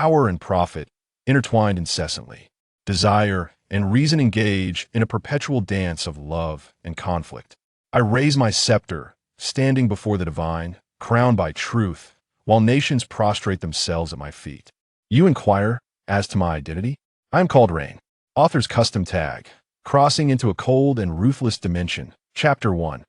power and profit intertwined incessantly. Desire and reason engage in a perpetual dance of love and conflict. I raise my scepter, standing before the divine, crowned by truth, while nations prostrate themselves at my feet. You inquire as to my identity? I am called Raine. Author's custom tag. Crossing into a cold and ruthless dimension. Chapter 1.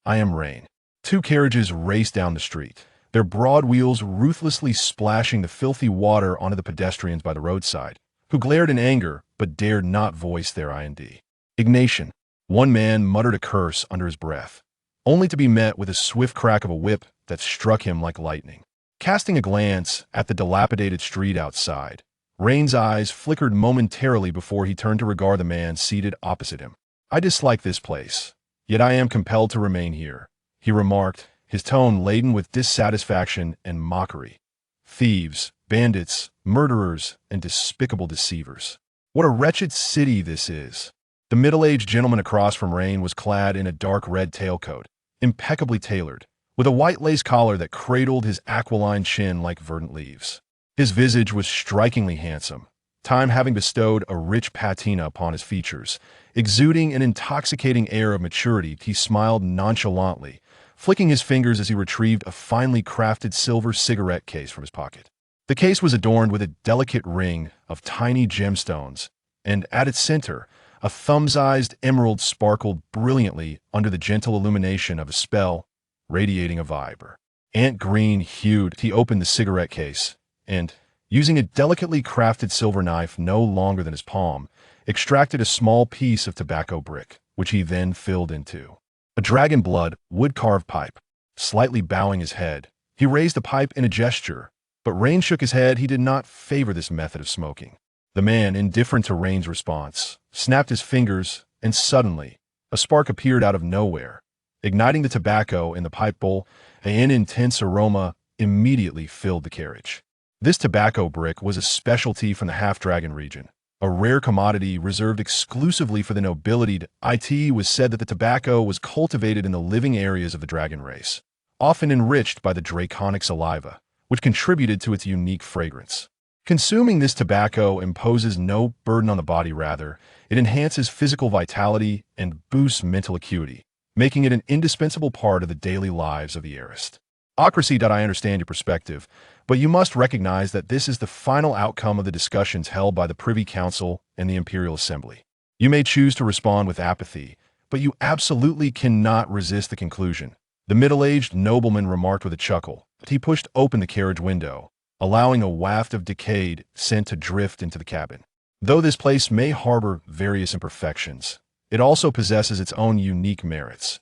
I am Raine. Two carriages race down the street, their broad wheels ruthlessly splashing the filthy water onto the pedestrians by the roadside, who glared in anger but dared not voice their indignation. One man muttered a curse under his breath, only to be met with a swift crack of a whip that struck him like lightning. Casting a glance at the dilapidated street outside, Raine's eyes flickered momentarily before he turned to regard the man seated opposite him. I dislike this place, yet I am compelled to remain here, he remarked, his tone laden with dissatisfaction and mockery. Thieves, bandits, murderers, and despicable deceivers. What a wretched city this is. The middle-aged gentleman across from Raine was clad in a dark red tailcoat, impeccably tailored, with a white lace collar that cradled his aquiline chin like verdant leaves. His visage was strikingly handsome, time having bestowed a rich patina upon his features. Exuding an intoxicating air of maturity, he smiled nonchalantly, flicking his fingers as he retrieved a finely crafted silver cigarette case from his pocket. The case was adorned with a delicate ring of tiny gemstones, and at its center, a thumb-sized emerald sparkled brilliantly under the gentle illumination of a spell, radiating a vibe. Ant green-hued, he opened the cigarette case, and, using a delicately crafted silver knife no longer than his palm, extracted a small piece of tobacco brick, which he then filled into a dragon blood, wood-carved pipe. Slightly bowing his head, he raised the pipe in a gesture, but Raine shook his head. He did not favor this method of smoking. The man, indifferent to Raine's response, snapped his fingers, and suddenly, a spark appeared out of nowhere. Igniting the tobacco in the pipe bowl, an intense aroma immediately filled the carriage. This tobacco brick was a specialty from the Half-Dragon region, a rare commodity reserved exclusively for the nobility. It was said that the tobacco was cultivated in the living areas of the dragon race, often enriched by the draconic saliva, which contributed to its unique fragrance. Consuming this tobacco imposes no burden on the body, rather, it enhances physical vitality and boosts mental acuity, making it an indispensable part of the daily lives of the heiress. Ocracy. I understand your perspective, but you must recognize that this is the final outcome of the discussions held by the Privy Council and the Imperial Assembly. You may choose to respond with apathy, but you absolutely cannot resist the conclusion. The middle-aged nobleman remarked with a chuckle. He pushed open the carriage window, allowing a waft of decayed scent to drift into the cabin. Though this place may harbor various imperfections, it also possesses its own unique merits.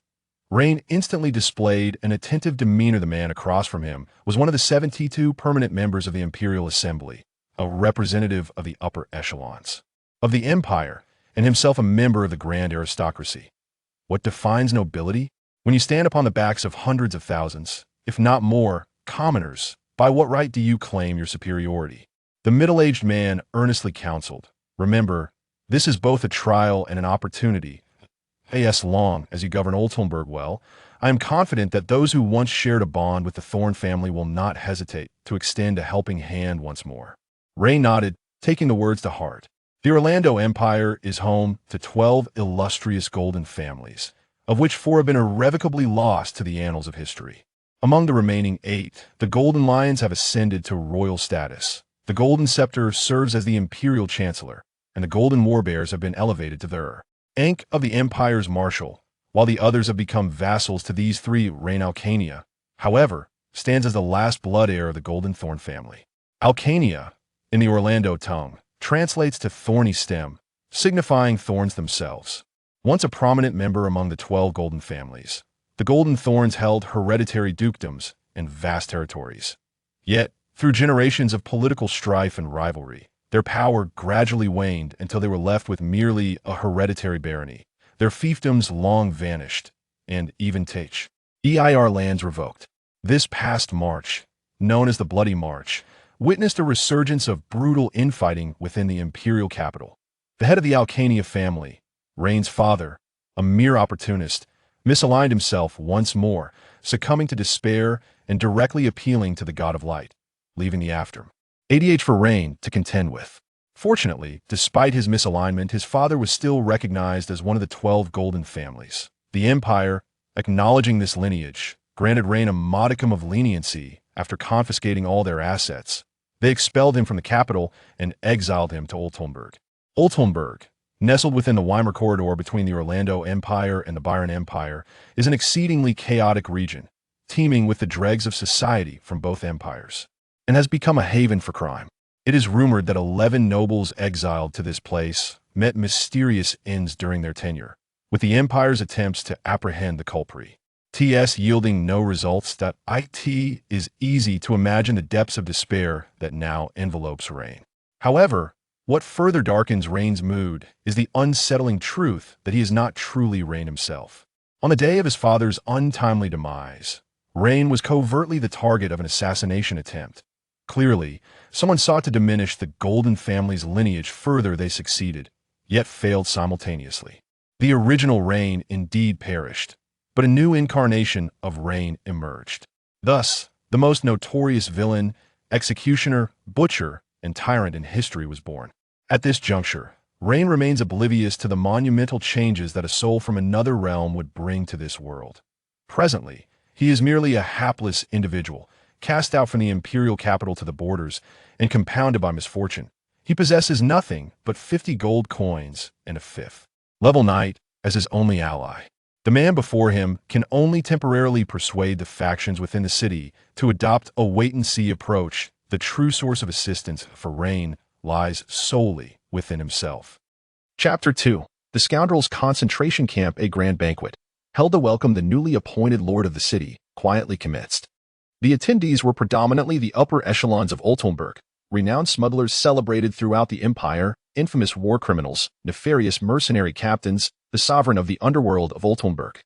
Raine instantly displayed an attentive demeanor. The man across from him was one of the 72 permanent members of the Imperial Assembly, a representative of the upper echelons of the Empire, and himself a member of the grand aristocracy. What defines nobility? When you stand upon the backs of hundreds of thousands, if not more, commoners, by what right do you claim your superiority? The middle-aged man earnestly counseled. Remember, this is both a trial and an opportunity. As long as you govern Oltenburg well, I am confident that those who once shared a bond with the Thorn family will not hesitate to extend a helping hand once more. Raine nodded, taking the words to heart. The Orlando Empire is home to 12 illustrious golden families, of which 4 have been irrevocably lost to the annals of history. Among the remaining 8, the Golden Lions have ascended to royal status. The Golden Scepter serves as the Imperial Chancellor, and the Golden Warbears have been elevated to the rank of the Empire's Marshal, while the others have become vassals to these 3. Raine Alcania, however, stands as the last blood heir of the Golden Thorn family. Alcania, in the Orlando tongue, translates to thorny stem, signifying thorns themselves. Once a prominent member among the 12 golden families, the Golden Thorns held hereditary dukedoms and vast territories. Yet, through generations of political strife and rivalry, their power gradually waned until they were left with merely a hereditary barony. Their fiefdoms long vanished, and even their lands revoked. This past March, known as the Bloody March, witnessed a resurgence of brutal infighting within the imperial capital. The head of the Alcania family, Raine's father, a mere opportunist, misaligned himself once more, succumbing to despair and directly appealing to the god of light, leaving the aftermath ADH for Raine to contend with. Fortunately, despite his misalignment, his father was still recognized as one of the 12 golden families. The Empire, acknowledging this lineage, granted Raine a modicum of leniency after confiscating all their assets. They expelled him from the capital and exiled him to Oltulmberg. Oltulmberg, nestled within the Weimar corridor between the Orlando Empire and the Byron Empire, is an exceedingly chaotic region, teeming with the dregs of society from both empires, and has become a haven for crime. It is rumored that 11 nobles exiled to this place met mysterious ends during their tenure, with the Empire's attempts to apprehend the culprit. TS yielding no results, that it is easy to imagine the depths of despair that now envelopes Raine. However, what further darkens Raine's mood is the unsettling truth that he is not truly Raine himself. On the day of his father's untimely demise, Raine was covertly the target of an assassination attempt. Clearly, someone sought to diminish the Golden family's lineage further. They succeeded, yet failed simultaneously. The original Raine indeed perished, but a new incarnation of Raine emerged. Thus, the most notorious villain, executioner, butcher, and tyrant in history was born. At this juncture, Raine remains oblivious to the monumental changes that a soul from another realm would bring to this world. Presently, he is merely a hapless individual, cast out from the imperial capital to the borders, and compounded by misfortune. He possesses nothing but 50 gold coins and a fifth-level knight as his only ally. The man before him can only temporarily persuade the factions within the city to adopt a wait-and-see approach. The true source of assistance for Raine lies solely within himself. Chapter 2. The Scoundrels' Concentration Camp. A grand banquet, held to welcome the newly appointed lord of the city, quietly commenced. The attendees were predominantly the upper echelons of Oltulmberg, renowned smugglers celebrated throughout the empire, infamous war criminals, nefarious mercenary captains, the sovereign of the underworld of Oltulmberg,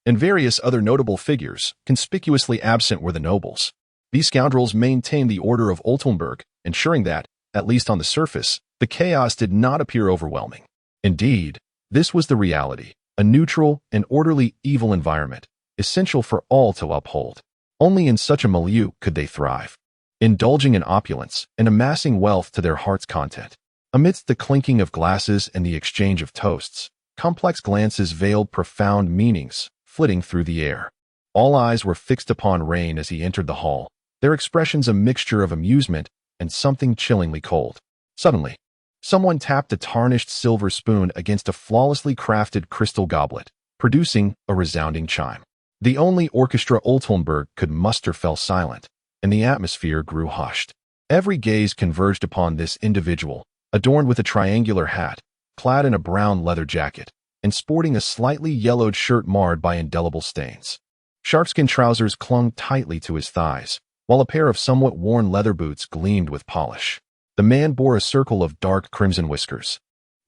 and various other notable figures. Conspicuously absent were the nobles. These scoundrels maintained the order of Oltulmberg, ensuring that, at least on the surface, the chaos did not appear overwhelming. Indeed, this was the reality, a neutral and orderly evil environment, essential for all to uphold. Only in such a milieu could they thrive, indulging in opulence and amassing wealth to their heart's content. Amidst the clinking of glasses and the exchange of toasts, complex glances veiled profound meanings, flitting through the air. All eyes were fixed upon Raine as he entered the hall, their expressions a mixture of amusement and something chillingly cold. Suddenly, someone tapped a tarnished silver spoon against a flawlessly crafted crystal goblet, producing a resounding chime. The only orchestra Oltulmberg could muster fell silent, and the atmosphere grew hushed. Every gaze converged upon this individual, adorned with a triangular hat, clad in a brown leather jacket, and sporting a slightly yellowed shirt marred by indelible stains. Sharkskin trousers clung tightly to his thighs, while a pair of somewhat worn leather boots gleamed with polish. The man bore a circle of dark crimson whiskers,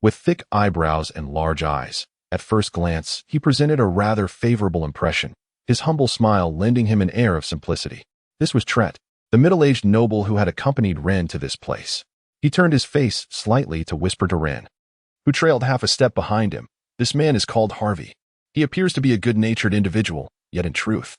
with thick eyebrows and large eyes. At first glance, he presented a rather favorable impression, his humble smile lending him an air of simplicity. This was Tret, the middle-aged noble who had accompanied Rein to this place. He turned his face slightly to whisper to Rein, who trailed half a step behind him. This man is called Harvey. He appears to be a good-natured individual, yet in truth,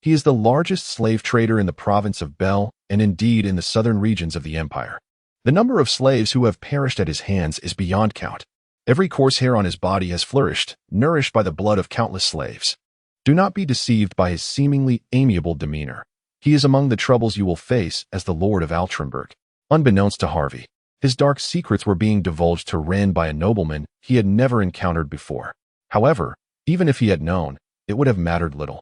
he is the largest slave trader in the province of Bel, and indeed in the southern regions of the empire. The number of slaves who have perished at his hands is beyond count. Every coarse hair on his body has flourished, nourished by the blood of countless slaves. Do not be deceived by his seemingly amiable demeanor. He is among the troubles you will face as the Lord of Oltulmberg. Unbeknownst to Harvey, his dark secrets were being divulged to Rein by a nobleman he had never encountered before. However, even if he had known, it would have mattered little.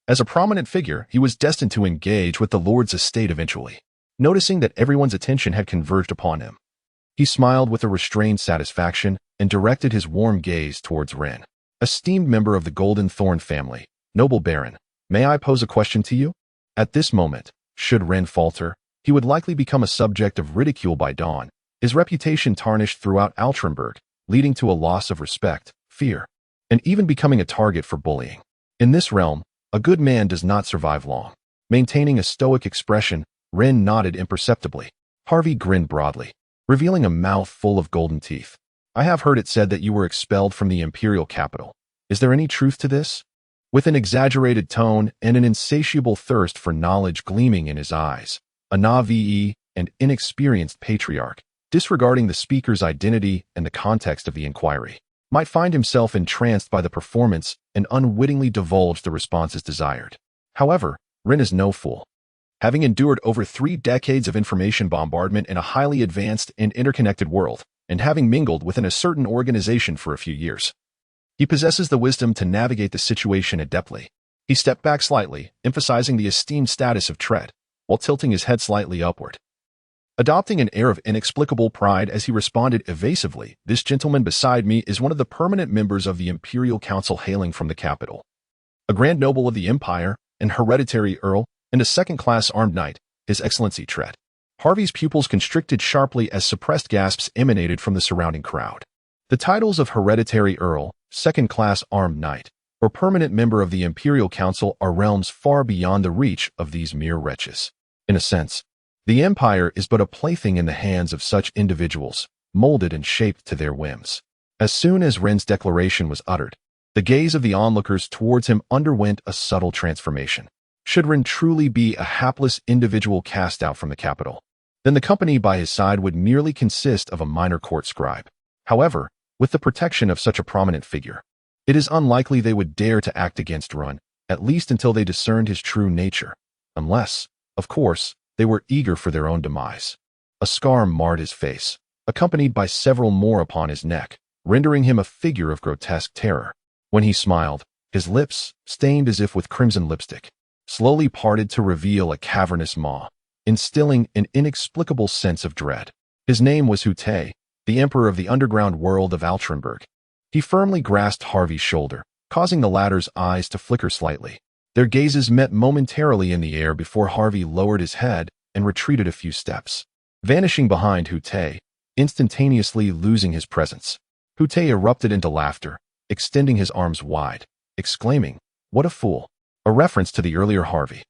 As a prominent figure, he was destined to engage with the Lord's estate eventually. Noticing that everyone's attention had converged upon him, he smiled with a restrained satisfaction and directed his warm gaze towards Rein. Esteemed member of the Golden Thorn family, noble Baron, may I pose a question to you? At this moment, should Rein falter, he would likely become a subject of ridicule by dawn, his reputation tarnished throughout Oltulmberg, leading to a loss of respect, fear, and even becoming a target for bullying. In this realm, a good man does not survive long. Maintaining a stoic expression, Rein nodded imperceptibly. Harvey grinned broadly, revealing a mouth full of golden teeth. I have heard it said that you were expelled from the imperial capital. Is there any truth to this? With an exaggerated tone and an insatiable thirst for knowledge gleaming in his eyes, a naive and inexperienced patriarch, disregarding the speaker's identity and the context of the inquiry, might find himself entranced by the performance and unwittingly divulge the responses desired. However, Rein is no fool. Having endured over 3 decades of information bombardment in a highly advanced and interconnected world, and having mingled within a certain organization for a few years, he possesses the wisdom to navigate the situation adeptly. He stepped back slightly, emphasizing the esteemed status of tread, while tilting his head slightly upward. Adopting an air of inexplicable pride as he responded evasively, "This gentleman beside me is one of the permanent members of the Imperial Council hailing from the capital. A Grand Noble of the Empire, an hereditary Earl, and a second-class armed knight, His Excellency Tread." Harvey's pupils constricted sharply as suppressed gasps emanated from the surrounding crowd. The titles of hereditary Earl, second-class armed knight, or permanent member of the Imperial Council are realms far beyond the reach of these mere wretches. In a sense, the Empire is but a plaything in the hands of such individuals, molded and shaped to their whims. As soon as Rein's declaration was uttered, the gaze of the onlookers towards him underwent a subtle transformation. Should Rein truly be a hapless individual cast out from the capital, then the company by his side would merely consist of a minor court scribe. However, with the protection of such a prominent figure, it is unlikely they would dare to act against Rein, at least until they discerned his true nature, unless, of course, they were eager for their own demise. A scar marred his face, accompanied by several more upon his neck, rendering him a figure of grotesque terror. When he smiled, his lips, stained as if with crimson lipstick, slowly parted to reveal a cavernous maw, instilling an inexplicable sense of dread. His name was Hute, the emperor of the underground world of Altrenberg. He firmly grasped Harvey's shoulder, causing the latter's eyes to flicker slightly. Their gazes met momentarily in the air before Harvey lowered his head and retreated a few steps, vanishing behind Hute, instantaneously losing his presence. Hute erupted into laughter, extending his arms wide, exclaiming, "What a fool!" A reference to the earlier Harvey.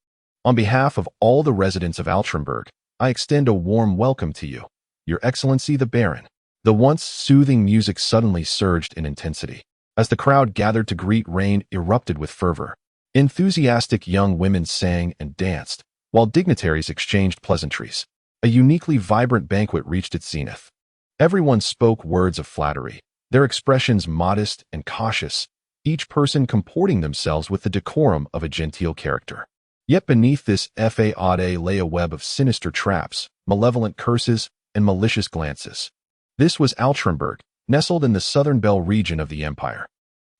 "On behalf of all the residents of Altrenberg, I extend a warm welcome to you, Your Excellency the Baron." The once soothing music suddenly surged in intensity. As the crowd gathered to greet Rein erupted with fervor. Enthusiastic young women sang and danced, while dignitaries exchanged pleasantries. A uniquely vibrant banquet reached its zenith. Everyone spoke words of flattery, their expressions modest and cautious, each person comporting themselves with the decorum of a genteel character. Yet beneath this facade lay a web of sinister traps, malevolent curses, and malicious glances. This was Altrenberg, nestled in the southern Bell region of the Empire.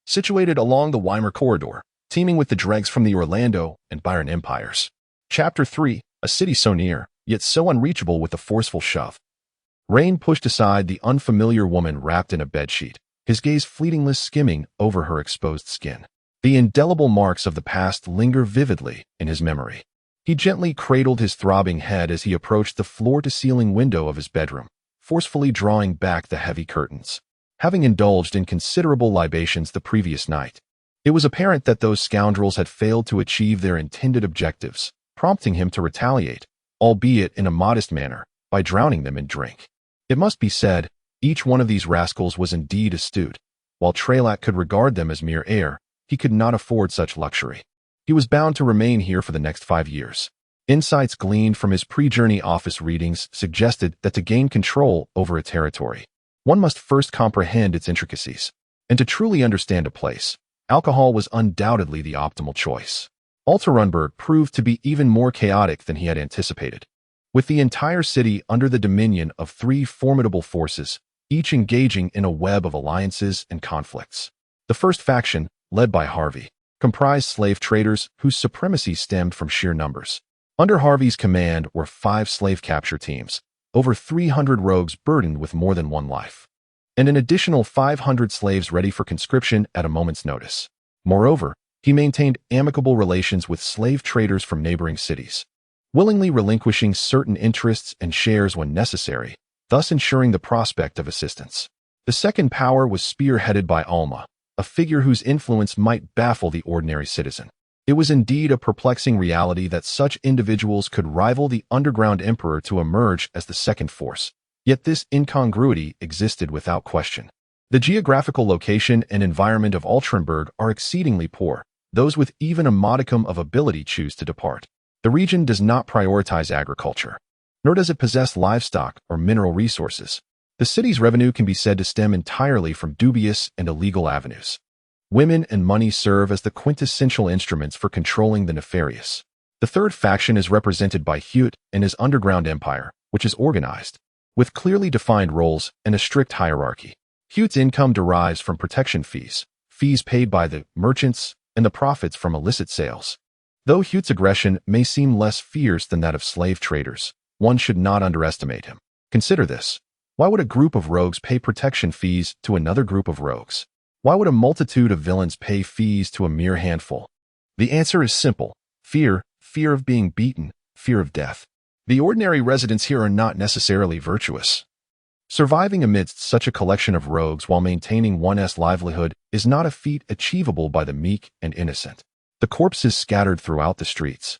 Situated along the Weimar corridor, teeming with the dregs from the Orlando and Byron empires. Chapter 3, a city so near, yet so unreachable with a forceful shove. Rein pushed aside the unfamiliar woman wrapped in a bedsheet, his gaze fleetingly skimming over her exposed skin. The indelible marks of the past linger vividly in his memory. He gently cradled his throbbing head as he approached the floor-to-ceiling window of his bedroom, forcefully drawing back the heavy curtains. Having indulged in considerable libations the previous night, it was apparent that those scoundrels had failed to achieve their intended objectives, prompting him to retaliate, albeit in a modest manner, by drowning them in drink. It must be said, each one of these rascals was indeed astute. While Trelak could regard them as mere air, he could not afford such luxury. He was bound to remain here for the next 5 years. Insights gleaned from his pre-journey office readings suggested that to gain control over a territory, one must first comprehend its intricacies. And to truly understand a place, alcohol was undoubtedly the optimal choice. Altrenberg proved to be even more chaotic than he had anticipated. With the entire city under the dominion of 3 formidable forces, each engaging in a web of alliances and conflicts. The first faction, led by Harvey, comprised slave traders whose supremacy stemmed from sheer numbers. Under Harvey's command were 5 slave capture teams, over 300 rogues burdened with more than one life, and an additional 500 slaves ready for conscription at a moment's notice. Moreover, he maintained amicable relations with slave traders from neighboring cities, willingly relinquishing certain interests and shares when necessary, thus ensuring the prospect of assistance. The second power was spearheaded by Alma, a figure whose influence might baffle the ordinary citizen. It was indeed a perplexing reality that such individuals could rival the underground emperor to emerge as the second force, yet this incongruity existed without question. The geographical location and environment of Altrenberg are exceedingly poor. Those with even a modicum of ability choose to depart. The region does not prioritize agriculture. nor does it possess livestock or mineral resources. The city's revenue can be said to stem entirely from dubious and illegal avenues. Women and money serve as the quintessential instruments for controlling the nefarious. The third faction is represented by Heut and his underground empire, which is organized, with clearly defined roles and a strict hierarchy. Heut's income derives from protection fees paid by the merchants, and the profits from illicit sales. Though Heut's aggression may seem less fierce than that of slave traders, one should not underestimate him. Consider this. Why would a group of rogues pay protection fees to another group of rogues? Why would a multitude of villains pay fees to a mere handful? The answer is simple. Fear of being beaten, fear of death. The ordinary residents here are not necessarily virtuous. Surviving amidst such a collection of rogues while maintaining one's livelihood is not a feat achievable by the meek and innocent. The corpses scattered throughout the streets,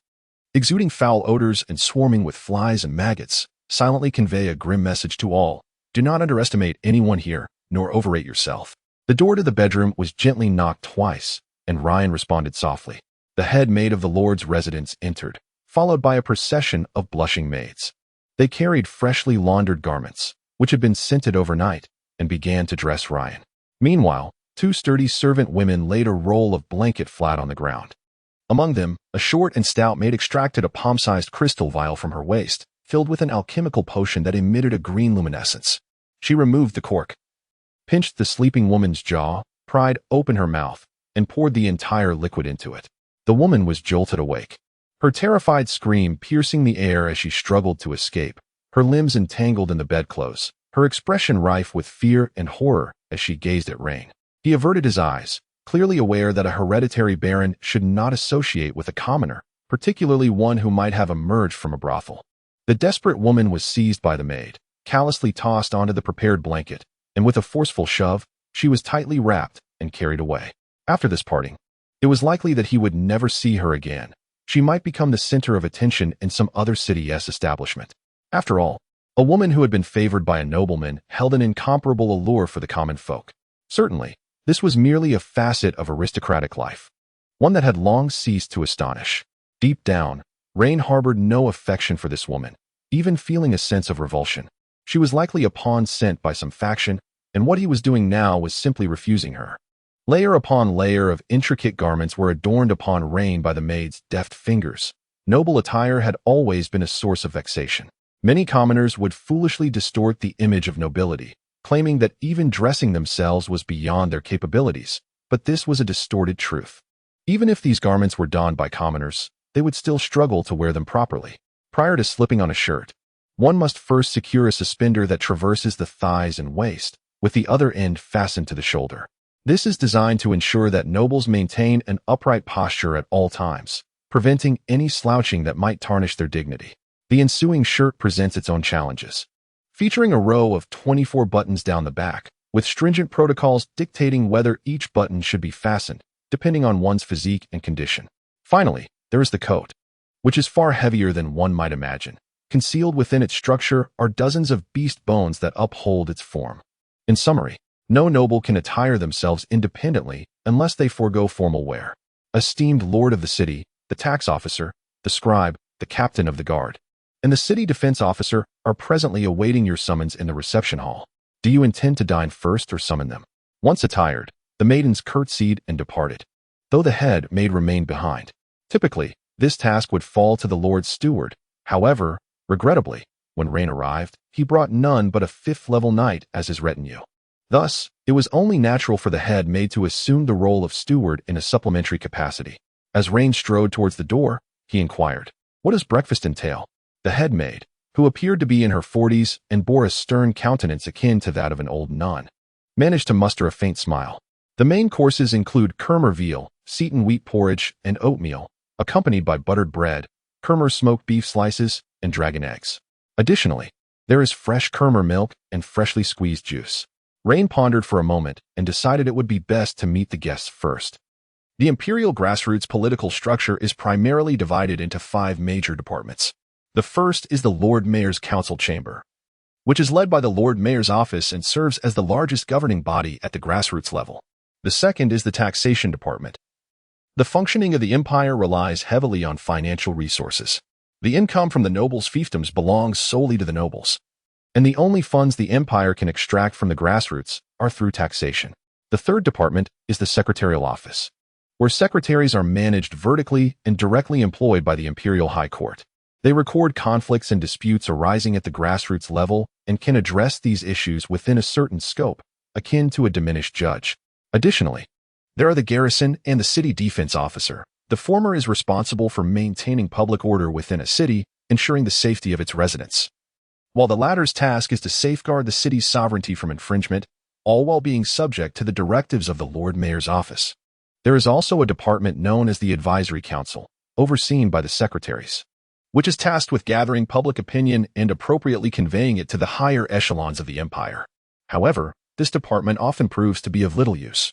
exuding foul odors and swarming with flies and maggots, silently convey a grim message to all. Do not underestimate anyone here, nor overrate yourself. The door to the bedroom was gently knocked twice, and Rein responded softly. The head maid of the Lord's residence entered, followed by a procession of blushing maids. They carried freshly laundered garments, which had been scented overnight, and began to dress Rein. Meanwhile, two sturdy servant women laid a roll of blanket flat on the ground. Among them, a short and stout maid extracted a palm-sized crystal vial from her waist, filled with an alchemical potion that emitted a green luminescence. She removed the cork, pinched the sleeping woman's jaw, pried open her mouth, and poured the entire liquid into it. The woman was jolted awake, her terrified scream piercing the air as she struggled to escape, her limbs entangled in the bedclothes, her expression rife with fear and horror as she gazed at Raine. He averted his eyes, clearly aware that a hereditary baron should not associate with a commoner, particularly one who might have emerged from a brothel. The desperate woman was seized by the maid, callously tossed onto the prepared blanket, and with a forceful shove, she was tightly wrapped and carried away. After this parting, it was likely that he would never see her again. She might become the center of attention in some other city's establishment. After all, a woman who had been favored by a nobleman held an incomparable allure for the common folk. Certainly, this was merely a facet of aristocratic life, one that had long ceased to astonish. Deep down, Raine harbored no affection for this woman, even feeling a sense of revulsion. She was likely a pawn sent by some faction, and what he was doing now was simply refusing her. Layer upon layer of intricate garments were adorned upon Raine by the maid's deft fingers. Noble attire had always been a source of vexation. Many commoners would foolishly distort the image of nobility, claiming that even dressing themselves was beyond their capabilities, but this was a distorted truth. Even if these garments were donned by commoners, they would still struggle to wear them properly. Prior to slipping on a shirt, one must first secure a suspender that traverses the thighs and waist, with the other end fastened to the shoulder. This is designed to ensure that nobles maintain an upright posture at all times, preventing any slouching that might tarnish their dignity. The ensuing shirt presents its own challenges, featuring a row of 24 buttons down the back, with stringent protocols dictating whether each button should be fastened, depending on one's physique and condition. Finally, there is the coat, which is far heavier than one might imagine. Concealed within its structure are dozens of beast bones that uphold its form. In summary, no noble can attire themselves independently unless they forego formal wear. Esteemed lord of the city, the tax officer, the scribe, the captain of the guard, and the city defense officer are presently awaiting your summons in the reception hall. Do you intend to dine first or summon them? Once attired, the maidens curtsied and departed, though the head maid remained behind. Typically, this task would fall to the Lord's steward. However, regrettably, when Raine arrived, he brought none but a fifth-level knight as his retinue. Thus, it was only natural for the head maid to assume the role of steward in a supplementary capacity. As Raine strode towards the door, he inquired, "What does breakfast entail?" The head maid, who appeared to be in her 40s and bore a stern countenance akin to that of an old nun, managed to muster a faint smile. The main courses include Kermer veal, Seaton wheat porridge, and oatmeal, accompanied by buttered bread, Kermer smoked beef slices, and dragon eggs. Additionally, there is fresh Kermer milk and freshly squeezed juice. Raine pondered for a moment and decided it would be best to meet the guests first. The imperial grassroots political structure is primarily divided into 5 major departments. The first is the Lord Mayor's Council Chamber, which is led by the Lord Mayor's office and serves as the largest governing body at the grassroots level. The second is the Taxation Department. The functioning of the empire relies heavily on financial resources. The income from the nobles' fiefdoms belongs solely to the nobles, and the only funds the empire can extract from the grassroots are through taxation. The third department is the secretarial office, where secretaries are managed vertically and directly employed by the imperial high court. They record conflicts and disputes arising at the grassroots level and can address these issues within a certain scope, akin to a diminished judge. Additionally, there are the garrison and the city defense officer. The former is responsible for maintaining public order within a city, ensuring the safety of its residents, while the latter's task is to safeguard the city's sovereignty from infringement, all while being subject to the directives of the Lord Mayor's office. There is also a department known as the Advisory Council, overseen by the secretaries, which is tasked with gathering public opinion and appropriately conveying it to the higher echelons of the empire. However, this department often proves to be of little use,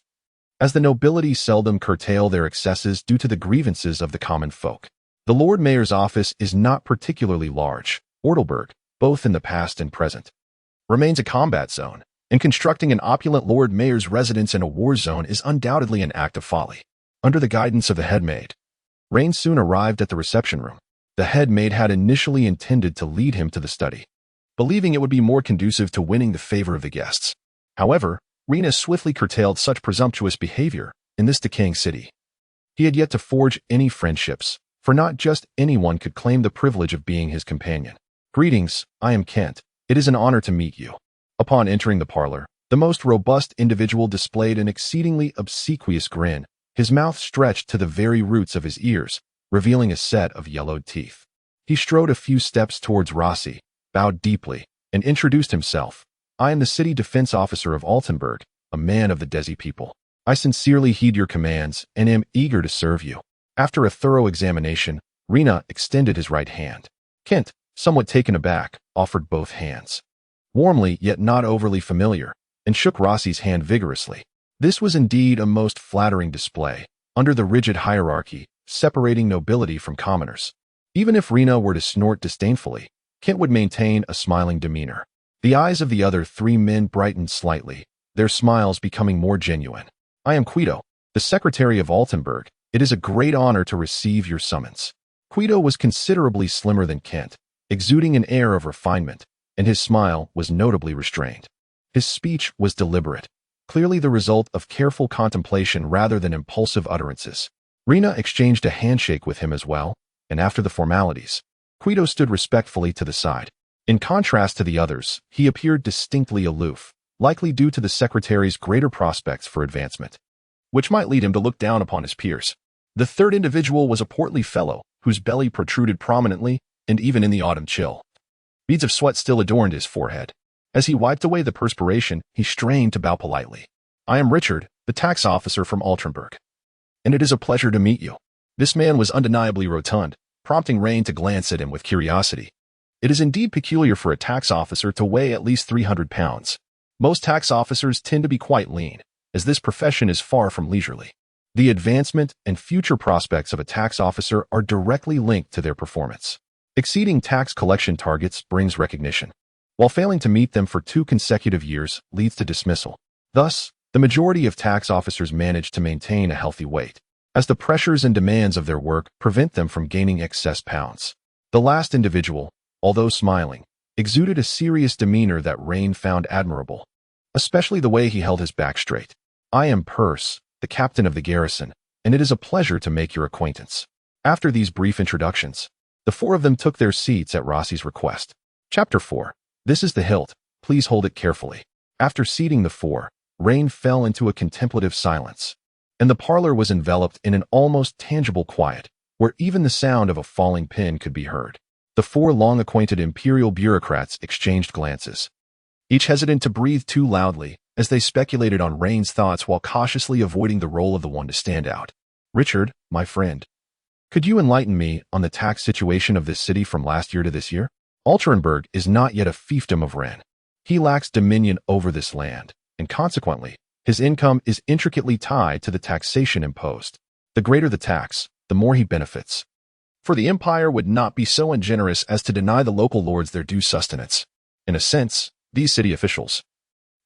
as the nobility seldom curtail their excesses due to the grievances of the common folk. The Lord Mayor's office is not particularly large. Ortelburg, both in the past and present, remains a combat zone, and constructing an opulent Lord Mayor's residence in a war zone is undoubtedly an act of folly. Under the guidance of the head maid, Raine soon arrived at the reception room. The head maid had initially intended to lead him to the study, believing it would be more conducive to winning the favor of the guests. However, Rein swiftly curtailed such presumptuous behavior in this decaying city. He had yet to forge any friendships, for not just anyone could claim the privilege of being his companion. "Greetings, I am Kent. It is an honor to meet you." Upon entering the parlor, the most robust individual displayed an exceedingly obsequious grin, his mouth stretched to the very roots of his ears, revealing a set of yellowed teeth. He strode a few steps towards Rossi, bowed deeply, and introduced himself. "I am the city defense officer of Altenburg, a man of the Desi people. I sincerely heed your commands and am eager to serve you." After a thorough examination, Rein extended his right hand. Kent, somewhat taken aback, offered both hands, warmly yet not overly familiar, and shook Rossi's hand vigorously. This was indeed a most flattering display, under the rigid hierarchy separating nobility from commoners. Even if Rein were to snort disdainfully, Kent would maintain a smiling demeanor. The eyes of the other three men brightened slightly, their smiles becoming more genuine. "I am Guido, the secretary of Altenburg. It is a great honor to receive your summons." Guido was considerably slimmer than Kent, exuding an air of refinement, and his smile was notably restrained. His speech was deliberate, clearly the result of careful contemplation rather than impulsive utterances. Rein exchanged a handshake with him as well, and after the formalities, Guido stood respectfully to the side. In contrast to the others, he appeared distinctly aloof, likely due to the secretary's greater prospects for advancement, which might lead him to look down upon his peers. The third individual was a portly fellow, whose belly protruded prominently, and even in the autumn chill, beads of sweat still adorned his forehead. As he wiped away the perspiration, he strained to bow politely. "I am Richard, the tax officer from Altenburg, and it is a pleasure to meet you." This man was undeniably rotund, prompting Raine to glance at him with curiosity. It is indeed peculiar for a tax officer to weigh at least 300 pounds. Most tax officers tend to be quite lean, as this profession is far from leisurely. The advancement and future prospects of a tax officer are directly linked to their performance. Exceeding tax collection targets brings recognition, while failing to meet them for 2 consecutive years leads to dismissal. Thus, the majority of tax officers manage to maintain a healthy weight, as the pressures and demands of their work prevent them from gaining excess pounds. The last individual, although smiling, exuded a serious demeanor that Raine found admirable, especially the way he held his back straight. "I am Perce, the captain of the garrison, and it is a pleasure to make your acquaintance." After these brief introductions, the 4 of them took their seats at Rossi's request. Chapter 4. "This is the hilt. Please hold it carefully." After seating the 4, Raine fell into a contemplative silence, and the parlor was enveloped in an almost tangible quiet, where even the sound of a falling pin could be heard. The 4 long-acquainted imperial bureaucrats exchanged glances, each hesitant to breathe too loudly, as they speculated on Raine's thoughts while cautiously avoiding the role of the one to stand out. "Richard, my friend, could you enlighten me on the tax situation of this city from last year to this year? Altenburg is not yet a fiefdom of Rein. He lacks dominion over this land, and consequently, his income is intricately tied to the taxation imposed. The greater the tax, the more he benefits. For the empire would not be so ungenerous as to deny the local lords their due sustenance. In a sense, these city officials,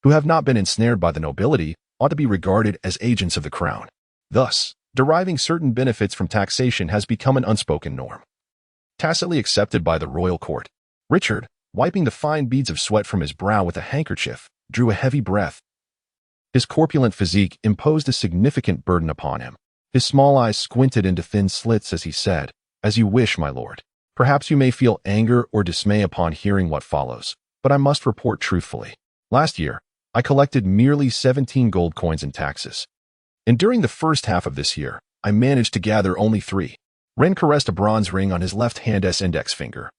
who have not been ensnared by the nobility, ought to be regarded as agents of the crown. Thus, deriving certain benefits from taxation has become an unspoken norm. tacitly accepted by the royal court. Richard, wiping the fine beads of sweat from his brow with a handkerchief, drew a heavy breath. His corpulent physique imposed a significant burden upon him. His small eyes squinted into thin slits as he said, "As you wish, my lord. Perhaps you may feel anger or dismay upon hearing what follows, but I must report truthfully. Last year, I collected merely 17 gold coins in taxes. And during the first half of this year, I managed to gather only 3. Rein caressed a bronze ring on his left-hand's index finger,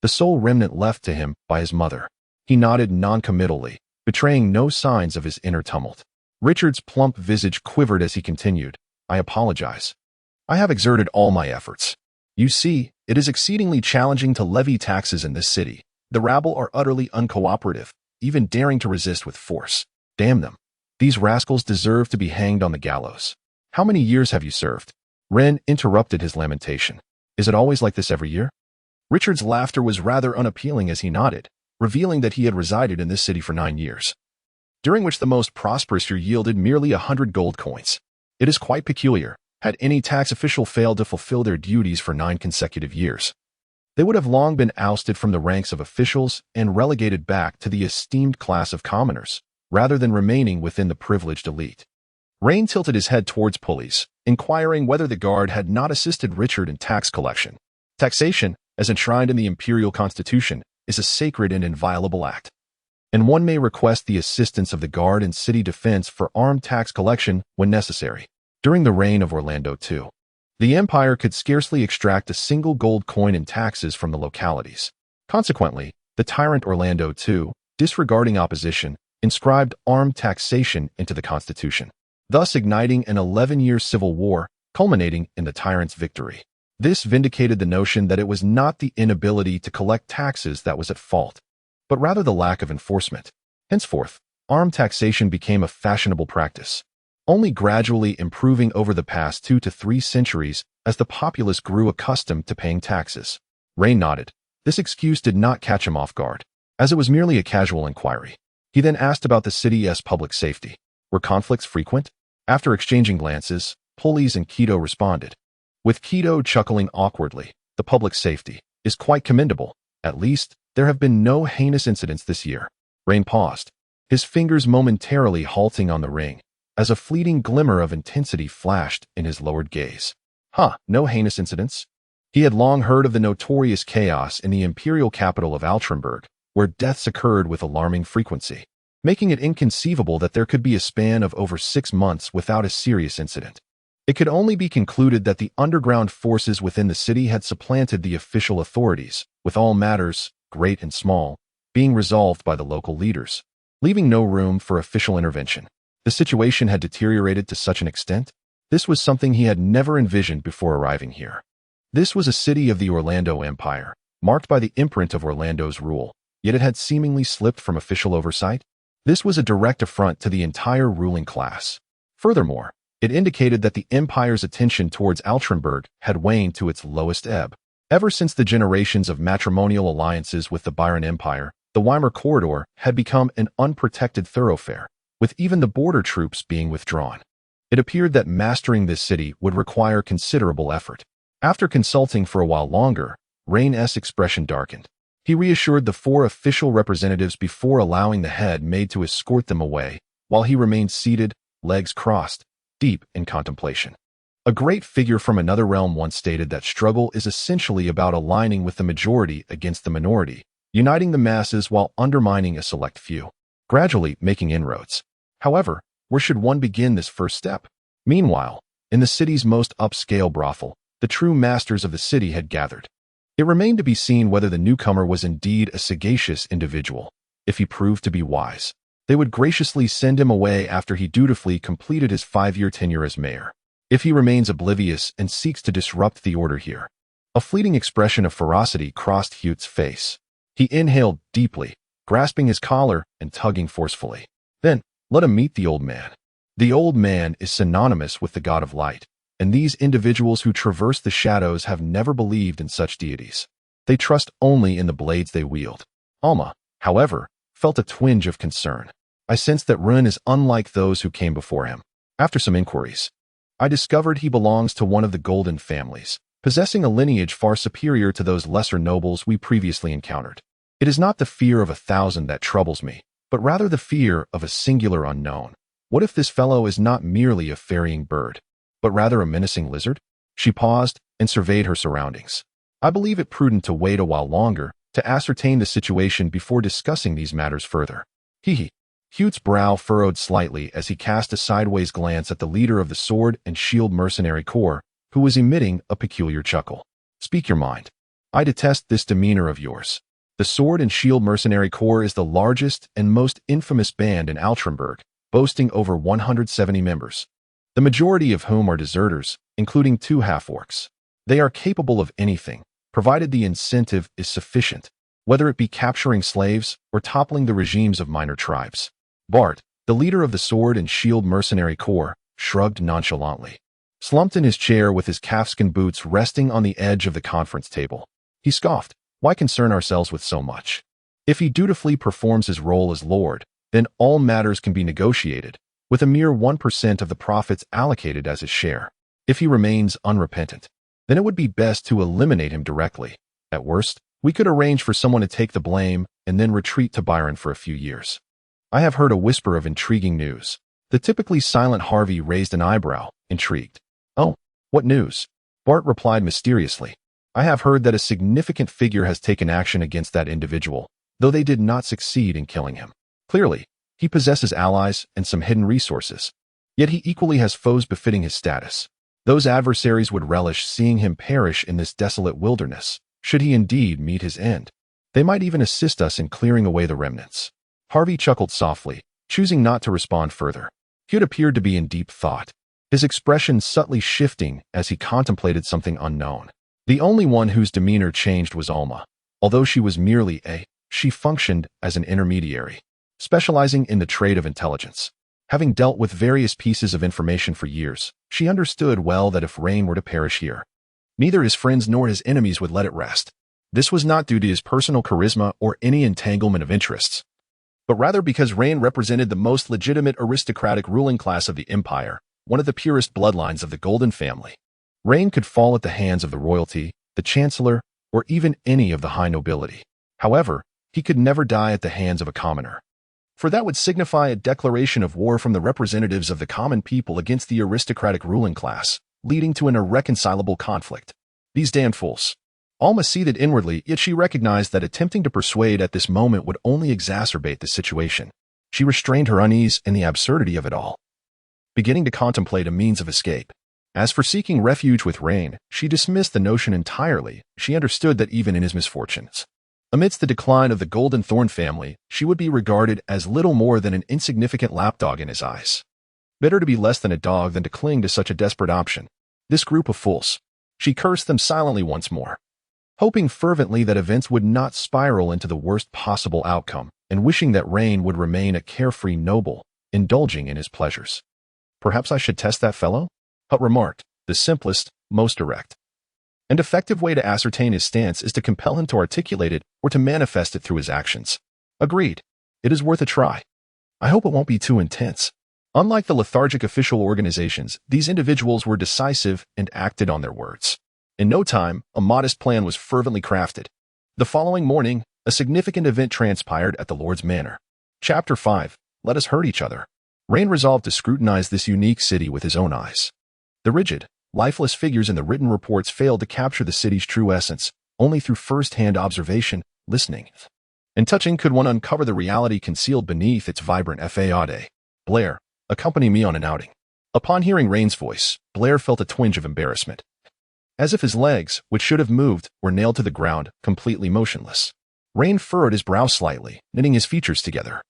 the sole remnant left to him by his mother. He nodded noncommittally, betraying no signs of his inner tumult. Richard's plump visage quivered as he continued, "I apologize. I have exerted all my efforts. You see, it is exceedingly challenging to levy taxes in this city. The rabble are utterly uncooperative, even daring to resist with force. Damn them. These rascals deserve to be hanged on the gallows. How many years have you served?" Rein interrupted his lamentation. "Is it always like this every year?" Richard's laughter was rather unappealing as he nodded, revealing that he had resided in this city for 9 years, during which the most prosperous year yielded merely 100 gold coins. It is quite peculiar. Had any tax official failed to fulfill their duties for 9 consecutive years, they would have long been ousted from the ranks of officials and relegated back to the esteemed class of commoners, rather than remaining within the privileged elite. Raine tilted his head towards Pulleys, inquiring whether the guard had not assisted Richard in tax collection. Taxation, as enshrined in the imperial constitution, is a sacred and inviolable act, and one may request the assistance of the guard in city defense for armed tax collection when necessary. During the reign of Orlando II, the empire could scarcely extract a single gold coin in taxes from the localities. Consequently, the tyrant Orlando II, disregarding opposition, inscribed armed taxation into the constitution, thus igniting an 11-year civil war, culminating in the tyrant's victory. This vindicated the notion that it was not the inability to collect taxes that was at fault, but rather the lack of enforcement. Henceforth, armed taxation became a fashionable practice, only gradually improving over the past 2 to 3 centuries as the populace grew accustomed to paying taxes. Rein nodded. This excuse did not catch him off guard, as it was merely a casual inquiry. He then asked about the city's public safety. Were conflicts frequent? After exchanging glances, Pulleys and Keto responded, with Keto chuckling awkwardly, "The public safety is quite commendable. At least, there have been no heinous incidents this year." Rein paused, his fingers momentarily halting on the ring, as a fleeting glimmer of intensity flashed in his lowered gaze. No heinous incidents? He had long heard of the notorious chaos in the imperial capital of Altrenburg, where deaths occurred with alarming frequency, making it inconceivable that there could be a span of over 6 months without a serious incident. It could only be concluded that the underground forces within the city had supplanted the official authorities, with all matters, great and small, being resolved by the local leaders, leaving no room for official intervention. The situation had deteriorated to such an extent. This was something he had never envisioned before arriving here. This was a city of the Orlando Empire, marked by the imprint of Orlando's rule, yet it had seemingly slipped from official oversight. This was a direct affront to the entire ruling class. Furthermore, it indicated that the empire's attention towards Altrenburg had waned to its lowest ebb. Ever since the generations of matrimonial alliances with the Byron Empire, the Weimar corridor had become an unprotected thoroughfare, with even the border troops being withdrawn. It appeared that mastering this city would require considerable effort. After consulting for a while longer, Raine's expression darkened. He reassured the 4 official representatives before allowing the head maid to escort them away, while he remained seated, legs crossed, deep in contemplation. A great figure from another realm once stated that struggle is essentially about aligning with the majority against the minority, uniting the masses while undermining a select few, gradually making inroads. However, where should one begin this first step? Meanwhile, in the city's most upscale brothel, the true masters of the city had gathered. It remained to be seen whether the newcomer was indeed a sagacious individual. If he proved to be wise, they would graciously send him away after he dutifully completed his 5-year tenure as mayor. If he remains oblivious and seeks to disrupt the order here. A fleeting expression of ferocity crossed Hute's face. He inhaled deeply, grasping his collar and tugging forcefully. Then, let him meet the old man. The old man is synonymous with the god of light, and these individuals who traverse the shadows have never believed in such deities. They trust only in the blades they wield. Alma, however, felt a twinge of concern. I sensed that Rein is unlike those who came before him. After some inquiries, I discovered he belongs to one of the golden families, possessing a lineage far superior to those lesser nobles we previously encountered. It is not the fear of 1,000 that troubles me, but rather the fear of a singular unknown. What if this fellow is not merely a ferrying bird, but rather a menacing lizard? She paused and surveyed her surroundings. I believe it prudent to wait a while longer to ascertain the situation before discussing these matters further. Hee. Hute's brow furrowed slightly as he cast a sideways glance at the leader of the Sword and Shield Mercenary Corps, who was emitting a peculiar chuckle. Speak your mind. I detest this demeanor of yours. The Sword and Shield Mercenary Corps is the largest and most infamous band in Altrenburg, boasting over 170 members, the majority of whom are deserters, including 2 half-orcs. They are capable of anything, provided the incentive is sufficient, whether it be capturing slaves or toppling the regimes of minor tribes. Bart, the leader of the Sword and Shield Mercenary Corps, shrugged nonchalantly. Slumped in his chair with his calfskin boots resting on the edge of the conference table, he scoffed. Why concern ourselves with so much? If he dutifully performs his role as Lord, then all matters can be negotiated, with a mere 1% of the profits allocated as his share. If he remains unrepentant, then it would be best to eliminate him directly. At worst, we could arrange for someone to take the blame and then retreat to Byron for a few years. I have heard a whisper of intriguing news. The typically silent Harvey raised an eyebrow, intrigued. Oh, what news? Bart replied mysteriously. I have heard that a significant figure has taken action against that individual, though they did not succeed in killing him. Clearly, he possesses allies and some hidden resources. Yet he equally has foes befitting his status. Those adversaries would relish seeing him perish in this desolate wilderness, should he indeed meet his end. They might even assist us in clearing away the remnants. Harvey chuckled softly, choosing not to respond further. Hugh appeared to be in deep thought, his expression subtly shifting as he contemplated something unknown. The only one whose demeanor changed was Alma. Although she was merely she functioned as an intermediary, specializing in the trade of intelligence. Having dealt with various pieces of information for years, she understood well that if Rein were to perish here, neither his friends nor his enemies would let it rest. This was not due to his personal charisma or any entanglement of interests, but rather because Rein represented the most legitimate aristocratic ruling class of the empire, one of the purest bloodlines of the Golden family. Rein could fall at the hands of the royalty, the chancellor, or even any of the high nobility. However, he could never die at the hands of a commoner, for that would signify a declaration of war from the representatives of the common people against the aristocratic ruling class, leading to an irreconcilable conflict. These damned fools. Alma seethed inwardly, yet she recognized that attempting to persuade at this moment would only exacerbate the situation. She restrained her unease in the absurdity of it all, beginning to contemplate a means of escape. As for seeking refuge with Rein, she dismissed the notion entirely. She understood that even in his misfortunes, amidst the decline of the Golden Thorn family, she would be regarded as little more than an insignificant lapdog in his eyes. Better to be less than a dog than to cling to such a desperate option. This group of fools. She cursed them silently once more, hoping fervently that events would not spiral into the worst possible outcome, and wishing that Rein would remain a carefree noble, indulging in his pleasures. Perhaps I should test that fellow? Hutt remarked. The simplest, most direct, and effective way to ascertain his stance is to compel him to articulate it or to manifest it through his actions. Agreed. It is worth a try. I hope it won't be too intense. Unlike the lethargic official organizations, these individuals were decisive and acted on their words. In no time, a modest plan was fervently crafted. The following morning, a significant event transpired at the Lord's Manor. Chapter 5. Let us hurt each other. Rein resolved to scrutinize this unique city with his own eyes. The rigid, lifeless figures in the written reports failed to capture the city's true essence. Only through first-hand observation, listening, and touching could one uncover the reality concealed beneath its vibrant facade. Blair, accompany me on an outing. Upon hearing Rein's voice, Blair felt a twinge of embarrassment, as if his legs, which should have moved, were nailed to the ground, completely motionless. Rein furrowed his brow slightly, knitting his features together.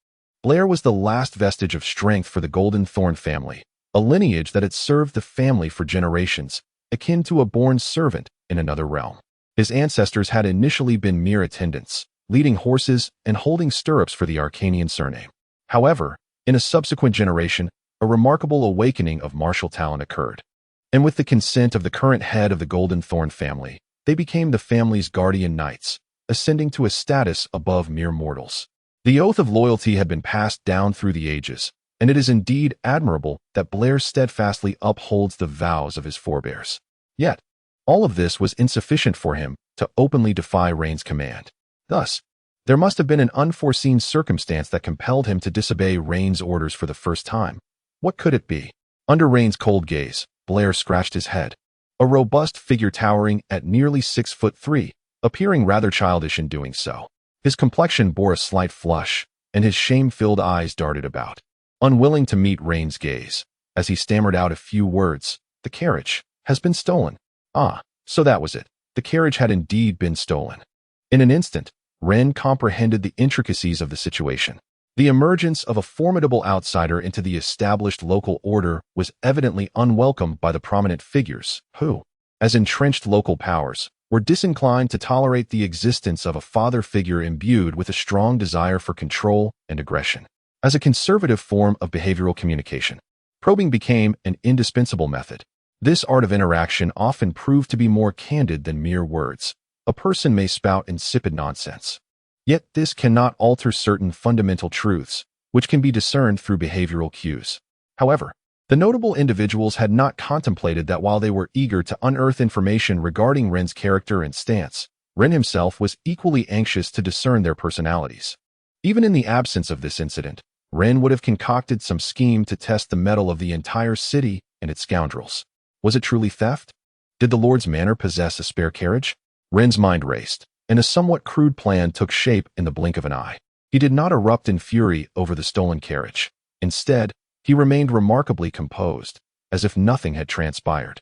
Blair was the last vestige of strength for the Golden Thorn family, a lineage that had served the family for generations, akin to a born servant in another realm. His ancestors had initially been mere attendants, leading horses and holding stirrups for the Arcanian surname. However, in a subsequent generation, a remarkable awakening of martial talent occurred, and with the consent of the current head of the Golden Thorn family, they became the family's guardian knights, ascending to a status above mere mortals. The oath of loyalty had been passed down through the ages, and it is indeed admirable that Blair steadfastly upholds the vows of his forebears. Yet, All of this was insufficient for him to openly defy Raine's command. Thus, there must have been an unforeseen circumstance that compelled him to disobey Raine's orders for the first time. What could it be? Under Raine's cold gaze, Blair scratched his head. A robust figure towering at nearly 6'3", appearing rather childish in doing so. His complexion bore a slight flush, and his shame-filled eyes darted about, unwilling to meet Raine's gaze, as he stammered out a few words. "The carriage has been stolen." Ah, so that was it. The carriage had indeed been stolen. In an instant, Rein comprehended the intricacies of the situation. The emergence of a formidable outsider into the established local order was evidently unwelcome by the prominent figures who, as entrenched local powers, were disinclined to tolerate the existence of a father figure imbued with a strong desire for control and aggression. As a conservative form of behavioral communication, probing became an indispensable method. This art of interaction often proved to be more candid than mere words. A person may spout insipid nonsense. Yet this cannot alter certain fundamental truths, which can be discerned through behavioral cues. However, the notable individuals had not contemplated that while they were eager to unearth information regarding Rein's character and stance, Rein himself was equally anxious to discern their personalities. Even in the absence of this incident, Rein would have concocted some scheme to test the mettle of the entire city and its scoundrels. Was it truly theft? Did the Lord's Manor possess a spare carriage? Rein's mind raced, and a somewhat crude plan took shape in the blink of an eye. He did not erupt in fury over the stolen carriage. Instead, he remained remarkably composed, as if nothing had transpired.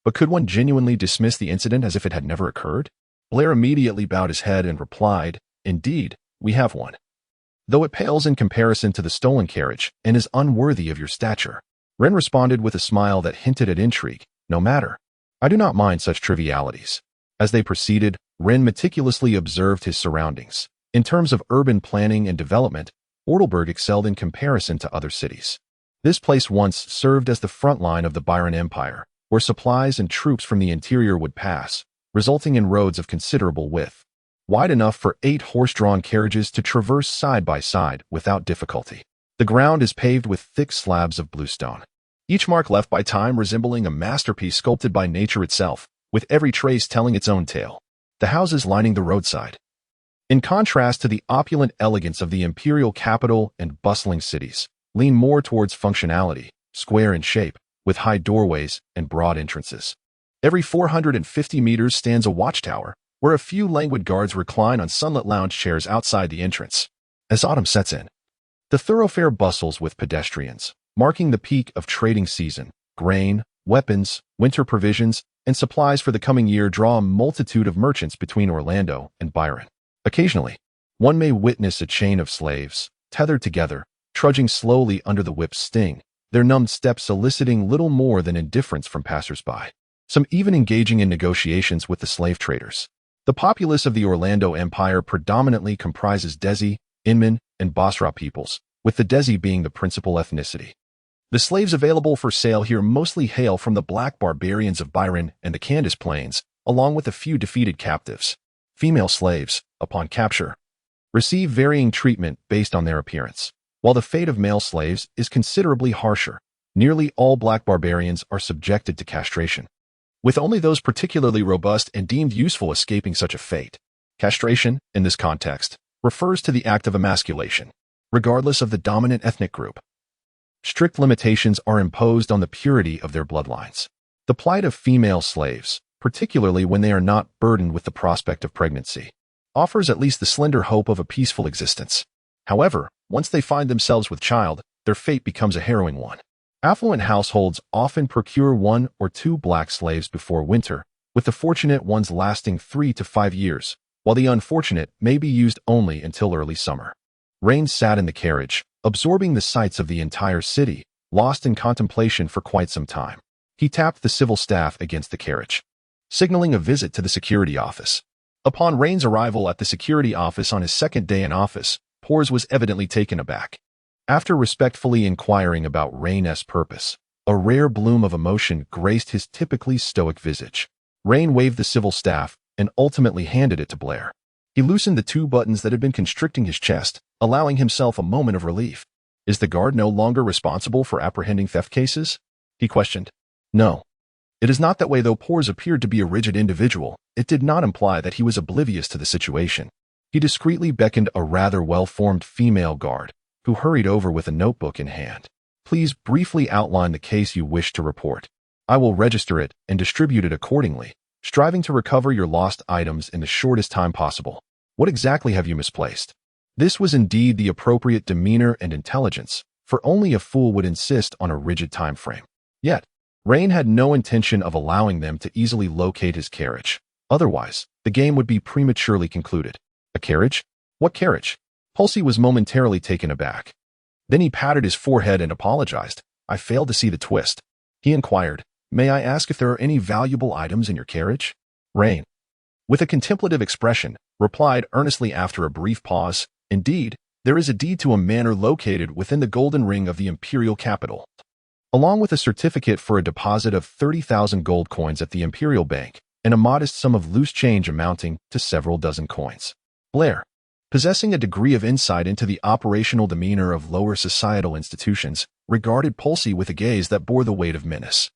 But could one genuinely dismiss the incident as if it had never occurred? Blair immediately bowed his head and replied, "Indeed, we have one. Though it pales in comparison to the stolen carriage and is unworthy of your stature." Rein responded with a smile that hinted at intrigue. "No matter. I do not mind such trivialities." As they proceeded, Rein meticulously observed his surroundings. In terms of urban planning and development, Ortleburg excelled in comparison to other cities. This place once served as the front line of the Byron Empire, where supplies and troops from the interior would pass, resulting in roads of considerable width, wide enough for 8 horse-drawn carriages to traverse side by side without difficulty. The ground is paved with thick slabs of bluestone, each mark left by time resembling a masterpiece sculpted by nature itself, with every trace telling its own tale. The houses lining the roadside, in contrast to the opulent elegance of the imperial capital and bustling cities, lean more towards functionality, square in shape, with high doorways and broad entrances. Every 450 meters stands a watchtower, where a few languid guards recline on sunlit lounge chairs outside the entrance. As autumn sets in, the thoroughfare bustles with pedestrians, marking the peak of trading season. Grain, weapons, winter provisions, and supplies for the coming year draw a multitude of merchants between Orlando and Byron. Occasionally, one may witness a chain of slaves, tethered together, trudging slowly under the whip's sting, their numbed steps eliciting little more than indifference from passers-by. Some even engaging in negotiations with the slave traders. The populace of the Orlando Empire predominantly comprises Desi, Inman, and Basra peoples, with the Desi being the principal ethnicity. The slaves available for sale here mostly hail from the black barbarians of Byron and the Candace Plains, along with a few defeated captives. Female slaves, upon capture, receive varying treatment based on their appearance, while the fate of male slaves is considerably harsher. Nearly all black barbarians are subjected to castration, with only those particularly robust and deemed useful escaping such a fate. Castration, in this context, refers to the act of emasculation, regardless of the dominant ethnic group. Strict limitations are imposed on the purity of their bloodlines. The plight of female slaves, particularly when they are not burdened with the prospect of pregnancy, offers at least the slender hope of a peaceful existence. However, once they find themselves with child, their fate becomes a harrowing one. Affluent households often procure 1 or 2 black slaves before winter, with the fortunate ones lasting 3 to 5 years, while the unfortunate may be used only until early summer. Raine sat in the carriage, absorbing the sights of the entire city, lost in contemplation for quite some time. He tapped the civil staff against the carriage, signaling a visit to the security office. Upon Raine's arrival at the security office on his second day in office, Pors was evidently taken aback. After respectfully inquiring about Raine's purpose, a rare bloom of emotion graced his typically stoic visage. Rein waved the civil staff and ultimately handed it to Blair. He loosened the 2 buttons that had been constricting his chest, allowing himself a moment of relief. "Is the guard no longer responsible for apprehending theft cases?" he questioned. "No. It is not that way, though Pors appeared to be a rigid individual. It did not imply that he was oblivious to the situation. He discreetly beckoned a rather well-formed female guard, who hurried over with a notebook in hand. Please briefly outline the case you wish to report. I will register it and distribute it accordingly, striving to recover your lost items in the shortest time possible. What exactly have you misplaced? This was indeed the appropriate demeanor and intelligence, for only a fool would insist on a rigid time frame. Yet, Raine had no intention of allowing them to easily locate his carriage. Otherwise, the game would be prematurely concluded. A carriage? What carriage? Pulsey was momentarily taken aback. Then he patted his forehead and apologized. I failed to see the twist. He inquired, May I ask if there are any valuable items in your carriage? Raine, with a contemplative expression, replied earnestly after a brief pause, Indeed, there is a deed to a manor located within the golden ring of the imperial capital, along with a certificate for a deposit of 30,000 gold coins at the Imperial Bank and a modest sum of loose change amounting to several dozen coins. Blair, possessing a degree of insight into the operational demeanor of lower societal institutions, regarded Pulsey with a gaze that bore the weight of menace.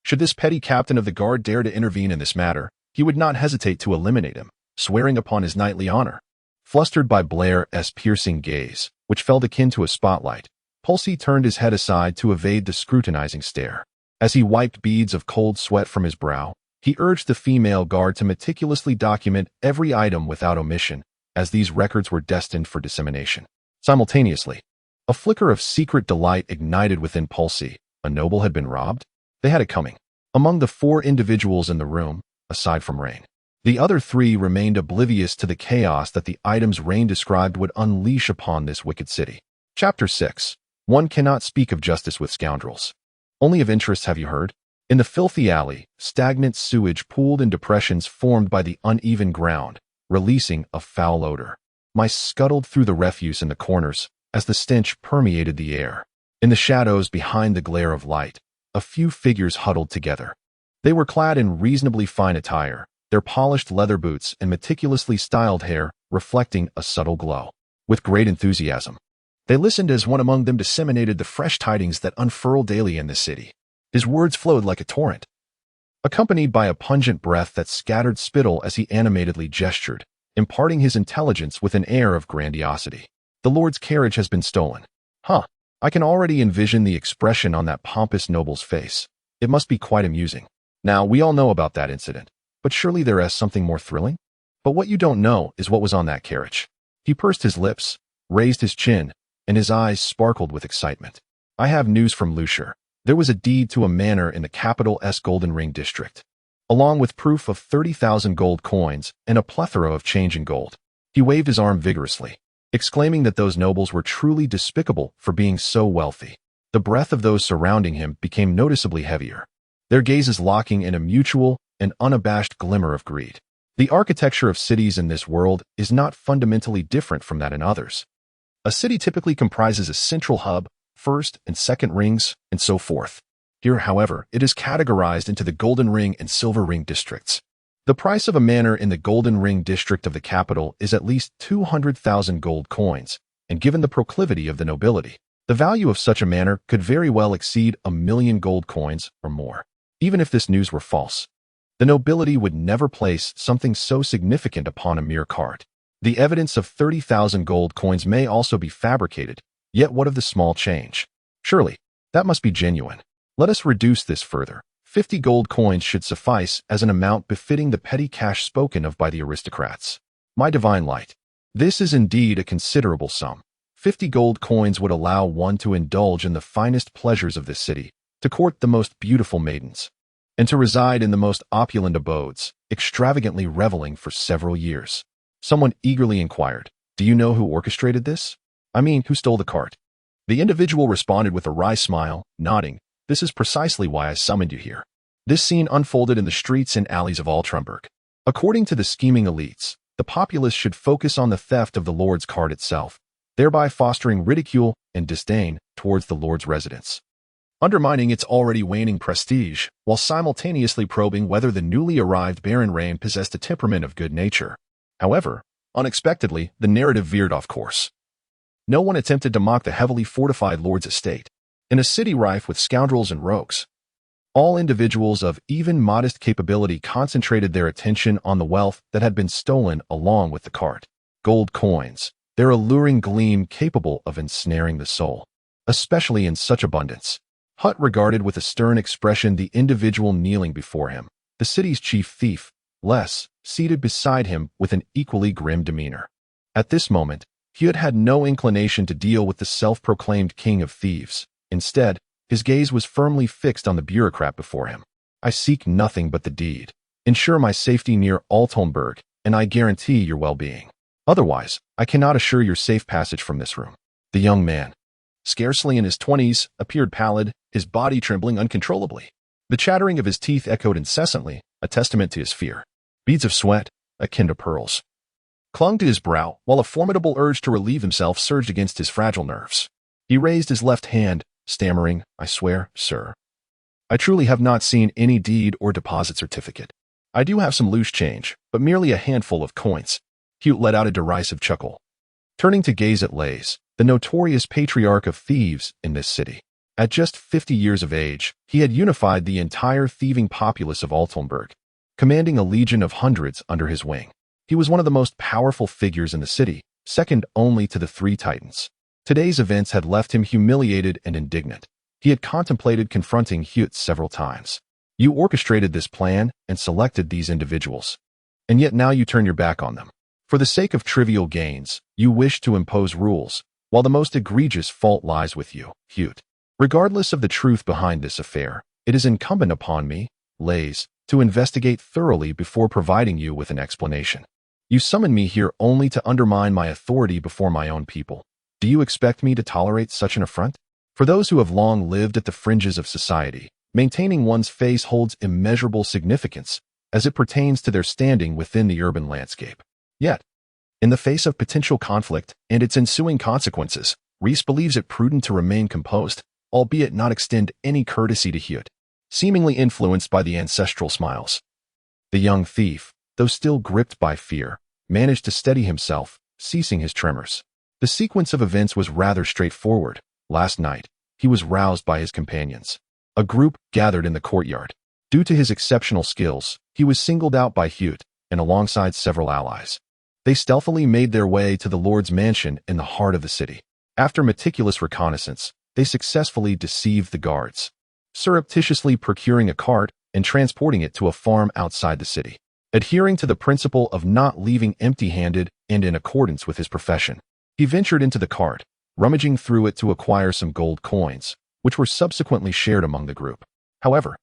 Should this petty captain of the guard dare to intervene in this matter, he would not hesitate to eliminate him, swearing upon his knightly honor. Flustered by Blair's piercing gaze, which felt akin to a spotlight, Pulsey turned his head aside to evade the scrutinizing stare. As he wiped beads of cold sweat from his brow, he urged the female guard to meticulously document every item without omission, as these records were destined for dissemination. Simultaneously, a flicker of secret delight ignited within Pulsey. A noble had been robbed? They had it coming. Among the 4 individuals in the room, aside from Raine, the other 3 remained oblivious to the chaos that the items Raine described would unleash upon this wicked city. Chapter 6. One cannot speak of justice with scoundrels. Only of interest have you heard? In the filthy alley, stagnant sewage pooled in depressions formed by the uneven ground, releasing a foul odor. Mice scuttled through the refuse in the corners as the stench permeated the air. In the shadows behind the glare of light, a few figures huddled together. They were clad in reasonably fine attire, their polished leather boots and meticulously styled hair reflecting a subtle glow. With great enthusiasm, they listened as one among them disseminated the fresh tidings that unfurled daily in the city. His words flowed like a torrent, accompanied by a pungent breath that scattered spittle as he animatedly gestured, imparting his intelligence with an air of grandiosity. The Lord's carriage has been stolen. Huh. I can already envision the expression on that pompous noble's face. It must be quite amusing. Now, we all know about that incident, but surely there is something more thrilling? But what you don't know is what was on that carriage. He pursed his lips, raised his chin, and his eyes sparkled with excitement. I have news from Lucier. There was a deed to a manor in the capital's Golden Ring district, along with proof of 30,000 gold coins and a plethora of change in gold. He waved his arm vigorously, exclaiming that those nobles were truly despicable for being so wealthy. The breath of those surrounding him became noticeably heavier, their gazes locking in a mutual and unabashed glimmer of greed. The architecture of cities in this world is not fundamentally different from that in others. A city typically comprises a central hub, first and second rings, and so forth. Here, however, it is categorized into the Golden Ring and Silver Ring districts. The price of a manor in the Golden Ring district of the capital is at least 200,000 gold coins, and given the proclivity of the nobility, the value of such a manor could very well exceed 1,000,000 gold coins or more. Even if this news were false, the nobility would never place something so significant upon a mere cart. The evidence of 30,000 gold coins may also be fabricated, yet what of the small change? Surely, that must be genuine. Let us reduce this further. 50 gold coins should suffice as an amount befitting the petty cash spoken of by the aristocrats. My divine light, this is indeed a considerable sum. 50 gold coins would allow one to indulge in the finest pleasures of this city, to court the most beautiful maidens, and to reside in the most opulent abodes, extravagantly reveling for several years. Someone eagerly inquired, Do you know who orchestrated this? I mean, who stole the cart? The individual responded with a wry smile, nodding, This is precisely why I summoned you here. This scene unfolded in the streets and alleys of Altramberg. According to the scheming elites, the populace should focus on the theft of the Lord's cart itself, thereby fostering ridicule and disdain towards the Lord's residence, undermining its already waning prestige, while simultaneously probing whether the newly arrived Baron Rein possessed a temperament of good nature. However, unexpectedly, the narrative veered off course. No one attempted to mock the heavily fortified Lord's estate. In a city rife with scoundrels and rogues, All individuals of even modest capability concentrated their attention on the wealth that had been stolen along with the cart. Gold coins, their alluring gleam capable of ensnaring the soul, especially in such abundance. Hut regarded with a stern expression the individual kneeling before him, the city's chief thief, Les, seated beside him with an equally grim demeanor. At this moment, Hewitt had no inclination to deal with the self-proclaimed king of thieves. Instead, his gaze was firmly fixed on the bureaucrat before him. I seek nothing but the deed. Ensure my safety near Altenburg, and I guarantee your well-being. Otherwise, I cannot assure your safe passage from this room. The young man, scarcely in his 20s, appeared pallid, his body trembling uncontrollably. The chattering of his teeth echoed incessantly, a testament to his fear. Beads of sweat, akin to pearls, clung to his brow, while a formidable urge to relieve himself surged against his fragile nerves. He raised his left hand, stammering, I swear, sir, I truly have not seen any deed or deposit certificate. I do have some loose change, but merely a handful of coins. Hewitt let out a derisive chuckle, turning to gaze at Les, the notorious patriarch of thieves in this city. At just 50 years of age, he had unified the entire thieving populace of Altenburg, commanding a legion of hundreds under his wing. He was one of the most powerful figures in the city, second only to the three titans. Today's events had left him humiliated and indignant. He had contemplated confronting Hewitt several times. You orchestrated this plan and selected these individuals, and yet now you turn your back on them. For the sake of trivial gains, you wish to impose rules, while the most egregious fault lies with you, Hewitt. Regardless of the truth behind this affair, it is incumbent upon me, Les, to investigate thoroughly before providing you with an explanation. You summon me here only to undermine my authority before my own people. Do you expect me to tolerate such an affront? For those who have long lived at the fringes of society, maintaining one's face holds immeasurable significance as it pertains to their standing within the urban landscape. Yet, in the face of potential conflict and its ensuing consequences, Reese believes it prudent to remain composed, albeit not extend any courtesy to Hewitt, seemingly influenced by the ancestral smiles. The young thief, though still gripped by fear, managed to steady himself, ceasing his tremors. The sequence of events was rather straightforward. Last night, he was roused by his companions. A group gathered in the courtyard. Due to his exceptional skills, he was singled out by Hewitt, and alongside several allies. They stealthily made their way to the Lord's mansion in the heart of the city. After meticulous reconnaissance, they successfully deceived the guards, surreptitiously procuring a cart and transporting it to a farm outside the city. Adhering to the principle of not leaving empty-handed and in accordance with his profession, he ventured into the cart, rummaging through it to acquire some gold coins, which were subsequently shared among the group. However,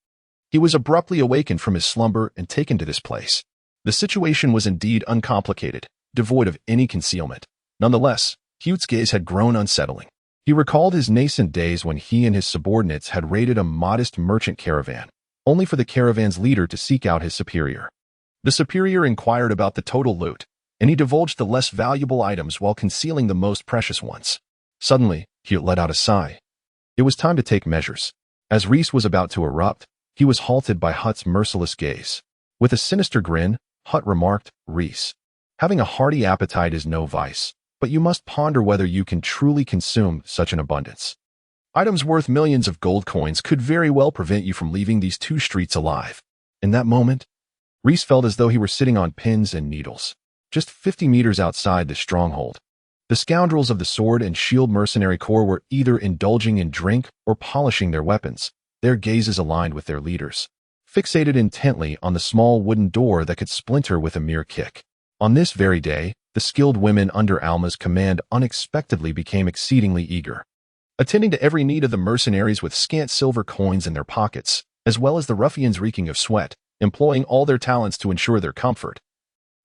he was abruptly awakened from his slumber and taken to this place. The situation was indeed uncomplicated, devoid of any concealment. Nonetheless, Hewitt's gaze had grown unsettling. He recalled his nascent days when he and his subordinates had raided a modest merchant caravan, only for the caravan's leader to seek out his superior. The superior inquired about the total loot, and he divulged the less valuable items while concealing the most precious ones. Suddenly, Hewitt let out a sigh. It was time to take measures. As Reese was about to erupt, he was halted by Hutt's merciless gaze. With a sinister grin, Hutt remarked, Reese, having a hearty appetite is no vice, but you must ponder whether you can truly consume such an abundance. Items worth millions of gold coins could very well prevent you from leaving these two streets alive. In that moment, Reese felt as though he were sitting on pins and needles, just 50 meters outside the stronghold. The scoundrels of the Sword and Shield Mercenary Corps were either indulging in drink or polishing their weapons, their gazes aligned with their leaders, fixated intently on the small wooden door that could splinter with a mere kick. On this very day, the skilled women under Alma's command unexpectedly became exceedingly eager, attending to every need of the mercenaries with scant silver coins in their pockets, as well as the ruffians reeking of sweat, employing all their talents to ensure their comfort,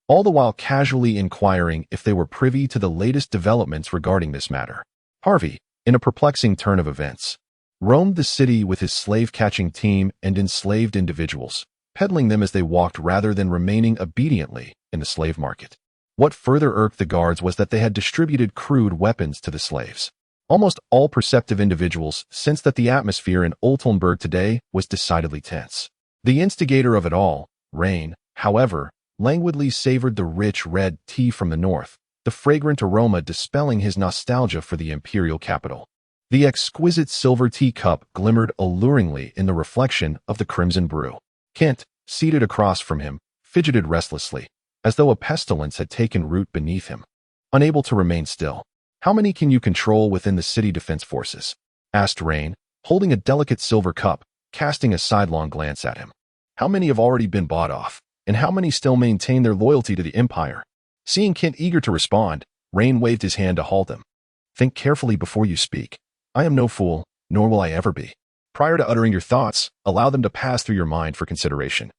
all the while casually inquiring if they were privy to the latest developments regarding this matter. Harvey, in a perplexing turn of events, roamed the city with his slave-catching team and enslaved individuals, peddling them as they walked rather than remaining obediently in the slave market. What further irked the guards was that they had distributed crude weapons to the slaves. Almost all perceptive individuals sensed that the atmosphere in Altenburg today was decidedly tense. The instigator of it all, Rein, however, languidly savored the rich red tea from the north, the fragrant aroma dispelling his nostalgia for the imperial capital. The exquisite silver teacup glimmered alluringly in the reflection of the crimson brew. Kent, seated across from him, fidgeted restlessly, as though a pestilence had taken root beneath him. Unable to remain still. "How many can you control within the city defense forces?" asked Raine, holding a delicate silver cup, casting a sidelong glance at him. "How many have already been bought off, and how many still maintain their loyalty to the Empire?" Seeing Kent eager to respond, Raine waved his hand to halt him. "Think carefully before you speak. I am no fool, nor will I ever be. Prior to uttering your thoughts, allow them to pass through your mind for consideration,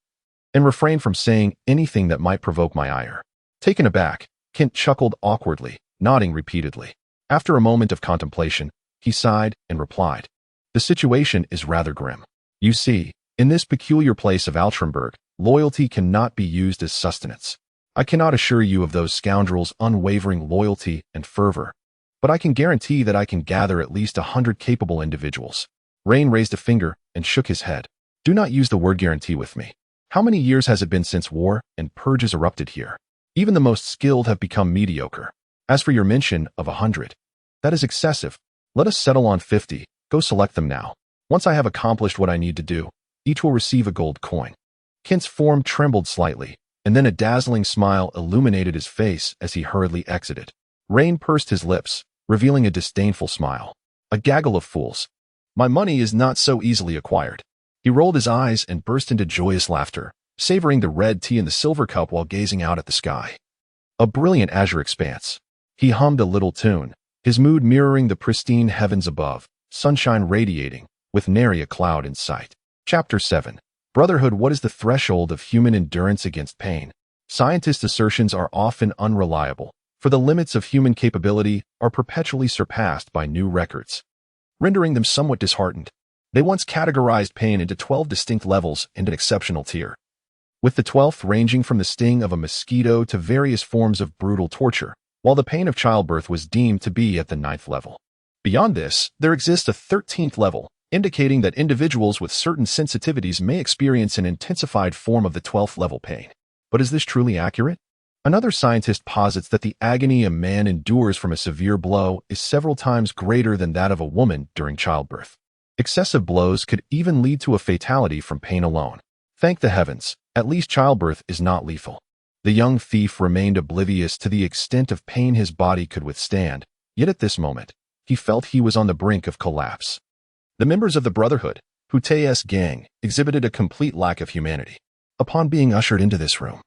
and refrain from saying anything that might provoke my ire." Taken aback, Kent chuckled awkwardly, nodding repeatedly. After a moment of contemplation, he sighed and replied, "The situation is rather grim. You see, in this peculiar place of Altrenberg, loyalty cannot be used as sustenance. I cannot assure you of those scoundrels' unwavering loyalty and fervor, but I can guarantee that I can gather at least 100 capable individuals." Raine raised a finger and shook his head. "Do not use the word guarantee with me. How many years has it been since war and purges erupted here? Even the most skilled have become mediocre. As for your mention of 100, that is excessive. Let us settle on 50. Go select them now. Once I have accomplished what I need to do, each will receive a gold coin." Kent's form trembled slightly, and then a dazzling smile illuminated his face as he hurriedly exited. Raine pursed his lips, revealing a disdainful smile. "A gaggle of fools. My money is not so easily acquired." He rolled his eyes and burst into joyous laughter, savoring the red tea in the silver cup while gazing out at the sky. A brilliant azure expanse. He hummed a little tune, his mood mirroring the pristine heavens above, sunshine radiating, with nary a cloud in sight. Chapter 7. Brotherhood. What is the threshold of human endurance against pain? Scientists' assertions are often unreliable, for the limits of human capability are perpetually surpassed by new records, rendering them somewhat disheartened. They once categorized pain into 12 distinct levels and an exceptional tier, with the 12th ranging from the sting of a mosquito to various forms of brutal torture, while the pain of childbirth was deemed to be at the 9th level. Beyond this, there exists a 13th level, indicating that individuals with certain sensitivities may experience an intensified form of the 12th level pain. But is this truly accurate? Another scientist posits that the agony a man endures from a severe blow is several times greater than that of a woman during childbirth. Excessive blows could even lead to a fatality from pain alone. Thank the heavens, at least childbirth is not lethal. The young thief remained oblivious to the extent of pain his body could withstand, yet at this moment, he felt he was on the brink of collapse. The members of the Brotherhood, Hute's gang, exhibited a complete lack of humanity. Upon being ushered into this room,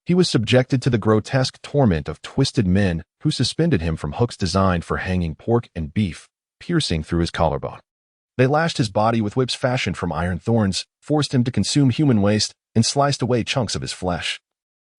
he was subjected to the grotesque torment of twisted men who suspended him from hooks designed for hanging pork and beef, piercing through his collarbone. They lashed his body with whips fashioned from iron thorns, forced him to consume human waste, and sliced away chunks of his flesh,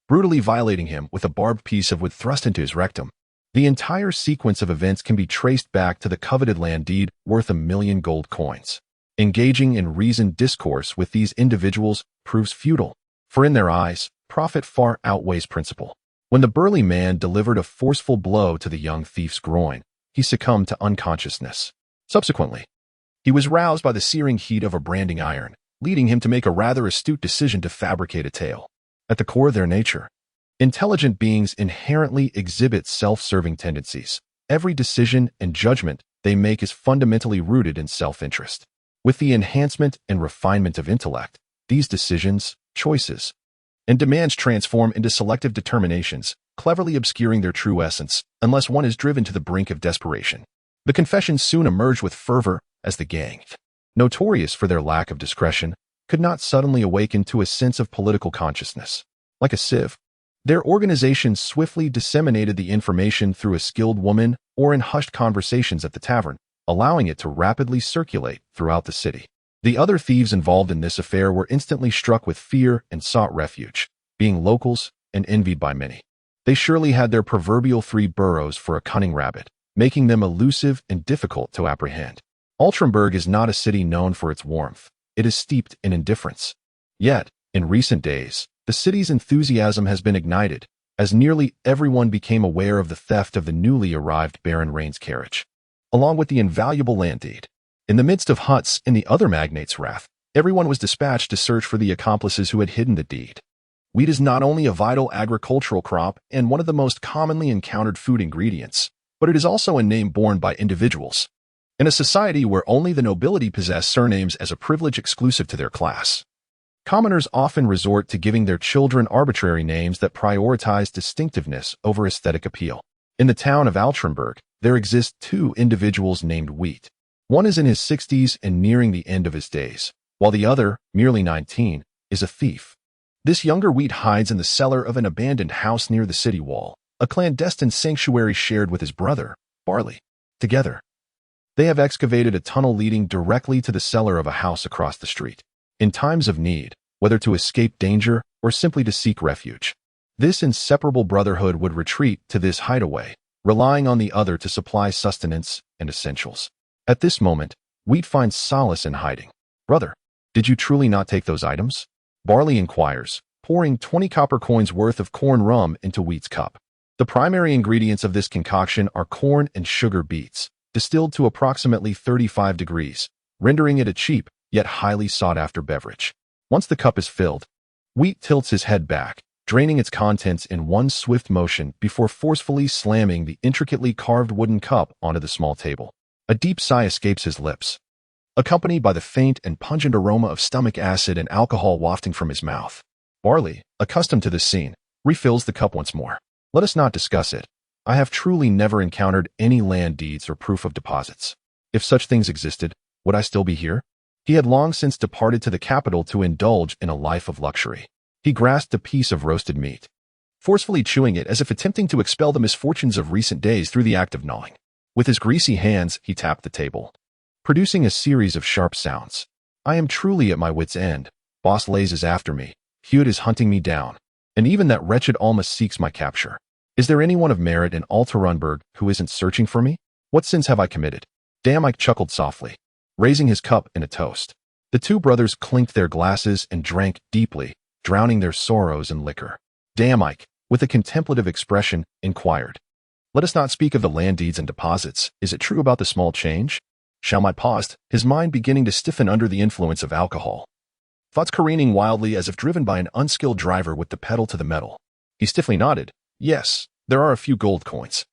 brutally violating him with a barbed piece of wood thrust into his rectum. The entire sequence of events can be traced back to the coveted land deed worth 1,000,000 gold coins. Engaging in reasoned discourse with these individuals proves futile, for in their eyes, profit far outweighs principle. When the burly man delivered a forceful blow to the young thief's groin, he succumbed to unconsciousness. Subsequently, he was roused by the searing heat of a branding iron, leading him to make a rather astute decision to fabricate a tale. At the core of their nature, intelligent beings inherently exhibit self-serving tendencies. Every decision and judgment they make is fundamentally rooted in self-interest. With the enhancement and refinement of intellect, these decisions, choices, and demands transform into selective determinations, cleverly obscuring their true essence, unless one is driven to the brink of desperation. The confessions soon emerged with fervor, as the gang, notorious for their lack of discretion, could not suddenly awaken to a sense of political consciousness. Like a sieve, their organizations swiftly disseminated the information through a skilled woman or in hushed conversations at the tavern, allowing it to rapidly circulate throughout the city. The other thieves involved in this affair were instantly struck with fear and sought refuge, being locals and envied by many. They surely had their proverbial 3 burrows for a cunning rabbit, making them elusive and difficult to apprehend. Altrenberg is not a city known for its warmth. It is steeped in indifference. Yet, in recent days, the city's enthusiasm has been ignited, as nearly everyone became aware of the theft of the newly arrived Baron Raine's carriage, along with the invaluable land deed. In the midst of Hutt's and the other magnates' wrath, everyone was dispatched to search for the accomplices who had hidden the deed. Wheat is not only a vital agricultural crop and one of the most commonly encountered food ingredients, but it is also a name borne by individuals in a society where only the nobility possess surnames as a privilege exclusive to their class. Commoners often resort to giving their children arbitrary names that prioritize distinctiveness over aesthetic appeal. In the town of Altrenberg, there exist two individuals named Wheat. One is in his 60s and nearing the end of his days, while the other, merely 19, is a thief. This younger Wheat hides in the cellar of an abandoned house near the city wall, a clandestine sanctuary shared with his brother, Barley. Together, they have excavated a tunnel leading directly to the cellar of a house across the street. In times of need, whether to escape danger or simply to seek refuge, this inseparable brotherhood would retreat to this hideaway, relying on the other to supply sustenance and essentials. At this moment, Wheat finds solace in hiding. "Brother, did you truly not take those items?" Barley inquires, pouring 20 copper coins worth of corn rum into Wheat's cup. The primary ingredients of this concoction are corn and sugar beets, distilled to approximately 35 degrees, rendering it a cheap, yet highly sought-after beverage. Once the cup is filled, Wheat tilts his head back, draining its contents in one swift motion before forcefully slamming the intricately carved wooden cup onto the small table. A deep sigh escapes his lips, accompanied by the faint and pungent aroma of stomach acid and alcohol wafting from his mouth. Barley, accustomed to this scene, refills the cup once more. "Let us not discuss it. I have truly never encountered any land deeds or proof of deposits. If such things existed, would I still be here?" He had long since departed to the capital to indulge in a life of luxury. He grasped a piece of roasted meat, forcefully chewing it as if attempting to expel the misfortunes of recent days through the act of gnawing. With his greasy hands, he tapped the table, producing a series of sharp sounds. "I am truly at my wit's end. Boss Lays is after me. Hewitt is hunting me down. And even that wretched Alma seeks my capture. Is there anyone of merit in Altarunberg who isn't searching for me? What sins have I committed?" Damn, Ike chuckled softly, raising his cup in a toast. The two brothers clinked their glasses and drank deeply, drowning their sorrows in liquor. Damn, Ike, with a contemplative expression, inquired, "Let us not speak of the land deeds and deposits. Is it true about the small change?" Shalmai paused, his mind beginning to stiffen under the influence of alcohol, thoughts careening wildly as if driven by an unskilled driver with the pedal to the metal. He stiffly nodded. "Yes, there are a few gold coins.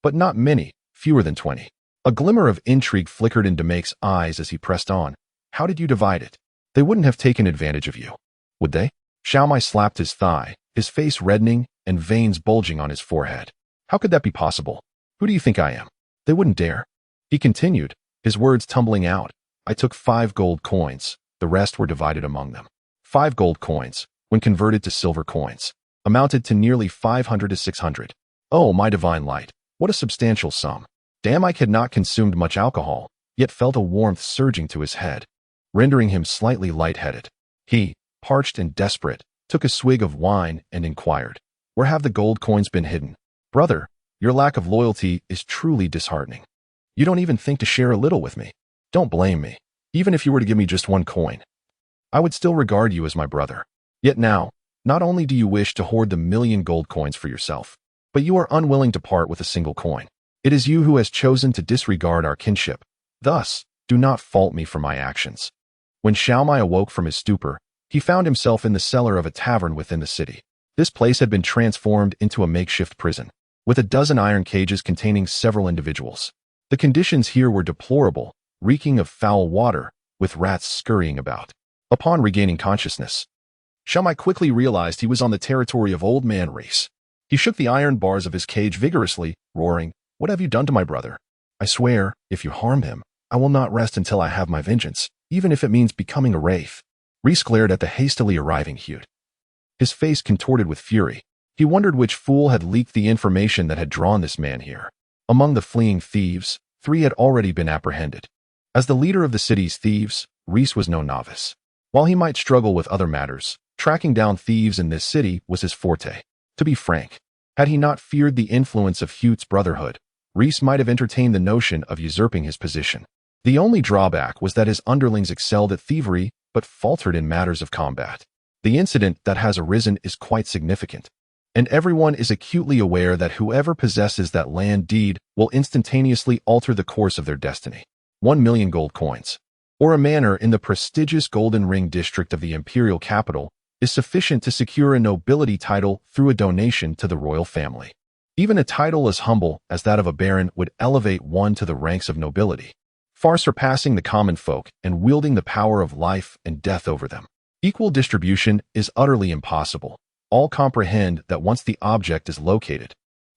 But not many, fewer than 20. A glimmer of intrigue flickered in Demake's eyes as he pressed on. "How did you divide it? They wouldn't have taken advantage of you, would they?" Shalmai slapped his thigh, his face reddening and veins bulging on his forehead. "How could that be possible? Who do you think I am? They wouldn't dare." He continued, his words tumbling out. "I took 5 gold coins. The rest were divided among them." 5 gold coins, when converted to silver coins, amounted to nearly 500 to 600. Oh, my divine light, what a substantial sum. Damn, Ike had not consumed much alcohol, yet felt a warmth surging to his head, rendering him slightly lightheaded. He, parched and desperate, took a swig of wine and inquired, "Where have the gold coins been hidden?" "Brother, your lack of loyalty is truly disheartening. You don't even think to share a little with me. Don't blame me. Even if you were to give me just 1 coin, I would still regard you as my brother. Yet now, not only do you wish to hoard the 1,000,000 gold coins for yourself, but you are unwilling to part with a single coin. It is you who has chosen to disregard our kinship. Thus, do not fault me for my actions." When Shalmai awoke from his stupor, he found himself in the cellar of a tavern within the city. This place had been transformed into a makeshift prison, with a dozen iron cages containing several individuals. The conditions here were deplorable, reeking of foul water, with rats scurrying about. Upon regaining consciousness, Shalmai quickly realized he was on the territory of Old Man Reese. He shook the iron bars of his cage vigorously, roaring, "What have you done to my brother? I swear, if you harm him, I will not rest until I have my vengeance, even if it means becoming a wraith." Reese glared at the hastily arriving Hewitt, his face contorted with fury. He wondered which fool had leaked the information that had drawn this man here. Among the fleeing thieves, 3 had already been apprehended. As the leader of the city's thieves, Reese was no novice. While he might struggle with other matters, tracking down thieves in this city was his forte. To be frank, had he not feared the influence of Hewitt's brotherhood, Reese might have entertained the notion of usurping his position. The only drawback was that his underlings excelled at thievery, but faltered in matters of combat. The incident that has arisen is quite significant, and everyone is acutely aware that whoever possesses that land deed will instantaneously alter the course of their destiny. 1,000,000 gold coins, or a manor in the prestigious Golden Ring district of the imperial capital, is sufficient to secure a nobility title through a donation to the royal family. Even a title as humble as that of a baron would elevate one to the ranks of nobility. far surpassing the common folk and wielding the power of life and death over them. Equal distribution is utterly impossible. All comprehend that once the object is located,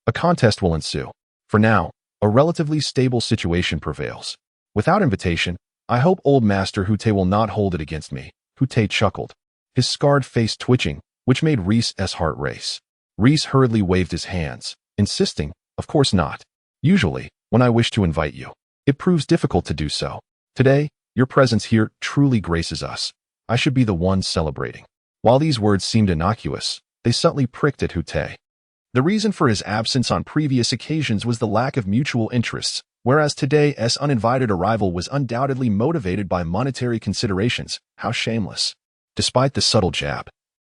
a contest will ensue. For now, a relatively stable situation prevails. Without invitation, I hope old Master Hute will not hold it against me. Hute chuckled, his scarred face twitching, which made Reese's heart race. Reese hurriedly waved his hands, insisting, "Of course not. Usually, when I wish to invite you, it proves difficult to do so. Today, your presence here truly graces us. I should be the one celebrating." While these words seemed innocuous, they subtly pricked at Hute. The reason for his absence on previous occasions was the lack of mutual interests, whereas today's uninvited arrival was undoubtedly motivated by monetary considerations. How shameless. Despite the subtle jab,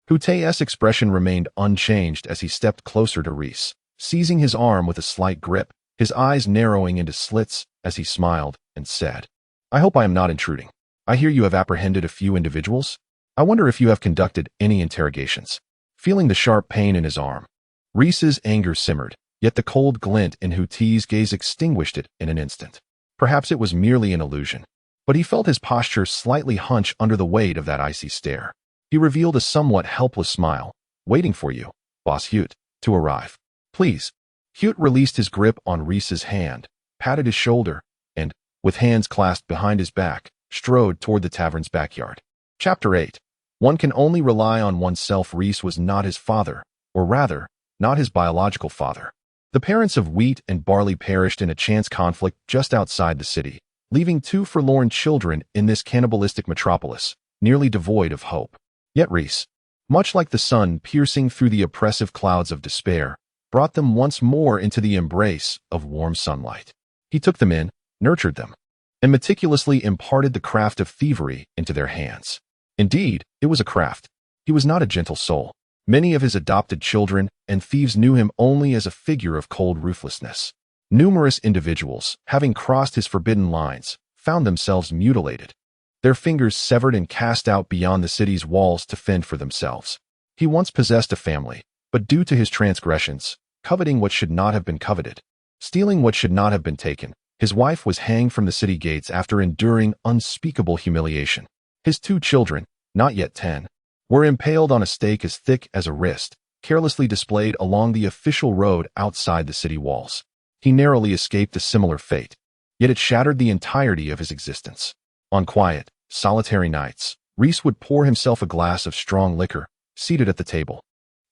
Hute's expression remained unchanged as he stepped closer to Reese, seizing his arm with a slight grip, his eyes narrowing into slits as he smiled and said, "I hope I am not intruding. I hear you have apprehended a few individuals. I wonder if you have conducted any interrogations." Feeling the sharp pain in his arm, Reese's anger simmered, yet the cold glint in Hute's gaze extinguished it in an instant. Perhaps it was merely an illusion, but he felt his posture slightly hunch under the weight of that icy stare. He revealed a somewhat helpless smile. "Waiting for you, Boss Hute, to arrive. Please." Hute released his grip on Reese's hand, patted his shoulder, and, with hands clasped behind his back, strode toward the tavern's backyard. Chapter 8. One can only rely on oneself. Reese was not his father, or rather, not his biological father. The parents of wheat and barley perished in a chance conflict just outside the city, leaving two forlorn children in this cannibalistic metropolis, nearly devoid of hope. Yet Reese, much like the sun piercing through the oppressive clouds of despair, brought them once more into the embrace of warm sunlight. He took them in, nurtured them, and meticulously imparted the craft of thievery into their hands. Indeed, it was a craft. He was not a gentle soul. Many of his adopted children and thieves knew him only as a figure of cold ruthlessness. Numerous individuals, having crossed his forbidden lines, found themselves mutilated, their fingers severed and cast out beyond the city's walls to fend for themselves. He once possessed a family, but due to his transgressions, coveting what should not have been coveted, stealing what should not have been taken, his wife was hanged from the city gates after enduring unspeakable humiliation. His two children, not yet 10, were impaled on a stake as thick as a wrist, carelessly displayed along the official road outside the city walls. He narrowly escaped a similar fate, yet it shattered the entirety of his existence. On quiet, solitary nights, Reese would pour himself a glass of strong liquor, seated at the table,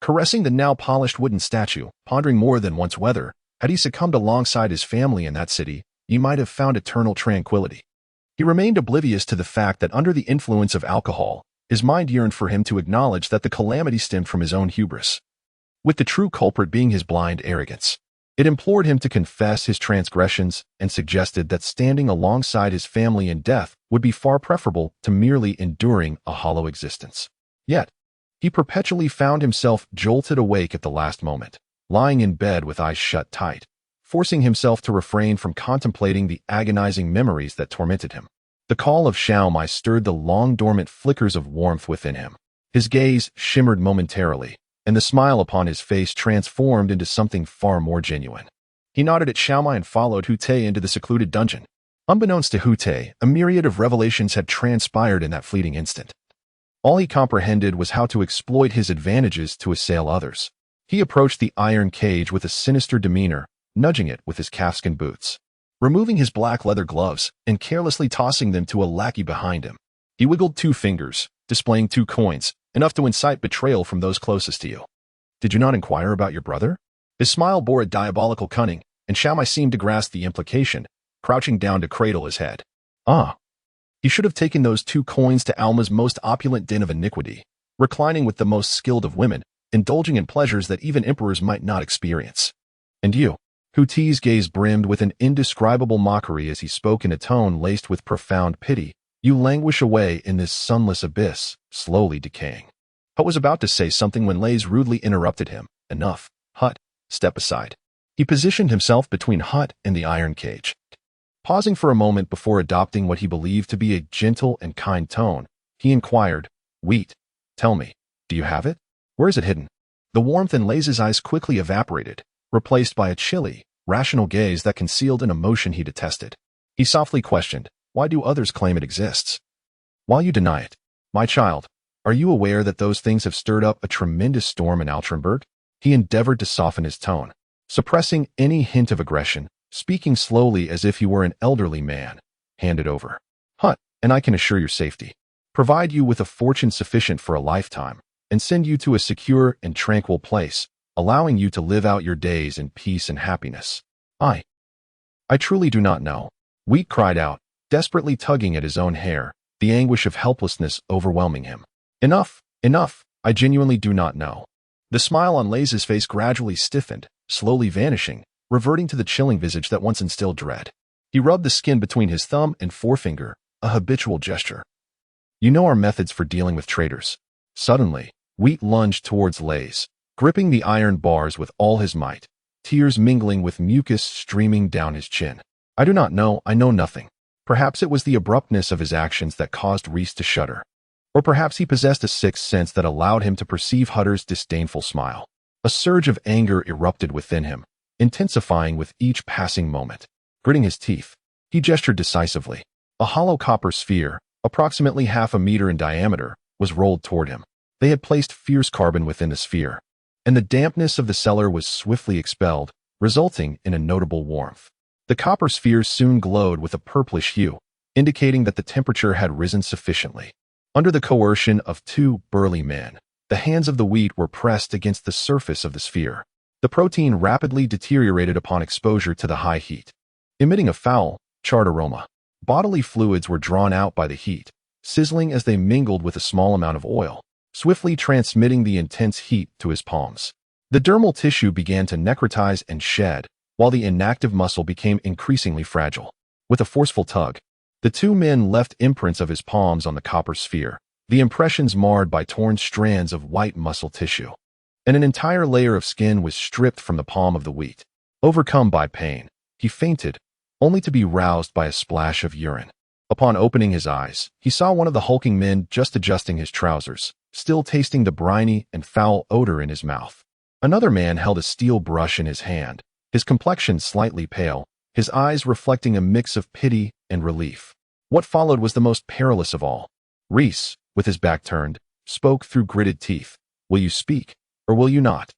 caressing the now polished wooden statue, pondering more than once whether, had he succumbed alongside his family in that city, he might have found eternal tranquility. He remained oblivious to the fact that under the influence of alcohol, his mind yearned for him to acknowledge that the calamity stemmed from his own hubris, with the true culprit being his blind arrogance. It implored him to confess his transgressions and suggested that standing alongside his family in death would be far preferable to merely enduring a hollow existence. Yet, he perpetually found himself jolted awake at the last moment, lying in bed with eyes shut tight, forcing himself to refrain from contemplating the agonizing memories that tormented him. The call of Xiaomai stirred the long-dormant flickers of warmth within him. His gaze shimmered momentarily, and the smile upon his face transformed into something far more genuine. He nodded at Xiaomai and followed Hute into the secluded dungeon. Unbeknownst to Hute, a myriad of revelations had transpired in that fleeting instant. All he comprehended was how to exploit his advantages to assail others. He approached the iron cage with a sinister demeanor, nudging it with his calfskin boots, removing his black leather gloves and carelessly tossing them to a lackey behind him. He wiggled 2 fingers, displaying 2 coins, enough to incite betrayal from those closest to you. "Did you not inquire about your brother?" His smile bore a diabolical cunning, and Xiaomai seemed to grasp the implication, crouching down to cradle his head. Ah. He should have taken those 2 coins to Alma's most opulent den of iniquity, reclining with the most skilled of women, indulging in pleasures that even emperors might not experience. And you? Hute's gaze brimmed with an indescribable mockery as he spoke in a tone laced with profound pity. "You languish away in this sunless abyss, slowly decaying." Hut was about to say something when Lays rudely interrupted him. "Enough. Hut, step aside." He positioned himself between Hut and the iron cage. Pausing for a moment before adopting what he believed to be a gentle and kind tone, he inquired, "Wheat, tell me, do you have it? Where is it hidden?" The warmth in Lays' eyes quickly evaporated, replaced by a chilly, rational gaze that concealed an emotion he detested. He softly questioned, "Why do others claim it exists, while you deny it? My child, are you aware that those things have stirred up a tremendous storm in Altrenberg?" He endeavored to soften his tone, suppressing any hint of aggression, speaking slowly as if he were an elderly man. "Hand it over. Hunt, and I can assure your safety, provide you with a fortune sufficient for a lifetime, and send you to a secure and tranquil place, allowing you to live out your days in peace and happiness." I truly do not know," Wheat cried out, desperately tugging at his own hair, the anguish of helplessness overwhelming him. Enough, enough, I genuinely do not know." The smile on Laze's face gradually stiffened, slowly vanishing, reverting to the chilling visage that once instilled dread. He rubbed the skin between his thumb and forefinger, a habitual gesture. "You know our methods for dealing with traitors." Suddenly, Wheat lunged towards Laze, gripping the iron bars with all his might, tears mingling with mucus streaming down his chin. "I do not know, I know nothing." Perhaps it was the abruptness of his actions that caused Reese to shudder. Or perhaps he possessed a sixth sense that allowed him to perceive Hutter's disdainful smile. A surge of anger erupted within him, intensifying with each passing moment. Gritting his teeth, he gestured decisively. A hollow copper sphere, approximately 1/2 meter in diameter, was rolled toward him. They had placed fierce carbon within the sphere, and the dampness of the cellar was swiftly expelled, resulting in a notable warmth. The copper sphere soon glowed with a purplish hue, indicating that the temperature had risen sufficiently. Under the coercion of 2 burly men, the hands of the Wheat were pressed against the surface of the sphere. The protein rapidly deteriorated upon exposure to the high heat, emitting a foul, charred aroma. Bodily fluids were drawn out by the heat, sizzling as they mingled with a small amount of oil, swiftly transmitting the intense heat to his palms. The dermal tissue began to necrotize and shed, while the inactive muscle became increasingly fragile. With a forceful tug, the 2 men left imprints of his palms on the copper sphere, the impressions marred by torn strands of white muscle tissue. And an entire layer of skin was stripped from the palm of the Wheat. Overcome by pain, he fainted, only to be roused by a splash of urine. Upon opening his eyes, he saw one of the hulking men just adjusting his trousers, still tasting the briny and foul odor in his mouth. Another man held a steel brush in his hand, his complexion slightly pale, his eyes reflecting a mix of pity and relief. What followed was the most perilous of all. Reese, with his back turned, spoke through gritted teeth. "Will you speak, or will you not?"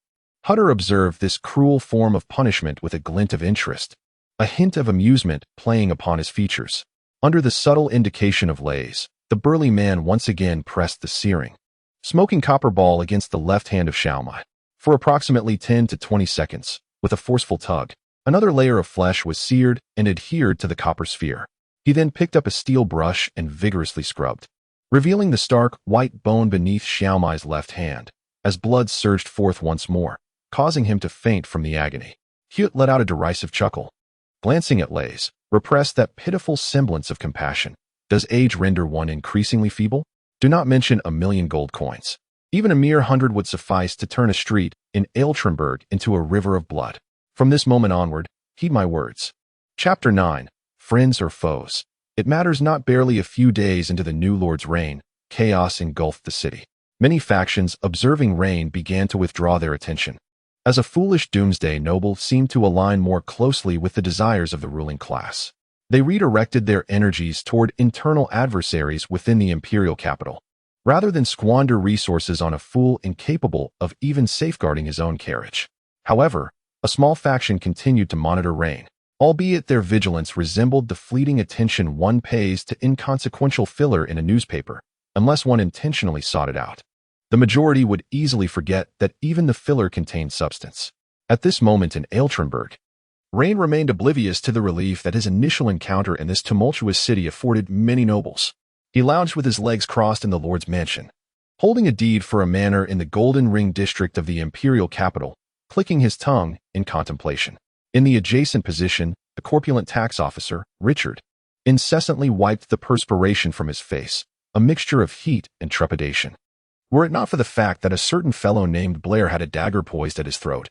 Hutter observed this cruel form of punishment with a glint of interest, a hint of amusement playing upon his features. Under the subtle indication of Laze, the burly man once again pressed the searing, smoking copper ball against the left hand of Xiaomai. For approximately 10 to 20 seconds, with a forceful tug, another layer of flesh was seared and adhered to the copper sphere. He then picked up a steel brush and vigorously scrubbed, revealing the stark, white bone beneath Xiaomai's left hand, as blood surged forth once more, causing him to faint from the agony. Hute let out a derisive chuckle. Glancing at Laze, repressed that pitiful semblance of compassion. Does age render one increasingly feeble? Do not mention 1,000,000 gold coins. Even a mere 100 would suffice to turn a street in Altrenberg into a river of blood. From this moment onward, heed my words. Chapter 9. Friends or foes. It matters not. Barely a few days into the new lord's reign, chaos engulfed the city. Many factions observing Rein began to withdraw their attention, as a foolish doomsday noble seemed to align more closely with the desires of the ruling class. They redirected their energies toward internal adversaries within the imperial capital, rather than squander resources on a fool incapable of even safeguarding his own carriage. However, a small faction continued to monitor Rein, albeit their vigilance resembled the fleeting attention one pays to inconsequential filler in a newspaper, unless one intentionally sought it out. The majority would easily forget that even the filler contained substance. At this moment in Altrenberg, Rein remained oblivious to the relief that his initial encounter in this tumultuous city afforded many nobles. He lounged with his legs crossed in the lord's mansion, holding a deed for a manor in the Golden Ring district of the imperial capital, clicking his tongue in contemplation. In the adjacent position, the corpulent tax officer, Richard, incessantly wiped the perspiration from his face, a mixture of heat and trepidation. Were it not for the fact that a certain fellow named Blair had a dagger poised at his throat,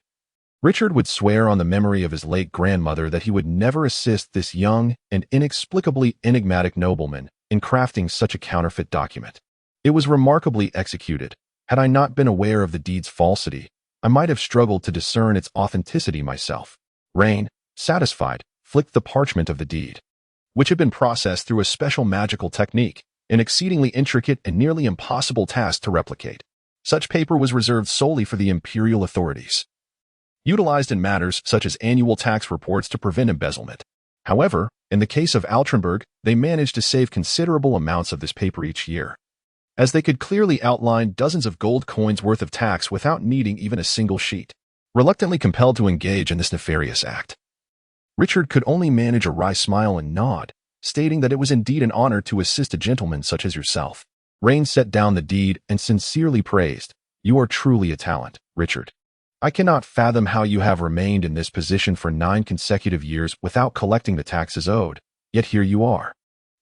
Richard would swear on the memory of his late grandmother that he would never assist this young and inexplicably enigmatic nobleman in crafting such a counterfeit document. It was remarkably executed. Had I not been aware of the deed's falsity, I might have struggled to discern its authenticity myself. Rein, satisfied, flicked the parchment of the deed. which had been processed through a special magical technique, an exceedingly intricate and nearly impossible task to replicate. Such paper was reserved solely for the imperial authorities, utilized in matters such as annual tax reports to prevent embezzlement. However, in the case of Altrenberg, they managed to save considerable amounts of this paper each year, as they could clearly outline dozens of gold coins worth of tax without needing even a single sheet. Reluctantly compelled to engage in this nefarious act, Richard could only manage a wry smile and nod, stating that it was indeed an honor to assist a gentleman such as yourself. Raine set down the deed and sincerely praised, "You are truly a talent, Richard. I cannot fathom how you have remained in this position for 9 consecutive years without collecting the taxes owed, yet here you are.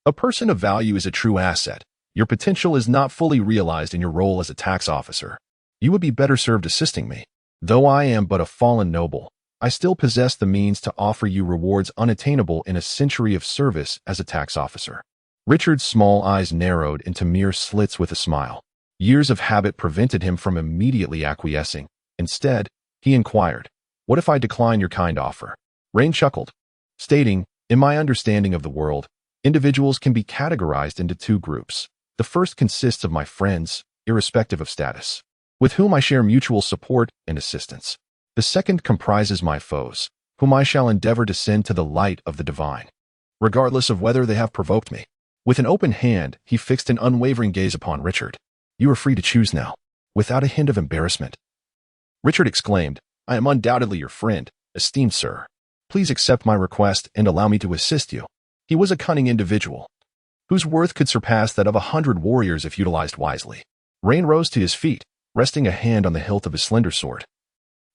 A person of value is a true asset. Your potential is not fully realized in your role as a tax officer. You would be better served assisting me. Though I am but a fallen noble, I still possess the means to offer you rewards unattainable in a century of service as a tax officer." Richard's small eyes narrowed into mere slits with a smile. Years of habit prevented him from immediately acquiescing. Instead, he inquired, "What if I decline your kind offer?" Raine chuckled, stating, "In my understanding of the world, individuals can be categorized into 2 groups. The first consists of my friends, irrespective of status, with whom I share mutual support and assistance. The second comprises my foes, whom I shall endeavor to send to the light of the divine, regardless of whether they have provoked me." With an open hand, he fixed an unwavering gaze upon Richard. "You are free to choose now, without a hint of embarrassment." Richard exclaimed, "I am undoubtedly your friend, esteemed sir. Please accept my request and allow me to assist you." He was a cunning individual, whose worth could surpass that of 100 warriors if utilized wisely. Raine rose to his feet, resting a hand on the hilt of his slender sword,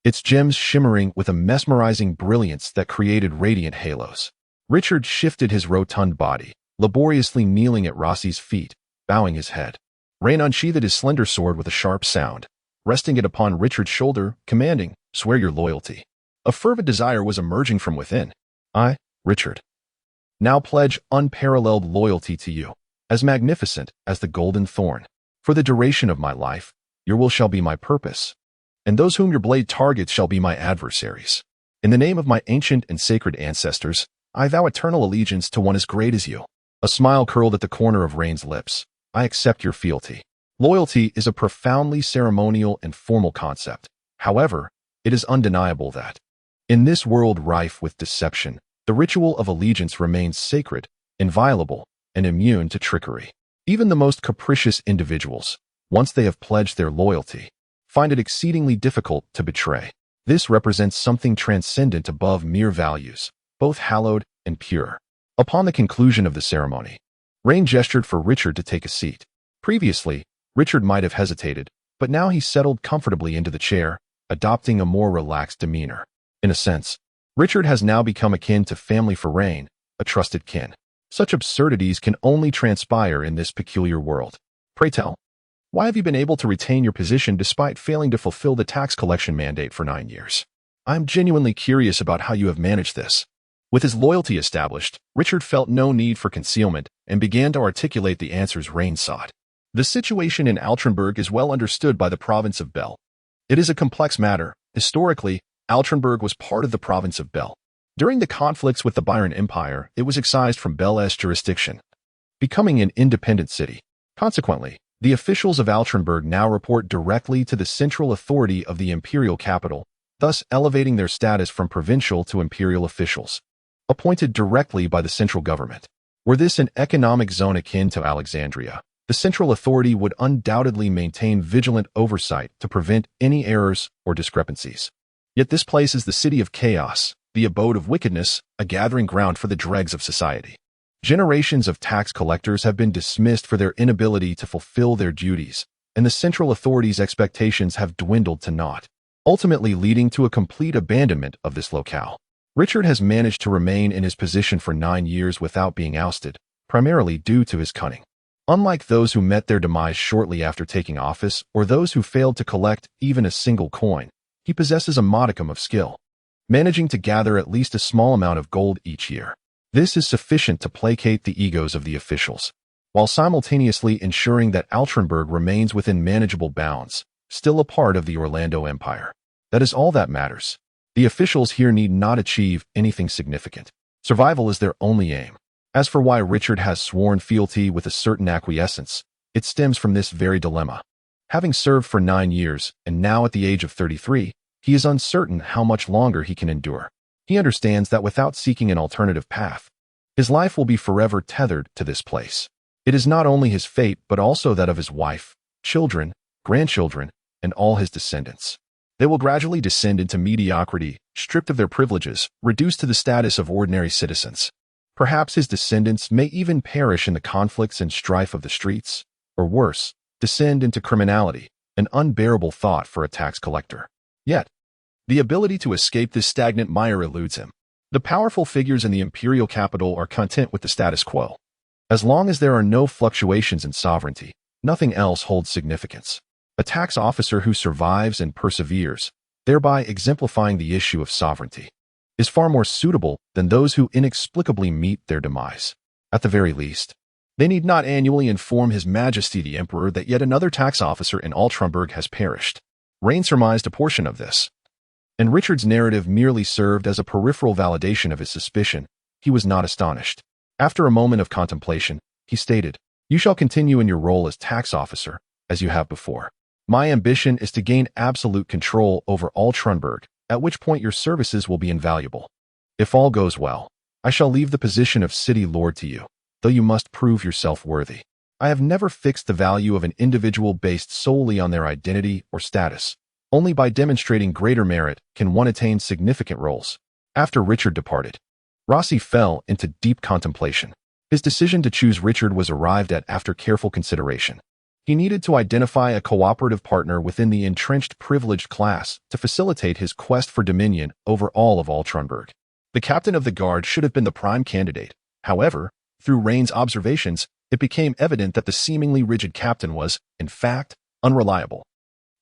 its gems shimmering with a mesmerizing brilliance that created radiant halos. Richard shifted his rotund body, laboriously kneeling at Rossi's feet, bowing his head. Raine unsheathed his slender sword with a sharp sound, resting it upon Richard's shoulder, commanding, "Swear your loyalty." A fervent desire was emerging from within. "I, Richard, now pledge unparalleled loyalty to you, as magnificent as the golden thorn. For the duration of my life, your will shall be my purpose, and those whom your blade targets shall be my adversaries. In the name of my ancient and sacred ancestors, I vow eternal allegiance to one as great as you." A smile curled at the corner of Raine's lips. "I accept your fealty." Loyalty is a profoundly ceremonial and formal concept. However, it is undeniable that, in this world rife with deception, the ritual of allegiance remains sacred, inviolable, and immune to trickery. Even the most capricious individuals, once they have pledged their loyalty, find it exceedingly difficult to betray. This represents something transcendent above mere values, both hallowed and pure. Upon the conclusion of the ceremony, Raine gestured for Richard to take a seat. Previously, Richard might have hesitated, but now he settled comfortably into the chair, adopting a more relaxed demeanor. In a sense, Richard has now become akin to family for Raine, a trusted kin. Such absurdities can only transpire in this peculiar world. "Pray tell, why have you been able to retain your position despite failing to fulfill the tax collection mandate for 9 years? I am genuinely curious about how you have managed this." With his loyalty established, Richard felt no need for concealment and began to articulate the answers Raine sought. The situation in Altrenberg is well understood by the province of Bel. It is a complex matter. Historically, Altrenberg was part of the province of Bel. During the conflicts with the Byron Empire, it was excised from Bel's jurisdiction, becoming an independent city. Consequently, the officials of Altrenberg now report directly to the central authority of the imperial capital, thus elevating their status from provincial to imperial officials, appointed directly by the central government. Were this an economic zone akin to Alexandria, the central authority would undoubtedly maintain vigilant oversight to prevent any errors or discrepancies. Yet this place is the city of chaos, the abode of wickedness, a gathering ground for the dregs of society. Generations of tax collectors have been dismissed for their inability to fulfill their duties, and the central authority's expectations have dwindled to naught, ultimately leading to a complete abandonment of this locale. Richard has managed to remain in his position for 9 years without being ousted, primarily due to his cunning. Unlike those who met their demise shortly after taking office or those who failed to collect even a single coin, he possesses a modicum of skill, managing to gather at least a small amount of gold each year. This is sufficient to placate the egos of the officials, while simultaneously ensuring that Altrenberg remains within manageable bounds, still a part of the Orlando Empire. That is all that matters. The officials here need not achieve anything significant. Survival is their only aim. As for why Richard has sworn fealty with a certain acquiescence, it stems from this very dilemma. Having served for 9 years, and now at the age of 33, he is uncertain how much longer he can endure. He understands that without seeking an alternative path, his life will be forever tethered to this place. It is not only his fate but also that of his wife, children, grandchildren, and all his descendants. They will gradually descend into mediocrity, stripped of their privileges, reduced to the status of ordinary citizens. Perhaps his descendants may even perish in the conflicts and strife of the streets, or worse, descend into criminality, an unbearable thought for a tax collector. Yet, the ability to escape this stagnant mire eludes him. The powerful figures in the imperial capital are content with the status quo. As long as there are no fluctuations in sovereignty, nothing else holds significance. A tax officer who survives and perseveres, thereby exemplifying the issue of sovereignty, is far more suitable than those who inexplicably meet their demise. At the very least, they need not annually inform His Majesty the Emperor that yet another tax officer in Altrenburg has perished. Rein surmised a portion of this, and Richard's narrative merely served as a peripheral validation of his suspicion. He was not astonished. After a moment of contemplation, he stated, "You shall continue in your role as tax officer, as you have before. My ambition is to gain absolute control over Altrenburg, at which point your services will be invaluable. If all goes well, I shall leave the position of city lord to you, though you must prove yourself worthy. I have never fixed the value of an individual based solely on their identity or status. Only by demonstrating greater merit can one attain significant roles." After Richard departed, Rossi fell into deep contemplation. His decision to choose Richard was arrived at after careful consideration. He needed to identify a cooperative partner within the entrenched privileged class to facilitate his quest for dominion over all of Altrenburg. The captain of the guard should have been the prime candidate. However, through Raine's observations, it became evident that the seemingly rigid captain was, in fact, unreliable.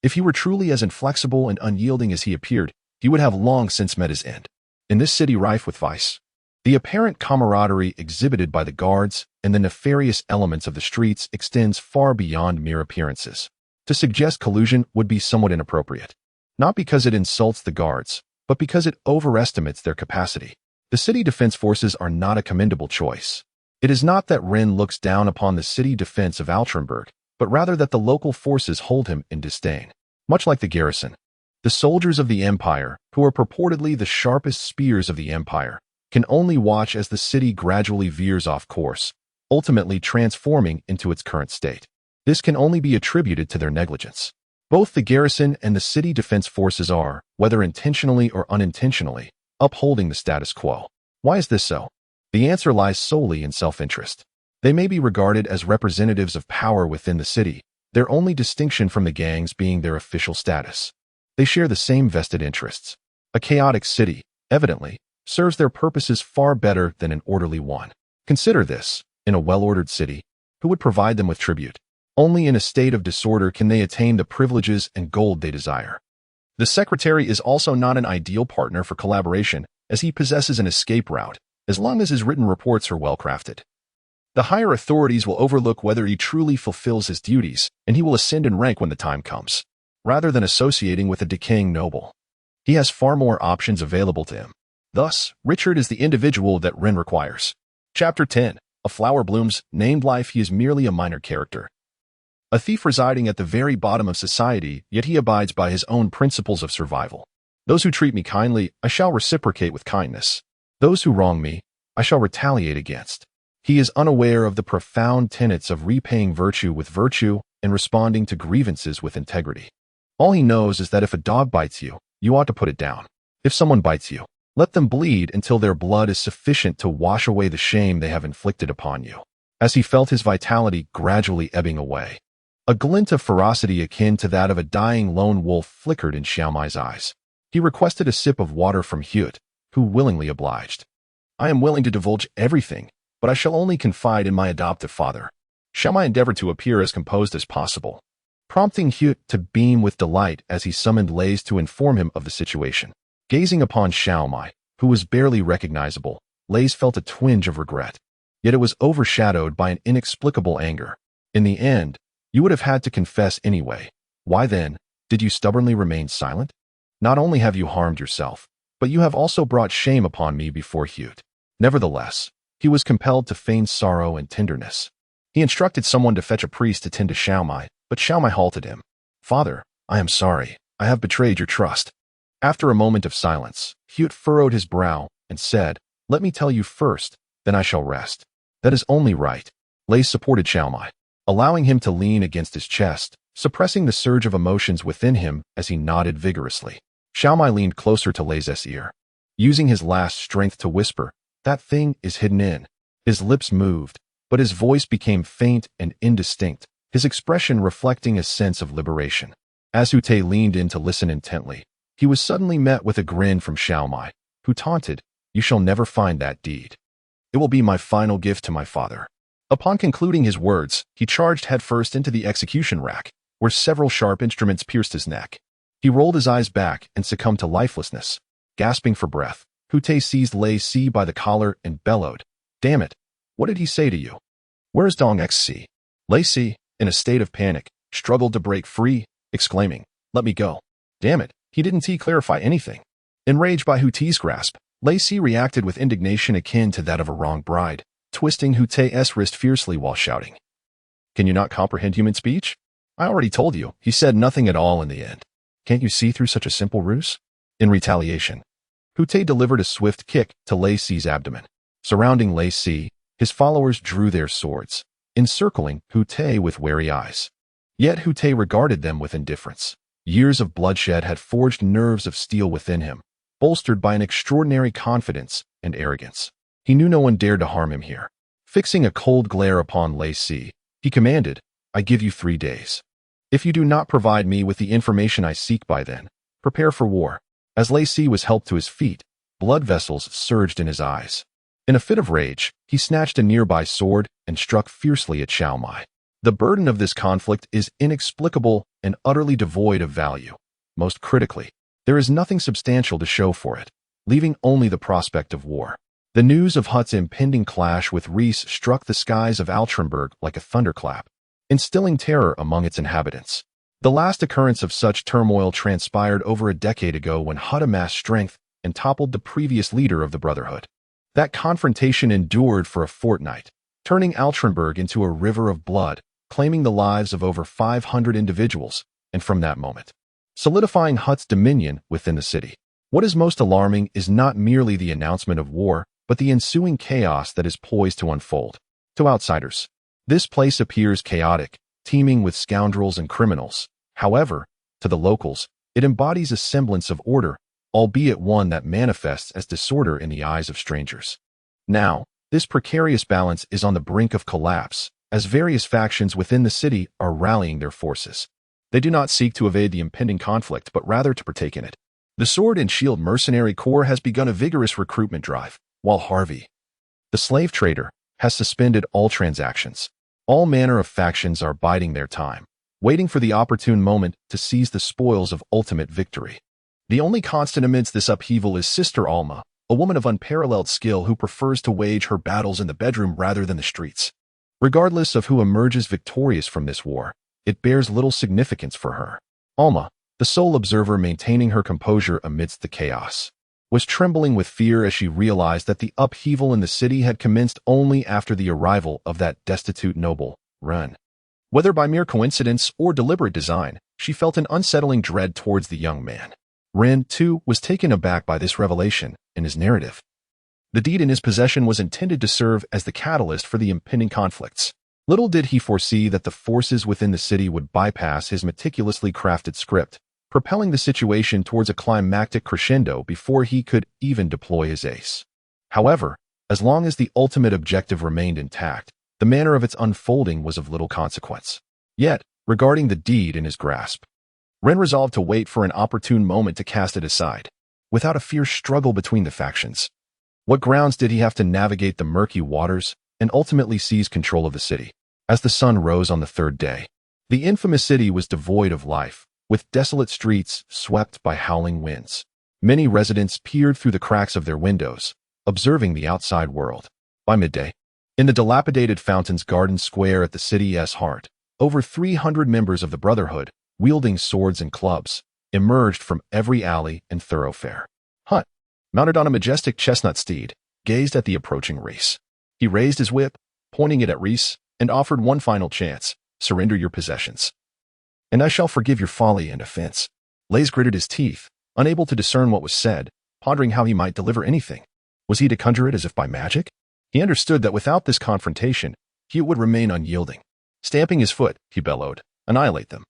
If he were truly as inflexible and unyielding as he appeared, he would have long since met his end. In this city rife with vice, the apparent camaraderie exhibited by the guards and the nefarious elements of the streets extends far beyond mere appearances. To suggest collusion would be somewhat inappropriate, not because it insults the guards, but because it overestimates their capacity. The city defense forces are not a commendable choice. It is not that Rein looks down upon the city defense of Altrenburg, but rather that the local forces hold him in disdain. Much like the garrison, the soldiers of the Empire, who are purportedly the sharpest spears of the Empire, can only watch as the city gradually veers off course, ultimately transforming into its current state. This can only be attributed to their negligence. Both the garrison and the city defense forces are, whether intentionally or unintentionally, upholding the status quo. Why is this so? The answer lies solely in self-interest. They may be regarded as representatives of power within the city, their only distinction from the gangs being their official status. They share the same vested interests. A chaotic city, evidently, serves their purposes far better than an orderly one. Consider this: in a well-ordered city, who would provide them with tribute? Only in a state of disorder can they attain the privileges and gold they desire. The secretary is also not an ideal partner for collaboration, as he possesses an escape route, as long as his written reports are well crafted. The higher authorities will overlook whether he truly fulfills his duties, and he will ascend in rank when the time comes. Rather than associating with a decaying noble, he has far more options available to him. Thus, Richard is the individual that Rein requires. Chapter 10. A flower blooms, named life. He is merely a minor character. A thief residing at the very bottom of society, yet he abides by his own principles of survival. Those who treat me kindly, I shall reciprocate with kindness. Those who wrong me, I shall retaliate against. He is unaware of the profound tenets of repaying virtue with virtue and responding to grievances with integrity. All he knows is that if a dog bites you, you ought to put it down. If someone bites you, let them bleed until their blood is sufficient to wash away the shame they have inflicted upon you. As he felt his vitality gradually ebbing away, a glint of ferocity akin to that of a dying lone wolf flickered in Xiaomai's eyes. He requested a sip of water from Hewitt, who willingly obliged. "I am willing to divulge everything, but I shall only confide in my adoptive father." Xiaomai endeavored to appear as composed as possible, prompting Hewitt to beam with delight as he summoned Lays to inform him of the situation. Gazing upon Xiaomai, who was barely recognizable, Lays felt a twinge of regret. Yet it was overshadowed by an inexplicable anger. In the end, you would have had to confess anyway. Why then, did you stubbornly remain silent? Not only have you harmed yourself, but you have also brought shame upon me before Hewitt. Nevertheless, He was compelled to feign sorrow and tenderness. He instructed someone to fetch a priest to tend to Xiaomai, but Xiaomai halted him. "Father, I am sorry. I have betrayed your trust." After a moment of silence, Hugh furrowed his brow and said, "Let me tell you first, then I shall rest." "That is only right." Lei supported Xiaomai, allowing him to lean against his chest, suppressing the surge of emotions within him as he nodded vigorously. Xiaomai leaned closer to Lei's ear, using his last strength to whisper, "That thing is hidden in." His lips moved, but his voice became faint and indistinct, his expression reflecting a sense of liberation. As Hu Te leaned in to listen intently, he was suddenly met with a grin from Xiaomai, who taunted, "You shall never find that deed. It will be my final gift to my father." Upon concluding his words, he charged headfirst into the execution rack, where several sharp instruments pierced his neck. He rolled his eyes back and succumbed to lifelessness. Gasping for breath, Hu Te seized Lei Si by the collar and bellowed, "Damn it! What did he say to you? Where is Dong Xi?" Lei Si, in a state of panic, struggled to break free, exclaiming, "Let me go." "Damn it, he didn't clarify anything." Enraged by Hu Te's grasp, Lei Si reacted with indignation akin to that of a wronged bride, twisting Hu Te's wrist fiercely while shouting, "Can you not comprehend human speech? I already told you, he said nothing at all in the end. Can't you see through such a simple ruse?" In retaliation, Hu Te delivered a swift kick to Lei Si's abdomen. Surrounding Lei Si, his followers drew their swords, encircling Hu Te with wary eyes. Yet Hu Te regarded them with indifference. Years of bloodshed had forged nerves of steel within him, bolstered by an extraordinary confidence and arrogance. He knew no one dared to harm him here. Fixing a cold glare upon Lei Si, he commanded, "I give you 3 days. If you do not provide me with the information I seek by then, prepare for war." As Lei Si was helped to his feet, blood vessels surged in his eyes. In a fit of rage, he snatched a nearby sword and struck fiercely at Xiaomai. The burden of this conflict is inexplicable and utterly devoid of value. Most critically, there is nothing substantial to show for it, leaving only the prospect of war. The news of Hutt's impending clash with Reis struck the skies of Altrenberg like a thunderclap, instilling terror among its inhabitants. The last occurrence of such turmoil transpired over a decade ago when Hutt amassed strength and toppled the previous leader of the Brotherhood. That confrontation endured for a fortnight, turning Altrenberg into a river of blood, claiming the lives of over 500 individuals, and from that moment, solidifying Hutt's dominion within the city. What is most alarming is not merely the announcement of war, but the ensuing chaos that is poised to unfold. To outsiders, this place appears chaotic, teeming with scoundrels and criminals. However, to the locals, it embodies a semblance of order, albeit one that manifests as disorder in the eyes of strangers. Now, this precarious balance is on the brink of collapse, as various factions within the city are rallying their forces. They do not seek to evade the impending conflict, but rather to partake in it. The Sword and Shield Mercenary Corps has begun a vigorous recruitment drive, while Harvey, the slave trader, has suspended all transactions. All manner of factions are biding their time, waiting for the opportune moment to seize the spoils of ultimate victory. The only constant amidst this upheaval is Sister Alma, a woman of unparalleled skill who prefers to wage her battles in the bedroom rather than the streets. Regardless of who emerges victorious from this war, it bears little significance for her. Alma, the sole observer maintaining her composure amidst the chaos, was trembling with fear as she realized that the upheaval in the city had commenced only after the arrival of that destitute noble, Rein. Whether by mere coincidence or deliberate design, she felt an unsettling dread towards the young man. Rein, too, was taken aback by this revelation in his narrative. The deed in his possession was intended to serve as the catalyst for the impending conflicts. Little did he foresee that the forces within the city would bypass his meticulously crafted script, propelling the situation towards a climactic crescendo before he could even deploy his ace. However, as long as the ultimate objective remained intact, the manner of its unfolding was of little consequence. Yet, regarding the deed in his grasp, Rein resolved to wait for an opportune moment to cast it aside, without a fierce struggle between the factions. What grounds did he have to navigate the murky waters and ultimately seize control of the city? As the sun rose on the 3rd day, the infamous city was devoid of life, with desolate streets swept by howling winds. Many residents peered through the cracks of their windows, observing the outside world. By midday, in the dilapidated Fountains Garden Square at the city's heart, over 300 members of the Brotherhood, wielding swords and clubs, emerged from every alley and thoroughfare. Hutt, mounted on a majestic chestnut steed, gazed at the approaching race. He raised his whip, pointing it at Reese, and offered one final chance. Surrender your possessions, and I shall forgive your folly and offense. Lays gritted his teeth, unable to discern what was said, pondering how he might deliver anything. Was he to conjure it as if by magic? He understood that without this confrontation, he would remain unyielding. Stamping his foot, he bellowed, annihilate them.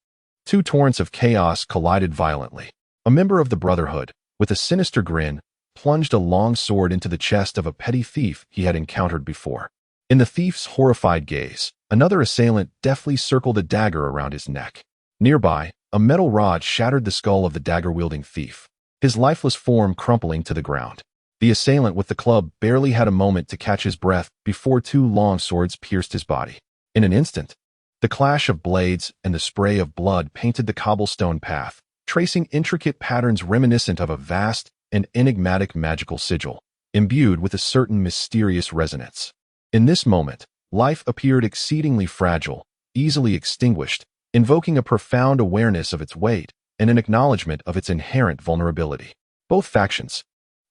Two torrents of chaos collided violently. A member of the Brotherhood, with a sinister grin, plunged a long sword into the chest of a petty thief he had encountered before. In the thief's horrified gaze, another assailant deftly circled a dagger around his neck. Nearby, a metal rod shattered the skull of the dagger-wielding thief, his lifeless form crumpling to the ground. The assailant with the club barely had a moment to catch his breath before two long swords pierced his body. In an instant, the clash of blades and the spray of blood painted the cobblestone path, tracing intricate patterns reminiscent of a vast and enigmatic magical sigil, imbued with a certain mysterious resonance. In this moment, life appeared exceedingly fragile, easily extinguished, invoking a profound awareness of its weight and an acknowledgement of its inherent vulnerability. Both factions,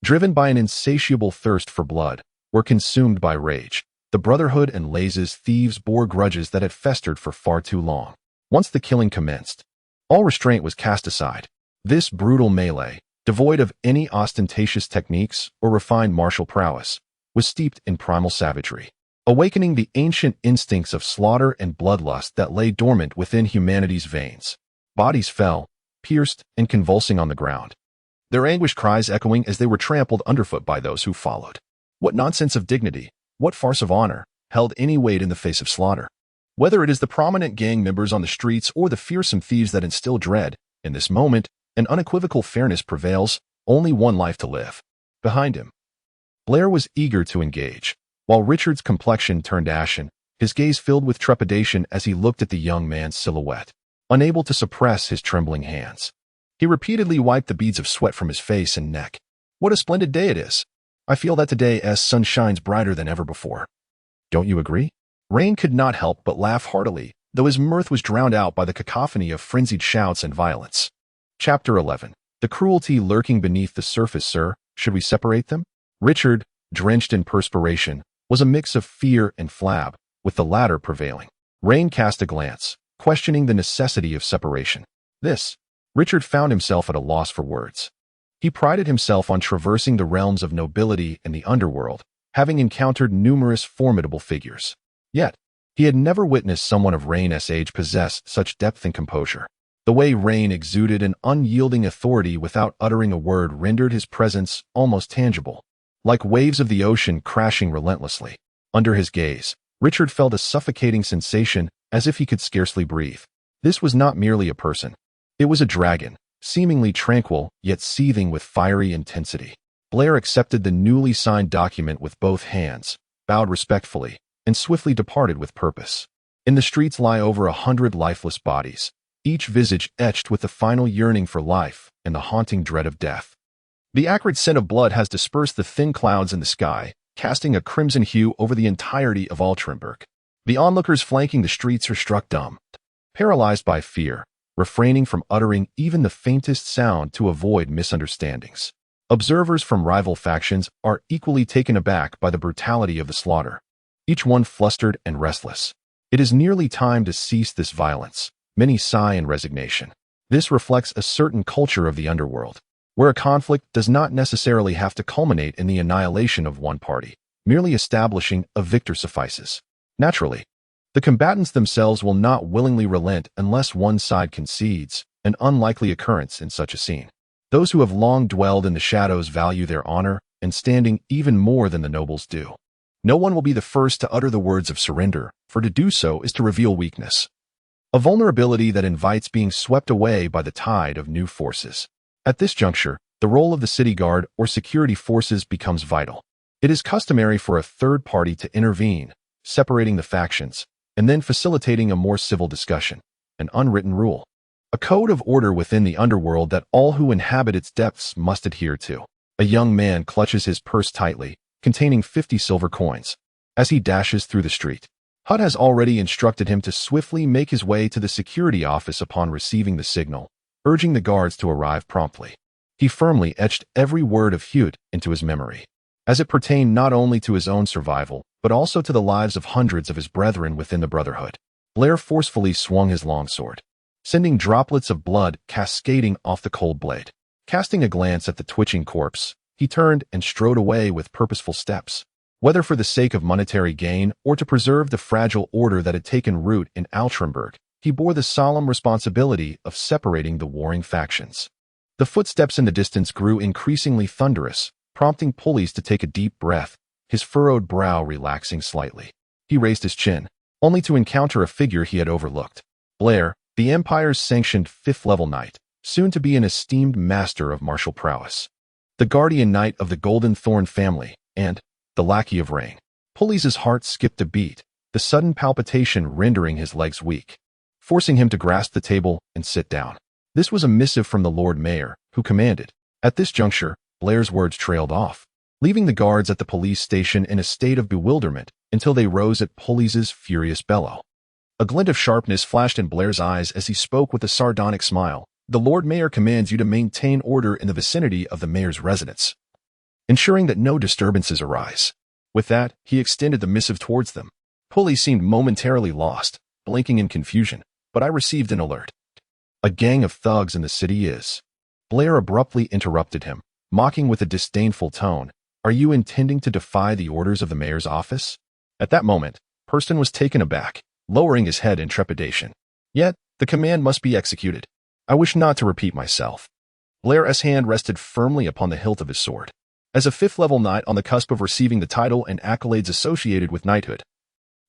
driven by an insatiable thirst for blood, were consumed by rage. The Brotherhood and Laze's thieves bore grudges that had festered for far too long. Once the killing commenced, all restraint was cast aside. This brutal melee, devoid of any ostentatious techniques or refined martial prowess, was steeped in primal savagery, awakening the ancient instincts of slaughter and bloodlust that lay dormant within humanity's veins. Bodies fell, pierced and convulsing on the ground, their anguished cries echoing as they were trampled underfoot by those who followed. What nonsense of dignity, what farce of honor, held any weight in the face of slaughter? Whether it is the prominent gang members on the streets or the fearsome thieves that instill dread, in this moment, an unequivocal fairness prevails, only one life to live. Behind him, Blair was eager to engage, while Richard's complexion turned ashen, his gaze filled with trepidation as he looked at the young man's silhouette. Unable to suppress his trembling hands, he repeatedly wiped the beads of sweat from his face and neck. What a splendid day it is! I feel that today's sun shines brighter than ever before. Don't you agree? Raine could not help but laugh heartily, though his mirth was drowned out by the cacophony of frenzied shouts and violence. Chapter 11. The cruelty lurking beneath the surface, sir. Should we separate them? Richard, drenched in perspiration, was a mix of fear and flab, with the latter prevailing. Raine cast a glance, questioning the necessity of separation. Richard found himself at a loss for words. He prided himself on traversing the realms of nobility and the underworld, having encountered numerous formidable figures. Yet, he had never witnessed someone of Raine's age possess such depth and composure. The way Raine exuded an unyielding authority without uttering a word rendered his presence almost tangible. Like waves of the ocean crashing relentlessly. Under his gaze, Richard felt a suffocating sensation as if he could scarcely breathe. This was not merely a person. It was a dragon, seemingly tranquil, yet seething with fiery intensity. Blair accepted the newly signed document with both hands, bowed respectfully, and swiftly departed with purpose. In the streets lie over 100 lifeless bodies, each visage etched with the final yearning for life and the haunting dread of death. The acrid scent of blood has dispersed the thin clouds in the sky, casting a crimson hue over the entirety of Altrinburg. The onlookers flanking the streets are struck dumb, paralyzed by fear, refraining from uttering even the faintest sound to avoid misunderstandings. Observers from rival factions are equally taken aback by the brutality of the slaughter, each one flustered and restless. It is nearly time to cease this violence. Many sigh in resignation. This reflects a certain culture of the underworld, where a conflict does not necessarily have to culminate in the annihilation of one party. Merely establishing a victor suffices. Naturally, the combatants themselves will not willingly relent unless one side concedes, an unlikely occurrence in such a scene. Those who have long dwelled in the shadows value their honor and standing even more than the nobles do. No one will be the first to utter the words of surrender, for to do so is to reveal weakness. A vulnerability that invites being swept away by the tide of new forces. At this juncture, the role of the city guard or security forces becomes vital. It is customary for a third party to intervene, separating the factions, and then facilitating a more civil discussion, an unwritten rule. A code of order within the underworld that all who inhabit its depths must adhere to. A young man clutches his purse tightly, containing 50 silver coins, as he dashes through the street. Hud has already instructed him to swiftly make his way to the security office upon receiving the signal, urging the guards to arrive promptly. He firmly etched every word of Hud into his memory, as it pertained not only to his own survival, but also to the lives of hundreds of his brethren within the Brotherhood. Blair forcefully swung his longsword, sending droplets of blood cascading off the cold blade. Casting a glance at the twitching corpse, he turned and strode away with purposeful steps. Whether for the sake of monetary gain or to preserve the fragile order that had taken root in Outramberg, he bore the solemn responsibility of separating the warring factions. The footsteps in the distance grew increasingly thunderous, prompting Pulleys to take a deep breath, his furrowed brow relaxing slightly. He raised his chin, only to encounter a figure he had overlooked. Blair, the Empire's sanctioned fifth-level knight, soon to be an esteemed master of martial prowess. The guardian knight of the Golden Thorn family, and the lackey of Raine. Pulleys' heart skipped a beat, the sudden palpitation rendering his legs weak, forcing him to grasp the table and sit down. This was a missive from the Lord Mayor, who commanded. At this juncture, Blair's words trailed off, leaving the guards at the police station in a state of bewilderment until they rose at Pulleys' furious bellow. A glint of sharpness flashed in Blair's eyes as he spoke with a sardonic smile. The Lord Mayor commands you to maintain order in the vicinity of the mayor's residence, ensuring that no disturbances arise. With that, he extended the missive towards them. Pulleys seemed momentarily lost, blinking in confusion, but I received an alert. A gang of thugs in the city is. Blair abruptly interrupted him, mocking with a disdainful tone. Are you intending to defy the orders of the mayor's office? At that moment, Purston was taken aback, lowering his head in trepidation. Yet, the command must be executed. I wish not to repeat myself. Blair's hand rested firmly upon the hilt of his sword. As a fifth-level knight on the cusp of receiving the title and accolades associated with knighthood,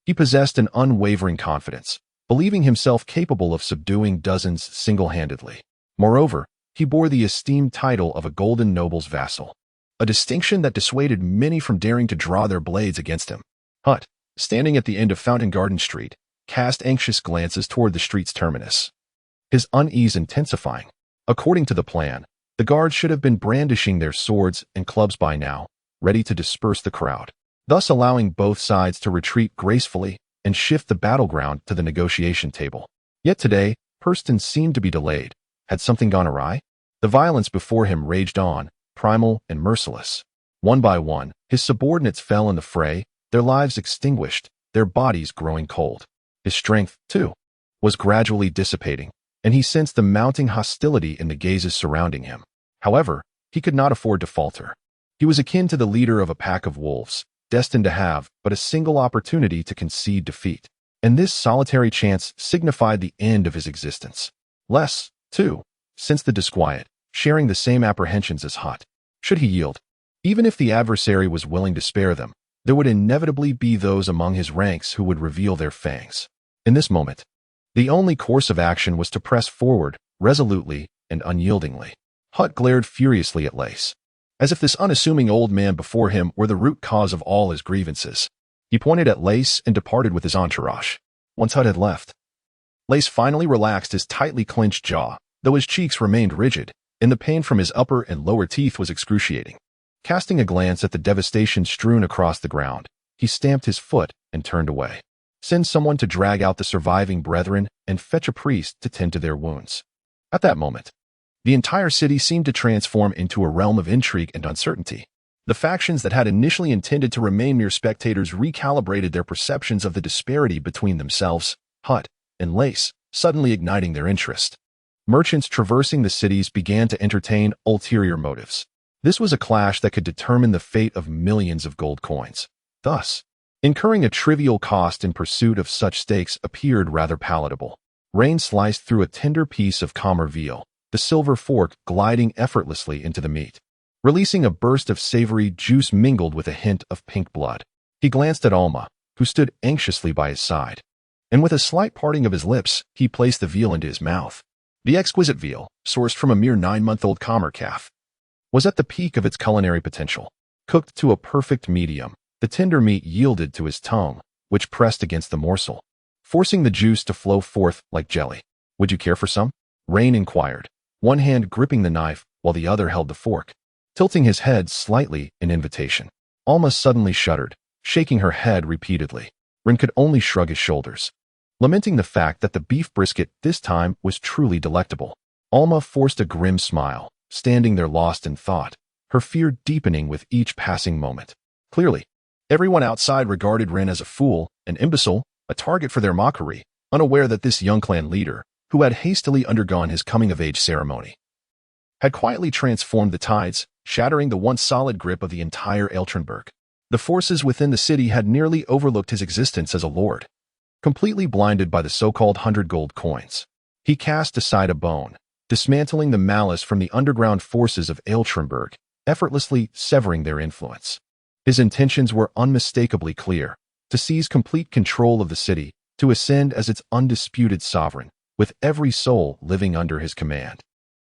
he possessed an unwavering confidence, believing himself capable of subduing dozens single-handedly. Moreover, he bore the esteemed title of a golden noble's vassal, a distinction that dissuaded many from daring to draw their blades against him. Hutt, standing at the end of Fountain Garden Street, cast anxious glances toward the street's terminus, his unease intensifying. According to the plan, the guards should have been brandishing their swords and clubs by now, ready to disperse the crowd, thus allowing both sides to retreat gracefully and shift the battleground to the negotiation table. Yet today, Purston seemed to be delayed. Had something gone awry? The violence before him raged on, primal and merciless. One by one, his subordinates fell in the fray, their lives extinguished, their bodies growing cold. His strength, too, was gradually dissipating, and he sensed the mounting hostility in the gazes surrounding him. However, he could not afford to falter. He was akin to the leader of a pack of wolves, destined to have but a single opportunity to concede defeat. And this solitary chance signified the end of his existence. Less, too, since the disquiet, sharing the same apprehensions as Hutt. Should he yield? Even if the adversary was willing to spare them, there would inevitably be those among his ranks who would reveal their fangs. In this moment, the only course of action was to press forward, resolutely and unyieldingly. Hutt glared furiously at Lace, as if this unassuming old man before him were the root cause of all his grievances. He pointed at Lace and departed with his entourage. Once Hutt had left, Lace finally relaxed his tightly clenched jaw, though his cheeks remained rigid, and the pain from his upper and lower teeth was excruciating. Casting a glance at the devastation strewn across the ground, he stamped his foot and turned away. Send someone to drag out the surviving brethren and fetch a priest to tend to their wounds. At that moment, the entire city seemed to transform into a realm of intrigue and uncertainty. The factions that had initially intended to remain mere spectators recalibrated their perceptions of the disparity between themselves, Hutt, and Lace, suddenly igniting their interest. Merchants traversing the cities began to entertain ulterior motives. This was a clash that could determine the fate of millions of gold coins. Thus, incurring a trivial cost in pursuit of such stakes appeared rather palatable. Raine sliced through a tender piece of Commer veal, the silver fork gliding effortlessly into the meat, releasing a burst of savory juice mingled with a hint of pink blood. He glanced at Alma, who stood anxiously by his side, and with a slight parting of his lips, he placed the veal into his mouth. The exquisite veal, sourced from a mere 9-month-old Commer calf, was at the peak of its culinary potential. Cooked to a perfect medium, the tender meat yielded to his tongue, which pressed against the morsel, forcing the juice to flow forth like jelly. Would you care for some? Raine inquired, one hand gripping the knife while the other held the fork, tilting his head slightly in invitation. Alma suddenly shuddered, shaking her head repeatedly. Raine could only shrug his shoulders, lamenting the fact that the beef brisket this time was truly delectable. Alma forced a grim smile, standing there lost in thought, her fear deepening with each passing moment. Clearly, Everyone outside regarded Rein as a fool, an imbecile, a target for their mockery, unaware that this young clan leader, who had hastily undergone his coming-of-age ceremony, had quietly transformed the tides, shattering the once solid grip of the entire Eltrenberg. The forces within the city had nearly overlooked his existence as a lord. Completely blinded by the so-called 100 gold coins, he cast aside a bone, dismantling the malice from the underground forces of Eltrenberg, effortlessly severing their influence. His intentions were unmistakably clear: to seize complete control of the city, to ascend as its undisputed sovereign, with every soul living under his command.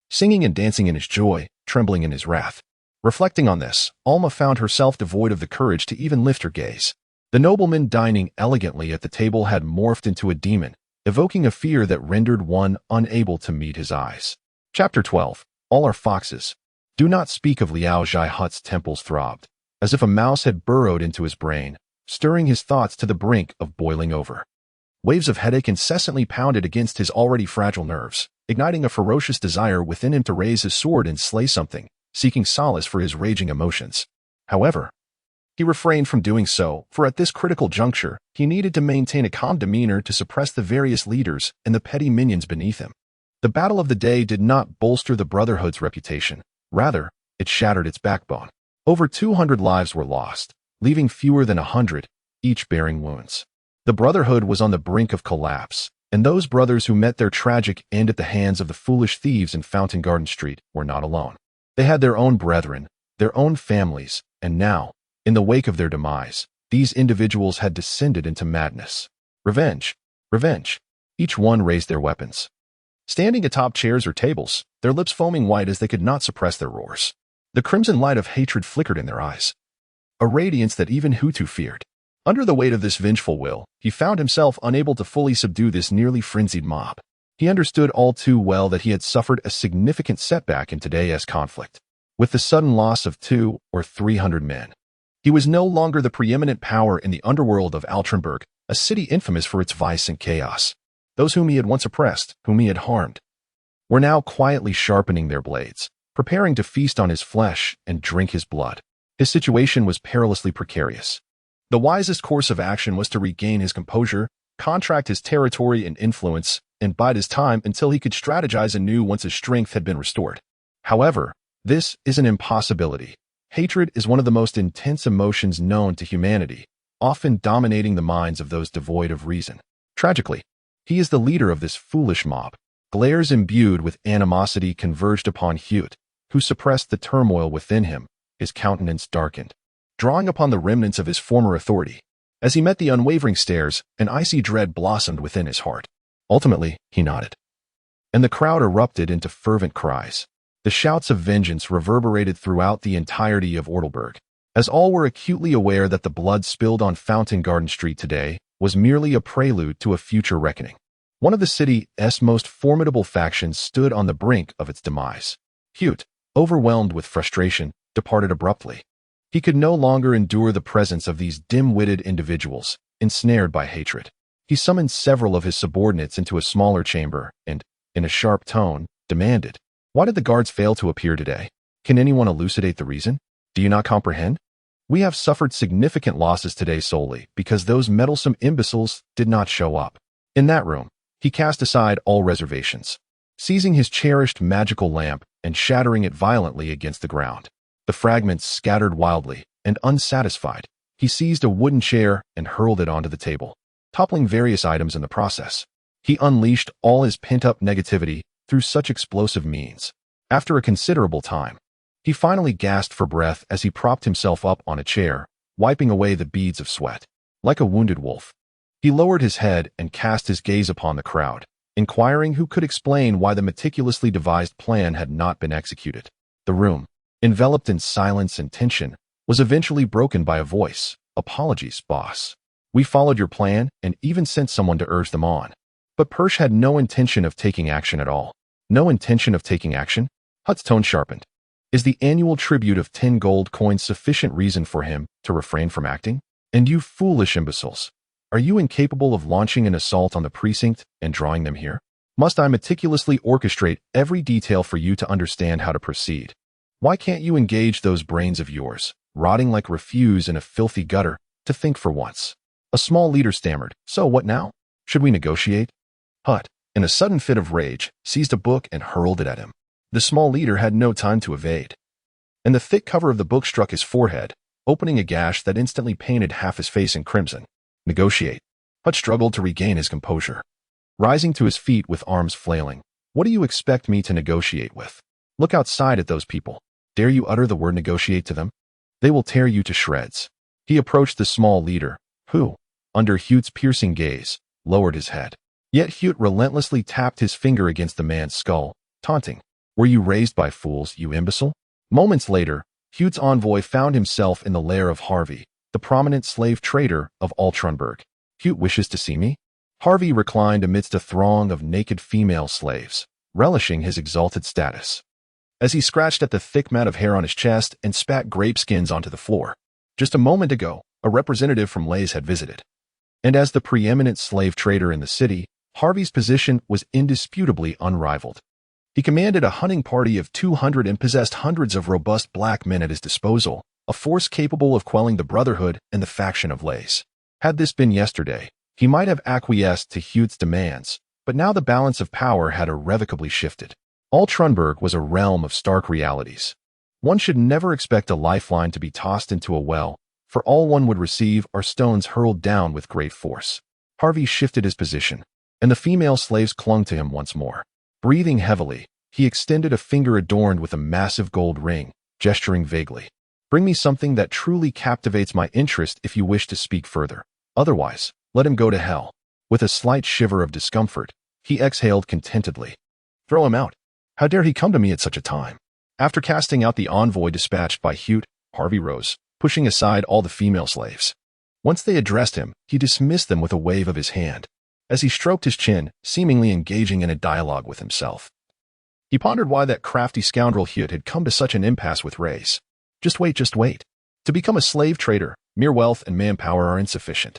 Singing and dancing in his joy, trembling in his wrath. Reflecting on this, Alma found herself devoid of the courage to even lift her gaze. The nobleman dining elegantly at the table had morphed into a demon, evoking a fear that rendered one unable to meet his eyes. Chapter 12. All are foxes. Do not speak of Liao Zhai Hut's temples throbbed, as if a mouse had burrowed into his brain, stirring his thoughts to the brink of boiling over. Waves of headache incessantly pounded against his already fragile nerves, igniting a ferocious desire within him to raise his sword and slay something, seeking solace for his raging emotions. However, he refrained from doing so, for at this critical juncture, he needed to maintain a calm demeanor to suppress the various leaders and the petty minions beneath him. The battle of the day did not bolster the Brotherhood's reputation. Rather, it shattered its backbone. Over 200 lives were lost, leaving fewer than 100, each bearing wounds. The Brotherhood was on the brink of collapse, and those brothers who met their tragic end at the hands of the foolish thieves in Fountain Garden Street were not alone. They had their own brethren, their own families, and now, in the wake of their demise, these individuals had descended into madness. Revenge. Revenge. Each one raised their weapons. Standing atop chairs or tables, their lips foaming white as they could not suppress their roars. The crimson light of hatred flickered in their eyes, a radiance that even Hutu feared. Under the weight of this vengeful will, he found himself unable to fully subdue this nearly frenzied mob. He understood all too well that he had suffered a significant setback in today's conflict. With the sudden loss of 200 or 300 men, he was no longer the preeminent power in the underworld of Eltrenberg, a city infamous for its vice and chaos. Those whom he had once oppressed, whom he had harmed, were now quietly sharpening their blades, preparing to feast on his flesh and drink his blood. His situation was perilously precarious. The wisest course of action was to regain his composure, contract his territory and influence, and bide his time until he could strategize anew once his strength had been restored. However, this is an impossibility. Hatred is one of the most intense emotions known to humanity, often dominating the minds of those devoid of reason. Tragically, he is the leader of this foolish mob. Glares imbued with animosity converged upon Hute, who suppressed the turmoil within him, his countenance darkened, drawing upon the remnants of his former authority. As he met the unwavering stares, an icy dread blossomed within his heart. Ultimately, he nodded, and the crowd erupted into fervent cries. The shouts of vengeance reverberated throughout the entirety of Ortelberg, as all were acutely aware that the blood spilled on Fountain Garden Street today was merely a prelude to a future reckoning. One of the city's most formidable factions stood on the brink of its demise. Hute, overwhelmed with frustration, departed abruptly. He could no longer endure the presence of these dim-witted individuals, ensnared by hatred. He summoned several of his subordinates into a smaller chamber and, in a sharp tone, demanded, "Why did the guards fail to appear today? Can anyone elucidate the reason? Do you not comprehend? We have suffered significant losses today solely because those meddlesome imbeciles did not show up." In that room, he cast aside all reservations, seizing his cherished magical lamp and shattering it violently against the ground. The fragments scattered wildly, and unsatisfied, he seized a wooden chair and hurled it onto the table, toppling various items in the process. He unleashed all his pent-up negativity through such explosive means. After a considerable time, he finally gasped for breath as he propped himself up on a chair, wiping away the beads of sweat. Like a wounded wolf, he lowered his head and cast his gaze upon the crowd, inquiring who could explain why the meticulously devised plan had not been executed. The room, enveloped in silence and tension, was eventually broken by a voice. "Apologies, boss. We followed your plan and even sent someone to urge them on. But Persh had no intention of taking action at all." "No intention of taking action?" Hut's tone sharpened. "Is the annual tribute of 10 gold coins sufficient reason for him to refrain from acting? And you foolish imbeciles, are you incapable of launching an assault on the precinct and drawing them here? Must I meticulously orchestrate every detail for you to understand how to proceed? Why can't you engage those brains of yours, rotting like refuse in a filthy gutter, to think for once. A small leader stammered, "So what now? Should we negotiate?" Hut, in a sudden fit of rage, seized a book and hurled it at him. The small leader had no time to evade, and the thick cover of the book struck his forehead, opening a gash that instantly painted half his face in crimson. Negotiate. Hut struggled to regain his composure, rising to his feet with arms flailing. "What do you expect me to negotiate with? Look outside at those people. Dare you utter the word negotiate to them? They will tear you to shreds." He approached the small leader, who, under Hute's piercing gaze, lowered his head. Yet Hute relentlessly tapped his finger against the man's skull, taunting, "Were you raised by fools, you imbecile?" Moments later, Hute's envoy found himself in the lair of Harvey, the prominent slave trader of Altronberg. "Hute wishes to see me?" Harvey reclined amidst a throng of naked female slaves, relishing his exalted status, as he scratched at the thick mat of hair on his chest and spat grape skins onto the floor. Just a moment ago, a representative from Lays had visited, and as the preeminent slave trader in the city, Harvey's position was indisputably unrivaled. He commanded a hunting party of 200 and possessed hundreds of robust black men at his disposal, a force capable of quelling the Brotherhood and the faction of Lays. Had this been yesterday, he might have acquiesced to Hute's demands, but now the balance of power had irrevocably shifted. Altronberg was a realm of stark realities. One should never expect a lifeline to be tossed into a well, for all one would receive are stones hurled down with great force. Harvey shifted his position, and the female slaves clung to him once more. Breathing heavily, he extended a finger adorned with a massive gold ring, gesturing vaguely. "Bring me something that truly captivates my interest if you wish to speak further. Otherwise, let him go to hell." With a slight shiver of discomfort, he exhaled contentedly. "Throw him out. How dare he come to me at such a time?" After casting out the envoy dispatched by Hute, Harvey rose, pushing aside all the female slaves. Once they addressed him, he dismissed them with a wave of his hand, as he stroked his chin, seemingly engaging in a dialogue with himself. He pondered why that crafty scoundrel Hute had come to such an impasse with Race. Just wait. To become a slave trader, mere wealth and manpower are insufficient.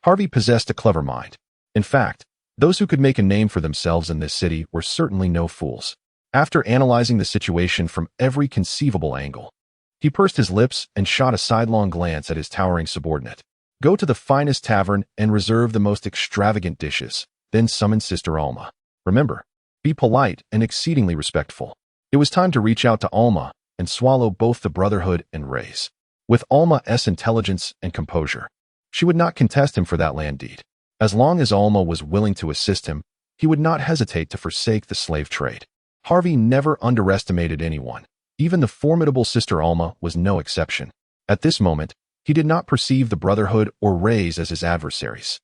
Harvey possessed a clever mind. In fact, those who could make a name for themselves in this city were certainly no fools. After analyzing the situation from every conceivable angle, he pursed his lips and shot a sidelong glance at his towering subordinate. "Go to the finest tavern and reserve the most extravagant dishes, then summon Sister Alma. Remember, be polite and exceedingly respectful." It was time to reach out to Alma and swallow both the Brotherhood and Race. With Alma's intelligence and composure, she would not contest him for that land deed. As long as Alma was willing to assist him, he would not hesitate to forsake the slave trade. Harvey never underestimated anyone. Even the formidable Sister Alma was no exception. At this moment, he did not perceive the Brotherhood or Rays as his adversaries.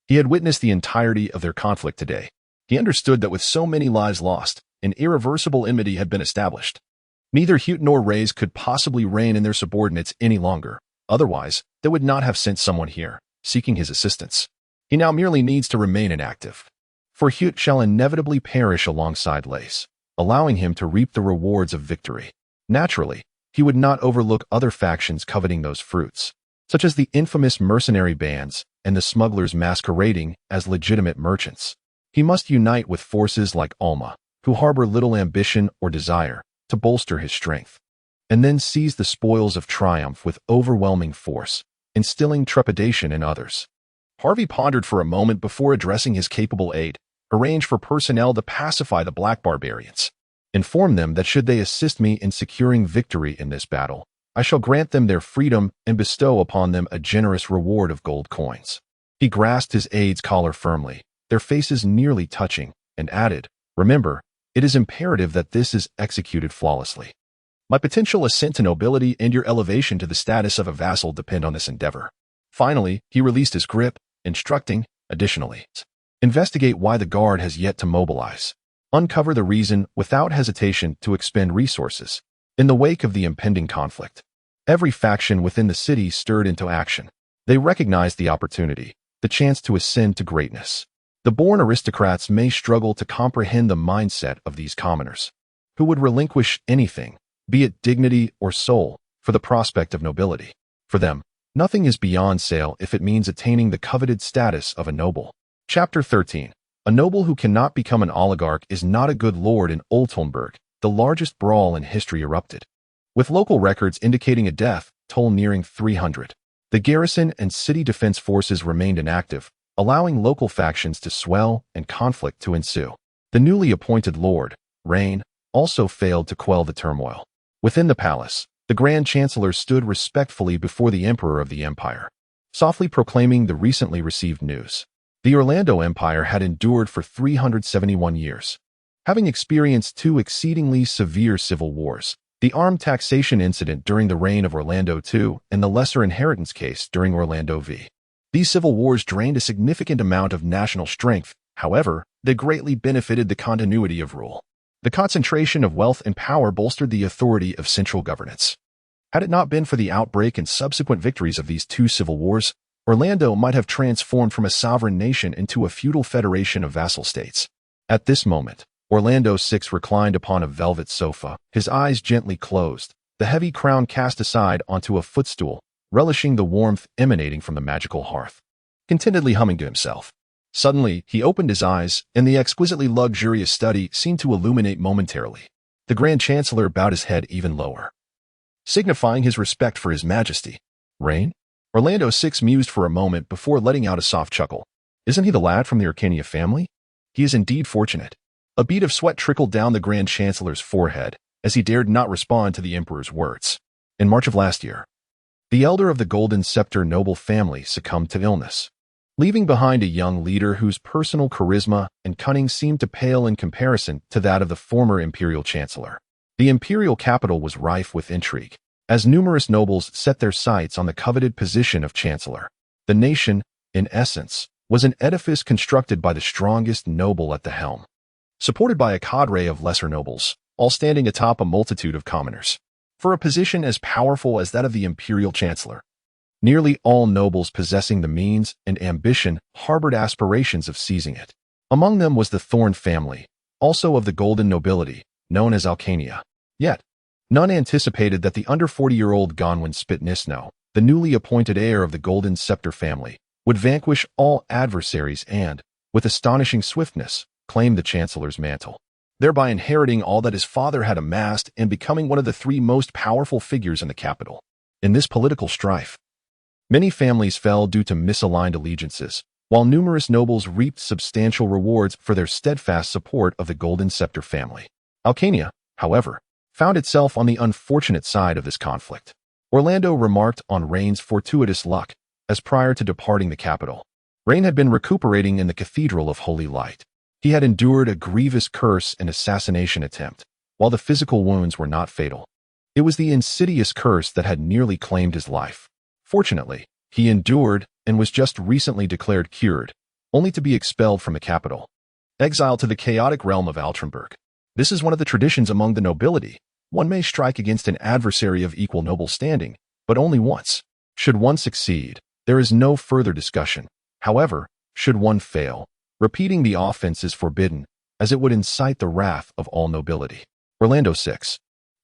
He had witnessed the entirety of their conflict today. He understood that with so many lives lost, an irreversible enmity had been established. Neither Hute nor Rays could possibly reign in their subordinates any longer. Otherwise, they would not have sent someone here, seeking his assistance. He now merely needs to remain inactive. For Hute shall inevitably perish alongside Lace, allowing him to reap the rewards of victory. Naturally, he would not overlook other factions coveting those fruits, such as the infamous mercenary bands and the smugglers masquerading as legitimate merchants. He must unite with forces like Alma, who harbor little ambition or desire, to bolster his strength, and then seize the spoils of triumph with overwhelming force, instilling trepidation in others. Harvey pondered for a moment before addressing his capable aide. Arrange for personnel to pacify the black barbarians. Inform them that should they assist me in securing victory in this battle, I shall grant them their freedom and bestow upon them a generous reward of gold coins. He grasped his aide's collar firmly, their faces nearly touching, and added, "Remember, it is imperative that this is executed flawlessly. My potential ascent to nobility and your elevation to the status of a vassal depend on this endeavor." Finally, he released his grip, instructing, additionally, investigate why the guard has yet to mobilize. Uncover the reason without hesitation to expend resources. In the wake of the impending conflict, every faction within the city stirred into action. They recognized the opportunity, the chance to ascend to greatness. The born aristocrats may struggle to comprehend the mindset of these commoners, who would relinquish anything, be it dignity or soul, for the prospect of nobility. For them, nothing is beyond sale if it means attaining the coveted status of a noble. Chapter 13. A noble who cannot become an oligarch is not a good lord. In Altronberg, the largest brawl in history erupted, with local records indicating a death toll nearing 300. The garrison and city defense forces remained inactive, allowing local factions to swell and conflict to ensue. The newly appointed lord, Rein, also failed to quell the turmoil. Within the palace, the Grand Chancellor stood respectfully before the Emperor of the Empire, softly proclaiming the recently received news. The Orlando Empire had endured for 371 years, having experienced two exceedingly severe civil wars, the armed taxation incident during the reign of Orlando II and the lesser inheritance case during Orlando V. These civil wars drained a significant amount of national strength. However, they greatly benefited the continuity of rule. The concentration of wealth and power bolstered the authority of central governance. Had it not been for the outbreak and subsequent victories of these two civil wars, Orlando might have transformed from a sovereign nation into a feudal federation of vassal states. At this moment, Orlando VI reclined upon a velvet sofa, his eyes gently closed, the heavy crown cast aside onto a footstool, relishing the warmth emanating from the magical hearth. Contentedly humming to himself. Suddenly, he opened his eyes, and the exquisitely luxurious study seemed to illuminate momentarily. The Grand Chancellor bowed his head even lower, signifying his respect for his majesty. Rein? Orlando VI mused for a moment before letting out a soft chuckle. Isn't he the lad from the Arcania family? He is indeed fortunate. A bead of sweat trickled down the Grand Chancellor's forehead as he dared not respond to the Emperor's words. In March of last year, the elder of the Golden Scepter noble family succumbed to illness, leaving behind a young leader whose personal charisma and cunning seemed to pale in comparison to that of the former imperial chancellor. The imperial capital was rife with intrigue, as numerous nobles set their sights on the coveted position of chancellor. The nation, in essence, was an edifice constructed by the strongest noble at the helm, supported by a cadre of lesser nobles, all standing atop a multitude of commoners. For a position as powerful as that of the imperial chancellor, nearly all nobles possessing the means and ambition harbored aspirations of seizing it. Among them was the Thorn family, also of the golden nobility, known as Alcania. Yet, none anticipated that the under 40-year-old Gonwin Spitnisno, the newly appointed heir of the Golden Scepter family, would vanquish all adversaries and, with astonishing swiftness, claim the chancellor's mantle, thereby inheriting all that his father had amassed and becoming one of the three most powerful figures in the capital. In this political strife, many families fell due to misaligned allegiances, while numerous nobles reaped substantial rewards for their steadfast support of the Golden Scepter family. Alcania, however, found itself on the unfortunate side of this conflict. Orlando remarked on Rein's fortuitous luck, as prior to departing the capital, Rein had been recuperating in the Cathedral of Holy Light. He had endured a grievous curse and assassination attempt, while the physical wounds were not fatal. It was the insidious curse that had nearly claimed his life. Fortunately, he endured and was just recently declared cured, only to be expelled from the capital, exiled to the chaotic realm of Altrenberg. This is one of the traditions among the nobility. One may strike against an adversary of equal noble standing, but only once. Should one succeed, there is no further discussion. However, should one fail, repeating the offense is forbidden, as it would incite the wrath of all nobility. Orlando VI,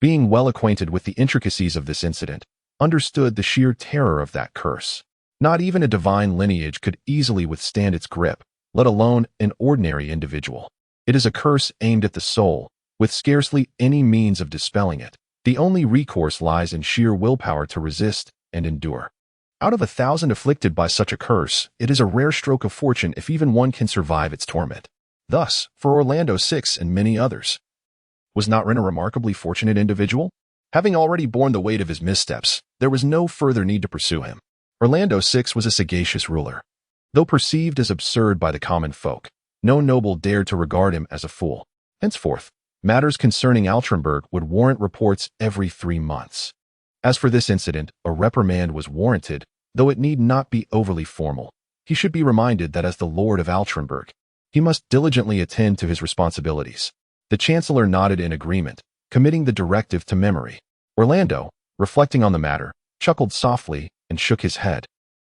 being well acquainted with the intricacies of this incident, understood the sheer terror of that curse. Not even a divine lineage could easily withstand its grip, let alone an ordinary individual. It is a curse aimed at the soul, with scarcely any means of dispelling it. The only recourse lies in sheer willpower to resist and endure. Out of 1,000 afflicted by such a curse, it is a rare stroke of fortune if even one can survive its torment. Thus, for Orlando VI and many others, was not Rein a remarkably fortunate individual? Having already borne the weight of his missteps, there was no further need to pursue him. Orlando VI was a sagacious ruler. Though perceived as absurd by the common folk, no noble dared to regard him as a fool. Henceforth, matters concerning Altrenberg would warrant reports every 3 months. As for this incident, a reprimand was warranted, though it need not be overly formal. He should be reminded that as the Lord of Altrenberg, he must diligently attend to his responsibilities. The Chancellor nodded in agreement, committing the directive to memory. Orlando, reflecting on the matter, chuckled softly and shook his head.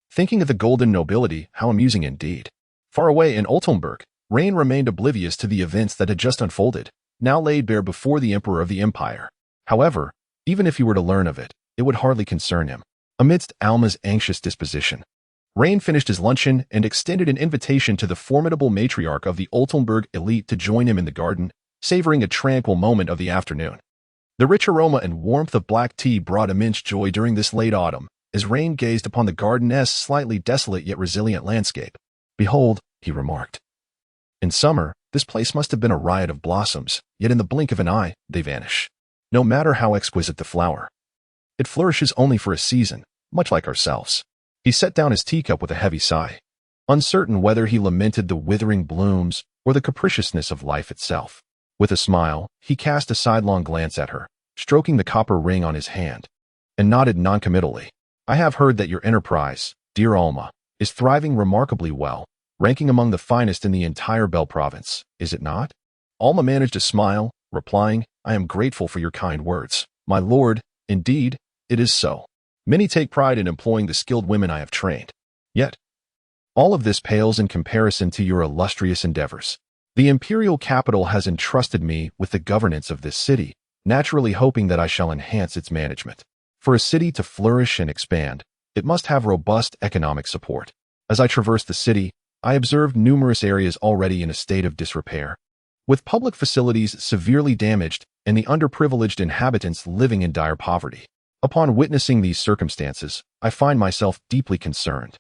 Thinking of the golden nobility, how amusing indeed. Far away in Oltenburg, Rein remained oblivious to the events that had just unfolded, now laid bare before the Emperor of the Empire. However, even if he were to learn of it, it would hardly concern him. Amidst Alma's anxious disposition, Rein finished his luncheon and extended an invitation to the formidable matriarch of the Oltenburg elite to join him in the garden, savoring a tranquil moment of the afternoon. The rich aroma and warmth of black tea brought immense joy during this late autumn, as Raine gazed upon the garden-esque, slightly desolate yet resilient landscape. "Behold," he remarked. "In summer, this place must have been a riot of blossoms, yet in the blink of an eye, they vanish. No matter how exquisite the flower, it flourishes only for a season, much like ourselves." He set down his teacup with a heavy sigh, uncertain whether he lamented the withering blooms or the capriciousness of life itself. With a smile, he cast a sidelong glance at her, stroking the copper ring on his hand, and nodded noncommittally. "I have heard that your enterprise, dear Alma, is thriving remarkably well, ranking among the finest in the entire Bell province, is it not?" Alma managed a smile, replying, "I am grateful for your kind words, my lord. Indeed, it is so. Many take pride in employing the skilled women I have trained. Yet, all of this pales in comparison to your illustrious endeavors. The imperial capital has entrusted me with the governance of this city, naturally hoping that I shall enhance its management. For a city to flourish and expand, it must have robust economic support. As I traversed the city, I observed numerous areas already in a state of disrepair, with public facilities severely damaged and the underprivileged inhabitants living in dire poverty. Upon witnessing these circumstances, I find myself deeply concerned,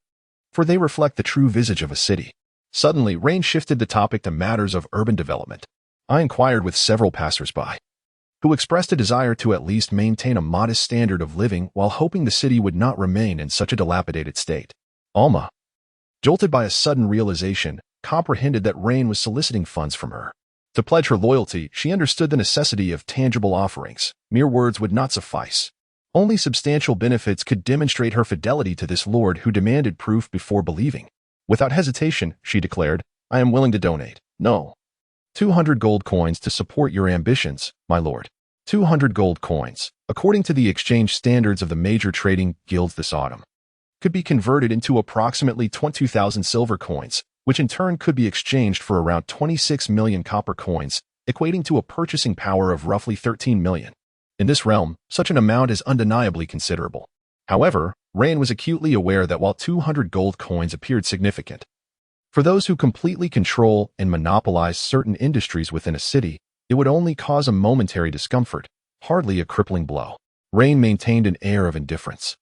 for they reflect the true visage of a city." Suddenly, Raine shifted the topic to matters of urban development. I inquired with several passers-by, who expressed a desire to at least maintain a modest standard of living while hoping the city would not remain in such a dilapidated state. Alma, jolted by a sudden realization, comprehended that Raine was soliciting funds from her. To pledge her loyalty, she understood the necessity of tangible offerings. Mere words would not suffice. Only substantial benefits could demonstrate her fidelity to this lord who demanded proof before believing. Without hesitation, she declared, "I am willing to donate. No. 200 gold coins to support your ambitions, my lord." 200 gold coins, according to the exchange standards of the major trading guilds this autumn, could be converted into approximately 22,000 silver coins, which in turn could be exchanged for around 26 million copper coins, equating to a purchasing power of roughly 13 million. In this realm, such an amount is undeniably considerable. However, Raine was acutely aware that while 200 gold coins appeared significant, for those who completely control and monopolize certain industries within a city, it would only cause a momentary discomfort, hardly a crippling blow. Raine maintained an air of indifference,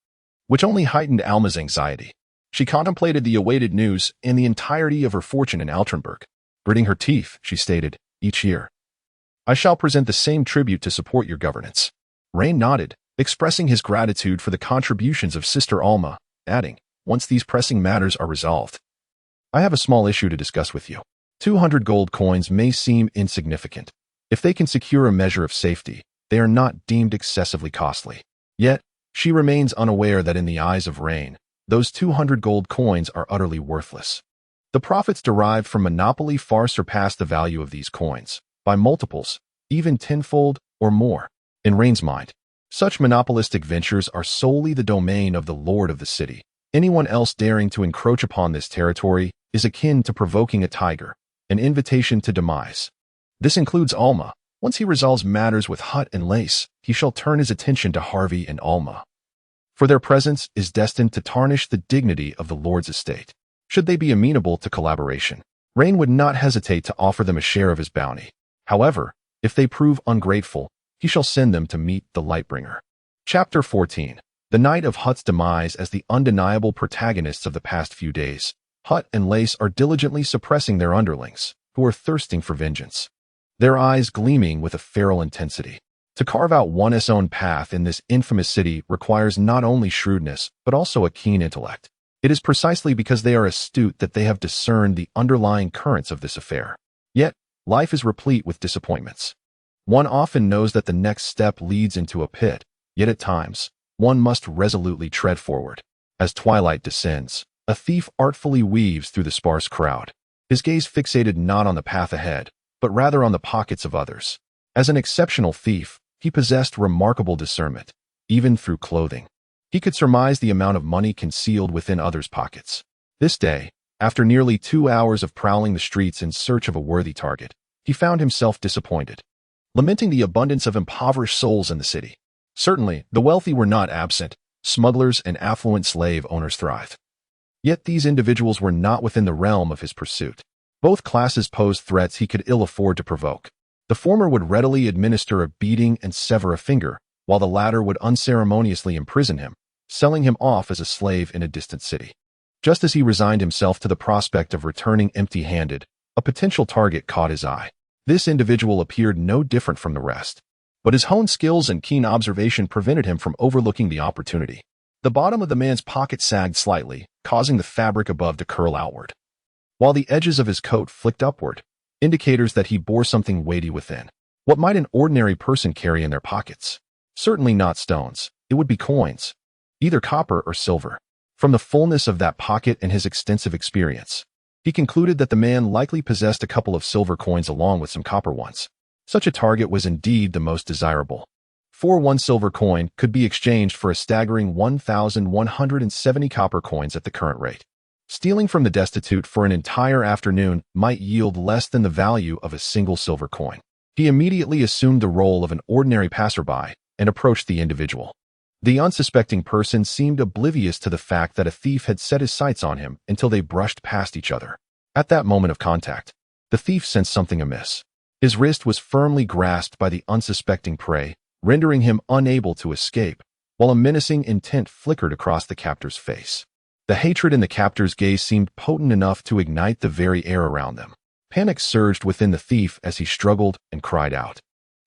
which only heightened Alma's anxiety. She contemplated the awaited news and the entirety of her fortune in Altrenberg. Gritting her teeth, she stated, "Each year, I shall present the same tribute to support your governance." Raine nodded, expressing his gratitude for the contributions of Sister Alma, adding, "Once these pressing matters are resolved, I have a small issue to discuss with you. 200 gold coins may seem insignificant. If they can secure a measure of safety, they are not deemed excessively costly. Yet, she remains unaware that in the eyes of Raine, those 200 gold coins are utterly worthless. The profits derived from monopoly far surpass the value of these coins, by multiples, even tenfold or more. In Raine's mind, such monopolistic ventures are solely the domain of the lord of the city. Anyone else daring to encroach upon this territory is akin to provoking a tiger, an invitation to demise. This includes Alma. Once he resolves matters with Hut and Lace, he shall turn his attention to Harvey and Alma, for their presence is destined to tarnish the dignity of the lord's estate. Should they be amenable to collaboration, Raine would not hesitate to offer them a share of his bounty. However, if they prove ungrateful, he shall send them to meet the Lightbringer. Chapter 14. The night of Hut's demise. As the undeniable protagonists of the past few days, Hut and Lace are diligently suppressing their underlings, who are thirsting for vengeance, their eyes gleaming with a feral intensity. To carve out one's own path in this infamous city requires not only shrewdness, but also a keen intellect. It is precisely because they are astute that they have discerned the underlying currents of this affair. Yet, life is replete with disappointments. One often knows that the next step leads into a pit, yet at times, one must resolutely tread forward. As twilight descends, a thief artfully weaves through the sparse crowd, his gaze fixated not on the path ahead, but rather on the pockets of others. As an exceptional thief, he possessed remarkable discernment, even through clothing. He could surmise the amount of money concealed within others' pockets. This day, after nearly 2 hours of prowling the streets in search of a worthy target, he found himself disappointed, lamenting the abundance of impoverished souls in the city. Certainly, the wealthy were not absent. Smugglers and affluent slave owners thrived. Yet these individuals were not within the realm of his pursuit. Both classes posed threats he could ill afford to provoke. The former would readily administer a beating and sever a finger, while the latter would unceremoniously imprison him, selling him off as a slave in a distant city. Just as he resigned himself to the prospect of returning empty-handed, a potential target caught his eye. This individual appeared no different from the rest, but his honed skills and keen observation prevented him from overlooking the opportunity. The bottom of the man's pocket sagged slightly, causing the fabric above to curl outward, while the edges of his coat flicked upward, indicators that he bore something weighty within. What might an ordinary person carry in their pockets? Certainly not stones. It would be coins, either copper or silver. From the fullness of that pocket and his extensive experience, he concluded that the man likely possessed a couple of silver coins along with some copper ones. Such a target was indeed the most desirable. For one silver coin could be exchanged for a staggering 1,170 copper coins at the current rate. Stealing from the destitute for an entire afternoon might yield less than the value of a single silver coin. He immediately assumed the role of an ordinary passerby and approached the individual. The unsuspecting person seemed oblivious to the fact that a thief had set his sights on him until they brushed past each other. At that moment of contact, the thief sensed something amiss. His wrist was firmly grasped by the unsuspecting prey, rendering him unable to escape, while a menacing intent flickered across the captor's face. The hatred in the captor's gaze seemed potent enough to ignite the very air around them. Panic surged within the thief as he struggled and cried out,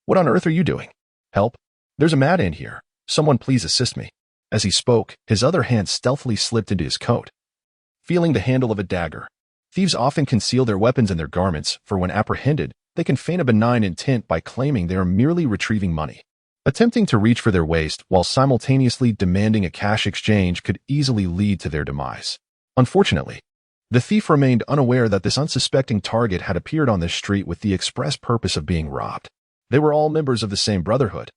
"What on earth are you doing? Help! There's a madman here. Someone please assist me." As he spoke, his other hand stealthily slipped into his coat, feeling the handle of a dagger. Thieves often conceal their weapons in their garments, for when apprehended, they can feign a benign intent by claiming they are merely retrieving money. Attempting to reach for their waist while simultaneously demanding a cash exchange could easily lead to their demise. Unfortunately, the thief remained unaware that this unsuspecting target had appeared on the street with the express purpose of being robbed. They were all members of the same brotherhood,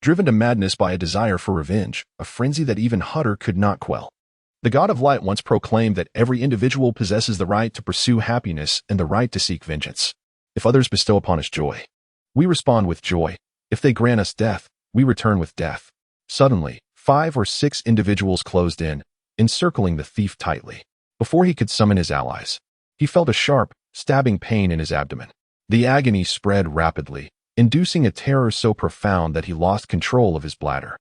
driven to madness by a desire for revenge, a frenzy that even Hutter could not quell. The God of Light once proclaimed that every individual possesses the right to pursue happiness and the right to seek vengeance. If others bestow upon us joy, we respond with joy. If they grant us death, we return with death. Suddenly, 5 or 6 individuals closed in, encircling the thief tightly. Before he could summon his allies, he felt a sharp, stabbing pain in his abdomen. The agony spread rapidly, inducing a terror so profound that he lost control of his bladder.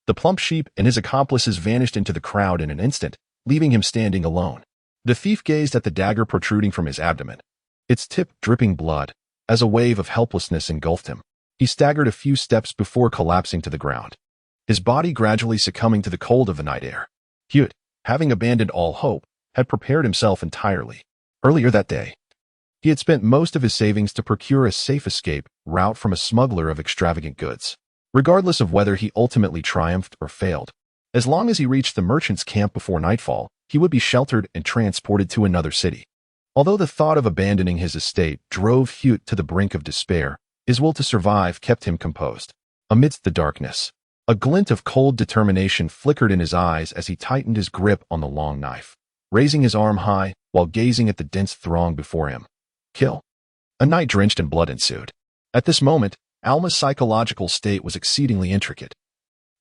The plump sheep and his accomplices vanished into the crowd in an instant, leaving him standing alone. The thief gazed at the dagger protruding from his abdomen, its tip dripping blood, as a wave of helplessness engulfed him. He staggered a few steps before collapsing to the ground, his body gradually succumbing to the cold of the night air. Hewitt, having abandoned all hope, had prepared himself entirely. Earlier that day, he had spent most of his savings to procure a safe escape route from a smuggler of extravagant goods. Regardless of whether he ultimately triumphed or failed, as long as he reached the merchant's camp before nightfall, he would be sheltered and transported to another city. Although the thought of abandoning his estate drove Hewitt to the brink of despair, his will to survive kept him composed. Amidst the darkness, a glint of cold determination flickered in his eyes as he tightened his grip on the long knife, raising his arm high while gazing at the dense throng before him. Kill. A night drenched in blood ensued. At this moment, Alma's psychological state was exceedingly intricate.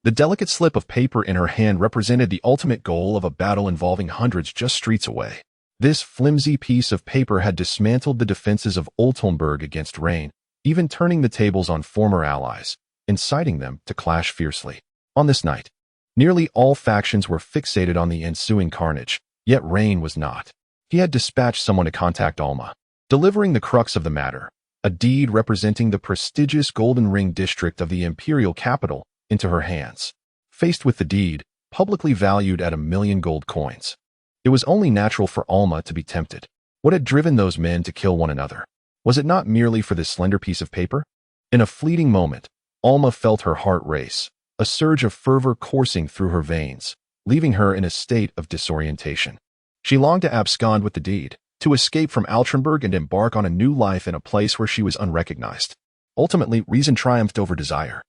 The delicate slip of paper in her hand represented the ultimate goal of a battle involving hundreds just streets away. This flimsy piece of paper had dismantled the defenses of Oltonburg against Rein, even turning the tables on former allies, inciting them to clash fiercely. On this night, nearly all factions were fixated on the ensuing carnage, yet Rein was not. He had dispatched someone to contact Alma, delivering the crux of the matter, a deed representing the prestigious Golden Ring district of the imperial capital, into her hands. Faced with the deed, publicly valued at 1,000,000 gold coins, it was only natural for Alma to be tempted. What had driven those men to kill one another? Was it not merely for this slender piece of paper? In a fleeting moment, Alma felt her heart race, a surge of fervor coursing through her veins, leaving her in a state of disorientation. She longed to abscond with the deed, to escape from Altrenburg and embark on a new life in a place where she was unrecognized. Ultimately, reason triumphed over desire.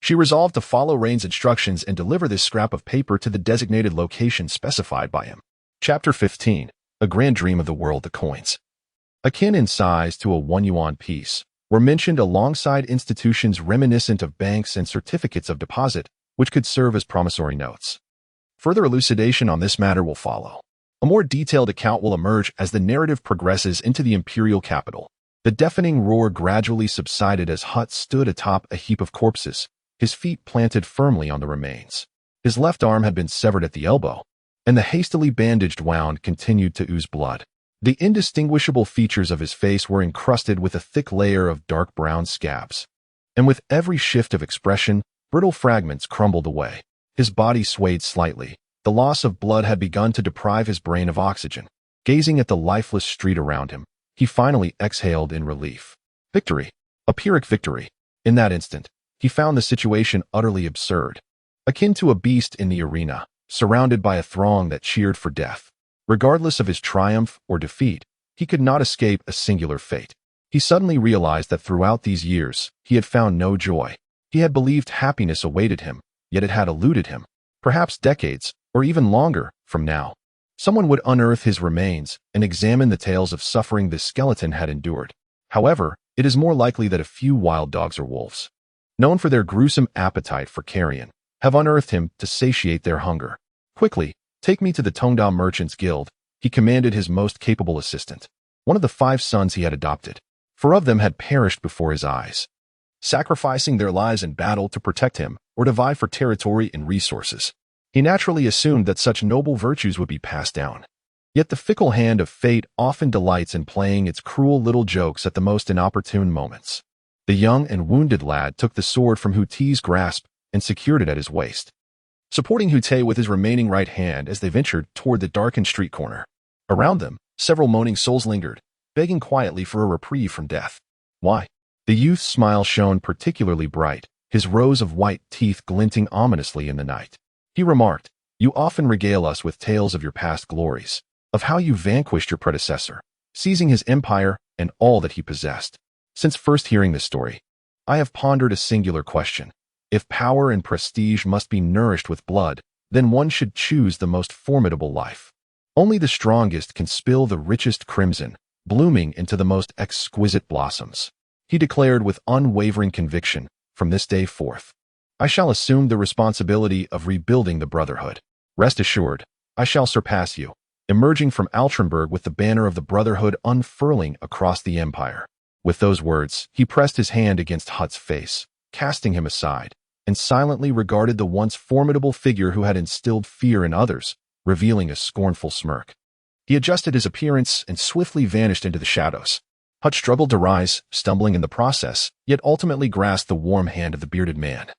She resolved to follow Rein's instructions and deliver this scrap of paper to the designated location specified by him. Chapter 15. A Grand Dream of the World. The coins, akin in size to a 1 yuan piece, were mentioned alongside institutions reminiscent of banks and certificates of deposit, which could serve as promissory notes. Further elucidation on this matter will follow. A more detailed account will emerge as the narrative progresses into the imperial capital. The deafening roar gradually subsided as Hutt stood atop a heap of corpses, his feet planted firmly on the remains. His left arm had been severed at the elbow, and the hastily bandaged wound continued to ooze blood. The indistinguishable features of his face were encrusted with a thick layer of dark brown scabs, and with every shift of expression, brittle fragments crumbled away. His body swayed slightly. The loss of blood had begun to deprive his brain of oxygen. Gazing at the lifeless street around him, he finally exhaled in relief. Victory. A Pyrrhic victory. In that instant, he found the situation utterly absurd, akin to a beast in the arena, surrounded by a throng that cheered for death. Regardless of his triumph or defeat, he could not escape a singular fate. He suddenly realized that throughout these years, he had found no joy. He had believed happiness awaited him, yet it had eluded him. Perhaps decades, or even longer, from now, someone would unearth his remains and examine the tales of suffering this skeleton had endured. However, it is more likely that a few wild dogs or wolves, known for their gruesome appetite for carrion, have unearthed him to satiate their hunger. Quickly, take me to the Tongda Merchants Guild, he commanded his most capable assistant, one of the 5 sons he had adopted. 4 of them had perished before his eyes, sacrificing their lives in battle to protect him or to vie for territory and resources. He naturally assumed that such noble virtues would be passed down. Yet the fickle hand of fate often delights in playing its cruel little jokes at the most inopportune moments. The young and wounded lad took the sword from Hu Te's grasp and secured it at his waist, supporting Hu Te with his remaining right hand as they ventured toward the darkened street corner. Around them, several moaning souls lingered, begging quietly for a reprieve from death. Why? The youth's smile shone particularly bright, his rows of white teeth glinting ominously in the night. He remarked, "You often regale us with tales of your past glories, of how you vanquished your predecessor, seizing his empire and all that he possessed. Since first hearing this story, I have pondered a singular question. If power and prestige must be nourished with blood, then one should choose the most formidable life. Only the strongest can spill the richest crimson, blooming into the most exquisite blossoms." He declared with unwavering conviction, "From this day forth, I shall assume the responsibility of rebuilding the Brotherhood. Rest assured, I shall surpass you," emerging from Altrenberg with the banner of the Brotherhood unfurling across the empire. With those words, he pressed his hand against Hut's face, casting him aside, and silently regarded the once formidable figure who had instilled fear in others, revealing a scornful smirk. He adjusted his appearance and swiftly vanished into the shadows. Hut struggled to rise, stumbling in the process, yet ultimately grasped the warm hand of the bearded man,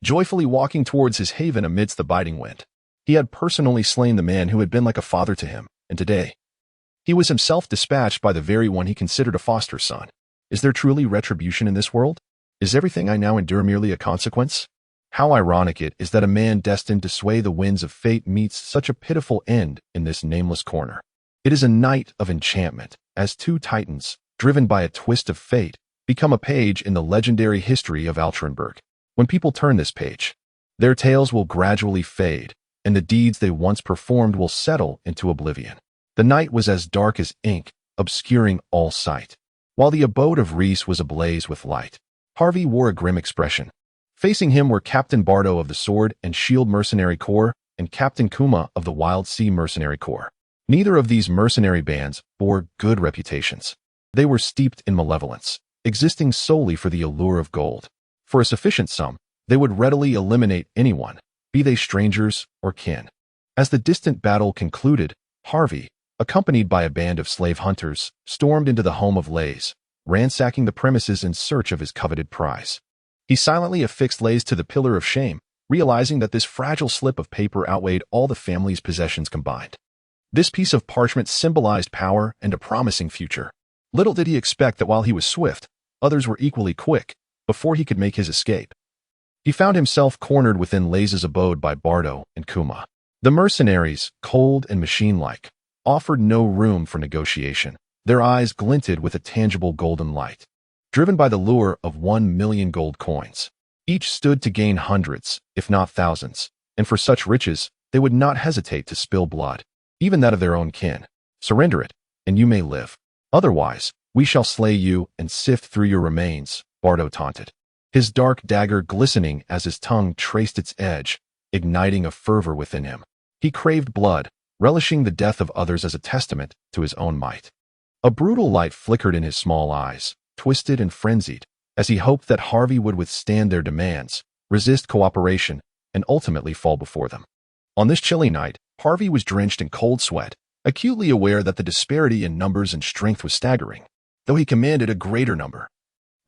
joyfully walking towards his haven amidst the biting wind. He had personally slain the man who had been like a father to him, and today, he was himself dispatched by the very one he considered a foster son. Is there truly retribution in this world? Is everything I now endure merely a consequence? How ironic it is that a man destined to sway the winds of fate meets such a pitiful end in this nameless corner. It is a night of enchantment, as 2 titans, driven by a twist of fate, become a page in the legendary history of Altrenberg. When people turn this page, their tales will gradually fade, and the deeds they once performed will settle into oblivion. The night was as dark as ink, obscuring all sight, while the abode of Reese was ablaze with light. Harvey wore a grim expression. Facing him were Captain Bardo of the Sword and Shield Mercenary Corps and Captain Kuma of the Wild Sea Mercenary Corps. Neither of these mercenary bands bore good reputations. They were steeped in malevolence, existing solely for the allure of gold. For a sufficient sum, they would readily eliminate anyone, be they strangers or kin. As the distant battle concluded, Harvey, accompanied by a band of slave hunters, stormed into the home of Lays, ransacking the premises in search of his coveted prize. He silently affixed Lays to the pillar of shame, realizing that this fragile slip of paper outweighed all the family's possessions combined. This piece of parchment symbolized power and a promising future. Little did he expect that while he was swift, others were equally quick, before he could make his escape. He found himself cornered within Lays' abode by Bardo and Kuma. The mercenaries, cold and machine-like, offered no room for negotiation. Their eyes glinted with a tangible golden light, driven by the lure of 1,000,000 gold coins. Each stood to gain hundreds, if not thousands, and for such riches, they would not hesitate to spill blood, even that of their own kin. Surrender it, and you may live. Otherwise, we shall slay you and sift through your remains, Bardo taunted, his dark dagger glistening as his tongue traced its edge, igniting a fervor within him. He craved blood, relishing the death of others as a testament to his own might. A brutal light flickered in his small eyes, twisted and frenzied, as he hoped that Harvey would withstand their demands, resist cooperation, and ultimately fall before them. On this chilly night, Harvey was drenched in cold sweat, acutely aware that the disparity in numbers and strength was staggering, though he commanded a greater number.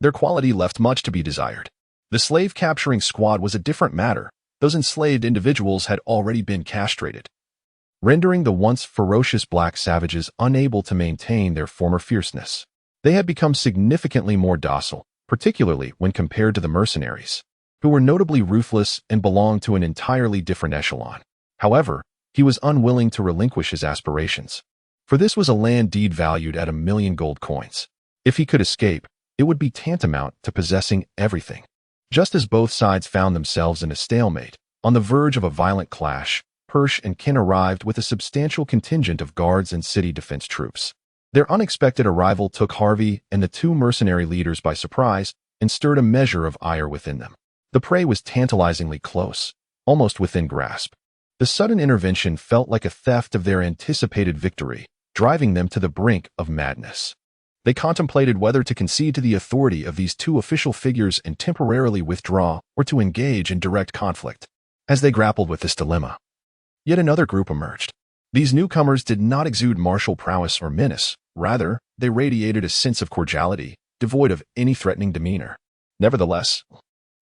Their quality left much to be desired. The slave-capturing squad was a different matter. Those enslaved individuals had already been castrated, rendering the once ferocious black savages unable to maintain their former fierceness. They had become significantly more docile, particularly when compared to the mercenaries, who were notably ruthless and belonged to an entirely different echelon. However, he was unwilling to relinquish his aspirations, for this was a land deed valued at 1,000,000 gold coins. If he could escape, it would be tantamount to possessing everything. Just as both sides found themselves in a stalemate, on the verge of a violent clash, Persh and Kin arrived with a substantial contingent of guards and city defense troops. Their unexpected arrival took Harvey and the two mercenary leaders by surprise and stirred a measure of ire within them. The prey was tantalizingly close, almost within grasp. The sudden intervention felt like a theft of their anticipated victory, driving them to the brink of madness. They contemplated whether to concede to the authority of these two official figures and temporarily withdraw or to engage in direct conflict. As they grappled with this dilemma, yet another group emerged. These newcomers did not exude martial prowess or menace. Rather, they radiated a sense of cordiality, devoid of any threatening demeanor. Nevertheless,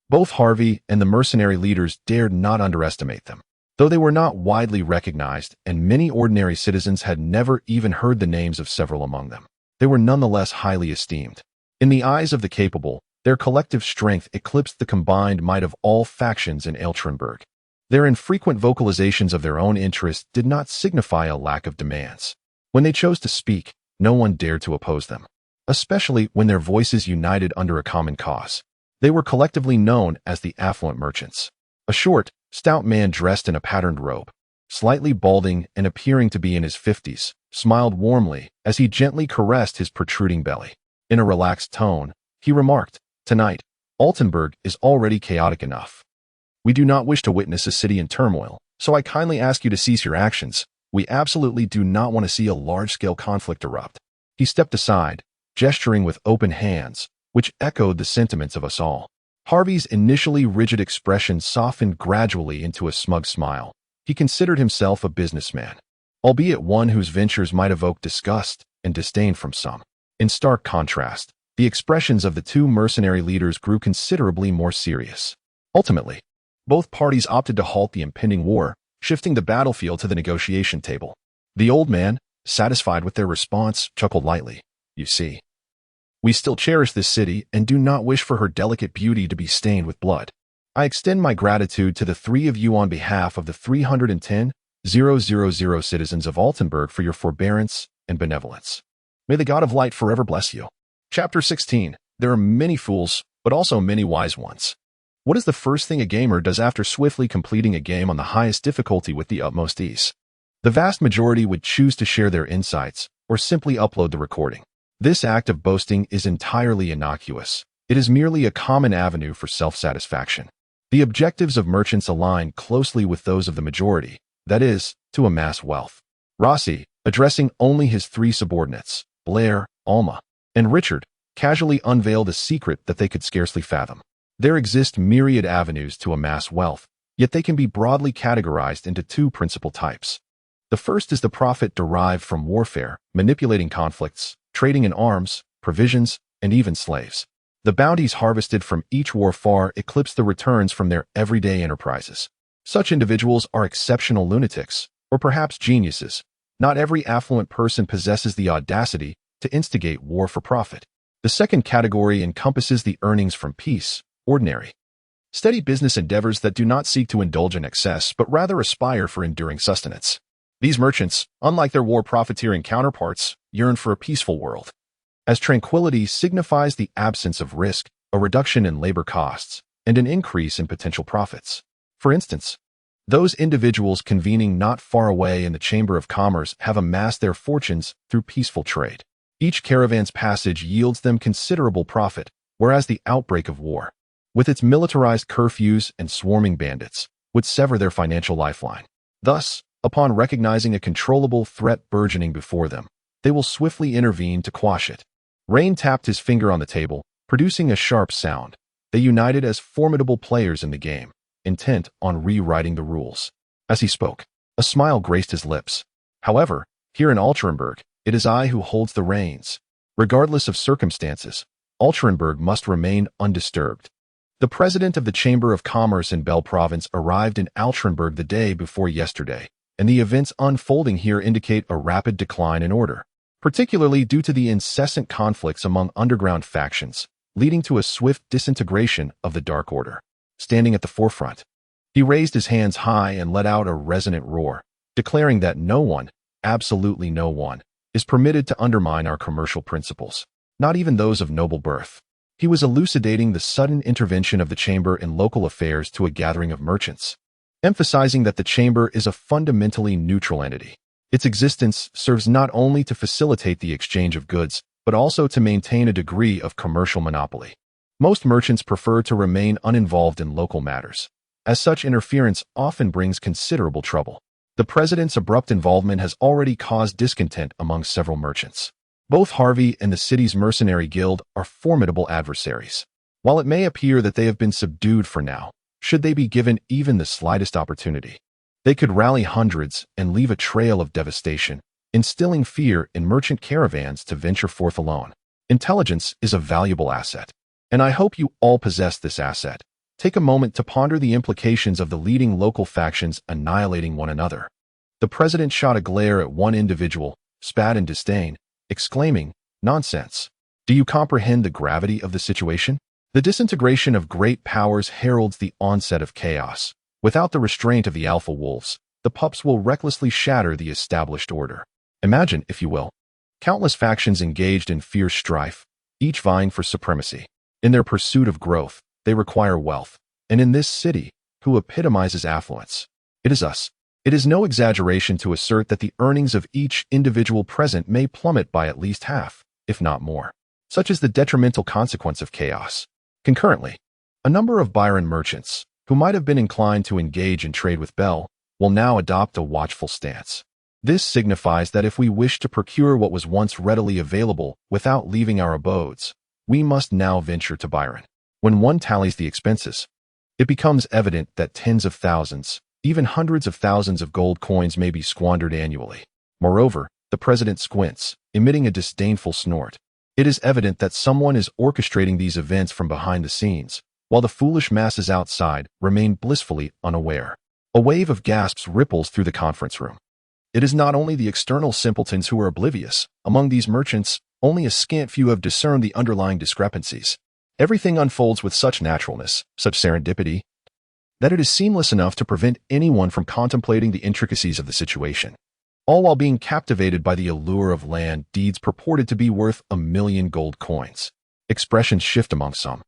both Harvey and the mercenary leaders dared not underestimate them. Though they were not widely recognized and many ordinary citizens had never even heard the names of several among them, they were nonetheless highly esteemed. In the eyes of the capable, their collective strength eclipsed the combined might of all factions in Eltrenberg. Their infrequent vocalizations of their own interests did not signify a lack of demands. When they chose to speak, no one dared to oppose them, especially when their voices united under a common cause. They were collectively known as the affluent merchants. A short, stout man dressed in a patterned robe, slightly balding and appearing to be in his 50s, smiled warmly as he gently caressed his protruding belly. In a relaxed tone, he remarked, "Tonight, Altenburg is already chaotic enough. We do not wish to witness a city in turmoil, so I kindly ask you to cease your actions. We absolutely do not want to see a large-scale conflict erupt." He stepped aside, gesturing with open hands, which echoed the sentiments of us all. Harvey's initially rigid expression softened gradually into a smug smile. He considered himself a businessman, albeit one whose ventures might evoke disgust and disdain from some. In stark contrast, the expressions of the two mercenary leaders grew considerably more serious. Ultimately, both parties opted to halt the impending war, shifting the battlefield to the negotiation table. The old man, satisfied with their response, chuckled lightly. "You see, we still cherish this city and do not wish for her delicate beauty to be stained with blood. I extend my gratitude to the three of you on behalf of the 310,000 citizens of Altenburg for your forbearance and benevolence. May the God of Light forever bless you." Chapter 16. There are many fools, but also many wise ones. What is the first thing a gamer does after swiftly completing a game on the highest difficulty with the utmost ease? The vast majority would choose to share their insights or simply upload the recording. This act of boasting is entirely innocuous. It is merely a common avenue for self-satisfaction. The objectives of merchants align closely with those of the majority, that is, to amass wealth. Rossi, addressing only his three subordinates, Blair, Alma, and Richard, casually unveiled a secret that they could scarcely fathom. There exist myriad avenues to amass wealth, yet they can be broadly categorized into two principal types. The first is the profit derived from warfare, manipulating conflicts, trading in arms, provisions, and even slaves. The bounties harvested from each war far eclipse the returns from their everyday enterprises. Such individuals are exceptional lunatics, or perhaps geniuses. Not every affluent person possesses the audacity to instigate war for profit. The second category encompasses the earnings from peace, ordinary, steady business endeavors that do not seek to indulge in excess but rather aspire for enduring sustenance. These merchants, unlike their war profiteering counterparts, yearn for a peaceful world, as tranquility signifies the absence of risk, a reduction in labor costs, and an increase in potential profits. For instance, those individuals convening not far away in the Chamber of Commerce have amassed their fortunes through peaceful trade. Each caravan's passage yields them considerable profit, whereas the outbreak of war, with its militarized curfews and swarming bandits, would sever their financial lifeline. Thus, upon recognizing a controllable threat burgeoning before them, they will swiftly intervene to quash it. Raine tapped his finger on the table, producing a sharp sound. They united as formidable players in the game, intent on rewriting the rules. As he spoke, a smile graced his lips. However, here in Altrenberg, it is I who holds the reins. Regardless of circumstances, Altrenberg must remain undisturbed. The president of the Chamber of Commerce in Bell Province arrived in Altrenberg the day before yesterday, and the events unfolding here indicate a rapid decline in order, particularly due to the incessant conflicts among underground factions, leading to a swift disintegration of the Dark Order. Standing at the forefront, he raised his hands high and let out a resonant roar, declaring that no one, absolutely no one, is permitted to undermine our commercial principles, not even those of noble birth. He was elucidating the sudden intervention of the chamber in local affairs to a gathering of merchants, emphasizing that the chamber is a fundamentally neutral entity. Its existence serves not only to facilitate the exchange of goods, but also to maintain a degree of commercial monopoly. Most merchants prefer to remain uninvolved in local matters, as such interference often brings considerable trouble. The president's abrupt involvement has already caused discontent among several merchants. Both Harvey and the city's mercenary guild are formidable adversaries. While it may appear that they have been subdued for now, should they be given even the slightest opportunity, they could rally hundreds and leave a trail of devastation, instilling fear in merchant caravans to venture forth alone. Intelligence is a valuable asset, and I hope you all possess this asset. Take a moment to ponder the implications of the leading local factions annihilating one another. The president shot a glare at one individual, spat in disdain, exclaiming, "Nonsense. Do you comprehend the gravity of the situation? The disintegration of great powers heralds the onset of chaos. Without the restraint of the alpha wolves, the pups will recklessly shatter the established order." Imagine, if you will, countless factions engaged in fierce strife, each vying for supremacy. In their pursuit of growth, they require wealth, and in this city, who epitomizes affluence? It is us. It is no exaggeration to assert that the earnings of each individual present may plummet by at least half, if not more. Such is the detrimental consequence of chaos. Concurrently, a number of Byron merchants, who might have been inclined to engage in trade with Bell, will now adopt a watchful stance. This signifies that if we wish to procure what was once readily available without leaving our abodes, we must now venture to Byron. When one tallies the expenses, it becomes evident that tens of thousands, even hundreds of thousands of gold coins may be squandered annually. Moreover, the president squints, emitting a disdainful snort. It is evident that someone is orchestrating these events from behind the scenes, while the foolish masses outside remain blissfully unaware. A wave of gasps ripples through the conference room. It is not only the external simpletons who are oblivious. Among these merchants, only a scant few have discerned the underlying discrepancies. Everything unfolds with such naturalness, such serendipity, that it is seamless enough to prevent anyone from contemplating the intricacies of the situation, all while being captivated by the allure of land deeds purported to be worth 1,000,000 gold coins. Expressions shift among some,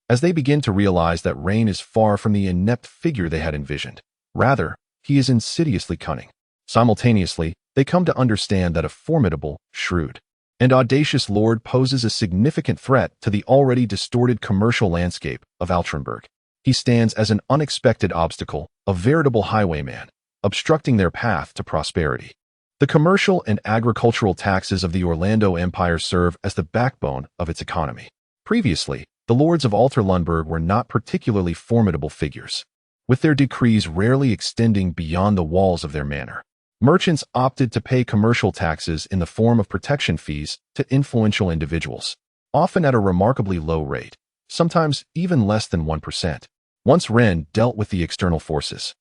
as they begin to realize that Rein is far from the inept figure they had envisioned. Rather, he is insidiously cunning. Simultaneously, they come to understand that a formidable, shrewd, and audacious lord poses a significant threat to the already distorted commercial landscape of Altrenberg. He stands as an unexpected obstacle, a veritable highwayman, obstructing their path to prosperity. The commercial and agricultural taxes of the Orlando Empire serve as the backbone of its economy. Previously, the lords of Altrenberg were not particularly formidable figures, with their decrees rarely extending beyond the walls of their manor. Merchants opted to pay commercial taxes in the form of protection fees to influential individuals, often at a remarkably low rate, sometimes even less than 1%. Once Rein dealt with the external forces,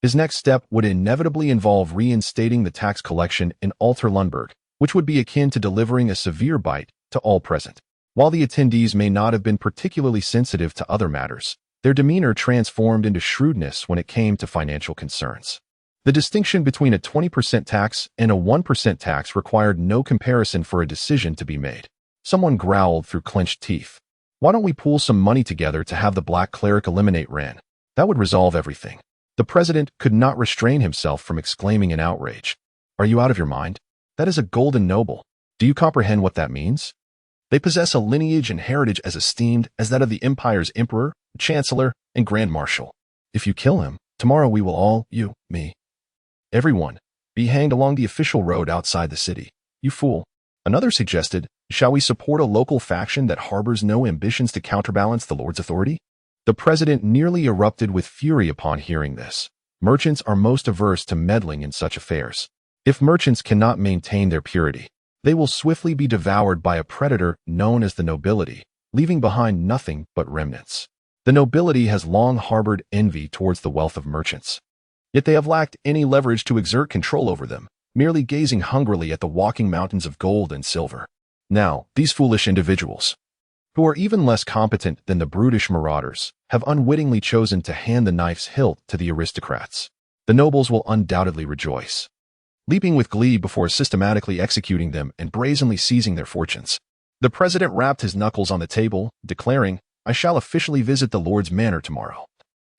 his next step would inevitably involve reinstating the tax collection in Altrenberg, which would be akin to delivering a severe bite to all present. While the attendees may not have been particularly sensitive to other matters, their demeanor transformed into shrewdness when it came to financial concerns. The distinction between a 20% tax and a 1% tax required no comparison for a decision to be made. Someone growled through clenched teeth. "Why don't we pool some money together to have the Black Cleric eliminate Rein? That would resolve everything." The president could not restrain himself from exclaiming in outrage. "Are you out of your mind? That is a golden noble. Do you comprehend what that means? They possess a lineage and heritage as esteemed as that of the Empire's Emperor, Chancellor, and Grand Marshal. If you kill him, tomorrow we will all, you, me, everyone, be hanged along the official road outside the city. You fool." Another suggested, "Shall we support a local faction that harbors no ambitions to counterbalance the Lord's authority?" The president nearly erupted with fury upon hearing this. Merchants are most averse to meddling in such affairs. If merchants cannot maintain their purity, they will swiftly be devoured by a predator known as the nobility, leaving behind nothing but remnants. The nobility has long harbored envy towards the wealth of merchants. Yet they have lacked any leverage to exert control over them, merely gazing hungrily at the walking mountains of gold and silver. Now, these foolish individuals, who are even less competent than the brutish marauders, have unwittingly chosen to hand the knife's hilt to the aristocrats. The nobles will undoubtedly rejoice, leaping with glee before systematically executing them and brazenly seizing their fortunes. The president rapped his knuckles on the table, declaring, "I shall officially visit the Lord's manor tomorrow.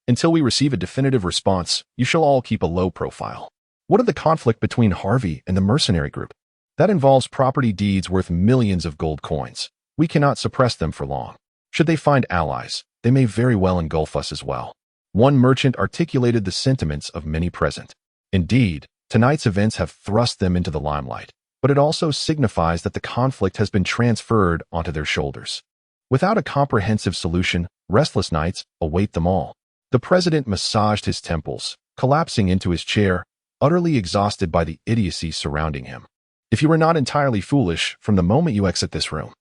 Until we receive a definitive response, you shall all keep a low profile." What of the conflict between Harvey and the mercenary group? That involves property deeds worth millions of gold coins. We cannot suppress them for long. Should they find allies, they may very well engulf us as well. One merchant articulated the sentiments of many present. Indeed, tonight's events have thrust them into the limelight, but it also signifies that the conflict has been transferred onto their shoulders. Without a comprehensive solution, restless nights await them all. The president massaged his temples, collapsing into his chair, utterly exhausted by the idiocy surrounding him. If you are not entirely foolish from the moment you exit this room,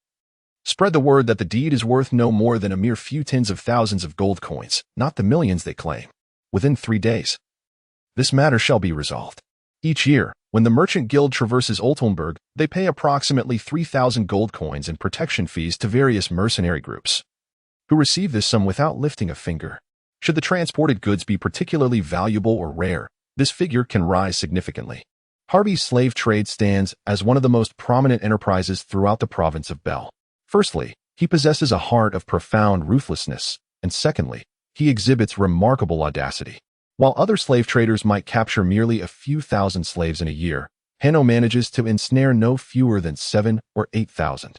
spread the word that the deed is worth no more than a mere few tens of thousands of gold coins, not the millions they claim. Within 3 days, this matter shall be resolved. Each year, when the Merchant Guild traverses Oltenburg, they pay approximately 3,000 gold coins in protection fees to various mercenary groups, who receive this sum without lifting a finger. Should the transported goods be particularly valuable or rare, this figure can rise significantly. Harvey's slave trade stands as one of the most prominent enterprises throughout the province of Bel. Firstly, he possesses a heart of profound ruthlessness, and secondly, he exhibits remarkable audacity. While other slave traders might capture merely a few thousand slaves in a year, Hanno manages to ensnare no fewer than 7,000 or 8,000.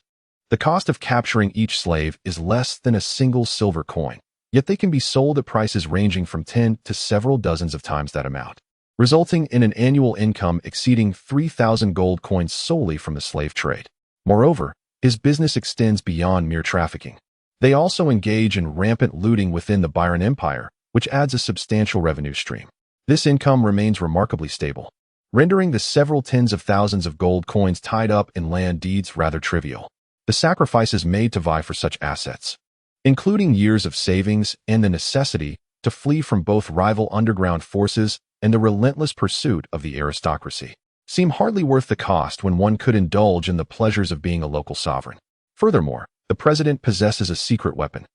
The cost of capturing each slave is less than a single silver coin, yet they can be sold at prices ranging from 10 to several dozens of times that amount, resulting in an annual income exceeding 3,000 gold coins solely from the slave trade. Moreover, his business extends beyond mere trafficking. They also engage in rampant looting within the Byron Empire, which adds a substantial revenue stream. This income remains remarkably stable, rendering the several tens of thousands of gold coins tied up in land deeds rather trivial. The sacrifices made to vie for such assets, including years of savings and the necessity to flee from both rival underground forces and the relentless pursuit of the aristocracy, seem hardly worth the cost when one could indulge in the pleasures of being a local sovereign. Furthermore, the president possesses a secret weapon,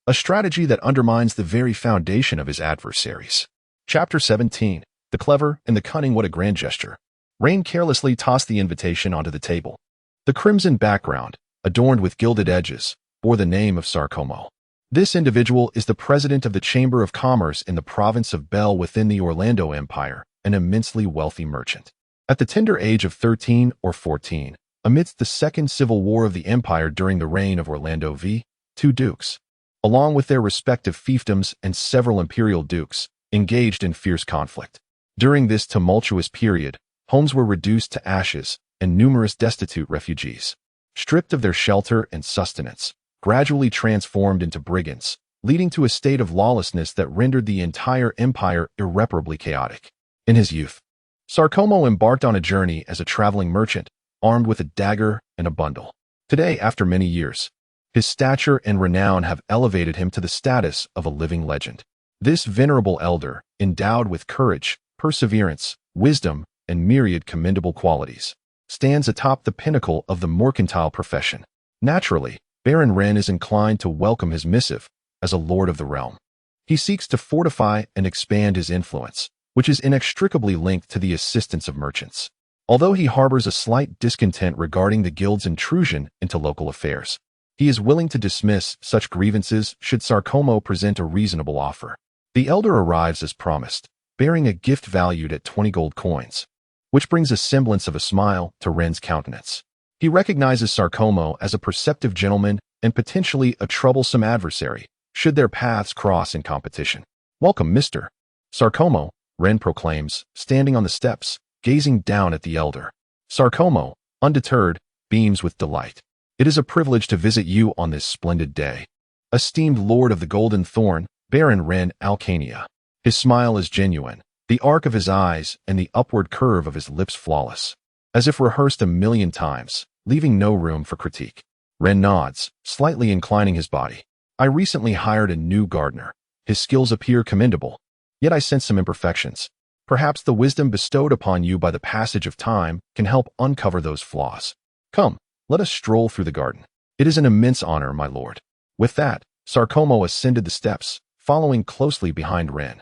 a strategy that undermines the very foundation of his adversaries. Chapter 17. The clever and the cunning. What a grand gesture. Raine carelessly tossed the invitation onto the table. The crimson background, adorned with gilded edges, bore the name of Sarcomo. This individual is the president of the Chamber of Commerce in the province of Bel within the Orlando Empire, an immensely wealthy merchant. At the tender age of 13 or 14, amidst the Second Civil War of the Empire during the reign of Orlando V, 2 dukes, along with their respective fiefdoms and several imperial dukes, engaged in fierce conflict. During this tumultuous period, homes were reduced to ashes, and numerous destitute refugees, stripped of their shelter and sustenance, gradually transformed into brigands, leading to a state of lawlessness that rendered the entire empire irreparably chaotic. In his youth, Sarcomo embarked on a journey as a traveling merchant, armed with a dagger and a bundle. Today, after many years, his stature and renown have elevated him to the status of a living legend. This venerable elder, endowed with courage, perseverance, wisdom, and myriad commendable qualities, stands atop the pinnacle of the mercantile profession. Naturally, Baron Rein is inclined to welcome his missive as a lord of the realm. He seeks to fortify and expand his influence, which is inextricably linked to the assistance of merchants. Although he harbors a slight discontent regarding the guild's intrusion into local affairs, he is willing to dismiss such grievances should Sarcomo present a reasonable offer. The elder arrives as promised, bearing a gift valued at 20 gold coins, which brings a semblance of a smile to Rein's countenance. He recognizes Sarcomo as a perceptive gentleman and potentially a troublesome adversary, should their paths cross in competition. "Welcome, Mr. Sarcomo," Rein proclaims, standing on the steps, gazing down at the elder. Sarcomo, undeterred, beams with delight. "It is a privilege to visit you on this splendid day." esteemed lord of the Golden Thorn, Baron Rein Alcania. His smile is genuine, the arc of his eyes and the upward curve of his lips flawless, as if rehearsed a million times, leaving no room for critique. Rein nods, slightly inclining his body. I recently hired a new gardener. His skills appear commendable, yet I sense some imperfections. Perhaps the wisdom bestowed upon you by the passage of time can help uncover those flaws. Come, let us stroll through the garden. It is an immense honor, my lord. With that, Sarcomo ascended the steps, following closely behind Rein,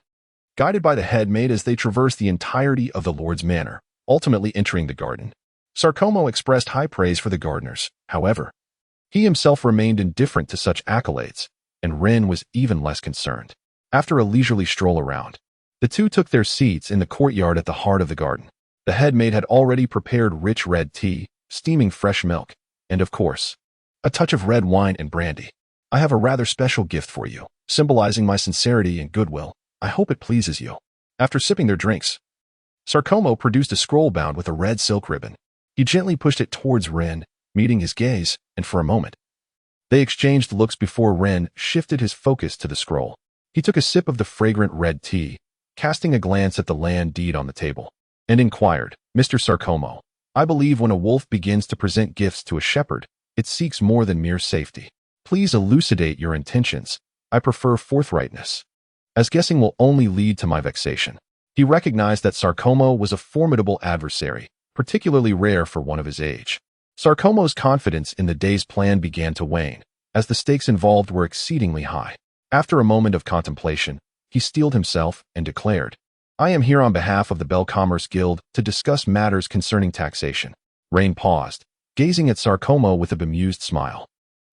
guided by the head maid as they traversed the entirety of the lord's manor, ultimately entering the garden. Sarcomo expressed high praise for the gardeners. However, he himself remained indifferent to such accolades, and Rein was even less concerned. After a leisurely stroll around, the two took their seats in the courtyard at the heart of the garden. The head maid had already prepared rich red tea, steaming fresh milk, and of course, a touch of red wine and brandy. I have a rather special gift for you, symbolizing my sincerity and goodwill. I hope it pleases you. After sipping their drinks, Sarcomo produced a scroll bound with a red silk ribbon. He gently pushed it towards Rein, meeting his gaze, and for a moment, they exchanged looks before Rein shifted his focus to the scroll. He took a sip of the fragrant red tea, casting a glance at the land deed on the table, and inquired, Mr. Sarcomo, I believe when a wolf begins to present gifts to a shepherd, it seeks more than mere safety. Please elucidate your intentions. I prefer forthrightness, as guessing will only lead to my vexation. He recognized that Sarcomo was a formidable adversary, particularly rare for one of his age. Sarcomo's confidence in the day's plan began to wane, as the stakes involved were exceedingly high. After a moment of contemplation, he steeled himself and declared, I am here on behalf of the Bell Commerce Guild to discuss matters concerning taxation. Rein paused, gazing at Sarcomo with a bemused smile.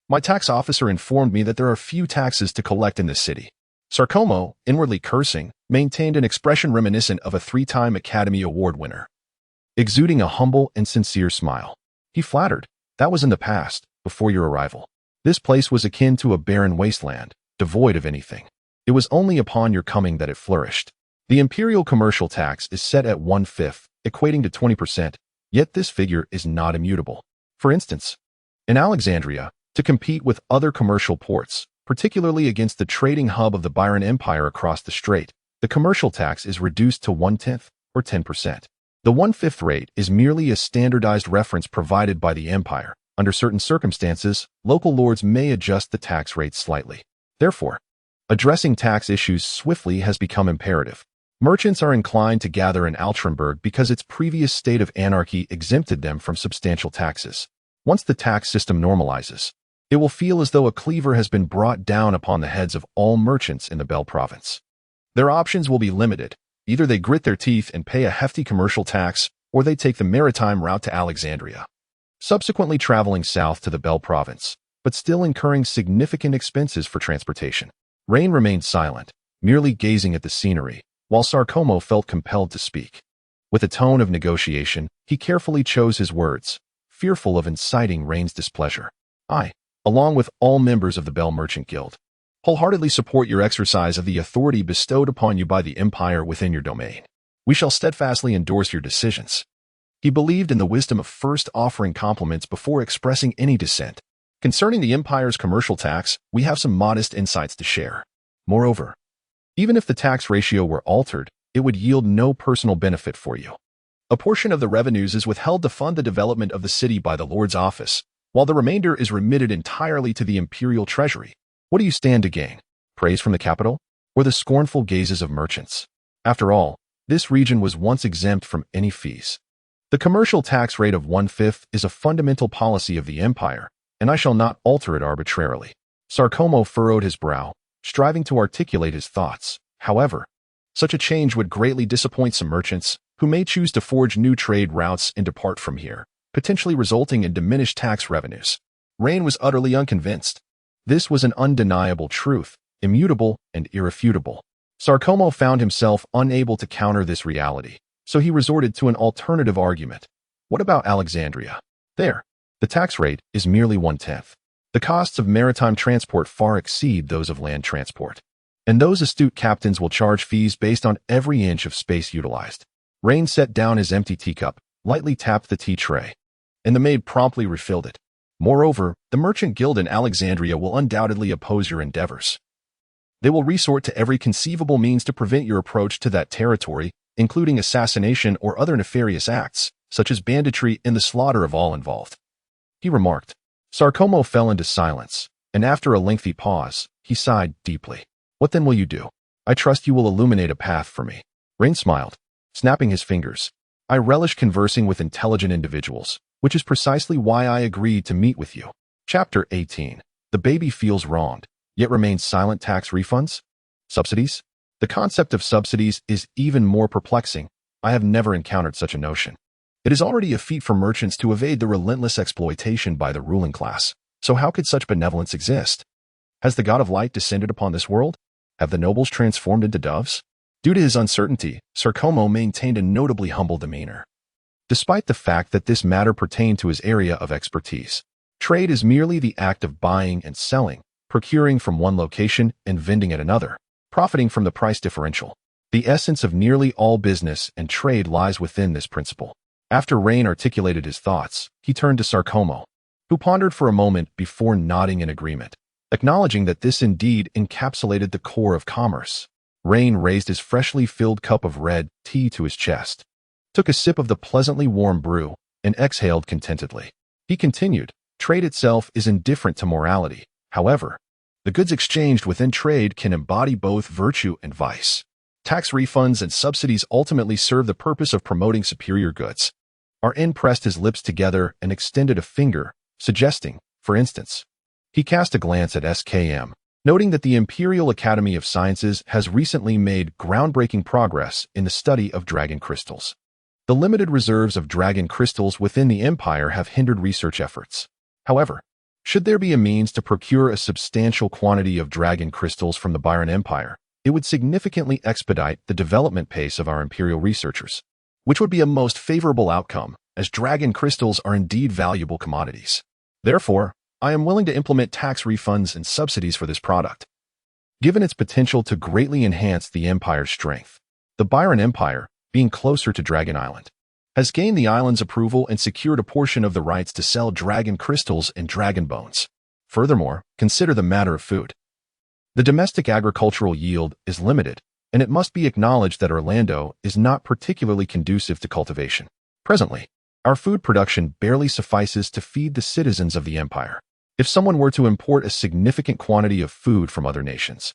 My tax officer informed me that there are few taxes to collect in this city. Sarcomo, inwardly cursing, maintained an expression reminiscent of a 3-time Academy Award winner, exuding a humble and sincere smile. He flattered, that was in the past, before your arrival. This place was akin to a barren wasteland, devoid of anything. It was only upon your coming that it flourished. The imperial commercial tax is set at 1/5, equating to 20%, yet this figure is not immutable. For instance, in Alexandria, to compete with other commercial ports, particularly against the trading hub of the Byron Empire across the strait, the commercial tax is reduced to 1/10, or 10%. The 1/5 rate is merely a standardized reference provided by the empire. Under certain circumstances, local lords may adjust the tax rate slightly. Therefore, addressing tax issues swiftly has become imperative. Merchants are inclined to gather in Altrenburg because its previous state of anarchy exempted them from substantial taxes. Once the tax system normalizes, it will feel as though a cleaver has been brought down upon the heads of all merchants in the Bell province. Their options will be limited. Either they grit their teeth and pay a hefty commercial tax, or they take the maritime route to Alexandria, subsequently traveling south to the Bell province, but still incurring significant expenses for transportation. Rein remained silent, merely gazing at the scenery, while Sarcomo felt compelled to speak. With a tone of negotiation, he carefully chose his words, fearful of inciting Rein's displeasure. I, along with all members of the Bell Merchant Guild, wholeheartedly support your exercise of the authority bestowed upon you by the Empire within your domain. We shall steadfastly endorse your decisions. He believed in the wisdom of first offering compliments before expressing any dissent. Concerning the Empire's commercial tax, we have some modest insights to share. Moreover, even if the tax ratio were altered, it would yield no personal benefit for you. A portion of the revenues is withheld to fund the development of the city by the Lord's office, while the remainder is remitted entirely to the imperial treasury. What do you stand to gain? Praise from the capital? Or the scornful gazes of merchants? After all, this region was once exempt from any fees. The commercial tax rate of 1/5 is a fundamental policy of the empire, and I shall not alter it arbitrarily. Sarcomo furrowed his brow, striving to articulate his thoughts. However, such a change would greatly disappoint some merchants, who may choose to forge new trade routes and depart from here, potentially resulting in diminished tax revenues. Rein was utterly unconvinced. This was an undeniable truth, immutable and irrefutable. Sarcomo found himself unable to counter this reality, so he resorted to an alternative argument. What about Alexandria? There, the tax rate is merely 1/10. The costs of maritime transport far exceed those of land transport, and those astute captains will charge fees based on every inch of space utilized. Rein set down his empty teacup, lightly tapped the tea tray, and the maid promptly refilled it. Moreover, the merchant guild in Alexandria will undoubtedly oppose your endeavors. They will resort to every conceivable means to prevent your approach to that territory, including assassination or other nefarious acts, such as banditry and the slaughter of all involved. He remarked. Sarcomo fell into silence, and after a lengthy pause, he sighed deeply. What then will you do? I trust you will illuminate a path for me. Rein smiled, snapping his fingers. I relish conversing with intelligent individuals, which is precisely why I agreed to meet with you. Chapter 18. The baby feels wronged, yet remains silent. Tax refunds? Subsidies? The concept of subsidies is even more perplexing. I have never encountered such a notion. It is already a feat for merchants to evade the relentless exploitation by the ruling class. So how could such benevolence exist? Has the god of light descended upon this world? Have the nobles transformed into doves? Due to his uncertainty, Sarcomo maintained a notably humble demeanor. Despite the fact that this matter pertained to his area of expertise, trade is merely the act of buying and selling, procuring from one location and vending at another, profiting from the price differential. The essence of nearly all business and trade lies within this principle. After Rein articulated his thoughts, he turned to Sarcomo, who pondered for a moment before nodding in agreement, acknowledging that this indeed encapsulated the core of commerce. Rein raised his freshly filled cup of red tea to his chest, took a sip of the pleasantly warm brew, and exhaled contentedly. He continued, trade itself is indifferent to morality. However, the goods exchanged within trade can embody both virtue and vice. Tax refunds and subsidies ultimately serve the purpose of promoting superior goods. Rein pressed his lips together and extended a finger, suggesting, for instance. He cast a glance at SKM, noting that the Imperial Academy of Sciences has recently made groundbreaking progress in the study of dragon crystals. The limited reserves of dragon crystals within the Empire have hindered research efforts. However, should there be a means to procure a substantial quantity of dragon crystals from the Byron Empire, it would significantly expedite the development pace of our Imperial researchers, which would be a most favorable outcome, as dragon crystals are indeed valuable commodities. Therefore, I am willing to implement tax refunds and subsidies for this product. Given its potential to greatly enhance the Empire's strength, the Byron Empire, being closer to Dragon Island, has gained the island's approval and secured a portion of the rights to sell dragon crystals and dragon bones. Furthermore, consider the matter of food. The domestic agricultural yield is limited, and it must be acknowledged that Orlando is not particularly conducive to cultivation. Presently, our food production barely suffices to feed the citizens of the Empire. If someone were to import a significant quantity of food from other nations,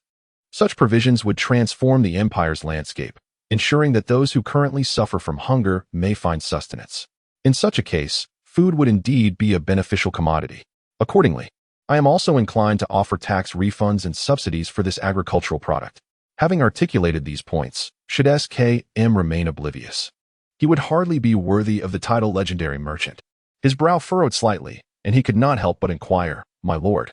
such provisions would transform the Empire's landscape, ensuring that those who currently suffer from hunger may find sustenance. In such a case, food would indeed be a beneficial commodity. Accordingly, I am also inclined to offer tax refunds and subsidies for this agricultural product. Having articulated these points, should SKM remain oblivious, he would hardly be worthy of the title legendary merchant. His brow furrowed slightly, and he could not help but inquire, my lord,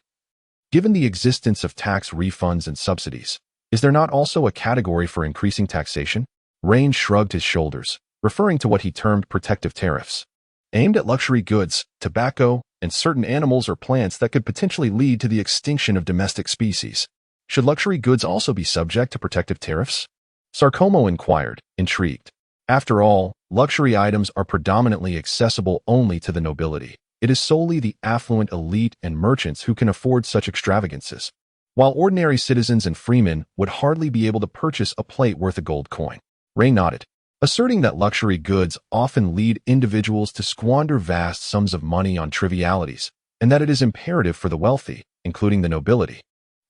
given the existence of tax refunds and subsidies, is there not also a category for increasing taxation? Rein shrugged his shoulders, referring to what he termed protective tariffs, aimed at luxury goods, tobacco, and certain animals or plants that could potentially lead to the extinction of domestic species. Should luxury goods also be subject to protective tariffs? Sarcomo inquired, intrigued. After all, luxury items are predominantly accessible only to the nobility. It is solely the affluent elite and merchants who can afford such extravagances, while ordinary citizens and freemen would hardly be able to purchase a plate worth a gold coin. Rein nodded, asserting that luxury goods often lead individuals to squander vast sums of money on trivialities, and that it is imperative for the wealthy, including the nobility,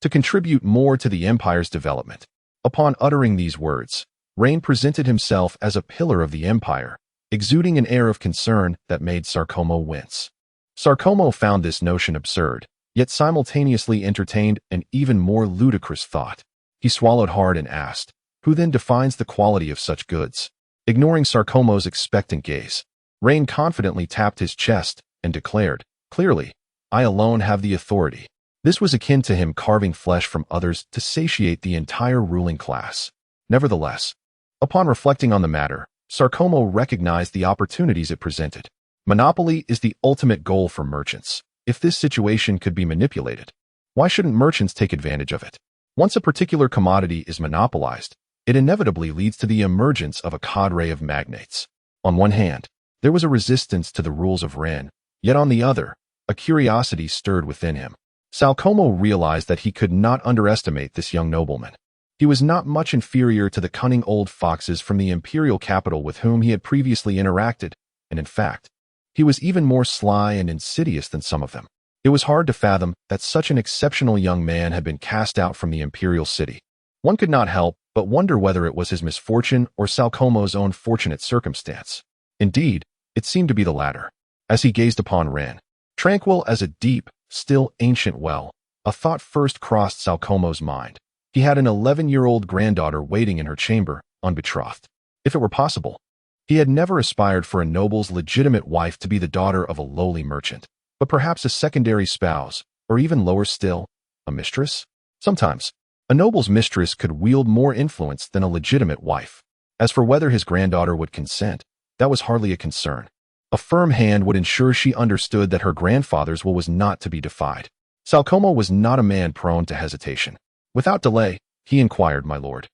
to contribute more to the Empire's development. Upon uttering these words, Rein presented himself as a pillar of the Empire, exuding an air of concern that made Sarcomo wince. Sarcomo found this notion absurd, yet simultaneously entertained an even more ludicrous thought. He swallowed hard and asked, who then defines the quality of such goods? Ignoring Sarcomo's expectant gaze, Rein confidently tapped his chest and declared, clearly, I alone have the authority. This was akin to him carving flesh from others to satiate the entire ruling class. Nevertheless, upon reflecting on the matter, Sarcomo recognized the opportunities it presented. Monopoly is the ultimate goal for merchants. If this situation could be manipulated, why shouldn't merchants take advantage of it? Once a particular commodity is monopolized, it inevitably leads to the emergence of a cadre of magnates. On one hand, there was a resistance to the rules of Rein, yet on the other, A curiosity stirred within him. Salcomo realized that he could not underestimate this young nobleman. He was not much inferior to the cunning old foxes from the imperial capital with whom he had previously interacted, and in fact, he was even more sly and insidious than some of them. It was hard to fathom that such an exceptional young man had been cast out from the imperial city. One could not help but wonder whether it was his misfortune or Salcomo's own fortunate circumstance. Indeed, it seemed to be the latter. As he gazed upon Rein, tranquil as a deep, still ancient well, a thought first crossed Salcomo's mind. He had an 11-year-old granddaughter waiting in her chamber, unbetrothed. If it were possible, he had never aspired for a noble's legitimate wife to be the daughter of a lowly merchant, but perhaps a secondary spouse, or even lower still, a mistress? Sometimes, a noble's mistress could wield more influence than a legitimate wife. As for whether his granddaughter would consent, that was hardly a concern. A firm hand would ensure she understood that her grandfather's will was not to be defied. Salcomo was not a man prone to hesitation. Without delay, he inquired, "My lord,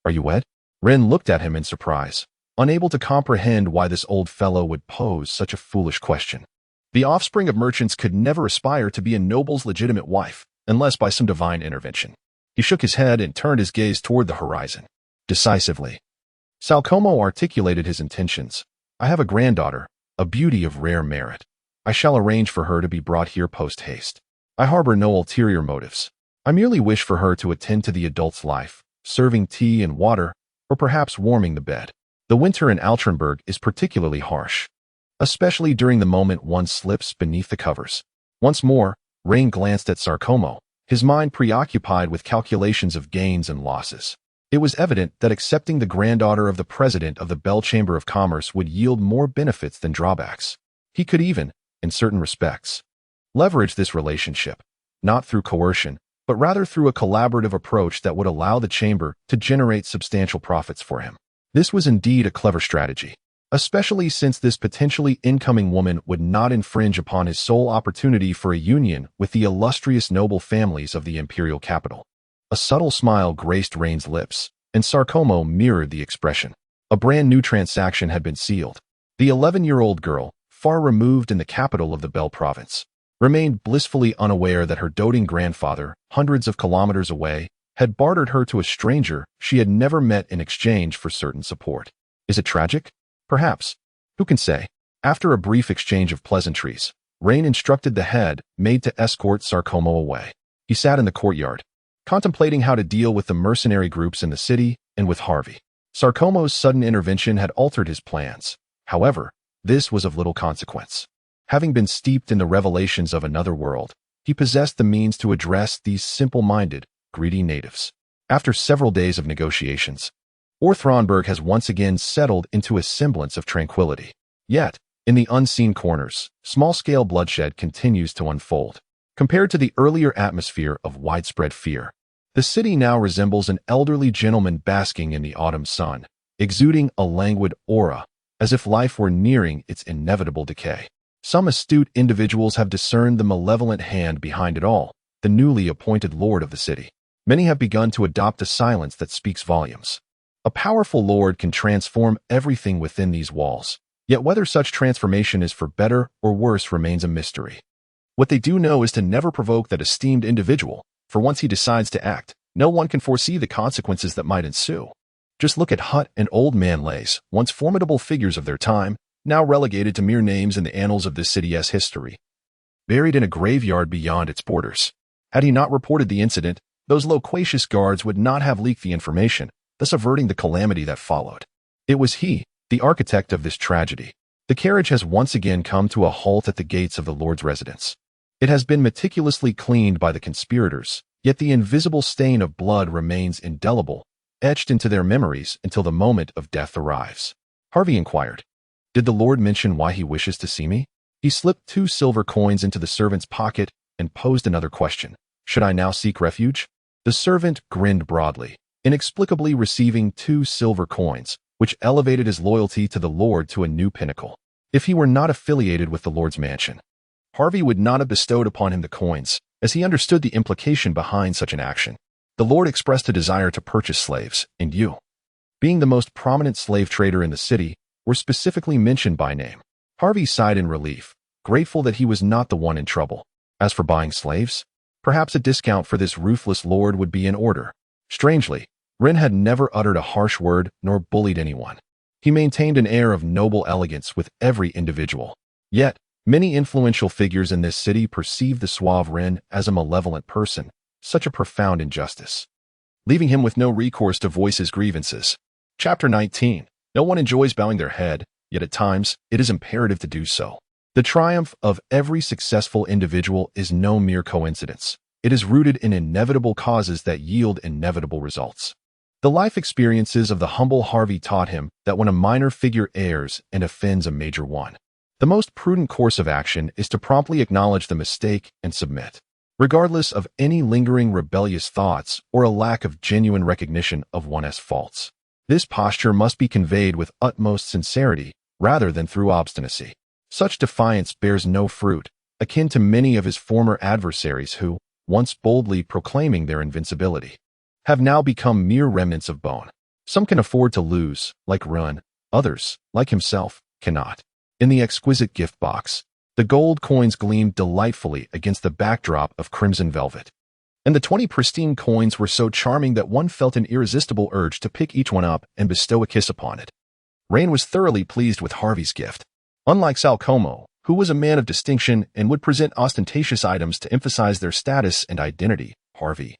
are you wed?" Rein looked at him in surprise, unable to comprehend why this old fellow would pose such a foolish question. The offspring of merchants could never aspire to be a noble's legitimate wife, unless by some divine intervention. He shook his head and turned his gaze toward the horizon. Decisively, Salcomo articulated his intentions. "I have a granddaughter, a beauty of rare merit. I shall arrange for her to be brought here post-haste. I harbor no ulterior motives. I merely wish for her to attend to the adult's life, serving tea and water, or perhaps warming the bed. The winter in Altrenberg is particularly harsh, especially during the moment one slips beneath the covers." Once more, Rein glanced at Salcomo, his mind preoccupied with calculations of gains and losses. It was evident that accepting the granddaughter of the president of the Bell Chamber of Commerce would yield more benefits than drawbacks. He could even, in certain respects, leverage this relationship, not through coercion, but rather through a collaborative approach that would allow the chamber to generate substantial profits for him. This was indeed a clever strategy, especially since this potentially incoming woman would not infringe upon his sole opportunity for a union with the illustrious noble families of the imperial capital. A subtle smile graced Rein's lips, and Salcomo mirrored the expression. A brand new transaction had been sealed. The 11-year-old girl, far removed in the capital of the Bell province, remained blissfully unaware that her doting grandfather, hundreds of kilometers away, had bartered her to a stranger she had never met in exchange for certain support. Is it tragic? Perhaps. Who can say? After a brief exchange of pleasantries, Rein instructed the head maid to escort Salcomo away. He sat in the courtyard, contemplating how to deal with the mercenary groups in the city and with Harvey. Salcomo's sudden intervention had altered his plans. However, this was of little consequence. Having been steeped in the revelations of another world, he possessed the means to address these simple-minded, greedy natives. After several days of negotiations, Thornberg has once again settled into a semblance of tranquility. Yet, in the unseen corners, small-scale bloodshed continues to unfold. Compared to the earlier atmosphere of widespread fear, the city now resembles an elderly gentleman basking in the autumn sun, exuding a languid aura, as if life were nearing its inevitable decay. Some astute individuals have discerned the malevolent hand behind it all, the newly appointed lord of the city. Many have begun to adopt a silence that speaks volumes. A powerful lord can transform everything within these walls, yet whether such transformation is for better or worse remains a mystery. What they do know is to never provoke that esteemed individual, for once he decides to act, no one can foresee the consequences that might ensue. Just look at Hutt and Old Man Lays, once formidable figures of their time, now relegated to mere names in the annals of this city's history, buried in a graveyard beyond its borders. Had he not reported the incident, those loquacious guards would not have leaked the information, thus averting the calamity that followed. It was he, the architect of this tragedy. The carriage has once again come to a halt at the gates of the Lord's residence. It has been meticulously cleaned by the conspirators, yet the invisible stain of blood remains indelible, etched into their memories until the moment of death arrives. Harvey inquired, "Did the Lord mention why he wishes to see me?" He slipped 2 silver coins into the servant's pocket and posed another question. "Should I now seek refuge?" The servant grinned broadly, inexplicably receiving 2 silver coins, which elevated his loyalty to the Lord to a new pinnacle. If he were not affiliated with the Lord's mansion, Harvey would not have bestowed upon him the coins, as he understood the implication behind such an action. The Lord expressed a desire to purchase slaves, and you, being the most prominent slave trader in the city, were specifically mentioned by name. Harvey sighed in relief, grateful that he was not the one in trouble. As for buying slaves, perhaps a discount for this ruthless lord would be in order. Strangely, Rein had never uttered a harsh word nor bullied anyone. He maintained an air of noble elegance with every individual. Yet, many influential figures in this city perceived the suave Rein as a malevolent person, such a profound injustice, leaving him with no recourse to voice his grievances. Chapter 19. No one enjoys bowing their head, yet at times it is imperative to do so. The triumph of every successful individual is no mere coincidence. It is rooted in inevitable causes that yield inevitable results. The life experiences of the humble Harvey taught him that when a minor figure errs and offends a major one, the most prudent course of action is to promptly acknowledge the mistake and submit, regardless of any lingering rebellious thoughts or a lack of genuine recognition of one's faults. This posture must be conveyed with utmost sincerity rather than through obstinacy. Such defiance bears no fruit, akin to many of his former adversaries who, once boldly proclaiming their invincibility, have now become mere remnants of bone. Some can afford to lose, like Rein; others, like himself, cannot. In the exquisite gift box, the gold coins gleamed delightfully against the backdrop of crimson velvet, and the 20 pristine coins were so charming that one felt an irresistible urge to pick each one up and bestow a kiss upon it. Rein was thoroughly pleased with Harvey's gift. Unlike Salcomo, who was a man of distinction and would present ostentatious items to emphasize their status and identity, Harvey,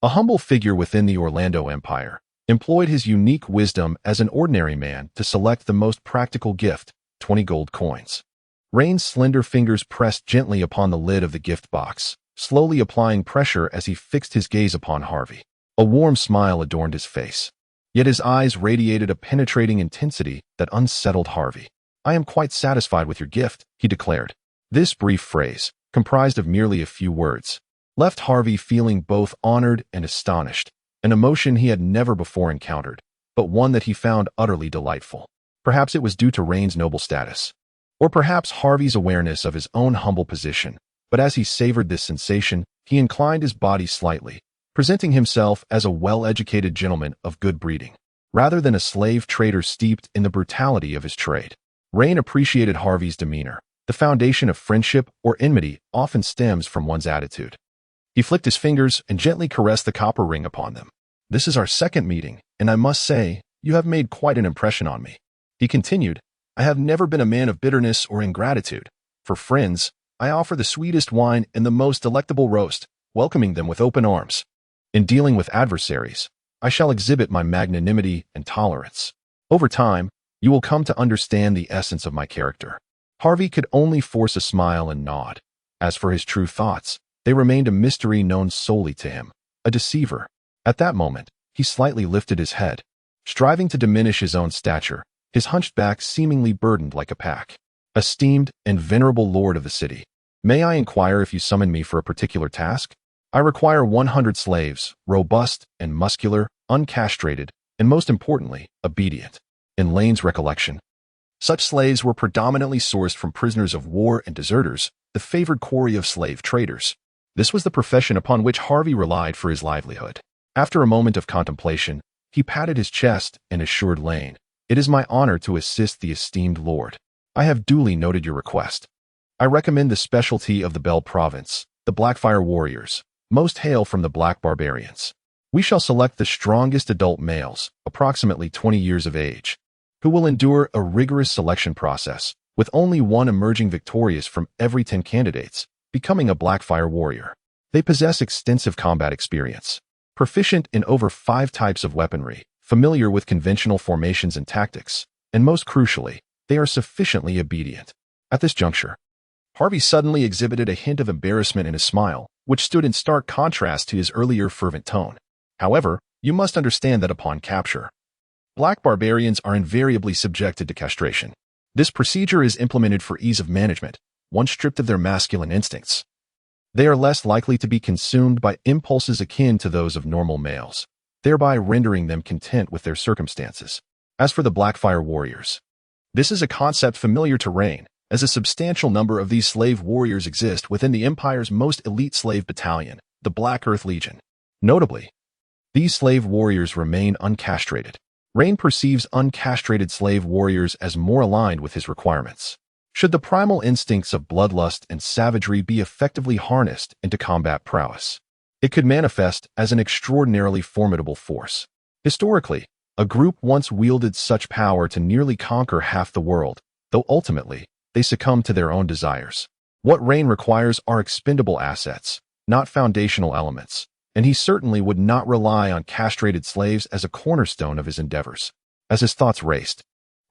a humble figure within the Orlando Empire, employed his unique wisdom as an ordinary man to select the most practical gift, 20 gold coins. Rein's slender fingers pressed gently upon the lid of the gift box, slowly applying pressure as he fixed his gaze upon Harvey. A warm smile adorned his face, yet his eyes radiated a penetrating intensity that unsettled Harvey. "I am quite satisfied with your gift," he declared. This brief phrase, comprised of merely a few words, left Harvey feeling both honored and astonished, an emotion he had never before encountered, but one that he found utterly delightful. Perhaps it was due to Rein's noble status, or perhaps Harvey's awareness of his own humble position, but as he savored this sensation, he inclined his body slightly, presenting himself as a well-educated gentleman of good breeding, rather than a slave trader steeped in the brutality of his trade. Rein appreciated Harvey's demeanor. The foundation of friendship or enmity often stems from one's attitude. He flicked his fingers and gently caressed the copper ring upon them. "This is our second meeting, and I must say, you have made quite an impression on me." He continued, "I have never been a man of bitterness or ingratitude. For friends, I offer the sweetest wine and the most delectable roast, welcoming them with open arms. In dealing with adversaries, I shall exhibit my magnanimity and tolerance. Over time, you will come to understand the essence of my character." Harvey could only force a smile and nod. As for his true thoughts, they remained a mystery known solely to him, a deceiver. At that moment, he slightly lifted his head, striving to diminish his own stature, his hunched back seemingly burdened like a pack. "Esteemed and venerable lord of the city, may I inquire if you summon me for a particular task? I require 100 slaves, robust and muscular, uncastrated, and most importantly, obedient." In Lane's recollection, such slaves were predominantly sourced from prisoners of war and deserters, the favored quarry of slave traders. This was the profession upon which Harvey relied for his livelihood. After a moment of contemplation, he patted his chest and assured Lane, "It is my honor to assist the esteemed lord. I have duly noted your request. I recommend the specialty of the Bell Province, the Blackfire Warriors, most hail from the Black Barbarians. We shall select the strongest adult males, approximately 20 years of age, who will endure a rigorous selection process, with only one emerging victorious from every 10 candidates, becoming a Blackfire warrior. They possess extensive combat experience, proficient in over 5 types of weaponry, familiar with conventional formations and tactics, and most crucially, they are sufficiently obedient." At this juncture, Harvey suddenly exhibited a hint of embarrassment in his smile, which stood in stark contrast to his earlier fervent tone. "However, you must understand that upon capture, Black barbarians are invariably subjected to castration. This procedure is implemented for ease of management. Once stripped of their masculine instincts, they are less likely to be consumed by impulses akin to those of normal males, thereby rendering them content with their circumstances. As for the Blackfire warriors, this is a concept familiar to Rein, as a substantial number of these slave warriors exist within the Empire's most elite slave battalion, the Black Earth Legion. Notably, these slave warriors remain uncastrated. Rein perceives uncastrated slave warriors as more aligned with his requirements. Should the primal instincts of bloodlust and savagery be effectively harnessed into combat prowess, it could manifest as an extraordinarily formidable force. Historically, a group once wielded such power to nearly conquer half the world, though ultimately, they succumbed to their own desires. What Rein requires are expendable assets, not foundational elements, and he certainly would not rely on castrated slaves as a cornerstone of his endeavors. As his thoughts raced,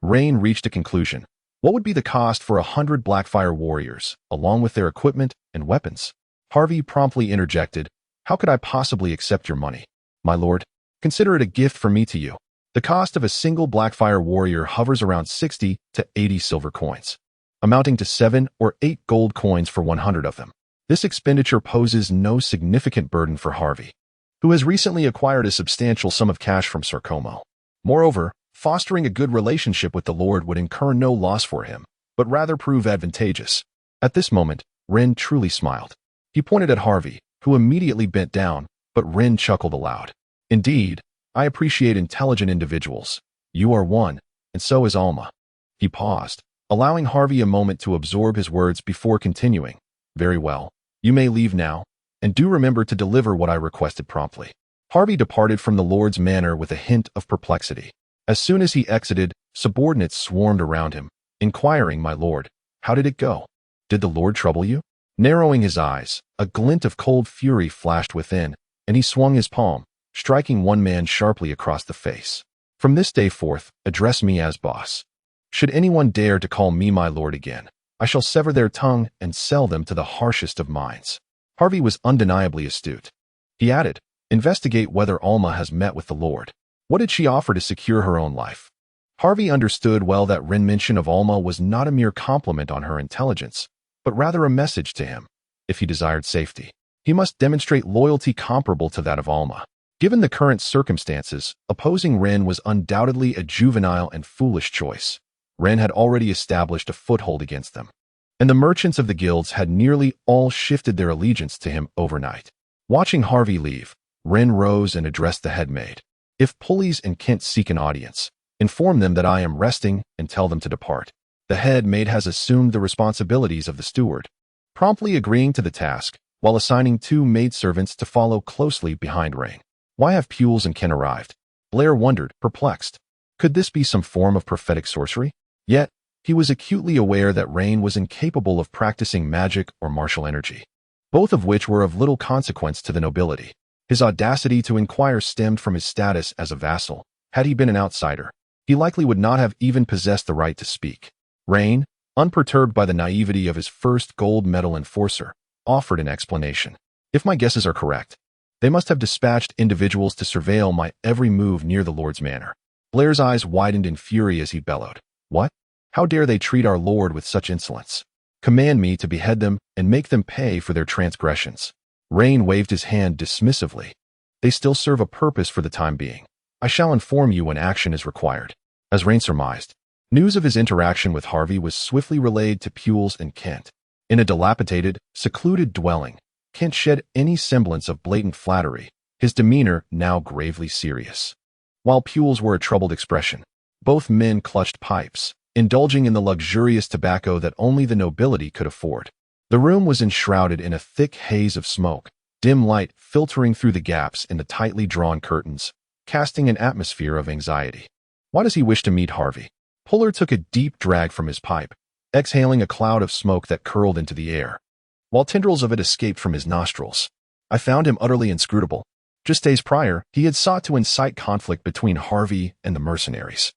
Rein reached a conclusion. What would be the cost for 100 Blackfire warriors, along with their equipment and weapons? Harvey promptly interjected, "How could I possibly accept your money? My lord, consider it a gift from me to you. The cost of a single Blackfire warrior hovers around 60 to 80 silver coins, amounting to 7 or 8 gold coins for 100 of them. This expenditure poses no significant burden for Harvey, who has recently acquired a substantial sum of cash from Sarcomo. Moreover, fostering a good relationship with the Lord would incur no loss for him, but rather prove advantageous." At this moment, Rein truly smiled. He pointed at Harvey, who immediately bent down, but Rein chuckled aloud. "Indeed, I appreciate intelligent individuals. You are one, and so is Alma." He paused, allowing Harvey a moment to absorb his words before continuing. "Very well. You may leave now, and do remember to deliver what I requested promptly." Harvey departed from the Lord's manor with a hint of perplexity. As soon as he exited, subordinates swarmed around him, inquiring, "My lord, how did it go? Did the Lord trouble you?" Narrowing his eyes, a glint of cold fury flashed within, and he swung his palm, striking one man sharply across the face. "From this day forth, address me as boss. Should anyone dare to call me my lord again, I shall sever their tongue and sell them to the harshest of minds." Harvey was undeniably astute. He added, "Investigate whether Alma has met with the Lord. What did she offer to secure her own life?" Harvey understood well that Rein's mention of Alma was not a mere compliment on her intelligence, but rather a message to him. If he desired safety, he must demonstrate loyalty comparable to that of Alma. Given the current circumstances, opposing Rein was undoubtedly a juvenile and foolish choice. Rein had already established a foothold against them, and the merchants of the guilds had nearly all shifted their allegiance to him overnight. Watching Harvey leave, Rein rose and addressed the headmaid. "If Pulleys and Kent seek an audience, inform them that I am resting and tell them to depart." The headmaid has assumed the responsibilities of the steward, promptly agreeing to the task, while assigning 2 maidservants to follow closely behind Rein. Why have Pules and Kent arrived? Blair wondered, perplexed. Could this be some form of prophetic sorcery? Yet, he was acutely aware that Rein was incapable of practicing magic or martial energy, both of which were of little consequence to the nobility. His audacity to inquire stemmed from his status as a vassal. Had he been an outsider, he likely would not have even possessed the right to speak. Rein, unperturbed by the naivety of his first gold medal enforcer, offered an explanation. "If my guesses are correct, they must have dispatched individuals to surveil my every move near the Lord's manor." Blair's eyes widened in fury as he bellowed, "What? How dare they treat our Lord with such insolence? Command me to behead them and make them pay for their transgressions." Rein waved his hand dismissively. "They still serve a purpose for the time being. I shall inform you when action is required." As Rein surmised, news of his interaction with Harvey was swiftly relayed to Pules and Kent. In a dilapidated, secluded dwelling, Kent shed any semblance of blatant flattery, his demeanor now gravely serious, while Pules wore a troubled expression. Both men clutched pipes, indulging in the luxurious tobacco that only the nobility could afford. The room was enshrouded in a thick haze of smoke, dim light filtering through the gaps in the tightly drawn curtains, casting an atmosphere of anxiety. Why does he wish to meet Harvey? Puller took a deep drag from his pipe, exhaling a cloud of smoke that curled into the air, while tendrils of it escaped from his nostrils. "I found him utterly inscrutable. Just days prior, he had sought to incite conflict between Harvey and the mercenaries.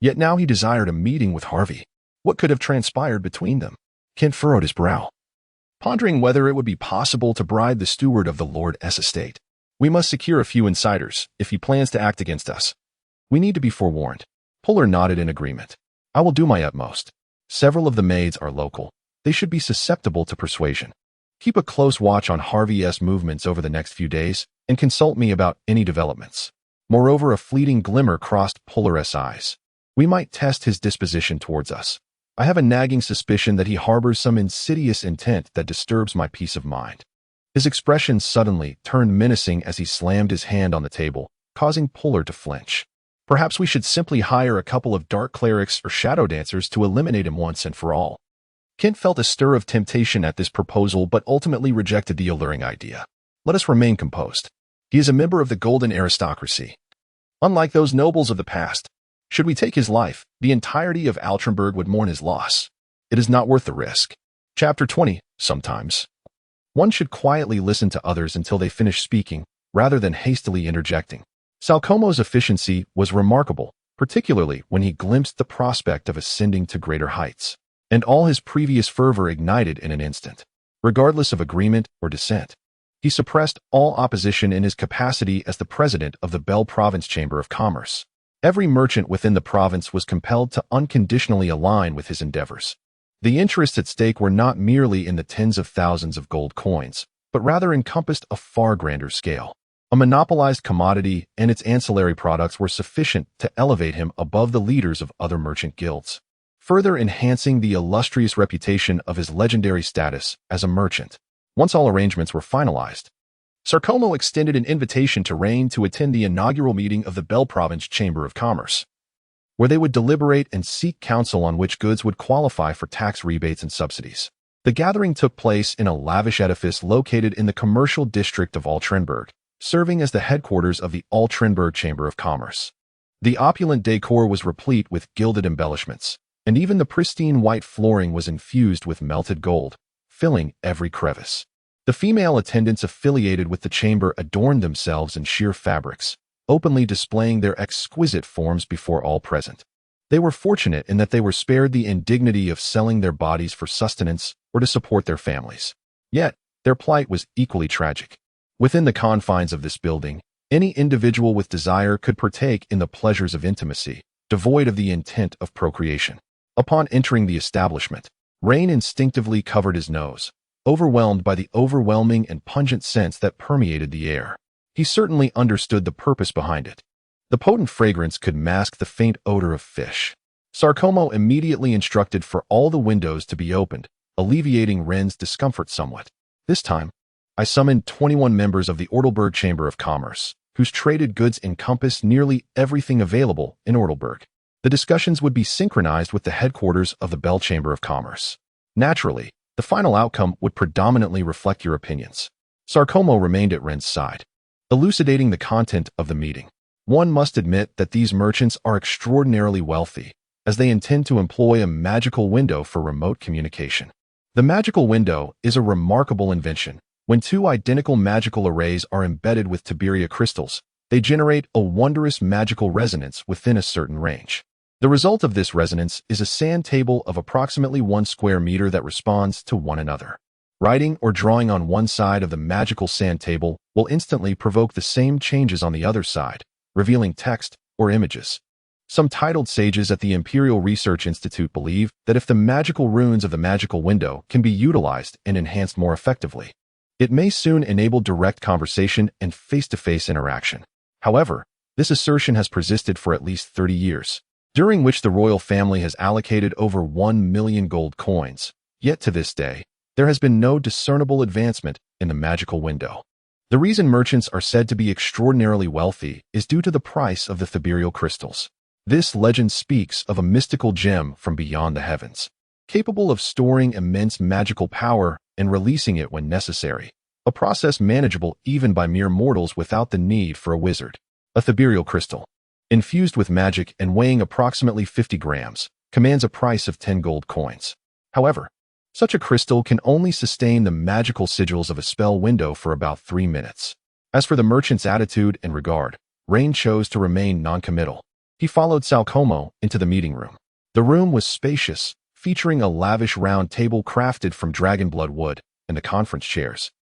Yet now he desired a meeting with Harvey. What could have transpired between them?" Kent furrowed his brow, pondering whether it would be possible to bribe the steward of the Lord S estate. "We must secure a few insiders if he plans to act against us. We need to be forewarned." Puller nodded in agreement. "I will do my utmost. Several of the maids are local. They should be susceptible to persuasion. Keep a close watch on Harvey's movements over the next few days and consult me about any developments." Moreover, a fleeting glimmer crossed Puller's eyes. "We might test his disposition towards us. I have a nagging suspicion that he harbors some insidious intent that disturbs my peace of mind." His expression suddenly turned menacing as he slammed his hand on the table, causing Puller to flinch. "Perhaps we should simply hire a couple of dark clerics or shadow dancers to eliminate him once and for all." Kent felt a stir of temptation at this proposal but ultimately rejected the alluring idea. Let us remain composed. He is a member of the golden aristocracy. Unlike those nobles of the past, should we take his life, the entirety of Altrenberg would mourn his loss. It is not worth the risk. Chapter 20. Sometimes one should quietly listen to others until they finish speaking, rather than hastily interjecting. Salcomo's efficiency was remarkable, particularly when he glimpsed the prospect of ascending to greater heights, and all his previous fervor ignited in an instant. Regardless of agreement or dissent, he suppressed all opposition in his capacity as the president of the Bell Province Chamber of Commerce. Every merchant within the province was compelled to unconditionally align with his endeavors. The interests at stake were not merely in the tens of thousands of gold coins, but rather encompassed a far grander scale. A monopolized commodity and its ancillary products were sufficient to elevate him above the leaders of other merchant guilds, further enhancing the illustrious reputation of his legendary status as a merchant. Once all arrangements were finalized, Sarcomo extended an invitation to Raine to attend the inaugural meeting of the Bell Province Chamber of Commerce, where they would deliberate and seek counsel on which goods would qualify for tax rebates and subsidies. The gathering took place in a lavish edifice located in the commercial district of Altrenberg, serving as the headquarters of the Altrenberg Chamber of Commerce. The opulent decor was replete with gilded embellishments, and even the pristine white flooring was infused with melted gold, filling every crevice. The female attendants affiliated with the chamber adorned themselves in sheer fabrics, openly displaying their exquisite forms before all present. They were fortunate in that they were spared the indignity of selling their bodies for sustenance or to support their families. Yet, their plight was equally tragic. Within the confines of this building, any individual with desire could partake in the pleasures of intimacy, devoid of the intent of procreation. Upon entering the establishment, Raine instinctively covered his nose, overwhelmed by the overwhelming and pungent scents that permeated the air. He certainly understood the purpose behind it. The potent fragrance could mask the faint odor of fish. Sarcomo immediately instructed for all the windows to be opened, alleviating Reine's discomfort somewhat. This time, I summoned 21 members of the Ortelberg Chamber of Commerce, whose traded goods encompassed nearly everything available in Ortelberg. The discussions would be synchronized with the headquarters of the Bell Chamber of Commerce. Naturally, the final outcome would predominantly reflect your opinions. Sarcomo remained at Reine's side, elucidating the content of the meeting. One must admit that these merchants are extraordinarily wealthy, as they intend to employ a magical window for remote communication. The magical window is a remarkable invention. When two identical magical arrays are embedded with Tiberia crystals, they generate a wondrous magical resonance within a certain range. The result of this resonance is a sand table of approximately 1 square meter that responds to one another. Writing or drawing on one side of the magical sand table will instantly provoke the same changes on the other side, revealing text or images. Some titled sages at the Imperial Research Institute believe that if the magical runes of the magical window can be utilized and enhanced more effectively, it may soon enable direct conversation and face-to-face interaction. However, this assertion has persisted for at least 30 years, during which the royal family has allocated over 1 million gold coins. Yet to this day, there has been no discernible advancement in the magical window. The reason merchants are said to be extraordinarily wealthy is due to the price of the Thiberial crystals. This legend speaks of a mystical gem from beyond the heavens, capable of storing immense magical power and releasing it when necessary, a process manageable even by mere mortals without the need for a wizard. A Thiberial crystal, infused with magic and weighing approximately 50 grams, commands a price of 10 gold coins. However, such a crystal can only sustain the magical sigils of a spell window for about 3 minutes. As for the merchant's attitude and regard, Raine chose to remain non-committal. He followed Salcomo into the meeting room. The room was spacious, featuring a lavish round table crafted from dragonblood wood, and the conference chairs,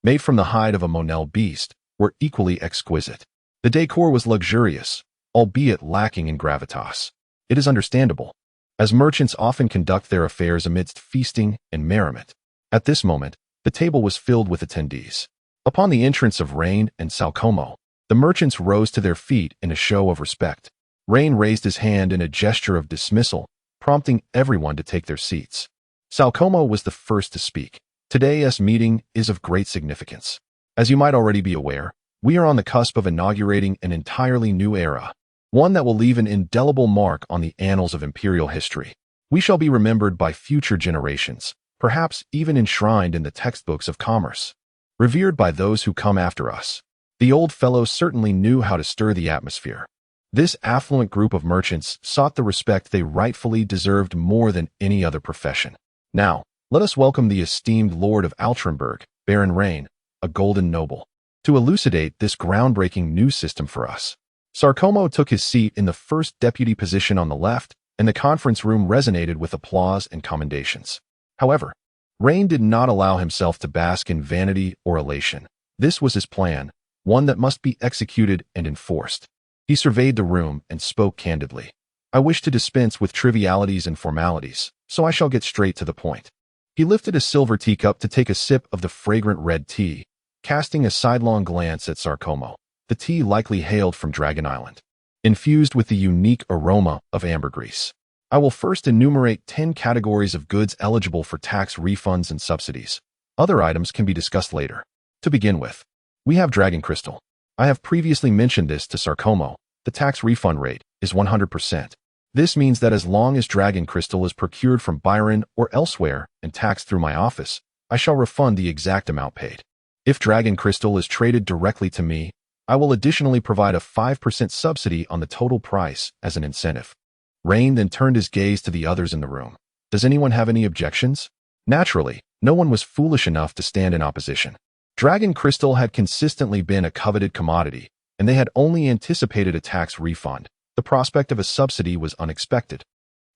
made from the hide of a Monel beast, were equally exquisite. The decor was luxurious, albeit lacking in gravitas. It is understandable, as merchants often conduct their affairs amidst feasting and merriment. At this moment, the table was filled with attendees. Upon the entrance of Raine and Salcomo, the merchants rose to their feet in a show of respect. Raine raised his hand in a gesture of dismissal, prompting everyone to take their seats. Salcomo was the first to speak. Today's meeting is of great significance. As you might already be aware, we are on the cusp of inaugurating an entirely new era, one that will leave an indelible mark on the annals of imperial history. We shall be remembered by future generations, perhaps even enshrined in the textbooks of commerce, revered by those who come after us. The old fellow certainly knew how to stir the atmosphere. This affluent group of merchants sought the respect they rightfully deserved more than any other profession. Now, let us welcome the esteemed Lord of Altrenberg, Baron Rein, a golden noble, to elucidate this groundbreaking new system for us. Sarkomo took his seat in the first deputy position on the left, and the conference room resonated with applause and commendations. However, Rein did not allow himself to bask in vanity or elation. This was his plan, one that must be executed and enforced. He surveyed the room and spoke candidly. I wish to dispense with trivialities and formalities, so I shall get straight to the point. He lifted a silver teacup to take a sip of the fragrant red tea, casting a sidelong glance at Sarkomo. The tea likely hailed from Dragon Island, infused with the unique aroma of ambergris. I will first enumerate 10 categories of goods eligible for tax refunds and subsidies. Other items can be discussed later. To begin with, we have dragon crystal. I have previously mentioned this to Sarkomo. The tax refund rate is 100%. This means that as long as dragon crystal is procured from Byron or elsewhere and taxed through my office, I shall refund the exact amount paid. If dragon crystal is traded directly to me, I will additionally provide a 5% subsidy on the total price as an incentive. Rein then turned his gaze to the others in the room. Does anyone have any objections? Naturally, no one was foolish enough to stand in opposition. Dragon crystal had consistently been a coveted commodity, and they had only anticipated a tax refund. The prospect of a subsidy was unexpected,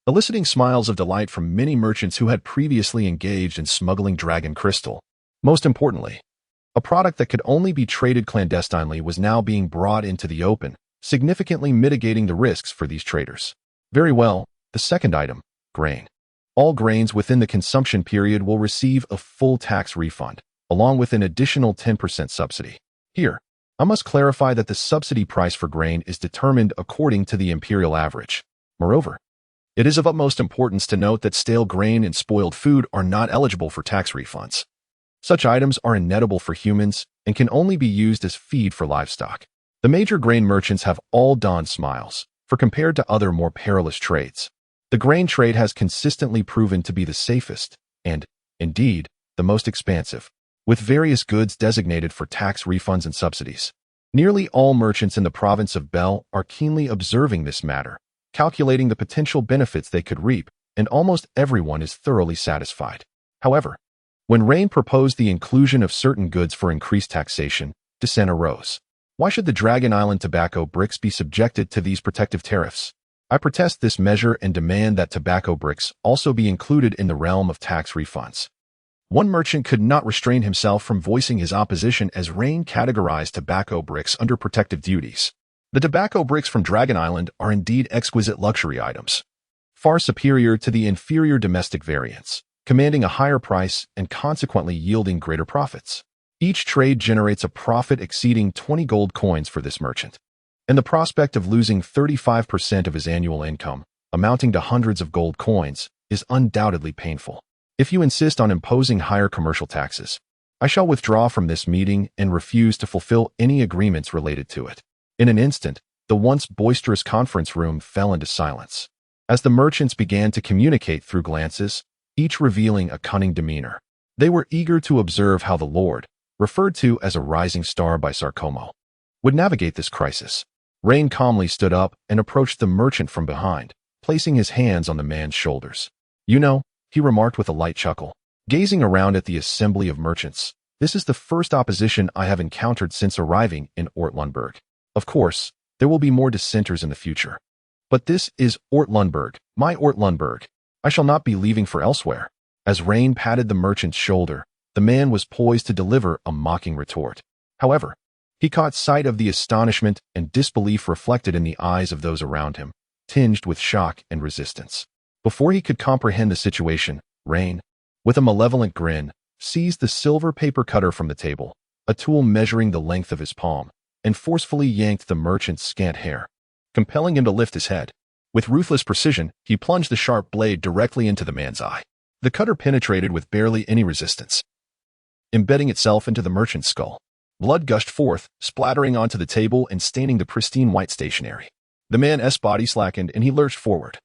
eliciting smiles of delight from many merchants who had previously engaged in smuggling dragon crystal. Most importantly, a product that could only be traded clandestinely was now being brought into the open, significantly mitigating the risks for these traders. Very well, the second item, grain. All grains within the consumption period will receive a full tax refund, along with an additional 10% subsidy. Here, I must clarify that the subsidy price for grain is determined according to the imperial average. Moreover, it is of utmost importance to note that stale grain and spoiled food are not eligible for tax refunds. Such items are inedible for humans and can only be used as feed for livestock. The major grain merchants have all donned smiles, for compared to other more perilous trades, the grain trade has consistently proven to be the safest and, indeed, the most expansive, with various goods designated for tax refunds and subsidies. Nearly all merchants in the province of Bel are keenly observing this matter, calculating the potential benefits they could reap, and almost everyone is thoroughly satisfied. However, when Rein proposed the inclusion of certain goods for increased taxation, dissent arose. Why should the Dragon Island tobacco bricks be subjected to these protective tariffs? I protest this measure and demand that tobacco bricks also be included in the realm of tax refunds. One merchant could not restrain himself from voicing his opposition as Rein categorized tobacco bricks under protective duties. The tobacco bricks from Dragon Island are indeed exquisite luxury items, far superior to the inferior domestic variants, commanding a higher price and consequently yielding greater profits. Each trade generates a profit exceeding 20 gold coins for this merchant, and the prospect of losing 35% of his annual income, amounting to hundreds of gold coins, is undoubtedly painful. If you insist on imposing higher commercial taxes, I shall withdraw from this meeting and refuse to fulfill any agreements related to it. In an instant, the once boisterous conference room fell into silence, as the merchants began to communicate through glances, each revealing a cunning demeanor. They were eager to observe how the Lord, referred to as a rising star by Sarkomo, would navigate this crisis. Rein calmly stood up and approached the merchant from behind, placing his hands on the man's shoulders. You know, he remarked with a light chuckle, gazing around at the assembly of merchants, this is the first opposition I have encountered since arriving in Ortlandberg. Of course, there will be more dissenters in the future. But this is Ortlandberg, my Ortlandberg. I shall not be leaving for elsewhere. As Rein patted the merchant's shoulder, the man was poised to deliver a mocking retort. However, he caught sight of the astonishment and disbelief reflected in the eyes of those around him, tinged with shock and resistance. Before he could comprehend the situation, Rein, with a malevolent grin, seized the silver paper cutter from the table, a tool measuring the length of his palm, and forcefully yanked the merchant's scant hair, compelling him to lift his head. With ruthless precision, he plunged the sharp blade directly into the man's eye. The cutter penetrated with barely any resistance, embedding itself into the merchant's skull. Blood gushed forth, splattering onto the table and staining the pristine white stationery. The man's body slackened and he lurched forward,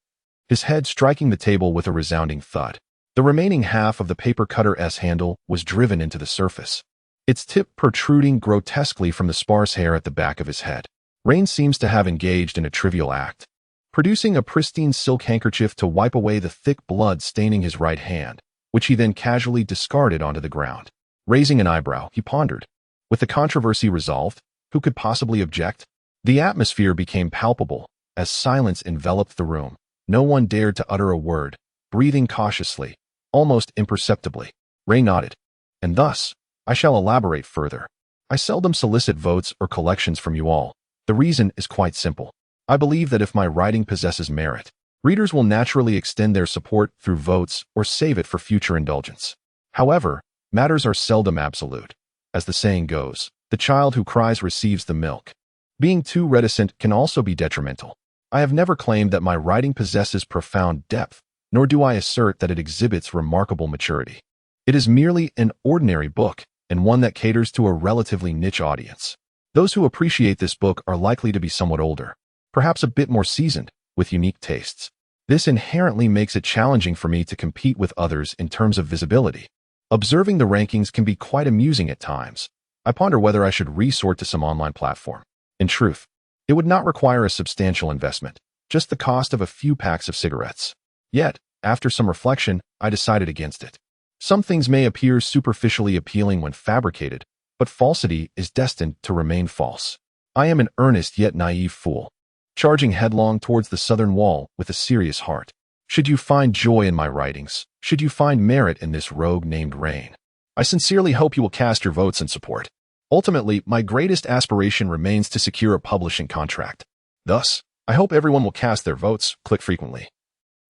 his head striking the table with a resounding thud. The remaining half of the paper cutter-S handle was driven into the surface, its tip protruding grotesquely from the sparse hair at the back of his head. Raine seems to have engaged in a trivial act, producing a pristine silk handkerchief to wipe away the thick blood staining his right hand, which he then casually discarded onto the ground. Raising an eyebrow, he pondered. With the controversy resolved, who could possibly object? The atmosphere became palpable as silence enveloped the room. No one dared to utter a word, breathing cautiously, almost imperceptibly. Raine nodded. And thus, I shall elaborate further. I seldom solicit votes or collections from you all. The reason is quite simple. I believe that if my writing possesses merit, readers will naturally extend their support through votes or save it for future indulgence. However, matters are seldom absolute. As the saying goes, the child who cries receives the milk. Being too reticent can also be detrimental. I have never claimed that my writing possesses profound depth, nor do I assert that it exhibits remarkable maturity. It is merely an ordinary book, and one that caters to a relatively niche audience. Those who appreciate this book are likely to be somewhat older, perhaps a bit more seasoned, with unique tastes. This inherently makes it challenging for me to compete with others in terms of visibility. Observing the rankings can be quite amusing at times. I ponder whether I should resort to some online platform. In truth, it would not require a substantial investment, just the cost of a few packs of cigarettes. Yet, after some reflection, I decided against it. Some things may appear superficially appealing when fabricated, but falsity is destined to remain false. I am an earnest yet naive fool, charging headlong towards the southern wall with a serious heart. Should you find joy in my writings, should you find merit in this rogue named Raine, I sincerely hope you will cast your votes in support. Ultimately, my greatest aspiration remains to secure a publishing contract. Thus, I hope everyone will cast their votes, click frequently,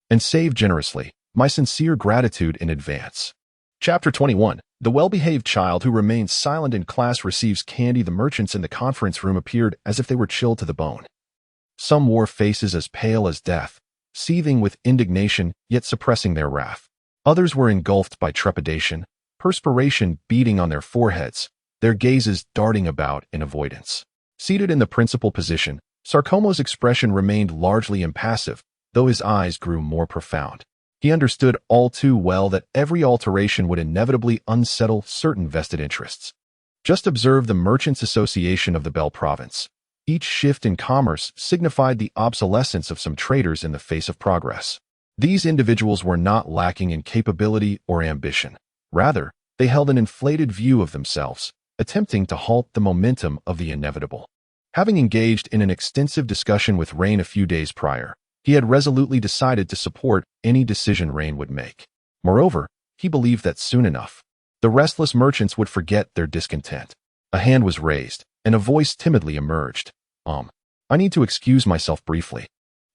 and save generously. My sincere gratitude in advance. Chapter 21. The well-behaved child who remains silent in class receives candy. The merchants in the conference room appeared as if they were chilled to the bone. Some wore faces as pale as death, seething with indignation yet suppressing their wrath. Others were engulfed by trepidation, perspiration beading on their foreheads, their gazes darting about in avoidance. Seated in the principal position, Sarcomo's expression remained largely impassive, though his eyes grew more profound. He understood all too well that every alteration would inevitably unsettle certain vested interests. Just observe the Merchants' Association of the Bell Province. Each shift in commerce signified the obsolescence of some traders in the face of progress. These individuals were not lacking in capability or ambition. Rather, they held an inflated view of themselves, attempting to halt the momentum of the inevitable. Having engaged in an extensive discussion with Raine a few days prior, he had resolutely decided to support any decision Raine would make. Moreover, he believed that soon enough, the restless merchants would forget their discontent. A hand was raised, and a voice timidly emerged. I need to excuse myself briefly.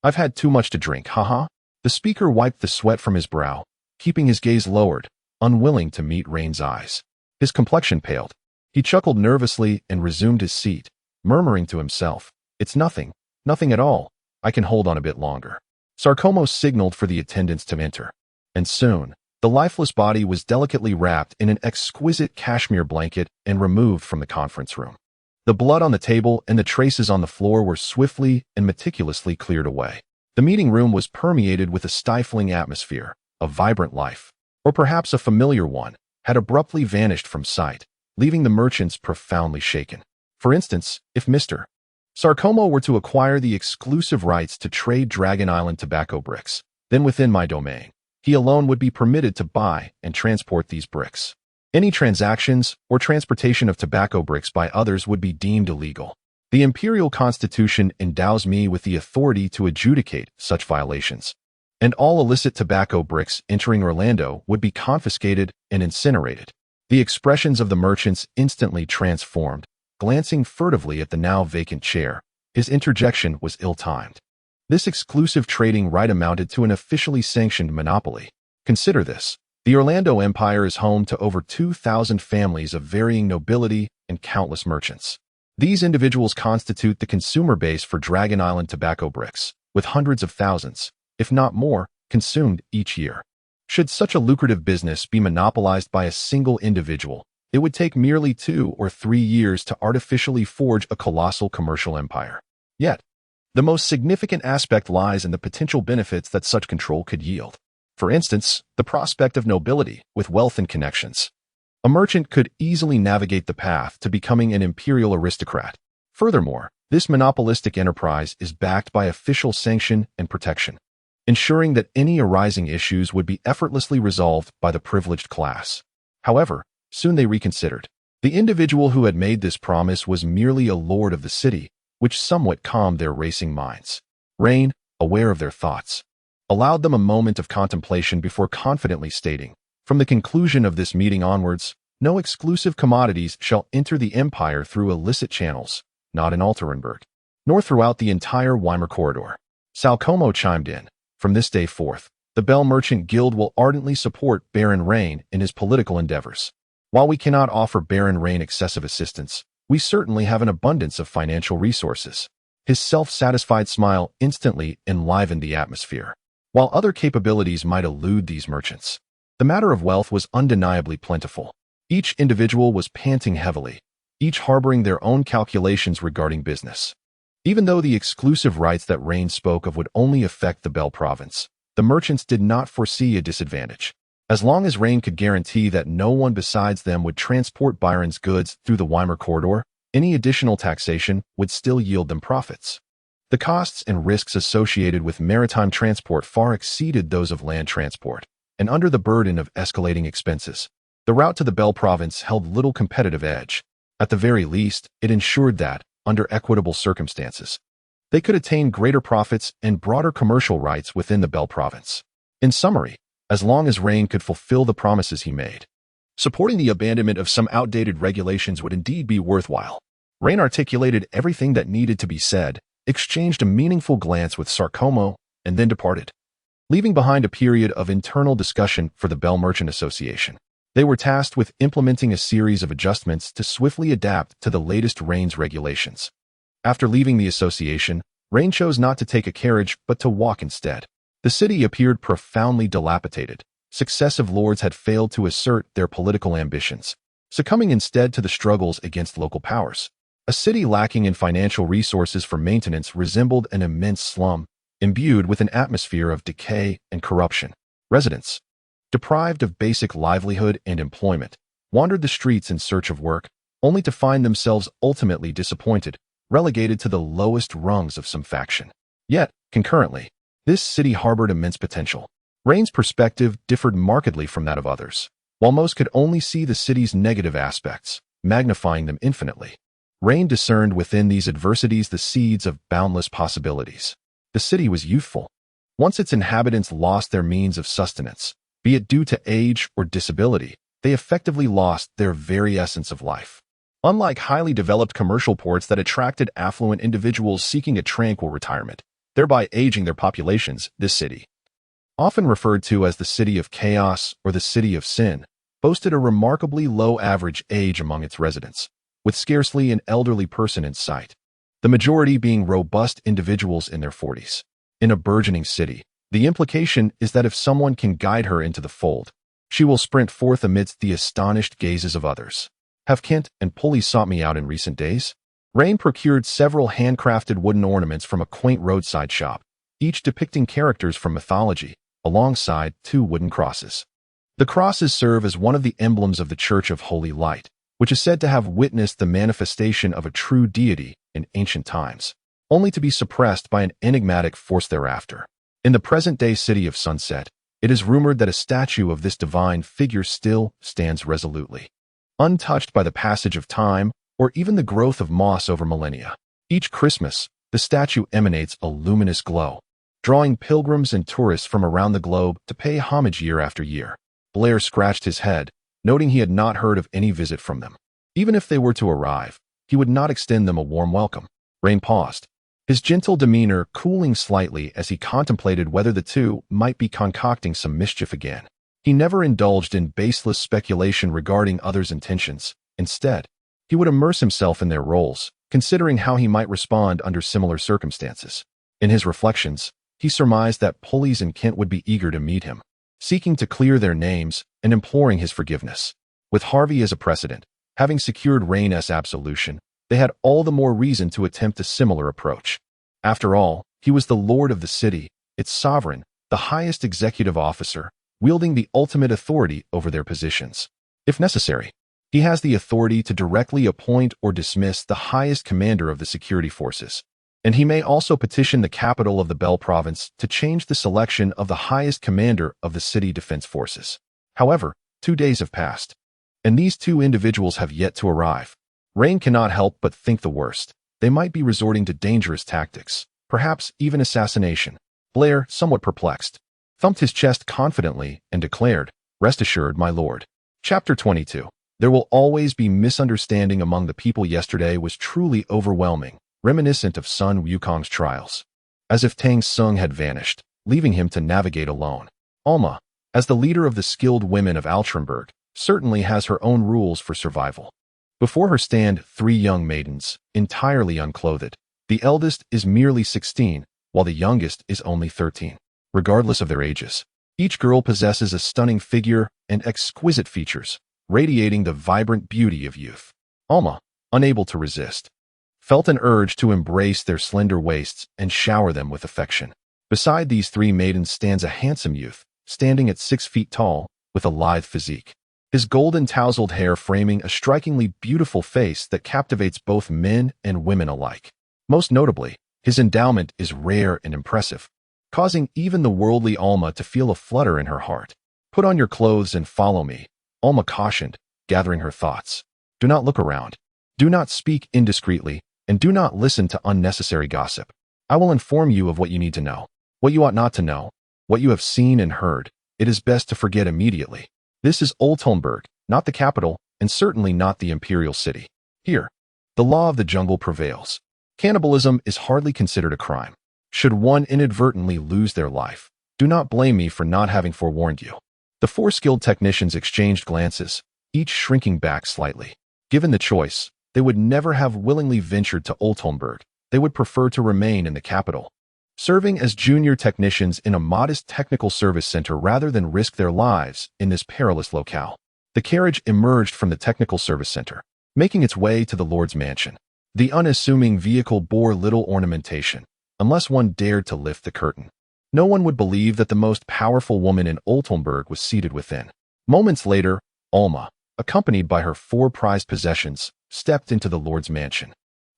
I've had too much to drink, haha. The speaker wiped the sweat from his brow, keeping his gaze lowered, unwilling to meet Raine's eyes. His complexion paled. He chuckled nervously and resumed his seat, murmuring to himself, "It's nothing, nothing at all. I can hold on a bit longer." Sarcomo signaled for the attendants to enter, and soon, the lifeless body was delicately wrapped in an exquisite cashmere blanket and removed from the conference room. The blood on the table and the traces on the floor were swiftly and meticulously cleared away. The meeting room was permeated with a stifling atmosphere. A vibrant life, or perhaps a familiar one, had abruptly vanished from sight, leaving the merchants profoundly shaken. For instance, if Mr. Sarcomo were to acquire the exclusive rights to trade Dragon Island tobacco bricks, then within my domain, he alone would be permitted to buy and transport these bricks. Any transactions or transportation of tobacco bricks by others would be deemed illegal. The Imperial Constitution endows me with the authority to adjudicate such violations, and all illicit tobacco bricks entering Orlando would be confiscated and incinerated. The expressions of the merchants instantly transformed. Glancing furtively at the now vacant chair, his interjection was ill-timed. This exclusive trading right amounted to an officially sanctioned monopoly. Consider this. The Orlando Empire is home to over 2,000 families of varying nobility and countless merchants. These individuals constitute the consumer base for Dragon Island tobacco bricks, with hundreds of thousands, if not more, consumed each year. Should such a lucrative business be monopolized by a single individual, it would take merely 2 or 3 years to artificially forge a colossal commercial empire. Yet, The most significant aspect lies in the potential benefits that such control could yield. For instance, the prospect of nobility with wealth and connections. A merchant could easily navigate the path to becoming an imperial aristocrat. Furthermore, this monopolistic enterprise is backed by official sanction and protection, ensuring that any arising issues would be effortlessly resolved by the privileged class. However, soon they reconsidered. The individual who had made this promise was merely a lord of the city, which somewhat calmed their racing minds. Raine, aware of their thoughts, allowed them a moment of contemplation before confidently stating, "From the conclusion of this meeting onwards, no exclusive commodities shall enter the empire through illicit channels, not in Alternburg, nor throughout the entire Weimar corridor." Salcomo chimed in, "From this day forth, the Bell Merchant Guild will ardently support Baron Rein in his political endeavors. While we cannot offer Baron Rein excessive assistance, we certainly have an abundance of financial resources." His self-satisfied smile instantly enlivened the atmosphere. While other capabilities might elude these merchants, the matter of wealth was undeniably plentiful. Each individual was panting heavily, each harboring their own calculations regarding business. Even though the exclusive rights that Raine spoke of would only affect the Bell province, the merchants did not foresee a disadvantage. As long as Raine could guarantee that no one besides them would transport Byron's goods through the Weimar corridor, any additional taxation would still yield them profits. The costs and risks associated with maritime transport far exceeded those of land transport, and under the burden of escalating expenses, the route to the Bell province held little competitive edge. At the very least, it ensured that, under equitable circumstances, they could attain greater profits and broader commercial rights within the Bell province. In summary, as long as Raine could fulfill the promises he made, supporting the abandonment of some outdated regulations would indeed be worthwhile. Raine articulated everything that needed to be said, exchanged a meaningful glance with Sarcomo, and then departed, leaving behind a period of internal discussion for the Bell Merchant Association. They were tasked with implementing a series of adjustments to swiftly adapt to the latest Raine's regulations. After leaving the association, Raine chose not to take a carriage but to walk instead. The city appeared profoundly dilapidated. Successive lords had failed to assert their political ambitions, succumbing instead to the struggles against local powers. A city lacking in financial resources for maintenance resembled an immense slum, imbued with an atmosphere of decay and corruption. Residents, deprived of basic livelihood and employment, wandered the streets in search of work, only to find themselves ultimately disappointed, relegated to the lowest rungs of some faction. Yet, concurrently, this city harbored immense potential. Raine's perspective differed markedly from that of others. While most could only see the city's negative aspects, magnifying them infinitely, Raine discerned within these adversities the seeds of boundless possibilities. The city was youthful. Once its inhabitants lost their means of sustenance, be it due to age or disability, they effectively lost their very essence of life. Unlike highly developed commercial ports that attracted affluent individuals seeking a tranquil retirement, thereby aging their populations, this city, often referred to as the City of Chaos or the City of Sin, boasted a remarkably low average age among its residents, with scarcely an elderly person in sight, the majority being robust individuals in their 40s. In a burgeoning city, the implication is that if someone can guide her into the fold, she will sprint forth amidst the astonished gazes of others. Have Kent and Pulley sought me out in recent days? Raine procured several handcrafted wooden ornaments from a quaint roadside shop, each depicting characters from mythology, alongside 2 wooden crosses. The crosses serve as one of the emblems of the Church of Holy Light, which is said to have witnessed the manifestation of a true deity in ancient times, only to be suppressed by an enigmatic force thereafter. In the present-day city of Sunset, it is rumored that a statue of this divine figure still stands resolutely, untouched by the passage of time or even the growth of moss over millennia. Each Christmas, the statue emanates a luminous glow, drawing pilgrims and tourists from around the globe to pay homage year after year. Blair scratched his head, noting he had not heard of any visit from them. Even if they were to arrive, he would not extend them a warm welcome. Raine paused, his gentle demeanor cooling slightly as he contemplated whether the two might be concocting some mischief again. He never indulged in baseless speculation regarding others' intentions. Instead, he would immerse himself in their roles, considering how he might respond under similar circumstances. In his reflections, he surmised that Pulley and Kent would be eager to meet him, seeking to clear their names and imploring his forgiveness. With Harvey as a precedent, having secured Raine's absolution, they had all the more reason to attempt a similar approach. After all, he was the lord of the city, its sovereign, the highest executive officer, wielding the ultimate authority over their positions. If necessary, he has the authority to directly appoint or dismiss the highest commander of the security forces. And he may also petition the capital of the Bel province to change the selection of the highest commander of the city defense forces. However, 2 days have passed, and these two individuals have yet to arrive. Raine cannot help but think the worst. They might be resorting to dangerous tactics, perhaps even assassination. Blair, somewhat perplexed, thumped his chest confidently and declared, "Rest assured, my lord." Chapter 22. There will always be misunderstanding among the people. Yesterday was truly overwhelming, reminiscent of Sun Wukong's trials. As if Tang Sung had vanished, leaving him to navigate alone. Alma, as the leader of the skilled women of Altrenberg, certainly has her own rules for survival. Before her stand 3 young maidens, entirely unclothed. The eldest is merely 16, while the youngest is only 13. Regardless of their ages, each girl possesses a stunning figure and exquisite features, radiating the vibrant beauty of youth. Alma, unable to resist, felt an urge to embrace their slender waists and shower them with affection. Beside these 3 maidens stands a handsome youth, standing at 6 feet tall, with a lithe physique. His golden tousled hair framing a strikingly beautiful face that captivates both men and women alike. Most notably, his endowment is rare and impressive, causing even the worldly Alma to feel a flutter in her heart. "Put on your clothes and follow me," Alma cautioned, gathering her thoughts. "Do not look around. Do not speak indiscreetly, and do not listen to unnecessary gossip. I will inform you of what you need to know, what you ought not to know, what you have seen and heard. It is best to forget immediately. This is Altrenberg, not the capital, and certainly not the imperial city. Here, the law of the jungle prevails. Cannibalism is hardly considered a crime. Should one inadvertently lose their life, do not blame me for not having forewarned you." The 4 skilled technicians exchanged glances, each shrinking back slightly. Given the choice, they would never have willingly ventured to Altrenberg. They would prefer to remain in the capital, serving as junior technicians in a modest technical service center rather than risk their lives in this perilous locale. The carriage emerged from the technical service center, making its way to the Lord's mansion. The unassuming vehicle bore little ornamentation, unless one dared to lift the curtain. No one would believe that the most powerful woman in Altrenberg was seated within. Moments later, Alma, accompanied by her 4 prized possessions, stepped into the Lord's mansion.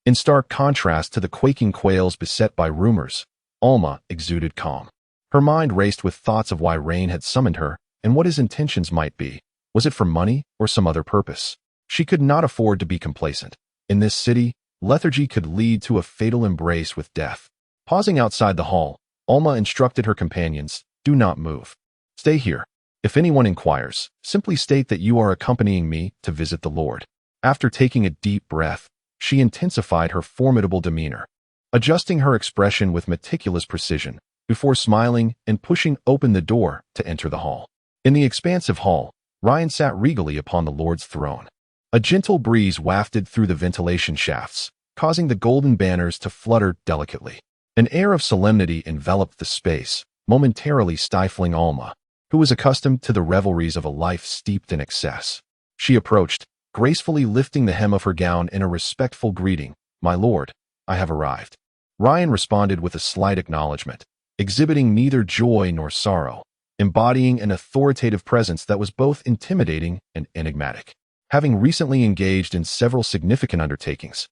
In stark contrast to the quaking quails beset by rumors, Alma exuded calm. Her mind raced with thoughts of why Raine had summoned her and what his intentions might be. Was it for money or some other purpose? She could not afford to be complacent. In this city, lethargy could lead to a fatal embrace with death. Pausing outside the hall, Alma instructed her companions, "Do not move. Stay here. If anyone inquires, simply state that you are accompanying me to visit the Lord." After taking a deep breath, she intensified her formidable demeanor, adjusting her expression with meticulous precision, before smiling and pushing open the door to enter the hall. In the expansive hall, Rein sat regally upon the Lord's throne. A gentle breeze wafted through the ventilation shafts, causing the golden banners to flutter delicately. An air of solemnity enveloped the space, momentarily stifling Alma, who was accustomed to the revelries of a life steeped in excess. She approached, gracefully lifting the hem of her gown in a respectful greeting. "My lord, I have arrived." Rein responded with a slight acknowledgement, exhibiting neither joy nor sorrow, embodying an authoritative presence that was both intimidating and enigmatic. Having recently engaged in several significant undertakings,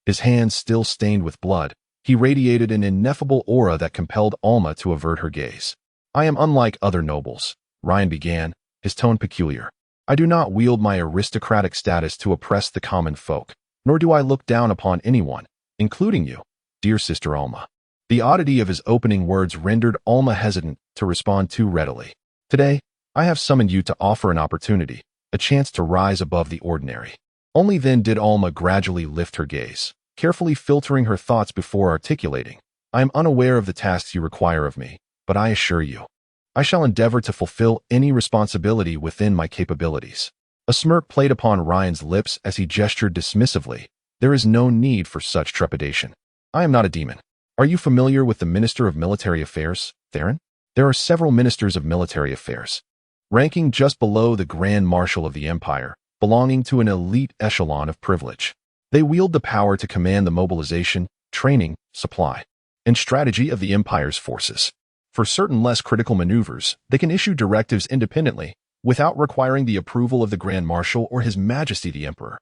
his hands still stained with blood, he radiated an ineffable aura that compelled Alma to avert her gaze. "I am unlike other nobles," Rein began, his tone peculiar. "I do not wield my aristocratic status to oppress the common folk, nor do I look down upon anyone, including you, dear sister Alma." The oddity of his opening words rendered Alma hesitant to respond too readily. "Today, I have summoned you to offer an opportunity, a chance to rise above the ordinary." Only then did Alma gradually lift her gaze, carefully filtering her thoughts before articulating. "I am unaware of the tasks you require of me, but I assure you, I shall endeavor to fulfill any responsibility within my capabilities." A smirk played upon Ryan's lips as he gestured dismissively. "There is no need for such trepidation. I am not a demon. Are you familiar with the Minister of Military Affairs, Theron? There are several Ministers of Military Affairs, ranking just below the Grand Marshal of the Empire, belonging to an elite echelon of privilege. They wield the power to command the mobilization, training, supply, and strategy of the Empire's forces. For certain less critical maneuvers, they can issue directives independently, without requiring the approval of the Grand Marshal or His Majesty the Emperor.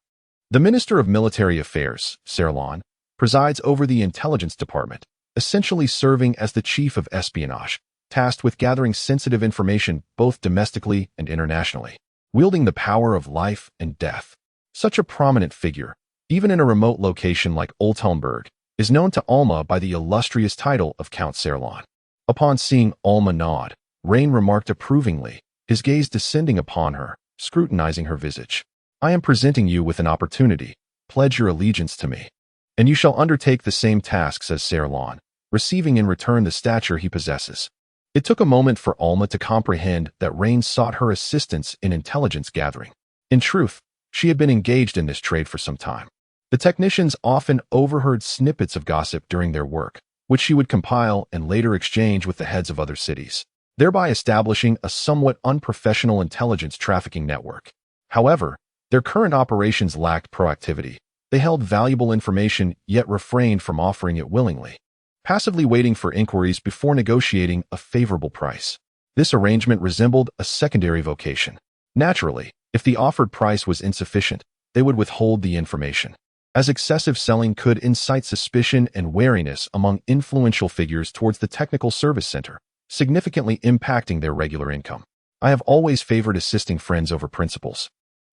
The Minister of Military Affairs, Serlon, presides over the Intelligence Department, essentially serving as the Chief of Espionage, tasked with gathering sensitive information both domestically and internationally, wielding the power of life and death. Such a prominent figure, even in a remote location like Oltalmberg, is known to Alma by the illustrious title of Count Serlon. Upon seeing Alma nod, Rein remarked approvingly, his gaze descending upon her, scrutinizing her visage. "I am presenting you with an opportunity. Pledge your allegiance to me, and you shall undertake the same tasks as Serlon, receiving in return the stature he possesses." It took a moment for Alma to comprehend that Rein sought her assistance in intelligence gathering. In truth, she had been engaged in this trade for some time. The technicians often overheard snippets of gossip during their work, which she would compile and later exchange with the heads of other cities, thereby establishing a somewhat unprofessional intelligence trafficking network. However, their current operations lacked proactivity. They held valuable information yet refrained from offering it willingly, passively waiting for inquiries before negotiating a favorable price. This arrangement resembled a secondary vocation. Naturally, if the offered price was insufficient, they would withhold the information, as excessive selling could incite suspicion and wariness among influential figures towards the technical service center, significantly impacting their regular income. "I have always favored assisting friends over principals,"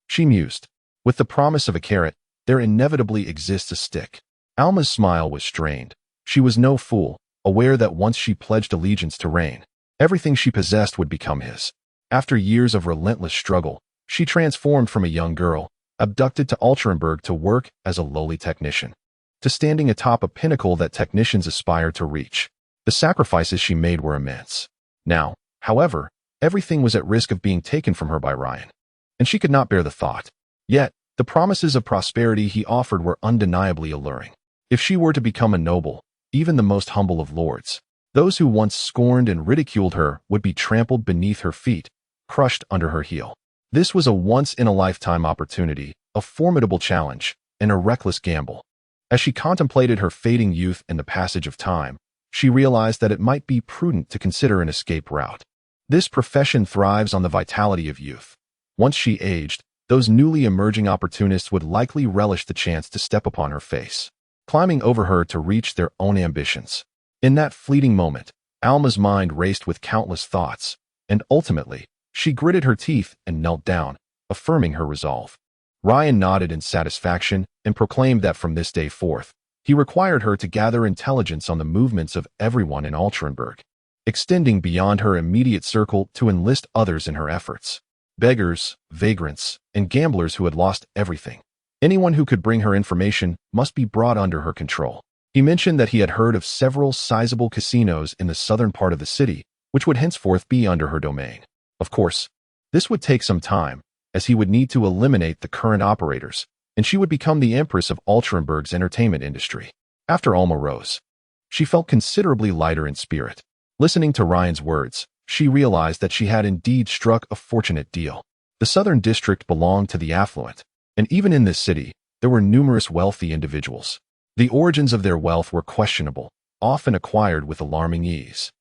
she mused. "With the promise of a carrot, there inevitably exists a stick." Alma's smile was strained. She was no fool, aware that once she pledged allegiance to Rein, everything she possessed would become his. After years of relentless struggle, she transformed from a young girl, abducted to Altrenberg to work as a lowly technician, to standing atop a pinnacle that technicians aspire to reach. The sacrifices she made were immense. Now, however, everything was at risk of being taken from her by Rein, and she could not bear the thought. Yet, the promises of prosperity he offered were undeniably alluring. If she were to become a noble, even the most humble of lords, those who once scorned and ridiculed her would be trampled beneath her feet, crushed under her heel. This was a once-in-a-lifetime opportunity, a formidable challenge, and a reckless gamble. As she contemplated her fading youth and the passage of time, she realized that it might be prudent to consider an escape route. This profession thrives on the vitality of youth. Once she aged, those newly emerging opportunists would likely relish the chance to step upon her face, climbing over her to reach their own ambitions. In that fleeting moment, Alma's mind raced with countless thoughts, and ultimately, she gritted her teeth and knelt down, affirming her resolve. Rein nodded in satisfaction and proclaimed that from this day forth, he required her to gather intelligence on the movements of everyone in Altrenberg, extending beyond her immediate circle to enlist others in her efforts. Beggars, vagrants, and gamblers who had lost everything. Anyone who could bring her information must be brought under her control. He mentioned that he had heard of several sizable casinos in the southern part of the city, which would henceforth be under her domain. Of course, this would take some time, as he would need to eliminate the current operators, and she would become the empress of Altrenberg's entertainment industry. After Alma rose, she felt considerably lighter in spirit. Listening to Rein's words, she realized that she had indeed struck a fortunate deal. The southern district belonged to the affluent, and even in this city, there were numerous wealthy individuals. The origins of their wealth were questionable, often acquired with alarming ease.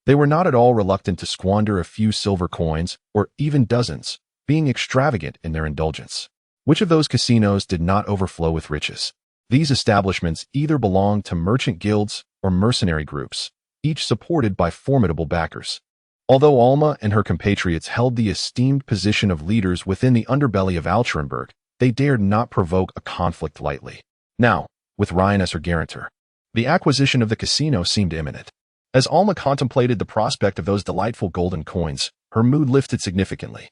They were not at all reluctant to squander a few silver coins, or even dozens, being extravagant in their indulgence. Which of those casinos did not overflow with riches? These establishments either belonged to merchant guilds or mercenary groups, each supported by formidable backers. Although Alma and her compatriots held the esteemed position of leaders within the underbelly of Altrenberg, they dared not provoke a conflict lightly. Now, with Rein as her guarantor, the acquisition of the casino seemed imminent. As Alma contemplated the prospect of those delightful golden coins, her mood lifted significantly.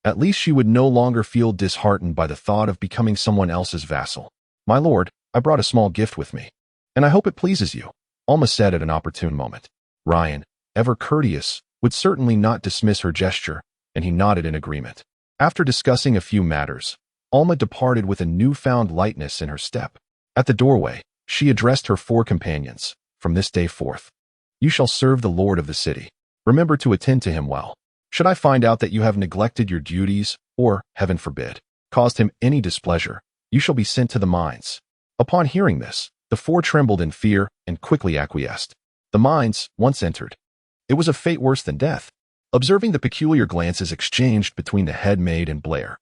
At least she would no longer feel disheartened by the thought of becoming someone else's vassal. "My lord, I brought a small gift with me, and I hope it pleases you," Alma said at an opportune moment. Rein, ever courteous, would certainly not dismiss her gesture, and he nodded in agreement. After discussing a few matters, Alma departed with a newfound lightness in her step. At the doorway, she addressed her 4 companions. "From this day forth, you shall serve the lord of the city. Remember to attend to him well. Should I find out that you have neglected your duties, or, heaven forbid, caused him any displeasure, you shall be sent to the mines." Upon hearing this, The four trembled in fear and quickly acquiesced. The mines, once entered. It was a fate worse than death. Observing the peculiar glances exchanged between the headmaid and Blair,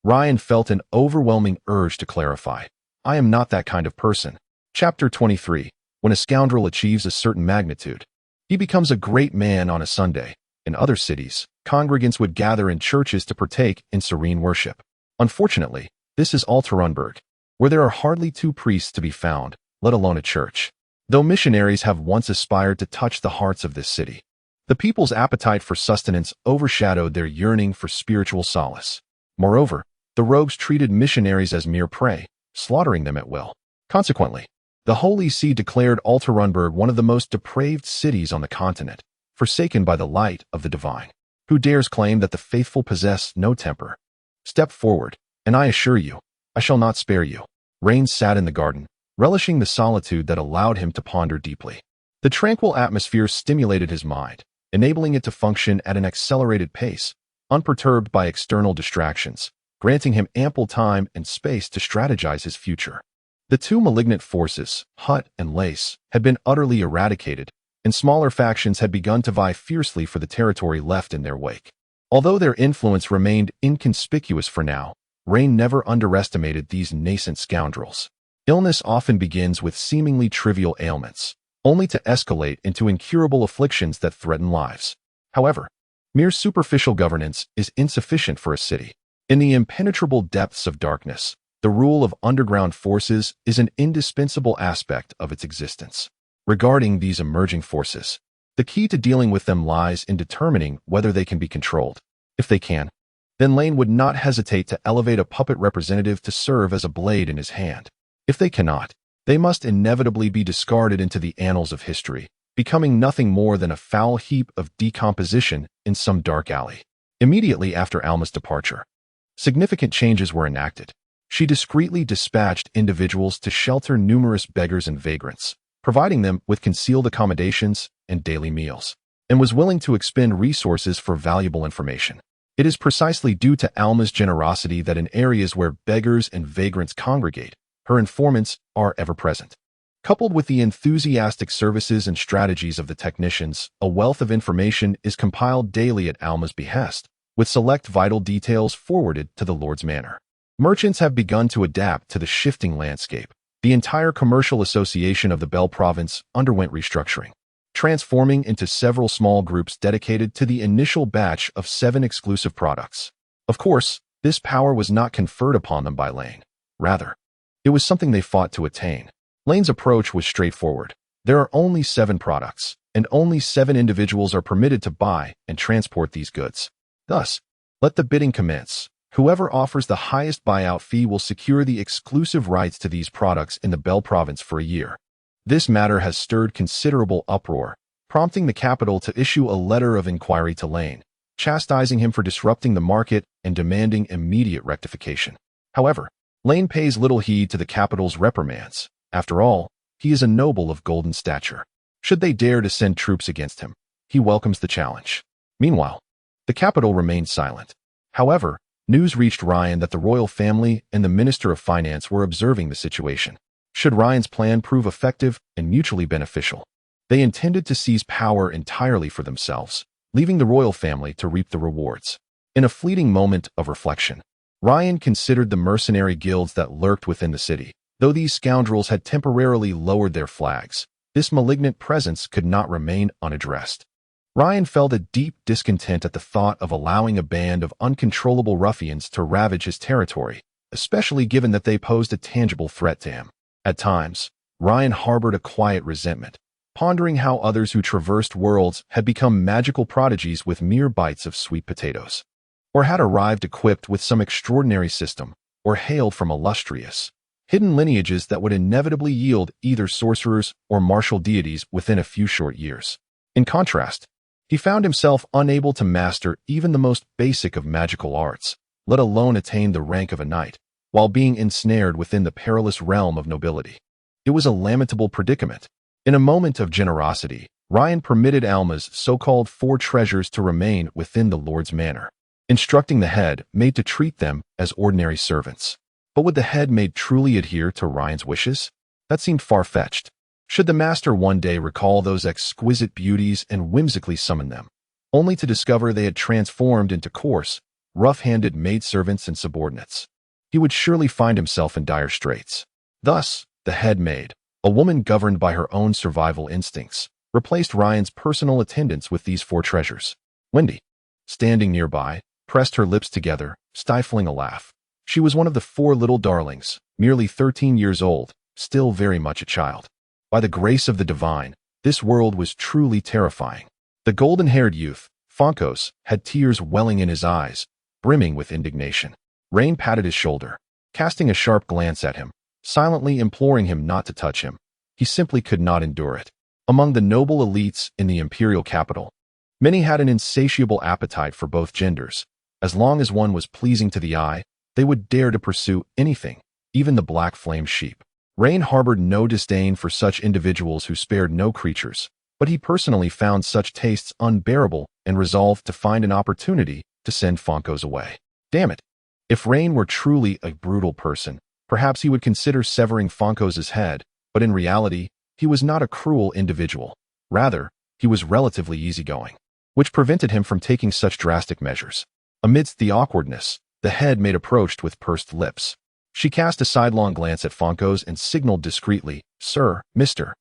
Ryan felt an overwhelming urge to clarify. I am not that kind of person. Chapter 23. When a scoundrel achieves a certain magnitude, he becomes a great man on a Sunday. In other cities, congregants would gather in churches to partake in serene worship. Unfortunately, this is Alterunberg, where there are hardly 2 priests to be found, let alone a church. Though missionaries have once aspired to touch the hearts of this city, the people's appetite for sustenance overshadowed their yearning for spiritual solace. Moreover, the rogues treated missionaries as mere prey, slaughtering them at will. Consequently, the Holy See declared Alterunberg one of the most depraved cities on the continent, forsaken by the light of the divine. Who dares claim that the faithful possess no temper? Step forward, and I assure you, I shall not spare you. Raine sat in the garden, relishing the solitude that allowed him to ponder deeply. The tranquil atmosphere stimulated his mind, enabling it to function at an accelerated pace, unperturbed by external distractions, granting him ample time and space to strategize his future. The 2 malignant forces, Hut and Lace, had been utterly eradicated, and smaller factions had begun to vie fiercely for the territory left in their wake. Although their influence remained inconspicuous for now, Raine never underestimated these nascent scoundrels. Illness often begins with seemingly trivial ailments, only to escalate into incurable afflictions that threaten lives. However, mere superficial governance is insufficient for a city. In the impenetrable depths of darkness, the rule of underground forces is an indispensable aspect of its existence. Regarding these emerging forces, the key to dealing with them lies in determining whether they can be controlled. If they can, then Lane would not hesitate to elevate a puppet representative to serve as a blade in his hand. If they cannot, they must inevitably be discarded into the annals of history, becoming nothing more than a foul heap of decomposition in some dark alley. Immediately after Alma's departure, significant changes were enacted. She discreetly dispatched individuals to shelter numerous beggars and vagrants, providing them with concealed accommodations and daily meals, and was willing to expend resources for valuable information. It is precisely due to Alma's generosity that in areas where beggars and vagrants congregate, her informants are ever present. Coupled with the enthusiastic services and strategies of the technicians, a wealth of information is compiled daily at Alma's behest, with select vital details forwarded to the Lord's Manor. Merchants have begun to adapt to the shifting landscape. The entire commercial association of the Bell Province underwent restructuring, transforming into several small groups dedicated to the initial batch of 7 exclusive products. Of course, this power was not conferred upon them by Lane. Rather, it was something they fought to attain. Lane's approach was straightforward. There are only 7 products, and only 7 individuals are permitted to buy and transport these goods. Thus, let the bidding commence. Whoever offers the highest buyout fee will secure the exclusive rights to these products in the Bell Province for a year. This matter has stirred considerable uproar, prompting the capital to issue a letter of inquiry to Lane, chastising him for disrupting the market and demanding immediate rectification. However, Lane pays little heed to the capital's reprimands. After all, he is a noble of golden stature. Should they dare to send troops against him, he welcomes the challenge. Meanwhile, the capital remained silent. However, news reached Ryan that the royal family and the Minister of Finance were observing the situation. Should Ryan's plan prove effective and mutually beneficial, they intended to seize power entirely for themselves, leaving the royal family to reap the rewards. In a fleeting moment of reflection, Ryan considered the mercenary guilds that lurked within the city. Though these scoundrels had temporarily lowered their flags, this malignant presence could not remain unaddressed. Ryan felt a deep discontent at the thought of allowing a band of uncontrollable ruffians to ravage his territory, especially given that they posed a tangible threat to him. At times, Ryan harbored a quiet resentment, pondering how others who traversed worlds had become magical prodigies with mere bites of sweet potatoes, or had arrived equipped with some extraordinary system, or hailed from illustrious, hidden lineages that would inevitably yield either sorcerers or martial deities within a few short years. In contrast, he found himself unable to master even the most basic of magical arts, let alone attain the rank of a knight, while being ensnared within the perilous realm of nobility. It was a lamentable predicament. In a moment of generosity, Ryan permitted Alma's so-called 4 treasures to remain within the Lord's Manor, instructing the head maid to treat them as ordinary servants. But would the head maid truly adhere to Ryan's wishes? That seemed far-fetched. Should the master one day recall those exquisite beauties and whimsically summon them, only to discover they had transformed into coarse, rough-handed maidservants and subordinates? He would surely find himself in dire straits. Thus, the head maid, a woman governed by her own survival instincts, replaced Ryan's personal attendants with these four treasures. Wendy, standing nearby, pressed her lips together, stifling a laugh. She was one of the four little darlings, merely 13 years old, still very much a child. By the grace of the divine, this world was truly terrifying. The golden-haired youth, Fonkos, had tears welling in his eyes, brimming with indignation. Raine patted his shoulder, casting a sharp glance at him, silently imploring him not to touch him. He simply could not endure it. Among the noble elites in the imperial capital, many had an insatiable appetite for both genders. As long as one was pleasing to the eye, they would dare to pursue anything, even the black flame sheep. Raine harbored no disdain for such individuals who spared no creatures, but he personally found such tastes unbearable and resolved to find an opportunity to send Fonkos away. Damn it! If Raine were truly a brutal person, perhaps he would consider severing Fonkos' head, but in reality, he was not a cruel individual. Rather, he was relatively easygoing, which prevented him from taking such drastic measures. Amidst the awkwardness, the head maid approached with pursed lips. She cast a sidelong glance at Fonkos and signaled discreetly, "Sir, Mr.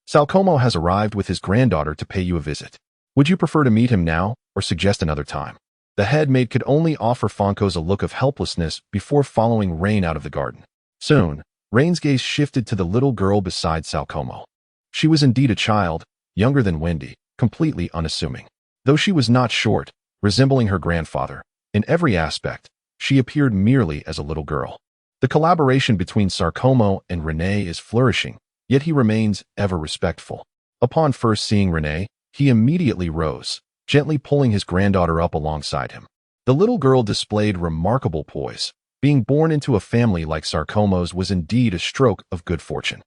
Salcomo has arrived with his granddaughter to pay you a visit. Would you prefer to meet him now, or suggest another time?" The head maid could only offer Fonkos a look of helplessness before following Raine out of the garden. Soon, Raine's gaze shifted to the little girl beside Salcomo. She was indeed a child, younger than Wendy, completely unassuming. Though she was not short, resembling her grandfather, in every aspect, she appeared merely as a little girl. The collaboration between Sarcomo and Raine is flourishing, yet he remains ever respectful. Upon first seeing Raine, he immediately rose, gently pulling his granddaughter up alongside him. The little girl displayed remarkable poise. Being born into a family like Sarcomo's was indeed a stroke of good fortune.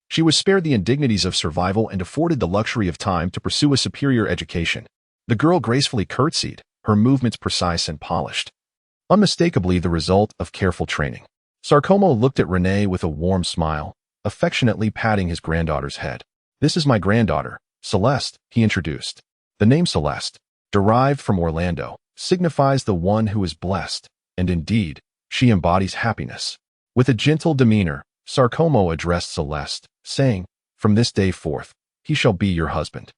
She was spared the indignities of survival and afforded the luxury of time to pursue a superior education. The girl gracefully curtsied, her movements precise and polished, unmistakably the result of careful training. Sarcomo looked at Raine with a warm smile, affectionately patting his granddaughter's head. "This is my granddaughter, Celeste," he introduced. The name Celeste, derived from Orlando, signifies the one who is blessed, and indeed, she embodies happiness. With a gentle demeanor, Sarcomo addressed Celeste, saying, "From this day forth, he shall be your husband.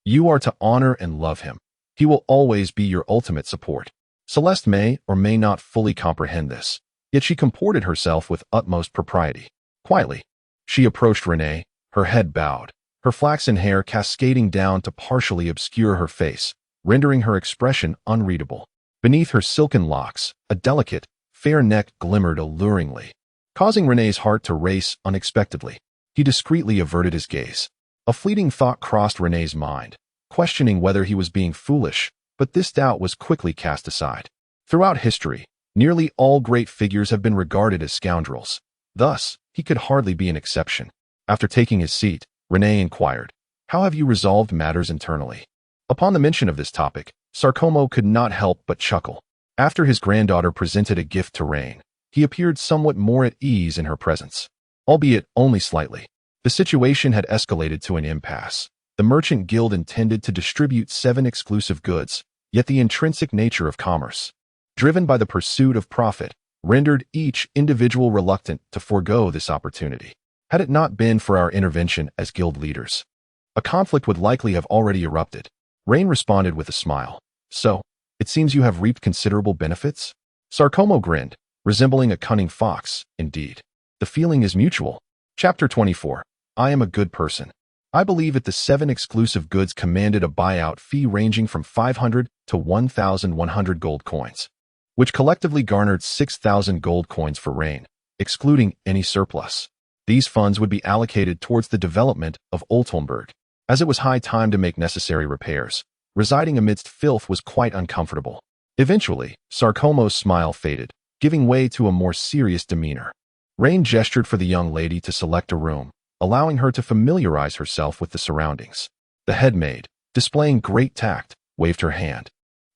You are to honor and love him. He will always be your ultimate support." Celeste may or may not fully comprehend this, yet she comported herself with utmost propriety. Quietly, she approached Raine, her head bowed, her flaxen hair cascading down to partially obscure her face, rendering her expression unreadable. Beneath her silken locks, a delicate, fair neck glimmered alluringly, causing Raine's heart to race unexpectedly. He discreetly averted his gaze. A fleeting thought crossed Raine's mind, questioning whether he was being foolish, but this doubt was quickly cast aside. Throughout history, nearly all great figures have been regarded as scoundrels. Thus, he could hardly be an exception. After taking his seat, Raine inquired, "How have you resolved matters internally?" Upon the mention of this topic, Sarcomo could not help but chuckle. After his granddaughter presented a gift to Raine, he appeared somewhat more at ease in her presence, albeit only slightly. The situation had escalated to an impasse. The merchant guild intended to distribute 7 exclusive goods, yet the intrinsic nature of commerce, driven by the pursuit of profit, rendered each individual reluctant to forego this opportunity. Had it not been for our intervention as guild leaders, a conflict would likely have already erupted. Raine responded with a smile. "So, it seems you have reaped considerable benefits?" Sarcomo grinned, resembling a cunning fox, indeed. "The feeling is mutual." Chapter 24. I am a good person. I believe that the 7 exclusive goods commanded a buyout fee ranging from 500 to 1,100 gold coins, which collectively garnered 6,000 gold coins for Raine, excluding any surplus. These funds would be allocated towards the development of Oltolmberg, as it was high time to make necessary repairs. Residing amidst filth was quite uncomfortable. Eventually, Sarcomo's smile faded, giving way to a more serious demeanor. Raine gestured for the young lady to select a room, allowing her to familiarize herself with the surroundings. The head maid, displaying great tact, waved her hand,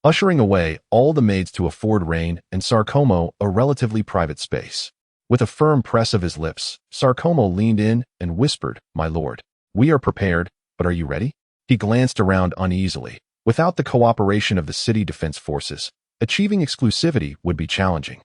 ushering away all the maids to afford Raine and Sarcomo a relatively private space. With a firm press of his lips, Sarkomo leaned in and whispered, "My lord, we are prepared, but are you ready?" He glanced around uneasily. Without the cooperation of the city defense forces, achieving exclusivity would be challenging.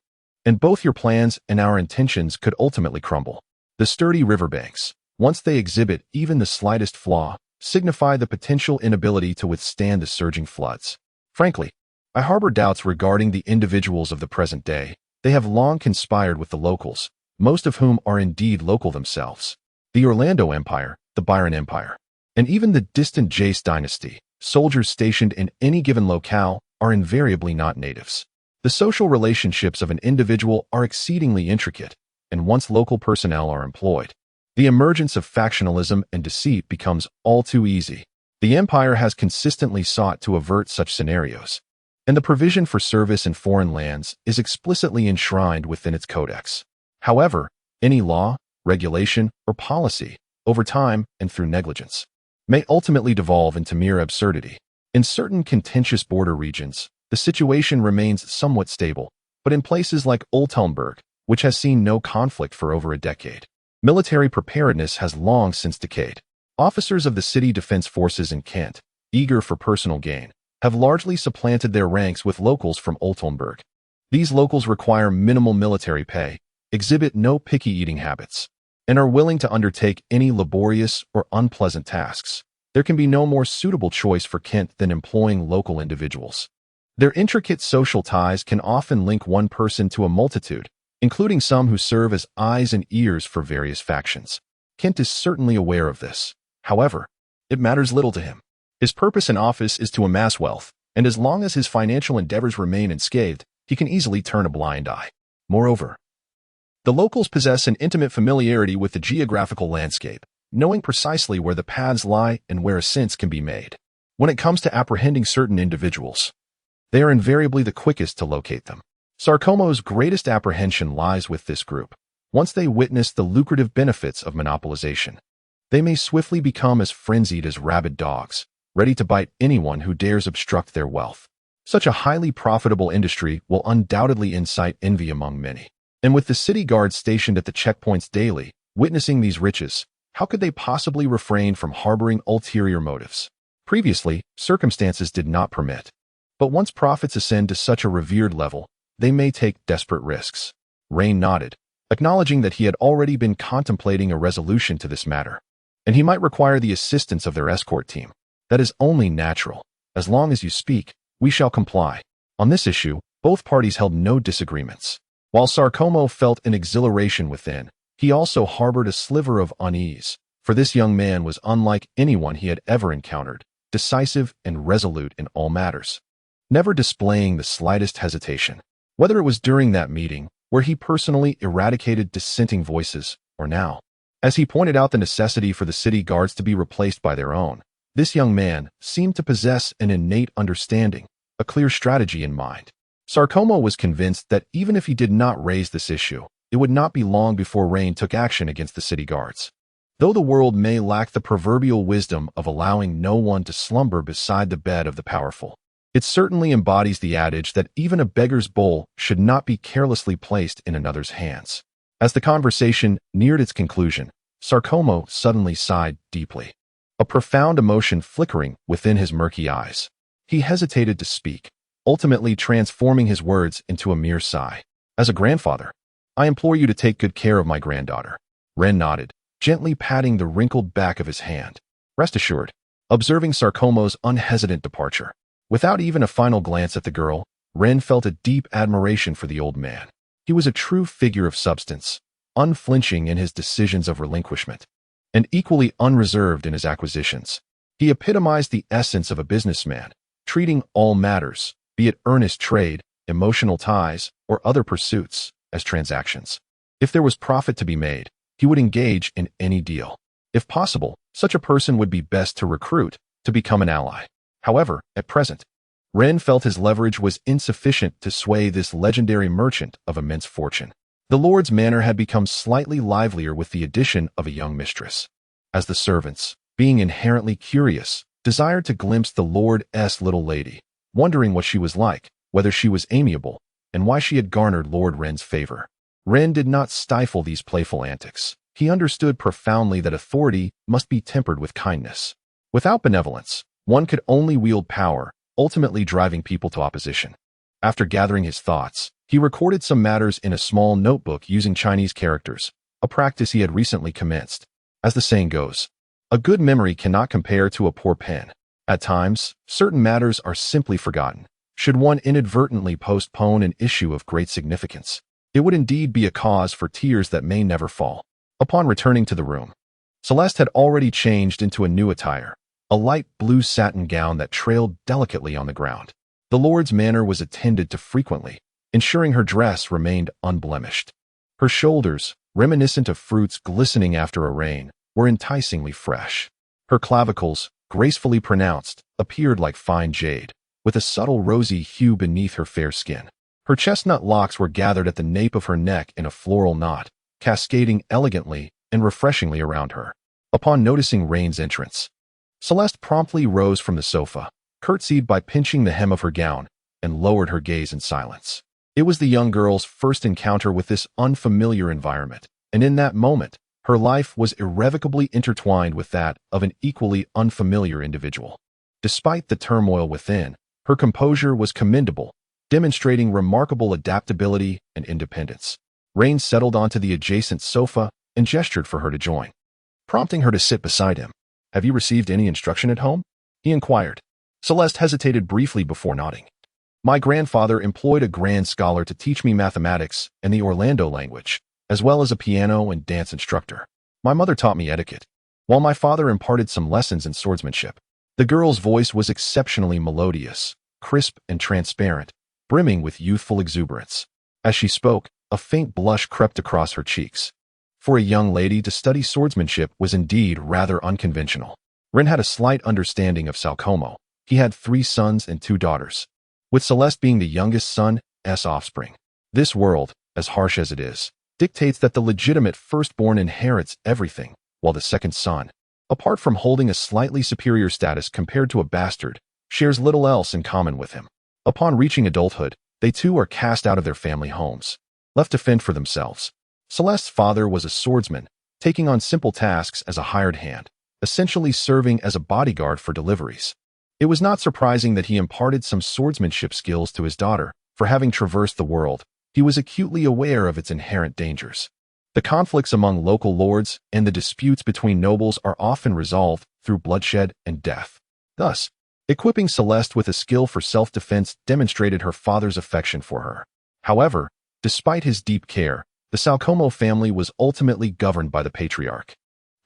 And both your plans and our intentions could ultimately crumble. The sturdy riverbanks, once they exhibit even the slightest flaw, signify the potential inability to withstand the surging floods. Frankly, I harbor doubts regarding the individuals of the present day. They have long conspired with the locals, most of whom are indeed local themselves. The Orlando Empire, the Byron Empire, and even the distant Jace dynasty, soldiers stationed in any given locale are invariably not natives. The social relationships of an individual are exceedingly intricate, and once local personnel are employed, the emergence of factionalism and deceit becomes all too easy. The Empire has consistently sought to avert such scenarios, and the provision for service in foreign lands is explicitly enshrined within its codex. However, any law, regulation, or policy, over time and through negligence, may ultimately devolve into mere absurdity. In certain contentious border regions, the situation remains somewhat stable, but in places like Oltalmberg, which has seen no conflict for over a decade, military preparedness has long since decayed. Officers of the city defense forces in Kent, eager for personal gain, have largely supplanted their ranks with locals from Oltalmberg. These locals require minimal military pay, exhibit no picky eating habits, and are willing to undertake any laborious or unpleasant tasks. There can be no more suitable choice for Kent than employing local individuals. Their intricate social ties can often link one person to a multitude, including some who serve as eyes and ears for various factions. Kent is certainly aware of this. However, it matters little to him. His purpose in office is to amass wealth, and as long as his financial endeavors remain unscathed, he can easily turn a blind eye. Moreover, the locals possess an intimate familiarity with the geographical landscape, knowing precisely where the paths lie and where ascents can be made. When it comes to apprehending certain individuals, they are invariably the quickest to locate them. Sarkomo's greatest apprehension lies with this group. Once they witness the lucrative benefits of monopolization, they may swiftly become as frenzied as rabid dogs, ready to bite anyone who dares obstruct their wealth. Such a highly profitable industry will undoubtedly incite envy among many. And with the city guards stationed at the checkpoints daily, witnessing these riches, how could they possibly refrain from harboring ulterior motives? Previously, circumstances did not permit. But once profits ascend to such a revered level, they may take desperate risks. Rein nodded, acknowledging that he had already been contemplating a resolution to this matter, and he might require the assistance of their escort team. That is only natural. As long as you speak, we shall comply. On this issue, both parties held no disagreements. While Sarkomo felt an exhilaration within, he also harbored a sliver of unease, for this young man was unlike anyone he had ever encountered, decisive and resolute in all matters, never displaying the slightest hesitation. Whether it was during that meeting, where he personally eradicated dissenting voices, or now, as he pointed out the necessity for the city guards to be replaced by their own, this young man seemed to possess an innate understanding, a clear strategy in mind. Sarkomo was convinced that even if he did not raise this issue, it would not be long before Rein took action against the city guards. Though the world may lack the proverbial wisdom of allowing no one to slumber beside the bed of the powerful, it certainly embodies the adage that even a beggar's bowl should not be carelessly placed in another's hands. As the conversation neared its conclusion, Sarkomo suddenly sighed deeply, a profound emotion flickering within his murky eyes. He hesitated to speak, ultimately transforming his words into a mere sigh. As a grandfather, I implore you to take good care of my granddaughter. Rein nodded, gently patting the wrinkled back of his hand. Rest assured, observing Sarkomo's unhesitant departure. Without even a final glance at the girl, Rein felt a deep admiration for the old man. He was a true figure of substance, unflinching in his decisions of relinquishment, and equally unreserved in his acquisitions. He epitomized the essence of a businessman, treating all matters, be it earnest trade, emotional ties, or other pursuits, as transactions. If there was profit to be made, he would engage in any deal. If possible, such a person would be best to recruit, to become an ally. However, at present, Rein felt his leverage was insufficient to sway this legendary merchant of immense fortune. The lord's manor had become slightly livelier with the addition of a young mistress, as the servants, being inherently curious, desired to glimpse the lord's little lady, wondering what she was like, whether she was amiable, and why she had garnered Lord Rein's favor. Rein did not stifle these playful antics. He understood profoundly that authority must be tempered with kindness. Without benevolence, one could only wield power, ultimately driving people to opposition. After gathering his thoughts, he recorded some matters in a small notebook using Chinese characters, a practice he had recently commenced. As the saying goes, a good memory cannot compare to a poor pen. At times, certain matters are simply forgotten. Should one inadvertently postpone an issue of great significance, it would indeed be a cause for tears that may never fall. Upon returning to the room, Celeste had already changed into a new attire, a light blue satin gown that trailed delicately on the ground. The Lord's manor was attended to frequently, ensuring her dress remained unblemished. Her shoulders, reminiscent of fruits glistening after a rain, were enticingly fresh. Her clavicles, gracefully pronounced, appeared like fine jade, with a subtle rosy hue beneath her fair skin. Her chestnut locks were gathered at the nape of her neck in a floral knot, cascading elegantly and refreshingly around her. Upon noticing Rein's entrance, Celeste promptly rose from the sofa, curtsied by pinching the hem of her gown, and lowered her gaze in silence. It was the young girl's first encounter with this unfamiliar environment, and in that moment, her life was irrevocably intertwined with that of an equally unfamiliar individual. Despite the turmoil within, her composure was commendable, demonstrating remarkable adaptability and independence. Rein settled onto the adjacent sofa and gestured for her to join, prompting her to sit beside him. "Have you received any instruction at home?" he inquired. Celeste hesitated briefly before nodding. "My grandfather employed a grand scholar to teach me mathematics and the Orlando language, as well as a piano and dance instructor. My mother taught me etiquette, while my father imparted some lessons in swordsmanship." The girl's voice was exceptionally melodious, crisp and transparent, brimming with youthful exuberance. As she spoke, a faint blush crept across her cheeks. For a young lady to study swordsmanship was indeed rather unconventional. Rein had a slight understanding of Salcomo. He had 3 sons and 2 daughters, with Celeste being the youngest son's offspring. This world, as harsh as it is, dictates that the legitimate firstborn inherits everything, while the second son, apart from holding a slightly superior status compared to a bastard, shares little else in common with him. Upon reaching adulthood, they too are cast out of their family homes, left to fend for themselves. Celeste's father was a swordsman, taking on simple tasks as a hired hand, essentially serving as a bodyguard for deliveries. It was not surprising that he imparted some swordsmanship skills to his daughter, for having traversed the world, he was acutely aware of its inherent dangers. The conflicts among local lords and the disputes between nobles are often resolved through bloodshed and death. Thus, equipping Celeste with a skill for self-defense demonstrated her father's affection for her. However, despite his deep care, the Salcomo family was ultimately governed by the patriarch,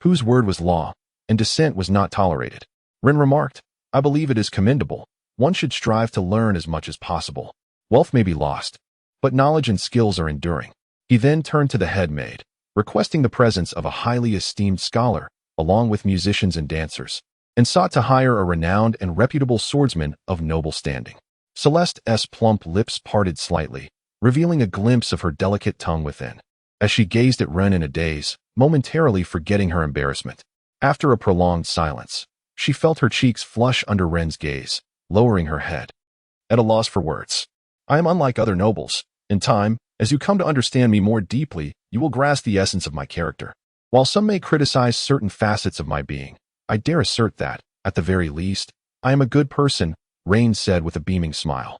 whose word was law, and dissent was not tolerated. Rein remarked, "I believe it is commendable. One should strive to learn as much as possible. Wealth may be lost, but knowledge and skills are enduring." He then turned to the head maid, requesting the presence of a highly esteemed scholar, along with musicians and dancers, and sought to hire a renowned and reputable swordsman of noble standing. Celeste's plump lips parted slightly, revealing a glimpse of her delicate tongue within, as she gazed at Rein in a daze, momentarily forgetting her embarrassment. After a prolonged silence, she felt her cheeks flush under Rein's gaze, lowering her head. At a loss for words. "I am unlike other nobles. In time, as you come to understand me more deeply, you will grasp the essence of my character. While some may criticize certain facets of my being, I dare assert that, at the very least, I am a good person," Rein said with a beaming smile.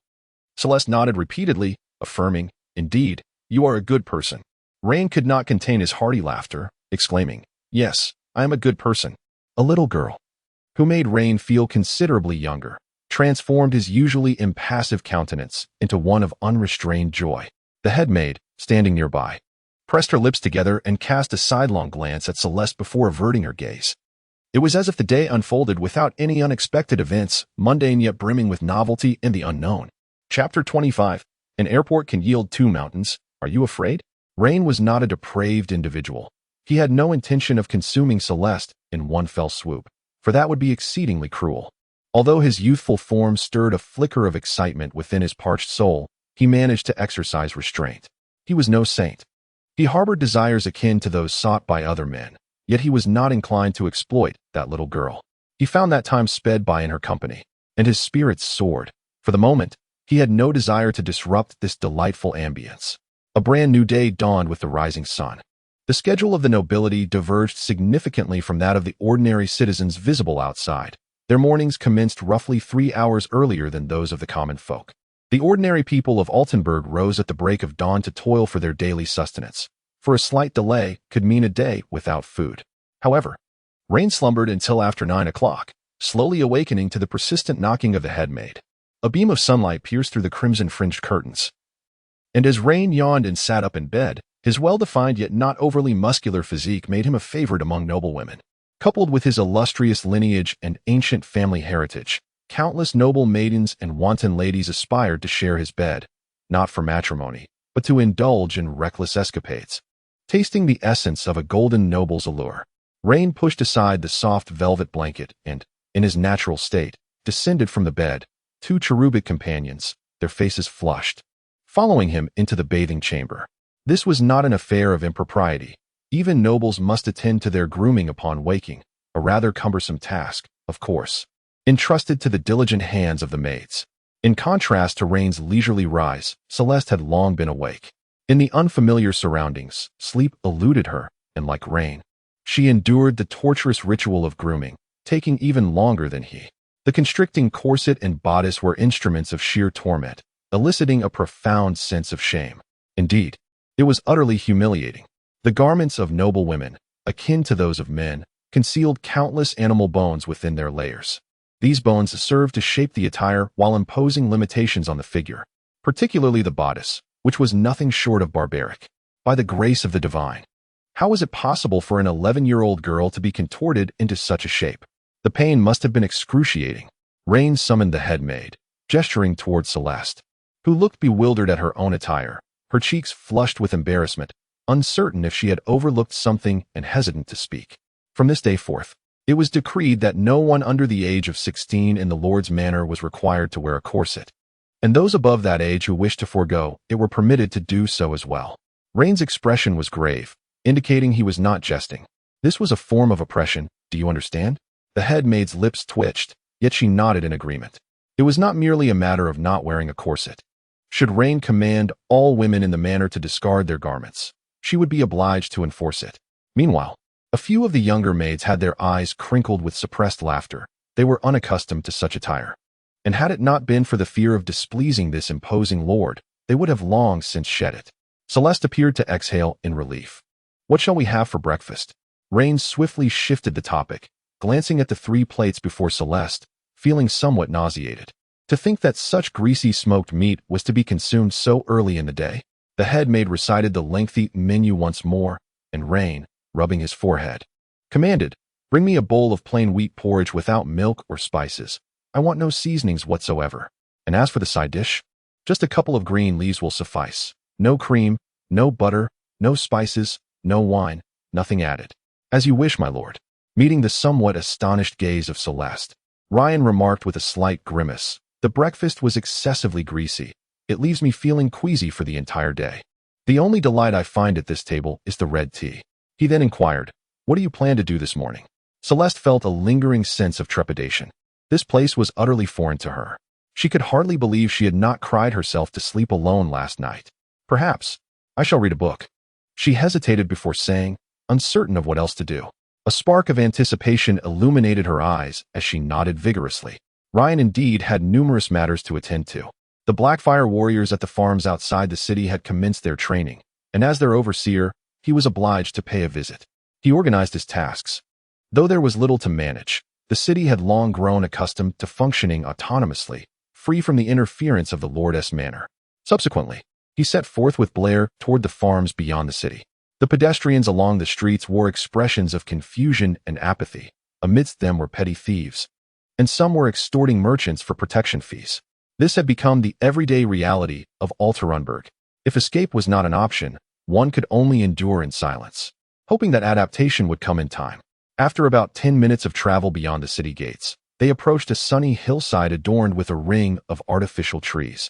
Celeste nodded repeatedly, affirming, "Indeed, you are a good person." Rein could not contain his hearty laughter, exclaiming, "Yes, I am a good person." A little girl, who made Rein feel considerably younger, transformed his usually impassive countenance into one of unrestrained joy. The head maid, standing nearby, pressed her lips together and cast a sidelong glance at Celeste before averting her gaze. It was as if the day unfolded without any unexpected events, mundane yet brimming with novelty and the unknown. Chapter 25. An airport can yield 2 mountains. Are you afraid? Rein was not a depraved individual. He had no intention of consuming Celeste in one fell swoop, for that would be exceedingly cruel. Although his youthful form stirred a flicker of excitement within his parched soul, he managed to exercise restraint. He was no saint. He harbored desires akin to those sought by other men, yet he was not inclined to exploit that little girl. He found that time sped by in her company, and his spirits soared. For the moment, he had no desire to disrupt this delightful ambience. A brand new day dawned with the rising sun. The schedule of the nobility diverged significantly from that of the ordinary citizens visible outside. Their mornings commenced roughly 3 hours earlier than those of the common folk. The ordinary people of Altenburg rose at the break of dawn to toil for their daily sustenance, for a slight delay could mean a day without food. However, Raine slumbered until after 9 o'clock, slowly awakening to the persistent knocking of the headmaid. A beam of sunlight pierced through the crimson-fringed curtains, and as Raine yawned and sat up in bed, his well-defined yet not overly muscular physique made him a favorite among noblewomen. Coupled with his illustrious lineage and ancient family heritage, countless noble maidens and wanton ladies aspired to share his bed, not for matrimony, but to indulge in reckless escapades. Tasting the essence of a golden noble's allure, Raine pushed aside the soft velvet blanket and, in his natural state, descended from the bed, 2 cherubic companions, their faces flushed, following him into the bathing chamber. This was not an affair of impropriety. Even nobles must attend to their grooming upon waking, a rather cumbersome task, of course, entrusted to the diligent hands of the maids. In contrast to Raine's leisurely rise, Celeste had long been awake. In the unfamiliar surroundings, sleep eluded her, and like Raine, she endured the torturous ritual of grooming, taking even longer than he. The constricting corset and bodice were instruments of sheer torment, eliciting a profound sense of shame. Indeed, it was utterly humiliating. The garments of noble women, akin to those of men, concealed countless animal bones within their layers. These bones served to shape the attire while imposing limitations on the figure, particularly the bodice, which was nothing short of barbaric. By the grace of the divine, how was it possible for an 11-year-old girl to be contorted into such a shape? The pain must have been excruciating. Raine summoned the headmaid, gesturing towards Celeste, who looked bewildered at her own attire, her cheeks flushed with embarrassment, uncertain if she had overlooked something and hesitant to speak. From this day forth, it was decreed that no one under the age of 16 in the Lord's manor was required to wear a corset, and those above that age who wished to forego it were permitted to do so as well. Raine's expression was grave, indicating he was not jesting. This was a form of oppression, do you understand? The headmaid's lips twitched, yet she nodded in agreement. It was not merely a matter of not wearing a corset. Should Raine command all women in the manor to discard their garments, she would be obliged to enforce it. Meanwhile, a few of the younger maids had their eyes crinkled with suppressed laughter. They were unaccustomed to such attire, and had it not been for the fear of displeasing this imposing lord, they would have long since shed it. Celeste appeared to exhale in relief. What shall we have for breakfast? Raine swiftly shifted the topic, glancing at the 3 plates before Celeste, feeling somewhat nauseated. To think that such greasy smoked meat was to be consumed so early in the day. The headmaid recited the lengthy menu once more, and Raine, rubbing his forehead, commanded, "Bring me a bowl of plain wheat porridge without milk or spices. I want no seasonings whatsoever. And as for the side dish, just a couple of green leaves will suffice. No cream, no butter, no spices, no wine, nothing added." "As you wish, my lord." Meeting the somewhat astonished gaze of Celeste, Rein remarked with a slight grimace, "The breakfast was excessively greasy. It leaves me feeling queasy for the entire day. The only delight I find at this table is the red tea." He then inquired, "What do you plan to do this morning?" Celeste felt a lingering sense of trepidation. This place was utterly foreign to her. She could hardly believe she had not cried herself to sleep alone last night. "Perhaps I shall read a book." She hesitated before saying, uncertain of what else to do. A spark of anticipation illuminated her eyes as she nodded vigorously. Rein indeed had numerous matters to attend to. The Blackfire warriors at the farms outside the city had commenced their training, and as their overseer, he was obliged to pay a visit. He organized his tasks. Though there was little to manage, the city had long grown accustomed to functioning autonomously, free from the interference of the Lord's manor. Subsequently, he set forth with Blair toward the farms beyond the city. The pedestrians along the streets wore expressions of confusion and apathy. Amidst them were petty thieves, and some were extorting merchants for protection fees. This had become the everyday reality of Altenburg. If escape was not an option, one could only endure in silence, hoping that adaptation would come in time. After about 10 minutes of travel beyond the city gates, they approached a sunny hillside adorned with a ring of artificial trees,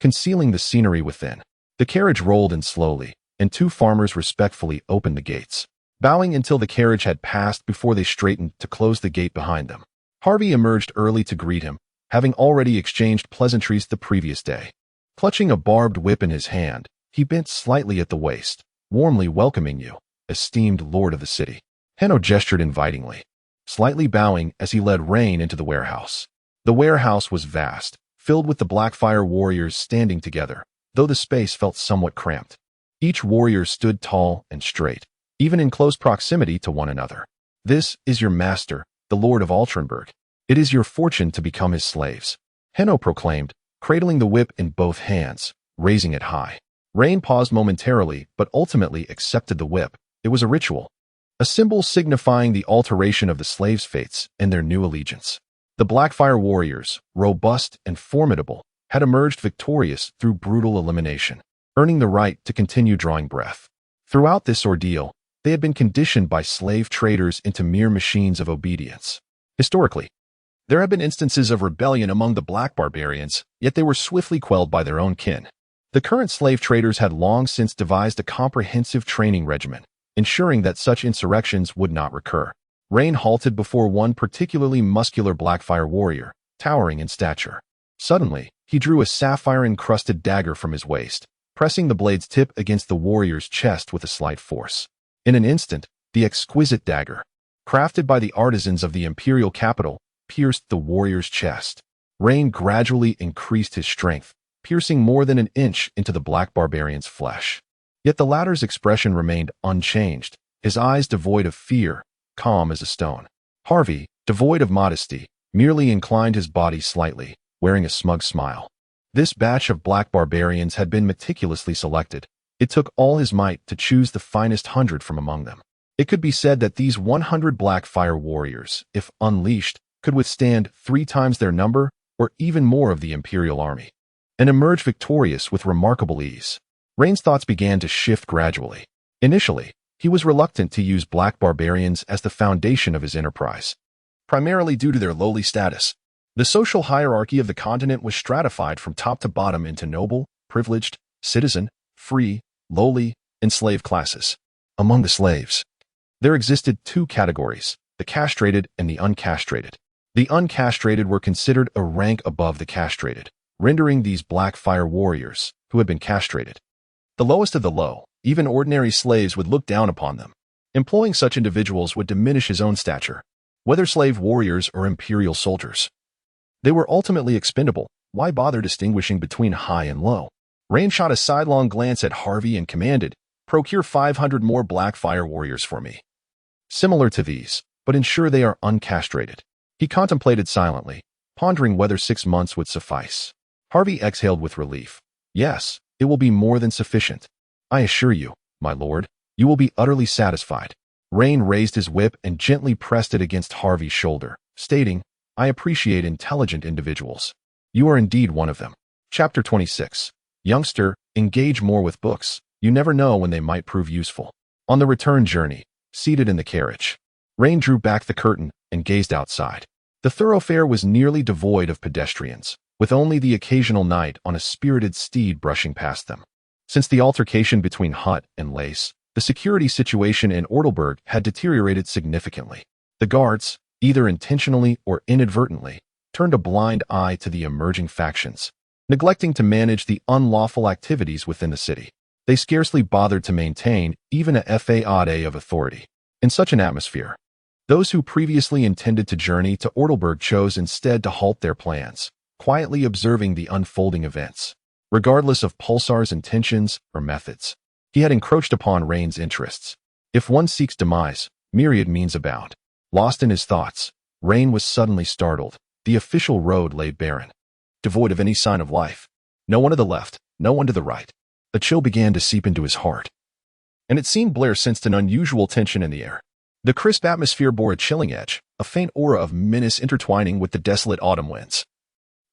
concealing the scenery within. The carriage rolled in slowly, and 2 farmers respectfully opened the gates, bowing until the carriage had passed before they straightened to close the gate behind them. Harvey emerged early to greet him, having already exchanged pleasantries the previous day. Clutching a barbed whip in his hand, He bent slightly at the waist, warmly welcoming you, esteemed lord of the city. Hanno gestured invitingly, slightly bowing as he led Raine into the warehouse. The warehouse was vast, filled with the Blackfire warriors standing together, though the space felt somewhat cramped. Each warrior stood tall and straight, even in close proximity to one another. This is your master, the Lord of Altrenberg. It is your fortune to become his slaves, Hanno proclaimed, cradling the whip in both hands, raising it high. Raine paused momentarily, but ultimately accepted the whip. It was a ritual, a symbol signifying the alteration of the slaves' fates and their new allegiance. The Blackfire warriors, robust and formidable, had emerged victorious through brutal elimination, earning the right to continue drawing breath. Throughout this ordeal, they had been conditioned by slave traders into mere machines of obedience. Historically, there have been instances of rebellion among the black barbarians, yet they were swiftly quelled by their own kin. The current slave traders had long since devised a comprehensive training regimen, ensuring that such insurrections would not recur. Raine halted before one particularly muscular Blackfire warrior, towering in stature. Suddenly, he drew a sapphire-encrusted dagger from his waist, pressing the blade's tip against the warrior's chest with a slight force. In an instant, the exquisite dagger, crafted by the artisans of the imperial capital, pierced the warrior's chest. Raine gradually increased his strength, piercing more than an inch into the black barbarian's flesh. Yet the latter's expression remained unchanged, his eyes devoid of fear, calm as a stone. Harvey, devoid of modesty, merely inclined his body slightly, wearing a smug smile. This batch of black barbarians had been meticulously selected. It took all his might to choose the finest 100 from among them. It could be said that these 100 Blackfire warriors, if unleashed, could withstand 3 times their number or even more of the Imperial army, and emerge victorious with remarkable ease. Raine's thoughts began to shift gradually. Initially, he was reluctant to use black barbarians as the foundation of his enterprise, primarily due to their lowly status. The social hierarchy of the continent was stratified from top to bottom into noble, privileged, citizen, free, lowly, and slave classes. Among the slaves, there existed 2 categories, the castrated and the uncastrated. The uncastrated were considered a rank above the castrated, rendering these Blackfire warriors, who had been castrated, the lowest of the low. Even ordinary slaves would look down upon them. Employing such individuals would diminish his own stature, whether slave warriors or imperial soldiers. They were ultimately expendable. Why bother distinguishing between high and low? Raine shot a sidelong glance at Harvey and commanded, "Procure 500 more Blackfire warriors for me, similar to these, but ensure they are uncastrated." He contemplated silently, pondering whether 6 months would suffice. Harvey exhaled with relief. "Yes, it will be more than sufficient. I assure you, my lord, you will be utterly satisfied." Raine raised his whip and gently pressed it against Harvey's shoulder, stating, "I appreciate intelligent individuals. You are indeed one of them." Chapter 26. Youngster, engage more with books. You never know when they might prove useful. On the return journey, seated in the carriage, Raine drew back the curtain and gazed outside. The thoroughfare was nearly devoid of pedestrians, with only the occasional knight on a spirited steed brushing past them. Since the altercation between Hutt and Lace, the security situation in Ortelberg had deteriorated significantly. The guards, either intentionally or inadvertently, turned a blind eye to the emerging factions, neglecting to manage the unlawful activities within the city. They scarcely bothered to maintain even a faade of authority. In such an atmosphere, those who previously intended to journey to Ortelberg chose instead to halt their plans, quietly observing the unfolding events. Regardless of Pulsar's intentions or methods, he had encroached upon Raine's interests. If one seeks demise, myriad means abound. Lost in his thoughts, Raine was suddenly startled. The official road lay barren, devoid of any sign of life. No one to the left, no one to the right. A chill began to seep into his heart, and it seemed Blair sensed an unusual tension in the air. The crisp atmosphere bore a chilling edge, a faint aura of menace intertwining with the desolate autumn winds,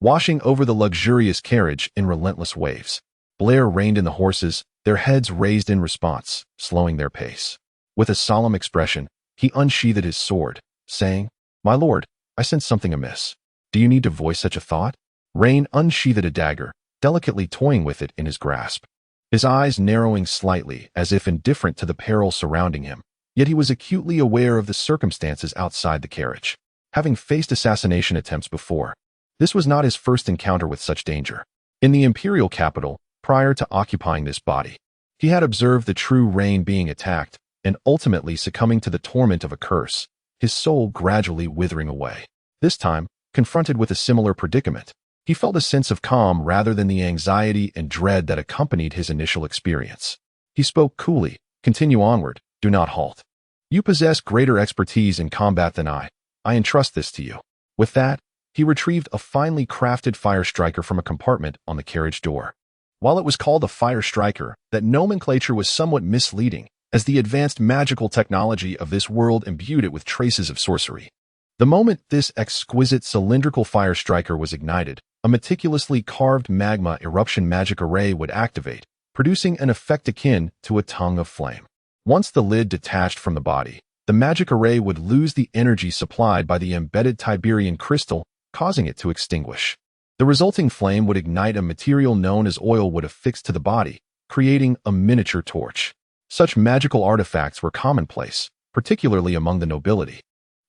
washing over the luxurious carriage in relentless waves. Blair reined in the horses, their heads raised in response, slowing their pace. With a solemn expression, he unsheathed his sword, saying, "My lord, I sense something amiss. Do you need to voice such a thought?" Raine unsheathed a dagger, delicately toying with it in his grasp, his eyes narrowing slightly as if indifferent to the peril surrounding him. Yet he was acutely aware of the circumstances outside the carriage. Having faced assassination attempts before, this was not his first encounter with such danger. In the imperial capital, prior to occupying this body. He had observed the true Rein being attacked and ultimately succumbing to the torment of a curse, his soul gradually withering away. This time, confronted with a similar predicament, he felt a sense of calm rather than the anxiety and dread that accompanied his initial experience. He spoke coolly, "Continue onward, do not halt. You possess greater expertise in combat than I entrust this to you." With that, he retrieved a finely crafted fire striker from a compartment on the carriage door. While it was called a fire striker, that nomenclature was somewhat misleading, as the advanced magical technology of this world imbued it with traces of sorcery. The moment this exquisite cylindrical fire striker was ignited, a meticulously carved magma eruption magic array would activate, producing an effect akin to a tongue of flame. Once the lid detached from the body, the magic array would lose the energy supplied by the embedded Tiberian crystal, causing it to extinguish. The resulting flame would ignite a material known as oil would affix to the body, creating a miniature torch. Such magical artifacts were commonplace, particularly among the nobility,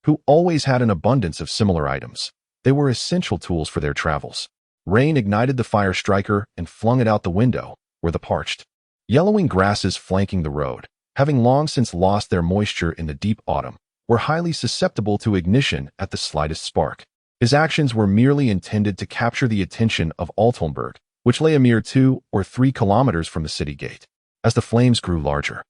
who always had an abundance of similar items. They were essential tools for their travels. Raine ignited the fire striker and flung it out the window, where the parched, yellowing grasses flanking the road, having long since lost their moisture in the deep autumn, were highly susceptible to ignition at the slightest spark. His actions were merely intended to capture the attention of Altenburg, which lay a mere 2 or 3 kilometers from the city gate. As the flames grew larger,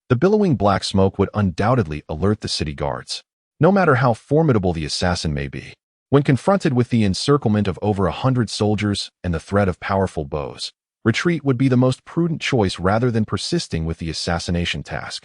the billowing black smoke would undoubtedly alert the city guards. No matter how formidable the assassin may be, when confronted with the encirclement of over 100 soldiers and the threat of powerful bows, retreat would be the most prudent choice rather than persisting with the assassination task.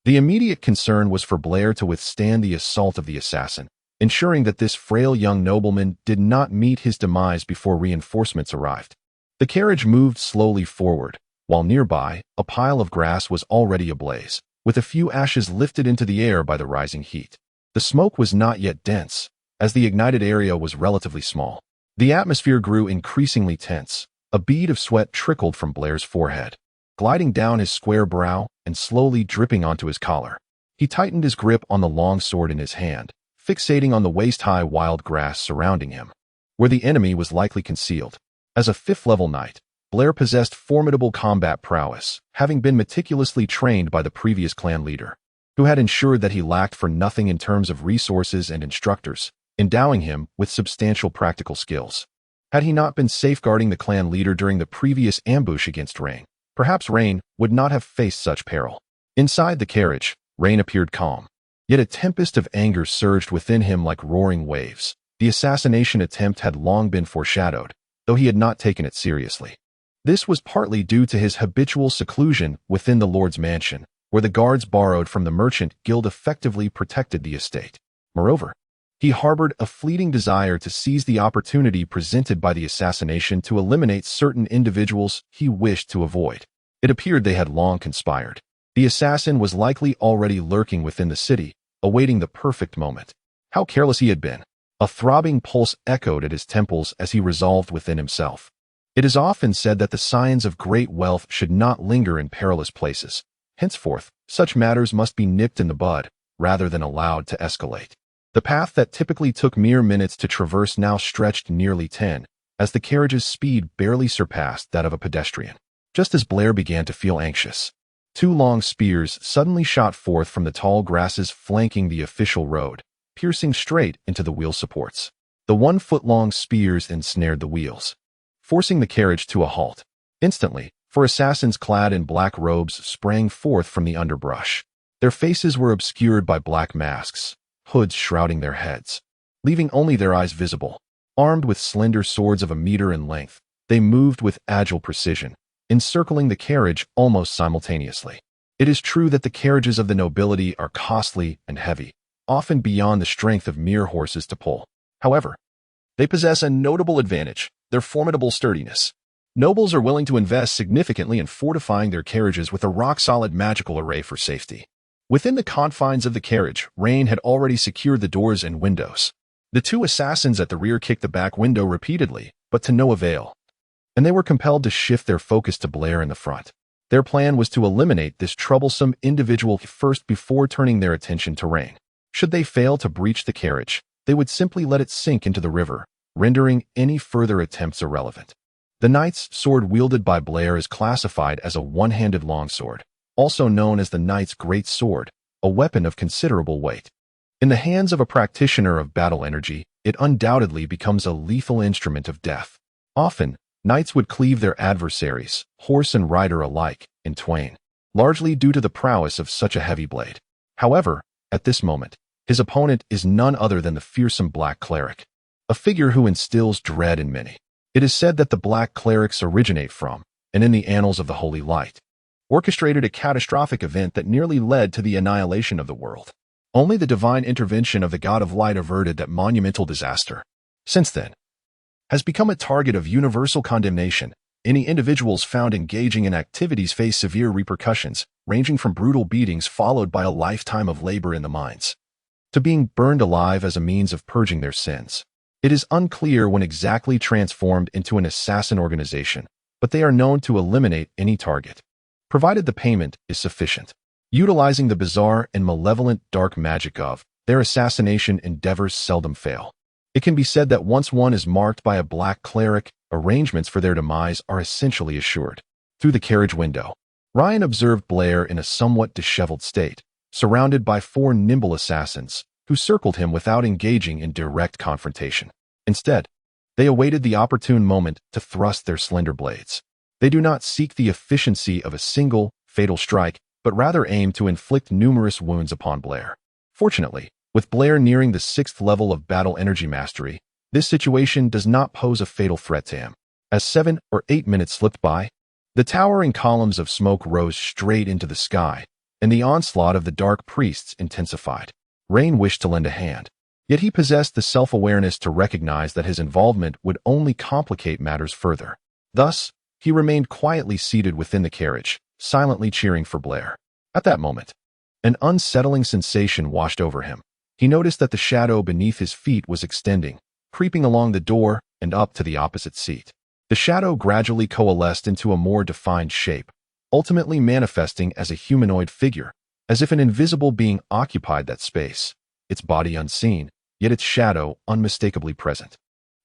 The immediate concern was for Blair to withstand the assault of the assassin, ensuring that this frail young nobleman did not meet his demise before reinforcements arrived. The carriage moved slowly forward, while nearby, a pile of grass was already ablaze, with a few ashes lifted into the air by the rising heat. The smoke was not yet dense, as the ignited area was relatively small. The atmosphere grew increasingly tense. A bead of sweat trickled from Blair's forehead, gliding down his square brow and slowly dripping onto his collar. He tightened his grip on the long sword in his hand, fixating on the waist-high wild grass surrounding him, where the enemy was likely concealed. As a 5th-level knight, Blair possessed formidable combat prowess, having been meticulously trained by the previous clan leader, who had ensured that he lacked for nothing in terms of resources and instructors, endowing him with substantial practical skills. Had he not been safeguarding the clan leader during the previous ambush against Raine, perhaps Raine would not have faced such peril. Inside the carriage, Raine appeared calm, yet a tempest of anger surged within him like roaring waves. The assassination attempt had long been foreshadowed, though he had not taken it seriously. This was partly due to his habitual seclusion within the Lord's mansion, where the guards borrowed from the merchant guild effectively protected the estate. Moreover, he harbored a fleeting desire to seize the opportunity presented by the assassination to eliminate certain individuals he wished to avoid. It appeared they had long conspired. The assassin was likely already lurking within the city, awaiting the perfect moment. How careless he had been. A throbbing pulse echoed at his temples as he resolved within himself. It is often said that the signs of great wealth should not linger in perilous places. Henceforth, such matters must be nipped in the bud, rather than allowed to escalate. The path that typically took mere minutes to traverse now stretched nearly 10, as the carriage's speed barely surpassed that of a pedestrian. Just as Blair began to feel anxious, 2 long spears suddenly shot forth from the tall grasses flanking the official road, piercing straight into the wheel supports. The 1-foot-long spears ensnared the wheels, forcing the carriage to a halt. Instantly, 4 assassins clad in black robes sprang forth from the underbrush. Their faces were obscured by black masks, hoods shrouding their heads, leaving only their eyes visible. Armed with slender swords of a meter in length, they moved with agile precision, encircling the carriage almost simultaneously. It is true that the carriages of the nobility are costly and heavy, often beyond the strength of mere horses to pull. However, they possess a notable advantage: their formidable sturdiness. Nobles are willing to invest significantly in fortifying their carriages with a rock-solid magical array for safety. Within the confines of the carriage, Raine had already secured the doors and windows. The 2 assassins at the rear kicked the back window repeatedly, but to no avail, and they were compelled to shift their focus to Blair in the front. Their plan was to eliminate this troublesome individual first before turning their attention to Raine. Should they fail to breach the carriage, they would simply let it sink into the river, rendering any further attempts irrelevant. The knight's sword wielded by Blair is classified as a one-handed longsword, also known as the knight's great sword, a weapon of considerable weight. In the hands of a practitioner of battle energy, it undoubtedly becomes a lethal instrument of death. Often, knights would cleave their adversaries, horse and rider alike, in twain, largely due to the prowess of such a heavy blade. However, at this moment, his opponent is none other than the fearsome Black Cleric, a figure who instills dread in many. It is said that the Black Clerics originate from, and in the annals of the Holy Light, orchestrated a catastrophic event that nearly led to the annihilation of the world. Only the divine intervention of the God of Light averted that monumental disaster. Since then, has become a target of universal condemnation. Any individuals found engaging in activities face severe repercussions, ranging from brutal beatings followed by a lifetime of labor in the mines, to being burned alive as a means of purging their sins. It is unclear when exactly transformed into an assassin organization, but they are known to eliminate any target, provided the payment is sufficient. Utilizing the bizarre and malevolent dark magic of their assassination endeavors seldom fail. It can be said that once one is marked by a Black Cleric, arrangements for their demise are essentially assured. Through the carriage window, Rein observed Blair in a somewhat disheveled state, surrounded by 4 nimble assassins, who circled him without engaging in direct confrontation. Instead, they awaited the opportune moment to thrust their slender blades. They do not seek the efficiency of a single, fatal strike, but rather aim to inflict numerous wounds upon Blair. Fortunately, with Blair nearing the 6th level of battle energy mastery, this situation does not pose a fatal threat to him. As 7 or 8 minutes slipped by, the towering columns of smoke rose straight into the sky, and the onslaught of the dark priests intensified. Raine wished to lend a hand, yet he possessed the self-awareness to recognize that his involvement would only complicate matters further. Thus, he remained quietly seated within the carriage, silently cheering for Blair. At that moment, an unsettling sensation washed over him. He noticed that the shadow beneath his feet was extending, creeping along the door and up to the opposite seat. The shadow gradually coalesced into a more defined shape, ultimately manifesting as a humanoid figure, as if an invisible being occupied that space, its body unseen, yet its shadow unmistakably present.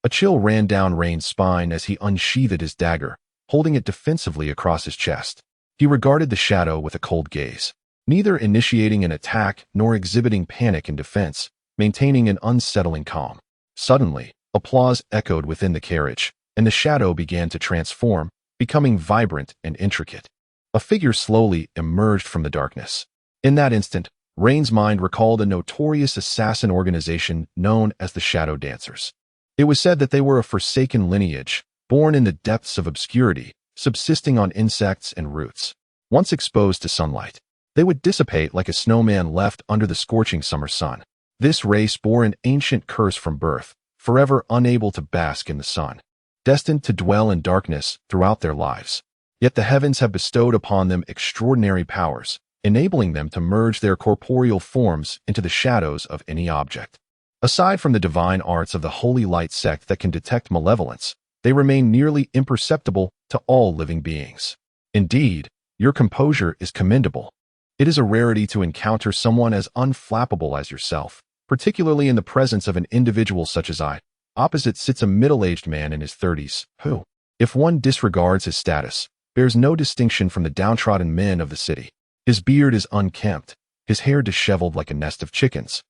A chill ran down Raine's spine as he unsheathed his dagger, holding it defensively across his chest. He regarded the shadow with a cold gaze, neither initiating an attack nor exhibiting panic in defense, maintaining an unsettling calm. Suddenly, applause echoed within the carriage, and the shadow began to transform, becoming vibrant and intricate. A figure slowly emerged from the darkness. In that instant, Raine's mind recalled a notorious assassin organization known as the Shadow Dancers. It was said that they were a forsaken lineage, born in the depths of obscurity, subsisting on insects and roots. Once exposed to sunlight, they would dissipate like a snowman left under the scorching summer sun. This race bore an ancient curse from birth, forever unable to bask in the sun, destined to dwell in darkness throughout their lives. Yet the heavens have bestowed upon them extraordinary powers, enabling them to merge their corporeal forms into the shadows of any object. Aside from the divine arts of the Holy Light sect that can detect malevolence, they remain nearly imperceptible to all living beings. Indeed, your composure is commendable. It is a rarity to encounter someone as unflappable as yourself, particularly in the presence of an individual such as I. Opposite sits a middle-aged man in his 30s, who, if one disregards his status, bears no distinction from the downtrodden men of the city. His beard is unkempt, his hair disheveled like a nest of chickens,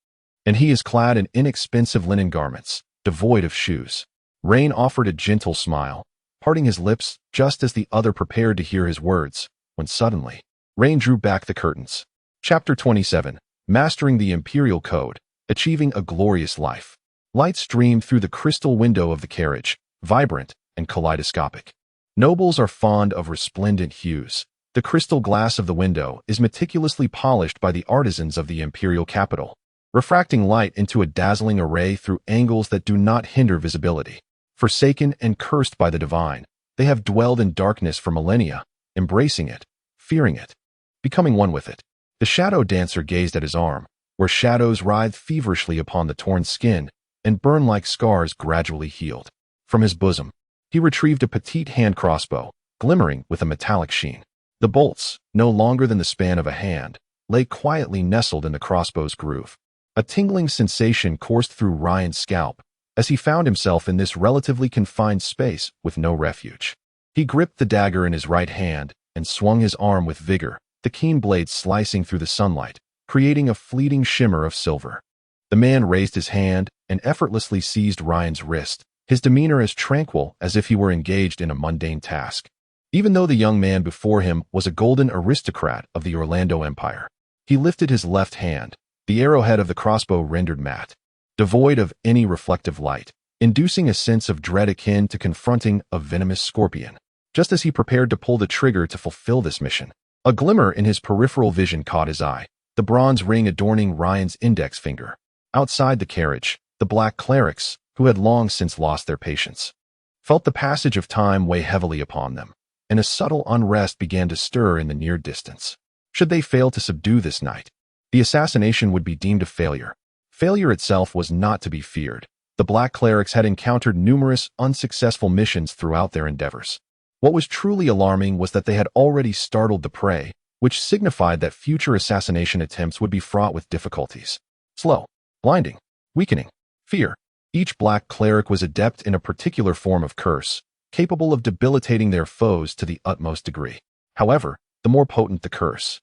and he is clad in inexpensive linen garments, devoid of shoes. Raine offered a gentle smile, parting his lips just as the other prepared to hear his words, when suddenly, Raine drew back the curtains. Chapter 27, Mastering the Imperial Code, Achieving a Glorious Life. Light streamed through the crystal window of the carriage, vibrant and kaleidoscopic. Nobles are fond of resplendent hues. The crystal glass of the window is meticulously polished by the artisans of the imperial capital, refracting light into a dazzling array through angles that do not hinder visibility. Forsaken and cursed by the divine, they have dwelled in darkness for millennia, embracing it, fearing it, becoming one with it. The shadow dancer gazed at his arm, where shadows writhed feverishly upon the torn skin, and burn-like scars gradually healed. From his bosom, he retrieved a petite hand crossbow, glimmering with a metallic sheen. The bolts, no longer than the span of a hand, lay quietly nestled in the crossbow's groove. A tingling sensation coursed through Ryan's scalp, as he found himself in this relatively confined space with no refuge. He gripped the dagger in his right hand and swung his arm with vigor, the keen blade slicing through the sunlight, creating a fleeting shimmer of silver. The man raised his hand and effortlessly seized Ryan's wrist, his demeanor as tranquil as if he were engaged in a mundane task. Even though the young man before him was a golden aristocrat of the Orlando Empire, he lifted his left hand, the arrowhead of the crossbow rendered matte, devoid of any reflective light, inducing a sense of dread akin to confronting a venomous scorpion. Just as he prepared to pull the trigger to fulfill this mission, a glimmer in his peripheral vision caught his eye, the bronze ring adorning Ryan's index finger. Outside the carriage, the black clerics, who had long since lost their patience, felt the passage of time weigh heavily upon them, and a subtle unrest began to stir in the near distance. Should they fail to subdue this night, the assassination would be deemed a failure. Failure itself was not to be feared. The black clerics had encountered numerous unsuccessful missions throughout their endeavors. What was truly alarming was that they had already startled the prey, which signified that future assassination attempts would be fraught with difficulties. Slow, blinding, weakening, fear. Each black cleric was adept in a particular form of curse, capable of debilitating their foes to the utmost degree. However, the more potent the curse,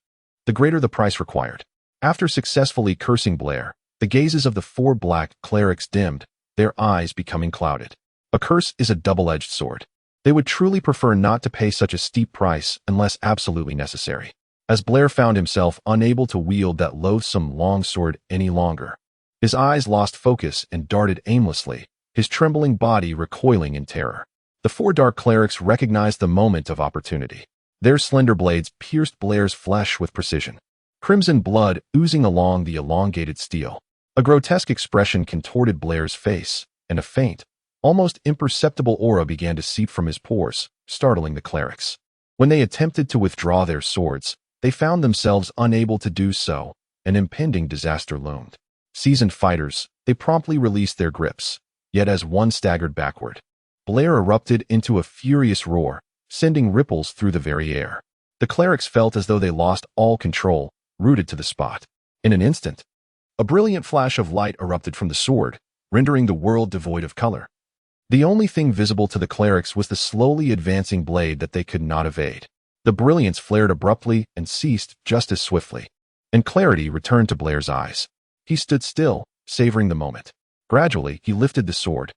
the greater the price required. After successfully cursing Blair, the gazes of the four black clerics dimmed, their eyes becoming clouded. A curse is a double-edged sword. They would truly prefer not to pay such a steep price unless absolutely necessary. As Blair found himself unable to wield that loathsome longsword any longer, his eyes lost focus and darted aimlessly, his trembling body recoiling in terror. The four dark clerics recognized the moment of opportunity. Their slender blades pierced Blair's flesh with precision, crimson blood oozing along the elongated steel. A grotesque expression contorted Blair's face, and a faint, almost imperceptible aura began to seep from his pores, startling the clerics. When they attempted to withdraw their swords, they found themselves unable to do so. An impending disaster loomed. Seasoned fighters, they promptly released their grips, yet as one staggered backward, Blair erupted into a furious roar, sending ripples through the very air. The clerics felt as though they lost all control, rooted to the spot. In an instant, a brilliant flash of light erupted from the sword, rendering the world devoid of color. The only thing visible to the clerics was the slowly advancing blade that they could not evade. The brilliance flared abruptly and ceased just as swiftly, and clarity returned to Blair's eyes. He stood still, savoring the moment. Gradually, he lifted the sword,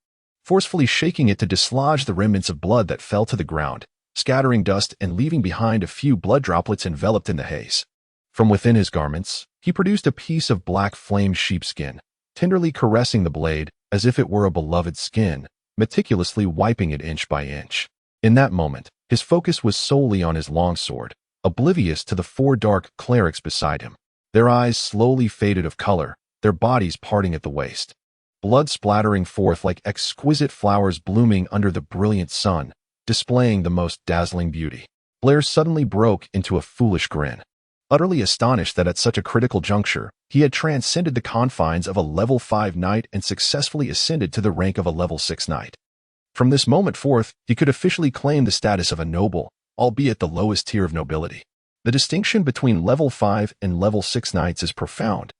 forcefully shaking it to dislodge the remnants of blood that fell to the ground, scattering dust and leaving behind a few blood droplets enveloped in the haze. From within his garments, he produced a piece of black flamed sheepskin, tenderly caressing the blade as if it were a beloved skin, meticulously wiping it inch by inch. In that moment, his focus was solely on his longsword, oblivious to the four dark clerics beside him. Their eyes slowly faded of color, their bodies parting at the waist, blood splattering forth like exquisite flowers blooming under the brilliant sun, displaying the most dazzling beauty. Blair suddenly broke into a foolish grin, utterly astonished that at such a critical juncture, he had transcended the confines of a level 5 knight and successfully ascended to the rank of a level 6 knight. From this moment forth, he could officially claim the status of a noble, albeit the lowest tier of nobility. The distinction between level 5 and level 6 knights is profound.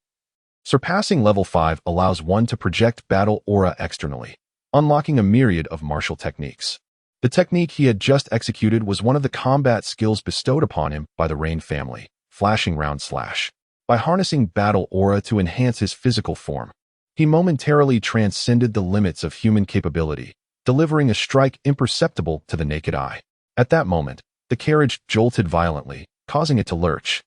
Surpassing level 5 allows one to project battle aura externally, unlocking a myriad of martial techniques. The technique he had just executed was one of the combat skills bestowed upon him by the Rein family, Flashing Round Slash. By harnessing battle aura to enhance his physical form, he momentarily transcended the limits of human capability, delivering a strike imperceptible to the naked eye. At that moment, the carriage jolted violently, causing it to lurch.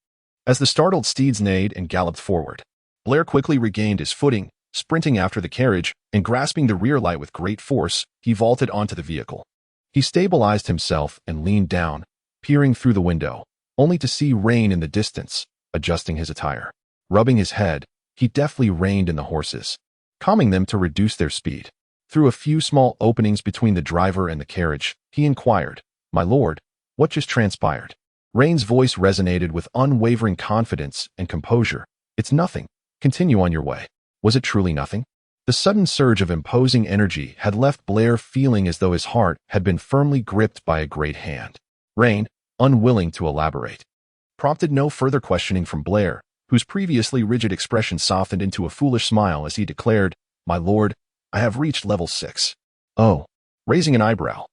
As the startled steeds neighed and galloped forward, Blair quickly regained his footing, sprinting after the carriage, and grasping the rear light with great force, he vaulted onto the vehicle. He stabilized himself and leaned down, peering through the window, only to see Raine in the distance, adjusting his attire. Rubbing his head, he deftly reined in the horses, calming them to reduce their speed. Through a few small openings between the driver and the carriage, he inquired, "My lord, what just transpired?" Raine's voice resonated with unwavering confidence and composure. "It's nothing. Continue on your way." Was it truly nothing? The sudden surge of imposing energy had left Blair feeling as though his heart had been firmly gripped by a great hand. Raine, unwilling to elaborate, prompted no further questioning from Blair, whose previously rigid expression softened into a foolish smile as he declared, "My lord, I have reached level 6. Oh. Raising an eyebrow,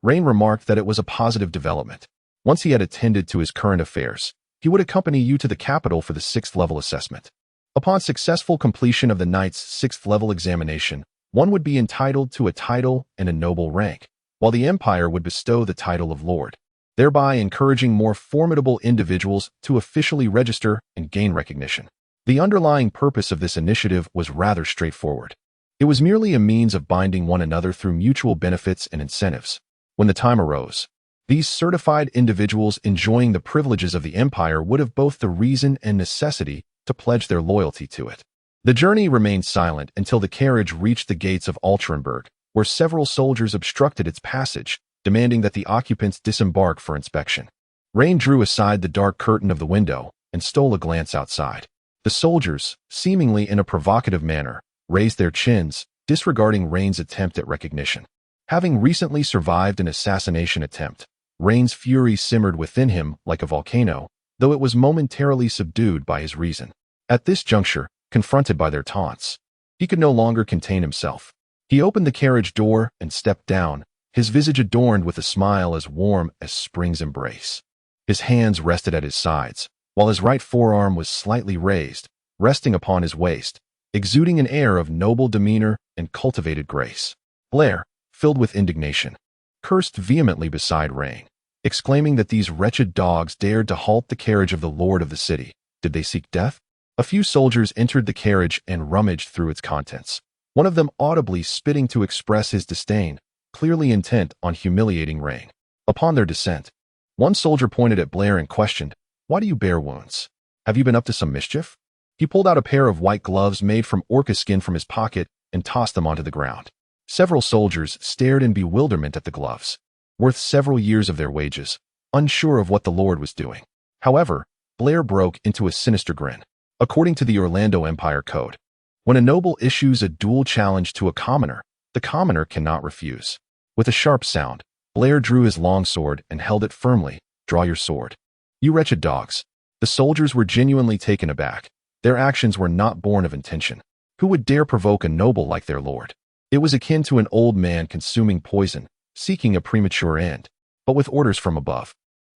Rein remarked that it was a positive development. Once he had attended to his current affairs, he would accompany you to the capital for the 6th level assessment. Upon successful completion of the knight's 6th level examination, one would be entitled to a title and a noble rank, while the Empire would bestow the title of Lord, thereby encouraging more formidable individuals to officially register and gain recognition. The underlying purpose of this initiative was rather straightforward. It was merely a means of binding one another through mutual benefits and incentives. When the time arose, these certified individuals enjoying the privileges of the Empire would have both the reason and necessity to pledge their loyalty to it. The journey remained silent until the carriage reached the gates of Altrenberg, where several soldiers obstructed its passage, demanding that the occupants disembark for inspection. Raine drew aside the dark curtain of the window and stole a glance outside. The soldiers, seemingly in a provocative manner, raised their chins, disregarding Raine's attempt at recognition. Having recently survived an assassination attempt, Raine's fury simmered within him like a volcano, though it was momentarily subdued by his reason. At this juncture, confronted by their taunts, he could no longer contain himself. He opened the carriage door and stepped down, his visage adorned with a smile as warm as spring's embrace. His hands rested at his sides, while his right forearm was slightly raised, resting upon his waist, exuding an air of noble demeanor and cultivated grace. Blair, filled with indignation, cursed vehemently beside Raine, exclaiming that these wretched dogs dared to halt the carriage of the lord of the city. Did they seek death? A few soldiers entered the carriage and rummaged through its contents, one of them audibly spitting to express his disdain, clearly intent on humiliating Raine. Upon their descent, one soldier pointed at Blair and questioned, "Why do you bear wounds? Have you been up to some mischief?" He pulled out a pair of white gloves made from orca skin from his pocket and tossed them onto the ground. Several soldiers stared in bewilderment at the gloves, worth several years of their wages, unsure of what the Lord was doing. However, Blair broke into a sinister grin. According to the Orlando Empire Code, when a noble issues a duel challenge to a commoner, the commoner cannot refuse. With a sharp sound, Blair drew his long sword and held it firmly. "Draw your sword. You wretched dogs." The soldiers were genuinely taken aback. Their actions were not born of intention. Who would dare provoke a noble like their lord? It was akin to an old man consuming poison, seeking a premature end, but with orders from above.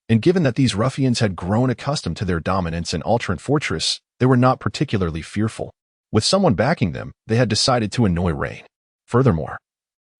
And given that these ruffians had grown accustomed to their dominance in Altrin Fortress, they were not particularly fearful. With someone backing them, they had decided to annoy Raine. Furthermore,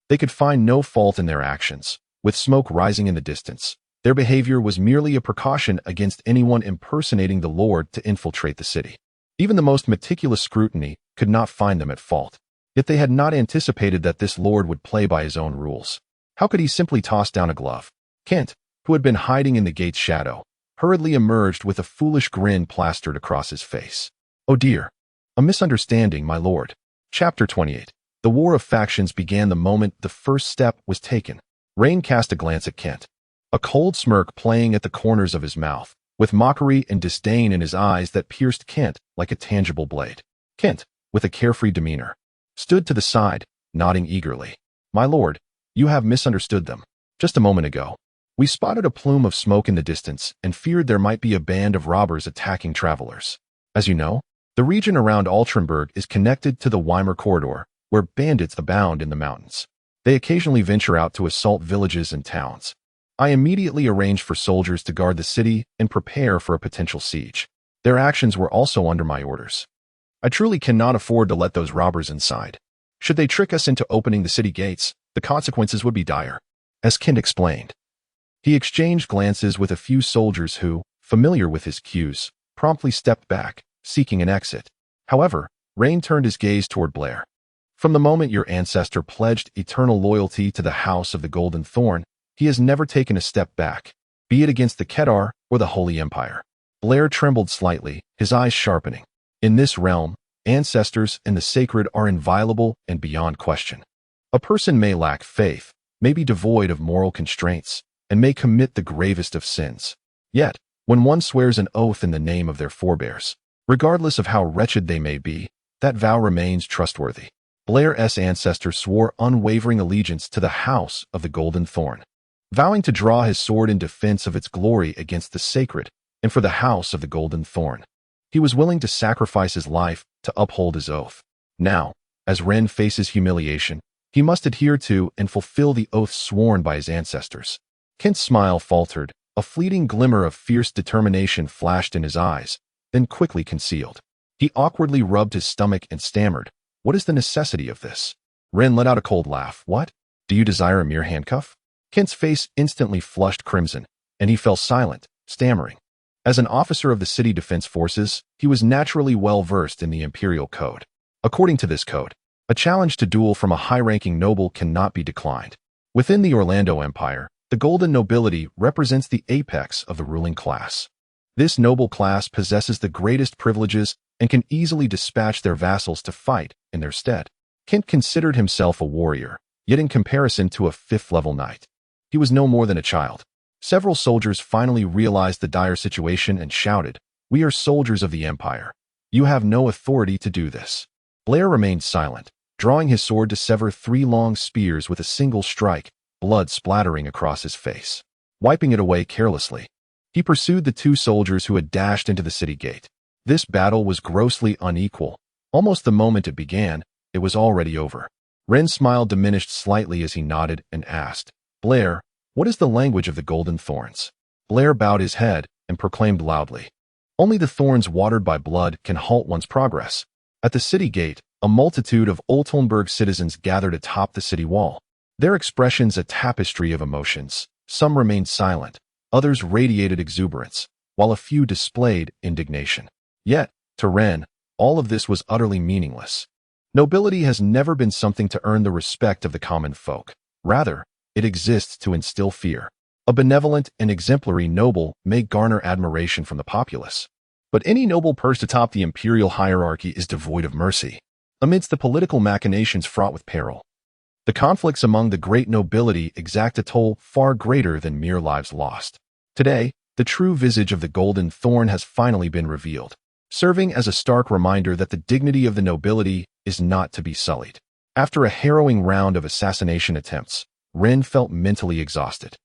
they could find no fault in their actions. With smoke rising in the distance, their behavior was merely a precaution against anyone impersonating the Lord to infiltrate the city. Even the most meticulous scrutiny could not find them at fault. Yet they had not anticipated that this lord would play by his own rules. How could he simply toss down a glove? Kent, who had been hiding in the gate's shadow, hurriedly emerged with a foolish grin plastered across his face. "Oh dear. A misunderstanding, my lord." Chapter 28. The war of factions began the moment the first step was taken. Raine cast a glance at Kent, a cold smirk playing at the corners of his mouth, with mockery and disdain in his eyes that pierced Kent like a tangible blade. Kent, with a carefree demeanor, stood to the side, nodding eagerly. "My lord, you have misunderstood them. Just a moment ago, we spotted a plume of smoke in the distance and feared there might be a band of robbers attacking travelers. As you know, the region around Altrenberg is connected to the Weimar corridor, where bandits abound in the mountains. They occasionally venture out to assault villages and towns. I immediately arranged for soldiers to guard the city and prepare for a potential siege. Their actions were also under my orders. I truly cannot afford to let those robbers inside. Should they trick us into opening the city gates, the consequences would be dire." As Kent explained, he exchanged glances with a few soldiers who, familiar with his cues, promptly stepped back, seeking an exit. However, Raine turned his gaze toward Blair. "From the moment your ancestor pledged eternal loyalty to the House of the Golden Thorn, he has never taken a step back, be it against the Kedar or the Holy Empire." Blair trembled slightly, his eyes sharpening. In this realm, ancestors and the sacred are inviolable and beyond question. A person may lack faith, may be devoid of moral constraints, and may commit the gravest of sins. Yet, when one swears an oath in the name of their forebears, regardless of how wretched they may be, that vow remains trustworthy. Blair's ancestor swore unwavering allegiance to the House of the Golden Thorn, vowing to draw his sword in defense of its glory against the sacred and for the House of the Golden Thorn. He was willing to sacrifice his life to uphold his oath. Now, As Rein faces humiliation, he must adhere to and fulfill the oaths sworn by his ancestors. Kent's smile faltered. A fleeting glimmer of fierce determination flashed in his eyes, then quickly concealed. He awkwardly rubbed his stomach and stammered, "What is the necessity of this?" Rein let out a cold laugh. "What? Do you desire a mere handcuff?" Kent's face instantly flushed crimson, and he fell silent, stammering. As an officer of the city defense forces, he was naturally well versed in the imperial code. According to this code, a challenge to duel from a high-ranking noble cannot be declined. Within the Orlando Empire, the golden nobility represents the apex of the ruling class. This noble class possesses the greatest privileges and can easily dispatch their vassals to fight in their stead. Kent considered himself a warrior, yet in comparison to a fifth-level knight, he was no more than a child. Several soldiers finally realized the dire situation and shouted, "We are soldiers of the Empire. You have no authority to do this." Blair remained silent, drawing his sword to sever 3 long spears with a single strike, blood splattering across his face. Wiping it away carelessly, he pursued the 2 soldiers who had dashed into the city gate. This battle was grossly unequal. Almost the moment it began, it was already over. Rein's smile diminished slightly as he nodded and asked, "Blair, what is the language of the Golden Thorns?" Blair bowed his head and proclaimed loudly, "Only the thorns watered by blood can halt one's progress." At the city gate, a multitude of Oltenburg citizens gathered atop the city wall. Their expressions a tapestry of emotions. Some remained silent, others radiated exuberance, while a few displayed indignation. Yet, to Rein, all of this was utterly meaningless. Nobility has never been something to earn the respect of the common folk. Rather, it exists to instill fear. A benevolent and exemplary noble may garner admiration from the populace, but any noble perched atop the imperial hierarchy is devoid of mercy. Amidst the political machinations fraught with peril, the conflicts among the great nobility exact a toll far greater than mere lives lost. Today, the true visage of the Golden Thorn has finally been revealed, serving as a stark reminder that the dignity of the nobility is not to be sullied. After a harrowing round of assassination attempts, Rein felt mentally exhausted.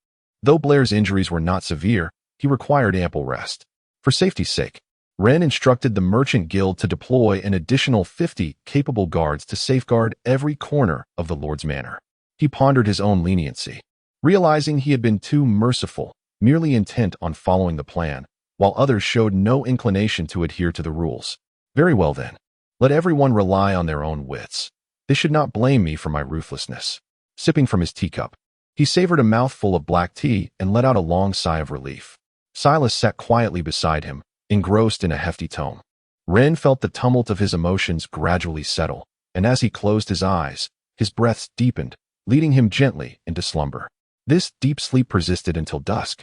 Though Blair's injuries were not severe, he required ample rest. For safety's sake, Rein instructed the Merchant Guild to deploy an additional 50 capable guards to safeguard every corner of the Lord's manor. He pondered his own leniency, realizing he had been too merciful, merely intent on following the plan, while others showed no inclination to adhere to the rules. Very well then, let everyone rely on their own wits. They should not blame me for my ruthlessness. Sipping from his teacup, he savored a mouthful of black tea and let out a long sigh of relief. Silas sat quietly beside him, engrossed in a hefty tome. Rein felt the tumult of his emotions gradually settle, and as he closed his eyes, his breaths deepened, leading him gently into slumber. This deep sleep persisted until dusk,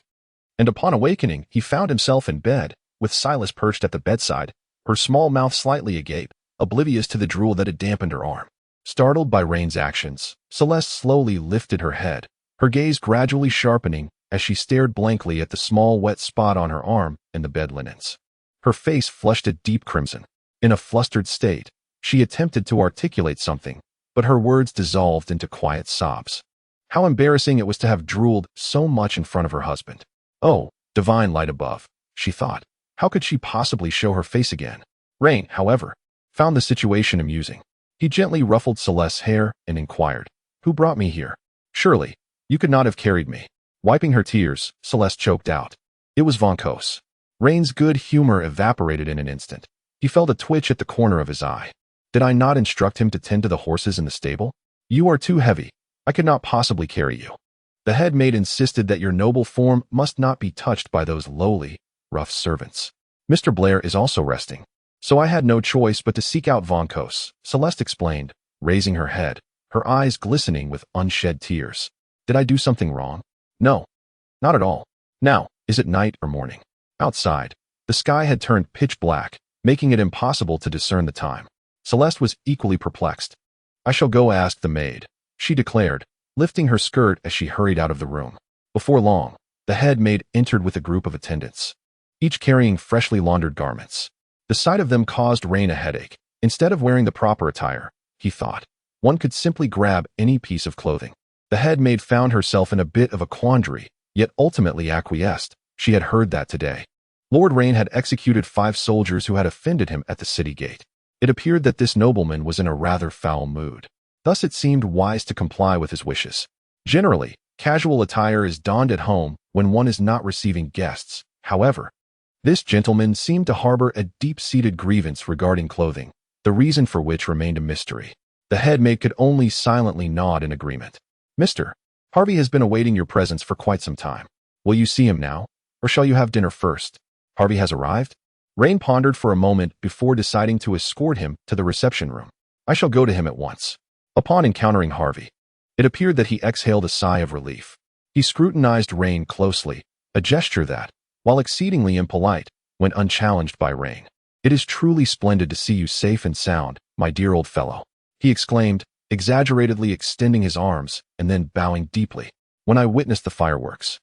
and upon awakening, he found himself in bed, with Silas perched at the bedside, her small mouth slightly agape, oblivious to the drool that had dampened her arm. Startled by Rein's actions, Celeste slowly lifted her head, her gaze gradually sharpening as she stared blankly at the small wet spot on her arm and the bed linens. Her face flushed a deep crimson. In a flustered state, she attempted to articulate something, but her words dissolved into quiet sobs. How embarrassing it was to have drooled so much in front of her husband. Oh, divine light above, she thought. How could she possibly show her face again? Rein, however, found the situation amusing. He gently ruffled Celeste's hair and inquired, "Who brought me here? Surely, you could not have carried me." Wiping her tears, Celeste choked out, "It was Von Kos." Rein's good humor evaporated in an instant. He felt a twitch at the corner of his eye. "Did I not instruct him to tend to the horses in the stable? You are too heavy. I could not possibly carry you. The head maid insisted that your noble form must not be touched by those lowly, rough servants. Mr. Blair is also resting, so I had no choice but to seek out Von Kos," Celeste explained, raising her head, her eyes glistening with unshed tears. "Did I do something wrong?" "No, not at all. Now, is it night or morning?" Outside, the sky had turned pitch black, making it impossible to discern the time. Celeste was equally perplexed. "I shall go ask the maid," she declared, lifting her skirt as she hurried out of the room. Before long, the head maid entered with a group of attendants, each carrying freshly laundered garments. The sight of them caused Rein a headache. Instead of wearing the proper attire, he thought, one could simply grab any piece of clothing. The head maid found herself in a bit of a quandary, yet ultimately acquiesced. She had heard that today Lord Rein had executed 5 soldiers who had offended him at the city gate. It appeared that this nobleman was in a rather foul mood. Thus it seemed wise to comply with his wishes. Generally, casual attire is donned at home when one is not receiving guests. However, this gentleman seemed to harbor a deep-seated grievance regarding clothing, the reason for which remained a mystery. The headmaid could only silently nod in agreement. "Mr. Harvey has been awaiting your presence for quite some time. Will you see him now, or shall you have dinner first?" "Harvey has arrived?" Raine pondered for a moment before deciding to escort him to the reception room. "I shall go to him at once." Upon encountering Harvey, it appeared that he exhaled a sigh of relief. He scrutinized Raine closely, a gesture that, while exceedingly impolite, went unchallenged by Raine. "It is truly splendid to see you safe and sound, my dear old fellow," he exclaimed, exaggeratedly extending his arms and then bowing deeply. "When I witnessed the fireworks,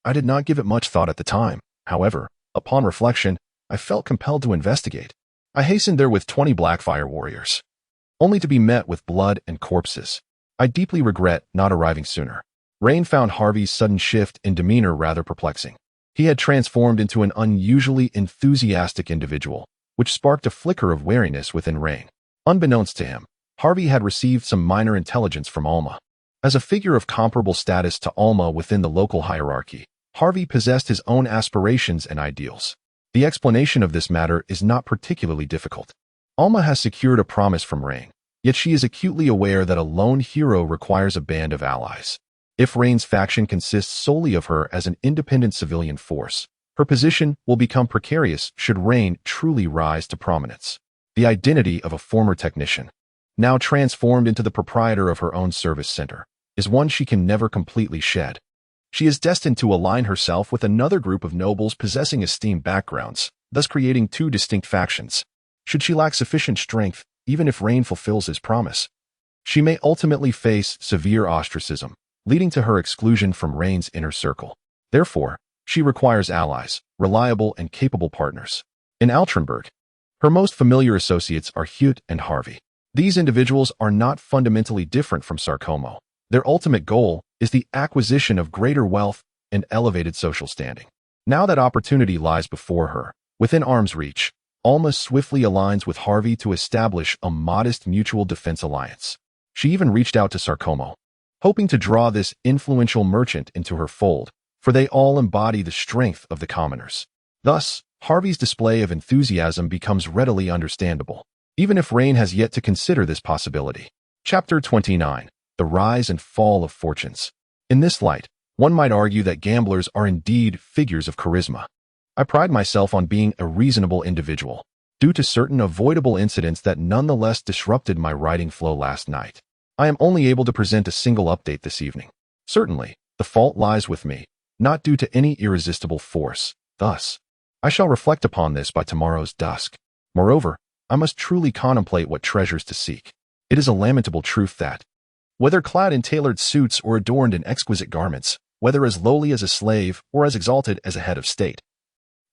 I did not give it much thought at the time. However, upon reflection, I felt compelled to investigate. I hastened there with 20 Blackfire warriors, only to be met with blood and corpses. I deeply regret not arriving sooner." Raine found Harvey's sudden shift in demeanor rather perplexing. He had transformed into an unusually enthusiastic individual, which sparked a flicker of wariness within Raine. Unbeknownst to him, Harvey had received some minor intelligence from Alma. As a figure of comparable status to Alma within the local hierarchy, Harvey possessed his own aspirations and ideals. The explanation of this matter is not particularly difficult. Alma has secured a promise from Raine, yet she is acutely aware that a lone hero requires a band of allies. If Raine's faction consists solely of her as an independent civilian force, her position will become precarious should Raine truly rise to prominence. The identity of a former technician, now transformed into the proprietor of her own service center, is one she can never completely shed. She is destined to align herself with another group of nobles possessing esteemed backgrounds, thus creating two distinct factions. Should she lack sufficient strength, even if Raine fulfills his promise, she may ultimately face severe ostracism, leading to her exclusion from Raine's inner circle. Therefore, she requires allies, reliable and capable partners. In Altrenberg, her most familiar associates are Hute and Harvey. These individuals are not fundamentally different from Sarkomo. Their ultimate goal is the acquisition of greater wealth and elevated social standing. Now that opportunity lies before her, within arm's reach, Alma swiftly aligns with Harvey to establish a modest mutual defense alliance. She even reached out to Sarkomo, hoping to draw this influential merchant into her fold, for they all embody the strength of the commoners. Thus, Harvey's display of enthusiasm becomes readily understandable, even if Raine has yet to consider this possibility. Chapter 29. The Rise and Fall of Fortunes. In this light, one might argue that gamblers are indeed figures of charisma. I pride myself on being a reasonable individual, due to certain avoidable incidents that nonetheless disrupted my writing flow last night. I am only able to present a single update this evening. Certainly, the fault lies with me, not due to any irresistible force. Thus, I shall reflect upon this by tomorrow's dusk. Moreover, I must truly contemplate what treasures to seek. It is a lamentable truth that, whether clad in tailored suits or adorned in exquisite garments, whether as lowly as a slave or as exalted as a head of state,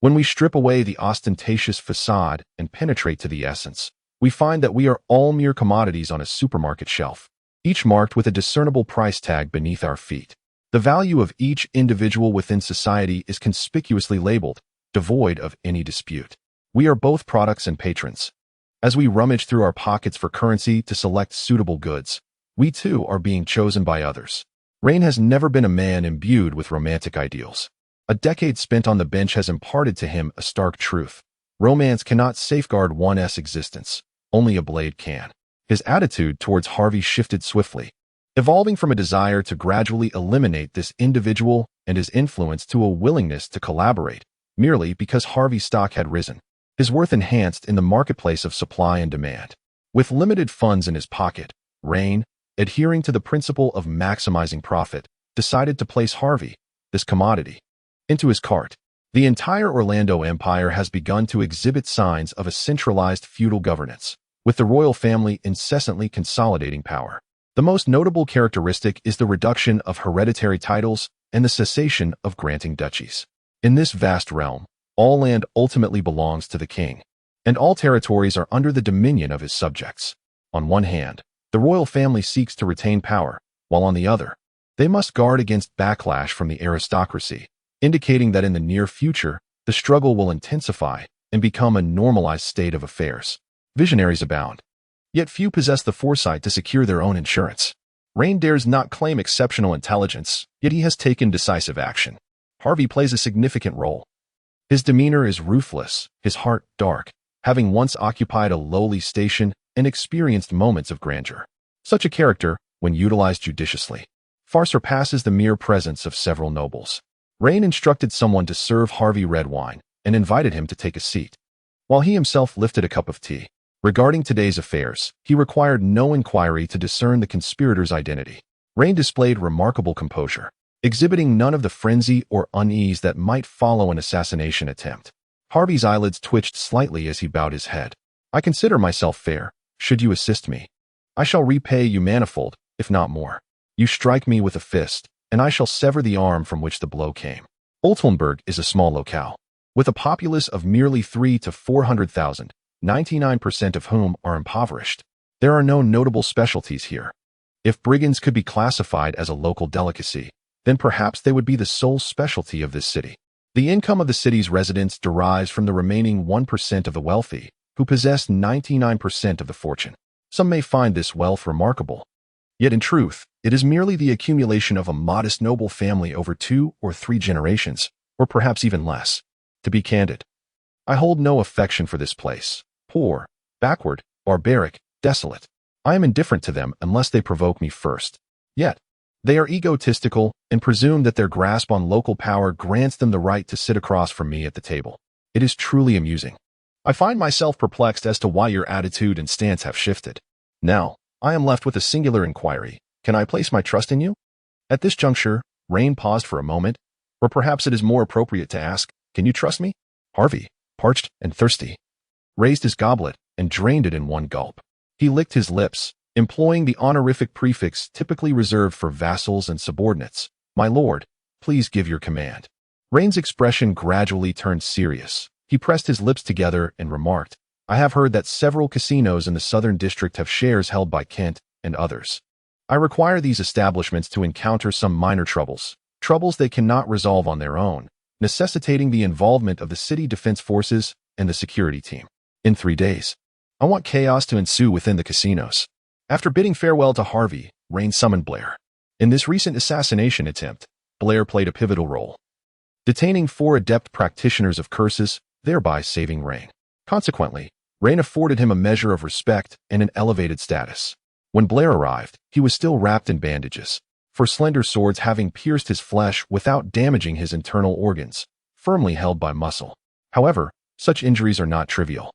when we strip away the ostentatious facade and penetrate to the essence, we find that we are all mere commodities on a supermarket shelf, each marked with a discernible price tag beneath our feet. The value of each individual within society is conspicuously labeled, devoid of any dispute. We are both products and patrons. As we rummage through our pockets for currency to select suitable goods, we too are being chosen by others. Raine has never been a man imbued with romantic ideals. A decade spent on the bench has imparted to him a stark truth. Romance cannot safeguard one's existence. Only a blade can. His attitude towards Harvey shifted swiftly, evolving from a desire to gradually eliminate this individual and his influence to a willingness to collaborate, merely because Harvey's stock had risen, his worth enhanced in the marketplace of supply and demand. With limited funds in his pocket, Raine, adhering to the principle of maximizing profit, decided to place Harvey, this commodity, into his cart. The entire Orlando Empire has begun to exhibit signs of a centralized feudal governance, with the royal family incessantly consolidating power. The most notable characteristic is the reduction of hereditary titles and the cessation of granting duchies. In this vast realm, all land ultimately belongs to the king, and all territories are under the dominion of his subjects. On one hand, the royal family seeks to retain power, while on the other, they must guard against backlash from the aristocracy, indicating that in the near future, the struggle will intensify and become a normalized state of affairs. Visionaries abound. Yet few possess the foresight to secure their own insurance. Raine dares not claim exceptional intelligence, yet he has taken decisive action. Harvey plays a significant role. His demeanor is ruthless, his heart dark, having once occupied a lowly station and experienced moments of grandeur. Such a character, when utilized judiciously, far surpasses the mere presence of several nobles. Raine instructed someone to serve Harvey red wine and invited him to take a seat, while he himself lifted a cup of tea. Regarding today's affairs, he required no inquiry to discern the conspirator's identity. Raine displayed remarkable composure, exhibiting none of the frenzy or unease that might follow an assassination attempt. Harvey's eyelids twitched slightly as he bowed his head. "I consider myself fair. Should you assist me, I shall repay you manifold, if not more. You strike me with a fist, and I shall sever the arm from which the blow came." Entwined is a small locale, with a populace of merely 300,000 to 400,000, 99% of whom are impoverished. There are no notable specialties here. If brigands could be classified as a local delicacy, then perhaps they would be the sole specialty of this city. The income of the city's residents derives from the remaining 1% of the wealthy, who possess 99% of the fortune. Some may find this wealth remarkable. Yet in truth, it is merely the accumulation of a modest noble family over 2 or 3 generations, or perhaps even less. To be candid, I hold no affection for this place. Poor, backward, barbaric, desolate. I am indifferent to them unless they provoke me first. Yet, they are egotistical and presume that their grasp on local power grants them the right to sit across from me at the table. It is truly amusing. I find myself perplexed as to why your attitude and stance have shifted. Now, I am left with a singular inquiry. Can I place my trust in you? At this juncture, Raine paused for a moment, or perhaps it is more appropriate to ask, can you trust me? Harvey, parched and thirsty, raised his goblet and drained it in one gulp. He licked his lips, employing the honorific prefix typically reserved for vassals and subordinates. "My lord, please give your command." Raine's expression gradually turned serious. He pressed his lips together and remarked, "I have heard that several casinos in the southern district have shares held by Kent and others. I require these establishments to encounter some minor troubles they cannot resolve on their own, necessitating the involvement of the city defense forces and the security team. In 3 days, I want chaos to ensue within the casinos." After bidding farewell to Harvey, Raine summoned Blair. In this recent assassination attempt, Blair played a pivotal role, detaining 4 adept practitioners of curses, thereby saving Raine. Consequently, Raine afforded him a measure of respect and an elevated status. When Blair arrived, he was still wrapped in bandages, for slender swords having pierced his flesh without damaging his internal organs, firmly held by muscle. However, such injuries are not trivial.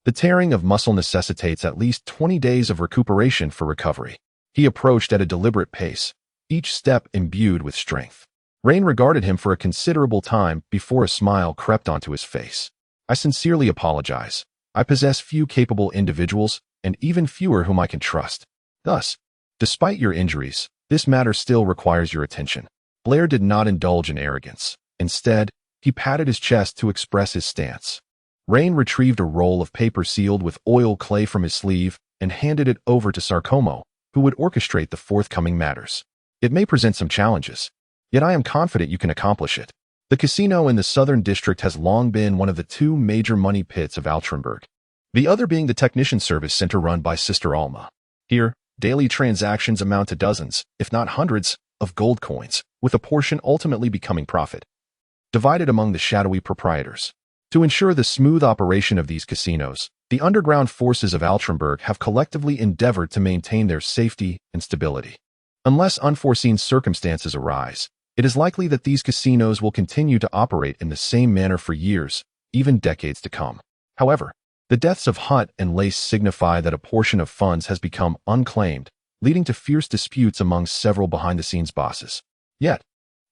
The tearing of muscle necessitates at least 20 days of recuperation for recovery. He approached at a deliberate pace, each step imbued with strength. Raine regarded him for a considerable time before a smile crept onto his face. "I sincerely apologize. I possess few capable individuals, and even fewer whom I can trust. Thus, despite your injuries, this matter still requires your attention." Blair did not indulge in arrogance. Instead, he patted his chest to express his stance. Raine retrieved a roll of paper sealed with oil clay from his sleeve and handed it over to Sarcomo, who would orchestrate the forthcoming matters. "It may present some challenges, yet I am confident you can accomplish it. The casino in the southern district has long been one of the 2 major money pits of Altrinburg, the other being the technician service center run by Sister Alma. Here, daily transactions amount to dozens, if not hundreds, of gold coins, with a portion ultimately becoming profit, divided among the shadowy proprietors. To ensure the smooth operation of these casinos, the underground forces of Altrinburg have collectively endeavored to maintain their safety and stability. Unless unforeseen circumstances arise, it is likely that these casinos will continue to operate in the same manner for years, even decades to come. However, the deaths of Hutt and Lace signify that a portion of funds has become unclaimed, leading to fierce disputes among several behind-the-scenes bosses. Yet,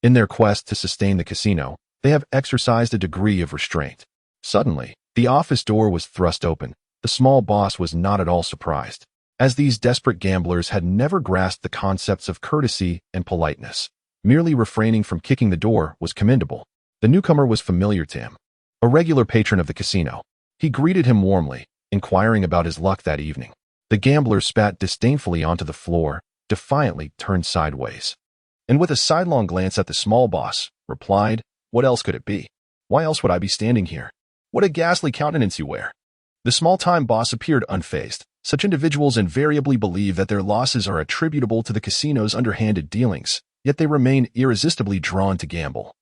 in their quest to sustain the casino, they have exercised a degree of restraint. Suddenly, the office door was thrust open. The small boss was not at all surprised, as these desperate gamblers had never grasped the concepts of courtesy and politeness. Merely refraining from kicking the door was commendable. The newcomer was familiar to him, a regular patron of the casino. He greeted him warmly, inquiring about his luck that evening. The gambler spat disdainfully onto the floor, defiantly turned sideways, and with a sidelong glance at the small boss, replied, "What else could it be? Why else would I be standing here? What a ghastly countenance you wear. The small-time boss appeared unfazed. Such individuals invariably believe that their losses are attributable to the casino's underhanded dealings, yet they remain irresistibly drawn to gamble.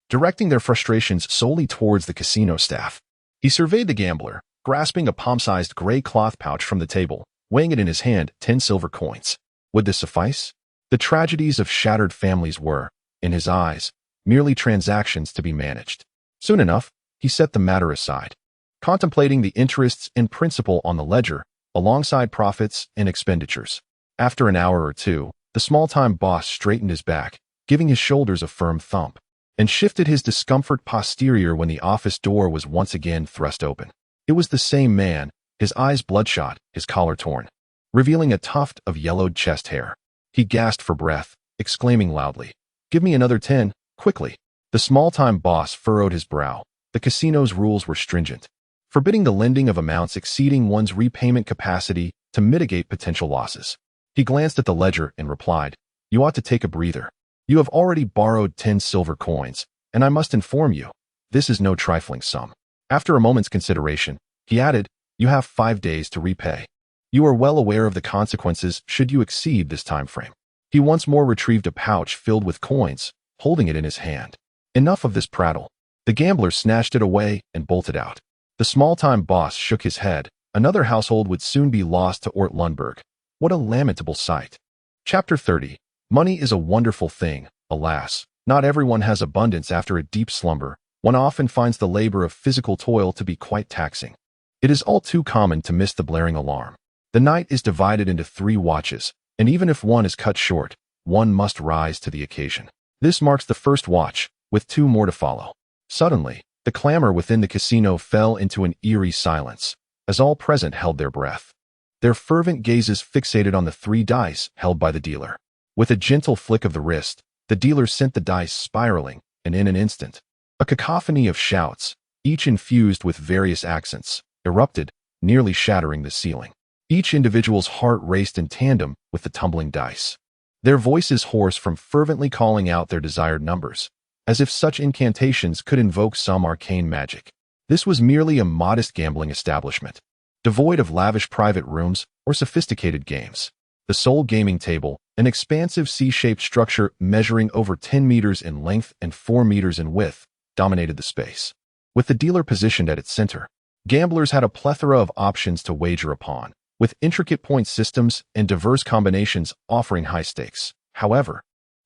Directing their frustrations solely towards the casino staff, he surveyed the gambler, grasping a palm-sized gray cloth pouch from the table, weighing it in his hand 10 silver coins. Would this suffice? The tragedies of shattered families were, in his eyes, merely transactions to be managed. Soon enough, he set the matter aside, contemplating the interests and principal on the ledger, alongside profits and expenditures. After an hour or two, the small-time boss straightened his back, giving his shoulders a firm thump, and shifted his discomfort posterior when the office door was once again thrust open. It was the same man, his eyes bloodshot, his collar torn, revealing a tuft of yellowed chest hair. He gasped for breath, exclaiming loudly, "Give me another 10, quickly." The small-time boss furrowed his brow. The casino's rules were stringent, forbidding the lending of amounts exceeding one's repayment capacity to mitigate potential losses. He glanced at the ledger and replied, "You ought to take a breather. You have already borrowed 10 silver coins, and I must inform you, this is no trifling sum." After a moment's consideration, he added, "You have 5 days to repay. You are well aware of the consequences should you exceed this time frame." He once more retrieved a pouch filled with coins, holding it in his hand. Enough of this prattle. The gambler snatched it away and bolted out. The small-time boss shook his head. Another household would soon be lost to Ort Lundberg. What a lamentable sight. Chapter 30. Money is a wonderful thing. Alas, not everyone has abundance after a deep slumber. One often finds the labor of physical toil to be quite taxing. It is all too common to miss the blaring alarm. The night is divided into 3 watches, and even if one is cut short, one must rise to the occasion. This marks the first watch, with 2 more to follow. Suddenly, the clamor within the casino fell into an eerie silence, as all present held their breath, their fervent gazes fixated on the 3 dice held by the dealer. With a gentle flick of the wrist, the dealer sent the dice spiraling, and in an instant, a cacophony of shouts, each infused with various accents, erupted, nearly shattering the ceiling. Each individual's heart raced in tandem with the tumbling dice, their voices hoarse from fervently calling out their desired numbers, as if such incantations could invoke some arcane magic. This was merely a modest gambling establishment, devoid of lavish private rooms or sophisticated games. The sole gaming table, an expansive C-shaped structure measuring over 10 meters in length and 4 meters in width, dominated the space. With the dealer positioned at its center, gamblers had a plethora of options to wager upon, with intricate point systems and diverse combinations offering high stakes. However,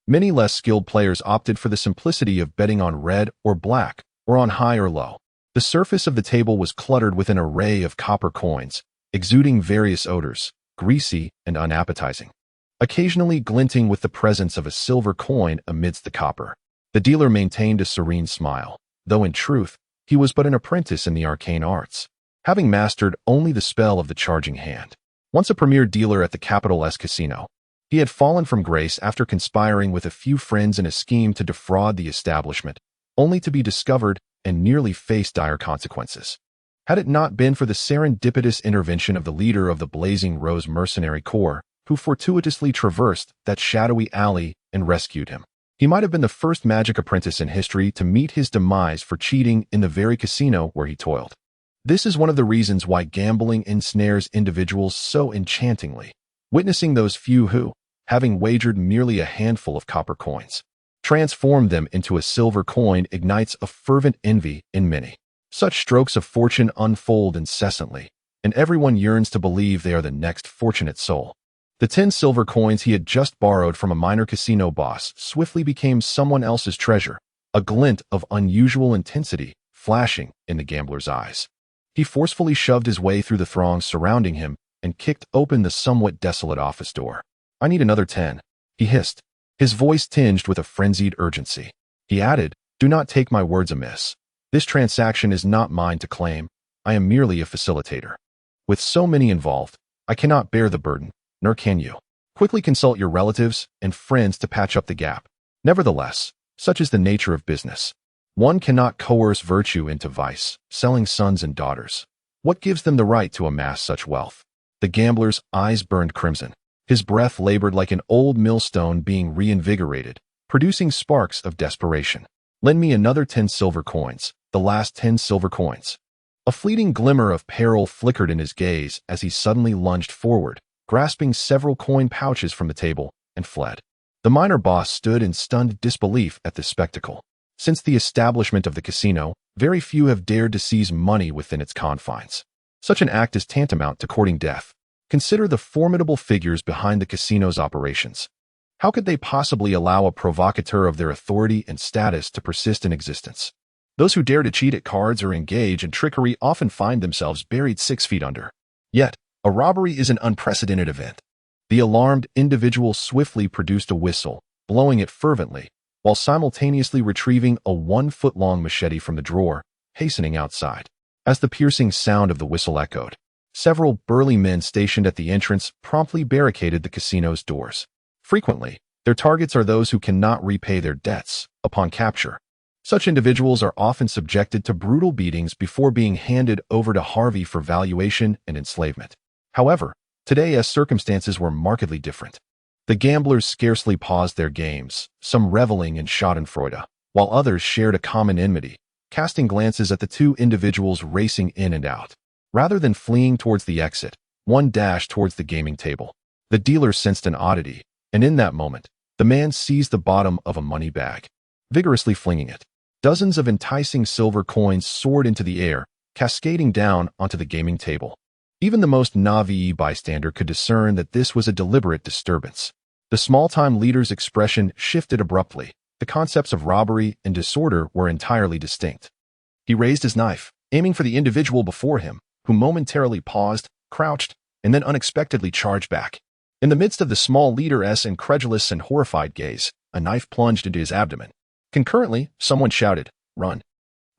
many less skilled players opted for the simplicity of betting on red or black, or on high or low. The surface of the table was cluttered with an array of copper coins, exuding various odors, greasy and unappetizing, occasionally glinting with the presence of a silver coin amidst the copper. The dealer maintained a serene smile, though in truth, he was but an apprentice in the arcane arts, having mastered only the spell of the charging hand. Once a premier dealer at the Capital S Casino, he had fallen from grace after conspiring with a few friends in a scheme to defraud the establishment, only to be discovered and nearly face dire consequences. Had it not been for the serendipitous intervention of the leader of the Blazing Rose Mercenary Corps, who fortuitously traversed that shadowy alley and rescued him, he might have been the first magic apprentice in history to meet his demise for cheating in the very casino where he toiled. This is one of the reasons why gambling ensnares individuals so enchantingly. Witnessing those few who, having wagered merely a handful of copper coins, transform them into a silver coin ignites a fervent envy in many. Such strokes of fortune unfold incessantly, and everyone yearns to believe they are the next fortunate soul. The 10 silver coins he had just borrowed from a minor casino boss swiftly became someone else's treasure, a glint of unusual intensity flashing in the gambler's eyes. He forcefully shoved his way through the throngs surrounding him and kicked open the somewhat desolate office door. "I need another 10, he hissed, his voice tinged with a frenzied urgency. He added, "Do not take my words amiss. This transaction is not mine to claim. I am merely a facilitator. With so many involved, I cannot bear the burden, nor can you. Quickly consult your relatives and friends to patch up the gap. Nevertheless, such is the nature of business. One cannot coerce virtue into vice, selling sons and daughters. What gives them the right to amass such wealth?" The gambler's eyes burned crimson. His breath labored like an old millstone being reinvigorated, producing sparks of desperation. "Lend me another 10 silver coins, the last 10 silver coins." A fleeting glimmer of peril flickered in his gaze as he suddenly lunged forward, grasping several coin pouches from the table, and fled. The minor boss stood in stunned disbelief at this spectacle. Since the establishment of the casino, very few have dared to seize money within its confines. Such an act is tantamount to courting death. Consider the formidable figures behind the casino's operations. How could they possibly allow a provocateur of their authority and status to persist in existence? Those who dare to cheat at cards or engage in trickery often find themselves buried 6 feet under. Yet, a robbery is an unprecedented event. The alarmed individual swiftly produced a whistle, blowing it fervently, while simultaneously retrieving a 1-foot-long machete from the drawer, hastening outside. As the piercing sound of the whistle echoed, several burly men stationed at the entrance promptly barricaded the casino's doors. Frequently, their targets are those who cannot repay their debts upon capture. Such individuals are often subjected to brutal beatings before being handed over to Harvey for valuation and enslavement. However, today as circumstances were markedly different. The gamblers scarcely paused their games, some reveling in schadenfreude, while others shared a common enmity, casting glances at the 2 individuals racing in and out. Rather than fleeing towards the exit, one dashed towards the gaming table. The dealer sensed an oddity, and in that moment, the man seized the bottom of a money bag, vigorously flinging it. Dozens of enticing silver coins soared into the air, cascading down onto the gaming table. Even the most naive bystander could discern that this was a deliberate disturbance. The small-time leader's expression shifted abruptly. The concepts of robbery and disorder were entirely distinct. He raised his knife, aiming for the individual before him, who momentarily paused, crouched, and then unexpectedly charged back. In the midst of the small leader's incredulous and horrified gaze, a knife plunged into his abdomen. Concurrently, someone shouted, "Run!"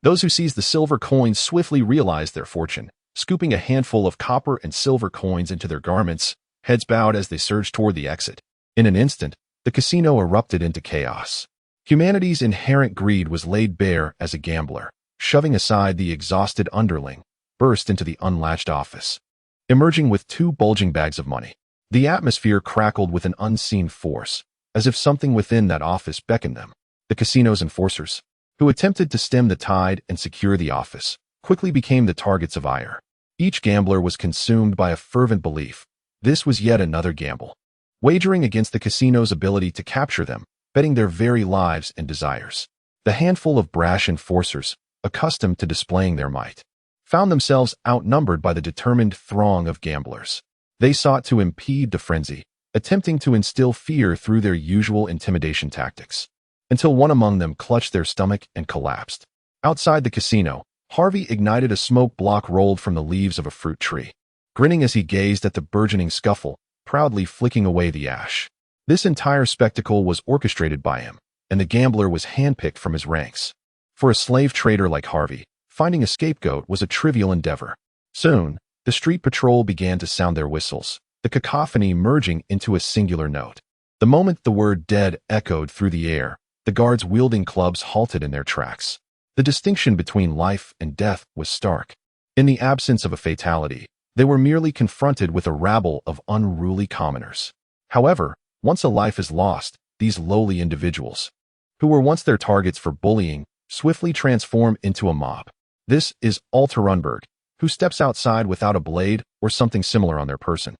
Those who seized the silver coins swiftly realized their fortune, scooping a handful of copper and silver coins into their garments, heads bowed as they surged toward the exit. In an instant, the casino erupted into chaos. Humanity's inherent greed was laid bare as a gambler, shoving aside the exhausted underling, burst into the unlatched office. Emerging with 2 bulging bags of money, the atmosphere crackled with an unseen force, as if something within that office beckoned them. The casino's enforcers, who attempted to stem the tide and secure the office, quickly became the targets of ire. Each gambler was consumed by a fervent belief. This was yet another gamble, wagering against the casino's ability to capture them, betting their very lives and desires. The handful of brash enforcers, accustomed to displaying their might, found themselves outnumbered by the determined throng of gamblers. They sought to impede the frenzy, attempting to instill fear through their usual intimidation tactics, until one among them clutched their stomach and collapsed. Outside the casino, Harvey ignited a smoke block rolled from the leaves of a fruit tree, grinning as he gazed at the burgeoning scuffle, proudly flicking away the ash. This entire spectacle was orchestrated by him, and the gambler was handpicked from his ranks. For a slave trader like Harvey, finding a scapegoat was a trivial endeavor. Soon, the street patrol began to sound their whistles, the cacophony merging into a singular note. The moment the word "dead" echoed through the air, the guards wielding clubs halted in their tracks. The distinction between life and death was stark. In the absence of a fatality, they were merely confronted with a rabble of unruly commoners. However, once a life is lost, these lowly individuals, who were once their targets for bullying, swiftly transform into a mob. This is Altarunberg, who steps outside without a blade or something similar on their person.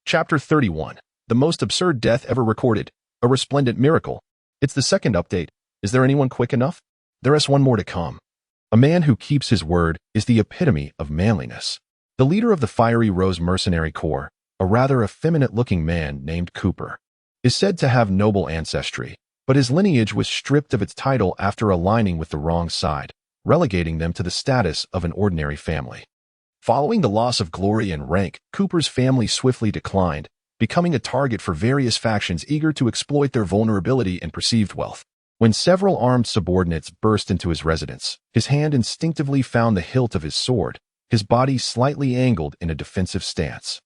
Chapter 31. The most absurd death ever recorded. A resplendent miracle. It's the second update. Is there anyone quick enough? There is one more to come. A man who keeps his word is the epitome of manliness. The leader of the Fiery Rose Mercenary Corps, a rather effeminate-looking man named Cooper, is said to have noble ancestry, but his lineage was stripped of its title after aligning with the wrong side, relegating them to the status of an ordinary family. Following the loss of glory and rank, Cooper's family swiftly declined, becoming a target for various factions eager to exploit their vulnerability and perceived wealth. When several armed subordinates burst into his residence, his hand instinctively found the hilt of his sword, his body slightly angled in a defensive stance.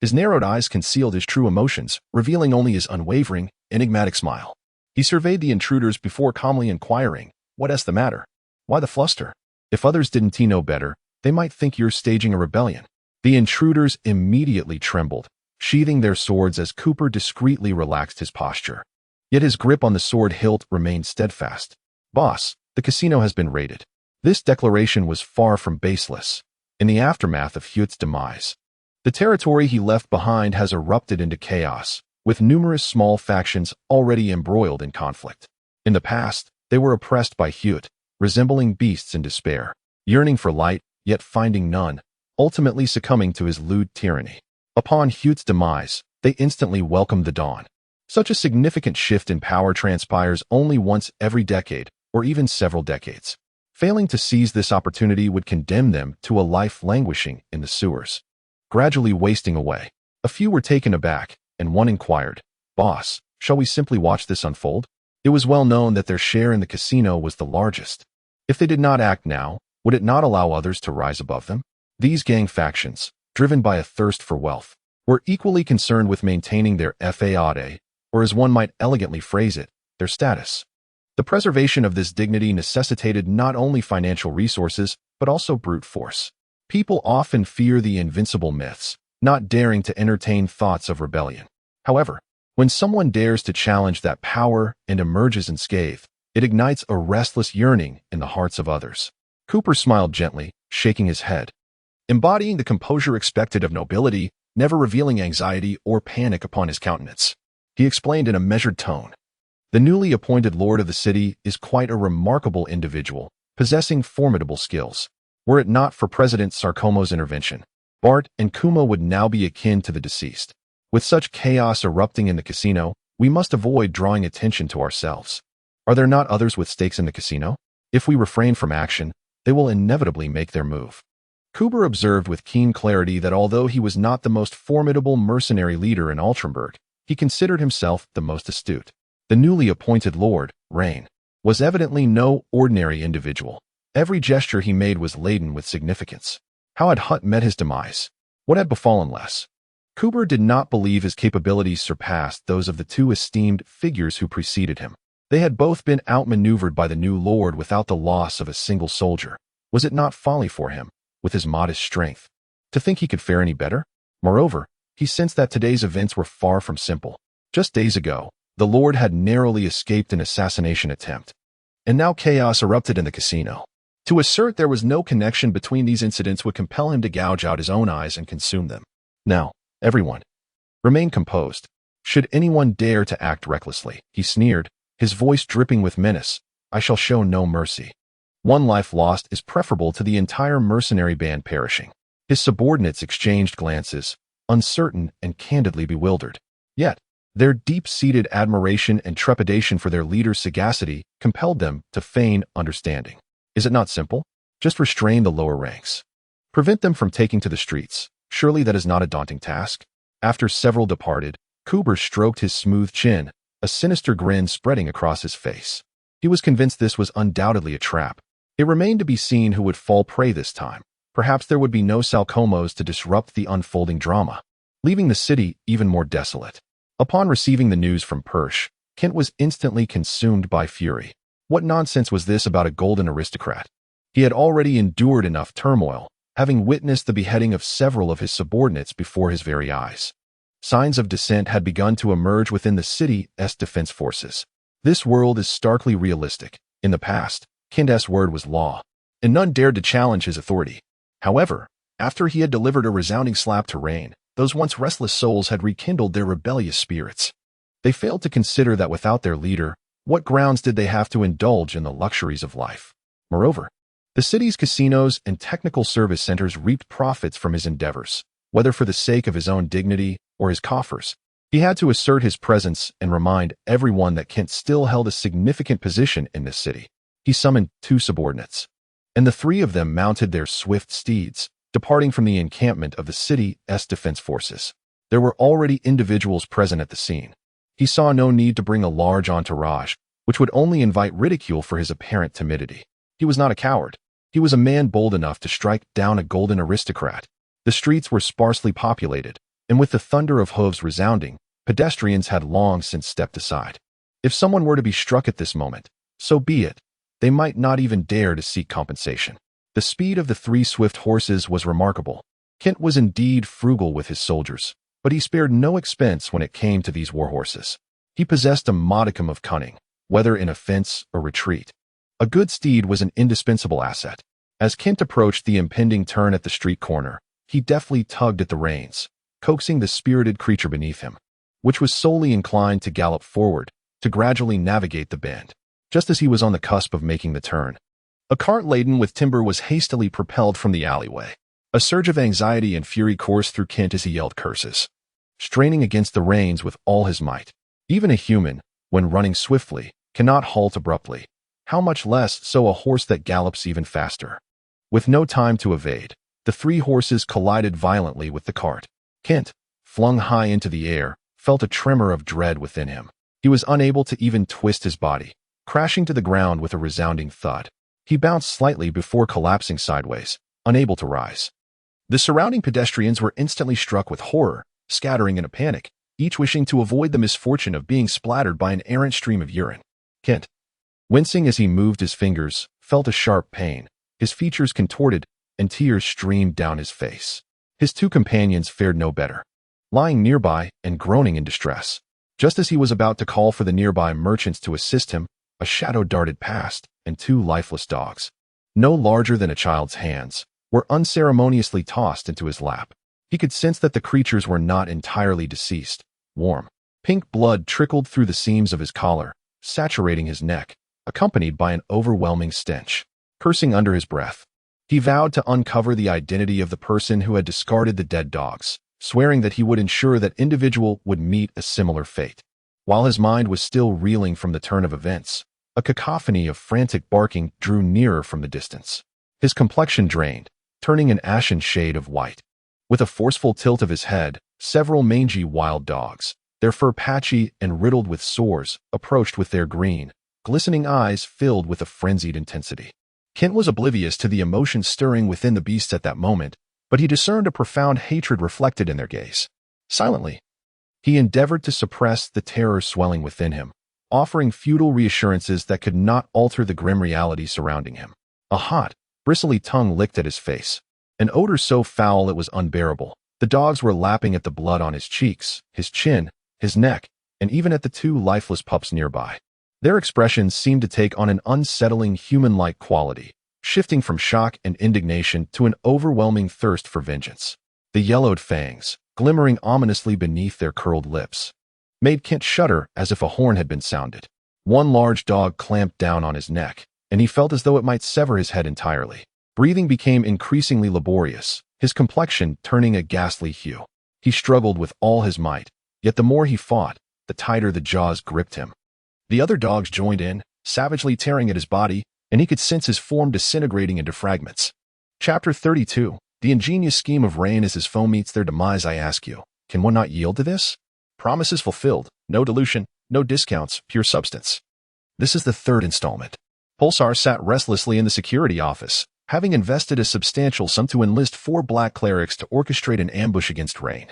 His narrowed eyes concealed his true emotions, revealing only his unwavering, enigmatic smile. He surveyed the intruders before calmly inquiring, "What's the matter? Why the fluster? If others didn't know better, they might think you're staging a rebellion." The intruders immediately trembled, sheathing their swords as Cooper discreetly relaxed his posture. Yet his grip on the sword hilt remained steadfast. "Boss, the casino has been raided." This declaration was far from baseless. in the aftermath of Hewitt's demise. The territory he left behind has erupted into chaos, with numerous small factions already embroiled in conflict. In the past, they were oppressed by Hewitt, resembling beasts in despair, yearning for light, yet finding none, ultimately succumbing to his lewd tyranny. Upon Hewitt's demise, they instantly welcomed the dawn. Such a significant shift in power transpires only once every decade, or even several decades. Failing to seize this opportunity would condemn them to a life languishing in the sewers, gradually wasting away. A few were taken aback, and one inquired, "Boss, shall we simply watch this unfold?" It was well known that their share in the casino was the largest. If they did not act now, would it not allow others to rise above them? These gang factions, driven by a thirst for wealth, were equally concerned with maintaining their feudo, or as one might elegantly phrase it, their status. The preservation of this dignity necessitated not only financial resources, but also brute force. People often fear the invincible myths, not daring to entertain thoughts of rebellion. However, when someone dares to challenge that power and emerges unscathed, it ignites a restless yearning in the hearts of others. Cooper smiled gently, shaking his head, embodying the composure expected of nobility, never revealing anxiety or panic upon his countenance. He explained in a measured tone, "The newly appointed lord of the city is quite a remarkable individual, possessing formidable skills. Were it not for President Sarkomo's intervention, Bart and Kuma would now be akin to the deceased. With such chaos erupting in the casino, we must avoid drawing attention to ourselves. Are there not others with stakes in the casino? If we refrain from action, they will inevitably make their move." Cooper observed with keen clarity that although he was not the most formidable mercenary leader in Altrenburg, he considered himself the most astute. The newly appointed lord, Rein, was evidently no ordinary individual. Every gesture he made was laden with significance. How had Hutt met his demise? What had befallen Les? Cooper did not believe his capabilities surpassed those of the two esteemed figures who preceded him. They had both been outmaneuvered by the new lord without the loss of a single soldier. Was it not folly for him, with his modest strength, to think he could fare any better? Moreover, he sensed that today's events were far from simple. Just days ago, the lord had narrowly escaped an assassination attempt, and now chaos erupted in the casino. To assert there was no connection between these incidents would compel him to gouge out his own eyes and consume them. "Now, everyone, remain composed. Should anyone dare to act recklessly," he sneered, his voice dripping with menace, "I shall show no mercy. One life lost is preferable to the entire mercenary band perishing." His subordinates exchanged glances, uncertain and candidly bewildered. Yet, their deep-seated admiration and trepidation for their leader's sagacity compelled them to feign understanding. Is it not simple? Just restrain the lower ranks. Prevent them from taking to the streets. Surely that is not a daunting task. After several departed, Cooper stroked his smooth chin, a sinister grin spreading across his face. He was convinced this was undoubtedly a trap. It remained to be seen who would fall prey this time. Perhaps there would be no Salcomos to disrupt the unfolding drama, leaving the city even more desolate. Upon receiving the news from Persh, Kent was instantly consumed by fury. What nonsense was this about a golden aristocrat? He had already endured enough turmoil, having witnessed the beheading of several of his subordinates before his very eyes. Signs of dissent had begun to emerge within the city's defense forces. This world is starkly realistic. In the past, Kent's word was law, and none dared to challenge his authority. However, after he had delivered a resounding slap to Raine, those once restless souls had rekindled their rebellious spirits. They failed to consider that without their leader, what grounds did they have to indulge in the luxuries of life? Moreover, the city's casinos and technical service centers reaped profits from his endeavors, whether for the sake of his own dignity or his coffers. He had to assert his presence and remind everyone that Kent still held a significant position in this city. He summoned 2 subordinates, and the 3 of them mounted their swift steeds, departing from the encampment of the city's defense forces. There were already individuals present at the scene. He saw no need to bring a large entourage, which would only invite ridicule for his apparent timidity. He was not a coward. He was a man bold enough to strike down a golden aristocrat. The streets were sparsely populated, and with the thunder of hooves resounding, pedestrians had long since stepped aside. If someone were to be struck at this moment, so be it. They might not even dare to seek compensation. The speed of the 3 swift horses was remarkable. Kent was indeed frugal with his soldiers, but he spared no expense when it came to these war horses. He possessed a modicum of cunning, whether in offense or retreat. A good steed was an indispensable asset. As Kent approached the impending turn at the street corner, he deftly tugged at the reins, coaxing the spirited creature beneath him, which was solely inclined to gallop forward, to gradually navigate the bend. Just as he was on the cusp of making the turn, a cart laden with timber was hastily propelled from the alleyway. A surge of anxiety and fury coursed through Kent as he yelled curses, straining against the reins with all his might. Even a human, when running swiftly, cannot halt abruptly, how much less so a horse that gallops even faster. With no time to evade, the three horses collided violently with the cart. Kent, flung high into the air, felt a tremor of dread within him. He was unable to even twist his body, crashing to the ground with a resounding thud. He bounced slightly before collapsing sideways, unable to rise. The surrounding pedestrians were instantly struck with horror, scattering in a panic, each wishing to avoid the misfortune of being splattered by an errant stream of urine. Kent, wincing as he moved his fingers, felt a sharp pain. His features contorted, and tears streamed down his face. His two companions fared no better, lying nearby and groaning in distress. Just as he was about to call for the nearby merchants to assist him, a shadow darted past, and two lifeless dogs, no larger than a child's hands, were unceremoniously tossed into his lap. He could sense that the creatures were not entirely deceased. Warm, pink blood trickled through the seams of his collar, saturating his neck, accompanied by an overwhelming stench. Cursing under his breath, he vowed to uncover the identity of the person who had discarded the dead dogs, swearing that he would ensure that individual would meet a similar fate. While his mind was still reeling from the turn of events, a cacophony of frantic barking drew nearer from the distance. His complexion drained, turning an ashen shade of white. With a forceful tilt of his head, several mangy wild dogs, their fur patchy and riddled with sores, approached with their green, glistening eyes filled with a frenzied intensity. Kent was oblivious to the emotion stirring within the beasts at that moment, but he discerned a profound hatred reflected in their gaze. Silently, he endeavored to suppress the terror swelling within him, offering futile reassurances that could not alter the grim reality surrounding him. A hot, bristly tongue licked at his face, an odor so foul it was unbearable. The dogs were lapping at the blood on his cheeks, his chin, his neck, and even at the two lifeless pups nearby. Their expressions seemed to take on an unsettling human-like quality, shifting from shock and indignation to an overwhelming thirst for vengeance. The yellowed fangs, glimmering ominously beneath their curled lips, made Kent shudder as if a horn had been sounded. One large dog clamped down on his neck, and he felt as though it might sever his head entirely. Breathing became increasingly laborious, his complexion turning a ghastly hue. He struggled with all his might, yet the more he fought, the tighter the jaws gripped him. The other dogs joined in, savagely tearing at his body, and he could sense his form disintegrating into fragments. Chapter 32. The ingenious scheme of Rein as his foe meets their demise. I ask you, can one not yield to this? Promises fulfilled, no dilution, no discounts, pure substance. This is the third installment. Pulsar sat restlessly in the security office, having invested a substantial sum to enlist 4 black clerics to orchestrate an ambush against Rein,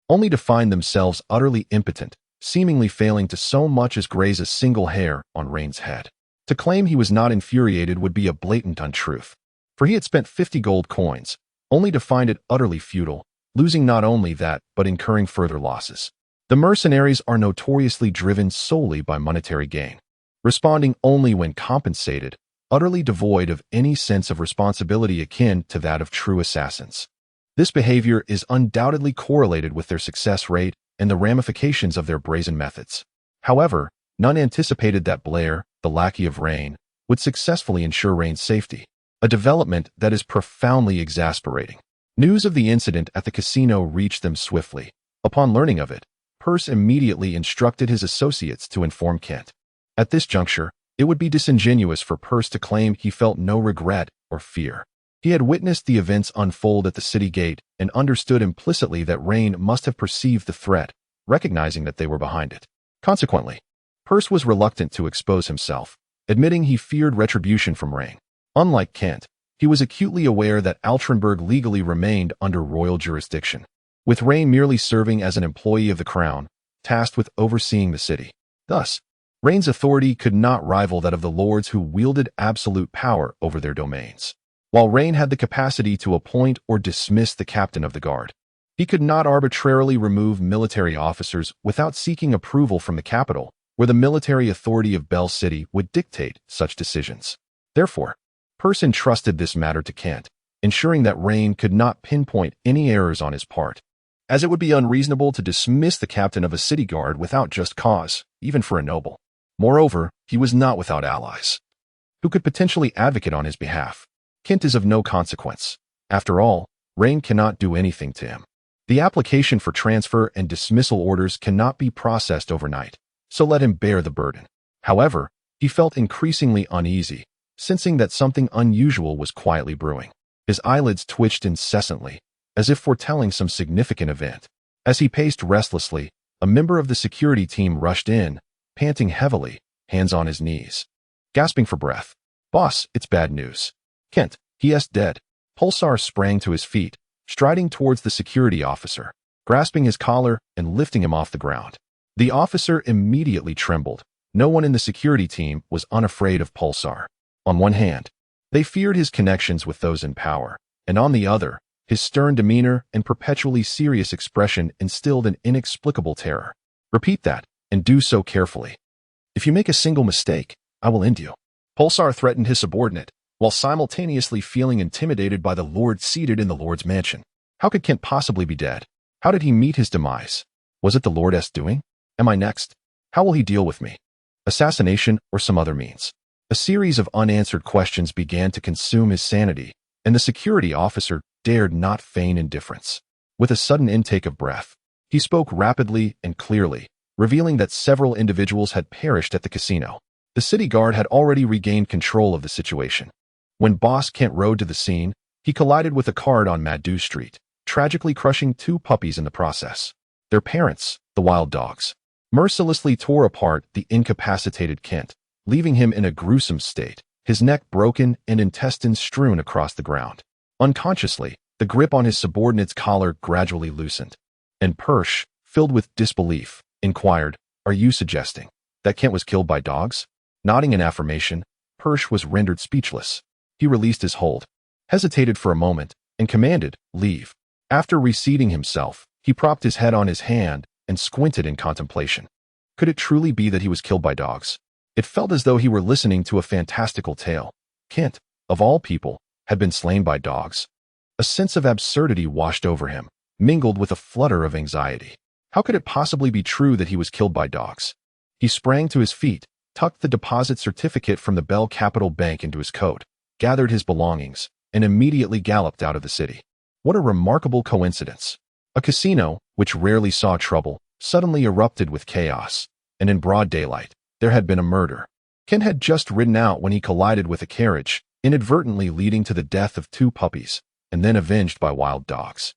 only to find themselves utterly impotent, seemingly failing to so much as graze a single hair on Rein's head. To claim he was not infuriated would be a blatant untruth, for he had spent 50 gold coins, only to find it utterly futile, losing not only that but incurring further losses. The mercenaries are notoriously driven solely by monetary gain, responding only when compensated, utterly devoid of any sense of responsibility akin to that of true assassins. This behavior is undoubtedly correlated with their success rate and the ramifications of their brazen methods. However, none anticipated that Blair, the lackey of Raine, would successfully ensure Rein's safety, a development that is profoundly exasperating. News of the incident at the casino reached them swiftly. Upon learning of it, Perce immediately instructed his associates to inform Kent. At this juncture, it would be disingenuous for Perce to claim he felt no regret or fear. He had witnessed the events unfold at the city gate and understood implicitly that Rein must have perceived the threat, recognizing that they were behind it. Consequently, Perce was reluctant to expose himself, admitting he feared retribution from Rein. Unlike Kent, he was acutely aware that Altrenberg legally remained under royal jurisdiction, with Rein merely serving as an employee of the crown, tasked with overseeing the city. Thus, Rein's authority could not rival that of the lords who wielded absolute power over their domains. While Rein had the capacity to appoint or dismiss the captain of the guard, he could not arbitrarily remove military officers without seeking approval from the capital, where the military authority of Bell City would dictate such decisions. Therefore, Perce entrusted this matter to Kent, ensuring that Raine could not pinpoint any errors on his part, as it would be unreasonable to dismiss the captain of a city guard without just cause, even for a noble. Moreover, he was not without allies, who could potentially advocate on his behalf. Kent is of no consequence. After all, Raine cannot do anything to him. The application for transfer and dismissal orders cannot be processed overnight, so let him bear the burden. However, he felt increasingly uneasy, sensing that something unusual was quietly brewing. His eyelids twitched incessantly, as if foretelling some significant event. As he paced restlessly, a member of the security team rushed in, panting heavily, hands on his knees, gasping for breath. "Boss, it's bad news. Kent, he is dead." Pulsar sprang to his feet, striding towards the security officer, grasping his collar and lifting him off the ground. The officer immediately trembled. No one in the security team was unafraid of Pulsar. On one hand, they feared his connections with those in power, and on the other, his stern demeanor and perpetually serious expression instilled an inexplicable terror. "Repeat that, and do so carefully. If you make a single mistake, I will end you." Pulsar threatened his subordinate, while simultaneously feeling intimidated by the lord seated in the lord's mansion. How could Kent possibly be dead? How did he meet his demise? Was it the lord's doing? Am I next? How will he deal with me? Assassination or some other means? A series of unanswered questions began to consume his sanity, and the security officer dared not feign indifference. With a sudden intake of breath, he spoke rapidly and clearly, revealing that several individuals had perished at the casino. The city guard had already regained control of the situation. When Boss Kent rode to the scene, he collided with a cart on Madu Street, tragically crushing 2 puppies in the process. Their parents, the wild dogs, mercilessly tore apart the incapacitated Kent, leaving him in a gruesome state, his neck broken and intestines strewn across the ground. Unconsciously, the grip on his subordinate's collar gradually loosened, and Perce, filled with disbelief, inquired, "Are you suggesting that Kent was killed by dogs?" Nodding in affirmation, Perce was rendered speechless. He released his hold, hesitated for a moment, and commanded, "Leave." After reseating himself, he propped his head on his hand and squinted in contemplation. Could it truly be that he was killed by dogs? It felt as though he were listening to a fantastical tale. Kent, of all people, had been slain by dogs. A sense of absurdity washed over him, mingled with a flutter of anxiety. How could it possibly be true that he was killed by dogs? He sprang to his feet, tucked the deposit certificate from the Bell Capital Bank into his coat, gathered his belongings, and immediately galloped out of the city. What a remarkable coincidence. A casino, which rarely saw trouble, suddenly erupted with chaos, and in broad daylight, there had been a murder. Kent had just ridden out when he collided with a carriage, inadvertently leading to the death of 2 puppies, and then avenged by wild dogs.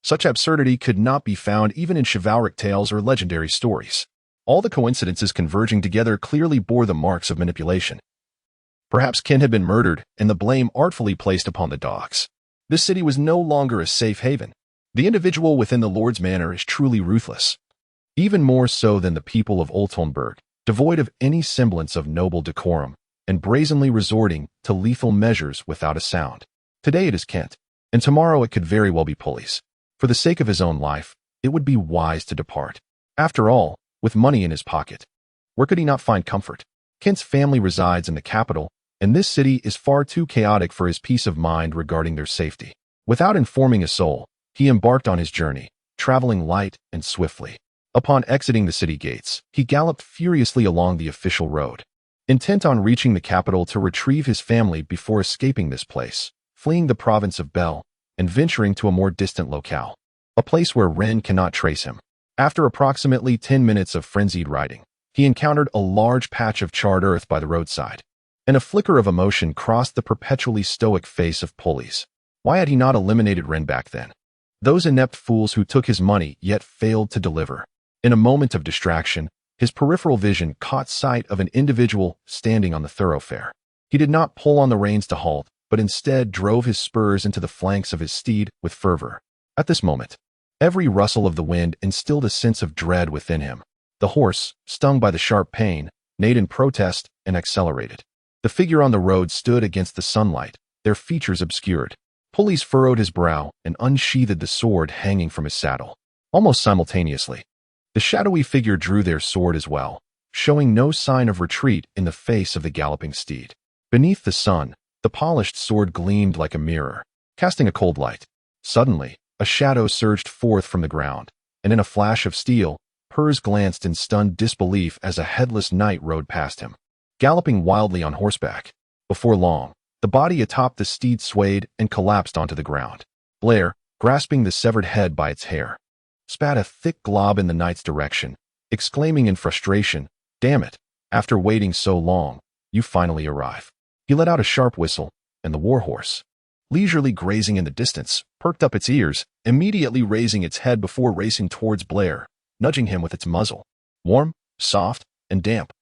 Such absurdity could not be found even in chivalric tales or legendary stories. All the coincidences converging together clearly bore the marks of manipulation. Perhaps Kent had been murdered, and the blame artfully placed upon the dogs. This city was no longer a safe haven. The individual within the Lord's manor is truly ruthless, even more so than the people of Oltonburg, devoid of any semblance of noble decorum, and brazenly resorting to lethal measures without a sound. Today it is Kent, and tomorrow it could very well be Pulleys. For the sake of his own life, it would be wise to depart. After all, with money in his pocket, where could he not find comfort? Kent's family resides in the capital, and this city is far too chaotic for his peace of mind regarding their safety. Without informing a soul, he embarked on his journey, traveling light and swiftly. Upon exiting the city gates, he galloped furiously along the official road, intent on reaching the capital to retrieve his family before escaping this place, fleeing the province of Bell, and venturing to a more distant locale, a place where Rein cannot trace him. After approximately 10 minutes of frenzied riding, he encountered a large patch of charred earth by the roadside, and a flicker of emotion crossed the perpetually stoic face of Pulleys. Why had he not eliminated Rein back then? Those inept fools who took his money yet failed to deliver. In a moment of distraction, his peripheral vision caught sight of an individual standing on the thoroughfare. He did not pull on the reins to halt, but instead drove his spurs into the flanks of his steed with fervor. At this moment, every rustle of the wind instilled a sense of dread within him. The horse, stung by the sharp pain, neighed in protest and accelerated. The figure on the road stood against the sunlight, their features obscured. Pulleys furrowed his brow and unsheathed the sword hanging from his saddle. Almost simultaneously, the shadowy figure drew their sword as well, showing no sign of retreat in the face of the galloping steed. Beneath the sun, The polished sword gleamed like a mirror, casting a cold light. Suddenly, a shadow surged forth from the ground, and in a flash of steel, Purs glanced in stunned disbelief as a headless knight rode past him, galloping wildly on horseback. Before long, the body atop the steed swayed and collapsed onto the ground. Blair, grasping the severed head by its hair, spat a thick glob in the knight's direction, exclaiming in frustration, "Damn it, after waiting so long, you finally arrive." He let out a sharp whistle, and the warhorse, leisurely grazing in the distance, perked up its ears, immediately raising its head before racing towards Blair, nudging him with its muzzle. Warm, soft, and damp.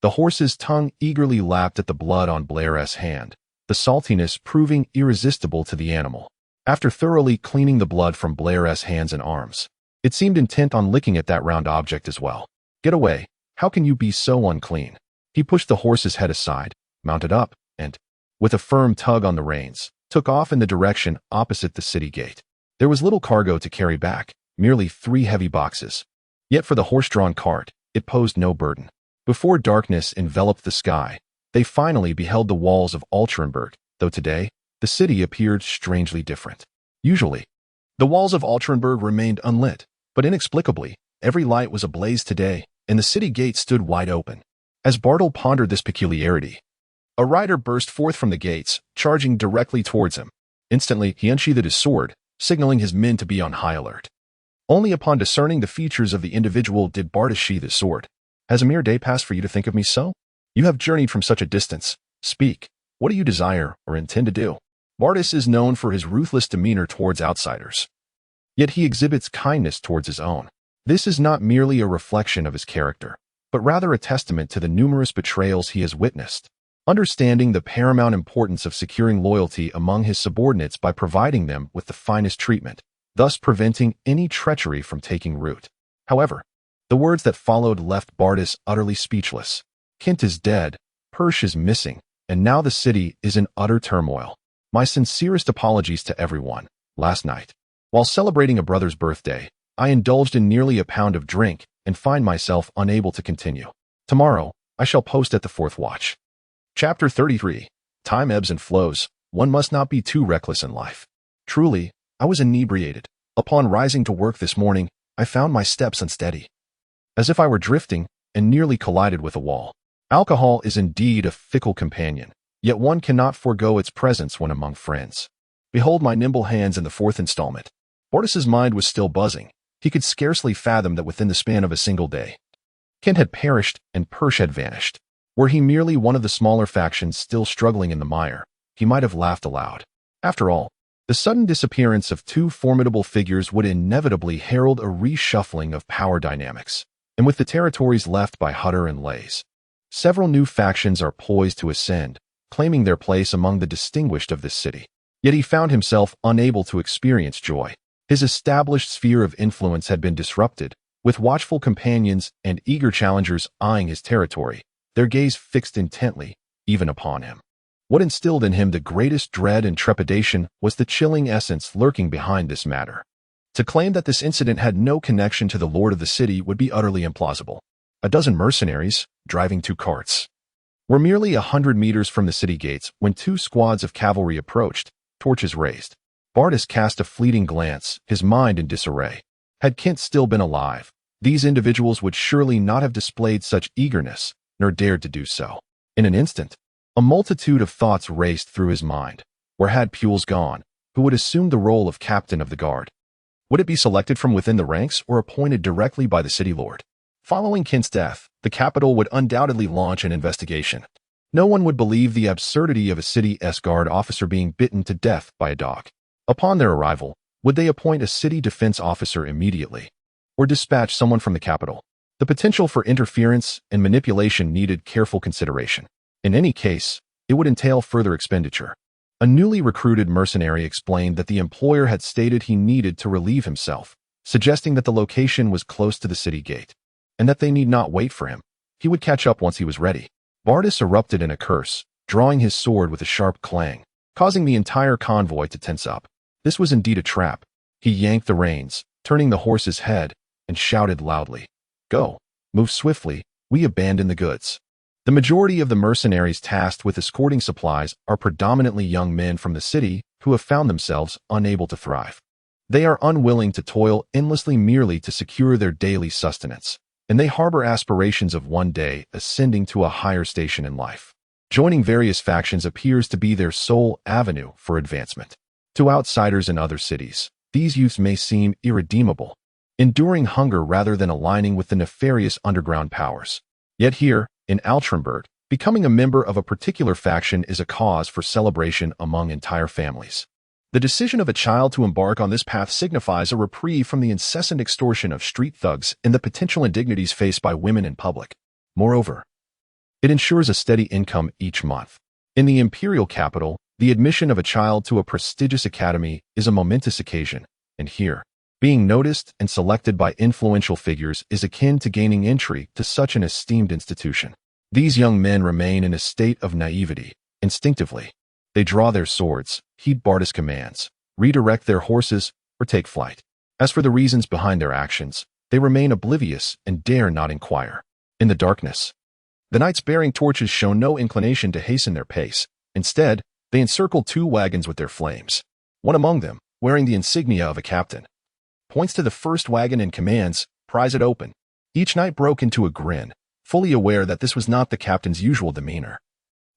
The horse's tongue eagerly lapped at the blood on Blair's hand, the saltiness proving irresistible to the animal. After thoroughly cleaning the blood from Blair's hands and arms, it seemed intent on licking at that round object as well. "Get away. How can you be so unclean?" He pushed the horse's head aside, mounted up, and, with a firm tug on the reins, took off in the direction opposite the city gate. There was little cargo to carry back, merely 3 heavy boxes. Yet for the horse-drawn cart, it posed no burden. Before darkness enveloped the sky, they finally beheld the walls of Altrenburg, though today, the city appeared strangely different. Usually, the walls of Altrenburg remained unlit, but inexplicably, every light was ablaze today, and the city gate stood wide open. As Bartle pondered this peculiarity, a rider burst forth from the gates, charging directly towards him. Instantly, he unsheathed his sword, signaling his men to be on high alert. Only upon discerning the features of the individual did Bartus sheathe his sword. "Has a mere day passed for you to think of me so? You have journeyed from such a distance. Speak. What do you desire or intend to do?" Bartus is known for his ruthless demeanor towards outsiders. Yet he exhibits kindness towards his own. This is not merely a reflection of his character, but rather a testament to the numerous betrayals he has witnessed. Understanding the paramount importance of securing loyalty among his subordinates by providing them with the finest treatment, thus preventing any treachery from taking root. However, the words that followed left Bartus utterly speechless. Kint is dead, Persh is missing, and now the city is in utter turmoil. My sincerest apologies to everyone. Last night, while celebrating a brother's birthday, I indulged in nearly a pound of drink and find myself unable to continue. Tomorrow, I shall post at the 4th watch. Chapter 33. Time ebbs and flows. One must not be too reckless in life. Truly, I was inebriated. Upon rising to work this morning, I found my steps unsteady, as if I were drifting, and nearly collided with a wall. Alcohol is indeed a fickle companion, yet one cannot forego its presence when among friends. Behold my nimble hands in the 4th installment. Bartus's mind was still buzzing. He could scarcely fathom that within the span of a single day, Kent had perished and Persh had vanished. Were he merely one of the smaller factions still struggling in the mire, he might have laughed aloud. After all, the sudden disappearance of 2 formidable figures would inevitably herald a reshuffling of power dynamics, and with the territories left by Hutter and Lays, several new factions are poised to ascend, claiming their place among the distinguished of this city. Yet he found himself unable to experience joy. His established sphere of influence had been disrupted, with watchful companions and eager challengers eyeing his territory, their gaze fixed intently, even upon him. What instilled in him the greatest dread and trepidation was the chilling essence lurking behind this matter. To claim that this incident had no connection to the lord of the city would be utterly implausible. A dozen mercenaries, driving 2 carts, were merely 100 meters from the city gates when 2 squads of cavalry approached, torches raised. Bartus cast a fleeting glance, his mind in disarray. Had Kent still been alive, these individuals would surely not have displayed such eagerness, nor dared to do so. In an instant, a multitude of thoughts raced through his mind. Where had Pules gone, who would assume the role of captain of the guard? Would it be selected from within the ranks or appointed directly by the city lord? Following Kent's death, the capital would undoubtedly launch an investigation. No one would believe the absurdity of a city guard officer being bitten to death by a dog. Upon their arrival, would they appoint a city defense officer immediately, or dispatch someone from the capital? The potential for interference and manipulation needed careful consideration. In any case, it would entail further expenditure. A newly recruited mercenary explained that the employer had stated he needed to relieve himself, suggesting that the location was close to the city gate, and that they need not wait for him. He would catch up once he was ready. Bartus erupted in a curse, drawing his sword with a sharp clang, causing the entire convoy to tense up. This was indeed a trap. He yanked the reins, turning the horse's head, and shouted loudly, "Go! Move swiftly, we abandon the goods." The majority of the mercenaries tasked with escorting supplies are predominantly young men from the city who have found themselves unable to thrive. They are unwilling to toil endlessly merely to secure their daily sustenance, and they harbor aspirations of one day ascending to a higher station in life. Joining various factions appears to be their sole avenue for advancement. To outsiders in other cities, these youths may seem irredeemable, enduring hunger rather than aligning with the nefarious underground powers. Yet here, in Altrenberg, becoming a member of a particular faction is a cause for celebration among entire families. The decision of a child to embark on this path signifies a reprieve from the incessant extortion of street thugs and the potential indignities faced by women in public. Moreover, it ensures a steady income each month. In the imperial capital, the admission of a child to a prestigious academy is a momentous occasion, and here, being noticed and selected by influential figures is akin to gaining entry to such an esteemed institution. These young men remain in a state of naivety. Instinctively, they draw their swords, heed Bardas' commands, redirect their horses, or take flight. As for the reasons behind their actions, they remain oblivious and dare not inquire. In the darkness, the knights bearing torches show no inclination to hasten their pace. Instead, they encircle 2 wagons with their flames. One among them, wearing the insignia of a captain, points to the first wagon and commands, "Prise it open." Each knight broke into a grin, fully aware that this was not the captain's usual demeanor.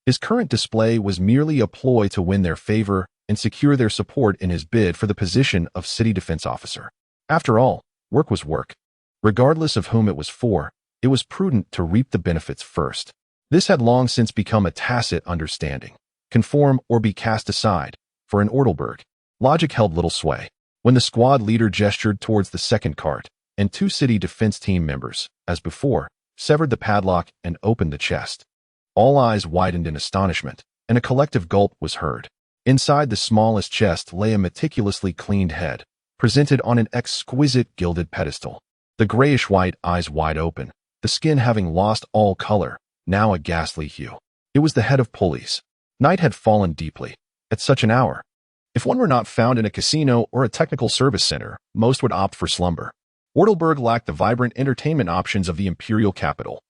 His current display was merely a ploy to win their favor and secure their support in his bid for the position of city defense officer. After all, work was work. Regardless of whom it was for, it was prudent to reap the benefits first. This had long since become a tacit understanding. Conform or be cast aside. For in Ortelberg, logic held little sway. When the squad leader gestured towards the second cart, and 2 city defense team members, as before, severed the padlock and opened the chest, all eyes widened in astonishment, and a collective gulp was heard. Inside the smallest chest lay a meticulously cleaned head, presented on an exquisite gilded pedestal. The grayish-white eyes wide open, the skin having lost all color, now a ghastly hue. It was the head of Pulleys. Night had fallen deeply. At such an hour, if one were not found in a casino or a technical service center, most would opt for slumber. Ortelberg lacked the vibrant entertainment options of the imperial capital,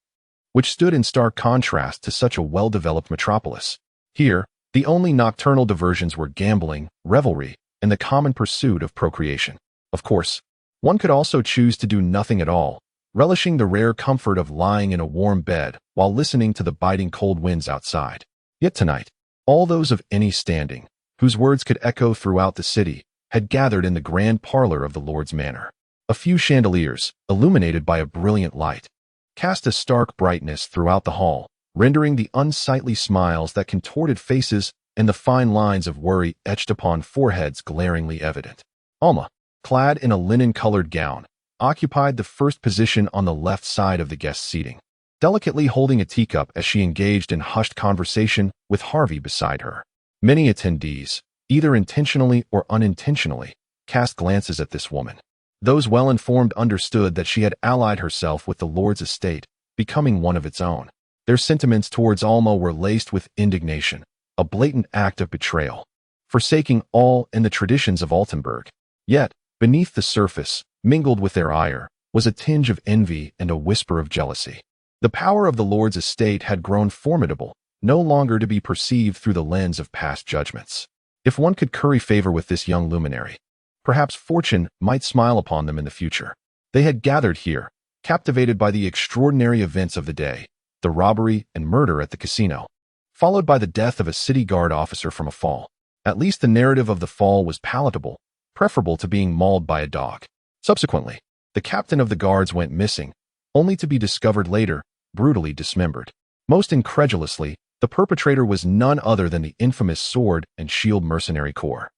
which stood in stark contrast to such a well-developed metropolis. Here, the only nocturnal diversions were gambling, revelry, and the common pursuit of procreation. Of course, one could also choose to do nothing at all, relishing the rare comfort of lying in a warm bed while listening to the biting cold winds outside. Yet tonight, all those of any standing, whose words could echo throughout the city, had gathered in the grand parlor of the Lord's manor. A few chandeliers, illuminated by a brilliant light, cast a stark brightness throughout the hall, rendering the unsightly smiles that contorted faces and the fine lines of worry etched upon foreheads glaringly evident. Alma, clad in a linen-colored gown, occupied the first position on the left side of the guest seating, delicately holding a teacup as she engaged in hushed conversation with Harvey beside her. Many attendees, either intentionally or unintentionally, cast glances at this woman. Those well-informed understood that she had allied herself with the Lord's estate, becoming one of its own. Their sentiments towards Alma were laced with indignation, a blatant act of betrayal, forsaking all and the traditions of Altenburg. Yet, beneath the surface, mingled with their ire, was a tinge of envy and a whisper of jealousy. The power of the Lord's estate had grown formidable, no longer to be perceived through the lens of past judgments. If one could curry favor with this young luminary, perhaps fortune might smile upon them in the future. They had gathered here, captivated by the extraordinary events of the day, the robbery and murder at the casino, followed by the death of a city guard officer from a fall. At least the narrative of the fall was palatable, preferable to being mauled by a dog. Subsequently, the captain of the guards went missing, only to be discovered later, brutally dismembered. Most incredulously, the perpetrator was none other than the infamous Sword and Shield Mercenary Corps.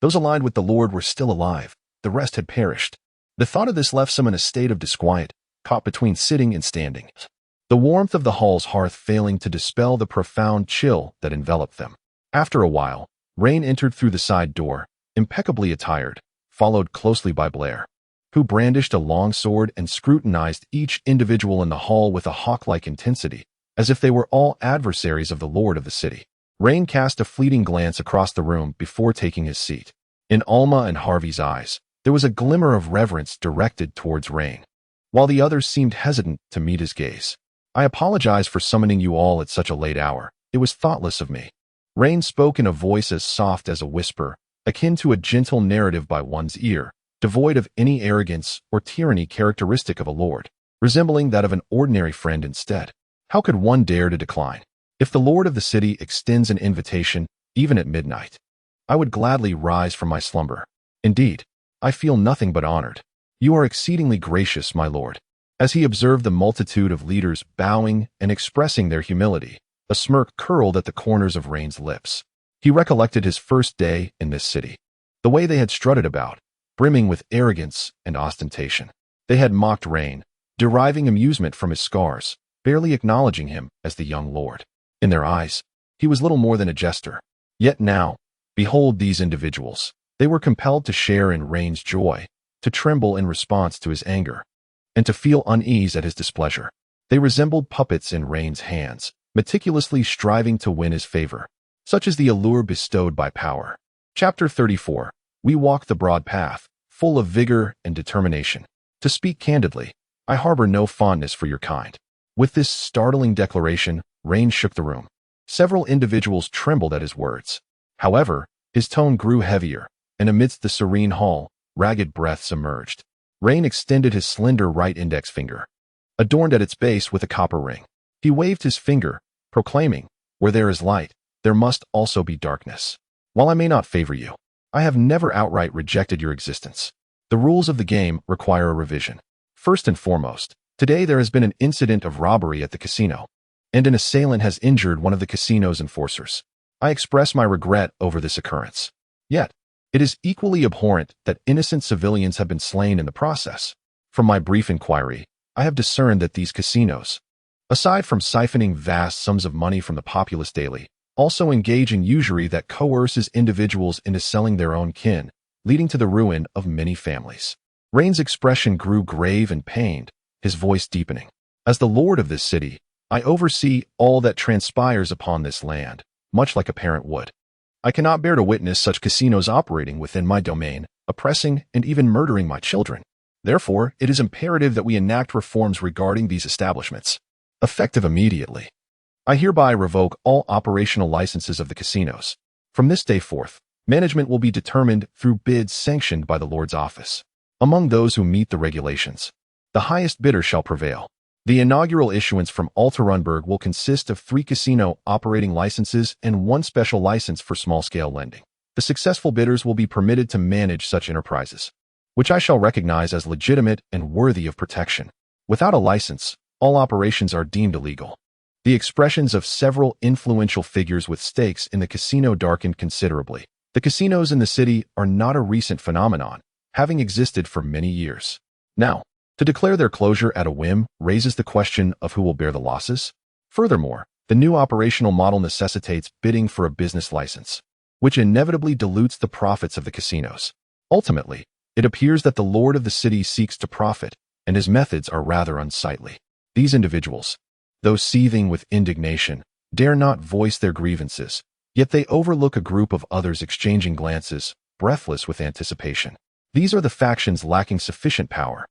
Those aligned with the Lord were still alive, the rest had perished. The thought of this left some in a state of disquiet, caught between sitting and standing, the warmth of the hall's hearth failing to dispel the profound chill that enveloped them. After a while, Raine entered through the side door, impeccably attired, followed closely by Blair, who brandished a long sword and scrutinized each individual in the hall with a hawk-like intensity, as if they were all adversaries of the lord of the city. Raine cast a fleeting glance across the room before taking his seat. In Alma and Harvey's eyes, there was a glimmer of reverence directed towards Raine, while the others seemed hesitant to meet his gaze. I apologize for summoning you all at such a late hour. It was thoughtless of me. Raine spoke in a voice as soft as a whisper, akin to a gentle narrative by one's ear, devoid of any arrogance or tyranny characteristic of a lord, resembling that of an ordinary friend instead. How could one dare to decline? If the lord of the city extends an invitation, even at midnight, I would gladly rise from my slumber. Indeed, I feel nothing but honored. You are exceedingly gracious, my lord. As he observed the multitude of leaders bowing and expressing their humility, a smirk curled at the corners of Raine's lips. He recollected his first day in this city. The way they had strutted about, brimming with arrogance and ostentation. They had mocked Raine, deriving amusement from his scars, barely acknowledging him as the young lord. In their eyes, he was little more than a jester. Yet now, behold these individuals. They were compelled to share in Raine's joy, to tremble in response to his anger, and to feel unease at his displeasure. They resembled puppets in Raine's hands, meticulously striving to win his favor. Such is the allure bestowed by power. Chapter 34. We walk the broad path, full of vigor and determination. To speak candidly, I harbor no fondness for your kind. With this startling declaration, Raine shook the room. Several individuals trembled at his words. However, his tone grew heavier, and amidst the serene hall, ragged breaths emerged. Raine extended his slender right index finger, adorned at its base with a copper ring. He waved his finger, proclaiming, "Where there is light, there must also be darkness. While I may not favor you, I have never outright rejected your existence. The rules of the game require a revision. First and foremost, today there has been an incident of robbery at the casino, and an assailant has injured one of the casino's enforcers. I express my regret over this occurrence. Yet, it is equally abhorrent that innocent civilians have been slain in the process. From my brief inquiry, I have discerned that these casinos, aside from siphoning vast sums of money from the populace daily, also engage in usury that coerces individuals into selling their own kin, leading to the ruin of many families." Raine's expression grew grave and pained, his voice deepening. "As the lord of this city, I oversee all that transpires upon this land, much like a parent would. I cannot bear to witness such casinos operating within my domain, oppressing and even murdering my children. Therefore, it is imperative that we enact reforms regarding these establishments, effective immediately. I hereby revoke all operational licenses of the casinos. From this day forth, management will be determined through bids sanctioned by the Lord's office. Among those who meet the regulations, the highest bidder shall prevail. The inaugural issuance from Alterunberg will consist of 3 casino operating licenses and 1 special license for small-scale lending. The successful bidders will be permitted to manage such enterprises, which I shall recognize as legitimate and worthy of protection. Without a license, all operations are deemed illegal." The expressions of several influential figures with stakes in the casino darkened considerably. The casinos in the city are not a recent phenomenon, having existed for many years. Now, to declare their closure at a whim raises the question of who will bear the losses. Furthermore, the new operational model necessitates bidding for a business license, which inevitably dilutes the profits of the casinos. Ultimately, it appears that the lord of the city seeks to profit, and his methods are rather unsightly. These individuals, though seething with indignation, dare not voice their grievances, yet they overlook a group of others exchanging glances, breathless with anticipation. These are the factions lacking sufficient power,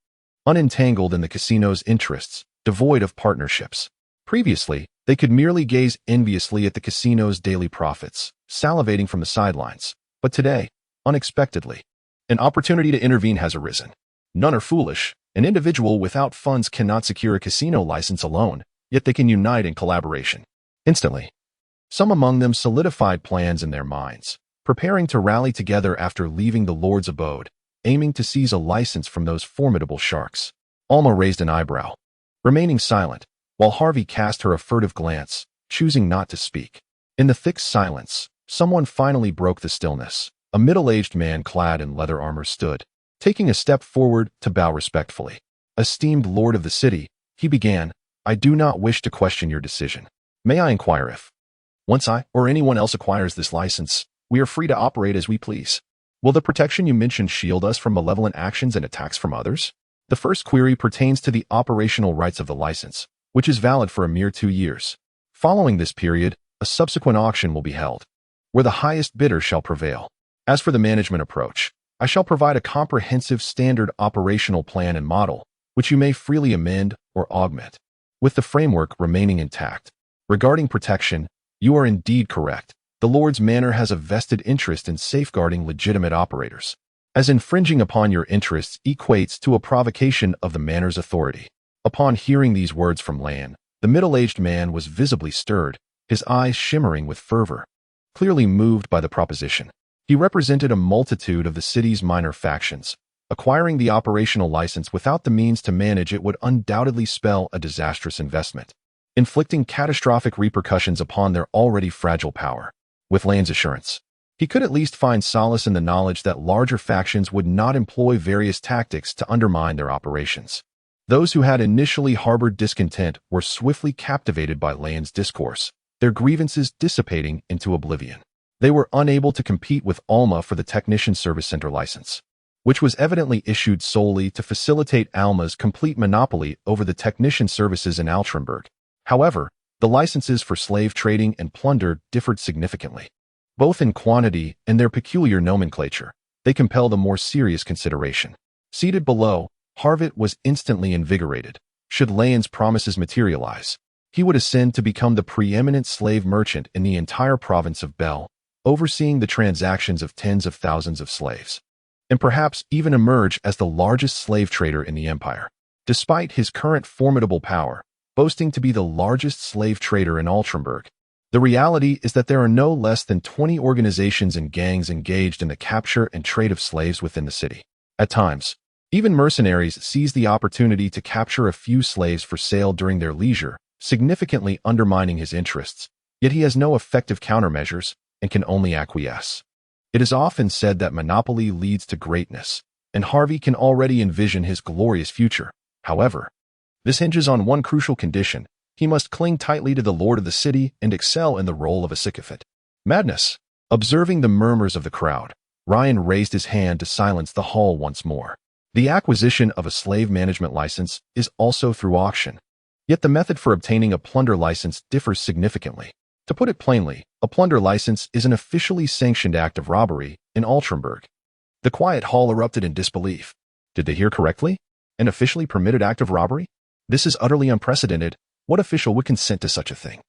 unentangled in the casino's interests, devoid of partnerships. Previously, they could merely gaze enviously at the casino's daily profits, salivating from the sidelines. But today, unexpectedly, an opportunity to intervene has arisen. None are foolish. An individual without funds cannot secure a casino license alone, yet they can unite in collaboration. Instantly, some among them solidified plans in their minds, preparing to rally together after leaving the Lord's abode, aiming to seize a license from those formidable sharks. Alma raised an eyebrow, remaining silent, while Harvey cast her a furtive glance, choosing not to speak. In the thick silence, someone finally broke the stillness. A middle-aged man clad in leather armor stood, taking a step forward to bow respectfully. "Esteemed lord of the city," he began, "I do not wish to question your decision. May I inquire if, once I or anyone else acquires this license, we are free to operate as we please? Will the protection you mentioned shield us from malevolent actions and attacks from others?" The first query pertains to the operational rights of the license, which is valid for a mere 2 years. Following this period, a subsequent auction will be held, where the highest bidder shall prevail. As for the management approach, I shall provide a comprehensive standard operational plan and model, which you may freely amend or augment. with the framework remaining intact. Regarding protection, you are indeed correct. The Lord's Manor has a vested interest in safeguarding legitimate operators, as infringing upon your interests equates to a provocation of the Manor's authority. Upon hearing these words from Lan, the middle-aged man was visibly stirred, his eyes shimmering with fervor. Clearly moved by the proposition, he represented a multitude of the city's minor factions. Acquiring the operational license without the means to manage it would undoubtedly spell a disastrous investment, inflicting catastrophic repercussions upon their already fragile power. With Lan's assurance, he could at least find solace in the knowledge that larger factions would not employ various tactics to undermine their operations. Those who had initially harbored discontent were swiftly captivated by Lan's discourse, their grievances dissipating into oblivion. They were unable to compete with Alma for the Technician Service Center license, which was evidently issued solely to facilitate Alma's complete monopoly over the technician services in Altrenberg. However, the licenses for slave trading and plunder differed significantly, both in quantity and their peculiar nomenclature. They compelled a more serious consideration. Seated below, Harvett was instantly invigorated. Should Lan's promises materialize, he would ascend to become the preeminent slave merchant in the entire province of Bel, overseeing the transactions of tens of thousands of slaves, and perhaps even emerge as the largest slave trader in the empire. Despite his current formidable power, boasting to be the largest slave trader in Altrenberg, the reality is that there are no less than 20 organizations and gangs engaged in the capture and trade of slaves within the city. At times, even mercenaries seize the opportunity to capture a few slaves for sale during their leisure, significantly undermining his interests, yet he has no effective countermeasures and can only acquiesce. It is often said that monopoly leads to greatness, and Harvey can already envision his glorious future. However, this hinges on one crucial condition: he must cling tightly to the lord of the city and excel in the role of a sycophant. Madness. Observing the murmurs of the crowd, Rein raised his hand to silence the hall once more. The acquisition of a slave management license is also through auction. Yet the method for obtaining a plunder license differs significantly. To put it plainly, a plunder license is an officially sanctioned act of robbery in Altrenberg. The quiet hall erupted in disbelief. Did they hear correctly? An officially permitted act of robbery? This is utterly unprecedented. What official would consent to such a thing?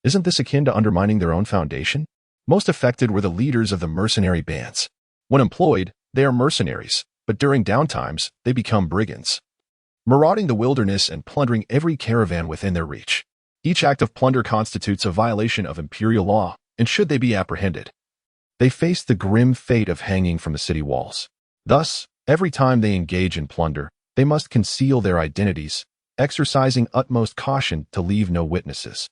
Isn't this akin to undermining their own foundation? Most affected were the leaders of the mercenary bands. When employed, they are mercenaries, but during downtimes, they become brigands, marauding the wilderness and plundering every caravan within their reach. Each act of plunder constitutes a violation of imperial law, and should they be apprehended, they face the grim fate of hanging from the city walls. Thus, every time they engage in plunder, they must conceal their identities, exercising utmost caution to leave no witnesses,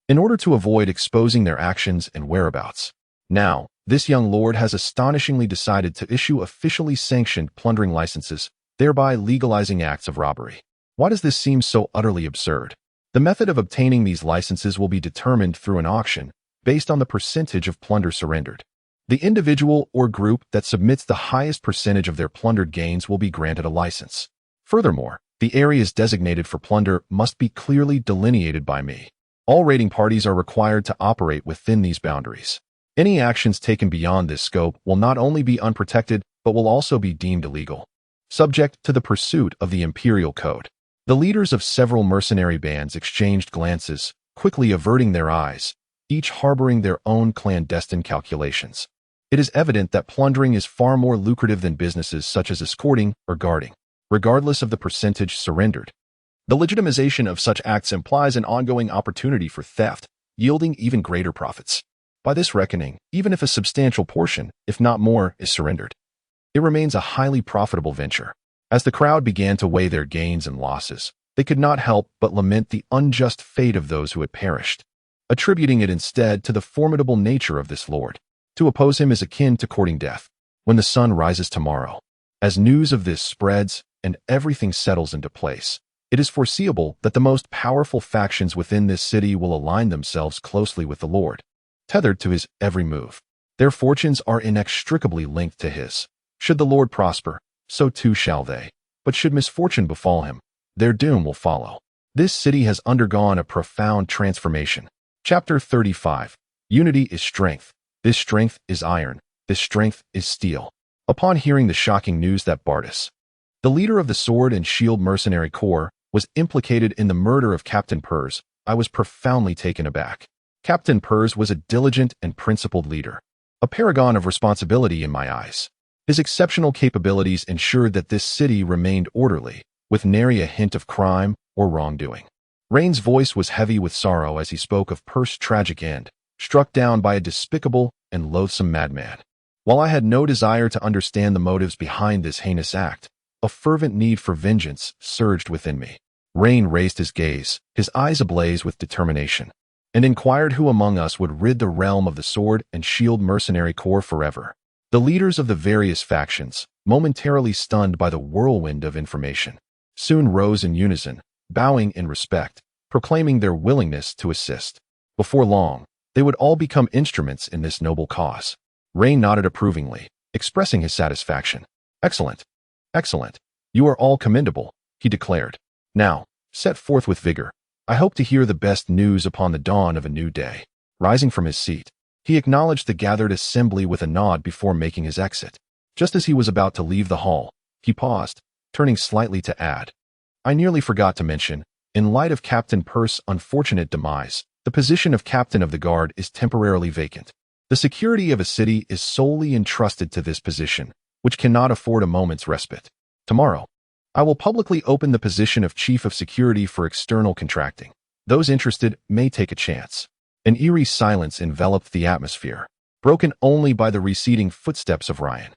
in order to avoid exposing their actions and whereabouts. Now, this young lord has astonishingly decided to issue officially sanctioned plundering licenses, thereby legalizing acts of robbery. Why does this seem so utterly absurd? The method of obtaining these licenses will be determined through an auction, based on the percentage of plunder surrendered. The individual or group that submits the highest percentage of their plundered gains will be granted a license. Furthermore, the areas designated for plunder must be clearly delineated by me. All raiding parties are required to operate within these boundaries. Any actions taken beyond this scope will not only be unprotected, but will also be deemed illegal, subject to the pursuit of the imperial code. The leaders of several mercenary bands exchanged glances, quickly averting their eyes, each harboring their own clandestine calculations. It is evident that plundering is far more lucrative than businesses such as escorting or guarding, regardless of the percentage surrendered. The legitimization of such acts implies an ongoing opportunity for theft, yielding even greater profits. By this reckoning, even if a substantial portion, if not more, is surrendered, it remains a highly profitable venture. As the crowd began to weigh their gains and losses, they could not help but lament the unjust fate of those who had perished, attributing it instead to the formidable nature of this lord. To oppose him is akin to courting death. When the sun rises tomorrow, as news of this spreads and everything settles into place, it is foreseeable that the most powerful factions within this city will align themselves closely with the lord, tethered to his every move. Their fortunes are inextricably linked to his. Should the lord prosper, so too shall they. But should misfortune befall him, their doom will follow. This city has undergone a profound transformation. Chapter 35. Unity is strength. This strength is iron. This strength is steel. Upon hearing the shocking news that Bartus, the leader of the Sword and Shield Mercenary Corps, was implicated in the murder of Captain Purrs, I was profoundly taken aback. Captain Purrs was a diligent and principled leader, a paragon of responsibility in my eyes. His exceptional capabilities ensured that this city remained orderly, with nary a hint of crime or wrongdoing. Raine's voice was heavy with sorrow as he spoke of Purrs' tragic end, struck down by a despicable and loathsome madman. While I had no desire to understand the motives behind this heinous act, a fervent need for vengeance surged within me. Rein raised his gaze, his eyes ablaze with determination, and inquired who among us would rid the realm of the sword and shield mercenary corps forever. The leaders of the various factions, momentarily stunned by the whirlwind of information, soon rose in unison, bowing in respect, proclaiming their willingness to assist. Before long, they would all become instruments in this noble cause. Rein nodded approvingly, expressing his satisfaction. "Excellent. Excellent. You are all commendable," he declared. "Now, set forth with vigor. I hope to hear the best news upon the dawn of a new day." Rising from his seat, he acknowledged the gathered assembly with a nod before making his exit. Just as he was about to leave the hall, he paused, turning slightly to add, "I nearly forgot to mention, in light of Captain Purrs' unfortunate demise, the position of Captain of the Guard is temporarily vacant. The security of a city is solely entrusted to this position, which cannot afford a moment's respite. Tomorrow, I will publicly open the position of Chief of Security for external contracting. Those interested may take a chance." An eerie silence enveloped the atmosphere, broken only by the receding footsteps of Rein.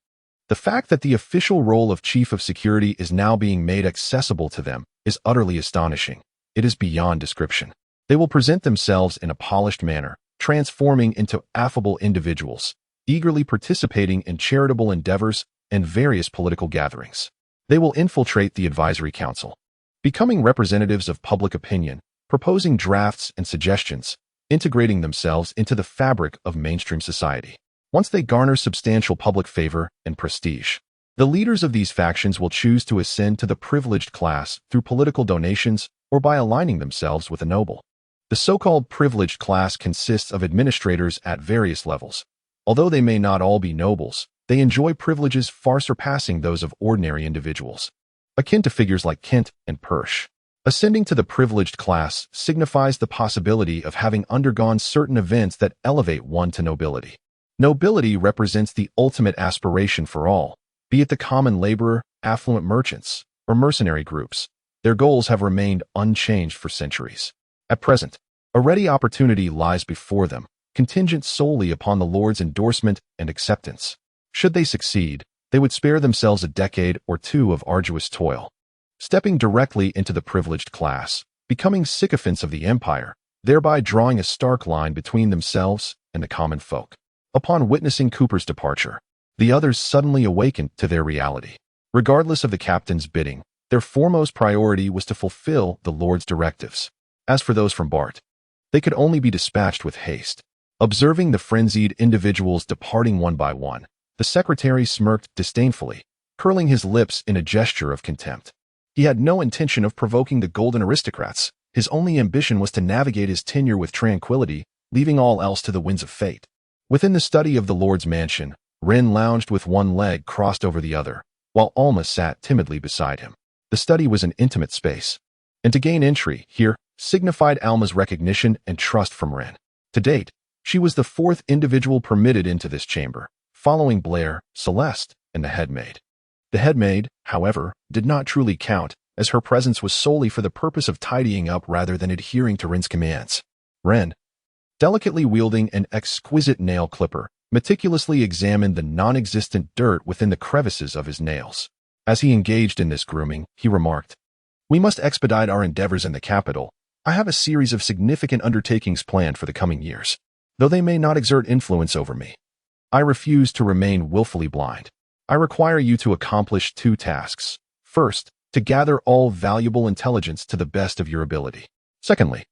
The fact that the official role of Chief of Security is now being made accessible to them is utterly astonishing. It is beyond description. They will present themselves in a polished manner, transforming into affable individuals, eagerly participating in charitable endeavors and various political gatherings. They will infiltrate the advisory council, becoming representatives of public opinion, proposing drafts and suggestions, integrating themselves into the fabric of mainstream society. Once they garner substantial public favor and prestige, the leaders of these factions will choose to ascend to the privileged class through political donations or by aligning themselves with a noble. The so-called privileged class consists of administrators at various levels. Although they may not all be nobles, they enjoy privileges far surpassing those of ordinary individuals, akin to figures like Kent and Purrs. Ascending to the privileged class signifies the possibility of having undergone certain events that elevate one to nobility. Nobility represents the ultimate aspiration for all, be it the common laborer, affluent merchants, or mercenary groups. Their goals have remained unchanged for centuries. At present, a ready opportunity lies before them, contingent solely upon the Lord's endorsement and acceptance. Should they succeed, they would spare themselves a decade or two of arduous toil, stepping directly into the privileged class, becoming sycophants of the empire, thereby drawing a stark line between themselves and the common folk. Upon witnessing Cooper's departure, the others suddenly awakened to their reality. Regardless of the captain's bidding, their foremost priority was to fulfill the Lord's directives. As for those from Bart, they could only be dispatched with haste. Observing the frenzied individuals departing one by one, the secretary smirked disdainfully, curling his lips in a gesture of contempt. He had no intention of provoking the golden aristocrats. His only ambition was to navigate his tenure with tranquility, leaving all else to the winds of fate. Within the study of the Lord's mansion, Rein lounged with one leg crossed over the other, while Alma sat timidly beside him. The study was an intimate space, and to gain entry here signified Alma's recognition and trust from Rein. To date, she was the fourth individual permitted into this chamber, following Blair, Celeste, and the headmaid. The headmaid, however, did not truly count, as her presence was solely for the purpose of tidying up rather than adhering to Rein's commands. Rein, delicately wielding an exquisite nail clipper, meticulously examined the non-existent dirt within the crevices of his nails. As he engaged in this grooming, he remarked, "We must expedite our endeavors in the capital. I have a series of significant undertakings planned for the coming years. Though they may not exert influence over me, I refuse to remain willfully blind. I require you to accomplish two tasks. First, to gather all valuable intelligence to the best of your ability. Secondly,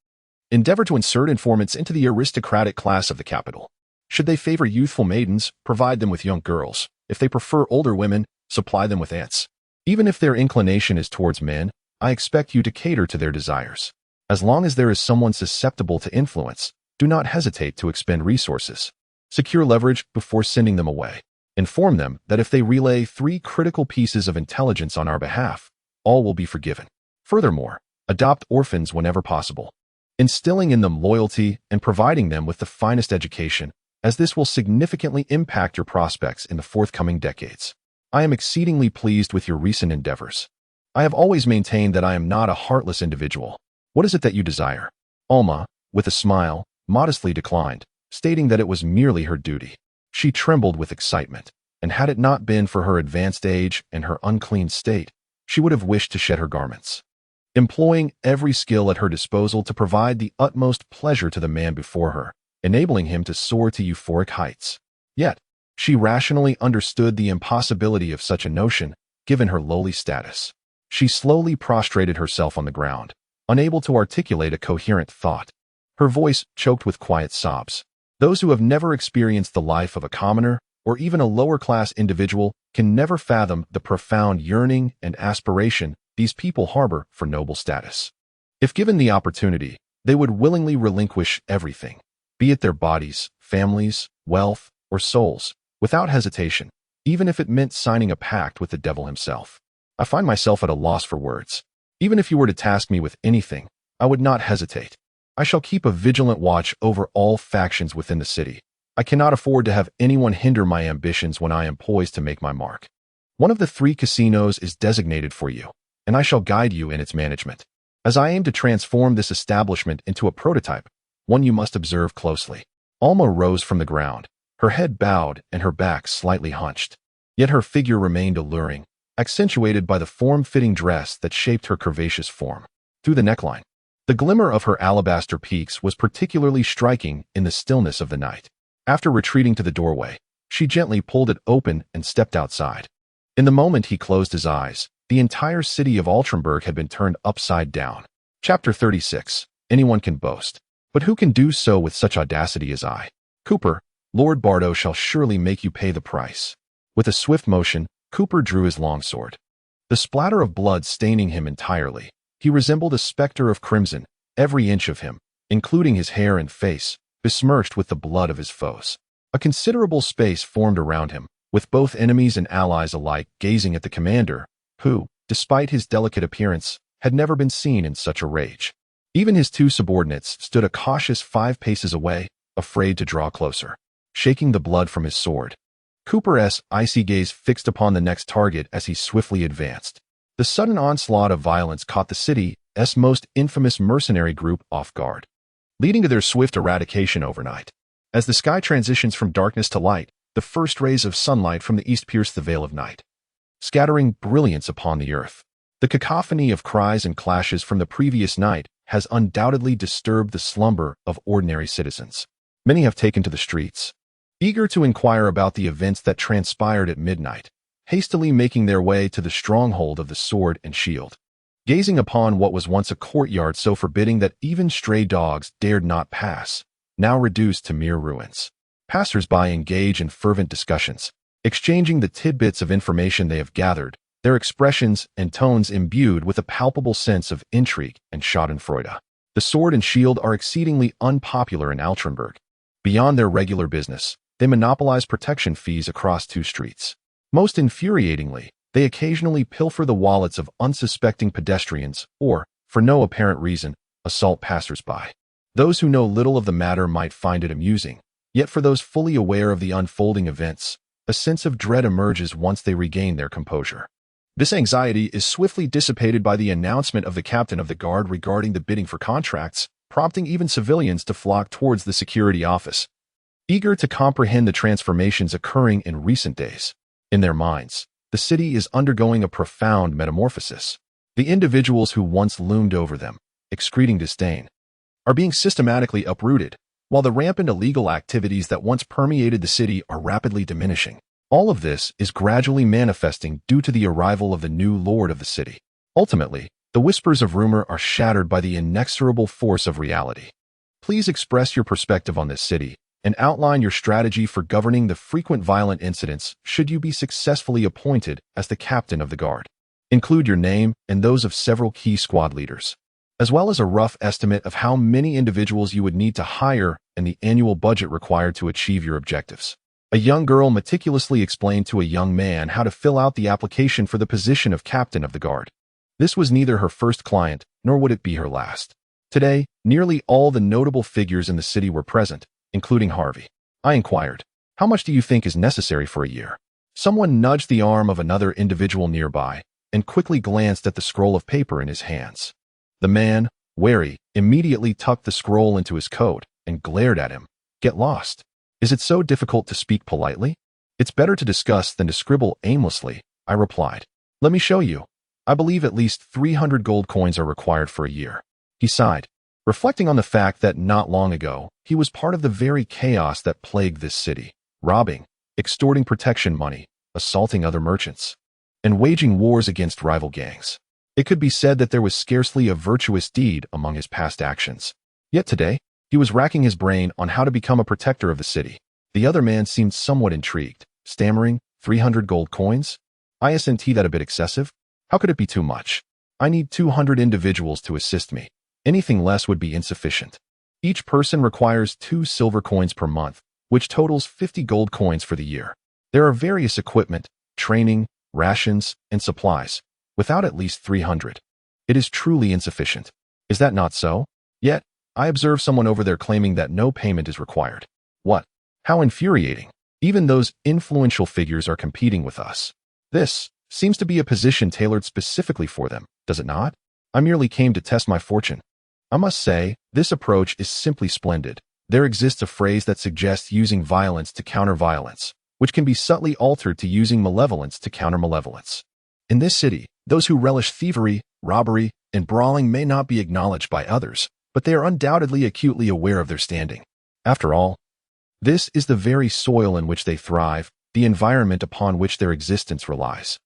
endeavor to insert informants into the aristocratic class of the capital. Should they favor youthful maidens, provide them with young girls. If they prefer older women, supply them with aunts. Even if their inclination is towards men, I expect you to cater to their desires. As long as there is someone susceptible to influence, do not hesitate to expend resources. Secure leverage before sending them away. Inform them that if they relay 3 critical pieces of intelligence on our behalf, all will be forgiven. Furthermore, Adopt orphans whenever possible, instilling in them loyalty and providing them with the finest education, as this will significantly impact your prospects in the forthcoming decades. I am exceedingly pleased with your recent endeavors. I have always maintained that I am not a heartless individual. What is it that you desire? Alma, with a smile, modestly declined, stating that it was merely her duty. She trembled with excitement, and had it not been for her advanced age and her unclean state, she would have wished to shed her garments, employing every skill at her disposal to provide the utmost pleasure to the man before her, enabling him to soar to euphoric heights. Yet, she rationally understood the impossibility of such a notion, given her lowly status. She slowly prostrated herself on the ground, unable to articulate a coherent thought. Her voice choked with quiet sobs. Those who have never experienced the life of a commoner, or even a lower-class individual, can never fathom the profound yearning and aspiration these people harbor for noble status. If given the opportunity, they would willingly relinquish everything, be it their bodies, families, wealth, or souls, without hesitation, even if it meant signing a pact with the devil himself. I find myself at a loss for words. Even if you were to task me with anything, I would not hesitate. I shall keep a vigilant watch over all factions within the city. I cannot afford to have anyone hinder my ambitions when I am poised to make my mark. One of the 3 casinos is designated for you, and I shall guide you in its management. As I aim to transform this establishment into a prototype, one you must observe closely. Alma rose from the ground, her head bowed and her back slightly hunched. Yet her figure remained alluring, accentuated by the form-fitting dress that shaped her curvaceous form. Through the neckline, the glimmer of her alabaster peaks was particularly striking in the stillness of the night. After retreating to the doorway, she gently pulled it open and stepped outside. In the moment he closed his eyes, the entire city of Altrenburg had been turned upside down. Chapter 36. Anyone can boast, but who can do so with such audacity as I? Cooper, Lord Bardo shall surely make you pay the price. With a swift motion, Cooper drew his longsword. The splatter of blood staining him entirely, he resembled a specter of crimson, every inch of him, including his hair and face, besmirched with the blood of his foes. A considerable space formed around him, with both enemies and allies alike gazing at the commander, who, despite his delicate appearance, had never been seen in such a rage. Even his 2 subordinates stood a cautious 5 paces away, afraid to draw closer, shaking the blood from his sword. Cooper's icy gaze fixed upon the next target as he swiftly advanced. The sudden onslaught of violence caught the city's most infamous mercenary group off guard, leading to their swift eradication overnight. As the sky transitions from darkness to light, the first rays of sunlight from the east pierce the veil of night, scattering brilliance upon the earth. The cacophony of cries and clashes from the previous night has undoubtedly disturbed the slumber of ordinary citizens. Many have taken to the streets, eager to inquire about the events that transpired at midnight, hastily making their way to the stronghold of the sword and shield. Gazing upon what was once a courtyard so forbidding that even stray dogs dared not pass, now reduced to mere ruins. Passers-by engage in fervent discussions, exchanging the tidbits of information they have gathered, their expressions and tones imbued with a palpable sense of intrigue and schadenfreude. The sword and shield are exceedingly unpopular in Altrenburg. Beyond their regular business, they monopolize protection fees across 2 streets. Most infuriatingly, they occasionally pilfer the wallets of unsuspecting pedestrians or, for no apparent reason, assault passers-by. Those who know little of the matter might find it amusing, yet for those fully aware of the unfolding events, a sense of dread emerges once they regain their composure. This anxiety is swiftly dissipated by the announcement of the captain of the guard regarding the bidding for contracts, prompting even civilians to flock towards the security office, eager to comprehend the transformations occurring in recent days. In their minds, the city is undergoing a profound metamorphosis. The individuals who once loomed over them, excreting disdain, are being systematically uprooted, while the rampant illegal activities that once permeated the city are rapidly diminishing. All of this is gradually manifesting due to the arrival of the new lord of the city. Ultimately, the whispers of rumor are shattered by the inexorable force of reality. Please express your perspective on this city and outline your strategy for governing the frequent violent incidents should you be successfully appointed as the captain of the guard. Include your name and those of several key squad leaders, as well as a rough estimate of how many individuals you would need to hire and the annual budget required to achieve your objectives. A young girl meticulously explained to a young man how to fill out the application for the position of captain of the guard. This was neither her first client, nor would it be her last. Today, nearly all the notable figures in the city were present, including Harvey. I inquired, "How much do you think is necessary for a year?" Someone nudged the arm of another individual nearby and quickly glanced at the scroll of paper in his hands. The man, wary, immediately tucked the scroll into his coat and glared at him. "Get lost. Is it so difficult to speak politely?" "It's better to discuss than to scribble aimlessly," I replied. "Let me show you. I believe at least 300 gold coins are required for a year." He sighed, reflecting on the fact that not long ago, he was part of the very chaos that plagued this city, robbing, extorting protection money, assaulting other merchants, and waging wars against rival gangs. It could be said that there was scarcely a virtuous deed among his past actions. Yet today, he was racking his brain on how to become a protector of the city. The other man seemed somewhat intrigued, stammering, 300 gold coins? Isn't that a bit excessive? How could it be too much? I need 200 individuals to assist me. Anything less would be insufficient. Each person requires 2 silver coins per month, which totals 50 gold coins for the year. There are various equipment, training, rations, and supplies, without at least 300. It is truly insufficient. Is that not so? Yet, I observe someone over there claiming that no payment is required. What? How infuriating. Even those influential figures are competing with us. This seems to be a position tailored specifically for them, does it not? I merely came to test my fortune. I must say, this approach is simply splendid. There exists a phrase that suggests using violence to counter violence, which can be subtly altered to using malevolence to counter malevolence. In this city, those who relish thievery, robbery, and brawling may not be acknowledged by others, but they are undoubtedly acutely aware of their standing. After all, this is the very soil in which they thrive, the environment upon which their existence relies.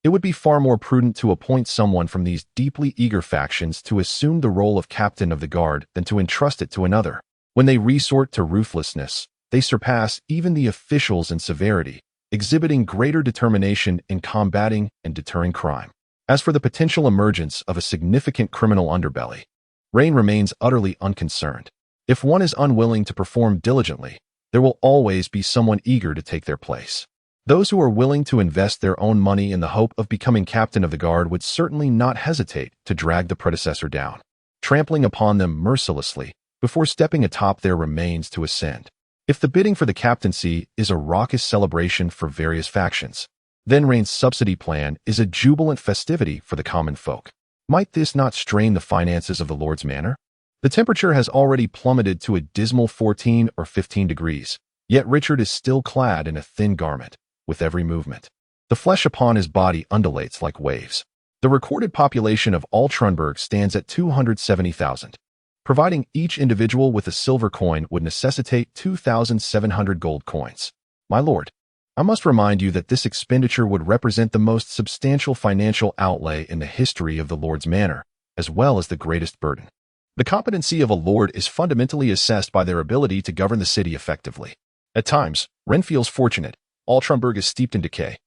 It would be far more prudent to appoint someone from these deeply eager factions to assume the role of captain of the guard than to entrust it to another. When they resort to ruthlessness, they surpass even the officials in severity, exhibiting greater determination in combating and deterring crime. As for the potential emergence of a significant criminal underbelly, Rein remains utterly unconcerned. If one is unwilling to perform diligently, there will always be someone eager to take their place. Those who are willing to invest their own money in the hope of becoming captain of the guard would certainly not hesitate to drag the predecessor down, trampling upon them mercilessly before stepping atop their remains to ascend. If the bidding for the captaincy is a raucous celebration for various factions, then Rein's subsidy plan is a jubilant festivity for the common folk. Might this not strain the finances of the Lord's manor? The temperature has already plummeted to a dismal 14 or 15 degrees, yet Richard is still clad in a thin garment. With every movement, the flesh upon his body undulates like waves. The recorded population of all Trunberg stands at 270,000. Providing each individual with a silver coin would necessitate 2,700 gold coins. My lord, I must remind you that this expenditure would represent the most substantial financial outlay in the history of the Lord's manor, as well as the greatest burden. The competency of a lord is fundamentally assessed by their ability to govern the city effectively. At times, Rein feels fortunate. All Trunberg is steeped in decay,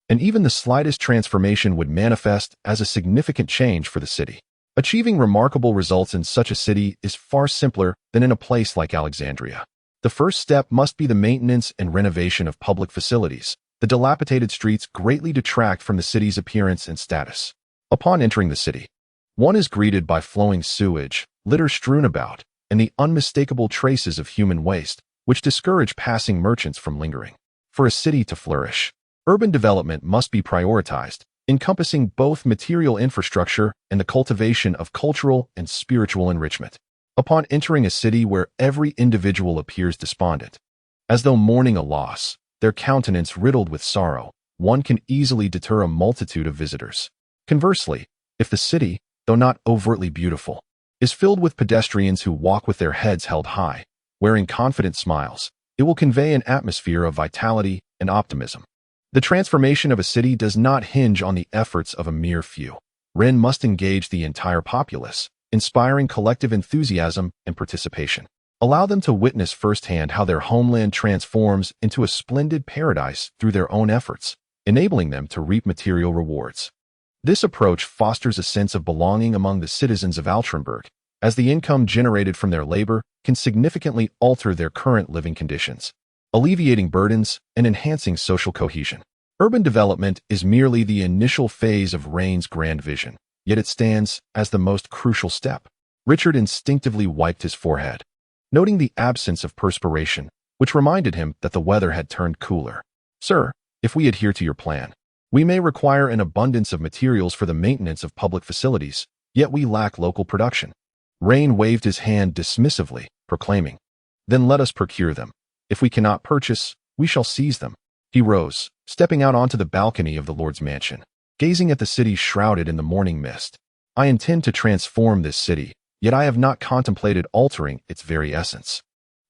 and even the slightest transformation would manifest as a significant change for the city. Achieving remarkable results in such a city is far simpler than in a place like Alexandria. The first step must be the maintenance and renovation of public facilities. The dilapidated streets greatly detract from the city's appearance and status. Upon entering the city, one is greeted by flowing sewage, litter strewn about, and the unmistakable traces of human waste, which discourage passing merchants from lingering. For a city to flourish, urban development must be prioritized, encompassing both material infrastructure and the cultivation of cultural and spiritual enrichment. Upon entering a city where every individual appears despondent, as though mourning a loss, their countenance riddled with sorrow, one can easily deter a multitude of visitors. Conversely, if the city, though not overtly beautiful, is filled with pedestrians who walk with their heads held high, wearing confident smiles, it will convey an atmosphere of vitality and optimism. The transformation of a city does not hinge on the efforts of a mere few. Rein must engage the entire populace, inspiring collective enthusiasm and participation. Allow them to witness firsthand how their homeland transforms into a splendid paradise through their own efforts, enabling them to reap material rewards. This approach fosters a sense of belonging among the citizens of Altrenberg, as the income generated from their labor can significantly alter their current living conditions, alleviating burdens and enhancing social cohesion. Urban development is merely the initial phase of Rein's grand vision. yet it stands as the most crucial step. Richard instinctively wiped his forehead, noting the absence of perspiration, which reminded him that the weather had turned cooler. Sir, if we adhere to your plan, we may require an abundance of materials for the maintenance of public facilities, yet we lack local production. Raine waved his hand dismissively, proclaiming, "Then let us procure them. If we cannot purchase, we shall seize them." He rose, stepping out onto the balcony of the Lord's mansion, gazing at the city shrouded in the morning mist. "I intend to transform this city, yet I have not contemplated altering its very essence.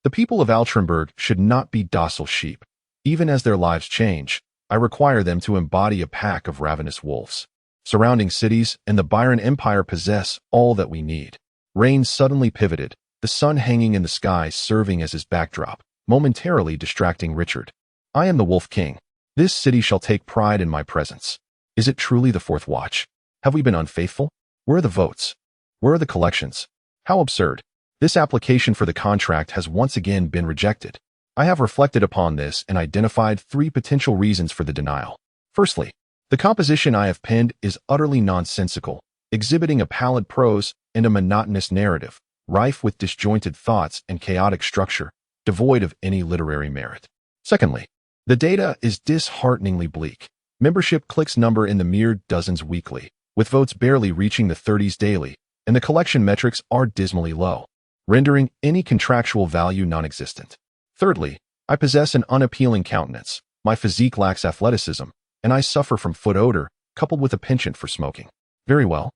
The people of Altrenberg should not be docile sheep. Even as their lives change, I require them to embody a pack of ravenous wolves. Surrounding cities and the Byron Empire possess all that we need." Raine suddenly pivoted, the sun hanging in the sky serving as his backdrop, momentarily distracting Richard. "I am the Wolf King. This city shall take pride in my presence. Is it truly the Fourth Watch? Have we been unfaithful? Where are the votes? Where are the collections? How absurd. This application for the contract has once again been rejected. I have reflected upon this and identified 3 potential reasons for the denial. Firstly, the composition I have penned is utterly nonsensical, exhibiting a pallid prose and a monotonous narrative, rife with disjointed thoughts and chaotic structure, devoid of any literary merit. Secondly, the data is dishearteningly bleak. Membership clicks number in the mere dozens weekly, with votes barely reaching the 30s daily, and the collection metrics are dismally low, rendering any contractual value non-existent. Thirdly, I possess an unappealing countenance, my physique lacks athleticism, and I suffer from foot odor, coupled with a penchant for smoking. Very well.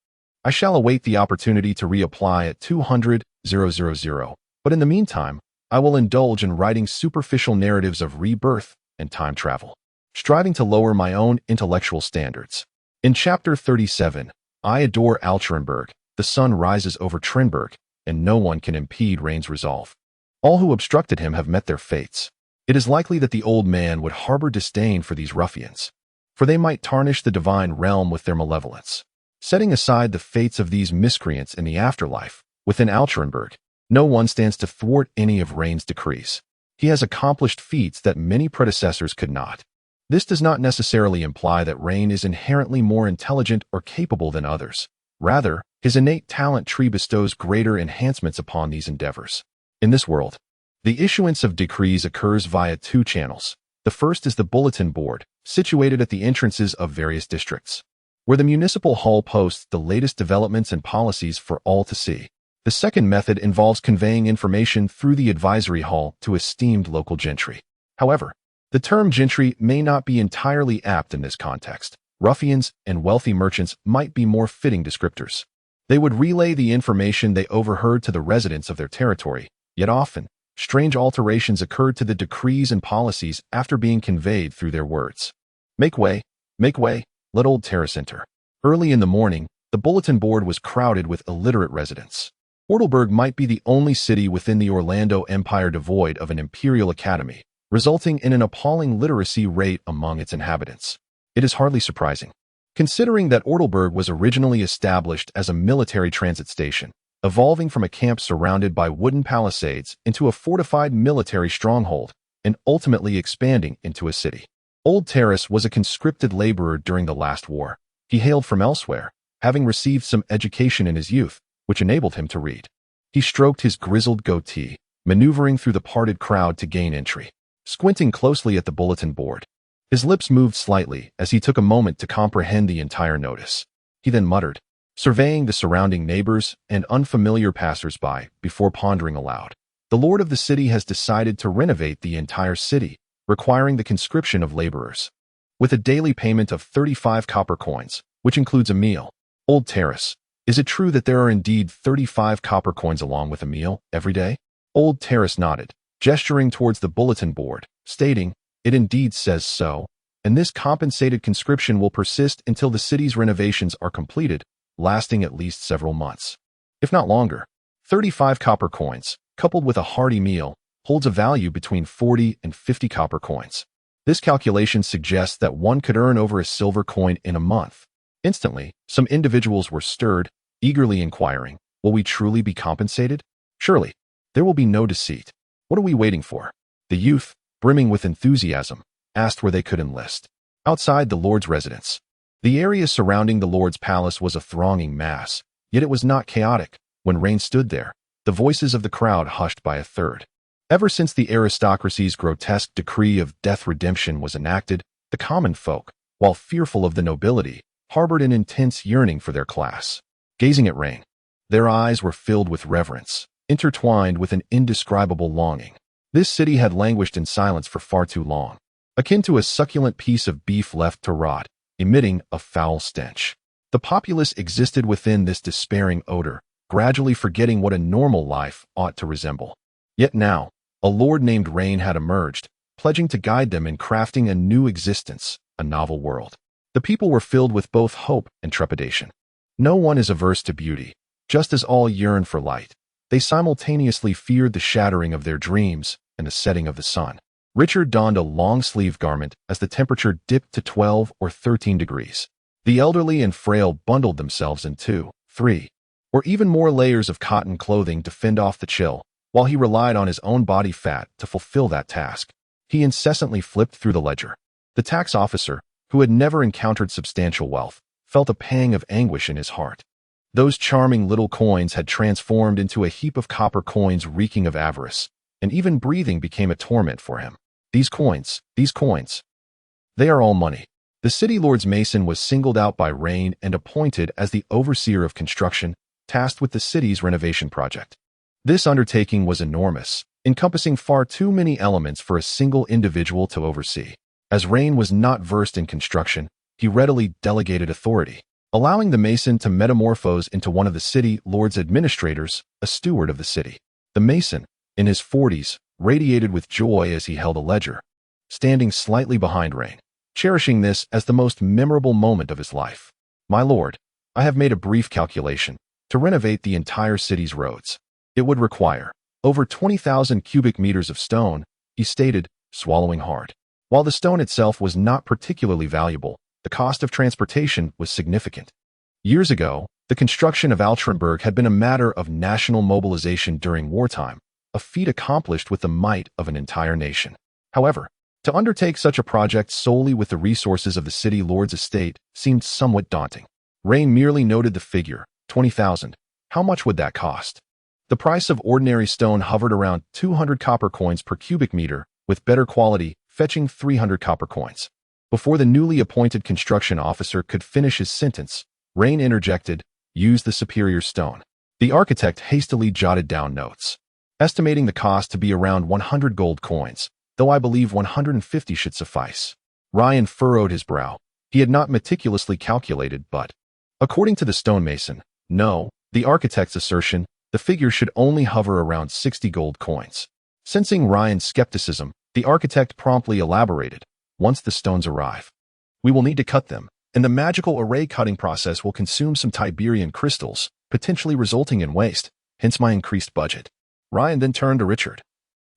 I shall await the opportunity to reapply at 200,000, but in the meantime, I will indulge in writing superficial narratives of rebirth and time travel, striving to lower my own intellectual standards. In Chapter 37, I adore Altrenberg, the sun rises over Trenberg, and no one can impede Raine's resolve. All who obstructed him have met their fates. It is likely that the old man would harbor disdain for these ruffians, for they might tarnish the divine realm with their malevolence. Setting aside the fates of these miscreants in the afterlife, within Altrenberg, no one stands to thwart any of Raine's decrees. He has accomplished feats that many predecessors could not. This does not necessarily imply that Raine is inherently more intelligent or capable than others. Rather, his innate talent tree bestows greater enhancements upon these endeavors. In this world, the issuance of decrees occurs via 2 channels. The first is the bulletin board, situated at the entrances of various districts, where the municipal hall posts the latest developments and policies for all to see. The second method involves conveying information through the advisory hall to esteemed local gentry. However, the term gentry may not be entirely apt in this context. Ruffians and wealthy merchants might be more fitting descriptors. They would relay the information they overheard to the residents of their territory, yet often, strange alterations occurred to the decrees and policies after being conveyed through their words. Make way, let Old Terrace enter." Early in the morning, the bulletin board was crowded with illiterate residents. Ortleburg might be the only city within the Orlando Empire devoid of an imperial academy, resulting in an appalling literacy rate among its inhabitants. It is hardly surprising, considering that Ortleburg was originally established as a military transit station, evolving from a camp surrounded by wooden palisades into a fortified military stronghold, and ultimately expanding into a city. Old Terrace was a conscripted laborer during the last war. He hailed from elsewhere, having received some education in his youth, which enabled him to read. He stroked his grizzled goatee, maneuvering through the parted crowd to gain entry, squinting closely at the bulletin board. His lips moved slightly as he took a moment to comprehend the entire notice. He then muttered, surveying the surrounding neighbors and unfamiliar passers-by before pondering aloud. The lord of the city has decided to renovate the entire city, requiring the conscription of laborers. With a daily payment of 35 copper coins, which includes a meal. Old Terrace, is it true that there are indeed 35 copper coins along with a meal every day? Old Terrace nodded, gesturing towards the bulletin board, stating, "It indeed says so, and this compensated conscription will persist until the city's renovations are completed, lasting at least several months. If not longer, 35 copper coins, coupled with a hearty meal, holds a value between 40 and 50 copper coins. This calculation suggests that one could earn over a silver coin in a month." Instantly, some individuals were stirred, eagerly inquiring, "Will we truly be compensated? Surely, there will be no deceit. What are we waiting for?" The youth, brimming with enthusiasm, asked where they could enlist. "Outside the Lord's residence. The area surrounding the Lord's palace was a thronging mass, yet it was not chaotic. When Raine stood there, the voices of the crowd hushed by a third. Ever since the aristocracy's grotesque decree of death redemption was enacted, the common folk, while fearful of the nobility, harbored an intense yearning for their class. Gazing at Raine, their eyes were filled with reverence, intertwined with an indescribable longing. This city had languished in silence for far too long, akin to a succulent piece of beef left to rot, emitting a foul stench. The populace existed within this despairing odor, gradually forgetting what a normal life ought to resemble. Yet now, a lord named Raine had emerged, pledging to guide them in crafting a new existence, a novel world. The people were filled with both hope and trepidation. No one is averse to beauty, just as all yearn for light. They simultaneously feared the shattering of their dreams and the setting of the sun. Richard donned a long-sleeved garment as the temperature dipped to 12 or 13 degrees. The elderly and frail bundled themselves in 2, 3, or even more layers of cotton clothing to fend off the chill, while he relied on his own body fat to fulfill that task. He incessantly flipped through the ledger. The tax officer, who had never encountered substantial wealth, felt a pang of anguish in his heart. Those charming little coins had transformed into a heap of copper coins reeking of avarice, and even breathing became a torment for him. These coins, they are all money. The city lord's mason was singled out by Raine and appointed as the overseer of construction, tasked with the city's renovation project. This undertaking was enormous, encompassing far too many elements for a single individual to oversee. As Raine was not versed in construction, he readily delegated authority, allowing the mason to metamorphose into one of the city lord's administrators, a steward of the city. The mason, in his 40s, radiated with joy as he held a ledger, standing slightly behind Raine, cherishing this as the most memorable moment of his life. "My lord, I have made a brief calculation. To renovate the entire city's roads, it would require over 20,000 cubic meters of stone," he stated, swallowing hard. While the stone itself was not particularly valuable, the cost of transportation was significant. Years ago, the construction of Altrenburg had been a matter of national mobilization during wartime, a feat accomplished with the might of an entire nation. However, to undertake such a project solely with the resources of the city lord's estate seemed somewhat daunting. Raine merely noted the figure, 20,000. How much would that cost? The price of ordinary stone hovered around 200 copper coins per cubic meter, with better quality fetching 300 copper coins. Before the newly appointed construction officer could finish his sentence, Raine interjected, "Use the superior stone." The architect hastily jotted down notes, estimating the cost to be around 100 gold coins, though I believe 150 should suffice. Rein furrowed his brow. He had not meticulously calculated, but, according to the stonemason, no, the architect's assertion, the figure should only hover around 60 gold coins. Sensing Rein's skepticism, the architect promptly elaborated, "Once the stones arrive, we will need to cut them, and the magical array cutting process will consume some Tiberian crystals, potentially resulting in waste, hence my increased budget." Rein then turned to Richard,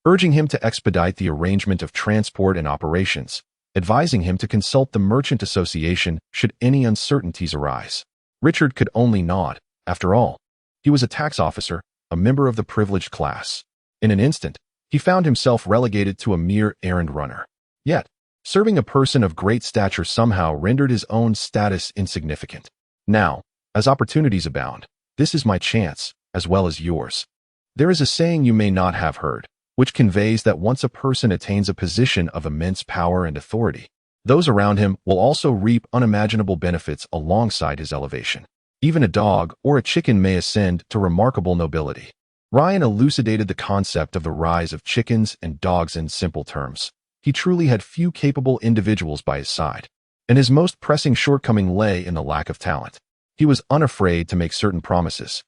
urging him to expedite the arrangement of transport and operations, advising him to consult the Merchant Association should any uncertainties arise. Richard could only nod. After all, he was a tax officer, a member of the privileged class. In an instant, he found himself relegated to a mere errand runner. Yet, serving a person of great stature somehow rendered his own status insignificant. Now, as opportunities abound, this is my chance, as well as yours. There is a saying you may not have heard, which conveys that once a person attains a position of immense power and authority, those around him will also reap unimaginable benefits alongside his elevation. Even a dog or a chicken may ascend to remarkable nobility. Rein elucidated the concept of the rise of chickens and dogs in simple terms. He truly had few capable individuals by his side, and his most pressing shortcoming lay in the lack of talent. He was unafraid to make certain promises,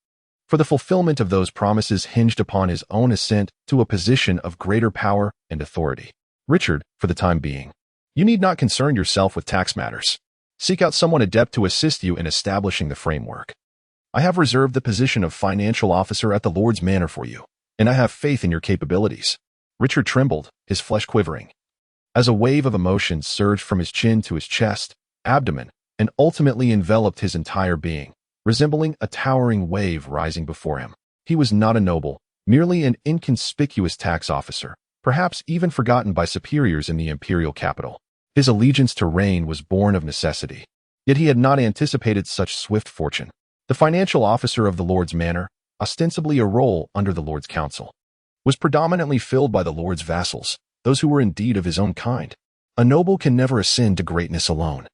for the fulfillment of those promises hinged upon his own ascent to a position of greater power and authority. "Richard, for the time being, you need not concern yourself with tax matters. Seek out someone adept to assist you in establishing the framework. I have reserved the position of financial officer at the Lord's Manor for you, and I have faith in your capabilities." Richard trembled, his flesh quivering, as a wave of emotion surged from his chin to his chest, abdomen, and ultimately enveloped his entire being, resembling a towering wave rising before him. He was not a noble, merely an inconspicuous tax officer, perhaps even forgotten by superiors in the imperial capital. His allegiance to Raine was born of necessity. Yet he had not anticipated such swift fortune. The financial officer of the Lord's manor, ostensibly a role under the Lord's council, was predominantly filled by the Lord's vassals, those who were indeed of his own kind. A noble can never ascend to greatness alone.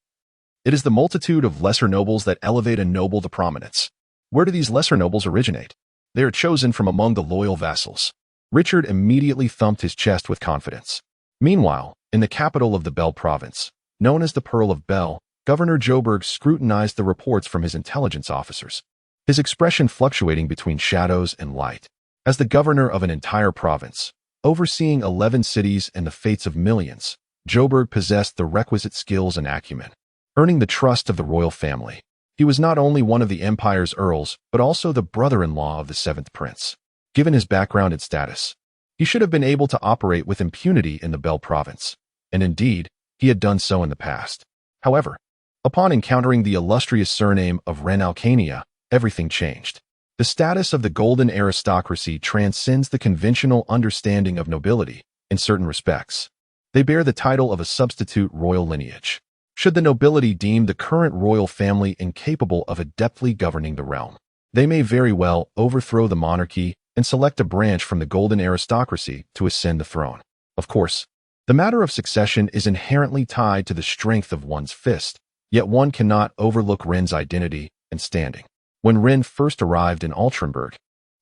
It is the multitude of lesser nobles that elevate a noble to prominence. Where do these lesser nobles originate? They are chosen from among the loyal vassals. Richard immediately thumped his chest with confidence. Meanwhile, in the capital of the Bel province, known as the Pearl of Bel, Governor Joburg scrutinized the reports from his intelligence officers, his expression fluctuating between shadows and light. As the governor of an entire province, overseeing 11 cities and the fates of millions, Joburg possessed the requisite skills and acumen, earning the trust of the royal family. He was not only one of the empire's earls, but also the brother-in-law of the 7th prince. Given his background and status, he should have been able to operate with impunity in the Bel province, and indeed, he had done so in the past. However, upon encountering the illustrious surname of Rein, everything changed. The status of the golden aristocracy transcends the conventional understanding of nobility in certain respects. They bear the title of a substitute royal lineage. Should the nobility deem the current royal family incapable of adeptly governing the realm, they may very well overthrow the monarchy and select a branch from the golden aristocracy to ascend the throne. Of course, the matter of succession is inherently tied to the strength of one's fist, yet one cannot overlook Rein's identity and standing. When Rein first arrived in Altrenburg,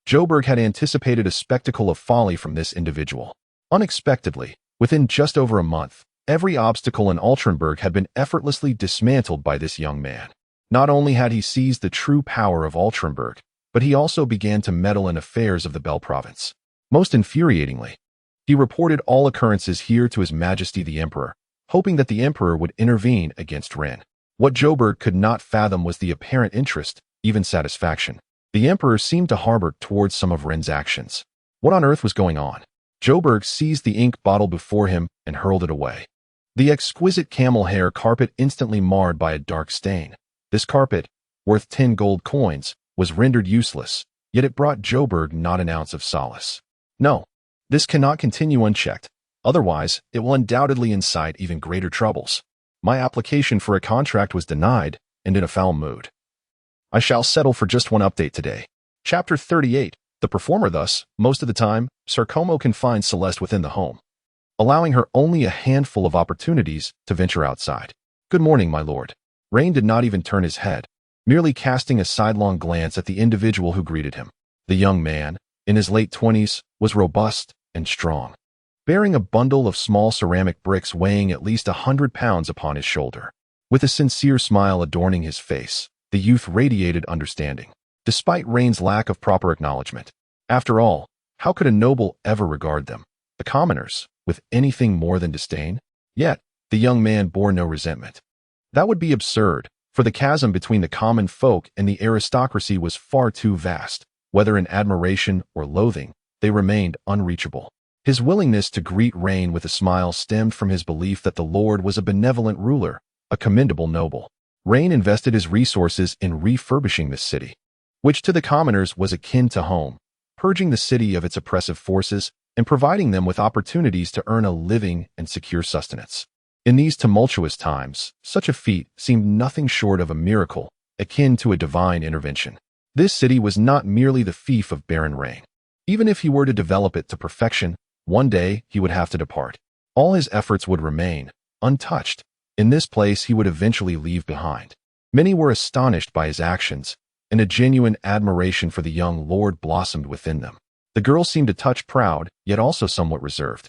Joburg had anticipated a spectacle of folly from this individual. Unexpectedly, within just over a month, every obstacle in Altrenburg had been effortlessly dismantled by this young man. Not only had he seized the true power of Altrenburg, but he also began to meddle in affairs of the Bel province. Most infuriatingly, he reported all occurrences here to His Majesty the Emperor, hoping that the Emperor would intervene against Rein. What Joburg could not fathom was the apparent interest, even satisfaction, the Emperor seemed to harbor towards some of Rein's actions. What on earth was going on? Joburg seized the ink bottle before him and hurled it away. The exquisite camel hair carpet instantly marred by a dark stain. This carpet, worth 10 gold coins, was rendered useless, yet it brought Joburg not an ounce of solace. No, this cannot continue unchecked. Otherwise, it will undoubtedly incite even greater troubles. My application for a contract was denied, and in a foul mood. I shall settle for just one update today. Chapter 38. The performer thus, most of the time, Sarcomo confined Celeste within the home, allowing her only a handful of opportunities to venture outside. Good morning, my lord. Rein did not even turn his head, merely casting a sidelong glance at the individual who greeted him. The young man, in his late 20s, was robust and strong, bearing a bundle of small ceramic bricks weighing at least 100 pounds upon his shoulder. With a sincere smile adorning his face, the youth radiated understanding, despite Rein's lack of proper acknowledgement. After all, how could a noble ever regard them, the commoners, with anything more than disdain? Yet, the young man bore no resentment. That would be absurd, for the chasm between the common folk and the aristocracy was far too vast. Whether in admiration or loathing, they remained unreachable. His willingness to greet Rein with a smile stemmed from his belief that the Lord was a benevolent ruler, a commendable noble. Rein invested his resources in refurbishing this city, which to the commoners was akin to home, purging the city of its oppressive forces and providing them with opportunities to earn a living and secure sustenance. In these tumultuous times, such a feat seemed nothing short of a miracle, akin to a divine intervention. This city was not merely the fief of Baron Rein. Even if he were to develop it to perfection, one day he would have to depart. All his efforts would remain untouched. In this place he would eventually leave behind. Many were astonished by his actions, and a genuine admiration for the young lord blossomed within them. The girl seemed a touch proud, yet also somewhat reserved,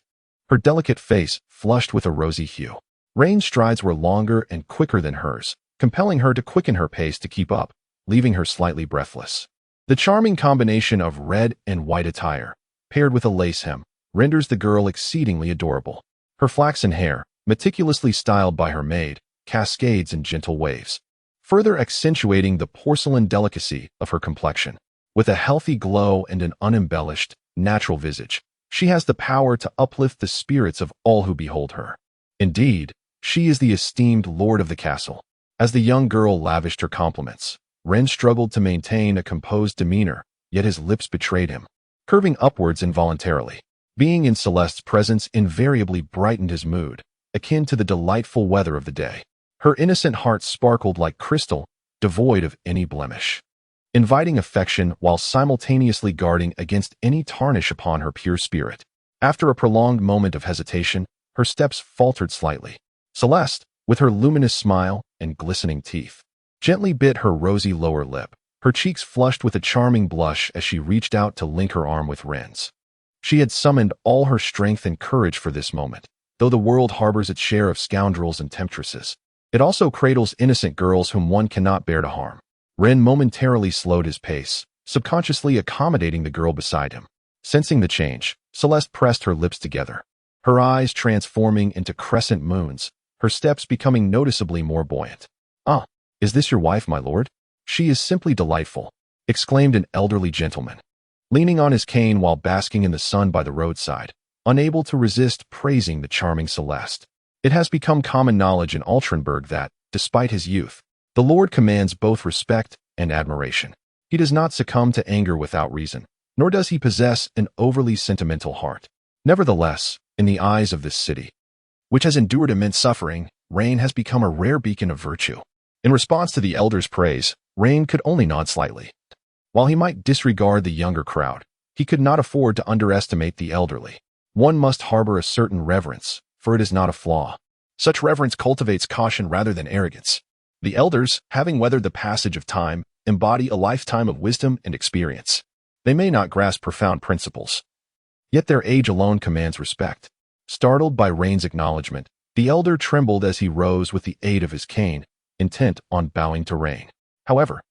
her delicate face flushed with a rosy hue. Rein's strides were longer and quicker than hers, compelling her to quicken her pace to keep up, leaving her slightly breathless. The charming combination of red and white attire, paired with a lace hem, renders the girl exceedingly adorable. Her flaxen hair, meticulously styled by her maid, cascades in gentle waves, further accentuating the porcelain delicacy of her complexion. With a healthy glow and an unembellished, natural visage, she has the power to uplift the spirits of all who behold her. Indeed, she is the esteemed lord of the castle. As the young girl lavished her compliments, Rein struggled to maintain a composed demeanor, yet his lips betrayed him, curving upwards involuntarily. Being in Celeste's presence invariably brightened his mood, akin to the delightful weather of the day. Her innocent heart sparkled like crystal, devoid of any blemish, inviting affection while simultaneously guarding against any tarnish upon her pure spirit. After a prolonged moment of hesitation, her steps faltered slightly. Celeste, with her luminous smile and glistening teeth, gently bit her rosy lower lip, her cheeks flushed with a charming blush as she reached out to link her arm with Reine's. She had summoned all her strength and courage for this moment. Though the world harbors its share of scoundrels and temptresses, it also cradles innocent girls whom one cannot bear to harm. Rein momentarily slowed his pace, subconsciously accommodating the girl beside him. Sensing the change, Celeste pressed her lips together, her eyes transforming into crescent moons, her steps becoming noticeably more buoyant. "Ah, is this your wife, my lord? She is simply delightful," exclaimed an elderly gentleman, leaning on his cane while basking in the sun by the roadside, unable to resist praising the charming Celeste. It has become common knowledge in Altrenberg that, despite his youth, the Lord commands both respect and admiration. He does not succumb to anger without reason, nor does he possess an overly sentimental heart. Nevertheless, in the eyes of this city, which has endured immense suffering, Rein has become a rare beacon of virtue. In response to the elder's praise, Rein could only nod slightly. While he might disregard the younger crowd, he could not afford to underestimate the elderly. One must harbor a certain reverence, for it is not a flaw. Such reverence cultivates caution rather than arrogance. The elders, having weathered the passage of time, embody a lifetime of wisdom and experience. They may not grasp profound principles, yet their age alone commands respect. Startled by Rein's acknowledgement, the elder trembled as he rose with the aid of his cane, intent on bowing to Rein. However,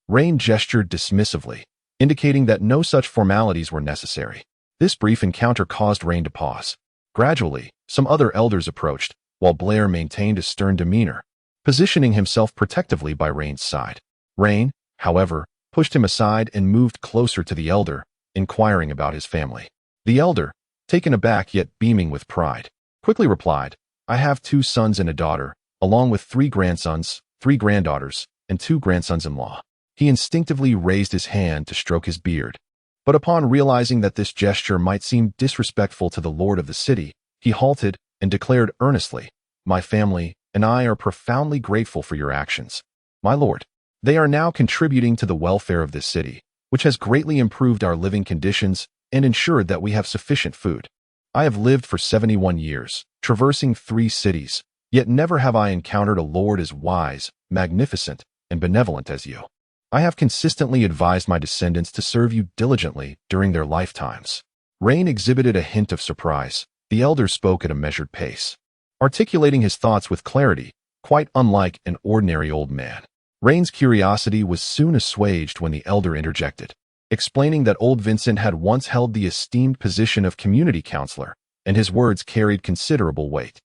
Rein gestured dismissively, indicating that no such formalities were necessary. This brief encounter caused Rein to pause. Gradually, some other elders approached, while Blair maintained a stern demeanor, positioning himself protectively by Rein's side. Rein, however, pushed him aside and moved closer to the elder, inquiring about his family. The elder, taken aback yet beaming with pride, quickly replied, "I have 2 sons and a daughter, along with 3 grandsons, 3 granddaughters, and 2 grandsons-in-law." He instinctively raised his hand to stroke his beard, but upon realizing that this gesture might seem disrespectful to the lord of the city, he halted and declared earnestly, "My family and I are profoundly grateful for your actions, my lord. They are now contributing to the welfare of this city, which has greatly improved our living conditions and ensured that we have sufficient food. I have lived for 71 years, traversing 3 cities, yet never have I encountered a lord as wise, magnificent, and benevolent as you. I have consistently advised my descendants to serve you diligently during their lifetimes." Rein exhibited a hint of surprise. The elder spoke at a measured pace, articulating his thoughts with clarity, quite unlike an ordinary old man. Rein's curiosity was soon assuaged when the elder interjected, explaining that old Vincent had once held the esteemed position of community counselor, and his words carried considerable weight.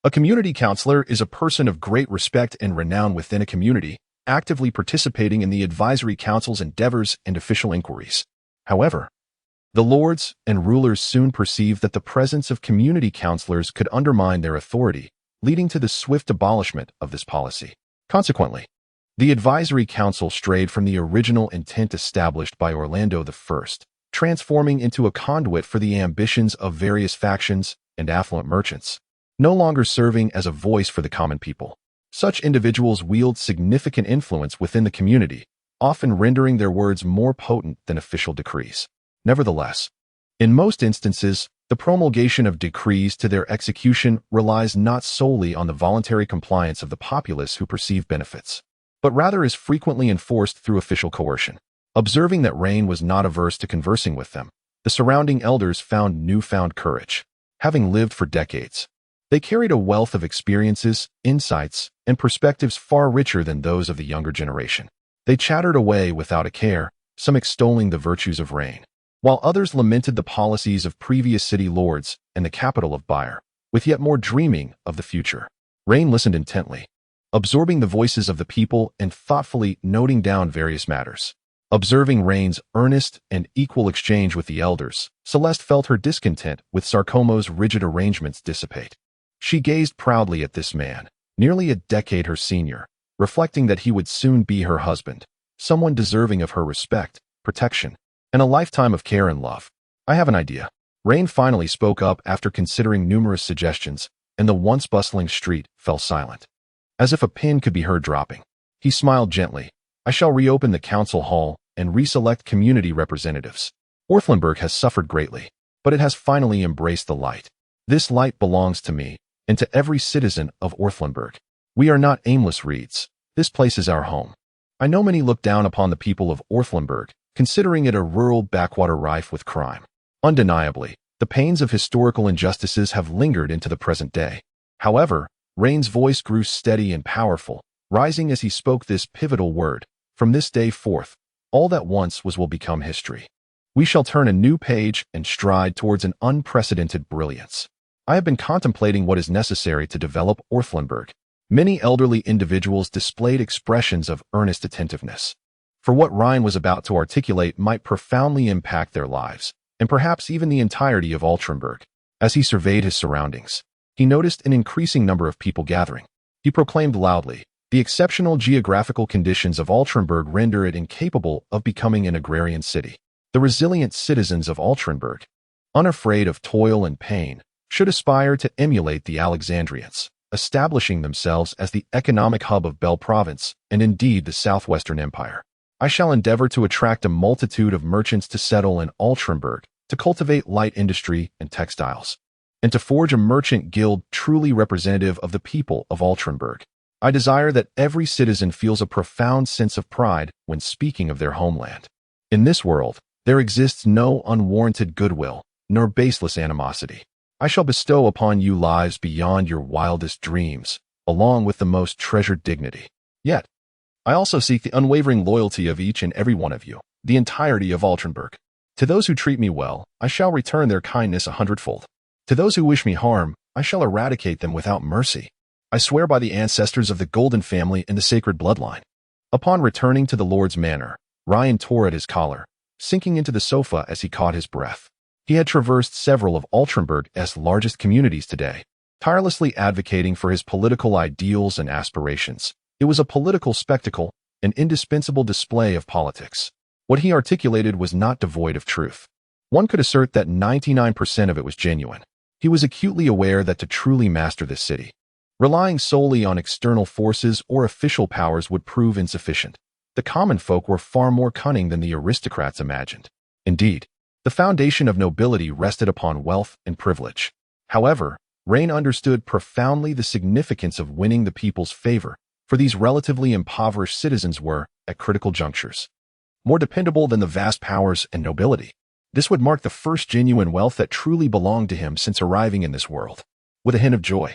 A community counselor is a person of great respect and renown within a community, actively participating in the advisory council's endeavors and official inquiries. However, the lords and rulers soon perceived that the presence of community counselors could undermine their authority, leading to the swift abolishment of this policy. Consequently, the advisory council strayed from the original intent established by Orlando I, transforming into a conduit for the ambitions of various factions and affluent merchants, no longer serving as a voice for the common people. Such individuals wield significant influence within the community, often rendering their words more potent than official decrees. Nevertheless, in most instances, the promulgation of decrees to their execution relies not solely on the voluntary compliance of the populace who perceive benefits, but rather is frequently enforced through official coercion. Observing that Rein was not averse to conversing with them, the surrounding elders found newfound courage. Having lived for decades, they carried a wealth of experiences, insights, and perspectives far richer than those of the younger generation. They chattered away without a care, some extolling the virtues of Rein, while others lamented the policies of previous city lords and the capital of Bayer, with yet more dreaming of the future. Rein listened intently, absorbing the voices of the people and thoughtfully noting down various matters. Observing Rein's earnest and equal exchange with the elders, Celeste felt her discontent with Sarcomo's rigid arrangements dissipate. She gazed proudly at this man, nearly a decade her senior, reflecting that he would soon be her husband, someone deserving of her respect, protection, and a lifetime of care and love. "I have an idea." Rein finally spoke up after considering numerous suggestions, and the once bustling street fell silent. as if a pin could be heard dropping. He smiled gently. I shall reopen the council hall and reselect community representatives. Orthlenburg has suffered greatly, but it has finally embraced the light. This light belongs to me, and to every citizen of Orthlenburg. We are not aimless reeds. This place is our home. I know many look down upon the people of Orthlenburg, considering it a rural backwater rife with crime. Undeniably, the pains of historical injustices have lingered into the present day. However, Rein's voice grew steady and powerful, rising as he spoke this pivotal word. From this day forth, all that once was will become history. We shall turn a new page and stride towards an unprecedented brilliance. I have been contemplating what is necessary to develop Orthlenburg. Many elderly individuals displayed expressions of earnest attentiveness. For what Rein was about to articulate might profoundly impact their lives, and perhaps even the entirety of Altrenburg. As he surveyed his surroundings, he noticed an increasing number of people gathering. He proclaimed loudly, the exceptional geographical conditions of Altrenburg render it incapable of becoming an agrarian city. The resilient citizens of Altrenburg, unafraid of toil and pain, should aspire to emulate the Alexandrians, establishing themselves as the economic hub of Bel Province and indeed the southwestern empire. I shall endeavor to attract a multitude of merchants to settle in Altrenburg, to cultivate light industry and textiles, and to forge a merchant guild truly representative of the people of Altrenburg. I desire that every citizen feels a profound sense of pride when speaking of their homeland. In this world, there exists no unwarranted goodwill, nor baseless animosity. I shall bestow upon you lives beyond your wildest dreams, along with the most treasured dignity. Yet, I also seek the unwavering loyalty of each and every one of you, the entirety of Altrenburg. To those who treat me well, I shall return their kindness 100-fold. To those who wish me harm, I shall eradicate them without mercy. I swear by the ancestors of the Golden Family and the sacred bloodline. Upon returning to the Lord's manor, Rein tore at his collar, sinking into the sofa as he caught his breath. He had traversed several of Altrenburg's largest communities today, tirelessly advocating for his political ideals and aspirations. It was a political spectacle, an indispensable display of politics. What he articulated was not devoid of truth. One could assert that 99% of it was genuine. He was acutely aware that to truly master this city, relying solely on external forces or official powers would prove insufficient. The common folk were far more cunning than the aristocrats imagined. Indeed, the foundation of nobility rested upon wealth and privilege. However, Rein understood profoundly the significance of winning the people's favor, for these relatively impoverished citizens were, at critical junctures, more dependable than the vast powers and nobility. This would mark the first genuine wealth that truly belonged to him since arriving in this world. With a hint of joy,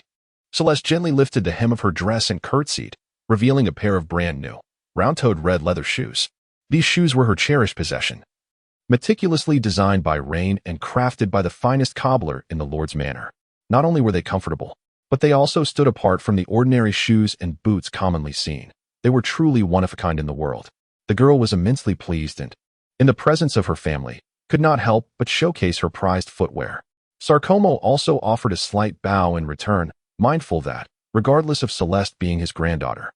Celeste gently lifted the hem of her dress and curtsied, revealing a pair of brand-new, round-toed red leather shoes. These shoes were her cherished possession, meticulously designed by Rein and crafted by the finest cobbler in the Lord's manor. Not only were they comfortable, but they also stood apart from the ordinary shoes and boots commonly seen. They were truly one of a kind in the world. The girl was immensely pleased and, in the presence of her family, could not help but showcase her prized footwear. Sarcomo also offered a slight bow in return, mindful that, regardless of Celeste being his granddaughter,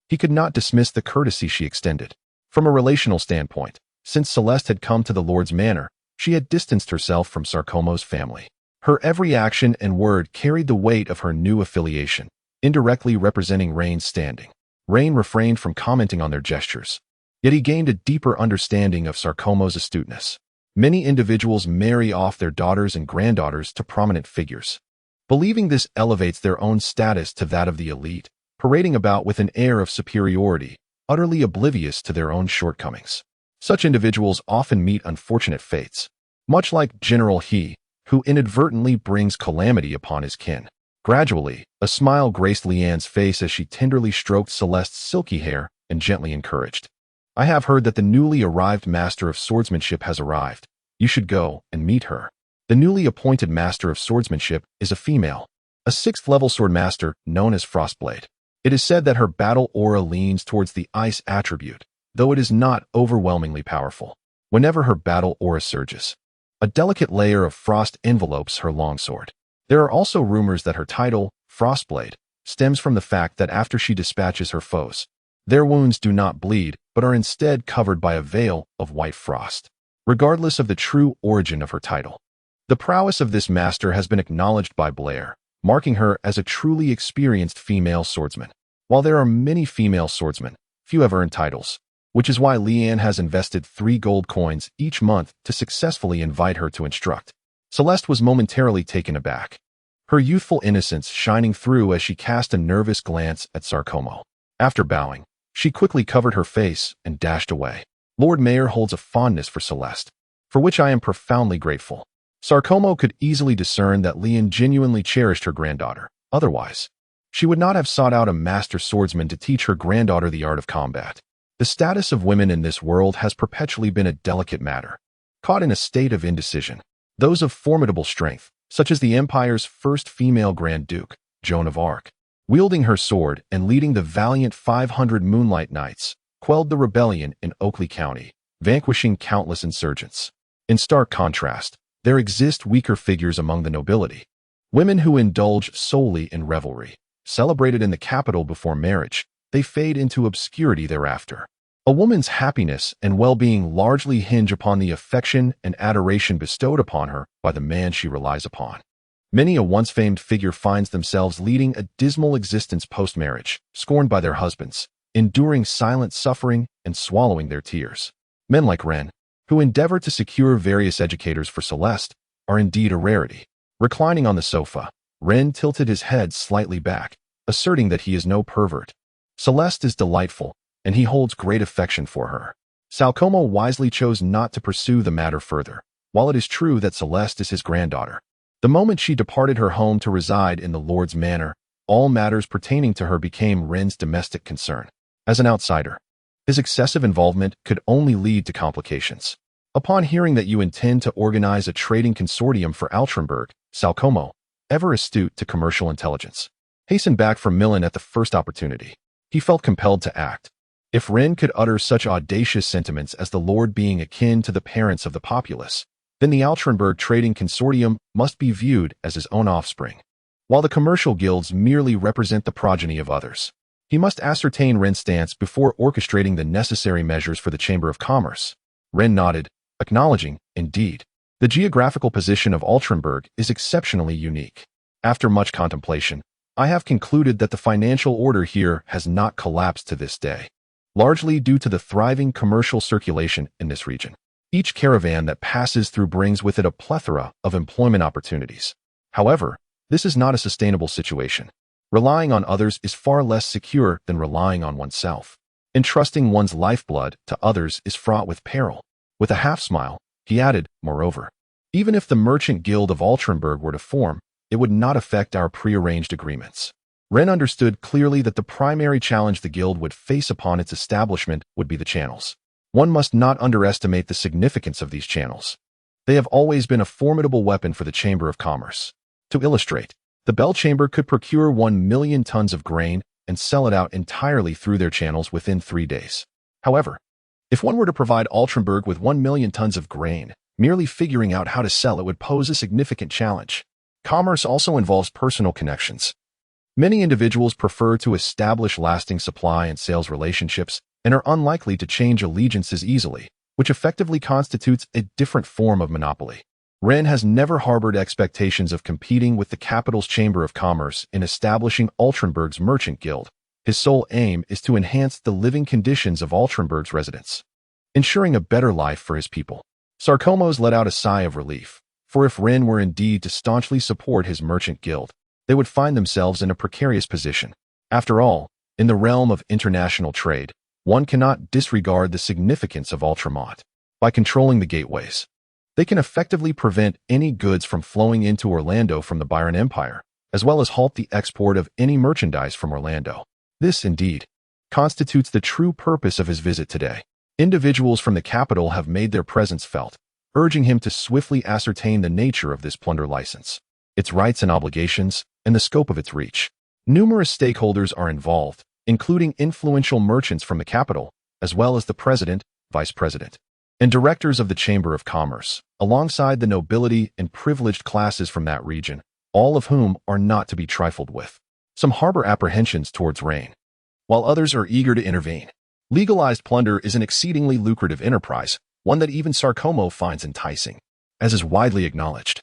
he could not dismiss the courtesy she extended. From a relational standpoint, since Celeste had come to the Lord's manor, she had distanced herself from Sarcomo's family. Her every action and word carried the weight of her new affiliation, indirectly representing Rein's standing. Rein refrained from commenting on their gestures, yet he gained a deeper understanding of Sarcomo's astuteness. Many individuals marry off their daughters and granddaughters to prominent figures, believing this elevates their own status to that of the elite, parading about with an air of superiority, utterly oblivious to their own shortcomings. Such individuals often meet unfortunate fates, much like General He, who inadvertently brings calamity upon his kin. Gradually, a smile graced Leanne's face as she tenderly stroked Celeste's silky hair and gently encouraged. I have heard that the newly arrived master of swordsmanship has arrived. You should go and meet her. The newly appointed master of swordsmanship is a female, a 6th-level swordmaster known as Frostblade. It is said that her battle aura leans towards the ice attribute, though it is not overwhelmingly powerful. Whenever her battle aura surges, a delicate layer of frost envelopes her longsword. There are also rumors that her title, Frostblade, stems from the fact that after she dispatches her foes, their wounds do not bleed, but are instead covered by a veil of white frost. Regardless of the true origin of her title, the prowess of this master has been acknowledged by Blair, marking her as a truly experienced female swordsman. While there are many female swordsmen, few have earned titles, which is why Leanne has invested 3 gold coins each month to successfully invite her to instruct. Celeste was momentarily taken aback, her youthful innocence shining through as she cast a nervous glance at Sarcomo. After bowing, she quickly covered her face and dashed away. Lord Mayor holds a fondness for Celeste, for which I am profoundly grateful. Sarcomo could easily discern that Leanne genuinely cherished her granddaughter. Otherwise, she would not have sought out a master swordsman to teach her granddaughter the art of combat. The status of women in this world has perpetually been a delicate matter, caught in a state of indecision. Those of formidable strength, such as the Empire's first female Grand Duke, Joan of Arc, wielding her sword and leading the valiant 500 Moonlight Knights, quelled the rebellion in Oakley County, vanquishing countless insurgents. In stark contrast, there exist weaker figures among the nobility, women who indulge solely in revelry. Celebrated in the capital before marriage, they fade into obscurity thereafter. A woman's happiness and well-being largely hinge upon the affection and adoration bestowed upon her by the man she relies upon. Many a once famed figure finds themselves leading a dismal existence post-marriage, scorned by their husbands, enduring silent suffering and swallowing their tears. Men like Rein, who endeavor to secure various educators for Celeste, are indeed a rarity. Reclining on the sofa, Rein tilted his head slightly back, asserting that he is no pervert. Celeste is delightful, and he holds great affection for her. Sarcomo wisely chose not to pursue the matter further, while it is true that Celeste is his granddaughter. The moment she departed her home to reside in the Lord's manor, all matters pertaining to her became Rein's domestic concern. As an outsider, his excessive involvement could only lead to complications. Upon hearing that you intend to organize a trading consortium for Altrenberg, Sarcomo, ever astute to commercial intelligence, hastened back from Milan at the first opportunity. He felt compelled to act. If Rein could utter such audacious sentiments as the Lord being akin to the parents of the populace, then the Altrenberg Trading Consortium must be viewed as his own offspring, while the commercial guilds merely represent the progeny of others. He must ascertain Rein's stance before orchestrating the necessary measures for the Chamber of Commerce. Rein nodded, acknowledging, indeed, the geographical position of Altrenberg is exceptionally unique. After much contemplation, I have concluded that the financial order here has not collapsed to this day, largely due to the thriving commercial circulation in this region. Each caravan that passes through brings with it a plethora of employment opportunities. However, this is not a sustainable situation. Relying on others is far less secure than relying on oneself. Entrusting one's lifeblood to others is fraught with peril. With a half-smile, he added, moreover, even if the Merchant Guild of Altrenberg were to form, it would not affect our prearranged agreements. Rein understood clearly that the primary challenge the guild would face upon its establishment would be the channels. One must not underestimate the significance of these channels. They have always been a formidable weapon for the Chamber of Commerce. To illustrate, the Bell Chamber could procure 1 million tons of grain and sell it out entirely through their channels within 3 days. However, if one were to provide Altrenberg with 1 million tons of grain, merely figuring out how to sell it would pose a significant challenge. Commerce also involves personal connections. Many individuals prefer to establish lasting supply and sales relationships and are unlikely to change allegiances easily, which effectively constitutes a different form of monopoly. Rein has never harbored expectations of competing with the capital's Chamber of Commerce in establishing Altrenberg's Merchant Guild. His sole aim is to enhance the living conditions of Altrenberg's residents, ensuring a better life for his people. Sarcomo's let out a sigh of relief, for if Rein were indeed to staunchly support his Merchant Guild, they would find themselves in a precarious position. After all, in the realm of international trade, one cannot disregard the significance of Altremont. By controlling the gateways, they can effectively prevent any goods from flowing into Orlando from the Byron Empire, as well as halt the export of any merchandise from Orlando. This, indeed, constitutes the true purpose of his visit today. Individuals from the capital have made their presence felt, urging him to swiftly ascertain the nature of this plunder license, its rights and obligations, and the scope of its reach. Numerous stakeholders are involved, including influential merchants from the capital, as well as the president, vice president, and directors of the Chamber of Commerce, alongside the nobility and privileged classes from that region, all of whom are not to be trifled with. Some harbor apprehensions towards Rein, while others are eager to intervene. Legalized plunder is an exceedingly lucrative enterprise, one that even Sarcomo finds enticing, as is widely acknowledged.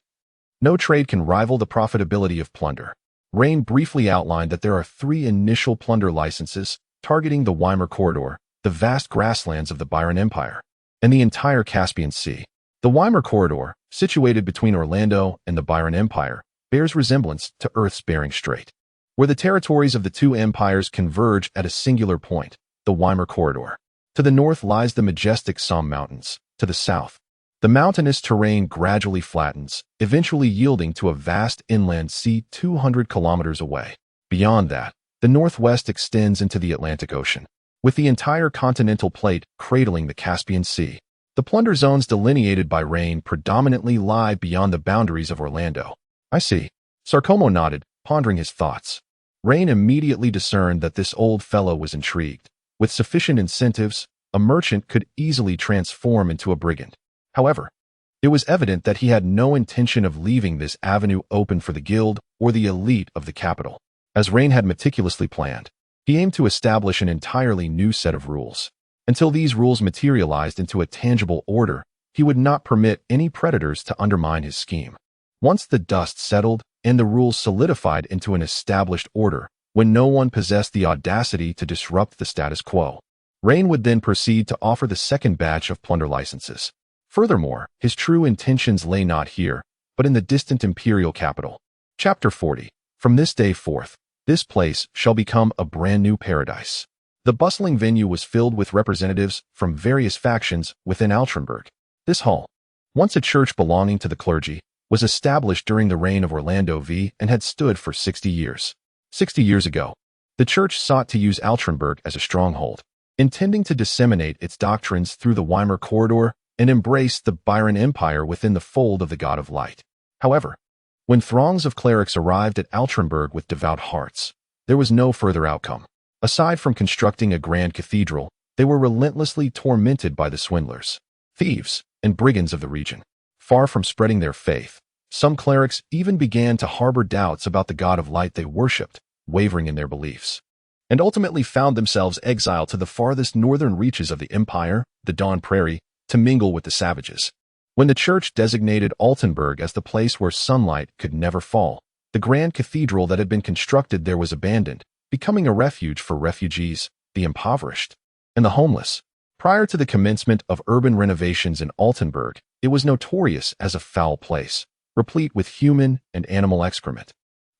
No trade can rival the profitability of plunder. Raine briefly outlined that there are 3 initial plunder licenses targeting the Weimar Corridor, the vast grasslands of the Byron Empire, and the entire Caspian Sea. The Weimar Corridor, situated between Orlando and the Byron Empire, bears resemblance to Earth's Bering Strait, where the territories of the 2 empires converge at a singular point, the Weimar Corridor. To the north lies the majestic Somme Mountains. To the south, the mountainous terrain gradually flattens, eventually yielding to a vast inland sea 200 kilometers away. Beyond that, the northwest extends into the Atlantic Ocean, with the entire continental plate cradling the Caspian Sea. The plunder zones delineated by Raine predominantly lie beyond the boundaries of Orlando. I see. Sarkomo nodded, pondering his thoughts. Raine immediately discerned that this old fellow was intrigued. With sufficient incentives, a merchant could easily transform into a brigand. However, it was evident that he had no intention of leaving this avenue open for the guild or the elite of the capital. As Raine had meticulously planned, he aimed to establish an entirely new set of rules. Until these rules materialized into a tangible order, he would not permit any predators to undermine his scheme. Once the dust settled and the rules solidified into an established order, when no one possessed the audacity to disrupt the status quo, Raine would then proceed to offer the second batch of plunder licenses. Furthermore, his true intentions lay not here, but in the distant imperial capital. Chapter 40. From this day forth, this place shall become a brand new paradise. The bustling venue was filled with representatives from various factions within Altrenburg. This hall, once a church belonging to the clergy, was established during the reign of Orlando V and had stood for 60 years. 60 years ago, the church sought to use Altrenburg as a stronghold, intending to disseminate its doctrines through the Weimar Corridor and embrace the Byron Empire within the fold of the God of Light. However, when throngs of clerics arrived at Altrenburg with devout hearts, there was no further outcome. Aside from constructing a grand cathedral, they were relentlessly tormented by the swindlers, thieves, and brigands of the region. Far from spreading their faith, some clerics even began to harbor doubts about the God of Light they worshipped, wavering in their beliefs, and ultimately found themselves exiled to the farthest northern reaches of the empire, the Dawn Prairie, to mingle with the savages. When the church designated Altenburg as the place where sunlight could never fall, the grand cathedral that had been constructed there was abandoned, becoming a refuge for refugees, the impoverished, and the homeless. Prior to the commencement of urban renovations in Altenburg, it was notorious as a foul place, replete with human and animal excrement.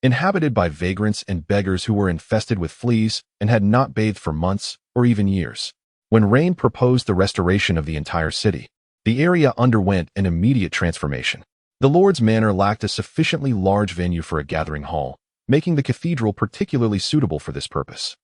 Inhabited by vagrants and beggars who were infested with fleas and had not bathed for months or even years. When Raine proposed the restoration of the entire city, the area underwent an immediate transformation. The Lord's Manor lacked a sufficiently large venue for a gathering hall, making the cathedral particularly suitable for this purpose,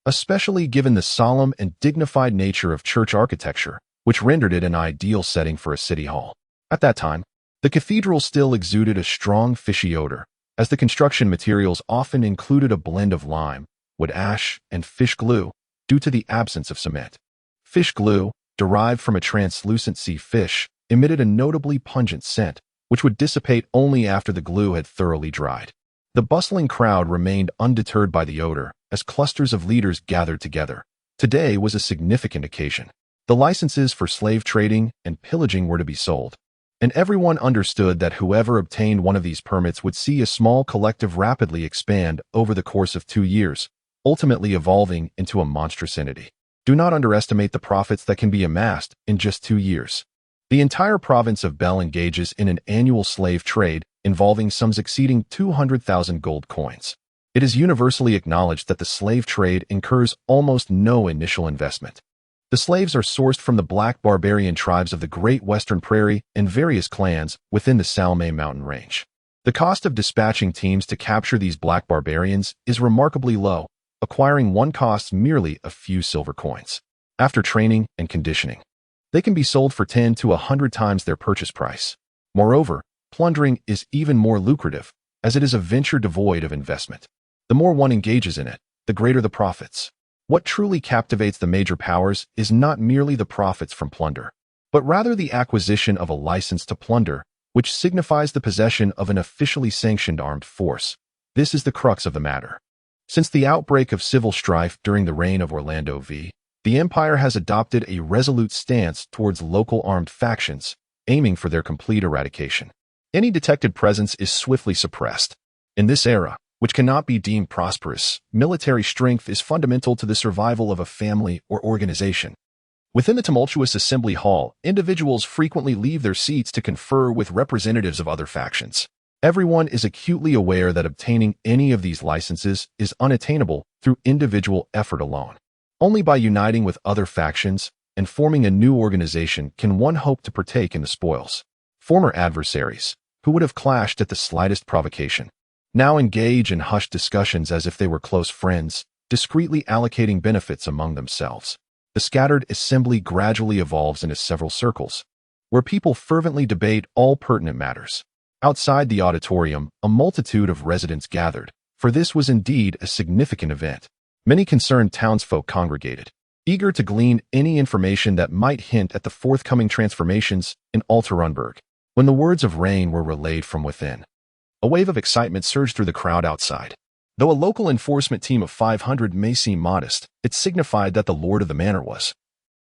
especially given the solemn and dignified nature of church architecture, which rendered it an ideal setting for a city hall. At that time, the cathedral still exuded a strong fishy odor, as the construction materials often included a blend of lime, wood ash, and fish glue, due to the absence of cement. Fish glue, derived from a translucent sea fish, emitted a notably pungent scent, which would dissipate only after the glue had thoroughly dried. The bustling crowd remained undeterred by the odor, as clusters of leaders gathered together. Today was a significant occasion. The licenses for slave trading and pillaging were to be sold, and everyone understood that whoever obtained one of these permits would see a small collective rapidly expand over the course of 2 years, ultimately evolving into a monstrous entity. Do not underestimate the profits that can be amassed in just 2 years. The entire province of Bel engages in an annual slave trade involving sums exceeding 200,000 gold coins. It is universally acknowledged that the slave trade incurs almost no initial investment. The slaves are sourced from the black barbarian tribes of the Great Western Prairie and various clans within the Salme mountain range. The cost of dispatching teams to capture these black barbarians is remarkably low, acquiring one costs merely a few silver coins. After training and conditioning, they can be sold for 10 to 100 times their purchase price. Moreover, plundering is even more lucrative, as it is a venture devoid of investment. The more one engages in it, the greater the profits. What truly captivates the major powers is not merely the profits from plunder, but rather the acquisition of a license to plunder, which signifies the possession of an officially sanctioned armed force. This is the crux of the matter. Since the outbreak of civil strife during the reign of Orlando V, the Empire has adopted a resolute stance towards local armed factions, aiming for their complete eradication. Any detected presence is swiftly suppressed. In this era, which cannot be deemed prosperous. Military strength is fundamental to the survival of a family or organization. Within the tumultuous assembly hall, individuals frequently leave their seats to confer with representatives of other factions. Everyone is acutely aware that obtaining any of these licenses is unattainable through individual effort alone. Only by uniting with other factions and forming a new organization can one hope to partake in the spoils. Former adversaries, who would have clashed at the slightest provocation, now engage in hushed discussions as if they were close friends, discreetly allocating benefits among themselves. The scattered assembly gradually evolves into several circles, where people fervently debate all pertinent matters. Outside the auditorium, a multitude of residents gathered, for this was indeed a significant event. Many concerned townsfolk congregated, eager to glean any information that might hint at the forthcoming transformations in Alterunberg. When the words of Rein were relayed from within, a wave of excitement surged through the crowd outside. Though a local enforcement team of 500 may seem modest, it signified that the lord of the manor was,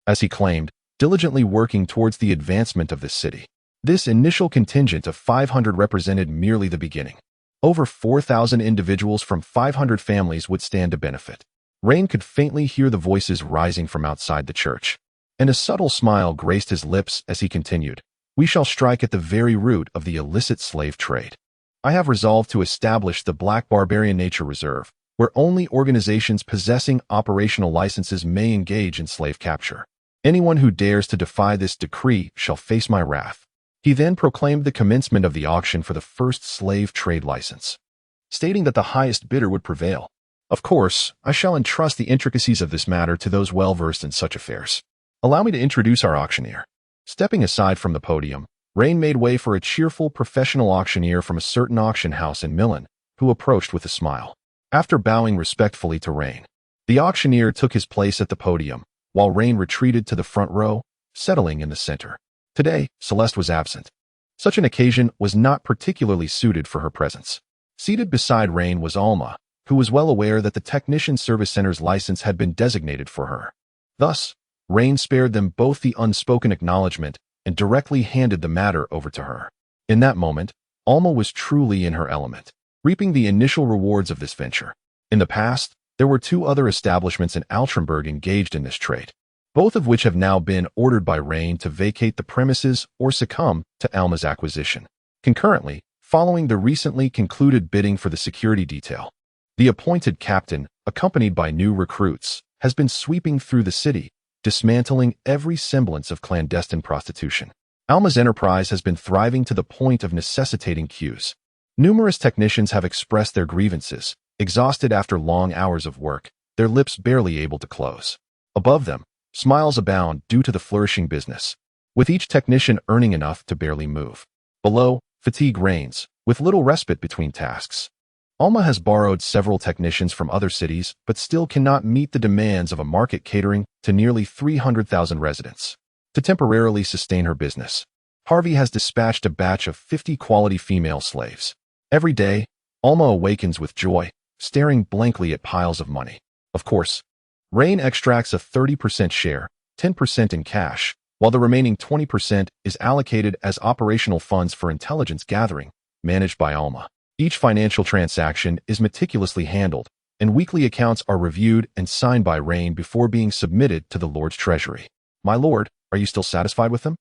as he claimed, diligently working towards the advancement of this city. This initial contingent of 500 represented merely the beginning. Over 4,000 individuals from 500 families would stand to benefit. Rein could faintly hear the voices rising from outside the church, and a subtle smile graced his lips as he continued, "We shall strike at the very root of the illicit slave trade. I have resolved to establish the Black Barbarian Nature Reserve, where only organizations possessing operational licenses may engage in slave capture. Anyone who dares to defy this decree shall face my wrath." He then proclaimed the commencement of the auction for the first slave trade license, stating that the highest bidder would prevail. "Of course, I shall entrust the intricacies of this matter to those well-versed in such affairs. Allow me to introduce our auctioneer." Stepping aside from the podium, Rein made way for a cheerful professional auctioneer from a certain auction house in Milan, who approached with a smile. After bowing respectfully to Rein, the auctioneer took his place at the podium, while Rein retreated to the front row, settling in the center. Today, Celeste was absent. Such an occasion was not particularly suited for her presence. Seated beside Rein was Alma, who was well aware that the Technician Service Center's license had been designated for her. Thus, Rein spared them both the unspoken acknowledgement and directly handed the matter over to her. In that moment, Alma was truly in her element, reaping the initial rewards of this venture. In the past, there were 2 other establishments in Altrenberg engaged in this trade, both of which have now been ordered by Rein to vacate the premises or succumb to Alma's acquisition. Concurrently, following the recently concluded bidding for the security detail, the appointed captain, accompanied by new recruits, has been sweeping through the city, dismantling every semblance of clandestine prostitution. Alma's enterprise has been thriving to the point of necessitating queues. Numerous technicians have expressed their grievances, exhausted after long hours of work, their lips barely able to close. Above them, smiles abound due to the flourishing business, with each technician earning enough to barely move. Below, fatigue reigns, with little respite between tasks. Alma has borrowed several technicians from other cities, but still cannot meet the demands of a market catering to nearly 300,000 residents. To temporarily sustain her business, Harvey has dispatched a batch of 50 quality female slaves. Every day, Alma awakens with joy, staring blankly at piles of money. Of course, Rein extracts a 30% share, 10% in cash, while the remaining 20% is allocated as operational funds for intelligence gathering, managed by Alma. Each financial transaction is meticulously handled, and weekly accounts are reviewed and signed by Rein before being submitted to the Lord's treasury. "My lord, are you still satisfied with them?"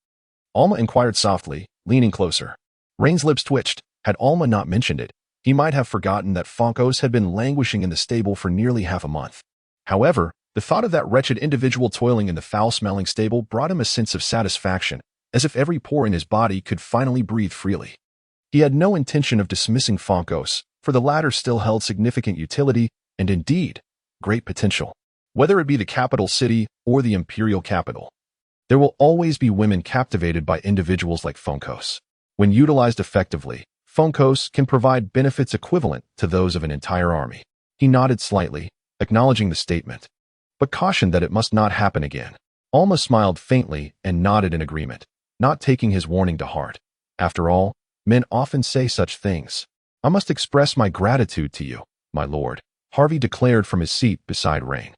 Alma inquired softly, leaning closer. Rein's lips twitched. Had Alma not mentioned it, he might have forgotten that Fonkos had been languishing in the stable for nearly half a month. However, the thought of that wretched individual toiling in the foul-smelling stable brought him a sense of satisfaction, as if every pore in his body could finally breathe freely. He had no intention of dismissing Fonkos, for the latter still held significant utility and, indeed, great potential. Whether it be the capital city or the imperial capital, there will always be women captivated by individuals like Fonkos. When utilized effectively, Fonkos can provide benefits equivalent to those of an entire army. He nodded slightly, acknowledging the statement, but cautioned that it must not happen again. Alma smiled faintly and nodded in agreement, not taking his warning to heart. After all, men often say such things. "I must express my gratitude to you, my lord," Harvey declared from his seat beside Rein.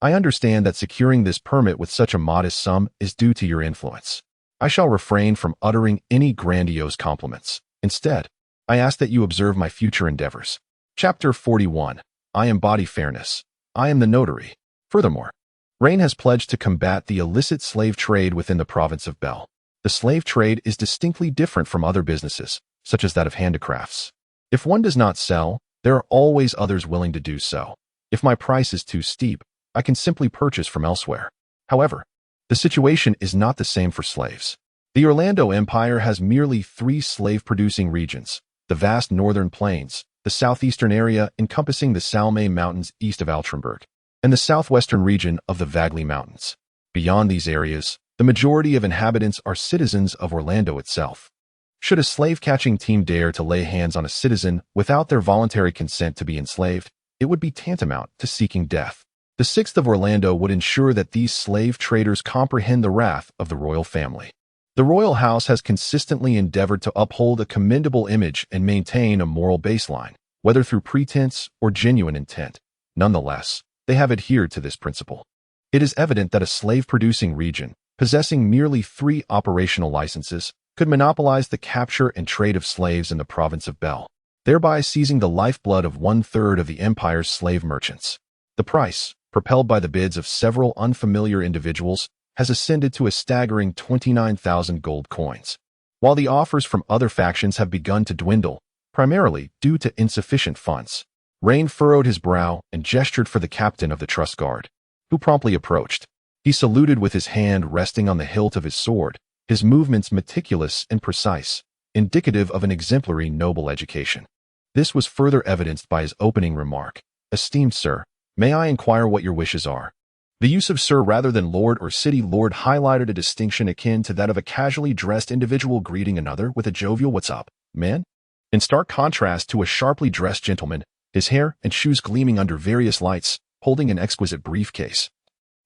"I understand that securing this permit with such a modest sum is due to your influence. I shall refrain from uttering any grandiose compliments. Instead, I ask that you observe my future endeavors. Chapter 41. I embody fairness. I am the notary. Furthermore, Rein has pledged to combat the illicit slave trade within the province of Bel. The slave trade is distinctly different from other businesses, such as that of handicrafts. If one does not sell, there are always others willing to do so. If my price is too steep, I can simply purchase from elsewhere. However, the situation is not the same for slaves. The Orlando Empire has merely 3 slave-producing regions: the vast northern plains, the southeastern area encompassing the Salme Mountains east of Altrenburg, and the southwestern region of the Vagli Mountains. Beyond these areas, the majority of inhabitants are citizens of Orlando itself. Should a slave-catching team dare to lay hands on a citizen without their voluntary consent to be enslaved, it would be tantamount to seeking death. The 6th of Orlando would ensure that these slave traders comprehend the wrath of the royal family. The royal house has consistently endeavored to uphold a commendable image and maintain a moral baseline, whether through pretense or genuine intent. Nonetheless, they have adhered to this principle. It is evident that a slave-producing region, possessing merely 3 operational licenses, could monopolize the capture and trade of slaves in the province of Bel, thereby seizing the lifeblood of 1/3 of the empire's slave merchants. The price, propelled by the bids of several unfamiliar individuals, has ascended to a staggering 29,000 gold coins. While the offers from other factions have begun to dwindle, primarily due to insufficient funds, Rein furrowed his brow and gestured for the captain of the trust guard, who promptly approached. He saluted with his hand resting on the hilt of his sword, his movements meticulous and precise, indicative of an exemplary noble education. This was further evidenced by his opening remark: "Esteemed sir, may I inquire what your wishes are?" The use of sir rather than lord or city lord highlighted a distinction akin to that of a casually dressed individual greeting another with a jovial "What's up, man?" In stark contrast to a sharply dressed gentleman, his hair and shoes gleaming under various lights, holding an exquisite briefcase.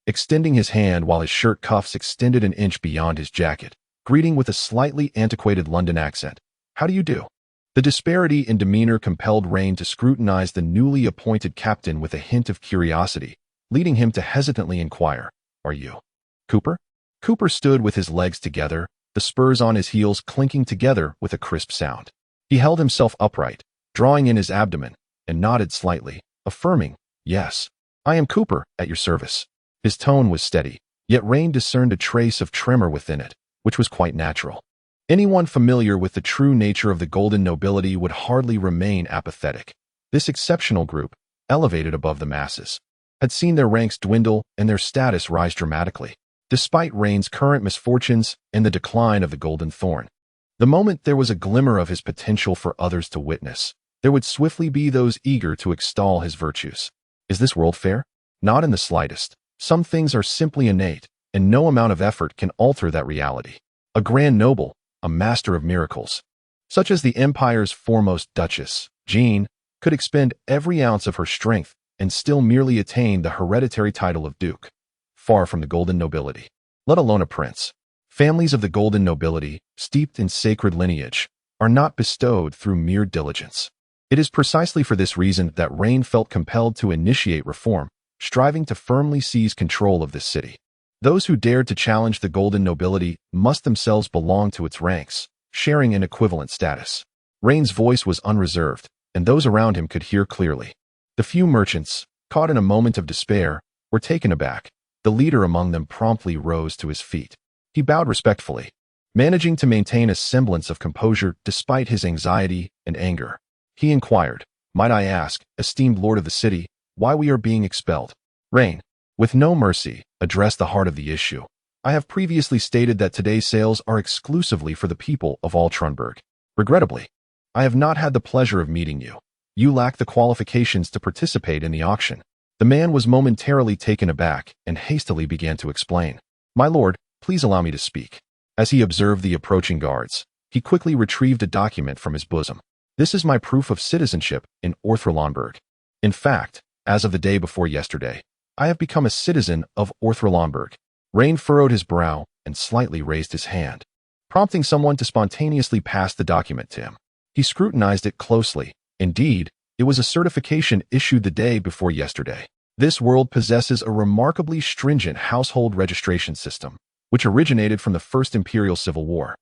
Extending his hand while his shirt cuffs extended an inch beyond his jacket, greeting with a slightly antiquated London accent. "How do you do?" The disparity in demeanor compelled Rein to scrutinize the newly appointed captain with a hint of curiosity, leading him to hesitantly inquire, "Are you Cooper?" Cooper stood with his legs together, the spurs on his heels clinking together with a crisp sound. He held himself upright, drawing in his abdomen, and nodded slightly, affirming, "Yes, I am Cooper, at your service." His tone was steady, yet Rein discerned a trace of tremor within it, which was quite natural. Anyone familiar with the true nature of the golden nobility would hardly remain apathetic. This exceptional group, elevated above the masses, had seen their ranks dwindle and their status rise dramatically, despite Rein's current misfortunes and the decline of the Golden Thorn. The moment there was a glimmer of his potential for others to witness, there would swiftly be those eager to extol his virtues. Is this world fair? Not in the slightest. Some things are simply innate, and no amount of effort can alter that reality. A grand noble, a master of miracles, such as the empire's foremost duchess, Jean, could expend every ounce of her strength and still merely attain the hereditary title of duke, far from the golden nobility, let alone a prince. Families of the golden nobility, steeped in sacred lineage, are not bestowed through mere diligence. It is precisely for this reason that Rein felt compelled to initiate reform, striving to firmly seize control of this city. Those who dared to challenge the golden nobility must themselves belong to its ranks, sharing an equivalent status. Rein's voice was unreserved, and those around him could hear clearly. The few merchants, caught in a moment of despair, were taken aback. The leader among them promptly rose to his feet. He bowed respectfully, managing to maintain a semblance of composure despite his anxiety and anger. He inquired, "Might I ask, esteemed lord of the city, why we are being expelled?" Rein, with no mercy, addressed the heart of the issue. "I have previously stated that today's sales are exclusively for the people of Altrenburg. Regrettably, I have not had the pleasure of meeting you. You lack the qualifications to participate in the auction." The man was momentarily taken aback and hastily began to explain. "My lord, please allow me to speak." As he observed the approaching guards, he quickly retrieved a document from his bosom. "This is my proof of citizenship in Orthrolonberg. In fact, as of the day before yesterday, I have become a citizen of Orthrolonberg." Rein furrowed his brow and slightly raised his hand, prompting someone to spontaneously pass the document to him. He scrutinized it closely. Indeed, it was a certification issued the day before yesterday. This world possesses a remarkably stringent household registration system, which originated from the First Imperial Civil War.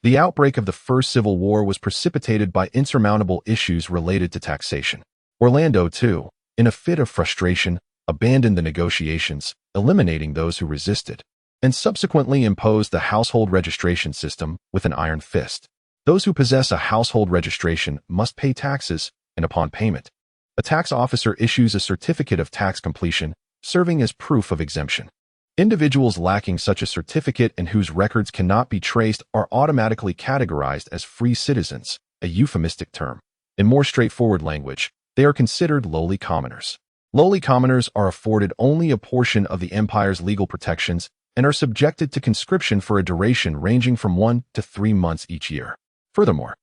The outbreak of the First Civil War was precipitated by insurmountable issues related to taxation. Orlando, too, in a fit of frustration, abandoned the negotiations, eliminating those who resisted, and subsequently imposed the household registration system with an iron fist. Those who possess a household registration must pay taxes, and upon payment, a tax officer issues a certificate of tax completion, serving as proof of exemption. Individuals lacking such a certificate and whose records cannot be traced are automatically categorized as free citizens, a euphemistic term. In more straightforward language, they are considered lowly commoners. Lowly commoners are afforded only a portion of the empire's legal protections and are subjected to conscription for a duration ranging from 1 to 3 months each year. Furthermore,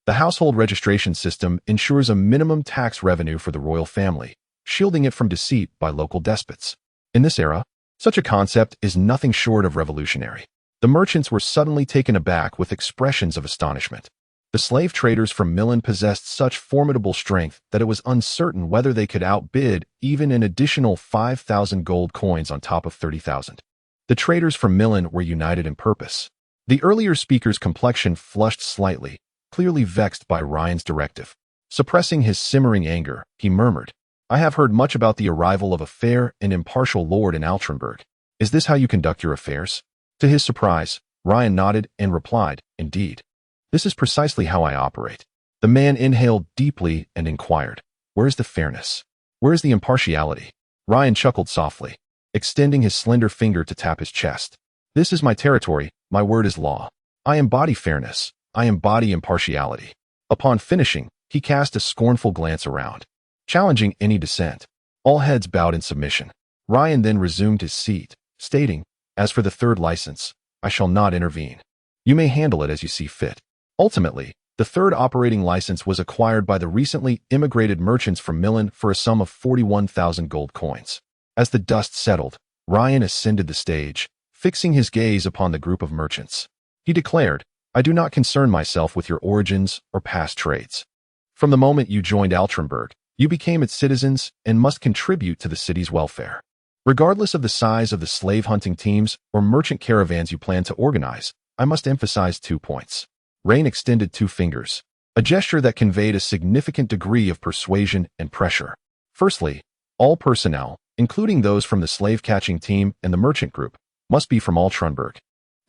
the household registration system ensures a minimum tax revenue for the royal family, shielding it from deceit by local despots. In this era, such a concept is nothing short of revolutionary. The merchants were suddenly taken aback with expressions of astonishment. The slave traders from Milan possessed such formidable strength that it was uncertain whether they could outbid even an additional 5,000 gold coins on top of 30,000. The traders from Milan were united in purpose. The earlier speaker's complexion flushed slightly, clearly vexed by Rein's directive. Suppressing his simmering anger, he murmured, "I have heard much about the arrival of a fair and impartial lord in Altrinburg. Is this how you conduct your affairs?" To his surprise, Rein nodded and replied, "Indeed. This is precisely how I operate." The man inhaled deeply and inquired, "Where is the fairness? Where is the impartiality?" Rein chuckled softly, extending his slender finger to tap his chest. "This is my territory, my word is law. I embody fairness, I embody impartiality." Upon finishing, he cast a scornful glance around, challenging any dissent. All heads bowed in submission. Rein then resumed his seat, stating, "As for the third license, I shall not intervene. You may handle it as you see fit." Ultimately, the third operating license was acquired by the recently immigrated merchants from Milan for a sum of 41,000 gold coins. As the dust settled, Rein ascended the stage, fixing his gaze upon the group of merchants. He declared, "I do not concern myself with your origins or past trades. From the moment you joined Altrinburg, you became its citizens and must contribute to the city's welfare. Regardless of the size of the slave-hunting teams or merchant caravans you plan to organize, I must emphasize 2 points." Rein extended 2 fingers, a gesture that conveyed a significant degree of persuasion and pressure. Firstly, all personnel, including those from the slave-catching team and the merchant group, must be from Altrinburg.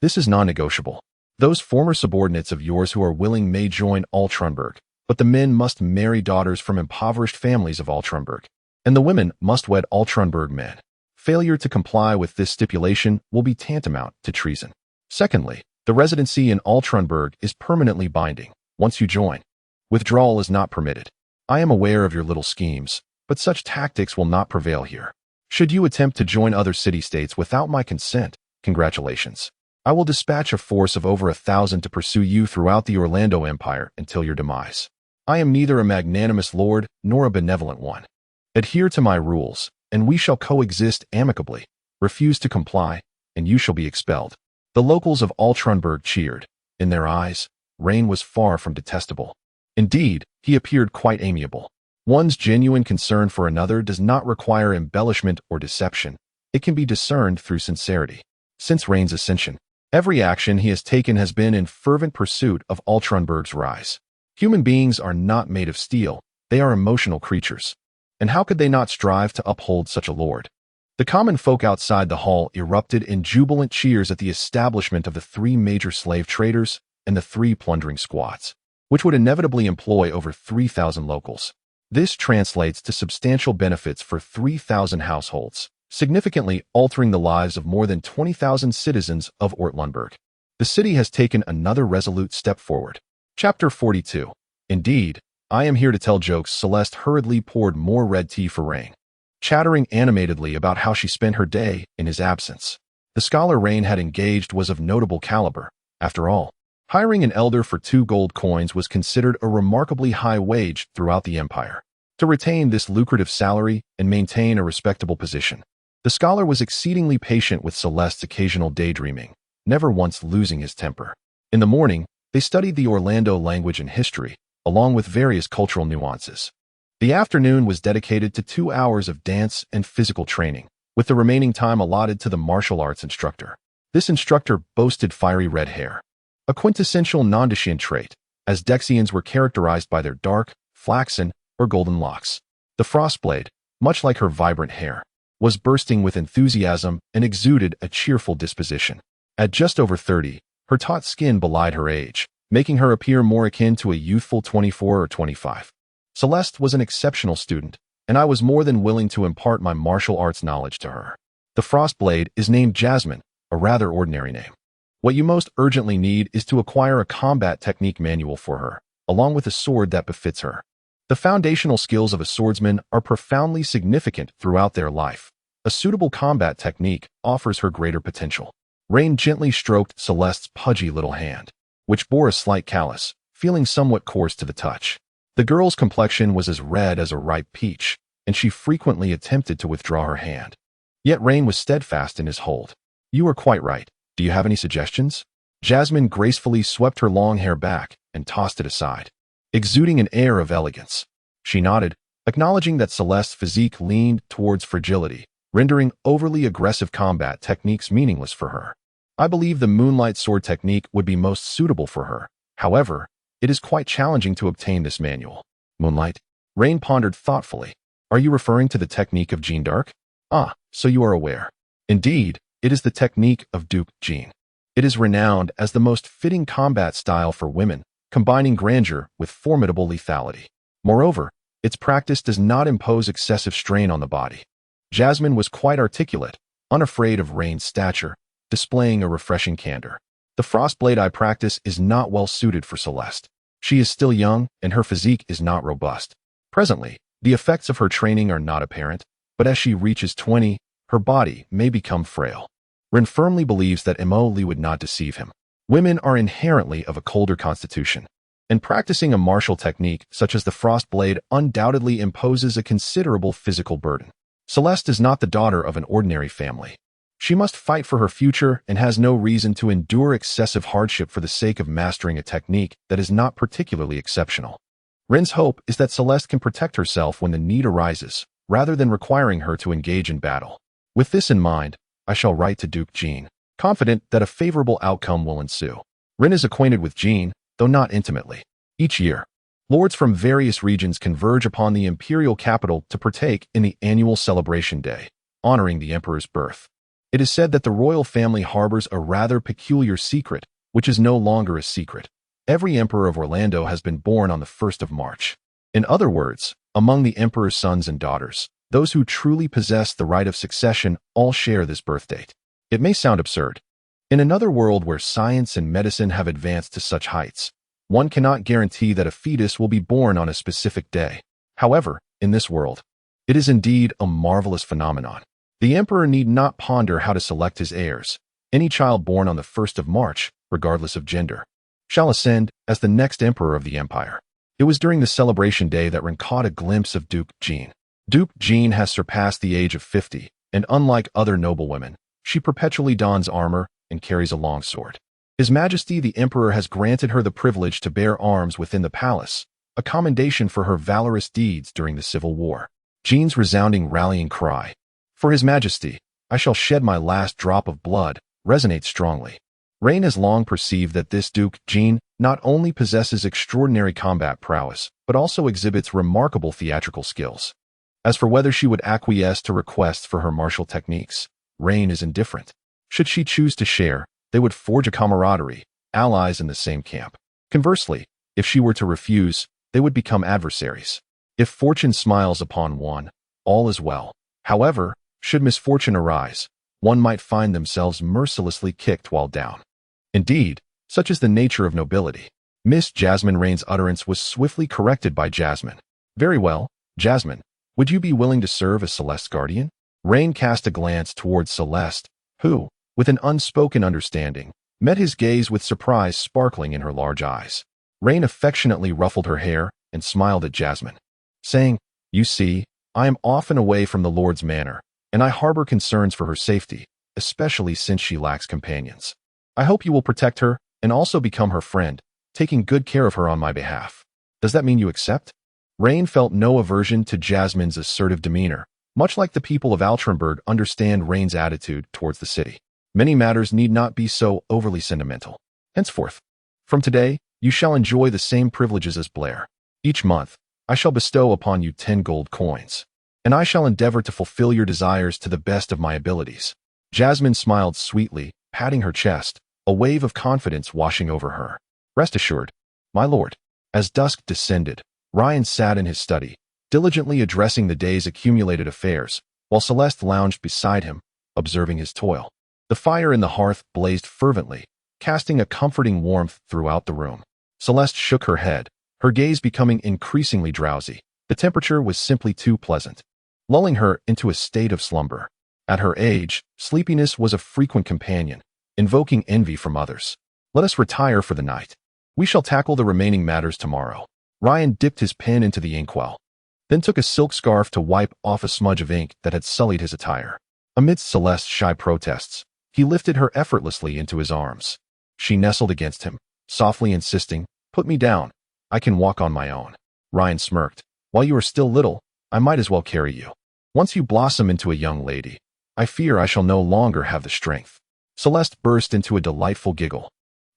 This is non-negotiable. Those former subordinates of yours who are willing may join Altrinburg, but the men must marry daughters from impoverished families of Altrinburg, and the women must wed Altrinburg men. Failure to comply with this stipulation will be tantamount to treason. Secondly, the residency in Altrinburg is permanently binding. Once you join, withdrawal is not permitted. I am aware of your little schemes, but such tactics will not prevail here. Should you attempt to join other city-states without my consent, congratulations. I will dispatch a force of over 1,000 to pursue you throughout the Orlando Empire until your demise. I am neither a magnanimous lord nor a benevolent one. Adhere to my rules, and we shall coexist amicably. Refuse to comply, and you shall be expelled." The locals of Altrinburg cheered. In their eyes, Rein was far from detestable. Indeed, he appeared quite amiable. One's genuine concern for another does not require embellishment or deception. It can be discerned through sincerity. Since Rein's ascension, every action he has taken has been in fervent pursuit of Altrinburg's rise. Human beings are not made of steel, they are emotional creatures. And how could they not strive to uphold such a lord? The common folk outside the hall erupted in jubilant cheers at the establishment of the 3 major slave traders and the 3 plundering squads, which would inevitably employ over 3,000 locals. This translates to substantial benefits for 3,000 households, significantly altering the lives of more than 20,000 citizens of Ortlandburg. The city has taken another resolute step forward. Chapter 42. Indeed, I am here to tell jokes. Celeste hurriedly poured more red tea for Rein, chattering animatedly about how she spent her day in his absence. The scholar Rein had engaged was of notable caliber. After all, hiring an elder for 2 gold coins was considered a remarkably high wage throughout the empire. To retain this lucrative salary and maintain a respectable position, the scholar was exceedingly patient with Celeste's occasional daydreaming, never once losing his temper. In the morning, they studied the Orlando language and history, along with various cultural nuances. The afternoon was dedicated to 2 hours of dance and physical training, with the remaining time allotted to the martial arts instructor. This instructor boasted fiery red hair, a quintessential non-Dacian trait, as Dexians were characterized by their dark, flaxen, or golden locks. The frostblade, much like her vibrant hair, was bursting with enthusiasm and exuded a cheerful disposition. At just over 30, her taut skin belied her age, making her appear more akin to a youthful 24 or 25. Celeste was an exceptional student, and I was more than willing to impart my martial arts knowledge to her. The frostblade is named Jasmine, a rather ordinary name. What you most urgently need is to acquire a combat technique manual for her, along with a sword that befits her. The foundational skills of a swordsman are profoundly significant throughout their life. A suitable combat technique offers her greater potential. Raine gently stroked Celeste's pudgy little hand, which bore a slight callus, feeling somewhat coarse to the touch. The girl's complexion was as red as a ripe peach, and she frequently attempted to withdraw her hand. Yet Raine was steadfast in his hold. "You are quite right. Do you have any suggestions?" Jasmine gracefully swept her long hair back and tossed it aside, exuding an air of elegance. She nodded, acknowledging that Celeste's physique leaned towards fragility, rendering overly aggressive combat techniques meaningless for her. "I believe the moonlight sword technique would be most suitable for her. However, it is quite challenging to obtain this manual." "Moonlight?" Raine pondered thoughtfully. "Are you referring to the technique of Jeanne d'Arc?" "Ah, so you are aware." "Indeed, it is the technique of Duke Jeanne. It is renowned as the most fitting combat style for women, combining grandeur with formidable lethality. Moreover, its practice does not impose excessive strain on the body." Jasmine was quite articulate, unafraid of Raine's stature, displaying a refreshing candor. "The frostblade I practice is not well suited for Celeste. She is still young, and her physique is not robust. Presently, the effects of her training are not apparent, but as she reaches 20, her body may become frail." Rein firmly believes that Emily would not deceive him. Women are inherently of a colder constitution, and practicing a martial technique such as the frostblade undoubtedly imposes a considerable physical burden. Celeste is not the daughter of an ordinary family. She must fight for her future and has no reason to endure excessive hardship for the sake of mastering a technique that is not particularly exceptional. Rein's hope is that Celeste can protect herself when the need arises, rather than requiring her to engage in battle. With this in mind, I shall write to Duke Jeanne, confident that a favorable outcome will ensue. Rein is acquainted with Jeanne, though not intimately. Each year, lords from various regions converge upon the imperial capital to partake in the annual celebration day, honoring the emperor's birth. It is said that the royal family harbors a rather peculiar secret, which is no longer a secret. Every emperor of Orlando has been born on the 1st of March. In other words, among the emperor's sons and daughters, those who truly possess the right of succession all share this birth date. It may sound absurd. In another world where science and medicine have advanced to such heights, one cannot guarantee that a fetus will be born on a specific day. However, in this world, it is indeed a marvelous phenomenon. The emperor need not ponder how to select his heirs. Any child born on the 1st of March, regardless of gender, shall ascend as the next emperor of the empire. It was during the celebration day that Rein caught a glimpse of Duke Jeanne. Duke Jeanne has surpassed the age of 50, and unlike other noblewomen, she perpetually dons armor and carries a long sword. His Majesty the Emperor has granted her the privilege to bear arms within the palace, a commendation for her valorous deeds during the Civil War. Jeanne's resounding rallying cry, "For His Majesty, I shall shed my last drop of blood," resonates strongly. Rein has long perceived that this Duke Jeanne not only possesses extraordinary combat prowess, but also exhibits remarkable theatrical skills. As for whether she would acquiesce to requests for her martial techniques, Rein is indifferent. Should she choose to share, they would forge a camaraderie, allies in the same camp. Conversely, if she were to refuse, they would become adversaries. If fortune smiles upon one, all is well. However, should misfortune arise, one might find themselves mercilessly kicked while down. Indeed, such is the nature of nobility. Miss Jasmine Rein's utterance was swiftly corrected by Jasmine. "Very well, Jasmine. Would you be willing to serve as Celeste's guardian?" Rein cast a glance towards Celeste, who, with an unspoken understanding, met his gaze with surprise sparkling in her large eyes. Rein affectionately ruffled her hair and smiled at Jasmine, saying, "You see, I am often away from the Lord's manor, and I harbor concerns for her safety, especially since she lacks companions. I hope you will protect her and also become her friend, taking good care of her on my behalf. Does that mean you accept?" Rein felt no aversion to Jasmine's assertive demeanor, much like the people of Altrenberg understand Rein's attitude towards the city. Many matters need not be so overly sentimental. Henceforth, from today, you shall enjoy the same privileges as Blair. Each month, I shall bestow upon you 10 gold coins, and I shall endeavor to fulfill your desires to the best of my abilities." Jasmine smiled sweetly, patting her chest, a wave of confidence washing over her. "Rest assured, my lord." As dusk descended, Rein sat in his study, diligently addressing the day's accumulated affairs, while Celeste lounged beside him, observing his toil. The fire in the hearth blazed fervently, casting a comforting warmth throughout the room. Celeste shook her head, her gaze becoming increasingly drowsy. The temperature was simply too pleasant, lulling her into a state of slumber. At her age, sleepiness was a frequent companion, invoking envy from others. "Let us retire for the night. We shall tackle the remaining matters tomorrow." Rein dipped his pen into the inkwell, then took a silk scarf to wipe off a smudge of ink that had sullied his attire. Amidst Celeste's shy protests, he lifted her effortlessly into his arms. She nestled against him, softly insisting, "Put me down. I can walk on my own." Rein smirked. "While you are still little, I might as well carry you. Once you blossom into a young lady, I fear I shall no longer have the strength." Celeste burst into a delightful giggle,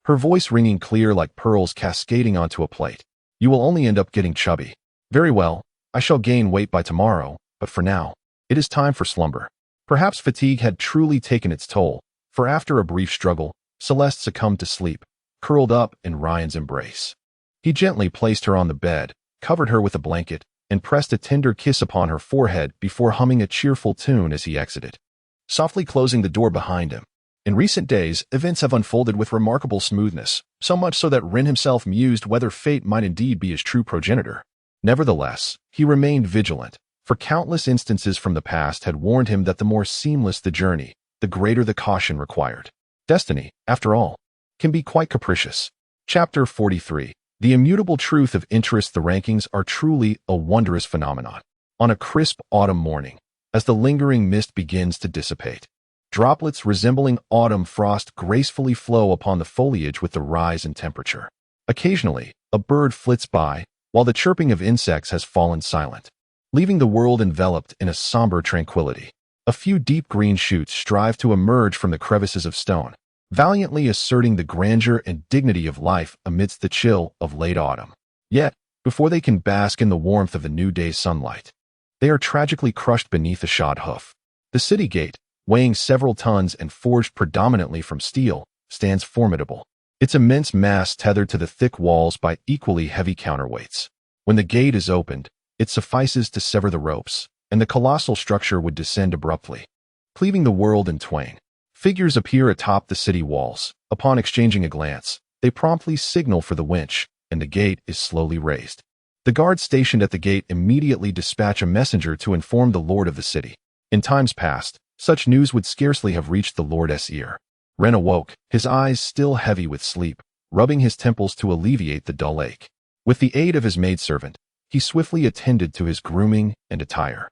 her voice ringing clear like pearls cascading onto a plate. "You will only end up getting chubby." "Very well, I shall gain weight by tomorrow, but for now, it is time for slumber." Perhaps fatigue had truly taken its toll, for after a brief struggle, Celeste succumbed to sleep, curled up in Ryan's embrace. He gently placed her on the bed, covered her with a blanket, and pressed a tender kiss upon her forehead before humming a cheerful tune as he exited, softly closing the door behind him. In recent days, events have unfolded with remarkable smoothness, so much so that Rein himself mused whether fate might indeed be his true progenitor. Nevertheless, he remained vigilant, for countless instances from the past had warned him that the more seamless the journey, the greater the caution required. Destiny, after all, can be quite capricious. Chapter 43. The immutable truth of interest. The rankings are truly a wondrous phenomenon. On a crisp autumn morning, as the lingering mist begins to dissipate, droplets resembling autumn frost gracefully flow upon the foliage with the rise in temperature. Occasionally, a bird flits by, while the chirping of insects has fallen silent, leaving the world enveloped in a somber tranquility. A few deep green shoots strive to emerge from the crevices of stone, valiantly asserting the grandeur and dignity of life amidst the chill of late autumn. Yet, before they can bask in the warmth of the new day's sunlight, they are tragically crushed beneath a shod hoof. The city gate, weighing several tons and forged predominantly from steel, stands formidable, its immense mass tethered to the thick walls by equally heavy counterweights. When the gate is opened, it suffices to sever the ropes, and the colossal structure would descend abruptly, cleaving the world in twain. Figures appear atop the city walls. Upon exchanging a glance, they promptly signal for the winch, and the gate is slowly raised. The guards stationed at the gate immediately dispatch a messenger to inform the lord of the city. In times past, such news would scarcely have reached the lord's ear. Rein awoke, his eyes still heavy with sleep, rubbing his temples to alleviate the dull ache. With the aid of his maidservant, he swiftly attended to his grooming and attire.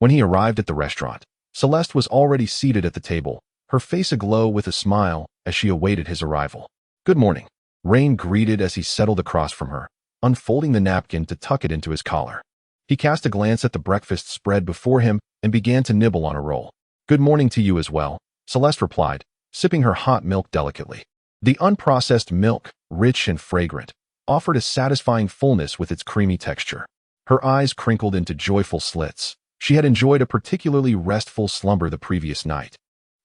When he arrived at the restaurant, Celeste was already seated at the table, her face aglow with a smile as she awaited his arrival. "Good morning," Rein greeted as he settled across from her, unfolding the napkin to tuck it into his collar. He cast a glance at the breakfast spread before him and began to nibble on a roll. "Good morning to you as well," Celeste replied, sipping her hot milk delicately. The unprocessed milk, rich and fragrant, offered a satisfying fullness with its creamy texture. Her eyes crinkled into joyful slits. She had enjoyed a particularly restful slumber the previous night,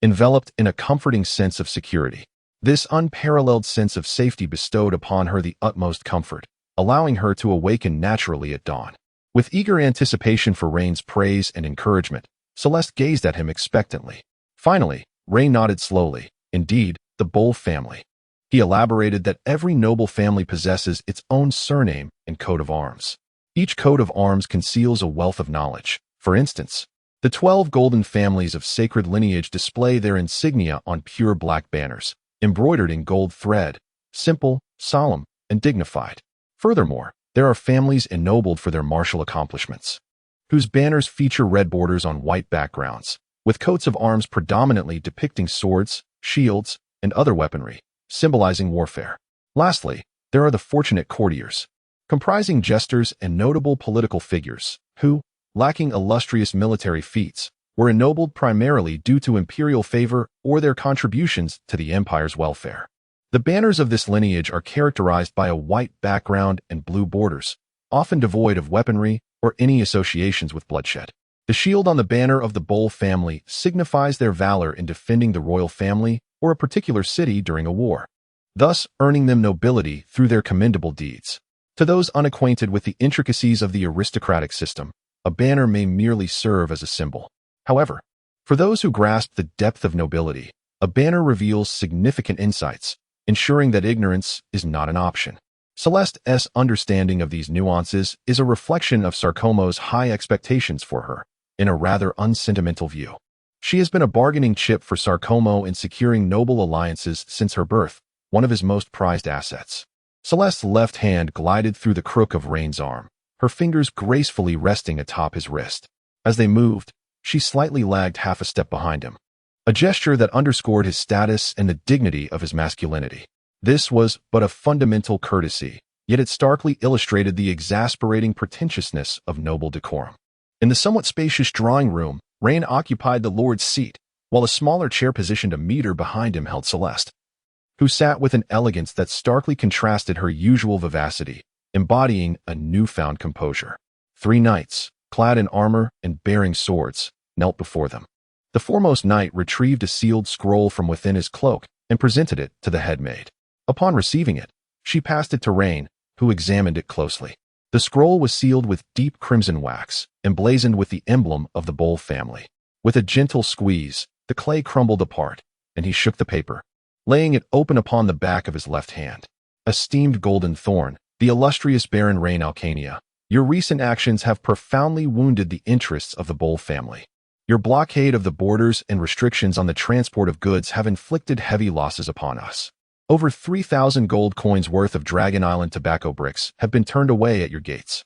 enveloped in a comforting sense of security. This unparalleled sense of safety bestowed upon her the utmost comfort, allowing her to awaken naturally at dawn. With eager anticipation for Rein's praise and encouragement, Celeste gazed at him expectantly. Finally, Rein nodded slowly. "Indeed, the Bull family." He elaborated that every noble family possesses its own surname and coat of arms. Each coat of arms conceals a wealth of knowledge. For instance, the 12 golden families of sacred lineage display their insignia on pure black banners, embroidered in gold thread, simple, solemn, and dignified. Furthermore, there are families ennobled for their martial accomplishments, whose banners feature red borders on white backgrounds, with coats of arms predominantly depicting swords, shields, and other weaponry, symbolizing warfare. Lastly, there are the fortunate courtiers, comprising jesters and notable political figures, who, lacking illustrious military feats, were ennobled primarily due to imperial favor or their contributions to the empire's welfare. The banners of this lineage are characterized by a white background and blue borders, often devoid of weaponry or any associations with bloodshed. The shield on the banner of the Bull family signifies their valor in defending the royal family or a particular city during a war, thus earning them nobility through their commendable deeds. To those unacquainted with the intricacies of the aristocratic system, a banner may merely serve as a symbol. However, for those who grasp the depth of nobility, a banner reveals significant insights, ensuring that ignorance is not an option. Celeste's understanding of these nuances is a reflection of Sarcomo's high expectations for her, in a rather unsentimental view. She has been a bargaining chip for Sarcomo in securing noble alliances since her birth, one of his most prized assets. Celeste's left hand glided through the crook of Raine's arm, her fingers gracefully resting atop his wrist. As they moved, she slightly lagged half a step behind him, a gesture that underscored his status and the dignity of his masculinity. This was but a fundamental courtesy, yet it starkly illustrated the exasperating pretentiousness of noble decorum. In the somewhat spacious drawing room, Rein occupied the lord's seat, while a smaller chair positioned a meter behind him held Celeste, who sat with an elegance that starkly contrasted her usual vivacity, embodying a newfound composure. 3 knights, clad in armor and bearing swords, knelt before them. The foremost knight retrieved a sealed scroll from within his cloak and presented it to the headmaid. Upon receiving it, she passed it to Rein, who examined it closely. The scroll was sealed with deep crimson wax, emblazoned with the emblem of the Bull family. With a gentle squeeze, the clay crumbled apart, and he shook the paper, laying it open upon the back of his left hand. Esteemed Golden Thorn, the illustrious Baron Rein Alcania, your recent actions have profoundly wounded the interests of the Bull family. Your blockade of the borders and restrictions on the transport of goods have inflicted heavy losses upon us. Over 3,000 gold coins worth of Dragon Island tobacco bricks have been turned away at your gates.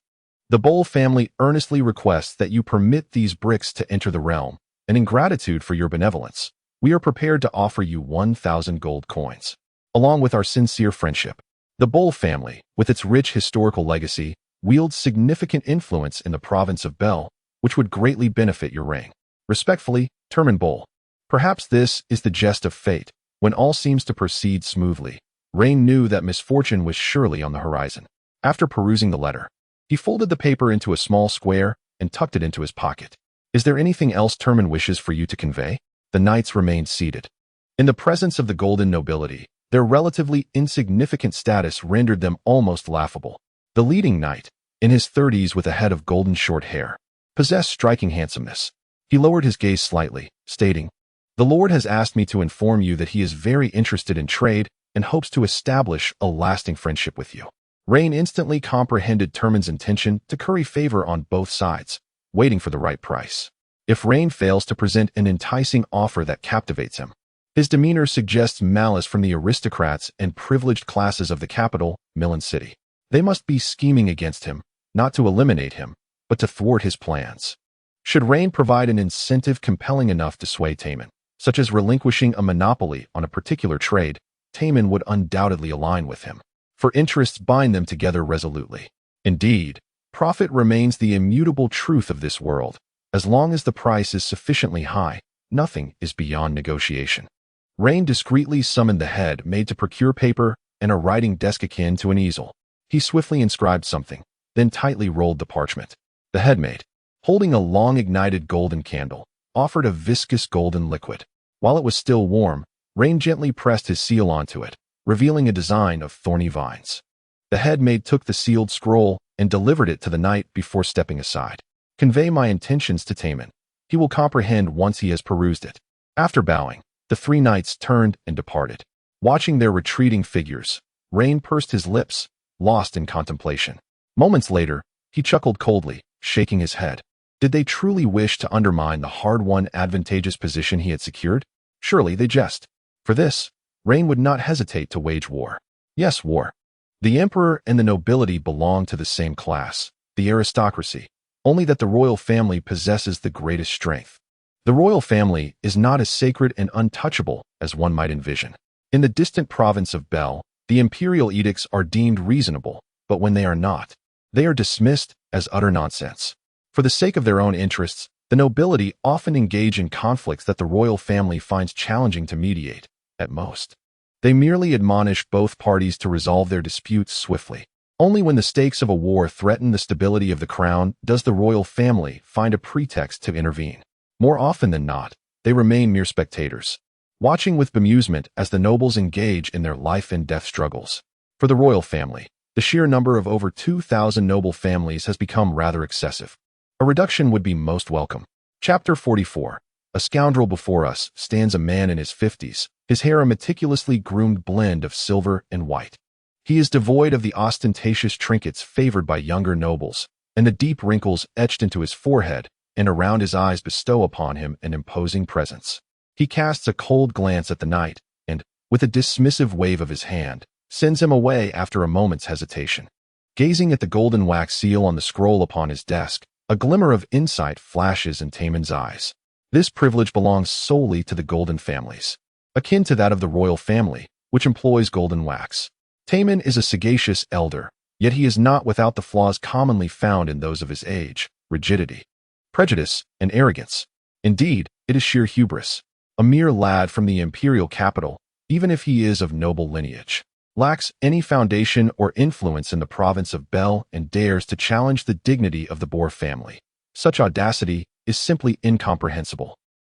The Bull family earnestly requests that you permit these bricks to enter the realm, and in gratitude for your benevolence, we are prepared to offer you 1,000 gold coins. Along with our sincere friendship, the Bull family, with its rich historical legacy, wields significant influence in the province of Bel, which would greatly benefit your reign. Respectfully, Termin Bull. Perhaps this is the jest of fate. When all seems to proceed smoothly, Rein knew that misfortune was surely on the horizon. After perusing the letter, he folded the paper into a small square and tucked it into his pocket. Is there anything else Termin wishes for you to convey? The knights remained seated. In the presence of the golden nobility, their relatively insignificant status rendered them almost laughable. The leading knight, in his 30s with a head of golden short hair, possessed striking handsomeness. He lowered his gaze slightly, stating, "The Lord has asked me to inform you that he is very interested in trade and hopes to establish a lasting friendship with you." Rein instantly comprehended Termin's intention to curry favor on both sides, waiting for the right price. If Rein fails to present an enticing offer that captivates him, his demeanor suggests malice from the aristocrats and privileged classes of the capital, Milan City. They must be scheming against him, not to eliminate him, but to thwart his plans. Should Rein provide an incentive compelling enough to sway Taman, such as relinquishing a monopoly on a particular trade, Taman would undoubtedly align with him, for interests bind them together resolutely. Indeed, profit remains the immutable truth of this world. As long as the price is sufficiently high, nothing is beyond negotiation. Rein discreetly summoned the head maid to procure paper and a writing desk akin to an easel. He swiftly inscribed something, then tightly rolled the parchment. The headmaid, holding a long-ignited golden candle, offered a viscous golden liquid. While it was still warm, Rein gently pressed his seal onto it, revealing a design of thorny vines. The headmaid took the sealed scroll and delivered it to the knight before stepping aside. "Convey my intentions to Taman. He will comprehend once he has perused it." After bowing, the 3 knights turned and departed. Watching their retreating figures, Rein pursed his lips, lost in contemplation. Moments later, he chuckled coldly, shaking his head. Did they truly wish to undermine the hard-won advantageous position he had secured? Surely they jest. For this, Rein would not hesitate to wage war. Yes, war. The emperor and the nobility belong to the same class, the aristocracy, only that the royal family possesses the greatest strength. The royal family is not as sacred and untouchable as one might envision. In the distant province of Bel, the imperial edicts are deemed reasonable, but when they are not, they are dismissed as utter nonsense. For the sake of their own interests, the nobility often engage in conflicts that the royal family finds challenging to mediate. At most, they merely admonish both parties to resolve their disputes swiftly. Only when the stakes of a war threaten the stability of the crown does the royal family find a pretext to intervene. More often than not, they remain mere spectators, watching with bemusement as the nobles engage in their life and death struggles. For the royal family, the sheer number of over 2,000 noble families has become rather excessive. A reduction would be most welcome. Chapter 44. A scoundrel before us stands a man in his 50s, his hair a meticulously groomed blend of silver and white. He is devoid of the ostentatious trinkets favored by younger nobles, and the deep wrinkles etched into his forehead and around his eyes bestow upon him an imposing presence. He casts a cold glance at the knight, and, with a dismissive wave of his hand, sends him away after a moment's hesitation. Gazing at the golden wax seal on the scroll upon his desk, a glimmer of insight flashes in Taemon's eyes. This privilege belongs solely to the golden families, akin to that of the royal family, which employs golden wax. Taemon is a sagacious elder, yet he is not without the flaws commonly found in those of his age: rigidity, prejudice, and arrogance. Indeed, it is sheer hubris. A mere lad from the imperial capital, even if he is of noble lineage, lacks any foundation or influence in the province of Bel and dares to challenge the dignity of the Boer family. Such audacity is simply incomprehensible.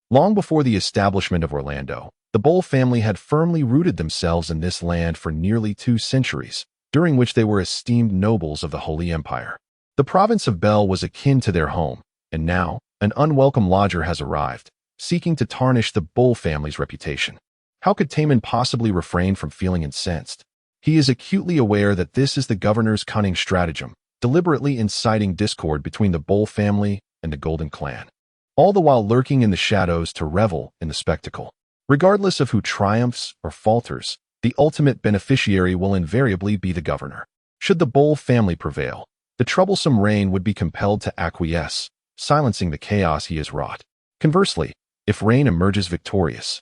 Long before the establishment of Orlando, the Bol family had firmly rooted themselves in this land for nearly 2 centuries, during which they were esteemed nobles of the Holy Empire. The province of Bel was akin to their home, and now an unwelcome lodger has arrived, seeking to tarnish the Bol family's reputation. How could Taemon possibly refrain from feeling incensed? He is acutely aware that this is the governor's cunning stratagem, deliberately inciting discord between the Bol family and the Golden Clan, all the while lurking in the shadows to revel in the spectacle. Regardless of who triumphs or falters, the ultimate beneficiary will invariably be the governor. Should the Bol family prevail, the troublesome Rein would be compelled to acquiesce, silencing the chaos he has wrought. Conversely, if Rein emerges victorious,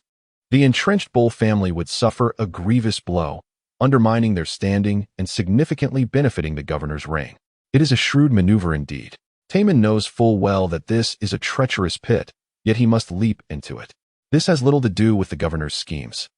the entrenched Bol family would suffer a grievous blow, undermining their standing and significantly benefiting the governor's reign. It is a shrewd maneuver indeed. Taemon knows full well that this is a treacherous pit, yet he must leap into it. This has little to do with the governor's schemes,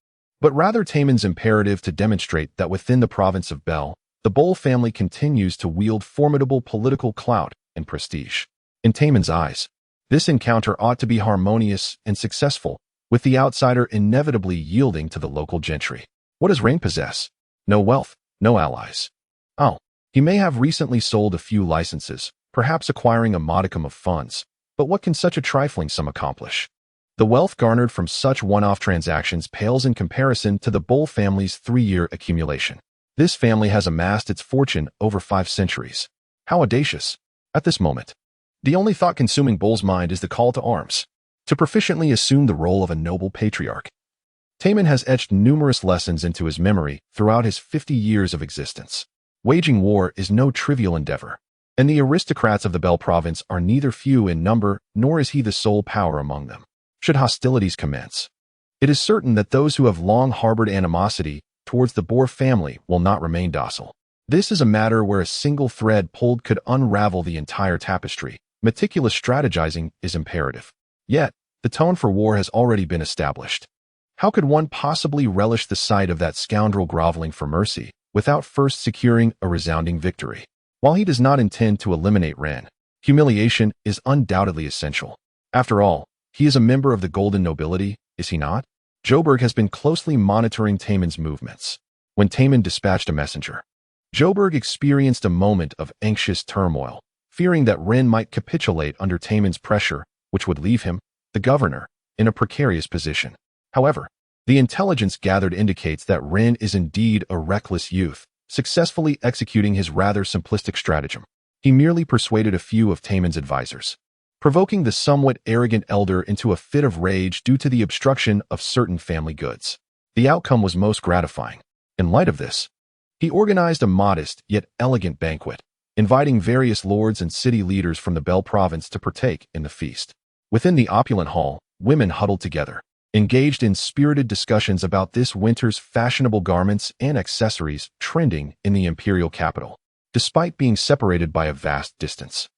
but rather Taemon's imperative to demonstrate that within the province of Bel, the Bol family continues to wield formidable political clout and prestige. In Taemon's eyes, this encounter ought to be harmonious and successful, with the outsider inevitably yielding to the local gentry. What does Rein possess? No wealth, no allies. Oh, he may have recently sold a few licenses, perhaps acquiring a modicum of funds, but what can such a trifling sum accomplish? The wealth garnered from such one-off transactions pales in comparison to the Bol family's 3-year accumulation. This family has amassed its fortune over 5 centuries. How audacious! At this moment, the only thought consuming Bol's mind is the call to arms, to proficiently assume the role of a noble patriarch. Taemon has etched numerous lessons into his memory throughout his 50 years of existence. Waging war is no trivial endeavor, and the aristocrats of the Bel province are neither few in number, nor is he the sole power among them. Should hostilities commence, it is certain that those who have long harbored animosity towards the Boer family will not remain docile. This is a matter where a single thread pulled could unravel the entire tapestry. Meticulous strategizing is imperative. Yet, the tone for war has already been established. How could one possibly relish the sight of that scoundrel groveling for mercy without first securing a resounding victory? While he does not intend to eliminate Rein, humiliation is undoubtedly essential. After all, he is a member of the golden nobility, is he not? Joburg has been closely monitoring Taemon's movements. When Taemon dispatched a messenger, Joburg experienced a moment of anxious turmoil, fearing that Rein might capitulate under Taemon's pressure, which would leave him, the governor, in a precarious position. However, the intelligence gathered indicates that Rein is indeed a reckless youth, successfully executing his rather simplistic stratagem. He merely persuaded a few of Taemon's advisors, provoking the somewhat arrogant elder into a fit of rage due to the obstruction of certain family goods. The outcome was most gratifying. In light of this, he organized a modest yet elegant banquet, inviting various lords and city leaders from the Bel province to partake in the feast. Within the opulent hall, women huddled together, engaged in spirited discussions about this winter's fashionable garments and accessories trending in the imperial capital. Despite being separated by a vast distance,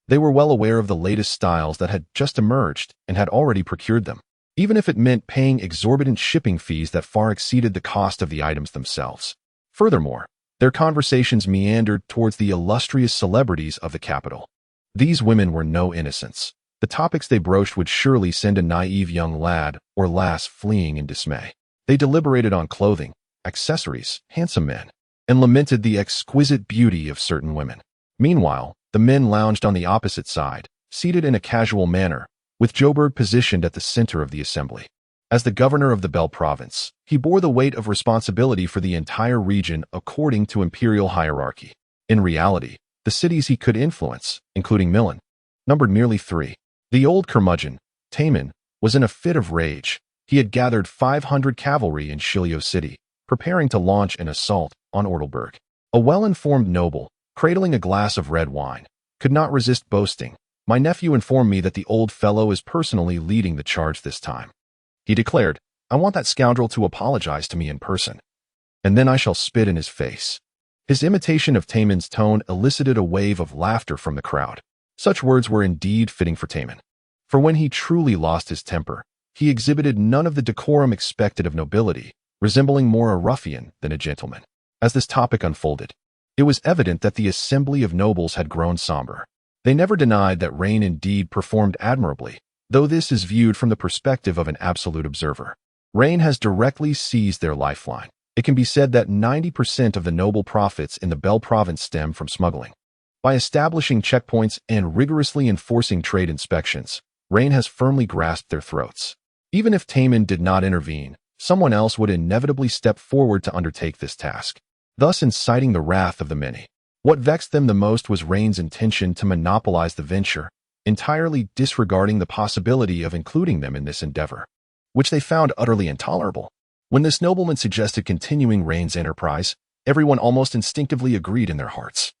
they were well aware of the latest styles that had just emerged and had already procured them, even if it meant paying exorbitant shipping fees that far exceeded the cost of the items themselves. Furthermore, Their conversations meandered towards the illustrious celebrities of the capital. These women were no innocents. The topics they broached would surely send a naive young lad or lass fleeing in dismay. They deliberated on clothing, accessories, handsome men, and lamented the exquisite beauty of certain women. Meanwhile, the men lounged on the opposite side, seated in a casual manner, with Joburg positioned at the center of the assembly. As the governor of the Bel province, he bore the weight of responsibility for the entire region according to imperial hierarchy. In reality, the cities he could influence, including Milan, numbered merely 3. The old curmudgeon, Taman, was in a fit of rage. He had gathered 500 cavalry in Shilio City, preparing to launch an assault on Ortelburg. A well-informed noble, cradling a glass of red wine, could not resist boasting. "My nephew informed me that the old fellow is personally leading the charge this time," he declared. "I want that scoundrel to apologize to me in person, and then I shall spit in his face." His imitation of Taman's tone elicited a wave of laughter from the crowd. Such words were indeed fitting for Taman. For when he truly lost his temper, he exhibited none of the decorum expected of nobility, resembling more a ruffian than a gentleman. As this topic unfolded, it was evident that the assembly of nobles had grown somber. They never denied that Rein indeed performed admirably, though this is viewed from the perspective of an absolute observer. Rein has directly seized their lifeline. It can be said that 90% of the noble profits in the Bel province stem from smuggling. By establishing checkpoints and rigorously enforcing trade inspections, Rein has firmly grasped their throats. Even if Taman did not intervene, someone else would inevitably step forward to undertake this task, thus inciting the wrath of the many. What vexed them the most was Rein's intention to monopolize the venture, entirely disregarding the possibility of including them in this endeavor, which they found utterly intolerable. When this nobleman suggested continuing Rein's enterprise, everyone almost instinctively agreed in their hearts.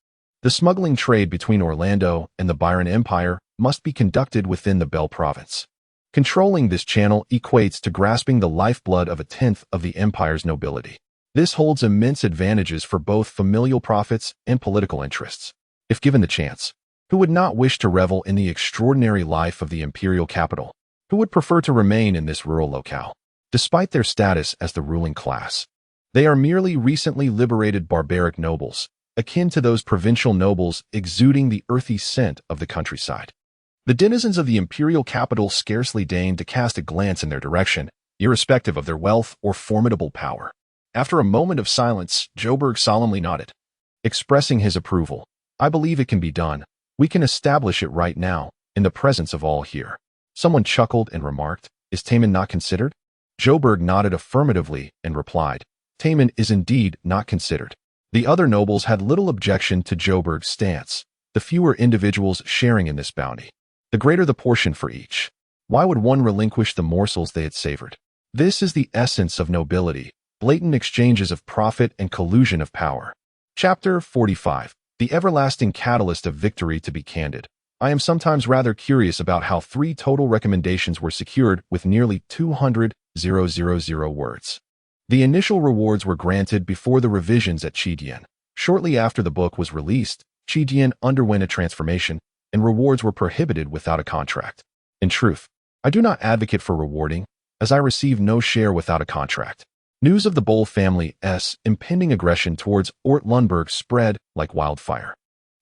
The smuggling trade between Orlando and the Byron Empire must be conducted within the Bel province. Controlling this channel equates to grasping the lifeblood of a tenth of the empire's nobility. This holds immense advantages for both familial profits and political interests. If given the chance, who would not wish to revel in the extraordinary life of the imperial capital? Who would prefer to remain in this rural locale? Despite their status as the ruling class, they are merely recently liberated barbaric nobles, akin to those provincial nobles exuding the earthy scent of the countryside. The denizens of the imperial capital scarcely deigned to cast a glance in their direction, irrespective of their wealth or formidable power. After a moment of silence, Joburg solemnly nodded, expressing his approval. "I believe it can be done. We can establish it right now, in the presence of all here." Someone chuckled and remarked, "Is Taman not considered?" Joburg nodded affirmatively and replied, "Taman is indeed not considered." The other nobles had little objection to Joburg's stance. The fewer individuals sharing in this bounty, the greater the portion for each. Why would one relinquish the morsels they had savored? This is the essence of nobility, blatant exchanges of profit and collusion of power. Chapter 45. The everlasting catalyst of victory. To be candid, I am sometimes rather curious about how 3 total recommendations were secured with nearly 200,000 words. The initial rewards were granted before the revisions at Chidian. Shortly after the book was released, Chidian underwent a transformation, and rewards were prohibited without a contract. In truth, I do not advocate for rewarding, as I receive no share without a contract. News of the Boll family's impending aggression towards Ortlandburg spread like wildfire.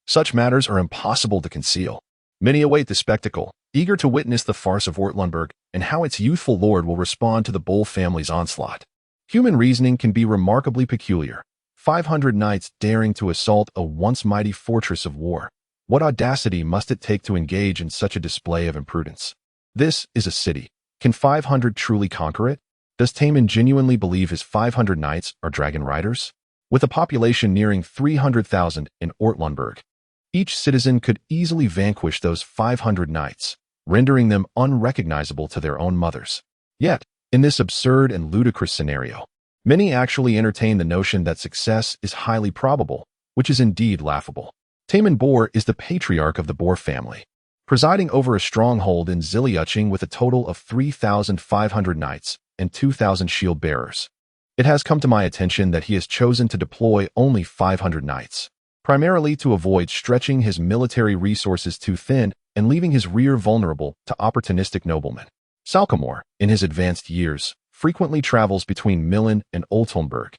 Such matters are impossible to conceal. Many await the spectacle, eager to witness the farce of Ortlandburg and how its youthful lord will respond to the Boll family's onslaught. Human reasoning can be remarkably peculiar. 500 knights daring to assault a once mighty fortress of war. What audacity must it take to engage in such a display of imprudence? This is a city. Can 500 truly conquer it? Does Taman genuinely believe his 500 knights are dragon riders? With a population nearing 300,000 in Ortlandburg, each citizen could easily vanquish those 500 knights, rendering them unrecognizable to their own mothers. Yet, in this absurd and ludicrous scenario, many actually entertain the notion that success is highly probable, which is indeed laughable. Taman Bohr is the patriarch of the Bohr family, presiding over a stronghold in Ziliuching with a total of 3,500 knights and 2,000 shield bearers. It has come to my attention that he has chosen to deploy only 500 knights, primarily to avoid stretching his military resources too thin and leaving his rear vulnerable to opportunistic noblemen. Salkamore, in his advanced years, frequently travels between Milan and Ortlandburg,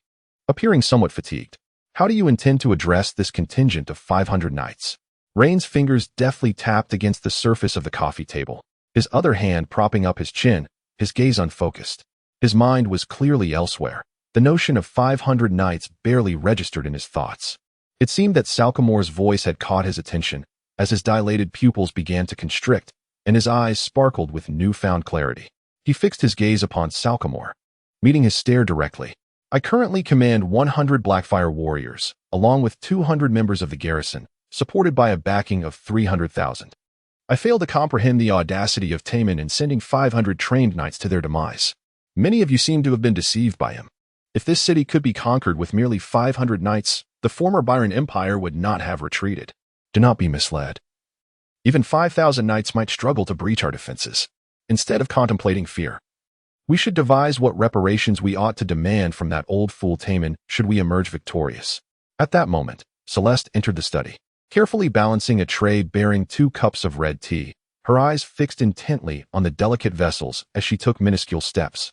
appearing somewhat fatigued. How do you intend to address this contingent of 500 knights? Raine's fingers deftly tapped against the surface of the coffee table, his other hand propping up his chin, his gaze unfocused. His mind was clearly elsewhere. The notion of 500 knights barely registered in his thoughts. It seemed that Salcamore's voice had caught his attention, as his dilated pupils began to constrict, and his eyes sparkled with newfound clarity. He fixed his gaze upon Salcamore, meeting his stare directly. I currently command 100 Blackfire warriors, along with 200 members of the garrison, supported by a backing of 300,000. I fail to comprehend the audacity of Taman in sending 500 trained knights to their demise. Many of you seem to have been deceived by him. If this city could be conquered with merely 500 knights, the former Byron Empire would not have retreated. Do not be misled. Even 5,000 knights might struggle to breach our defenses. Instead of contemplating fear, we should devise what reparations we ought to demand from that old fool Taman should we emerge victorious. At that moment, Celeste entered the study, carefully balancing a tray bearing 2 cups of red tea, her eyes fixed intently on the delicate vessels as she took minuscule steps.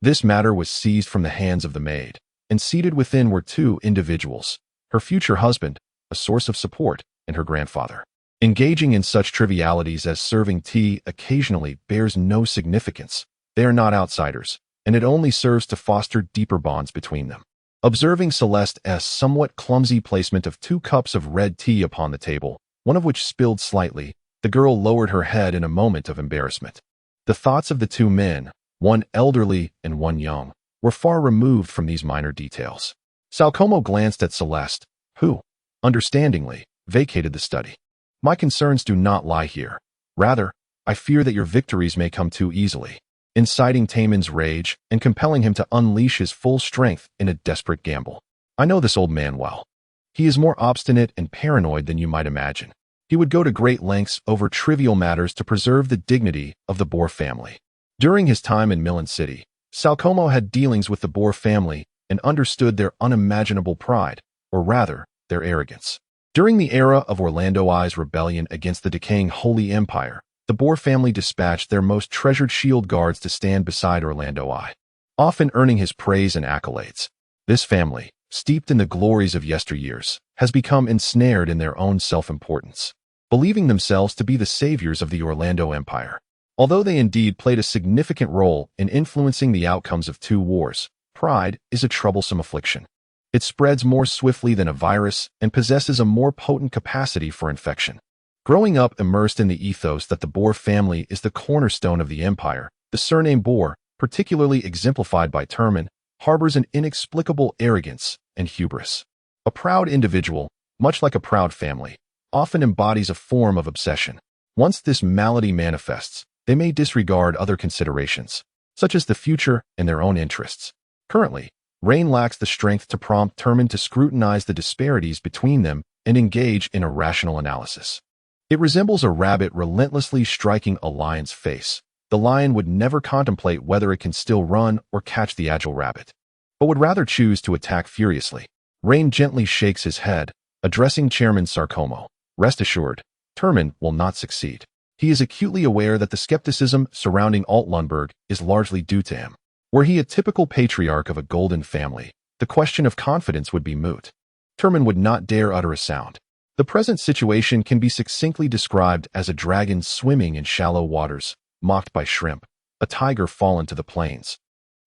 This matter was seized from the hands of the maid, and seated within were 2 individuals, her future husband, a source of support, and her grandfather. Engaging in such trivialities as serving tea occasionally bears no significance. They are not outsiders, and it only serves to foster deeper bonds between them. Observing Celeste's somewhat clumsy placement of 2 cups of red tea upon the table, one of which spilled slightly, the girl lowered her head in a moment of embarrassment. The thoughts of the 2 men, one elderly and one young, were far removed from these minor details. Salcomo glanced at Celeste, who, understandingly, vacated the study. My concerns do not lie here. Rather, I fear that your victories may come too easily, inciting Taman's rage and compelling him to unleash his full strength in a desperate gamble. I know this old man well. He is more obstinate and paranoid than you might imagine. He would go to great lengths over trivial matters to preserve the dignity of the Boer family. During his time in Milan City, Salcomo had dealings with the Boer family and understood their unimaginable pride, or rather, their arrogance. During the era of Orlando I's rebellion against the decaying Holy Empire, the Boer family dispatched their most treasured shield guards to stand beside Orlando I, often earning his praise and accolades. This family, steeped in the glories of yesteryears, has become ensnared in their own self-importance, believing themselves to be the saviors of the Orlando Empire. Although they indeed played a significant role in influencing the outcomes of 2 wars, pride is a troublesome affliction. It spreads more swiftly than a virus and possesses a more potent capacity for infection. Growing up immersed in the ethos that the Boer family is the cornerstone of the empire, the surname Boer, particularly exemplified by Terman, harbors an inexplicable arrogance and hubris. A proud individual, much like a proud family, often embodies a form of obsession. Once this malady manifests, they may disregard other considerations, such as the future and their own interests. Currently, Rein lacks the strength to prompt Terman to scrutinize the disparities between them and engage in a rational analysis. It resembles a rabbit relentlessly striking a lion's face. The lion would never contemplate whether it can still run or catch the agile rabbit, but would rather choose to attack furiously. Rein gently shakes his head, addressing Chairman Sarcomo. Rest assured, Terman will not succeed. He is acutely aware that the skepticism surrounding Alt-Lundberg is largely due to him. Were he a typical patriarch of a golden family, the question of confidence would be moot. Terman would not dare utter a sound. The present situation can be succinctly described as a dragon swimming in shallow waters, mocked by shrimp, a tiger fallen to the plains,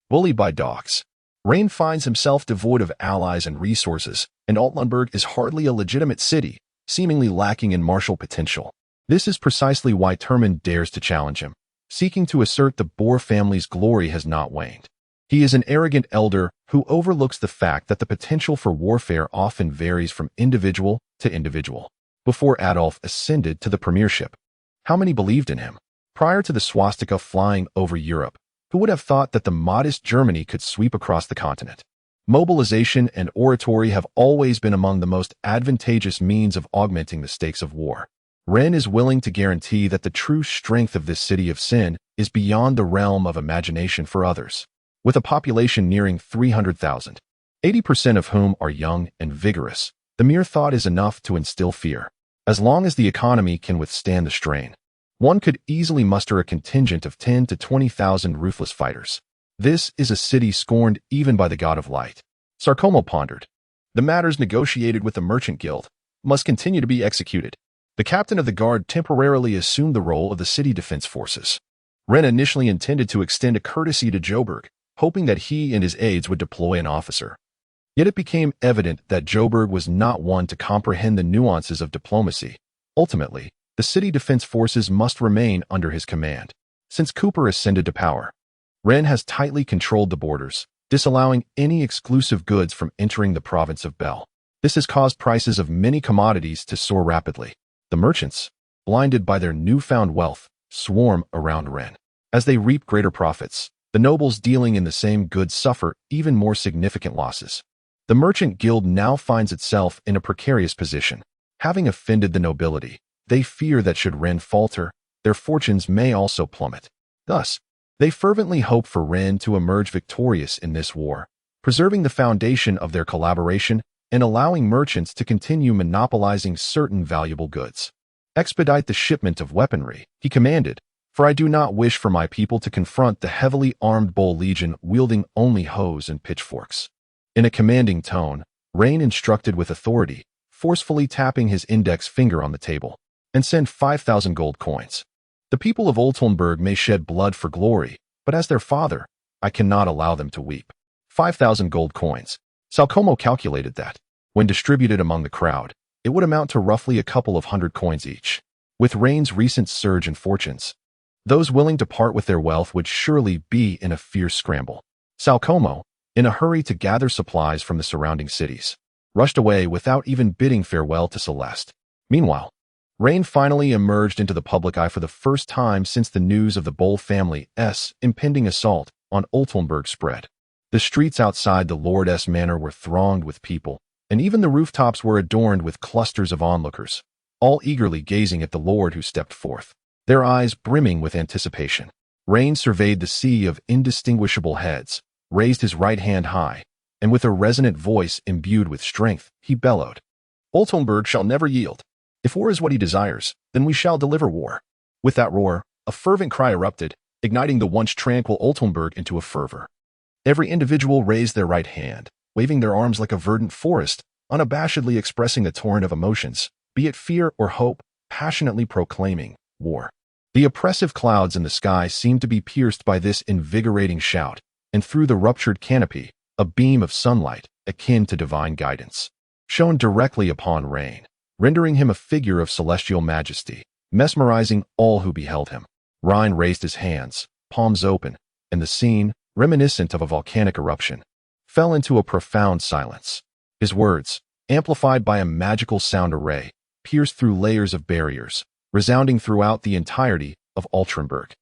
bullied by dogs. Rein finds himself devoid of allies and resources, and Alt-Lundberg is hardly a legitimate city, seemingly lacking in martial potential. This is precisely why Terman dares to challenge him, seeking to assert the Boer family's glory has not waned. He is an arrogant elder who overlooks the fact that the potential for warfare often varies from individual to individual. Before Adolf ascended to the premiership, how many believed in him? Prior to the swastika flying over Europe, who would have thought that the modest Germany could sweep across the continent? Mobilization and oratory have always been among the most advantageous means of augmenting the stakes of war. Rein is willing to guarantee that the true strength of this city of sin is beyond the realm of imagination for others. With a population nearing 300,000, 80% of whom are young and vigorous, the mere thought is enough to instill fear. As long as the economy can withstand the strain, one could easily muster a contingent of 10 to 20,000 ruthless fighters. This is a city scorned even by the god of light. Sarcomo pondered. The matters negotiated with the Merchant Guild must continue to be executed. The captain of the guard temporarily assumed the role of the city defense forces. Rein initially intended to extend a courtesy to Joburg, hoping that he and his aides would deploy an officer. Yet it became evident that Joburg was not one to comprehend the nuances of diplomacy. Ultimately, the city defense forces must remain under his command. Since Cooper ascended to power, Rein has tightly controlled the borders, disallowing any exclusive goods from entering the province of Bel. This has caused prices of many commodities to soar rapidly. The merchants, blinded by their newfound wealth, swarm around Rein. As they reap greater profits, the nobles dealing in the same goods suffer even more significant losses. The Merchant Guild now finds itself in a precarious position. Having offended the nobility, they fear that should Rein falter, their fortunes may also plummet. Thus, they fervently hope for Rein to emerge victorious in this war, preserving the foundation of their collaboration and allowing merchants to continue monopolizing certain valuable goods. Expedite the shipment of weaponry, he commanded, for I do not wish for my people to confront the heavily armed Bull Legion wielding only hoes and pitchforks. In a commanding tone, Rein instructed with authority, forcefully tapping his index finger on the table, and send 5,000 gold coins. The people of Oltenburg may shed blood for glory, but as their father, I cannot allow them to weep. 5,000 gold coins. Salcomo calculated that, when distributed among the crowd, it would amount to roughly a couple of hundred coins each. With Rein's recent surge in fortunes, those willing to part with their wealth would surely be in a fierce scramble. Salcomo, in a hurry to gather supplies from the surrounding cities, rushed away without even bidding farewell to Celeste. Meanwhile, Rein finally emerged into the public eye for the first time since the news of the Boll family's impending assault on Oltenburg spread. The streets outside the Lord's manor were thronged with people, and even the rooftops were adorned with clusters of onlookers, all eagerly gazing at the Lord who stepped forth, their eyes brimming with anticipation. Rein surveyed the sea of indistinguishable heads, raised his right hand high, and with a resonant voice imbued with strength, he bellowed, "Oltenburg shall never yield. If war is what he desires, then we shall deliver war." With that roar, a fervent cry erupted, igniting the once tranquil Oltenburg into a fervor. Every individual raised their right hand, waving their arms like a verdant forest, unabashedly expressing the torrent of emotions, be it fear or hope, passionately proclaiming war. The oppressive clouds in the sky seemed to be pierced by this invigorating shout, and through the ruptured canopy, a beam of sunlight, akin to divine guidance, shone directly upon Rein, rendering him a figure of celestial majesty, mesmerizing all who beheld him. Rein raised his hands, palms open, and the scene, reminiscent of a volcanic eruption, fell into a profound silence. His words, amplified by a magical sound array, pierced through layers of barriers, resounding throughout the entirety of Oltenburg.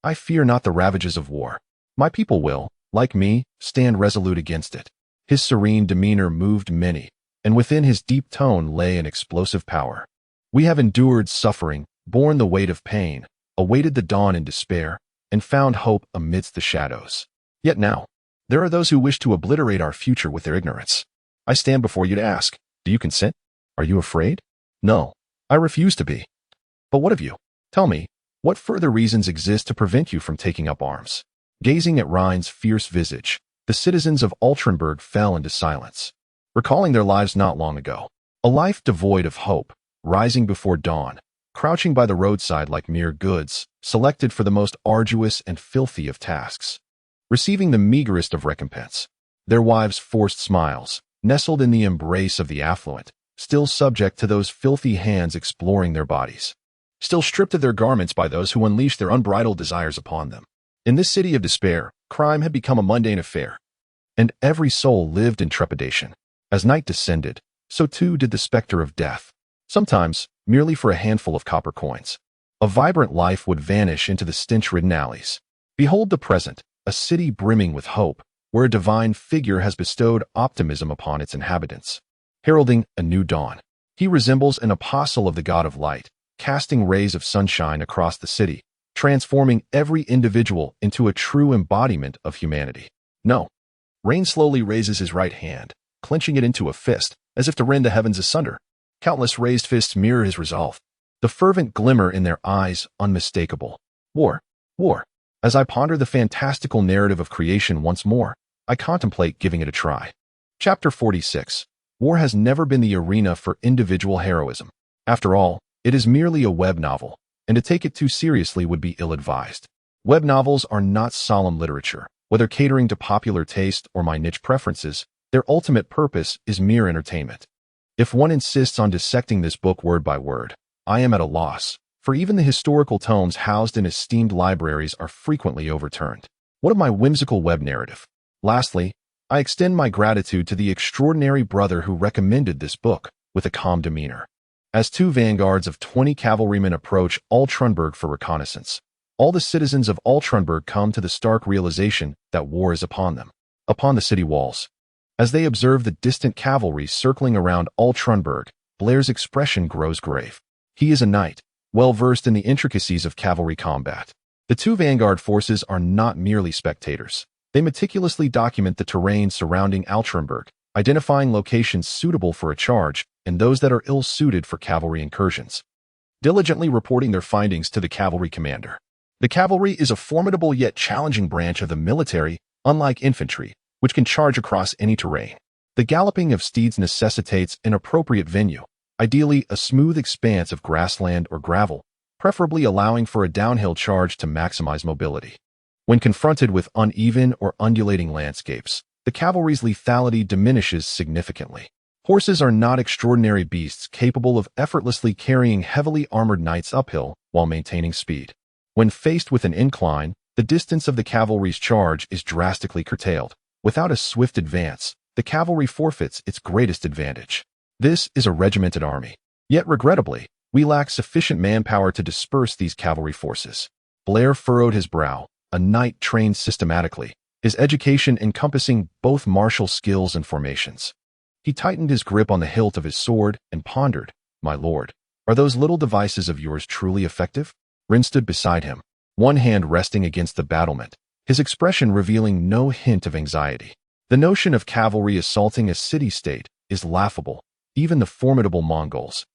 "I fear not the ravages of war. My people will, like me, stand resolute against it." His serene demeanor moved many, and within his deep tone lay an explosive power. "We have endured suffering, borne the weight of pain, awaited the dawn in despair, and found hope amidst the shadows. Yet now, there are those who wish to obliterate our future with their ignorance. I stand before you to ask, do you consent? Are you afraid? No, I refuse to be. But what of you? Tell me, what further reasons exist to prevent you from taking up arms?" Gazing at Rein's fierce visage, the citizens of Oltenburg fell into silence, recalling their lives not long ago. A life devoid of hope, rising before dawn, crouching by the roadside like mere goods, selected for the most arduous and filthy of tasks, receiving the meagerest of recompense. Their wives' forced smiles, nestled in the embrace of the affluent, still subject to those filthy hands exploring their bodies, still stripped of their garments by those who unleashed their unbridled desires upon them. In this city of despair, crime had become a mundane affair, and every soul lived in trepidation. As night descended, so too did the specter of death, sometimes merely for a handful of copper coins. A vibrant life would vanish into the stench-ridden alleys. Behold the present, a city brimming with hope, where a divine figure has bestowed optimism upon its inhabitants, heralding a new dawn. He resembles an apostle of the God of light, casting rays of sunshine across the city, transforming every individual into a true embodiment of humanity. No. Rein slowly raises his right hand, clenching it into a fist, as if to rend the heavens asunder. Countless raised fists mirror his resolve, the fervent glimmer in their eyes unmistakable. War, war. As I ponder the fantastical narrative of creation once more, I contemplate giving it a try. Chapter 46. War has never been the arena for individual heroism. After all, it is merely a web novel, and to take it too seriously would be ill-advised. Web novels are not solemn literature. Whether catering to popular taste or my niche preferences, their ultimate purpose is mere entertainment. If one insists on dissecting this book word by word, I am at a loss, for even the historical tomes housed in esteemed libraries are frequently overturned. What of my whimsical web narrative? Lastly, I extend my gratitude to the extraordinary brother who recommended this book with a calm demeanor. As two vanguards of 20 cavalrymen approach Altrunnburg for reconnaissance, all the citizens of Altrunnburg come to the stark realization that war is upon them, upon the city walls. As they observe the distant cavalry circling around Altrunnburg, Blair's expression grows grave. He is a knight, well versed in the intricacies of cavalry combat. The two vanguard forces are not merely spectators. They meticulously document the terrain surrounding Altrunnburg, identifying locations suitable for a charge and those that are ill-suited for cavalry incursions, diligently reporting their findings to the cavalry commander. The cavalry is a formidable yet challenging branch of the military, unlike infantry, which can charge across any terrain. The galloping of steeds necessitates an appropriate venue, ideally a smooth expanse of grassland or gravel, preferably allowing for a downhill charge to maximize mobility. When confronted with uneven or undulating landscapes, the cavalry's lethality diminishes significantly. Horses are not extraordinary beasts capable of effortlessly carrying heavily armored knights uphill while maintaining speed. When faced with an incline, the distance of the cavalry's charge is drastically curtailed. Without a swift advance, the cavalry forfeits its greatest advantage. This is a regimented army. Yet regrettably, we lack sufficient manpower to disperse these cavalry forces. Blair furrowed his brow, a knight trained systematically, his education encompassing both martial skills and formations. He tightened his grip on the hilt of his sword and pondered, "My lord, are those little devices of yours truly effective?" Rein stood beside him, one hand resting against the battlement, his expression revealing no hint of anxiety. The notion of cavalry assaulting a city-state is laughable. Even the formidable Mongols,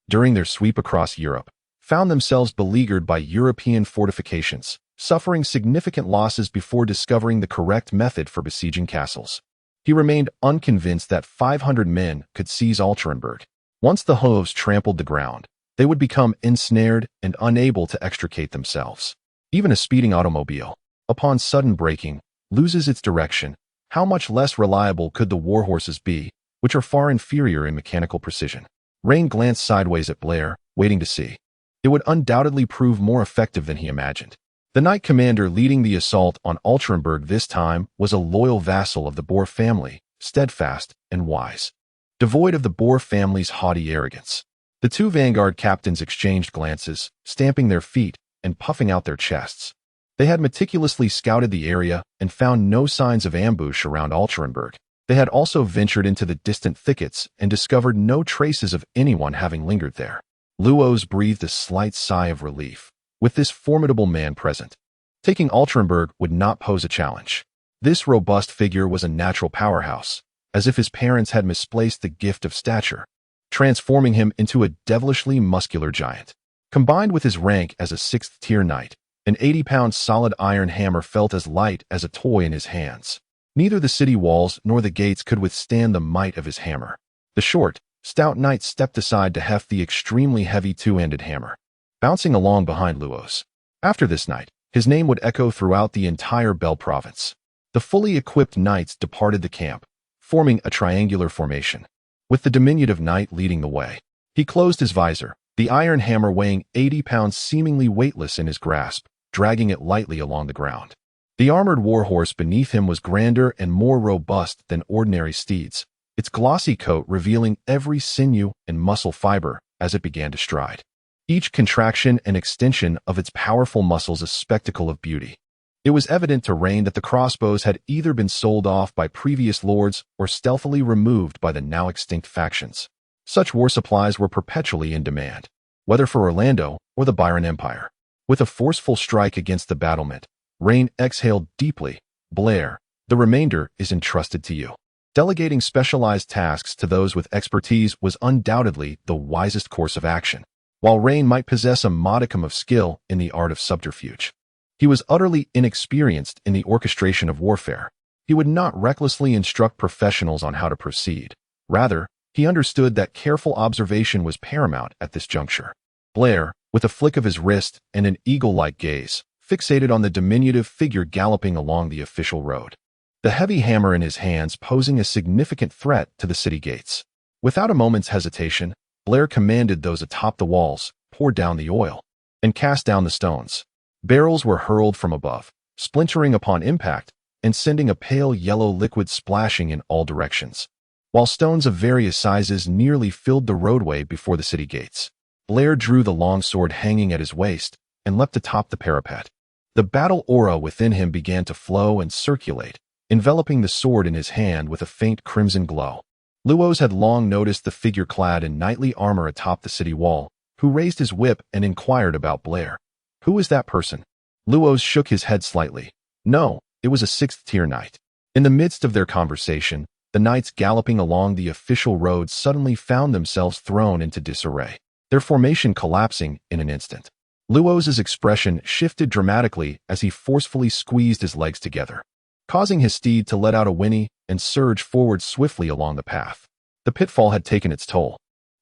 during their sweep across Europe, found themselves beleaguered by European fortifications, suffering significant losses before discovering the correct method for besieging castles. He remained unconvinced that 500 men could seize Altrunnburg. Once the hooves trampled the ground, they would become ensnared and unable to extricate themselves. Even a speeding automobile, upon sudden braking, loses its direction. How much less reliable could the warhorses be, which are far inferior in mechanical precision? Raine glanced sideways at Blair, waiting to see. It would undoubtedly prove more effective than he imagined. The knight commander leading the assault on Altrunnburg this time was a loyal vassal of the Boer family, steadfast and wise, devoid of the Boer family's haughty arrogance. The two vanguard captains exchanged glances, stamping their feet and puffing out their chests. They had meticulously scouted the area and found no signs of ambush around Altrunnburg. They had also ventured into the distant thickets and discovered no traces of anyone having lingered there. Luos breathed a slight sigh of relief. With this formidable man present, taking Altrunnburg would not pose a challenge. This robust figure was a natural powerhouse, as if his parents had misplaced the gift of stature, transforming him into a devilishly muscular giant. Combined with his rank as a 6th-tier knight, an 80-pound solid iron hammer felt as light as a toy in his hands. Neither the city walls nor the gates could withstand the might of his hammer. The short, stout knight stepped aside to heft the extremely heavy two-handed hammer, bouncing along behind Luos. After this night, his name would echo throughout the entire Bel province. The fully equipped knights departed the camp, forming a triangular formation, with the diminutive knight leading the way. He closed his visor, the iron hammer weighing 80 pounds seemingly weightless in his grasp, dragging it lightly along the ground. The armored warhorse beneath him was grander and more robust than ordinary steeds, its glossy coat revealing every sinew and muscle fiber as it began to stride. Each contraction and extension of its powerful muscles a spectacle of beauty. It was evident to Raine that the crossbows had either been sold off by previous lords or stealthily removed by the now extinct factions. Such war supplies were perpetually in demand, whether for Orlando or the Byron Empire. With a forceful strike against the battlement, Raine exhaled deeply. "Blair, the remainder is entrusted to you." Delegating specialized tasks to those with expertise was undoubtedly the wisest course of action. While Raine might possess a modicum of skill in the art of subterfuge, he was utterly inexperienced in the orchestration of warfare. He would not recklessly instruct professionals on how to proceed. Rather, He understood that careful observation was paramount at this juncture. Blair, with a flick of his wrist and an eagle-like gaze, fixated on the diminutive figure galloping along the official road, the heavy hammer in his hands posing a significant threat to the city gates. Without a moment's hesitation, Blair commanded those atop the walls, pour down the oil, and cast down the stones. Barrels were hurled from above, splintering upon impact and sending a pale yellow liquid splashing in all directions, while stones of various sizes nearly filled the roadway before the city gates. Blair drew the long sword hanging at his waist and leapt atop the parapet. The battle aura within him began to flow and circulate, enveloping the sword in his hand with a faint crimson glow. Luos had long noticed the figure clad in knightly armor atop the city wall, who raised his whip and inquired about Blair. "Who is that person?" Luos shook his head slightly. No, it was a sixth-tier knight. In the midst of their conversation, the knights galloping along the official road suddenly found themselves thrown into disarray, their formation collapsing in an instant. Luos's expression shifted dramatically as he forcefully squeezed his legs together, causing his steed to let out a whinny and surge forward swiftly along the path. The pitfall had taken its toll.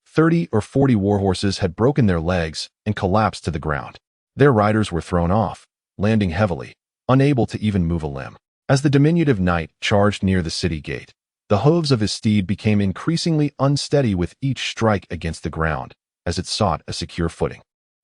30 or 40 warhorses had broken their legs and collapsed to the ground. Their riders were thrown off, landing heavily, unable to even move a limb. As the diminutive knight charged near the city gate, the hooves of his steed became increasingly unsteady with each strike against the ground as it sought a secure footing.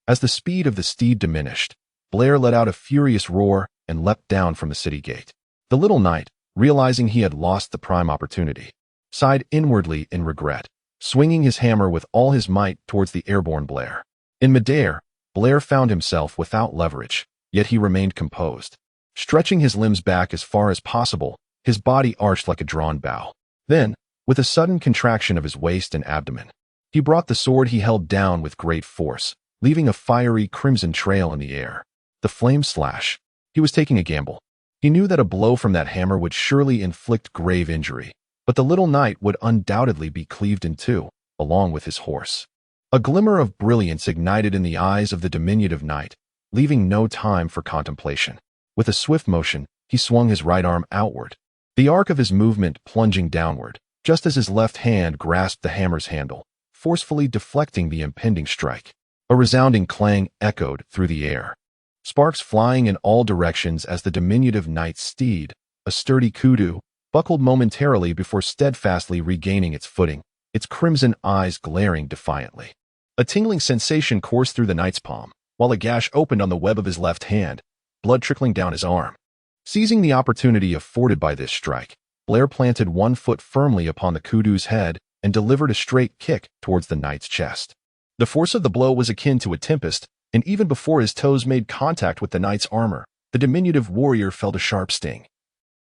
As the speed of the steed diminished, Blair let out a furious roar and leapt down from the city gate. The little knight, realizing he had lost the prime opportunity, sighed inwardly in regret, swinging his hammer with all his might towards the airborne Blair. In midair, Blair found himself without leverage, yet he remained composed. Stretching his limbs back as far as possible, his body arched like a drawn bow. Then, with a sudden contraction of his waist and abdomen, he brought the sword he held down with great force, leaving a fiery crimson trail in the air. The flames slash. He was taking a gamble. He knew that a blow from that hammer would surely inflict grave injury, but the little knight would undoubtedly be cleaved in two, along with his horse. A glimmer of brilliance ignited in the eyes of the diminutive knight, leaving no time for contemplation. With a swift motion, he swung his right arm outward, the arc of his movement plunging downward, just as his left hand grasped the hammer's handle, forcefully deflecting the impending strike. A resounding clang echoed through the air, sparks flying in all directions as the diminutive knight's steed, a sturdy kudu, buckled momentarily before steadfastly regaining its footing, its crimson eyes glaring defiantly. A tingling sensation coursed through the knight's palm, while a gash opened on the web of his left hand, blood trickling down his arm. Seizing the opportunity afforded by this strike, Blair planted one foot firmly upon the kudu's head and delivered a straight kick towards the knight's chest. The force of the blow was akin to a tempest, and even before his toes made contact with the knight's armor, the diminutive warrior felt a sharp sting,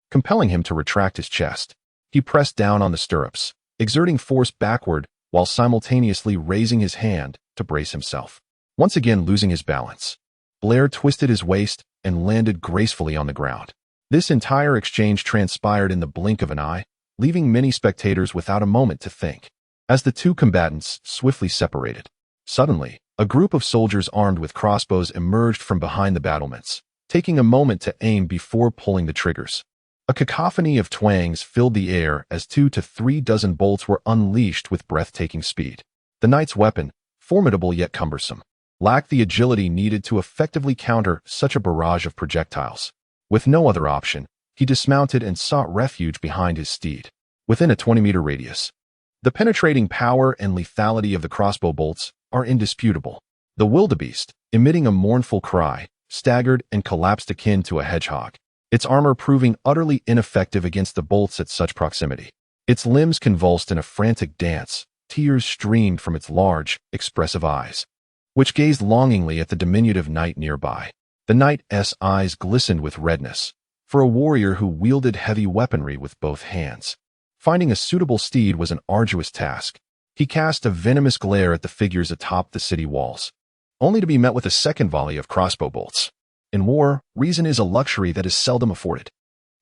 compelling him to retract his chest. He pressed down on the stirrups, exerting force backward while simultaneously raising his hand to brace himself. Once again losing his balance, Blair twisted his waist and landed gracefully on the ground. This entire exchange transpired in the blink of an eye, leaving many spectators without a moment to think. As the two combatants swiftly separated, suddenly, a group of soldiers armed with crossbows emerged from behind the battlements, taking a moment to aim before pulling the triggers. A cacophony of twangs filled the air as 2 to 3 dozen bolts were unleashed with breathtaking speed. The knight's weapon, formidable yet cumbersome, lacked the agility needed to effectively counter such a barrage of projectiles. With no other option, he dismounted and sought refuge behind his steed, within a 20-meter radius. The penetrating power and lethality of the crossbow bolts are indisputable. The wildebeest, emitting a mournful cry, staggered and collapsed akin to a hedgehog, its armor proving utterly ineffective against the bolts at such proximity. Its limbs convulsed in a frantic dance, tears streamed from its large, expressive eyes, which gazed longingly at the diminutive knight nearby. The knight's eyes glistened with redness, for a warrior who wielded heavy weaponry with both hands. Finding a suitable steed was an arduous task. He cast a venomous glare at the figures atop the city walls, only to be met with a second volley of crossbow bolts. In war, reason is a luxury that is seldom afforded.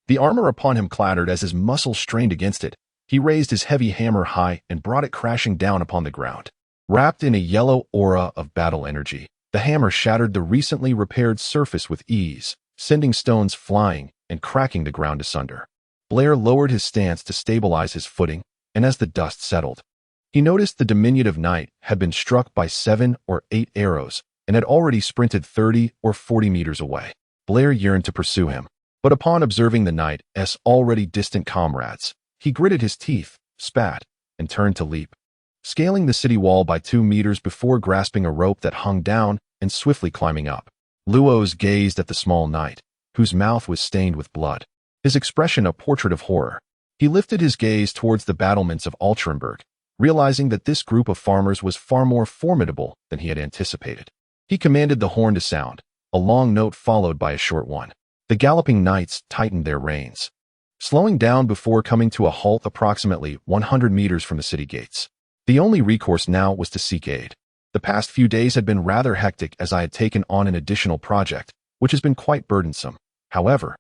The armor upon him clattered as his muscles strained against it. He raised his heavy hammer high and brought it crashing down upon the ground. Wrapped in a yellow aura of battle energy, the hammer shattered the recently repaired surface with ease, sending stones flying and cracking the ground asunder. Blair lowered his stance to stabilize his footing, and as the dust settled, He noticed the diminutive knight had been struck by 7 or 8 arrows and had already sprinted 30 or 40 meters away. Blair yearned to pursue him, but upon observing the knight's already distant comrades, he gritted his teeth, spat, and turned to leap, scaling the city wall by 2 meters before grasping a rope that hung down and swiftly climbing up. Luos gazed at the small knight, whose mouth was stained with blood, his expression a portrait of horror. He lifted his gaze towards the battlements of Altrenburg, realizing that this group of farmers was far more formidable than he had anticipated. He commanded the horn to sound, a long note followed by a short one. The galloping knights tightened their reins, slowing down before coming to a halt approximately 100 meters from the city gates. The only recourse now was to seek aid. The past few days had been rather hectic as I had taken on an additional project, which has been quite burdensome. However,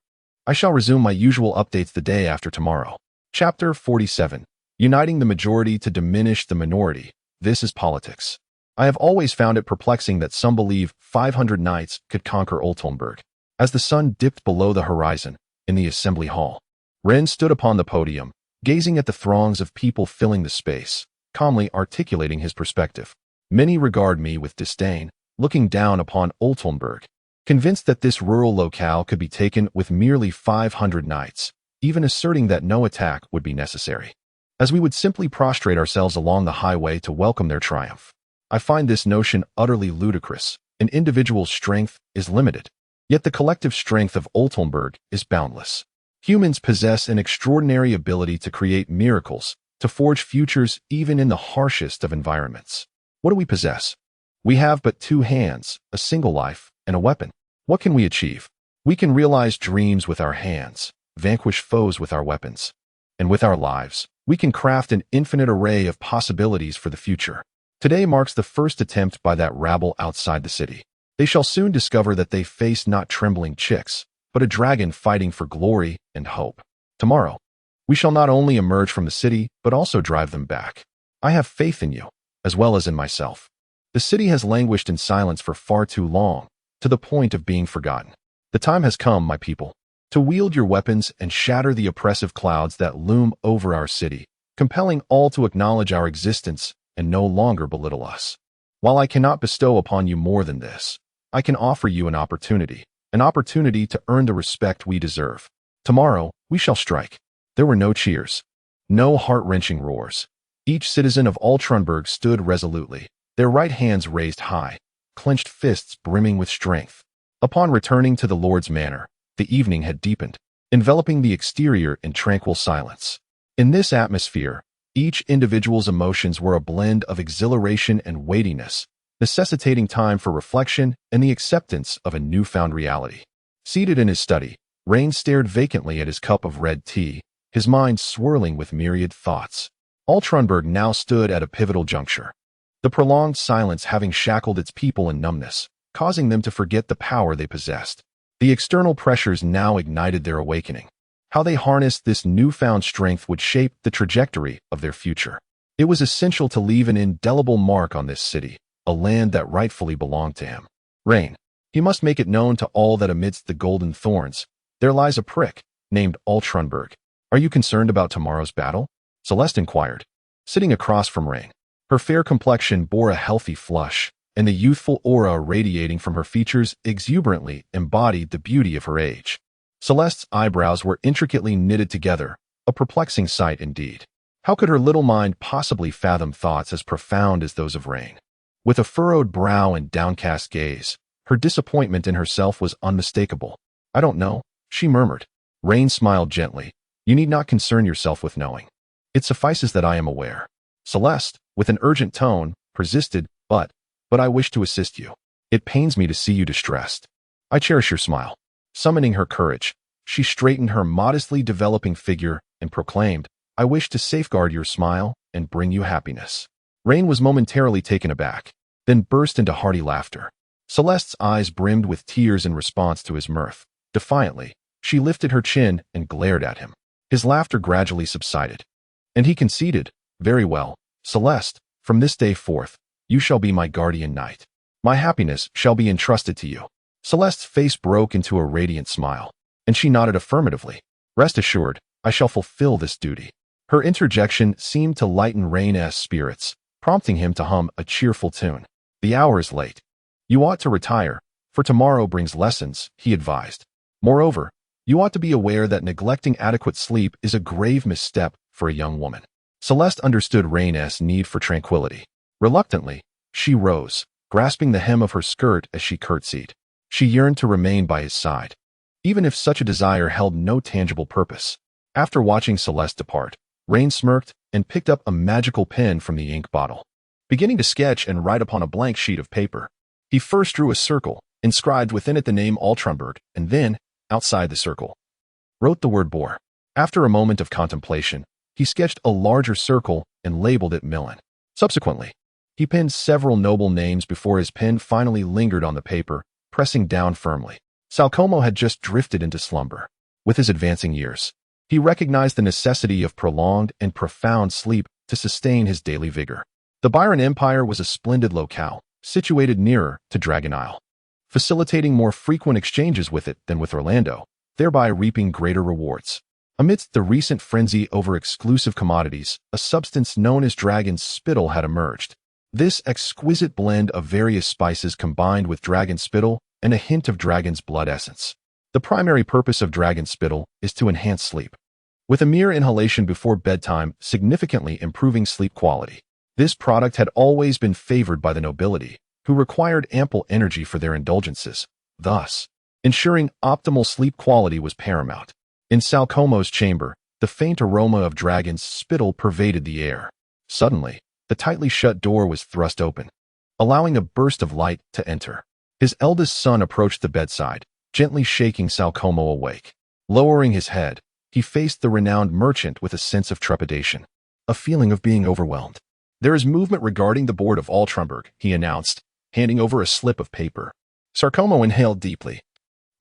I shall resume my usual updates the day after tomorrow. Chapter 47. Uniting the majority to diminish the minority. This is politics. I have always found it perplexing that some believe 500 knights could conquer Altrenburg. As the sun dipped below the horizon, in the assembly hall, Rein stood upon the podium, gazing at the throngs of people filling the space, calmly articulating his perspective. Many regard me with disdain, looking down upon Altrenburg, convinced that this rural locale could be taken with merely 500 knights, even asserting that no attack would be necessary, as we would simply prostrate ourselves along the highway to welcome their triumph. I find this notion utterly ludicrous. An individual's strength is limited, yet the collective strength of Altrenburg is boundless. Humans possess an extraordinary ability to create miracles, to forge futures even in the harshest of environments. What do we possess? We have but 2 hands, a single life, and a weapon. What can we achieve? We can realize dreams with our hands, vanquish foes with our weapons, and with our lives, we can craft an infinite array of possibilities for the future. Today marks the first attempt by that rabble outside the city. They shall soon discover that they face not trembling chicks, but a dragon fighting for glory and hope. Tomorrow, we shall not only emerge from the city, but also drive them back. I have faith in you, as well as in myself. The city has languished in silence for far too long, to the point of being forgotten. The time has come, my people, to wield your weapons and shatter the oppressive clouds that loom over our city, compelling all to acknowledge our existence and no longer belittle us. While I cannot bestow upon you more than this, I can offer you an opportunity to earn the respect we deserve. Tomorrow, we shall strike. There were no cheers, no heart-wrenching roars. Each citizen of Altrenburg stood resolutely, their right hands raised high, clenched fists brimming with strength. Upon returning to the Lord's manor, the evening had deepened, enveloping the exterior in tranquil silence. In this atmosphere, each individual's emotions were a blend of exhilaration and weightiness, necessitating time for reflection and the acceptance of a newfound reality. Seated in his study, Rein stared vacantly at his cup of red tea, his mind swirling with myriad thoughts. Altrenburg now stood at a pivotal juncture, the prolonged silence having shackled its people in numbness, causing them to forget the power they possessed. The external pressures now ignited their awakening. How they harnessed this newfound strength would shape the trajectory of their future. It was essential to leave an indelible mark on this city, a land that rightfully belonged to him. Rein. He must make it known to all that amidst the golden thorns, there lies a prick, named Altrenburg. Are you concerned about tomorrow's battle? Celeste inquired, sitting across from Rein. Her fair complexion bore a healthy flush, and the youthful aura radiating from her features exuberantly embodied the beauty of her age. Celeste's eyebrows were intricately knitted together, a perplexing sight indeed. How could her little mind possibly fathom thoughts as profound as those of Rein? With a furrowed brow and downcast gaze, her disappointment in herself was unmistakable. I don't know, she murmured. Rein smiled gently. You need not concern yourself with knowing. It suffices that I am aware. Celeste, with an urgent tone, persisted, but I wish to assist you. It pains me to see you distressed. I cherish your smile. Summoning her courage, she straightened her modestly developing figure and proclaimed, I wish to safeguard your smile and bring you happiness. Rein was momentarily taken aback, then burst into hearty laughter. Celeste's eyes brimmed with tears in response to his mirth. Defiantly, she lifted her chin and glared at him. His laughter gradually subsided, and he conceded, Very well, Celeste, from this day forth, you shall be my guardian knight. My happiness shall be entrusted to you. Celeste's face broke into a radiant smile, and she nodded affirmatively. Rest assured, I shall fulfill this duty. Her interjection seemed to lighten Raine's spirits, prompting him to hum a cheerful tune. The hour is late. You ought to retire, for tomorrow brings lessons, he advised. Moreover, you ought to be aware that neglecting adequate sleep is a grave misstep for a young woman. Celeste understood Raine's need for tranquility. Reluctantly, she rose, grasping the hem of her skirt as she curtsied. She yearned to remain by his side, even if such a desire held no tangible purpose. After watching Celeste depart, Rein smirked and picked up a magical pen from the ink bottle. Beginning to sketch and write upon a blank sheet of paper, he first drew a circle, inscribed within it the name Altrenberg, and then, outside the circle, wrote the word Boar. After a moment of contemplation, he sketched a larger circle and labeled it Millen. Subsequently, he penned several noble names before his pen finally lingered on the paper, pressing down firmly. Salcomo had just drifted into slumber. With his advancing years, he recognized the necessity of prolonged and profound sleep to sustain his daily vigor. The Byron Empire was a splendid locale, situated nearer to Dragon Isle, facilitating more frequent exchanges with it than with Orlando, thereby reaping greater rewards. Amidst the recent frenzy over exclusive commodities, a substance known as dragon's spittle had emerged. This exquisite blend of various spices combined with dragon spittle and a hint of dragon's blood essence. The primary purpose of dragon spittle is to enhance sleep, with a mere inhalation before bedtime significantly improving sleep quality. This product had always been favored by the nobility, who required ample energy for their indulgences. Thus, ensuring optimal sleep quality was paramount. In Salcomo's chamber, the faint aroma of dragon's spittle pervaded the air. Suddenly, the tightly shut door was thrust open, allowing a burst of light to enter. His eldest son approached the bedside, gently shaking Salcomo awake. Lowering his head, he faced the renowned merchant with a sense of trepidation, a feeling of being overwhelmed. "There is movement regarding the board of Altrenberg," he announced, handing over a slip of paper. Salcomo inhaled deeply.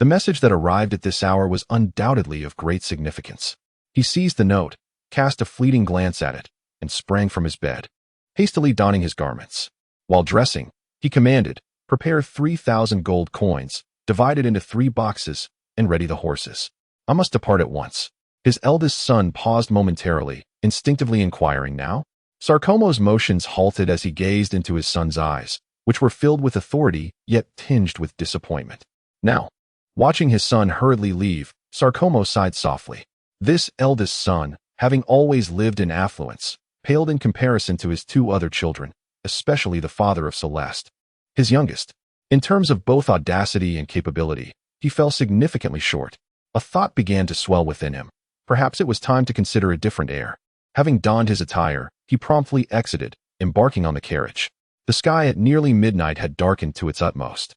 The message that arrived at this hour was undoubtedly of great significance. He seized the note, cast a fleeting glance at it, and sprang from his bed, hastily donning his garments. While dressing, he commanded, "Prepare 3,000 gold coins, divided into 3 boxes, and ready the horses. I must depart at once." His eldest son paused momentarily, instinctively inquiring, "Now?" Salcomo's motions halted as he gazed into his son's eyes, which were filled with authority yet tinged with disappointment. "Now." Watching his son hurriedly leave, Salcomo sighed softly. This eldest son, having always lived in affluence, paled in comparison to his 2 other children, especially the father of Celeste, his youngest. In terms of both audacity and capability, he fell significantly short. A thought began to swell within him. Perhaps it was time to consider a different heir. Having donned his attire, he promptly exited, embarking on the carriage. The sky at nearly midnight had darkened to its utmost,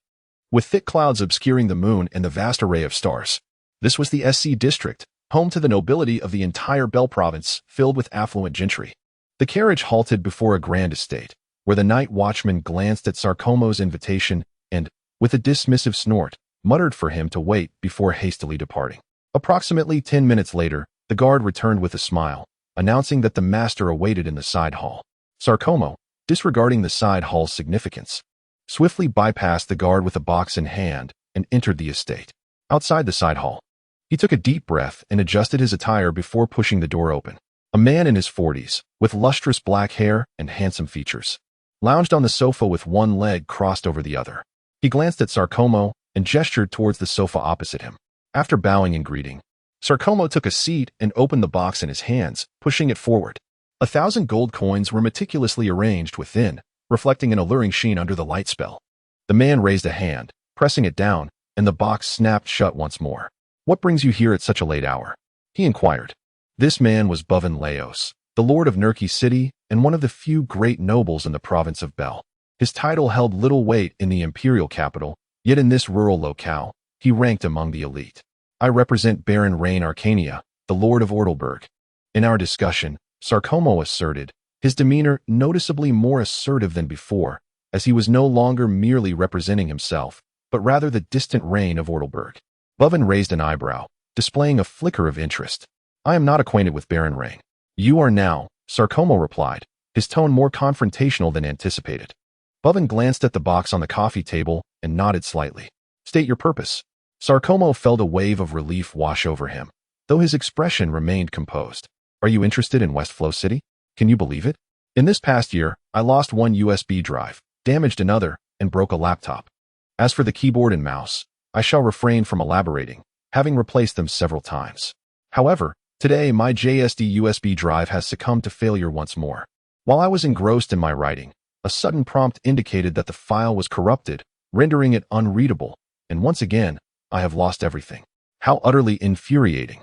with thick clouds obscuring the moon and the vast array of stars. This was the SC district, home to the nobility of the entire Bell province, filled with affluent gentry. The carriage halted before a grand estate, where the night watchman glanced at Salcomo's invitation and, with a dismissive snort, muttered for him to wait before hastily departing. Approximately 10 minutes later, the guard returned with a smile, announcing that the master awaited in the side hall. Salcomo, disregarding the side hall's significance, swiftly bypassed the guard with a box in hand and entered the estate. Outside the side hall, he took a deep breath and adjusted his attire before pushing the door open. A man in his 40s, with lustrous black hair and handsome features, lounged on the sofa with one leg crossed over the other. He glanced at Salcomo and gestured towards the sofa opposite him. After bowing in greeting, Salcomo took a seat and opened the box in his hands, pushing it forward. 1,000 gold coins were meticulously arranged within, reflecting an alluring sheen under the light spell. The man raised a hand, pressing it down, and the box snapped shut once more. "What brings you here at such a late hour?" he inquired. This man was Boven Laos, the lord of Nurki City and one of the few great nobles in the province of Bell. His title held little weight in the imperial capital, yet in this rural locale, he ranked among the elite. "I represent Baron Rein Arcania, the lord of Ortelberg." In our discussion, Salcomo asserted, his demeanor noticeably more assertive than before, as he was no longer merely representing himself, but rather the distant reign of Ortelberg. Boven raised an eyebrow, displaying a flicker of interest. "I am not acquainted with Baron Rein." "You are now," Salcomo replied, his tone more confrontational than anticipated. Boven glanced at the box on the coffee table and nodded slightly. "State your purpose." Salcomo felt a wave of relief wash over him, though his expression remained composed. Are you interested in West Flow City? Can you believe it? In this past year, I lost one USB drive, damaged another, and broke a laptop. As for the keyboard and mouse, I shall refrain from elaborating, having replaced them several times. However, today my JSD USB drive has succumbed to failure once more. While I was engrossed in my writing, a sudden prompt indicated that the file was corrupted, rendering it unreadable, and once again, I have lost everything. How utterly infuriating.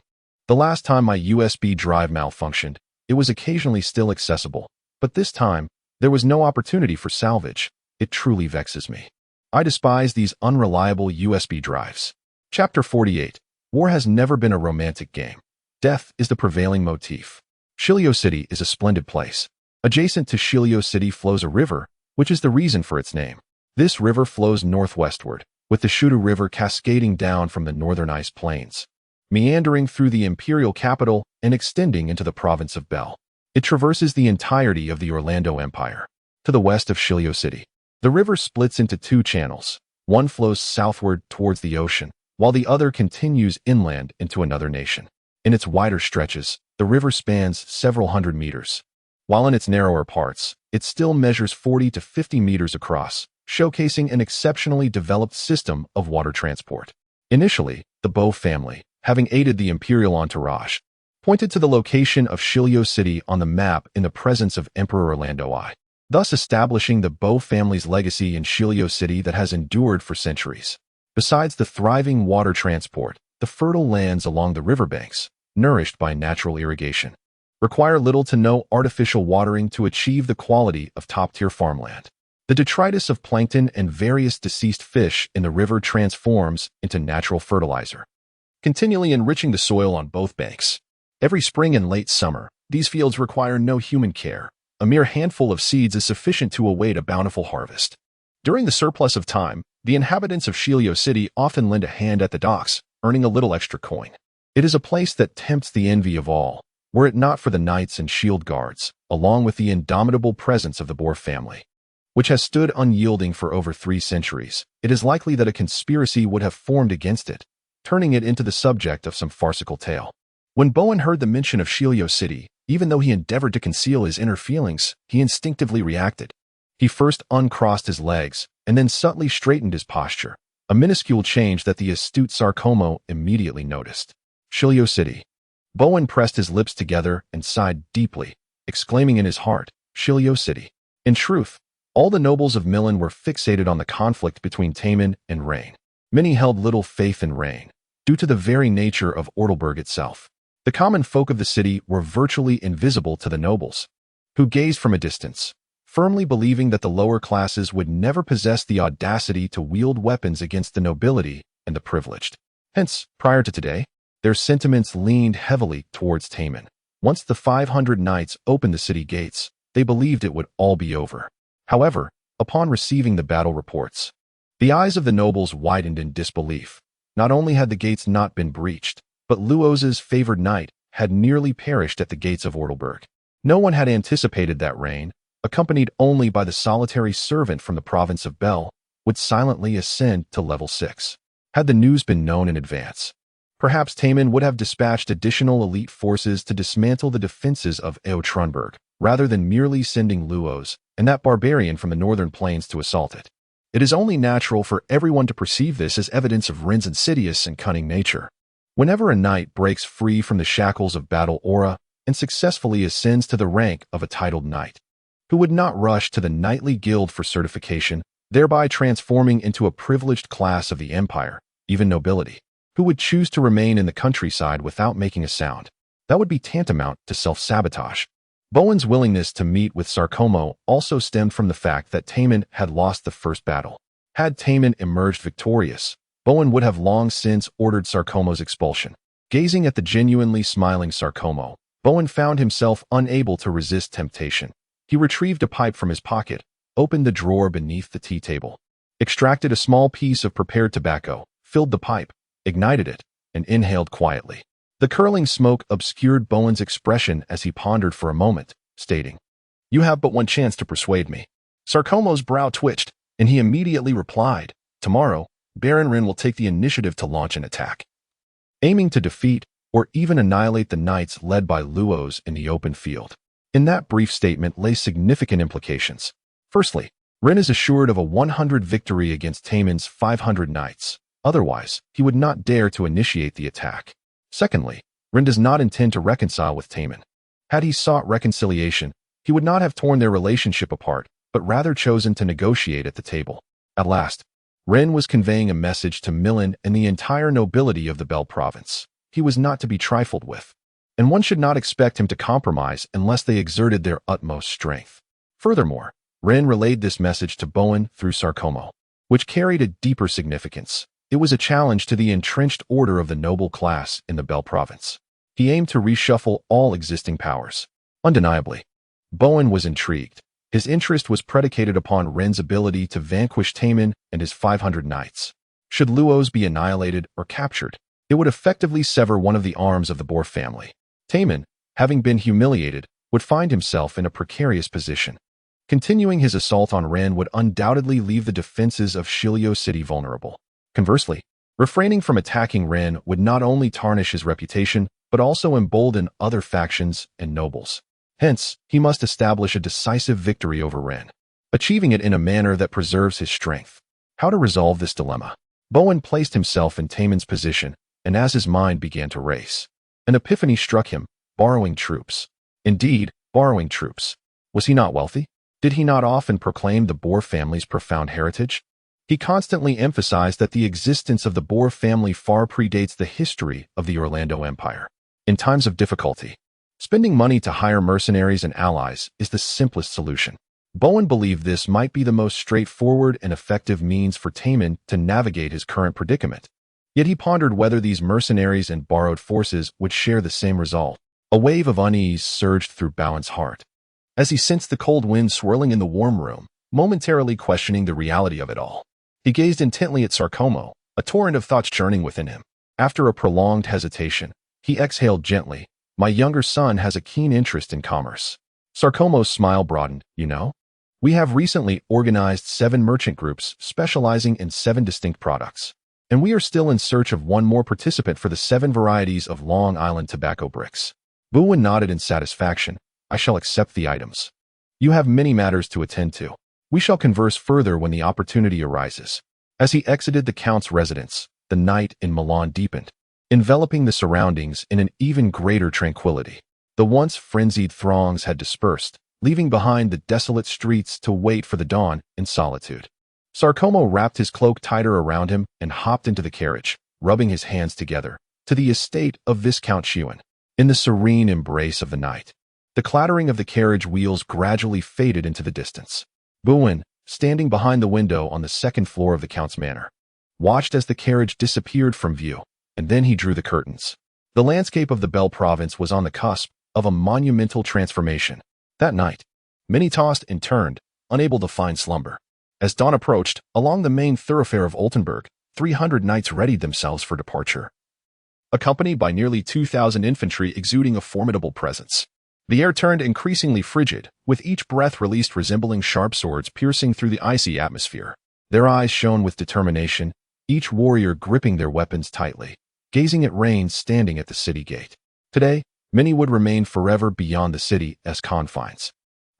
The last time my USB drive malfunctioned, it was occasionally still accessible, but this time, there was no opportunity for salvage. It truly vexes me. I despise these unreliable USB drives. Chapter 48. War has never been a romantic game. Death is the prevailing motif. Shilio City is a splendid place. Adjacent to Shilio City flows a river, which is the reason for its name. This river flows northwestward, with the Shudu River cascading down from the northern ice plains, meandering through the imperial capital and extending into the province of Bel. It traverses the entirety of the Orlando Empire. To the west of Shilio City, the river splits into two channels. One flows southward towards the ocean, while the other continues inland into another nation. In its wider stretches, the river spans several hundred meters, while in its narrower parts, it still measures 40 to 50 meters across, showcasing an exceptionally developed system of water transport. Initially, the Bo family, having aided the imperial entourage, pointed to the location of Shilio City on the map in the presence of Emperor Orlando I, thus establishing the Bo family's legacy in Shilio City that has endured for centuries. Besides the thriving water transport, the fertile lands along the riverbanks, nourished by natural irrigation, require little to no artificial watering to achieve the quality of top-tier farmland. The detritus of plankton and various deceased fish in the river transforms into natural fertilizer, continually enriching the soil on both banks. Every spring and late summer, these fields require no human care. A mere handful of seeds is sufficient to await a bountiful harvest. During the surplus of time, the inhabitants of Shilio City often lend a hand at the docks, earning a little extra coin. It is a place that tempts the envy of all, were it not for the knights and shield guards, along with the indomitable presence of the Boer family, which has stood unyielding for over 3 centuries. It is likely that a conspiracy would have formed against it, turning it into the subject of some farcical tale. When Bowen heard the mention of Shilio City, even though he endeavored to conceal his inner feelings, he instinctively reacted. He first uncrossed his legs, and then subtly straightened his posture, a minuscule change that the astute Sarcomo immediately noticed. Shilio City. Bowen pressed his lips together and sighed deeply, exclaiming in his heart, Shilio City. In truth, all the nobles of Milan were fixated on the conflict between Taman and Rein. Many held little faith in Rein, due to the very nature of Ortelburg itself. The common folk of the city were virtually invisible to the nobles, who gazed from a distance, firmly believing that the lower classes would never possess the audacity to wield weapons against the nobility and the privileged. Hence, prior to today, their sentiments leaned heavily towards Taman. Once the 500 knights opened the city gates, they believed it would all be over. However, upon receiving the battle reports, the eyes of the nobles widened in disbelief. Not only had the gates not been breached, but Luoz's favored knight had nearly perished at the gates of Ortelburg. No one had anticipated that Raine, accompanied only by the solitary servant from the province of Bel, would silently ascend to level 6. Had the news been known in advance, perhaps Taman would have dispatched additional elite forces to dismantle the defenses of Eotrunberg, rather than merely sending Luoz and that barbarian from the northern plains to assault it. It is only natural for everyone to perceive this as evidence of Rein's insidious and cunning nature. Whenever a knight breaks free from the shackles of battle aura and successfully ascends to the rank of a titled knight, who would not rush to the knightly guild for certification, thereby transforming into a privileged class of the empire, even nobility, who would choose to remain in the countryside without making a sound, that would be tantamount to self-sabotage. Bowen's willingness to meet with Sarcomo also stemmed from the fact that Taman had lost the first battle. Had Taman emerged victorious, Bowen would have long since ordered Sarcomo's expulsion. Gazing at the genuinely smiling Sarcomo, Bowen found himself unable to resist temptation. He retrieved a pipe from his pocket, opened the drawer beneath the tea table, extracted a small piece of prepared tobacco, filled the pipe, ignited it, and inhaled quietly. The curling smoke obscured Bowen's expression as he pondered for a moment, stating, "You have but one chance to persuade me." Sarcomo's brow twitched, and he immediately replied, "Tomorrow, Baron Rein will take the initiative to launch an attack." Aiming to defeat, or even annihilate the knights led by Luos in the open field. In that brief statement lay significant implications. Firstly, Rein is assured of a 100 victory against Taemin's 500 knights. Otherwise, he would not dare to initiate the attack. Secondly, Rein does not intend to reconcile with Taemin. Had he sought reconciliation, he would not have torn their relationship apart, but rather chosen to negotiate at the table. At last, Rein was conveying a message to Milan and the entire nobility of the Bel province. He was not to be trifled with, and one should not expect him to compromise unless they exerted their utmost strength. Furthermore, Rein relayed this message to Bowen through Sarkomo, which carried a deeper significance. It was a challenge to the entrenched order of the noble class in the Bel province. He aimed to reshuffle all existing powers. Undeniably, Bowen was intrigued. His interest was predicated upon Rein's ability to vanquish Taemin and his 500 knights. Should Luos be annihilated or captured, it would effectively sever one of the arms of the Boer family. Taemin, having been humiliated, would find himself in a precarious position. Continuing his assault on Rein would undoubtedly leave the defenses of Shilio City vulnerable. Conversely, refraining from attacking Rein would not only tarnish his reputation, but also embolden other factions and nobles. Hence, he must establish a decisive victory over Rein, achieving it in a manner that preserves his strength. How to resolve this dilemma? Bowen placed himself in Taemin's position, and as his mind began to race, an epiphany struck him: borrowing troops. Indeed, borrowing troops. Was he not wealthy? Did he not often proclaim the Boer family's profound heritage? He constantly emphasized that the existence of the Boer family far predates the history of the Orlando Empire. In times of difficulty, spending money to hire mercenaries and allies is the simplest solution. Bowen believed this might be the most straightforward and effective means for Taemin to navigate his current predicament. Yet he pondered whether these mercenaries and borrowed forces would share the same result. A wave of unease surged through Bowen's heart, as he sensed the cold wind swirling in the warm room, momentarily questioning the reality of it all. He gazed intently at Sarkomo, a torrent of thoughts churning within him. After a prolonged hesitation, he exhaled gently. My younger son has a keen interest in commerce. Sarkomo's smile broadened. You know, we have recently organized 7 merchant groups specializing in 7 distinct products, and we are still in search of one more participant for the 7 varieties of Long Island tobacco bricks. Bowen nodded in satisfaction. I shall accept the items. You have many matters to attend to. We shall converse further when the opportunity arises. As he exited the Count's residence, the night in Milan deepened, enveloping the surroundings in an even greater tranquility. The once frenzied throngs had dispersed, leaving behind the desolate streets to wait for the dawn in solitude. Sarkomo wrapped his cloak tighter around him and hopped into the carriage, rubbing his hands together, to the estate of Viscount Shewan. In the serene embrace of the night, the clattering of the carriage wheels gradually faded into the distance. Bowen, standing behind the window on the 2nd floor of the Count's manor, watched as the carriage disappeared from view, and then he drew the curtains. The landscape of the Bel province was on the cusp of a monumental transformation. That night, many tossed and turned, unable to find slumber. As dawn approached, along the main thoroughfare of Oldenburg, 300 knights readied themselves for departure, accompanied by nearly 2,000 infantry exuding a formidable presence. The air turned increasingly frigid, with each breath released resembling sharp swords piercing through the icy atmosphere. Their eyes shone with determination, each warrior gripping their weapons tightly, gazing at Rein standing at the city gate. Today, many would remain forever beyond the city's confines.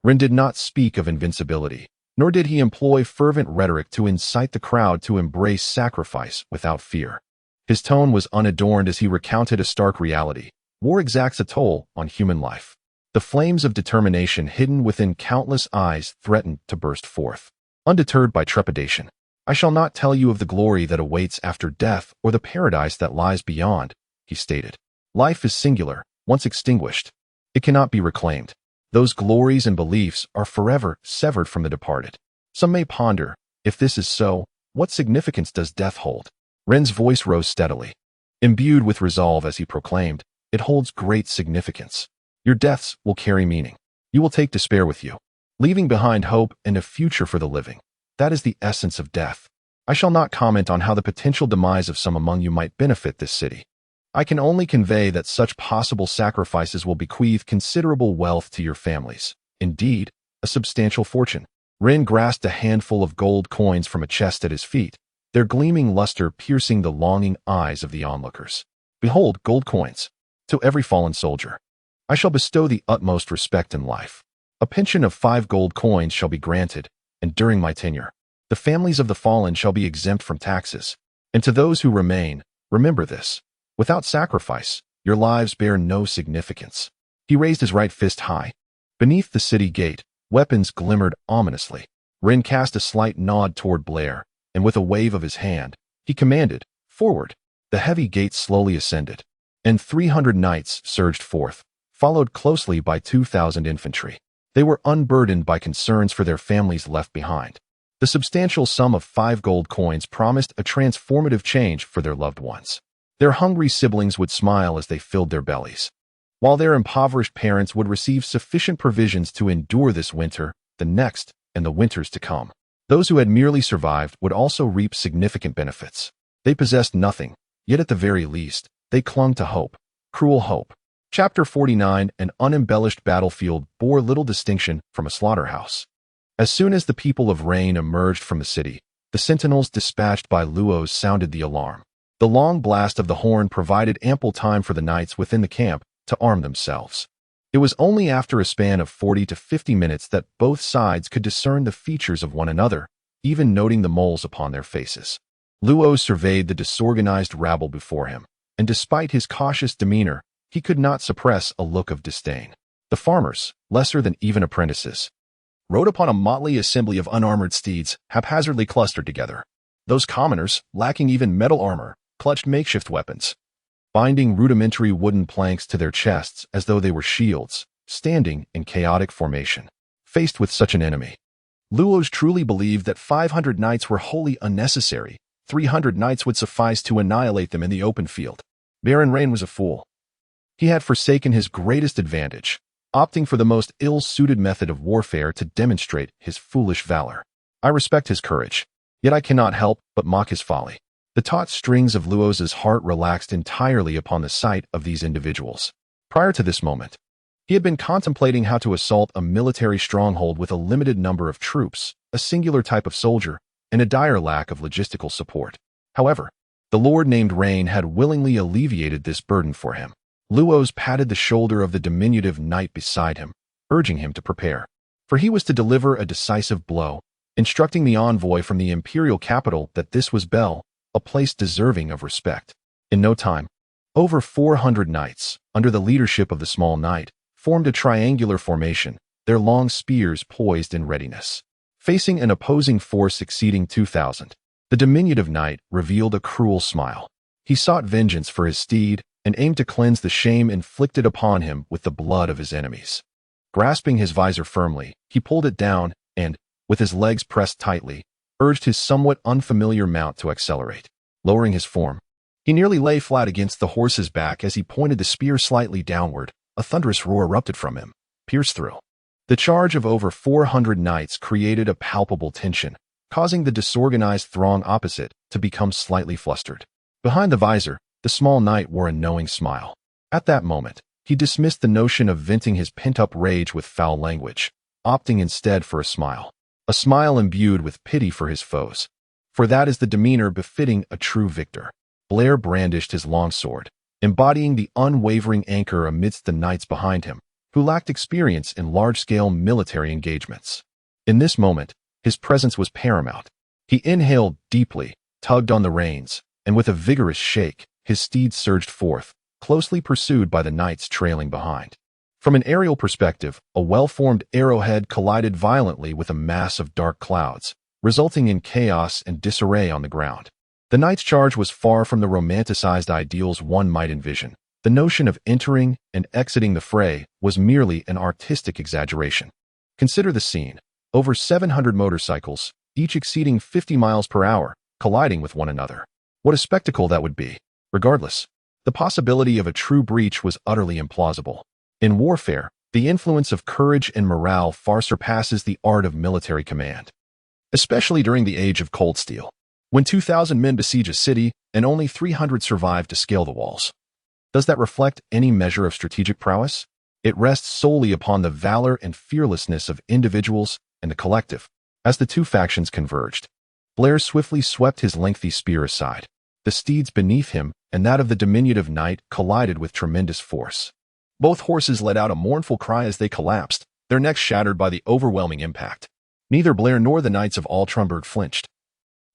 Rein did not speak of invincibility, nor did he employ fervent rhetoric to incite the crowd to embrace sacrifice without fear. His tone was unadorned as he recounted a stark reality. War exacts a toll on human life. The flames of determination hidden within countless eyes threatened to burst forth. Undeterred by trepidation, I shall not tell you of the glory that awaits after death or the paradise that lies beyond, he stated. Life is singular. Once extinguished, it cannot be reclaimed. Those glories and beliefs are forever severed from the departed. Some may ponder, if this is so, what significance does death hold? Rein's voice rose steadily, imbued with resolve as he proclaimed, it holds great significance. Your deaths will carry meaning. You will take despair with you, leaving behind hope and a future for the living. That is the essence of death. I shall not comment on how the potential demise of some among you might benefit this city. I can only convey that such possible sacrifices will bequeath considerable wealth to your families. Indeed, a substantial fortune. Rein grasped a handful of gold coins from a chest at his feet, their gleaming luster piercing the longing eyes of the onlookers. Behold, gold coins. To every fallen soldier, I shall bestow the utmost respect in life. A pension of 5 gold coins shall be granted, and during my tenure, the families of the fallen shall be exempt from taxes. And to those who remain, remember this. Without sacrifice, your lives bear no significance. He raised his right fist high. Beneath the city gate, weapons glimmered ominously. Rein cast a slight nod toward Blair, and with a wave of his hand, he commanded, "Forward." The heavy gate slowly ascended, and 300 knights surged forth, followed closely by 2,000 infantry. They were unburdened by concerns for their families left behind. The substantial sum of 5 gold coins promised a transformative change for their loved ones. Their hungry siblings would smile as they filled their bellies, while their impoverished parents would receive sufficient provisions to endure this winter, the next, and the winters to come. Those who had merely survived would also reap significant benefits. They possessed nothing, yet at the very least, they clung to hope. Cruel hope. Chapter 49. An unembellished battlefield bore little distinction from a slaughterhouse. As soon as the people of Raine emerged from the city, the sentinels dispatched by Luos sounded the alarm. The long blast of the horn provided ample time for the knights within the camp to arm themselves. It was only after a span of 40 to 50 minutes that both sides could discern the features of one another, even noting the moles upon their faces. Luos surveyed the disorganized rabble before him, and despite his cautious demeanor, he could not suppress a look of disdain. The farmers, lesser than even apprentices, rode upon a motley assembly of unarmored steeds haphazardly clustered together. Those commoners, lacking even metal armor, clutched makeshift weapons, binding rudimentary wooden planks to their chests as though they were shields, standing in chaotic formation. Faced with such an enemy, Luos truly believed that 500 knights were wholly unnecessary. 300 knights would suffice to annihilate them in the open field. Baron Rein was a fool. He had forsaken his greatest advantage, opting for the most ill-suited method of warfare to demonstrate his foolish valor. I respect his courage, yet I cannot help but mock his folly. The taut strings of Luos's heart relaxed entirely upon the sight of these individuals. Prior to this moment, he had been contemplating how to assault a military stronghold with a limited number of troops, a singular type of soldier, and a dire lack of logistical support. However, the lord named Raine had willingly alleviated this burden for him. Luos patted the shoulder of the diminutive knight beside him, urging him to prepare, for he was to deliver a decisive blow, instructing the envoy from the imperial capital that this was Bel, a place deserving of respect. In no time, over 400 knights, under the leadership of the small knight, formed a triangular formation, their long spears poised in readiness. Facing an opposing force exceeding 2,000, the diminutive knight revealed a cruel smile. He sought vengeance for his steed and aimed to cleanse the shame inflicted upon him with the blood of his enemies. Grasping his visor firmly, he pulled it down and, with his legs pressed tightly, urged his somewhat unfamiliar mount to accelerate. Lowering his form, he nearly lay flat against the horse's back as he pointed the spear slightly downward. A thunderous roar erupted from him, pierced through. The charge of over 400 knights created a palpable tension, causing the disorganized throng opposite to become slightly flustered. Behind the visor, the small knight wore a knowing smile. At that moment, he dismissed the notion of venting his pent-up rage with foul language, opting instead for a smile imbued with pity for his foes. For that is the demeanor befitting a true victor. Blair brandished his longsword, embodying the unwavering anchor amidst the knights behind him, who lacked experience in large-scale military engagements. In this moment, his presence was paramount. He inhaled deeply, tugged on the reins, and with a vigorous shake, his steed surged forth, closely pursued by the knights trailing behind. From an aerial perspective, a well-formed arrowhead collided violently with a mass of dark clouds, resulting in chaos and disarray on the ground. The knight's charge was far from the romanticized ideals one might envision. The notion of entering and exiting the fray was merely an artistic exaggeration. Consider the scene. Over 700 motorcycles, each exceeding 50 miles per hour, colliding with one another. What a spectacle that would be. Regardless, the possibility of a true breach was utterly implausible. In warfare, the influence of courage and morale far surpasses the art of military command, especially during the age of cold steel, when 2,000 men besiege a city and only 300 survive to scale the walls. Does that reflect any measure of strategic prowess? It rests solely upon the valor and fearlessness of individuals and the collective. As the two factions converged, Blair swiftly swept his lengthy spear aside. The steeds beneath him and that of the diminutive knight collided with tremendous force. Both horses let out a mournful cry as they collapsed, their necks shattered by the overwhelming impact. Neither Blair nor the knights of Altronburg flinched.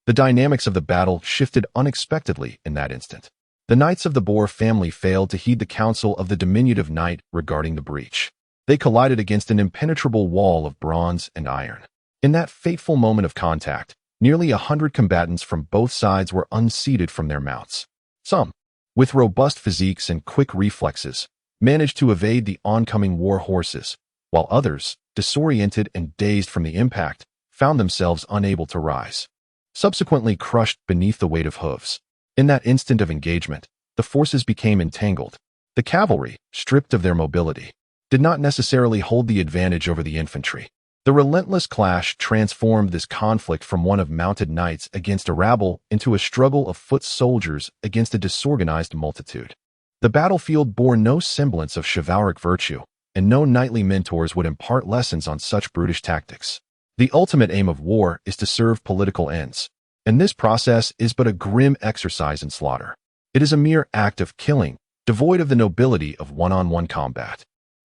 The dynamics of the battle shifted unexpectedly in that instant. The knights of the Boar family failed to heed the counsel of the diminutive knight regarding the breach. They collided against an impenetrable wall of bronze and iron. In that fateful moment of contact, nearly 100 combatants from both sides were unseated from their mounts. Some, with robust physiques and quick reflexes, managed to evade the oncoming war horses, while others, disoriented and dazed from the impact, found themselves unable to rise, subsequently crushed beneath the weight of hooves. In that instant of engagement, the forces became entangled. The cavalry, stripped of their mobility, did not necessarily hold the advantage over the infantry. The relentless clash transformed this conflict from one of mounted knights against a rabble into a struggle of foot soldiers against a disorganized multitude. The battlefield bore no semblance of chivalric virtue, and no knightly mentors would impart lessons on such brutish tactics. The ultimate aim of war is to serve political ends, and this process is but a grim exercise in slaughter. It is a mere act of killing, devoid of the nobility of one-on-one combat.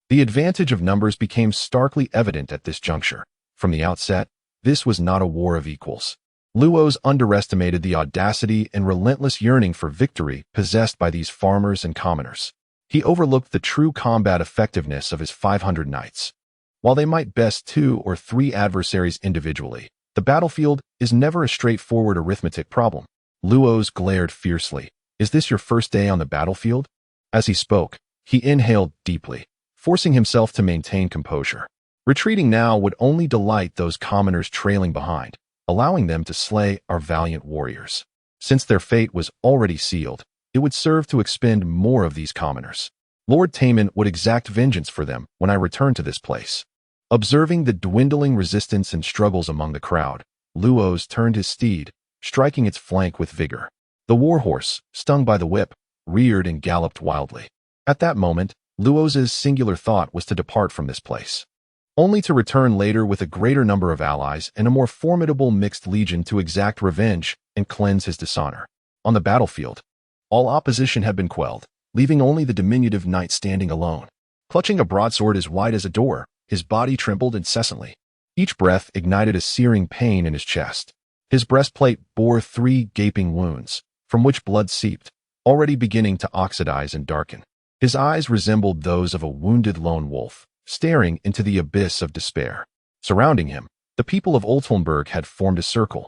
The advantage of numbers became starkly evident at this juncture. From the outset, this was not a war of equals. Luos underestimated the audacity and relentless yearning for victory possessed by these farmers and commoners. He overlooked the true combat effectiveness of his 500 knights. While they might best 2 or 3 adversaries individually, the battlefield is never a straightforward arithmetic problem. Luos glared fiercely. "Is this your first day on the battlefield?" As he spoke, he inhaled deeply, forcing himself to maintain composure. Retreating now would only delight those commoners trailing behind, allowing them to slay our valiant warriors. Since their fate was already sealed, it would serve to expend more of these commoners. Lord Taman would exact vengeance for them when I return to this place. Observing the dwindling resistance and struggles among the crowd, Luos turned his steed, striking its flank with vigor. The warhorse, stung by the whip, reared and galloped wildly. At that moment, Luos's singular thought was to depart from this place, only to return later with a greater number of allies and a more formidable mixed legion to exact revenge and cleanse his dishonor. On the battlefield, all opposition had been quelled, leaving only the diminutive knight standing alone. Clutching a broadsword as wide as a door, his body trembled incessantly. Each breath ignited a searing pain in his chest. His breastplate bore 3 gaping wounds, from which blood seeped, already beginning to oxidize and darken. His eyes resembled those of a wounded lone wolf, staring into the abyss of despair. Surrounding him, the people of Altronburg had formed a circle.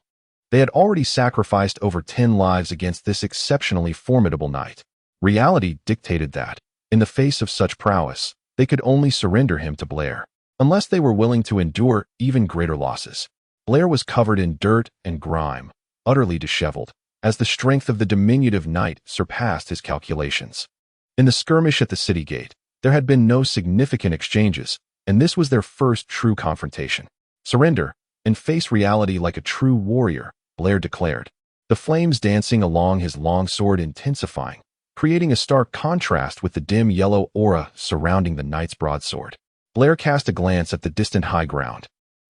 They had already sacrificed over 10 lives against this exceptionally formidable knight. Reality dictated that, in the face of such prowess, they could only surrender him to Blair, unless they were willing to endure even greater losses. Blair was covered in dirt and grime, utterly disheveled, as the strength of the diminutive knight surpassed his calculations. In the skirmish at the city gate, there had been no significant exchanges, and this was their first true confrontation. "Surrender, and face reality like a true warrior," Blair declared, the flames dancing along his long sword intensifying, creating a stark contrast with the dim yellow aura surrounding the knight's broadsword. Blair cast a glance at the distant high ground,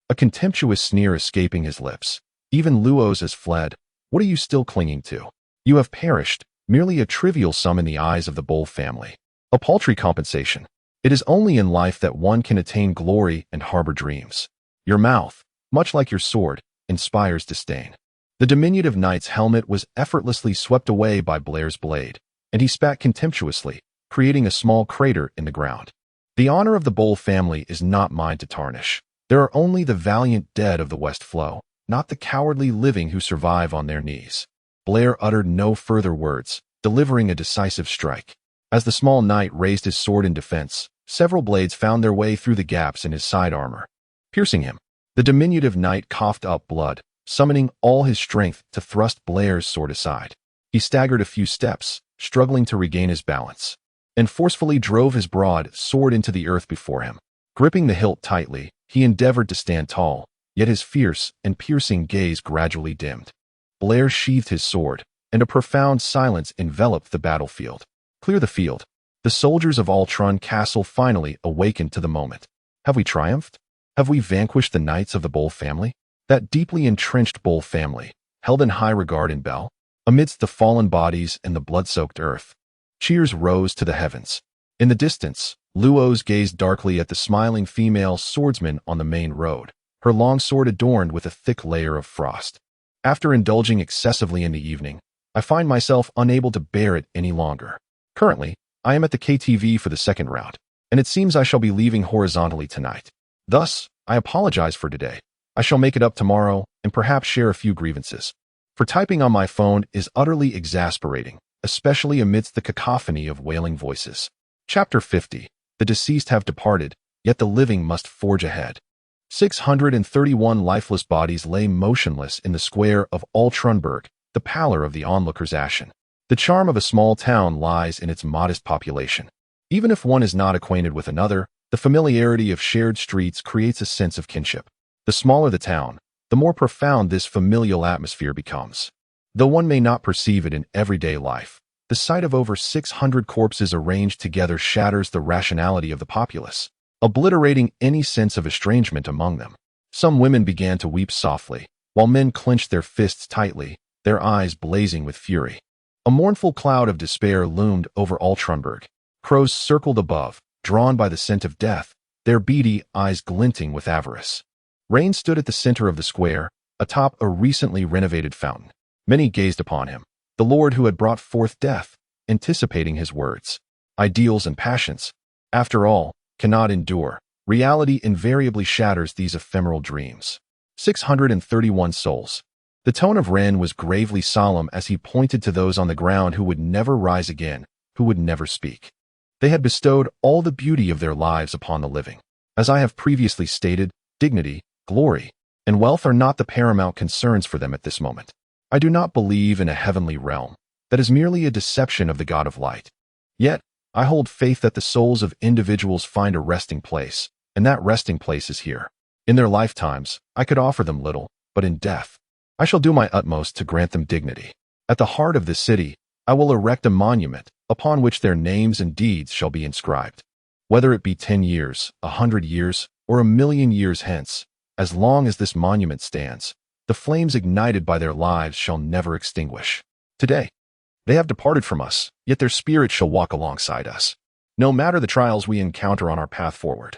a contemptuous sneer escaping his lips. "Even Luos has fled. What are you still clinging to? You have perished, merely a trivial sum in the eyes of the Bull family. A paltry compensation. It is only in life that one can attain glory and harbor dreams. Your mouth, much like your sword, inspires disdain." The diminutive knight's helmet was effortlessly swept away by Blair's blade, and he spat contemptuously, creating a small crater in the ground. "The honor of the Bull family is not mine to tarnish. There are only the valiant dead of the West Flow, not the cowardly living who survive on their knees." Blair uttered no further words, delivering a decisive strike. As the small knight raised his sword in defense, several blades found their way through the gaps in his side armor, piercing him. The diminutive knight coughed up blood, summoning all his strength to thrust Blair's sword aside. He staggered a few steps, struggling to regain his balance, and forcefully drove his broad sword into the earth before him. Gripping the hilt tightly, he endeavored to stand tall, yet his fierce and piercing gaze gradually dimmed. Blair sheathed his sword, and a profound silence enveloped the battlefield. "Clear the field." The soldiers of Altron Castle finally awakened to the moment. Have we triumphed? Have we vanquished the knights of the Bull family? That deeply entrenched Bull family, held in high regard in Bel? Amidst the fallen bodies and the blood-soaked earth, cheers rose to the heavens. In the distance, Luos gazed darkly at the smiling female swordsman on the main road, her long sword adorned with a thick layer of frost. After indulging excessively in the evening, I find myself unable to bear it any longer. Currently, I am at the KTV for the second round, and it seems I shall be leaving horizontally tonight. Thus, I apologize for today. I shall make it up tomorrow and perhaps share a few grievances. For typing on my phone is utterly exasperating, especially amidst the cacophony of wailing voices. Chapter 50. The deceased have departed, yet the living must forge ahead. 631 lifeless bodies lay motionless in the square of Altronberg, the pallor of the onlookers ashen. The charm of a small town lies in its modest population. Even if one is not acquainted with another, the familiarity of shared streets creates a sense of kinship. The smaller the town, the more profound this familial atmosphere becomes. Though one may not perceive it in everyday life, the sight of over 600 corpses arranged together shatters the rationality of the populace, obliterating any sense of estrangement among them. Some women began to weep softly, while men clenched their fists tightly, their eyes blazing with fury. A mournful cloud of despair loomed over Altronberg. Crows circled above, drawn by the scent of death, their beady eyes glinting with avarice. Raine stood at the center of the square, atop a recently renovated fountain. Many gazed upon him, the Lord who had brought forth death, anticipating his words. Ideals and passions, after all, cannot endure. Reality invariably shatters these ephemeral dreams. 631 souls. The tone of Rein was gravely solemn as he pointed to those on the ground who would never rise again, who would never speak. They had bestowed all the beauty of their lives upon the living. As I have previously stated, dignity, glory, and wealth are not the paramount concerns for them at this moment. I do not believe in a heavenly realm. That is merely a deception of the God of light. Yet, I hold faith that the souls of individuals find a resting place, and that resting place is here. In their lifetimes, I could offer them little, but in death, I shall do my utmost to grant them dignity. At the heart of this city, I will erect a monument upon which their names and deeds shall be inscribed. Whether it be 10 years, 100 years, or 1,000,000 years hence, as long as this monument stands, the flames ignited by their lives shall never extinguish. Today, they have departed from us, yet their spirit shall walk alongside us, no matter the trials we encounter on our path forward.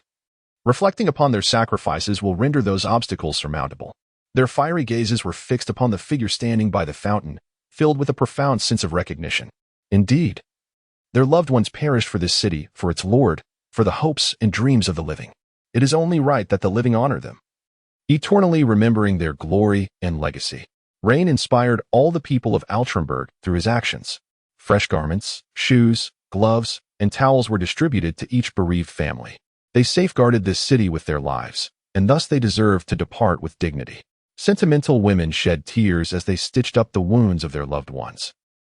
Reflecting upon their sacrifices will render those obstacles surmountable. Their fiery gazes were fixed upon the figure standing by the fountain, filled with a profound sense of recognition. Indeed, their loved ones perished for this city, for its Lord, for the hopes and dreams of the living. It is only right that the living honor them, eternally remembering their glory and legacy. Rein inspired all the people of Altronberg through his actions. Fresh garments, shoes, gloves, and towels were distributed to each bereaved family. They safeguarded this city with their lives, and thus they deserved to depart with dignity. Sentimental women shed tears as they stitched up the wounds of their loved ones,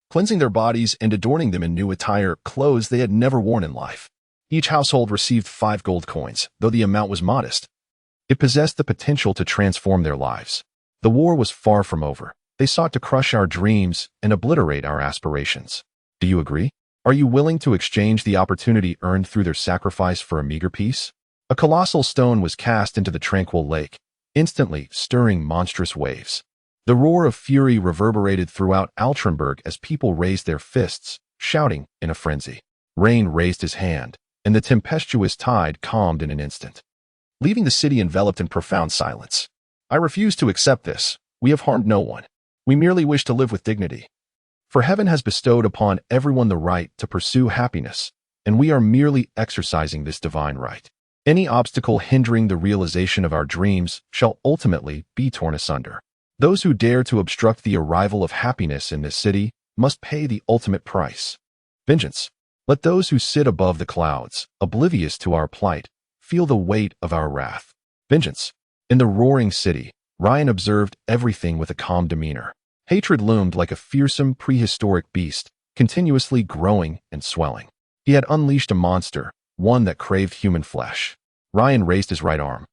cleansing their bodies and adorning them in new attire, clothes they had never worn in life. Each household received 5 gold coins, though the amount was modest. It possessed the potential to transform their lives. The war was far from over. They sought to crush our dreams and obliterate our aspirations. Do you agree? Are you willing to exchange the opportunity earned through their sacrifice for a meager peace? A colossal stone was cast into the tranquil lake, instantly stirring monstrous waves. The roar of fury reverberated throughout Altronberg as people raised their fists, shouting in a frenzy. Rain raised his hand, and the tempestuous tide calmed in an instant, leaving the city enveloped in profound silence. I refuse to accept this. We have harmed no one. We merely wish to live with dignity. For heaven has bestowed upon everyone the right to pursue happiness, and we are merely exercising this divine right. Any obstacle hindering the realization of our dreams shall ultimately be torn asunder. Those who dare to obstruct the arrival of happiness in this city must pay the ultimate price. Vengeance. Let those who sit above the clouds, oblivious to our plight, feel the weight of our wrath. Vengeance. In the roaring city, Rein observed everything with a calm demeanor. Hatred loomed like a fearsome prehistoric beast, continuously growing and swelling. He had unleashed a monster, one that craved human flesh. Rein raised his right arm,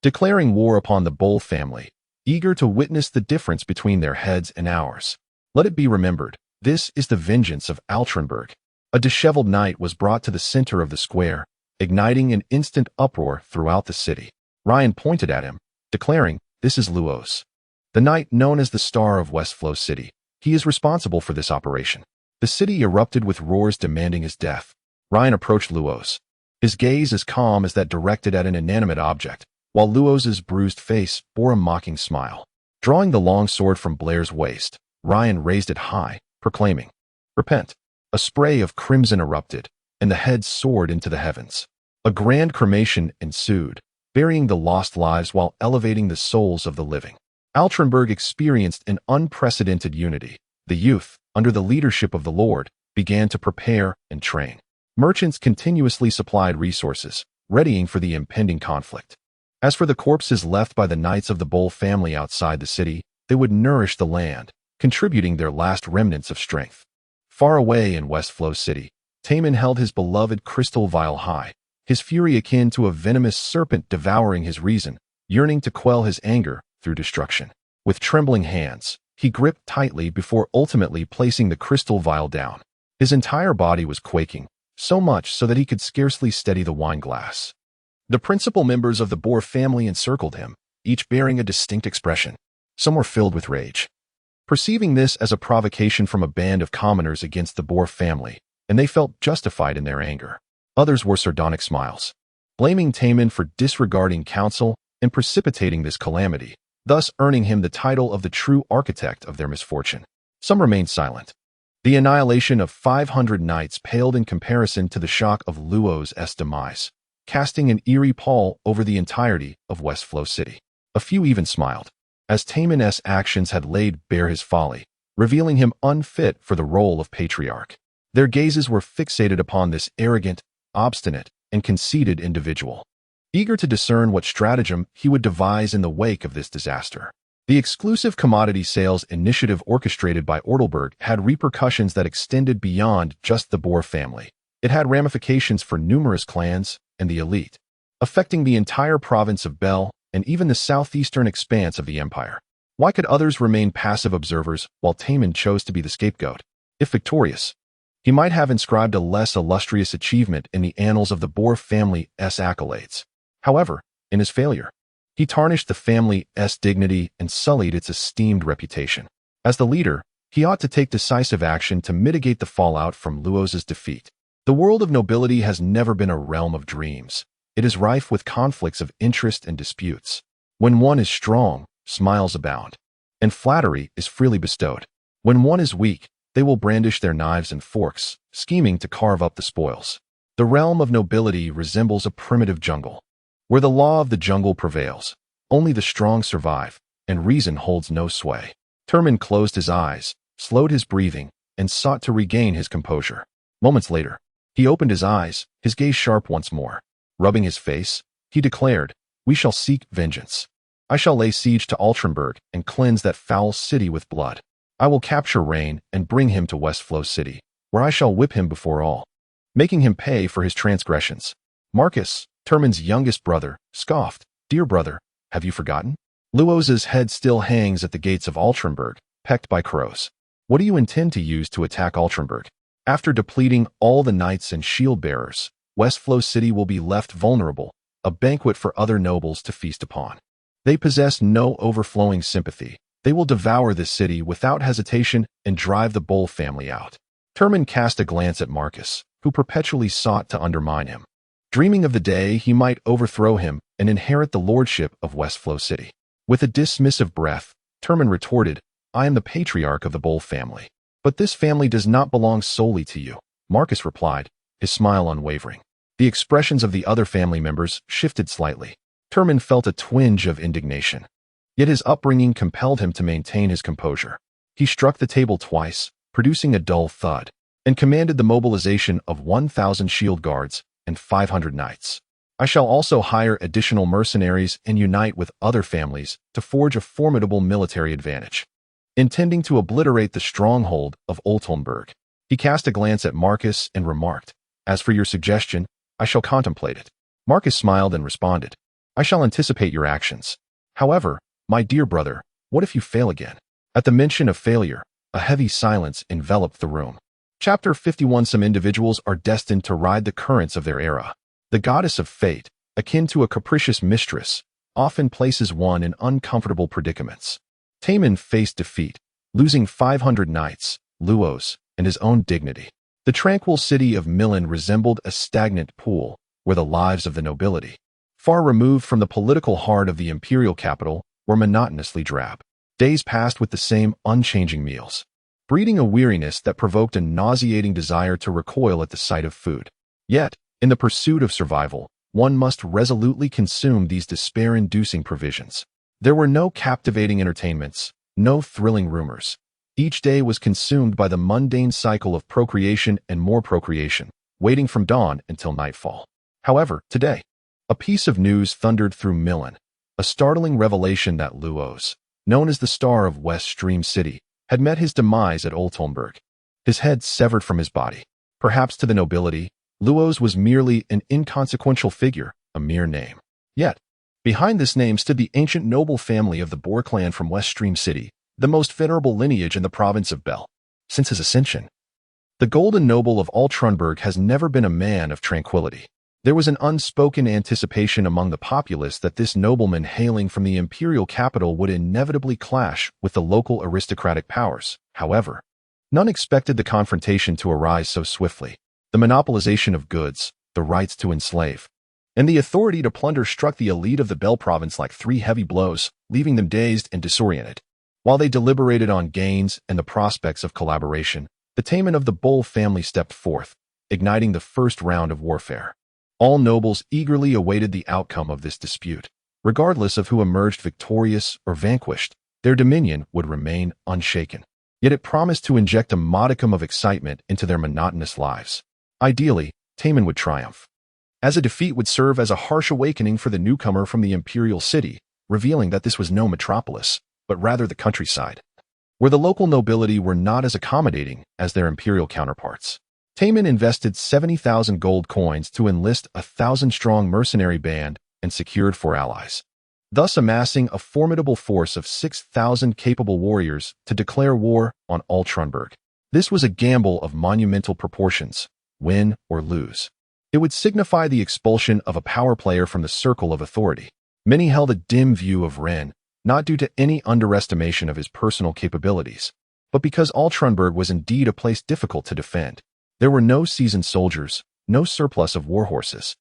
declaring war upon the Bull family, eager to witness the difference between their heads and ours. Let it be remembered, this is the vengeance of Altronberg. A disheveled knight was brought to the center of the square, igniting an instant uproar throughout the city. Rein pointed at him, declaring, "This is Luos, the knight known as the Star of Westflow City, He is responsible for this operation. The city erupted with roars demanding his death. Rein approached Luos. His gaze as calm as that directed at an inanimate object, while Luos's bruised face bore a mocking smile. Drawing the long sword from Blair's waist, Rein raised it high, proclaiming, "Repent." A spray of crimson erupted, and the head soared into the heavens. A grand cremation ensued, burying the lost lives while elevating the souls of the living. Altrenberg experienced an unprecedented unity. The youth, under the leadership of the Lord, began to prepare and train. Merchants continuously supplied resources, readying for the impending conflict. As for the corpses left by the knights of the Bull family outside the city, they would nourish the land, contributing their last remnants of strength. Far away in West Flow City, Taman held his beloved crystal vial high, his fury akin to a venomous serpent devouring his reason, yearning to quell his anger through destruction. With trembling hands, he gripped tightly before ultimately placing the crystal vial down. His entire body was quaking, so much so that he could scarcely steady the wine glass. The principal members of the Boar family encircled him, each bearing a distinct expression. Some were filled with rage, perceiving this as a provocation from a band of commoners against the Boar family, and they felt justified in their anger. Others wore sardonic smiles, blaming Taman for disregarding counsel and precipitating this calamity, thus earning him the title of the true architect of their misfortune. Some remained silent. The annihilation of 500 knights paled in comparison to the shock of Luos' demise, casting an eerie pall over the entirety of West Flow City. A few even smiled, as Taman's actions had laid bare his folly, revealing him unfit for the role of patriarch. Their gazes were fixated upon this arrogant, obstinate, and conceited individual, eager to discern what stratagem he would devise in the wake of this disaster. The exclusive commodity sales initiative orchestrated by Ortelberg had repercussions that extended beyond just the Boar family. It had ramifications for numerous clans and the elite, affecting the entire province of Bel and even the southeastern expanse of the empire. Why could others remain passive observers while Taman chose to be the scapegoat? If victorious, he might have inscribed a less illustrious achievement in the annals of the Boar family's accolades. However, in his failure, he tarnished the family's dignity and sullied its esteemed reputation. As the leader, he ought to take decisive action to mitigate the fallout from Luos' defeat. The world of nobility has never been a realm of dreams. It is rife with conflicts of interest and disputes. When one is strong, smiles abound, and flattery is freely bestowed. When one is weak, they will brandish their knives and forks, scheming to carve up the spoils. The realm of nobility resembles a primitive jungle, where the law of the jungle prevails. Only the strong survive, and reason holds no sway. Taman closed his eyes, slowed his breathing, and sought to regain his composure. Moments later, he opened his eyes, his gaze sharp once more. Rubbing his face, he declared, "We shall seek vengeance. I shall lay siege to Altrenberg and cleanse that foul city with blood. I will capture Raine and bring him to West Flow City, where I shall whip him before all, making him pay for his transgressions." Marcus, Taman's youngest brother, scoffed, "Dear brother, have you forgotten? Luos' head still hangs at the gates of Altrenberg, pecked by crows. What do you intend to use to attack Altrenberg? After depleting all the knights and shield-bearers, West Flow City will be left vulnerable, a banquet for other nobles to feast upon. They possess no overflowing sympathy. They will devour this city without hesitation and drive the Bull family out." Taman cast a glance at Marcus, who perpetually sought to undermine him, dreaming of the day he might overthrow him and inherit the lordship of West Flow City. With a dismissive breath, Taman retorted, "I am the patriarch of the Bull family. But this family does not belong solely to you." Marcus replied, his smile unwavering. The expressions of the other family members shifted slightly. Taman felt a twinge of indignation. Yet his upbringing compelled him to maintain his composure. He struck the table twice, producing a dull thud, and commanded the mobilization of 1,000 shield guards and 500 knights. "I shall also hire additional mercenaries and unite with other families to forge a formidable military advantage." Intending to obliterate the stronghold of Oltenburg, he cast a glance at Marcus and remarked, "As for your suggestion, I shall contemplate it." Marcus smiled and responded, "I shall anticipate your actions. However, my dear brother, what if you fail again?" At the mention of failure, a heavy silence enveloped the room. Chapter 51. Some individuals are destined to ride the currents of their era. The goddess of fate, akin to a capricious mistress, often places one in uncomfortable predicaments. Taman faced defeat, losing 500 knights, luos, and his own dignity. The tranquil city of Milan resembled a stagnant pool where the lives of the nobility, far removed from the political heart of the imperial capital, were monotonously drab. Days passed with the same unchanging meals, breeding a weariness that provoked a nauseating desire to recoil at the sight of food. Yet, in the pursuit of survival, one must resolutely consume these despair-inducing provisions. There were no captivating entertainments, no thrilling rumors. Each day was consumed by the mundane cycle of procreation and more procreation, waiting from dawn until nightfall. However, today, a piece of news thundered through Milan, a startling revelation that Luos, known as the Star of West Stream City, had met his demise at Oltenburg, his head severed from his body. Perhaps to the nobility, Luos was merely an inconsequential figure, a mere name. Yet, behind this name stood the ancient noble family of the Boer clan from West Stream City, the most venerable lineage in the province of Bel. Since his ascension, the golden noble of Oltenburg has never been a man of tranquility. There was an unspoken anticipation among the populace that this nobleman hailing from the imperial capital would inevitably clash with the local aristocratic powers. However, none expected the confrontation to arise so swiftly. The monopolization of goods, the rights to enslave, and the authority to plunder struck the elite of the Bel province like three heavy blows, leaving them dazed and disoriented. While they deliberated on gains and the prospects of collaboration, the Taman of the Bull family stepped forth, igniting the first round of warfare. All nobles eagerly awaited the outcome of this dispute. Regardless of who emerged victorious or vanquished, their dominion would remain unshaken. Yet it promised to inject a modicum of excitement into their monotonous lives. Ideally, Taman would triumph, as a defeat would serve as a harsh awakening for the newcomer from the imperial city, revealing that this was no metropolis, but rather the countryside, where the local nobility were not as accommodating as their imperial counterparts. Taman invested 70,000 gold coins to enlist a 1,000-strong mercenary band and secured 4 allies, thus amassing a formidable force of 6,000 capable warriors to declare war on Oltenburg. This was a gamble of monumental proportions, win or lose. It would signify the expulsion of a power player from the circle of authority. Many held a dim view of Rein, not due to any underestimation of his personal capabilities, but because Oltenburg was indeed a place difficult to defend. There were no seasoned soldiers, no surplus of war horses,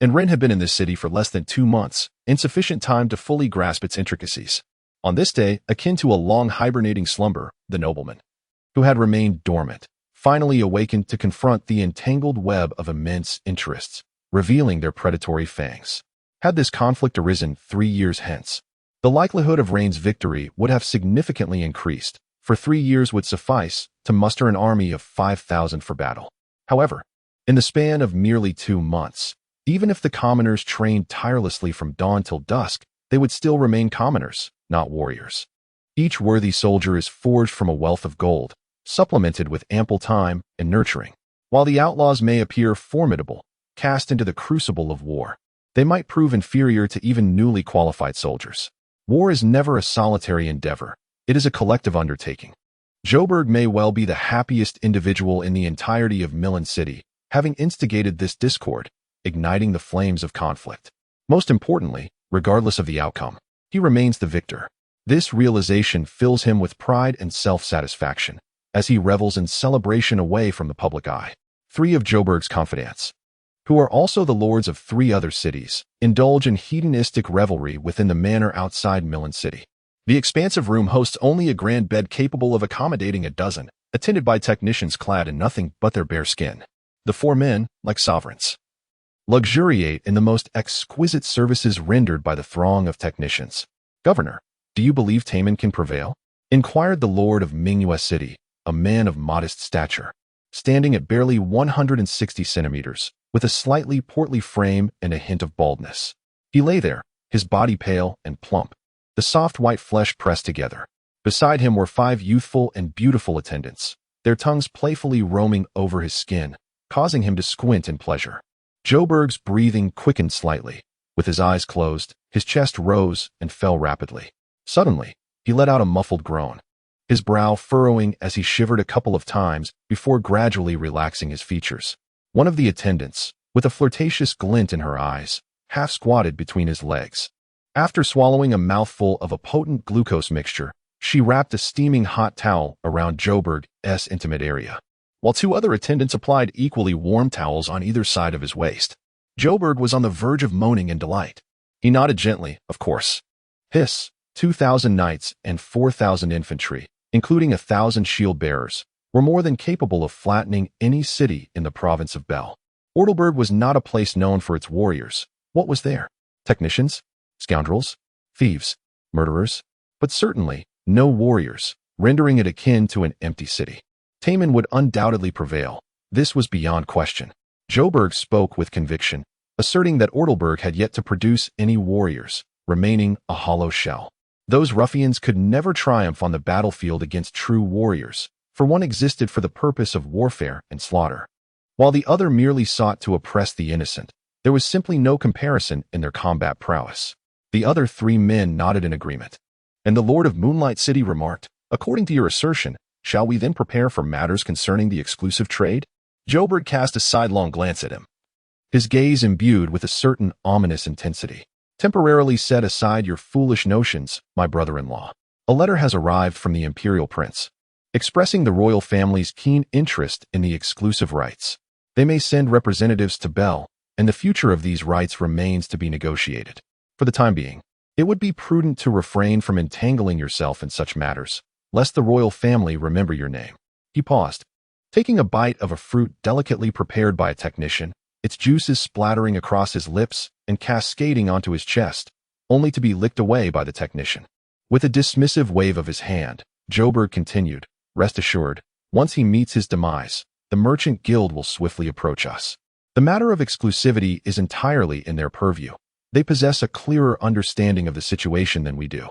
and Rein had been in this city for less than 2 months, insufficient time to fully grasp its intricacies. On this day, akin to a long hibernating slumber, the nobleman, who had remained dormant, finally awakened to confront the entangled web of immense interests, revealing their predatory fangs. Had this conflict arisen 3 years hence, the likelihood of Rein's victory would have significantly increased, for 3 years would suffice to muster an army of 5,000 for battle. However, in the span of merely 2 months, even if the commoners trained tirelessly from dawn till dusk, they would still remain commoners, not warriors. Each worthy soldier is forged from a wealth of gold, supplemented with ample time and nurturing. While the outlaws may appear formidable, cast into the crucible of war, they might prove inferior to even newly qualified soldiers. War is never a solitary endeavor. It is a collective undertaking. Joburg may well be the happiest individual in the entirety of Milan City, having instigated this discord, igniting the flames of conflict. Most importantly, regardless of the outcome, he remains the victor. This realization fills him with pride and self-satisfaction, as he revels in celebration away from the public eye. 3 of Joburg's confidants, who are also the lords of 3 other cities, indulge in hedonistic revelry within the manor outside Milan City. The expansive room hosts only a grand bed capable of accommodating a dozen, attended by technicians clad in nothing but their bare skin. The 4 men, like sovereigns, luxuriate in the most exquisite services rendered by the throng of technicians. "Governor, do you believe Taman can prevail?" inquired the lord of Mingyue City, a man of modest stature, standing at barely 160 centimeters, with a slightly portly frame and a hint of baldness. He lay there, his body pale and plump, the soft white flesh pressed together. Beside him were 5 youthful and beautiful attendants, their tongues playfully roaming over his skin, causing him to squint in pleasure. Joburg's breathing quickened slightly. With his eyes closed, his chest rose and fell rapidly. Suddenly, he let out a muffled groan, his brow furrowing as he shivered a couple of times before gradually relaxing his features. One of the attendants, with a flirtatious glint in her eyes, half squatted between his legs. After swallowing a mouthful of a potent glucose mixture, She wrapped a steaming hot towel around Joburg's intimate area, while two other attendants applied equally warm towels on either side of his waist. Joburg was on the verge of moaning in delight. He nodded gently, of course. Hiss, 2,000 knights and 4,000 infantry, including 1,000 shield-bearers, were more than capable of flattening any city in the province of Bel. Ortelburg was not a place known for its warriors. What was there? Technicians? Scoundrels? Thieves? Murderers? But certainly no warriors, rendering it akin to an empty city. Taman would undoubtedly prevail. This was beyond question. Joburg spoke with conviction, asserting that Ortelburg had yet to produce any warriors, remaining a hollow shell. Those ruffians could never triumph on the battlefield against true warriors, for one existed for the purpose of warfare and slaughter, while the other merely sought to oppress the innocent. There was simply no comparison in their combat prowess. The other three men nodded in agreement. And the Lord of Moonlight City remarked, "According to your assertion, shall we then prepare for matters concerning the exclusive trade?" Joburg cast a sidelong glance at him, his gaze imbued with a certain ominous intensity. "Temporarily set aside your foolish notions, my brother-in-law. A letter has arrived from the imperial prince, expressing the royal family's keen interest in the exclusive rights. They may send representatives to Bel, and the future of these rights remains to be negotiated. For the time being, it would be prudent to refrain from entangling yourself in such matters, lest the royal family remember your name." He paused, taking a bite of a fruit delicately prepared by a technician, its juices splattering across his lips and cascading onto his chest, only to be licked away by the technician. With a dismissive wave of his hand, Joburg continued, "Rest assured, once he meets his demise, the merchant guild will swiftly approach us. The matter of exclusivity is entirely in their purview. They possess a clearer understanding of the situation than we do.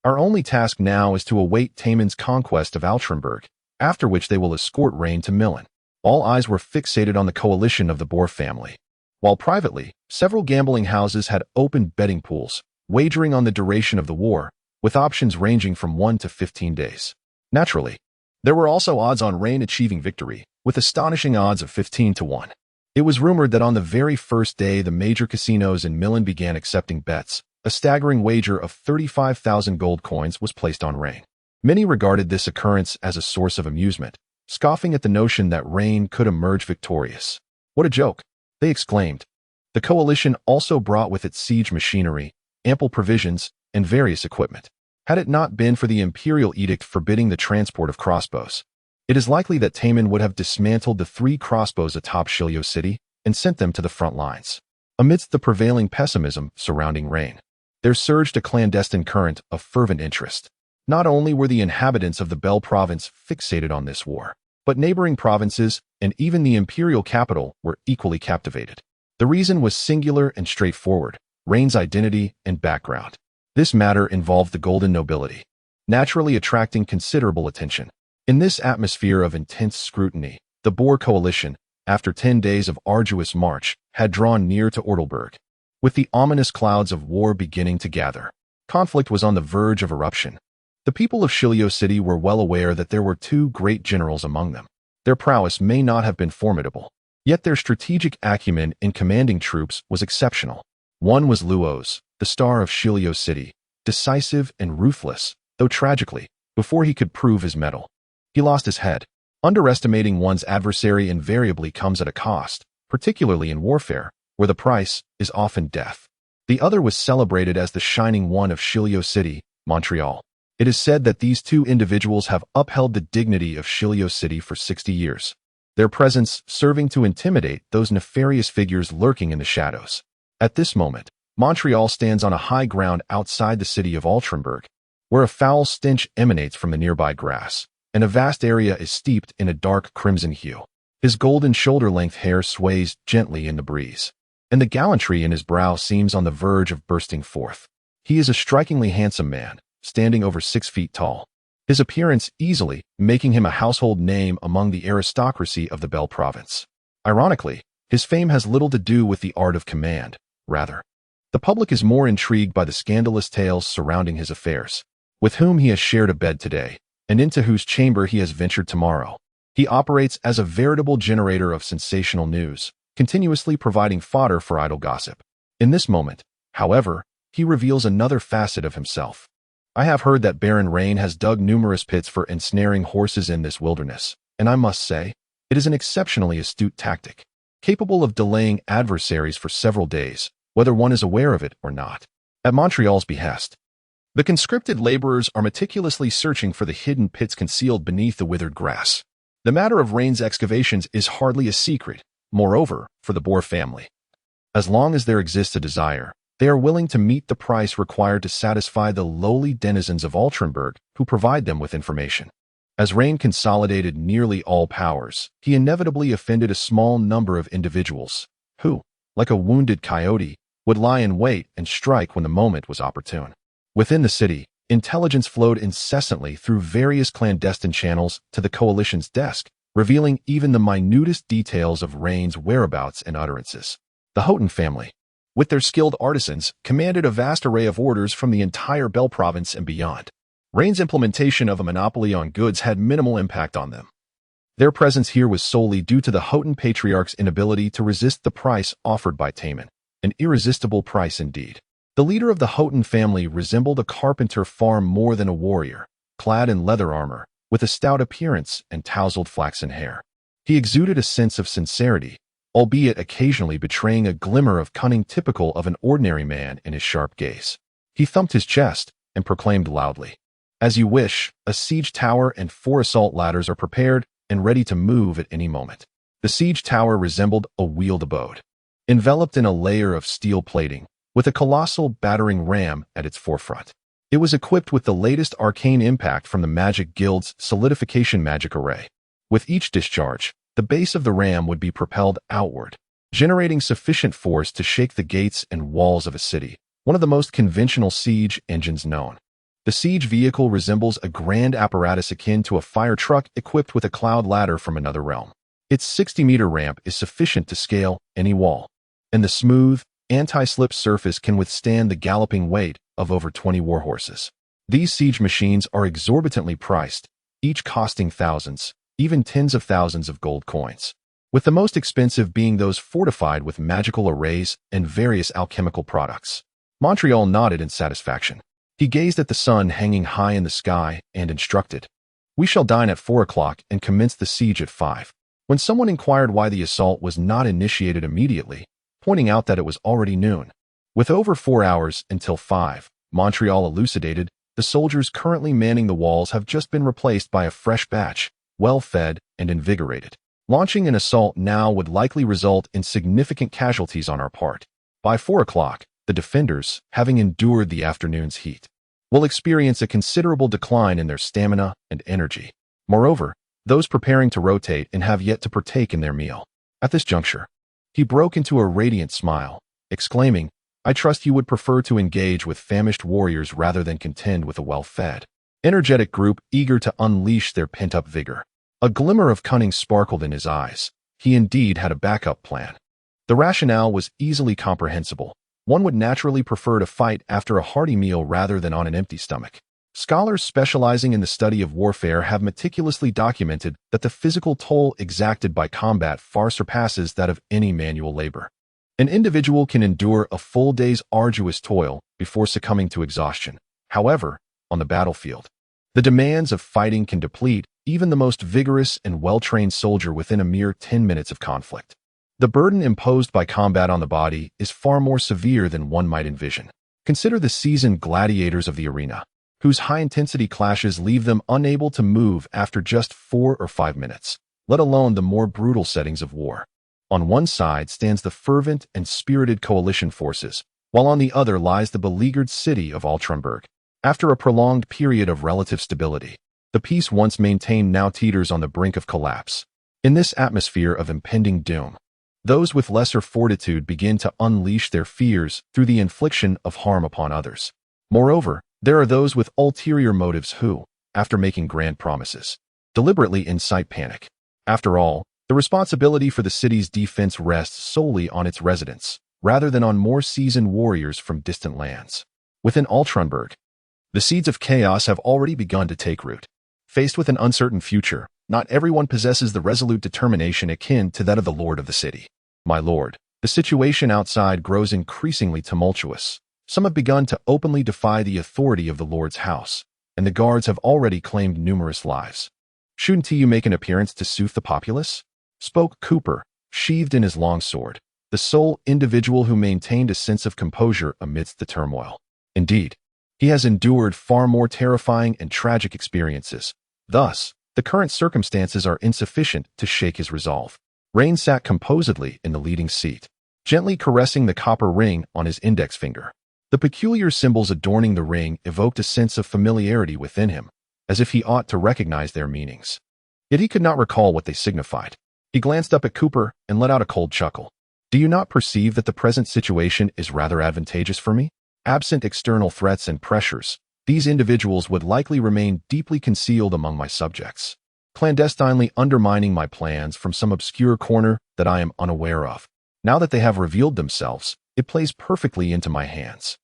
Our only task now is to await Taman's conquest of Altrenburg, after which they will escort Raine to Milan." All eyes were fixated on the coalition of the Boer family, while privately, several gambling houses had opened betting pools, wagering on the duration of the war, with options ranging from 1 to 15 days. Naturally, there were also odds on Raine achieving victory, with astonishing odds of 15 to 1. It was rumored that on the very first day the major casinos in Milan began accepting bets, a staggering wager of 35,000 gold coins was placed on Raine. Many regarded this occurrence as a source of amusement, scoffing at the notion that Raine could emerge victorious. "What a joke!" they exclaimed. The coalition also brought with it siege machinery, ample provisions, and various equipment. Had it not been for the imperial edict forbidding the transport of crossbows, it is likely that Taman would have dismantled the 3 crossbows atop Shilio City and sent them to the front lines. Amidst the prevailing pessimism surrounding Raine, there surged a clandestine current of fervent interest. Not only were the inhabitants of the Bel province fixated on this war, but neighboring provinces and even the imperial capital were equally captivated. The reason was singular and straightforward: Raine's identity and background. This matter involved the golden nobility, naturally attracting considerable attention. In this atmosphere of intense scrutiny, the Boer coalition, after 10 days of arduous march, had drawn near to Ortelburg. With the ominous clouds of war beginning to gather, conflict was on the verge of eruption. The people of Shilio City were well aware that there were 2 great generals among them. Their prowess may not have been formidable, yet their strategic acumen in commanding troops was exceptional. One was Luos, the star of Shilio City, decisive and ruthless, though tragically, before he could prove his mettle. He lost his head. Underestimating one's adversary invariably comes at a cost, particularly in warfare, where the price is often death. The other was celebrated as the Shining One of Shilio City, Montreal. It is said that these 2 individuals have upheld the dignity of Shilio City for 60 years, their presence serving to intimidate those nefarious figures lurking in the shadows. At this moment, Montreal stands on a high ground outside the city of Altrenburg, where a foul stench emanates from the nearby grass, and a vast area is steeped in a dark crimson hue. His golden shoulder-length hair sways gently in the breeze, and the gallantry in his brow seems on the verge of bursting forth. He is a strikingly handsome man, standing over 6 feet tall, his appearance easily making him a household name among the aristocracy of the Bel province. Ironically, his fame has little to do with the art of command. Rather, the public is more intrigued by the scandalous tales surrounding his affairs, with whom he has shared a bed today, and into whose chamber he has ventured tomorrow. He operates as a veritable generator of sensational news, continuously providing fodder for idle gossip. In this moment, however, he reveals another facet of himself. I have heard that Baron Rein has dug numerous pits for ensnaring horses in this wilderness, and I must say, it is an exceptionally astute tactic, capable of delaying adversaries for several days, whether one is aware of it or not. At Montreal's behest, the conscripted laborers are meticulously searching for the hidden pits concealed beneath the withered grass. The matter of Rein's excavations is hardly a secret, moreover, for the Boer family. As long as there exists a desire, they are willing to meet the price required to satisfy the lowly denizens of Altrenburg who provide them with information. As Rein consolidated nearly all powers, he inevitably offended a small number of individuals, who, like a wounded coyote, would lie in wait and strike when the moment was opportune. Within the city, intelligence flowed incessantly through various clandestine channels to the coalition's desk, revealing even the minutest details of Rein's whereabouts and utterances. The Houghton family, with their skilled artisans, commanded a vast array of orders from the entire Bell province and beyond. Rein's implementation of a monopoly on goods had minimal impact on them. Their presence here was solely due to the Houghton patriarch's inability to resist the price offered by Taman, an irresistible price indeed. The leader of the Houghton family resembled a carpenter far more than a warrior, clad in leather armor, with a stout appearance and tousled flaxen hair. He exuded a sense of sincerity, albeit occasionally betraying a glimmer of cunning typical of an ordinary man in his sharp gaze. He thumped his chest and proclaimed loudly, "As you wish, a siege tower and 4 assault ladders are prepared and ready to move at any moment." The siege tower resembled a wheeled abode, enveloped in a layer of steel plating, with a colossal battering ram at its forefront. It was equipped with the latest arcane impact from the Magic Guild's solidification magic array. With each discharge, the base of the ram would be propelled outward, generating sufficient force to shake the gates and walls of a city, one of the most conventional siege engines known. The siege vehicle resembles a grand apparatus akin to a fire truck equipped with a cloud ladder from another realm. Its 60-meter ramp is sufficient to scale any wall, and the smooth, anti-slip surface can withstand the galloping weight of over 20 warhorses. These siege machines are exorbitantly priced, each costing thousands, even tens of thousands of gold coins, with the most expensive being those fortified with magical arrays and various alchemical products. Montreal nodded in satisfaction. He gazed at the sun hanging high in the sky and instructed, "We shall dine at 4 o'clock and commence the siege at 5. When someone inquired why the assault was not initiated immediately, pointing out that it was already noon. With over 4 hours until 5, Montreal elucidated, the soldiers currently manning the walls have just been replaced by a fresh batch, well-fed and invigorated. Launching an assault now would likely result in significant casualties on our part. By 4 o'clock, the defenders, having endured the afternoon's heat, will experience a considerable decline in their stamina and energy. Moreover, those preparing to rotate and have yet to partake in their meal." At this juncture, he broke into a radiant smile, exclaiming, "I trust you would prefer to engage with famished warriors rather than contend with a well-fed, energetic group eager to unleash their pent-up vigor." A glimmer of cunning sparkled in his eyes. He indeed had a backup plan. The rationale was easily comprehensible. One would naturally prefer to fight after a hearty meal rather than on an empty stomach. Scholars specializing in the study of warfare have meticulously documented that the physical toll exacted by combat far surpasses that of any manual labor. An individual can endure a full day's arduous toil before succumbing to exhaustion. However, on the battlefield, the demands of fighting can deplete even the most vigorous and well-trained soldier within a mere 10 minutes of conflict. The burden imposed by combat on the body is far more severe than one might envision. Consider the seasoned gladiators of the arena, whose high-intensity clashes leave them unable to move after just 4 or 5 minutes, let alone the more brutal settings of war. On one side stands the fervent and spirited coalition forces, while on the other lies the beleaguered city of Altrenburg. After a prolonged period of relative stability, the peace once maintained now teeters on the brink of collapse. In this atmosphere of impending doom, those with lesser fortitude begin to unleash their fears through the infliction of harm upon others. Moreover, there are those with ulterior motives who, after making grand promises, deliberately incite panic. After all, the responsibility for the city's defense rests solely on its residents, rather than on more seasoned warriors from distant lands. Within Altrenburg, the seeds of chaos have already begun to take root. Faced with an uncertain future, not everyone possesses the resolute determination akin to that of the lord of the city. "My lord, the situation outside grows increasingly tumultuous," Some have begun to openly defy the authority of the Lord's house, and the guards have already claimed numerous lives. Shouldn't you make an appearance to soothe the populace? Spoke Cooper, sheathed in his long sword, the sole individual who maintained a sense of composure amidst the turmoil. Indeed, he has endured far more terrifying and tragic experiences. Thus, the current circumstances are insufficient to shake his resolve. Rein sat composedly in the leading seat, gently caressing the copper ring on his index finger. The peculiar symbols adorning the ring evoked a sense of familiarity within him, as if he ought to recognize their meanings. Yet he could not recall what they signified. He glanced up at Cooper and let out a cold chuckle. Do you not perceive that the present situation is rather advantageous for me? Absent external threats and pressures, these individuals would likely remain deeply concealed among my subjects, clandestinely undermining my plans from some obscure corner that I am unaware of. Now that they have revealed themselves, it plays perfectly into my hands.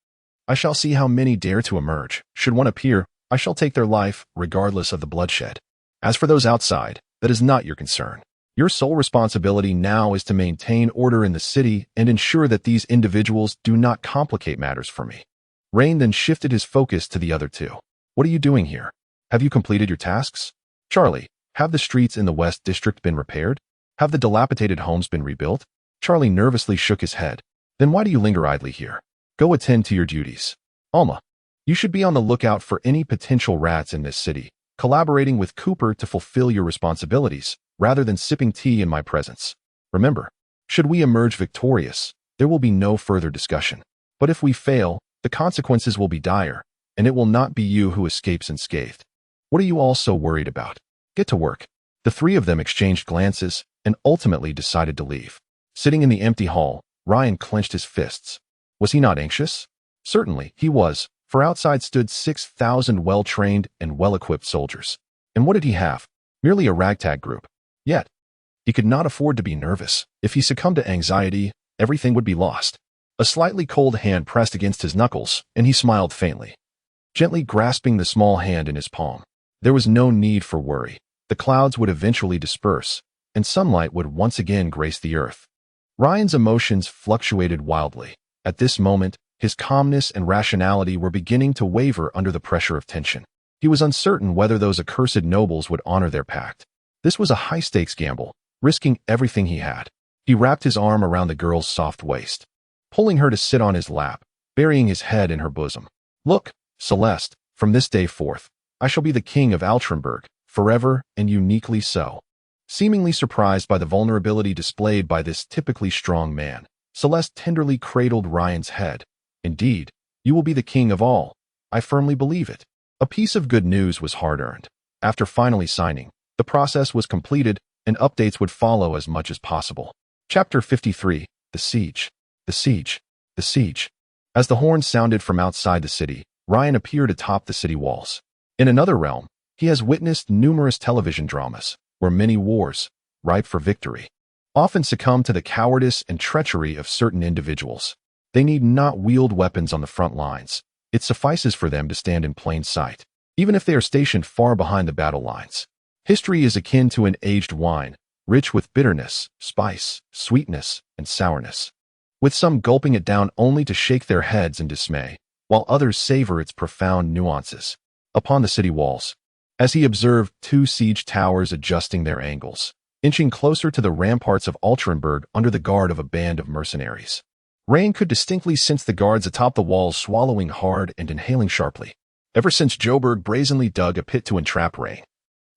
I shall see how many dare to emerge. Should one appear, I shall take their life, regardless of the bloodshed. As for those outside, that is not your concern. Your sole responsibility now is to maintain order in the city and ensure that these individuals do not complicate matters for me. Rein then shifted his focus to the other two. What are you doing here? Have you completed your tasks? Charlie, have the streets in the West District been repaired? Have the dilapidated homes been rebuilt? Charlie nervously shook his head. Then why do you linger idly here? Go attend to your duties. Alma, you should be on the lookout for any potential rats in this city, collaborating with Cooper to fulfill your responsibilities, rather than sipping tea in my presence. Remember, should we emerge victorious, there will be no further discussion. But if we fail, the consequences will be dire, and it will not be you who escapes unscathed. What are you all so worried about? Get to work. The three of them exchanged glances and ultimately decided to leave. Sitting in the empty hall, Rein clenched his fists. Was he not anxious? Certainly, he was, for outside stood 6,000 well-trained and well-equipped soldiers. And what did he have? Merely a ragtag group. Yet, he could not afford to be nervous. If he succumbed to anxiety, everything would be lost. A slightly cold hand pressed against his knuckles, and he smiled faintly, gently grasping the small hand in his palm. There was no need for worry. The clouds would eventually disperse, and sunlight would once again grace the earth. Ryan's emotions fluctuated wildly. At this moment, his calmness and rationality were beginning to waver under the pressure of tension. He was uncertain whether those accursed nobles would honor their pact. This was a high-stakes gamble, risking everything he had. He wrapped his arm around the girl's soft waist, pulling her to sit on his lap, burying his head in her bosom. Look, Celeste, from this day forth, I shall be the king of Altrenberg, forever and uniquely so. Seemingly surprised by the vulnerability displayed by this typically strong man, Celeste tenderly cradled Ryan's head. Indeed, you will be the king of all. I firmly believe it. A piece of good news was hard-earned. After finally signing, the process was completed, and updates would follow as much as possible. Chapter 53, The Siege. The Siege. The Siege. As the horn sounded from outside the city, Rein appeared atop the city walls. In another realm, he has witnessed numerous television dramas, where many wars, ripe for victory, often succumb to the cowardice and treachery of certain individuals. They need not wield weapons on the front lines. It suffices for them to stand in plain sight, even if they are stationed far behind the battle lines. History is akin to an aged wine, rich with bitterness, spice, sweetness, and sourness, with some gulping it down only to shake their heads in dismay, while others savor its profound nuances. Upon the city walls, as he observed two siege towers adjusting their angles, inching closer to the ramparts of Altrenberg under the guard of a band of mercenaries, Rein could distinctly sense the guards atop the walls swallowing hard and inhaling sharply. Ever since Joburg brazenly dug a pit to entrap Rein,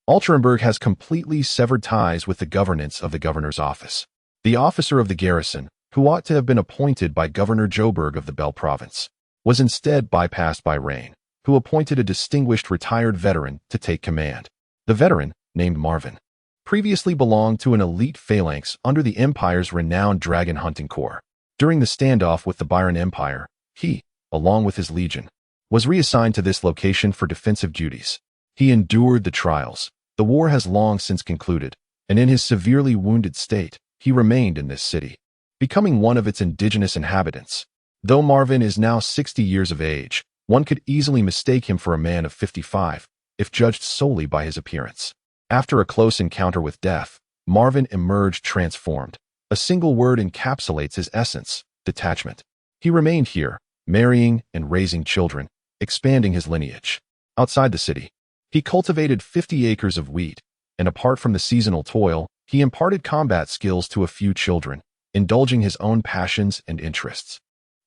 Altrenberg has completely severed ties with the governance of the governor's office. The officer of the garrison, who ought to have been appointed by Governor Joburg of the Bell Province, was instead bypassed by Rein, who appointed a distinguished retired veteran to take command. The veteran, named Marvin, previously belonged to an elite phalanx under the Empire's renowned dragon hunting corps. During the standoff with the Byron Empire, he, along with his legion, was reassigned to this location for defensive duties. He endured the trials. The war has long since concluded, and in his severely wounded state, he remained in this city, becoming one of its indigenous inhabitants. Though Marvin is now 60 years of age, one could easily mistake him for a man of 55, if judged solely by his appearance. After a close encounter with death, Marvin emerged transformed. A single word encapsulates his essence: detachment. He remained here, marrying and raising children, expanding his lineage. Outside the city, he cultivated 50 acres of wheat, and apart from the seasonal toil, he imparted combat skills to a few children, indulging his own passions and interests.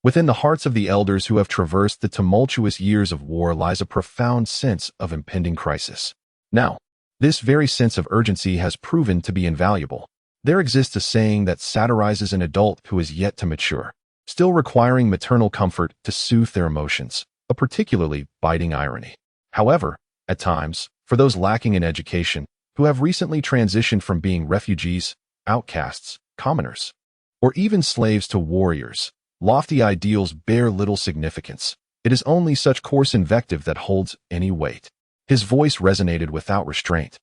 Within the hearts of the elders who have traversed the tumultuous years of war lies a profound sense of impending crisis. Now, this very sense of urgency has proven to be invaluable. There exists a saying that satirizes an adult who is yet to mature, still requiring maternal comfort to soothe their emotions, a particularly biting irony. However, at times, for those lacking in education, who have recently transitioned from being refugees, outcasts, commoners, or even slaves to warriors, lofty ideals bear little significance. It is only such coarse invective that holds any weight. His voice resonated without restraint.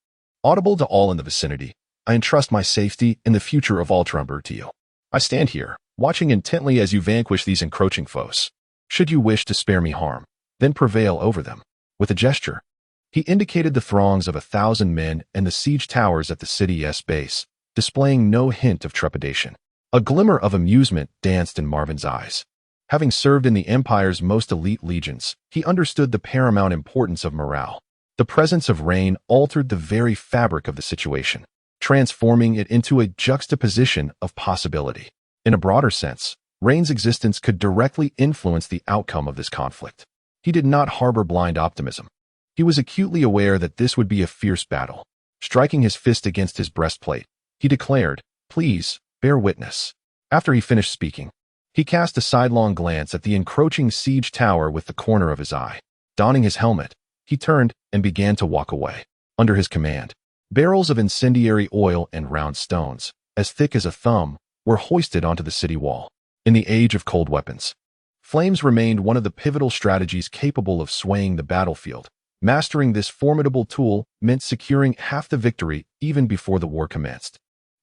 Audible to all in the vicinity, I entrust my safety and the future of Altrumber to you. I stand here, watching intently as you vanquish these encroaching foes. Should you wish to spare me harm, then prevail over them. With a gesture, he indicated the throngs of 1,000 men and the siege towers at the city's base, displaying no hint of trepidation. A glimmer of amusement danced in Marvin's eyes. Having served in the Empire's most elite legions, he understood the paramount importance of morale. The presence of Raine altered the very fabric of the situation, transforming it into a juxtaposition of possibility. In a broader sense, Raine's existence could directly influence the outcome of this conflict. He did not harbor blind optimism. He was acutely aware that this would be a fierce battle. Striking his fist against his breastplate, he declared, "Please, bear witness." After he finished speaking, he cast a sidelong glance at the encroaching siege tower with the corner of his eye. Donning his helmet, he turned and began to walk away. Under his command, barrels of incendiary oil and round stones, as thick as a thumb, were hoisted onto the city wall. In the age of cold weapons, flames remained one of the pivotal strategies capable of swaying the battlefield. Mastering this formidable tool meant securing half the victory even before the war commenced.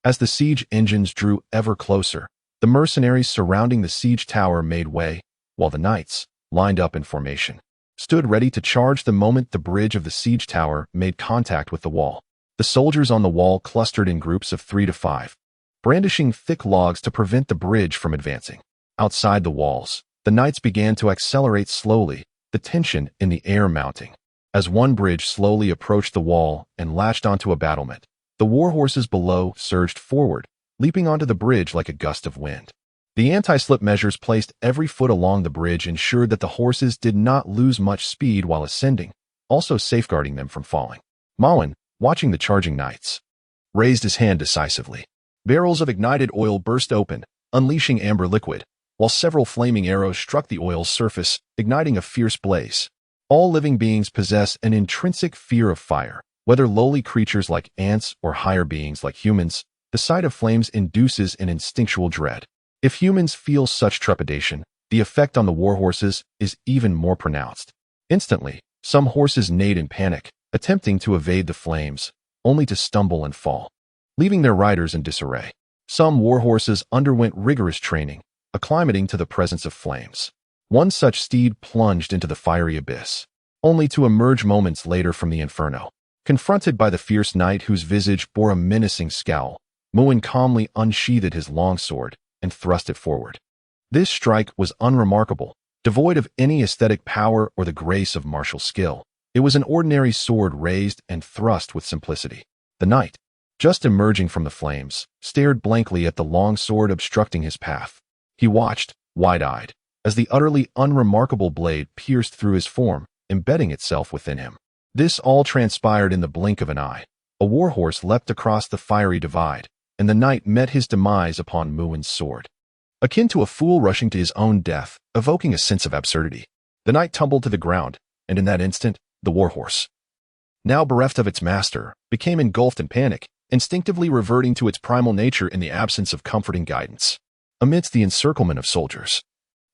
As the siege engines drew ever closer, the mercenaries surrounding the siege tower made way, while the knights, lined up in formation, stood ready to charge the moment the bridge of the siege tower made contact with the wall. The soldiers on the wall clustered in groups of 3 to 5, brandishing thick logs to prevent the bridge from advancing. Outside the walls, the knights began to accelerate slowly, the tension in the air mounting. As one bridge slowly approached the wall and latched onto a battlement, the warhorses below surged forward, leaping onto the bridge like a gust of wind. The anti-slip measures placed every foot along the bridge ensured that the horses did not lose much speed while ascending, also safeguarding them from falling. Mawin, watching the charging knights, raised his hand decisively. Barrels of ignited oil burst open, unleashing amber liquid, while several flaming arrows struck the oil's surface, igniting a fierce blaze. All living beings possess an intrinsic fear of fire, whether lowly creatures like ants or higher beings like humans. The sight of flames induces an instinctual dread. If humans feel such trepidation, the effect on the warhorses is even more pronounced. Instantly, some horses neighed in panic, attempting to evade the flames, only to stumble and fall, leaving their riders in disarray. Some warhorses underwent rigorous training, acclimating to the presence of flames. One such steed plunged into the fiery abyss, only to emerge moments later from the inferno. Confronted by the fierce knight whose visage bore a menacing scowl, Mawin calmly unsheathed his long sword and thrust it forward. This strike was unremarkable, devoid of any aesthetic power or the grace of martial skill. It was an ordinary sword raised and thrust with simplicity. The knight, just emerging from the flames, stared blankly at the long sword obstructing his path. He watched, wide-eyed, as the utterly unremarkable blade pierced through his form, embedding itself within him. This all transpired in the blink of an eye. A warhorse leapt across the fiery divide, and the knight met his demise upon Mawin's sword. Akin to a fool rushing to his own death, evoking a sense of absurdity. The knight tumbled to the ground, and in that instant, the warhorse, now bereft of its master, became engulfed in panic, instinctively reverting to its primal nature in the absence of comforting guidance. Amidst the encirclement of soldiers,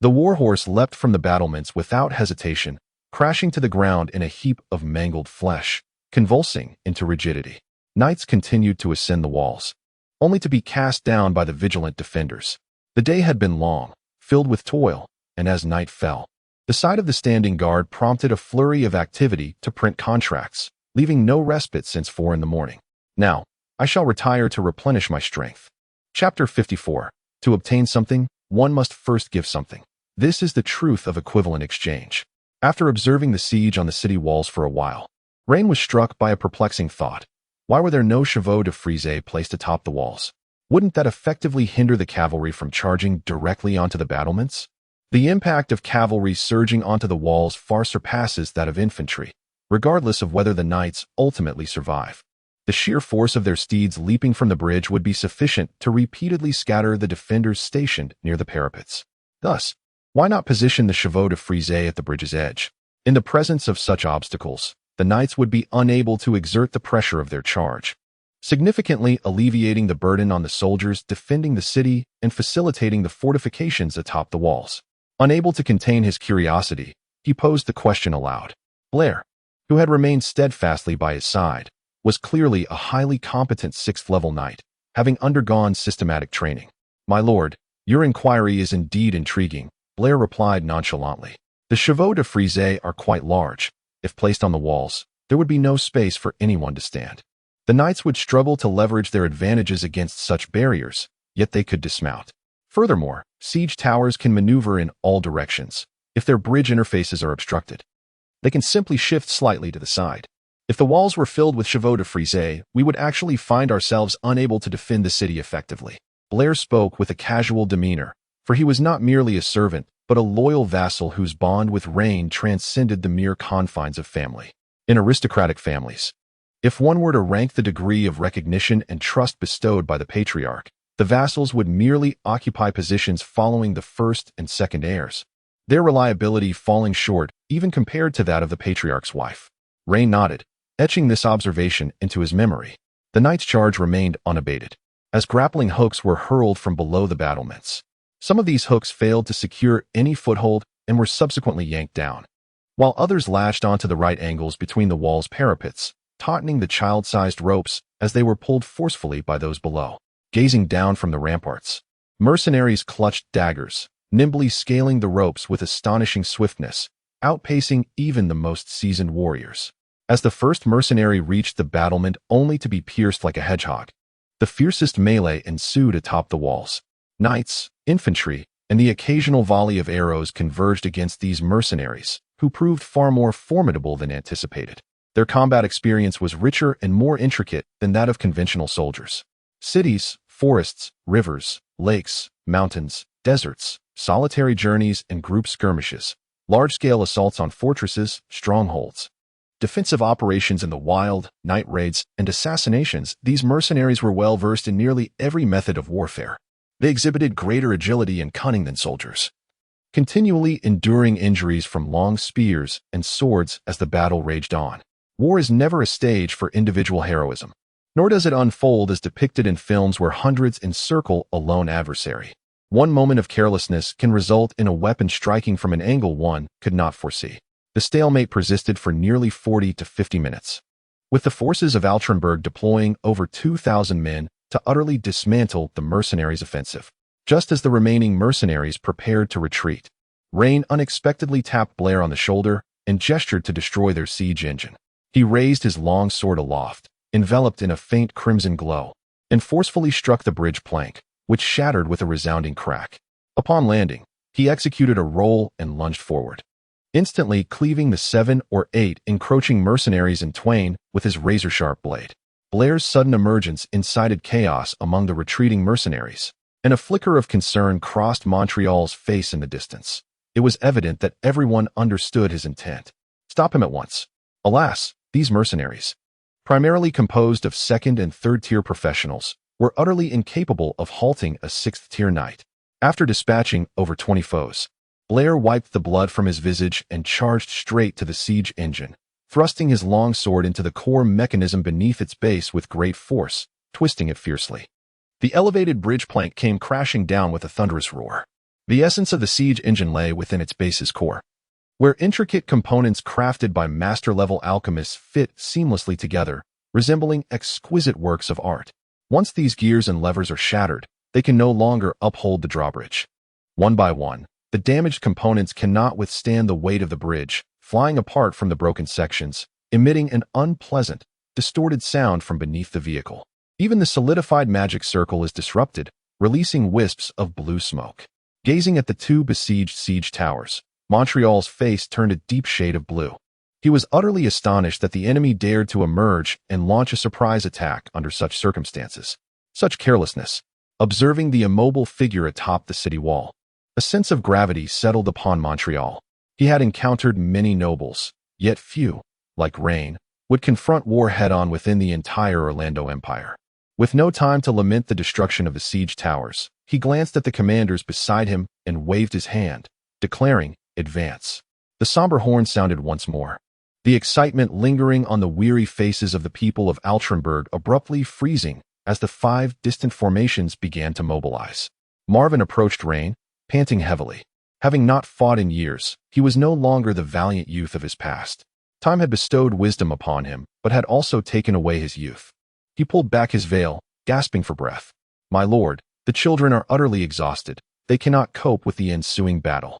the warhorse leapt from the battlements without hesitation, crashing to the ground in a heap of mangled flesh, convulsing into rigidity. Knights continued to ascend the walls, only to be cast down by the vigilant defenders. The day had been long, filled with toil, and as night fell, the sight of the standing guard prompted a flurry of activity to print contracts, leaving no respite since 4 in the morning. Now, I shall retire to replenish my strength. Chapter 54. To obtain something, one must first give something. This is the truth of equivalent exchange. After observing the siege on the city walls for a while, Raine was struck by a perplexing thought. Why were there no chevaux de frise placed atop the walls? Wouldn't that effectively hinder the cavalry from charging directly onto the battlements? The impact of cavalry surging onto the walls far surpasses that of infantry, regardless of whether the knights ultimately survive. The sheer force of their steeds leaping from the bridge would be sufficient to repeatedly scatter the defenders stationed near the parapets. Thus, why not position the chevaux de frise at the bridge's edge? In the presence of such obstacles, the knights would be unable to exert the pressure of their charge, significantly alleviating the burden on the soldiers defending the city and facilitating the fortifications atop the walls. Unable to contain his curiosity, he posed the question aloud. Blair, who had remained steadfastly by his side, was clearly a highly competent sixth-level knight, having undergone systematic training. My lord, your inquiry is indeed intriguing, Blair replied nonchalantly. The chevaux de frise are quite large. If placed on the walls, there would be no space for anyone to stand. The knights would struggle to leverage their advantages against such barriers, yet they could dismount. Furthermore, siege towers can maneuver in all directions. If their bridge interfaces are obstructed, they can simply shift slightly to the side. If the walls were filled with chevaux de frise, we would actually find ourselves unable to defend the city effectively. Blair spoke with a casual demeanor, for he was not merely a servant, but a loyal vassal whose bond with Raine transcended the mere confines of family. In aristocratic families, if one were to rank the degree of recognition and trust bestowed by the patriarch, the vassals would merely occupy positions following the first and second heirs, their reliability falling short even compared to that of the patriarch's wife. Raine nodded, etching this observation into his memory. The knight's charge remained unabated, as grappling hooks were hurled from below the battlements. Some of these hooks failed to secure any foothold and were subsequently yanked down, while others latched onto the right angles between the wall's parapets, tautening the child-sized ropes as they were pulled forcefully by those below. Gazing down from the ramparts, mercenaries clutched daggers, nimbly scaling the ropes with astonishing swiftness, outpacing even the most seasoned warriors. As the first mercenary reached the battlement only to be pierced like a hedgehog, the fiercest melee ensued atop the walls. Knights, infantry, and the occasional volley of arrows converged against these mercenaries, who proved far more formidable than anticipated. Their combat experience was richer and more intricate than that of conventional soldiers. Cities, forests, rivers, lakes, mountains, deserts, solitary journeys and group skirmishes, large-scale assaults on fortresses, strongholds, defensive operations in the wild, night raids, and assassinations, these mercenaries were well versed in nearly every method of warfare. They exhibited greater agility and cunning than soldiers, continually enduring injuries from long spears and swords as the battle raged on. War is never a stage for individual heroism, nor does it unfold as depicted in films where hundreds encircle a lone adversary. One moment of carelessness can result in a weapon striking from an angle one could not foresee. The stalemate persisted for nearly 40 to 50 minutes, with the forces of Altrenberg deploying over 2,000 men to utterly dismantle the mercenaries' offensive. Just as the remaining mercenaries prepared to retreat, Raine unexpectedly tapped Blair on the shoulder and gestured to destroy their siege engine. He raised his long sword aloft, enveloped in a faint crimson glow, and forcefully struck the bridge plank, which shattered with a resounding crack. Upon landing, he executed a roll and lunged forward, instantly cleaving the 7 or 8 encroaching mercenaries in twain with his razor-sharp blade. Blair's sudden emergence incited chaos among the retreating mercenaries, and a flicker of concern crossed Montreal's face in the distance. It was evident that everyone understood his intent. Stop him at once. Alas, these mercenaries, primarily composed of second- and third-tier professionals, were utterly incapable of halting a sixth-tier knight. After dispatching over 20 foes, Blair wiped the blood from his visage and charged straight to the siege engine, thrusting his long sword into the core mechanism beneath its base with great force, twisting it fiercely. The elevated bridge plank came crashing down with a thunderous roar. The essence of the siege engine lay within its base's core, where intricate components crafted by master-level alchemists fit seamlessly together, resembling exquisite works of art. Once these gears and levers are shattered, they can no longer uphold the drawbridge. One by one, the damaged components cannot withstand the weight of the bridge, flying apart from the broken sections, emitting an unpleasant, distorted sound from beneath the vehicle. Even the solidified magic circle is disrupted, releasing wisps of blue smoke. Gazing at the two besieged siege towers, Montreal's face turned a deep shade of blue. He was utterly astonished that the enemy dared to emerge and launch a surprise attack under such circumstances. Such carelessness. Observing the immobile figure atop the city wall, a sense of gravity settled upon Montreal. He had encountered many nobles, yet few, like Rein, would confront war head-on within the entire Orlando Empire. With no time to lament the destruction of the siege towers, he glanced at the commanders beside him and waved his hand, declaring, "Advance." The somber horn sounded once more. The excitement lingering on the weary faces of the people of Altrenburg abruptly freezing as the 5 distant formations began to mobilize. Marvin approached Raine, panting heavily. Having not fought in years, he was no longer the valiant youth of his past. Time had bestowed wisdom upon him, but had also taken away his youth. He pulled back his veil, gasping for breath. "My lord, the children are utterly exhausted. They cannot cope with the ensuing battle.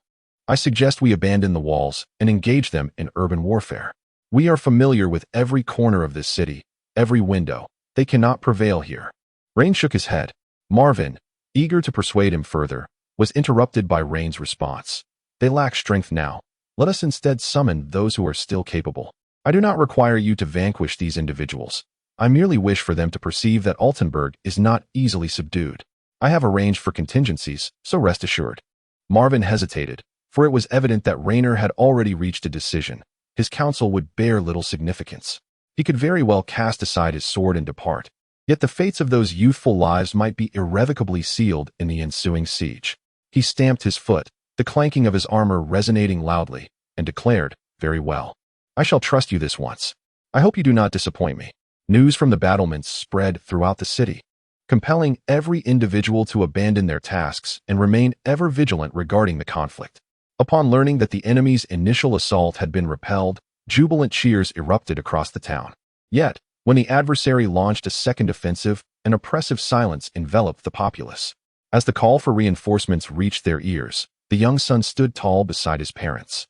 I suggest we abandon the walls and engage them in urban warfare. We are familiar with every corner of this city, every window. They cannot prevail here." Raine shook his head. Marvin, eager to persuade him further, was interrupted by Raine's response. "They lack strength now. Let us instead summon those who are still capable. I do not require you to vanquish these individuals. I merely wish for them to perceive that Altenburg is not easily subdued. I have arranged for contingencies, so rest assured." Marvin hesitated, for it was evident that Rainer had already reached a decision. His counsel would bear little significance. He could very well cast aside his sword and depart. Yet the fates of those youthful lives might be irrevocably sealed in the ensuing siege. He stamped his foot, the clanking of his armor resonating loudly, and declared, "Very well. I shall trust you this once. I hope you do not disappoint me." News from the battlements spread throughout the city, compelling every individual to abandon their tasks and remain ever vigilant regarding the conflict. Upon learning that the enemy's initial assault had been repelled, jubilant cheers erupted across the town. Yet, when the adversary launched a second offensive, an oppressive silence enveloped the populace. As the call for reinforcements reached their ears, the young son stood tall beside his parents.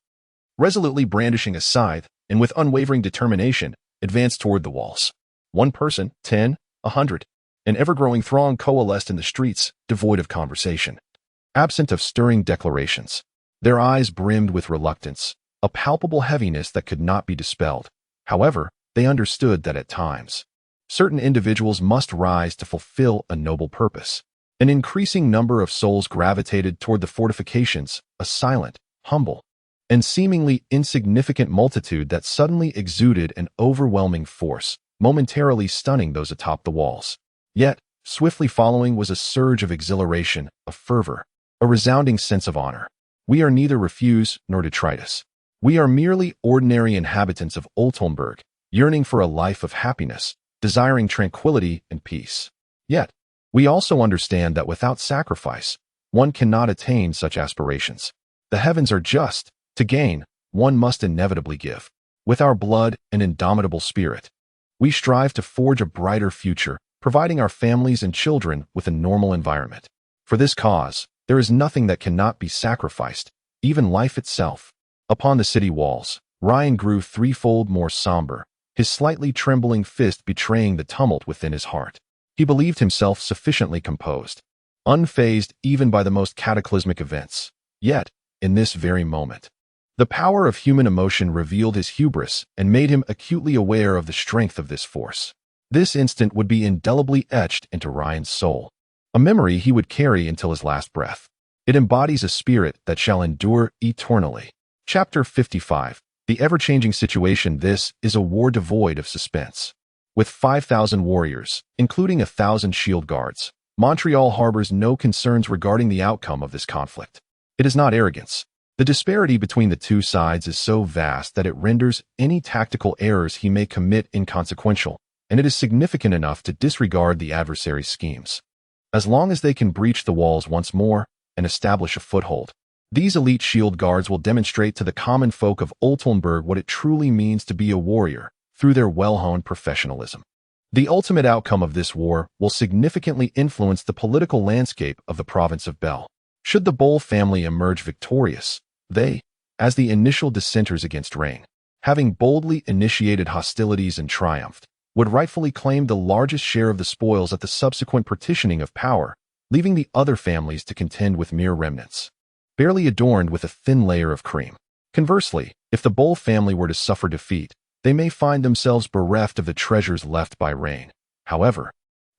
Resolutely brandishing a scythe, and with unwavering determination, advanced toward the walls. One person, 10, 100, an ever-growing throng coalesced in the streets, devoid of conversation, absent of stirring declarations. Their eyes brimmed with reluctance, a palpable heaviness that could not be dispelled. However, they understood that at times, certain individuals must rise to fulfill a noble purpose. An increasing number of souls gravitated toward the fortifications, a silent, humble, and seemingly insignificant multitude that suddenly exuded an overwhelming force, momentarily stunning those atop the walls. Yet, swiftly following was a surge of exhilaration, of fervor, a resounding sense of honor. We are neither refuse nor detritus. We are merely ordinary inhabitants of Altenburg, yearning for a life of happiness, desiring tranquility and peace. Yet, we also understand that without sacrifice, one cannot attain such aspirations. The heavens are just. To gain, one must inevitably give. With our blood and indomitable spirit, we strive to forge a brighter future, providing our families and children with a normal environment. For this cause, there is nothing that cannot be sacrificed, even life itself. Upon the city walls, Rein grew threefold more somber, his slightly trembling fist betraying the tumult within his heart. He believed himself sufficiently composed, unfazed even by the most cataclysmic events. Yet, in this very moment, the power of human emotion revealed his hubris and made him acutely aware of the strength of this force. This instant would be indelibly etched into Rein's soul, a memory he would carry until his last breath. It embodies a spirit that shall endure eternally. Chapter 55. The ever-changing situation. This is a war devoid of suspense. With 5,000 warriors, including 1,000 shield guards, Montreal harbors no concerns regarding the outcome of this conflict. It is not arrogance. The disparity between the two sides is so vast that it renders any tactical errors he may commit inconsequential, and it is significant enough to disregard the adversary's schemes. As long as they can breach the walls once more and establish a foothold, these elite shield guards will demonstrate to the common folk of Altenburg what it truly means to be a warrior through their well-honed professionalism. The ultimate outcome of this war will significantly influence the political landscape of the province of Bel. Should the Boll family emerge victorious, they, as the initial dissenters against Rein, having boldly initiated hostilities and triumphed, would rightfully claim the largest share of the spoils at the subsequent partitioning of power leaving the other families to contend with mere remnants, barely adorned with a thin layer of cream. Conversely, if the Bull family were to suffer defeat, they may find themselves bereft of the treasures left by Raine. However,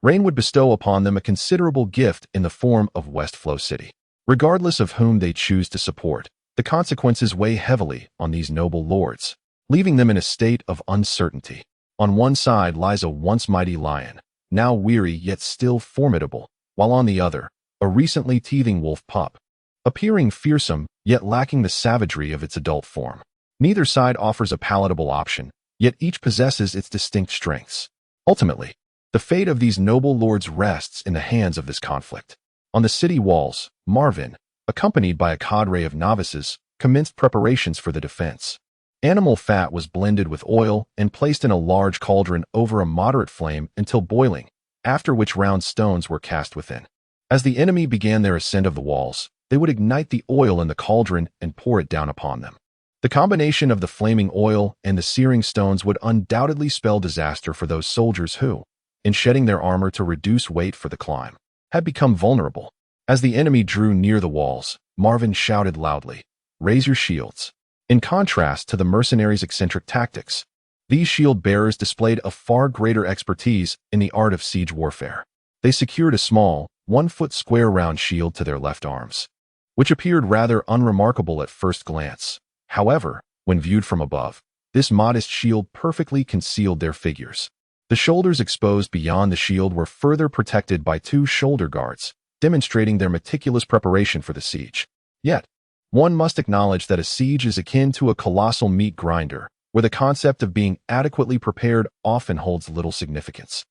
Raine would bestow upon them a considerable gift in the form of West Flow City. Regardless of whom they choose to support, the consequences weigh heavily on these noble lords, leaving them in a state of uncertainty. On one side lies a once mighty lion, now weary yet still formidable, while on the other, a recently teething wolf pup, appearing fearsome yet lacking the savagery of its adult form. Neither side offers a palatable option, yet each possesses its distinct strengths. Ultimately, the fate of these noble lords rests in the hands of this conflict. On the city walls, Marvin, accompanied by a cadre of novices, commenced preparations for the defense. Animal fat was blended with oil and placed in a large cauldron over a moderate flame until boiling, after which round stones were cast within. As the enemy began their ascent of the walls, they would ignite the oil in the cauldron and pour it down upon them. The combination of the flaming oil and the searing stones would undoubtedly spell disaster for those soldiers who, in shedding their armor to reduce weight for the climb, had become vulnerable. As the enemy drew near the walls, Marvin shouted loudly, "Raise your shields." In contrast to the mercenaries' eccentric tactics, these shield-bearers displayed a far greater expertise in the art of siege warfare. They secured a small, 1-foot square round shield to their left arms, which appeared rather unremarkable at first glance. However, when viewed from above, this modest shield perfectly concealed their figures. The shoulders exposed beyond the shield were further protected by 2 shoulder guards, demonstrating their meticulous preparation for the siege. Yet, one must acknowledge that a siege is akin to a colossal meat grinder, where the concept of being adequately prepared often holds little significance.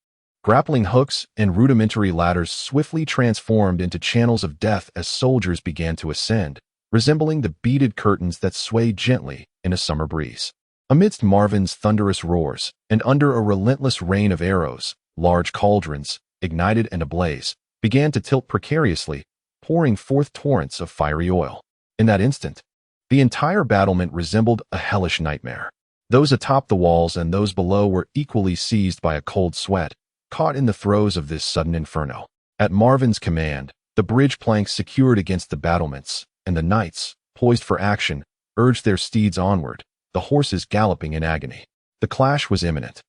Grappling hooks and rudimentary ladders swiftly transformed into channels of death as soldiers began to ascend, resembling the beaded curtains that sway gently in a summer breeze. Amidst Marvin's thunderous roars, and under a relentless rain of arrows, large cauldrons, ignited and ablaze, began to tilt precariously, pouring forth torrents of fiery oil. In that instant, the entire battlement resembled a hellish nightmare. Those atop the walls and those below were equally seized by a cold sweat, caught in the throes of this sudden inferno. At Marvin's command, the bridge planks secured against the battlements, and the knights, poised for action, urged their steeds onward, the horses galloping in agony. The clash was imminent.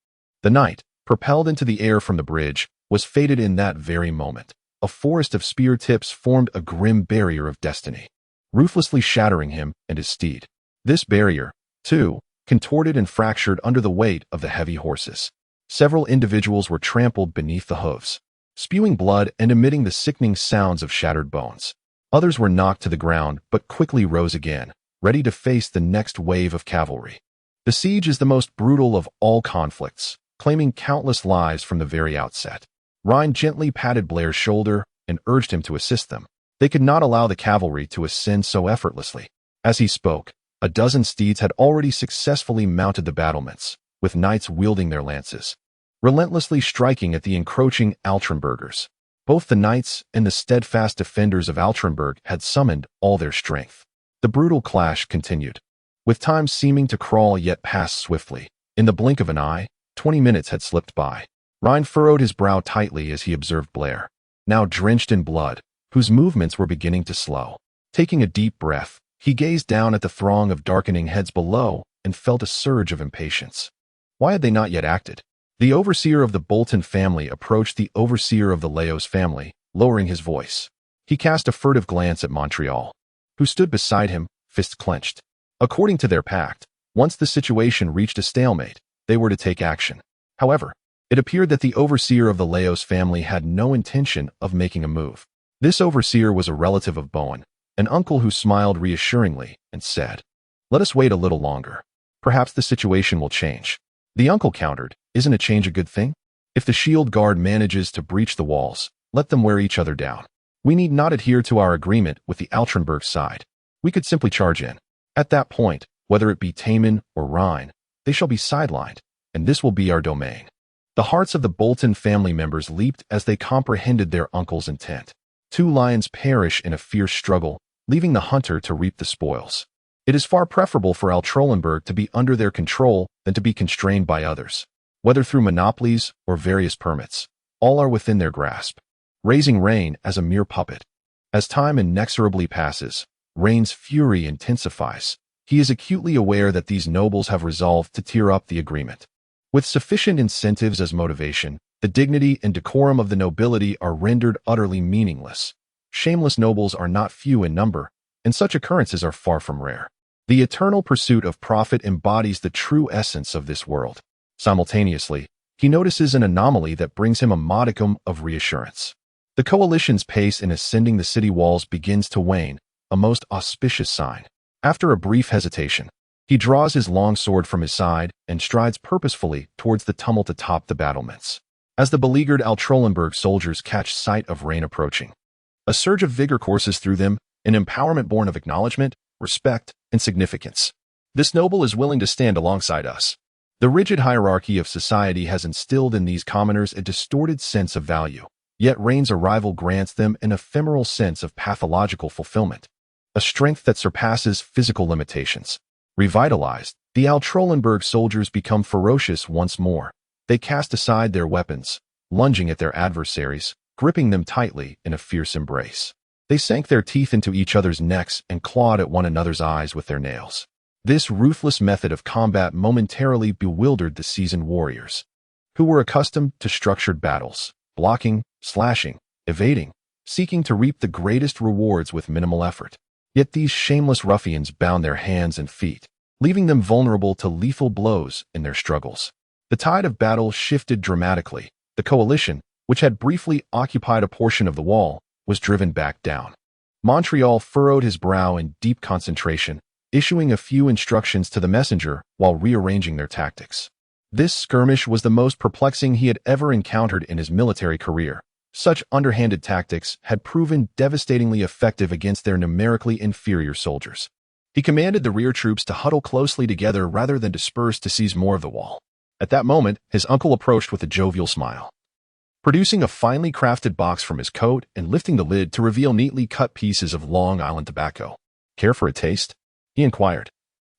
The knight, propelled into the air from the bridge, was fated in that very moment. A forest of spear tips formed a grim barrier of destiny, ruthlessly shattering him and his steed. This barrier, too, contorted and fractured under the weight of the heavy horses. Several individuals were trampled beneath the hooves, spewing blood and emitting the sickening sounds of shattered bones. Others were knocked to the ground but quickly rose again, ready to face the next wave of cavalry. The siege is the most brutal of all conflicts, claiming countless lives from the very outset. Rein gently patted Blair's shoulder and urged him to assist them. They could not allow the cavalry to ascend so effortlessly. As he spoke, a dozen steeds had already successfully mounted the battlements, with knights wielding their lances, relentlessly striking at the encroaching Altrenburgers. Both the knights and the steadfast defenders of Altrenburg had summoned all their strength. The brutal clash continued, with time seeming to crawl yet pass swiftly. In the blink of an eye, 20 minutes had slipped by. Rein furrowed his brow tightly as he observed Blair, now drenched in blood, whose movements were beginning to slow. Taking a deep breath, he gazed down at the throng of darkening heads below and felt a surge of impatience. Why had they not yet acted? The overseer of the Bolton family approached the overseer of the Leos family, lowering his voice. He cast a furtive glance at Montreal, who stood beside him, fists clenched. According to their pact, once the situation reached a stalemate, they were to take action. However, it appeared that the overseer of the Leos family had no intention of making a move. This overseer was a relative of Bowen, an uncle who smiled reassuringly and said, "Let us wait a little longer. Perhaps the situation will change." The uncle countered, "Isn't a change a good thing? If the shield guard manages to breach the walls, let them wear each other down. We need not adhere to our agreement with the Altrenburg side. We could simply charge in. At that point, whether it be Taman or Rein, they shall be sidelined, and this will be our domain." The hearts of the Bolton family members leaped as they comprehended their uncle's intent. 2 lions perish in a fierce struggle, leaving the hunter to reap the spoils. It is far preferable for Altrenburg to be under their control than to be constrained by others. Whether through monopolies or various permits, all are within their grasp. raising Raine as a mere puppet. As time inexorably passes, Raine's fury intensifies. He is acutely aware that these nobles have resolved to tear up the agreement. With sufficient incentives as motivation, the dignity and decorum of the nobility are rendered utterly meaningless. Shameless nobles are not few in number, and such occurrences are far from rare. The eternal pursuit of profit embodies the true essence of this world. Simultaneously, he notices an anomaly that brings him a modicum of reassurance. The coalition's pace in ascending the city walls begins to wane, a most auspicious sign. After a brief hesitation, he draws his long sword from his side and strides purposefully towards the tumult atop the battlements. As the beleaguered Altrolenberg soldiers catch sight of Rein approaching, a surge of vigor courses through them, an empowerment born of acknowledgement, respect, and significance. This noble is willing to stand alongside us. The rigid hierarchy of society has instilled in these commoners a distorted sense of value, yet Rein's arrival grants them an ephemeral sense of pathological fulfillment, a strength that surpasses physical limitations. Revitalized, the Altrolenberg soldiers become ferocious once more. They cast aside their weapons, lunging at their adversaries, gripping them tightly in a fierce embrace. They sank their teeth into each other's necks and clawed at one another's eyes with their nails. This ruthless method of combat momentarily bewildered the seasoned warriors, who were accustomed to structured battles, blocking, slashing, evading, seeking to reap the greatest rewards with minimal effort. Yet these shameless ruffians bound their hands and feet, leaving them vulnerable to lethal blows in their struggles. The tide of battle shifted dramatically. The coalition, which had briefly occupied a portion of the wall, was driven back down. Montreal furrowed his brow in deep concentration, issuing a few instructions to the messenger while rearranging their tactics. This skirmish was the most perplexing he had ever encountered in his military career. Such underhanded tactics had proven devastatingly effective against their numerically inferior soldiers. He commanded the rear troops to huddle closely together rather than disperse to seize more of the wall. At that moment, his uncle approached with a jovial smile, producing a finely crafted box from his coat and lifting the lid to reveal neatly cut pieces of Long Island tobacco. "Care for a taste?" he inquired,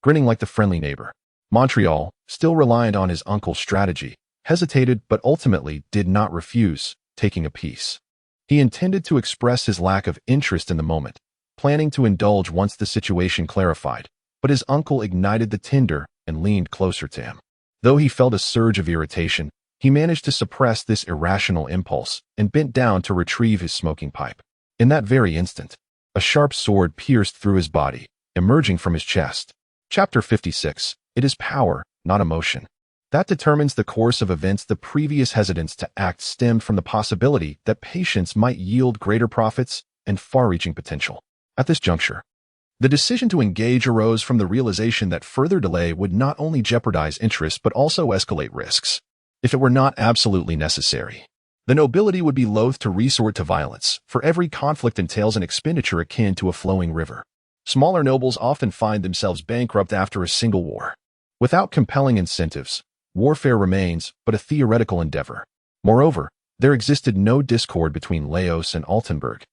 grinning like the friendly neighbor. Montreal, still reliant on his uncle's strategy, hesitated but ultimately did not refuse, taking a piece. He intended to express his lack of interest in the moment, planning to indulge once the situation clarified, but his uncle ignited the tinder and leaned closer to him. Though he felt a surge of irritation, he managed to suppress this irrational impulse and bent down to retrieve his smoking pipe. In that very instant, a sharp sword pierced through his body, emerging from his chest. Chapter 56. It is power, not emotion, that determines the course of events. The previous hesitance to act stemmed from the possibility that patience might yield greater profits and far-reaching potential. At this juncture, the decision to engage arose from the realization that further delay would not only jeopardize interest but also escalate risks. If it were not absolutely necessary, the nobility would be loath to resort to violence, for every conflict entails an expenditure akin to a flowing river. Smaller nobles often find themselves bankrupt after a single war. Without compelling incentives, warfare remains but a theoretical endeavor. Moreover, there existed no discord between Laos and Altenburg.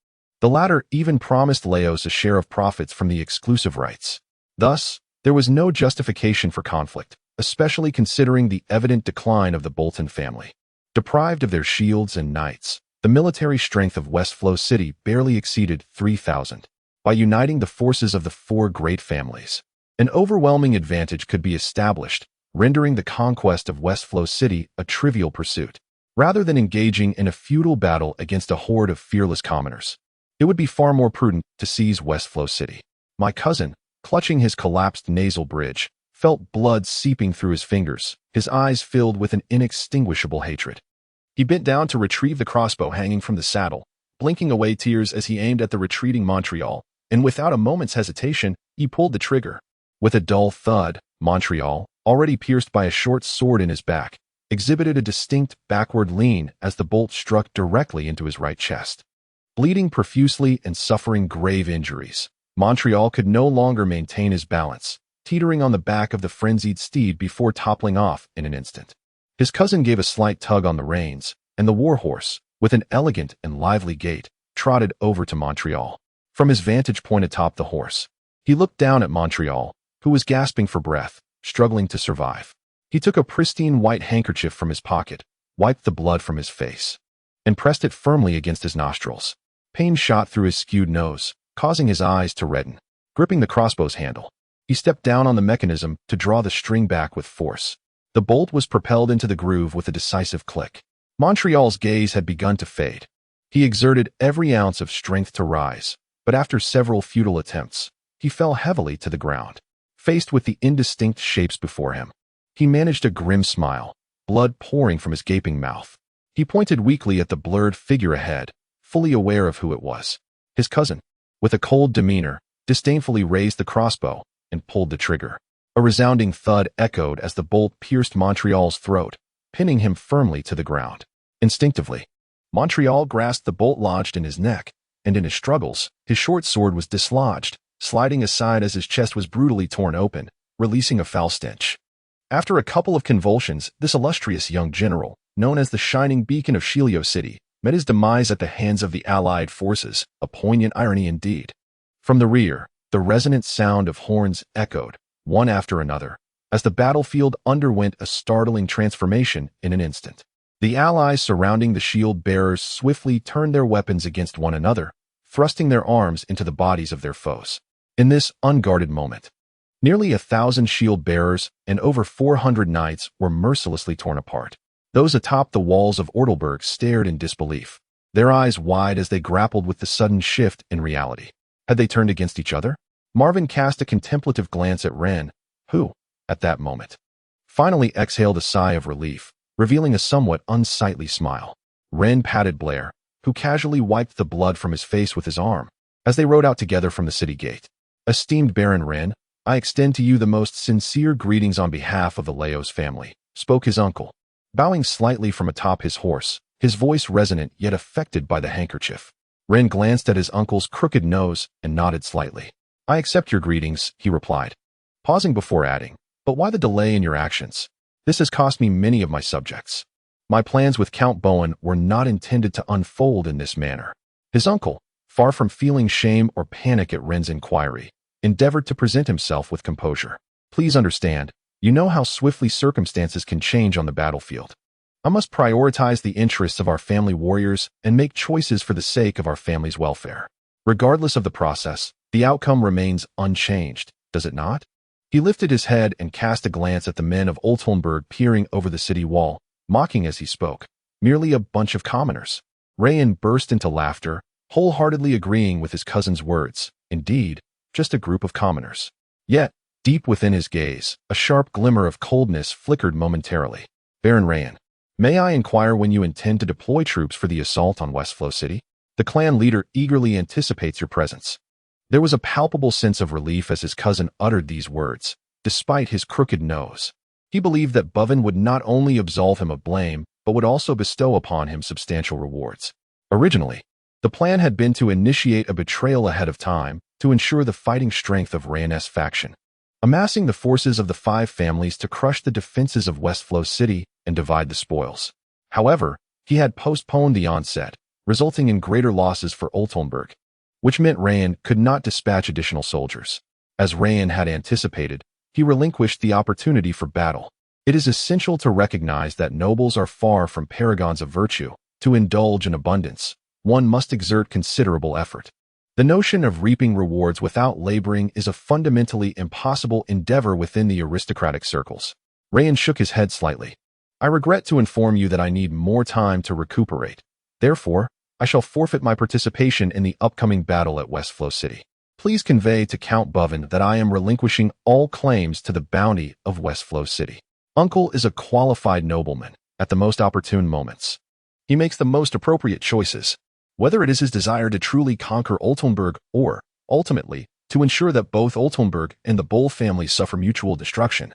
The latter even promised Laos a share of profits from the exclusive rights. Thus, there was no justification for conflict, especially considering the evident decline of the Bolton family. Deprived of their shields and knights, the military strength of Westflow City barely exceeded 3,000. By uniting the forces of the four great families, an overwhelming advantage could be established, rendering the conquest of Westflow City a trivial pursuit. Rather than engaging in a futile battle against a horde of fearless commoners, it would be far more prudent to seize Westflow City. My cousin, clutching his collapsed nasal bridge, felt blood seeping through his fingers, his eyes filled with an inextinguishable hatred. He bent down to retrieve the crossbow hanging from the saddle, blinking away tears as he aimed at the retreating Montreal, and without a moment's hesitation, he pulled the trigger. With a dull thud, Montreal, already pierced by a short sword in his back, exhibited a distinct backward lean as the bolt struck directly into his right chest. Bleeding profusely and suffering grave injuries, Montreal could no longer maintain his balance, teetering on the back of the frenzied steed before toppling off in an instant. His cousin gave a slight tug on the reins, and the warhorse, with an elegant and lively gait, trotted over to Montreal. From his vantage point atop the horse, he looked down at Montreal, who was gasping for breath, struggling to survive. He took a pristine white handkerchief from his pocket, wiped the blood from his face, and pressed it firmly against his nostrils. Pain shot through his skewed nose, causing his eyes to redden. Gripping the crossbow's handle, he stepped down on the mechanism to draw the string back with force. The bolt was propelled into the groove with a decisive click. Montreal's gaze had begun to fade. He exerted every ounce of strength to rise, but after several futile attempts, he fell heavily to the ground. Faced with the indistinct shapes before him, he managed a grim smile, blood pouring from his gaping mouth. He pointed weakly at the blurred figure ahead, fully aware of who it was. His cousin, with a cold demeanor, disdainfully raised the crossbow and pulled the trigger. A resounding thud echoed as the bolt pierced Montreal's throat, pinning him firmly to the ground. Instinctively, Montreal grasped the bolt lodged in his neck, and in his struggles, his short sword was dislodged, sliding aside as his chest was brutally torn open, releasing a foul stench. After a couple of convulsions, this illustrious young general, known as the shining beacon of Shilio City, met his demise at the hands of the Allied forces, a poignant irony indeed. From the rear, the resonant sound of horns echoed, one after another, as the battlefield underwent a startling transformation in an instant. The allies surrounding the shield-bearers swiftly turned their weapons against one another, thrusting their arms into the bodies of their foes. In this unguarded moment, nearly 1,000 shield-bearers and over 400 knights were mercilessly torn apart. Those atop the walls of Ortelburg stared in disbelief, their eyes wide as they grappled with the sudden shift in reality. Had they turned against each other? Marvin cast a contemplative glance at Rein, who, at that moment, finally exhaled a sigh of relief, revealing a somewhat unsightly smile. Rein patted Blair, who casually wiped the blood from his face with his arm, as they rode out together from the city gate. "Esteemed Baron Rein, I extend to you the most sincere greetings on behalf of the Leos family," spoke his uncle, bowing slightly from atop his horse, his voice resonant yet affected by the handkerchief. Rein glanced at his uncle's crooked nose and nodded slightly. "I accept your greetings," he replied, pausing before adding, "But why the delay in your actions? This has cost me many of my subjects. My plans with Count Bowen were not intended to unfold in this manner." His uncle, far from feeling shame or panic at Rein's inquiry, endeavored to present himself with composure. "Please understand, you know how swiftly circumstances can change on the battlefield. I must prioritize the interests of our family warriors and make choices for the sake of our family's welfare. Regardless of the process, the outcome remains unchanged, does it not?" He lifted his head and cast a glance at the men of Ortelburg peering over the city wall, mocking as he spoke. Merely a bunch of commoners. Rein burst into laughter, wholeheartedly agreeing with his cousin's words. Indeed, just a group of commoners. Yet, deep within his gaze, a sharp glimmer of coldness flickered momentarily. "Baron Rein, may I inquire when you intend to deploy troops for the assault on Westflow City? The clan leader eagerly anticipates your presence." There was a palpable sense of relief as his cousin uttered these words, despite his crooked nose. He believed that Bowen would not only absolve him of blame, but would also bestow upon him substantial rewards. Originally, the plan had been to initiate a betrayal ahead of time to ensure the fighting strength of Rein's faction, amassing the forces of the 5 families to crush the defenses of Westflow City and divide the spoils. However, he had postponed the onset, resulting in greater losses for Ortelburg, which meant Rein could not dispatch additional soldiers. As Rein had anticipated, he relinquished the opportunity for battle. It is essential to recognize that nobles are far from paragons of virtue. To indulge in abundance, one must exert considerable effort. The notion of reaping rewards without laboring is a fundamentally impossible endeavor within the aristocratic circles. Rein shook his head slightly. "I regret to inform you that I need more time to recuperate. Therefore, I shall forfeit my participation in the upcoming battle at Westflow City. Please convey to Count Bowen that I am relinquishing all claims to the bounty of Westflow City. Uncle is a qualified nobleman at the most opportune moments. He makes the most appropriate choices, whether it is his desire to truly conquer Ortelburg or, ultimately, to ensure that both Ortelburg and the Bull families suffer mutual destruction,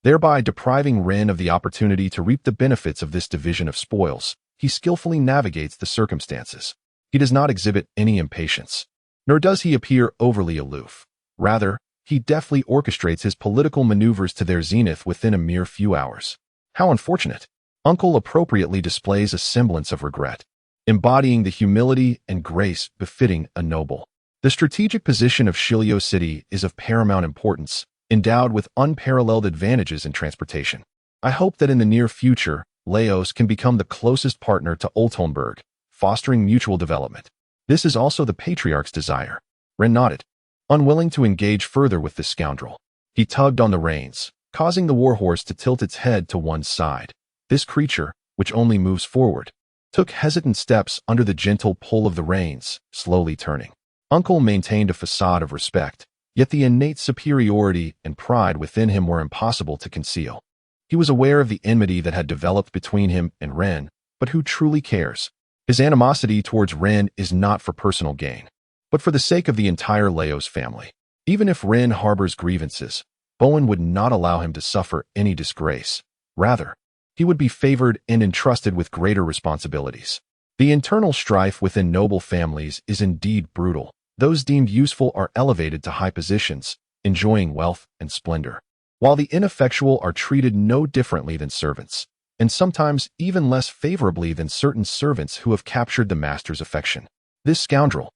thereby depriving Rein of the opportunity to reap the benefits of this division of spoils. He skillfully navigates the circumstances. He does not exhibit any impatience, nor does he appear overly aloof. Rather, he deftly orchestrates his political maneuvers to their zenith within a mere few hours. How unfortunate. Uncle appropriately displays a semblance of regret, embodying the humility and grace befitting a noble. The strategic position of Shilio City is of paramount importance, endowed with unparalleled advantages in transportation. I hope that in the near future, Laos can become the closest partner to Oltonberg, fostering mutual development. This is also the patriarch's desire. Rein nodded, unwilling to engage further with this scoundrel. He tugged on the reins, causing the warhorse to tilt its head to one side. This creature, which only moves forward, took hesitant steps under the gentle pull of the reins, slowly turning. Uncle maintained a facade of respect, yet the innate superiority and pride within him were impossible to conceal. He was aware of the enmity that had developed between him and Rein, but who truly cares? His animosity towards Rein is not for personal gain, but for the sake of the entire Laos family. Even if Rein harbors grievances, Bowen would not allow him to suffer any disgrace. Rather, he would be favored and entrusted with greater responsibilities. The internal strife within noble families is indeed brutal. Those deemed useful are elevated to high positions, enjoying wealth and splendor, while the ineffectual are treated no differently than servants, and sometimes even less favorably than certain servants who have captured the master's affection. This scoundrel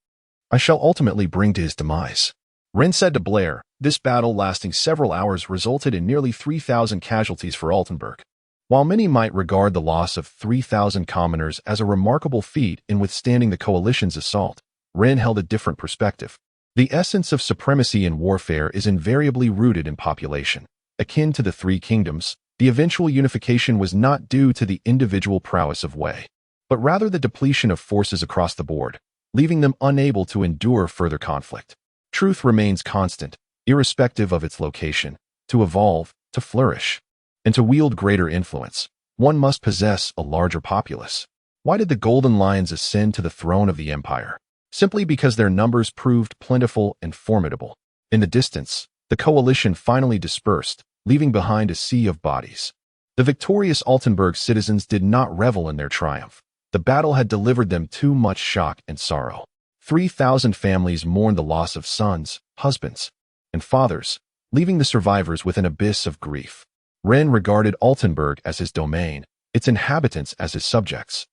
I shall ultimately bring to his demise, Rein said to Blair. This battle, lasting several hours, resulted in nearly 3,000 casualties for Altenburg. While many might regard the loss of 3,000 commoners as a remarkable feat in withstanding the coalition's assault, Rein held a different perspective. The essence of supremacy in warfare is invariably rooted in population. Akin to the Three Kingdoms, the eventual unification was not due to the individual prowess of Wei, but rather the depletion of forces across the board, leaving them unable to endure further conflict. Truth remains constant, irrespective of its location. To evolve, to flourish, and to wield greater influence, one must possess a larger populace. Why did the Golden Lions ascend to the throne of the empire? Simply because their numbers proved plentiful and formidable. In the distance, the coalition finally dispersed, leaving behind a sea of bodies. The victorious Altenburg citizens did not revel in their triumph. The battle had delivered them too much shock and sorrow. 3,000 families mourned the loss of sons, husbands, and fathers, leaving the survivors with an abyss of grief. Rein regarded Altenburg as his domain, its inhabitants as his subjects,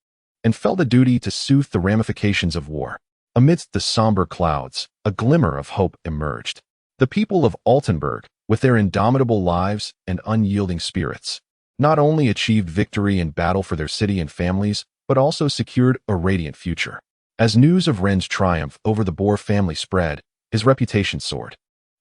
and felt a duty to soothe the ramifications of war. Amidst the somber clouds, a glimmer of hope emerged. The people of Altenburg, with their indomitable lives and unyielding spirits, not only achieved victory in battle for their city and families, but also secured a radiant future. As news of Rein's triumph over the Boer family spread, his reputation soared.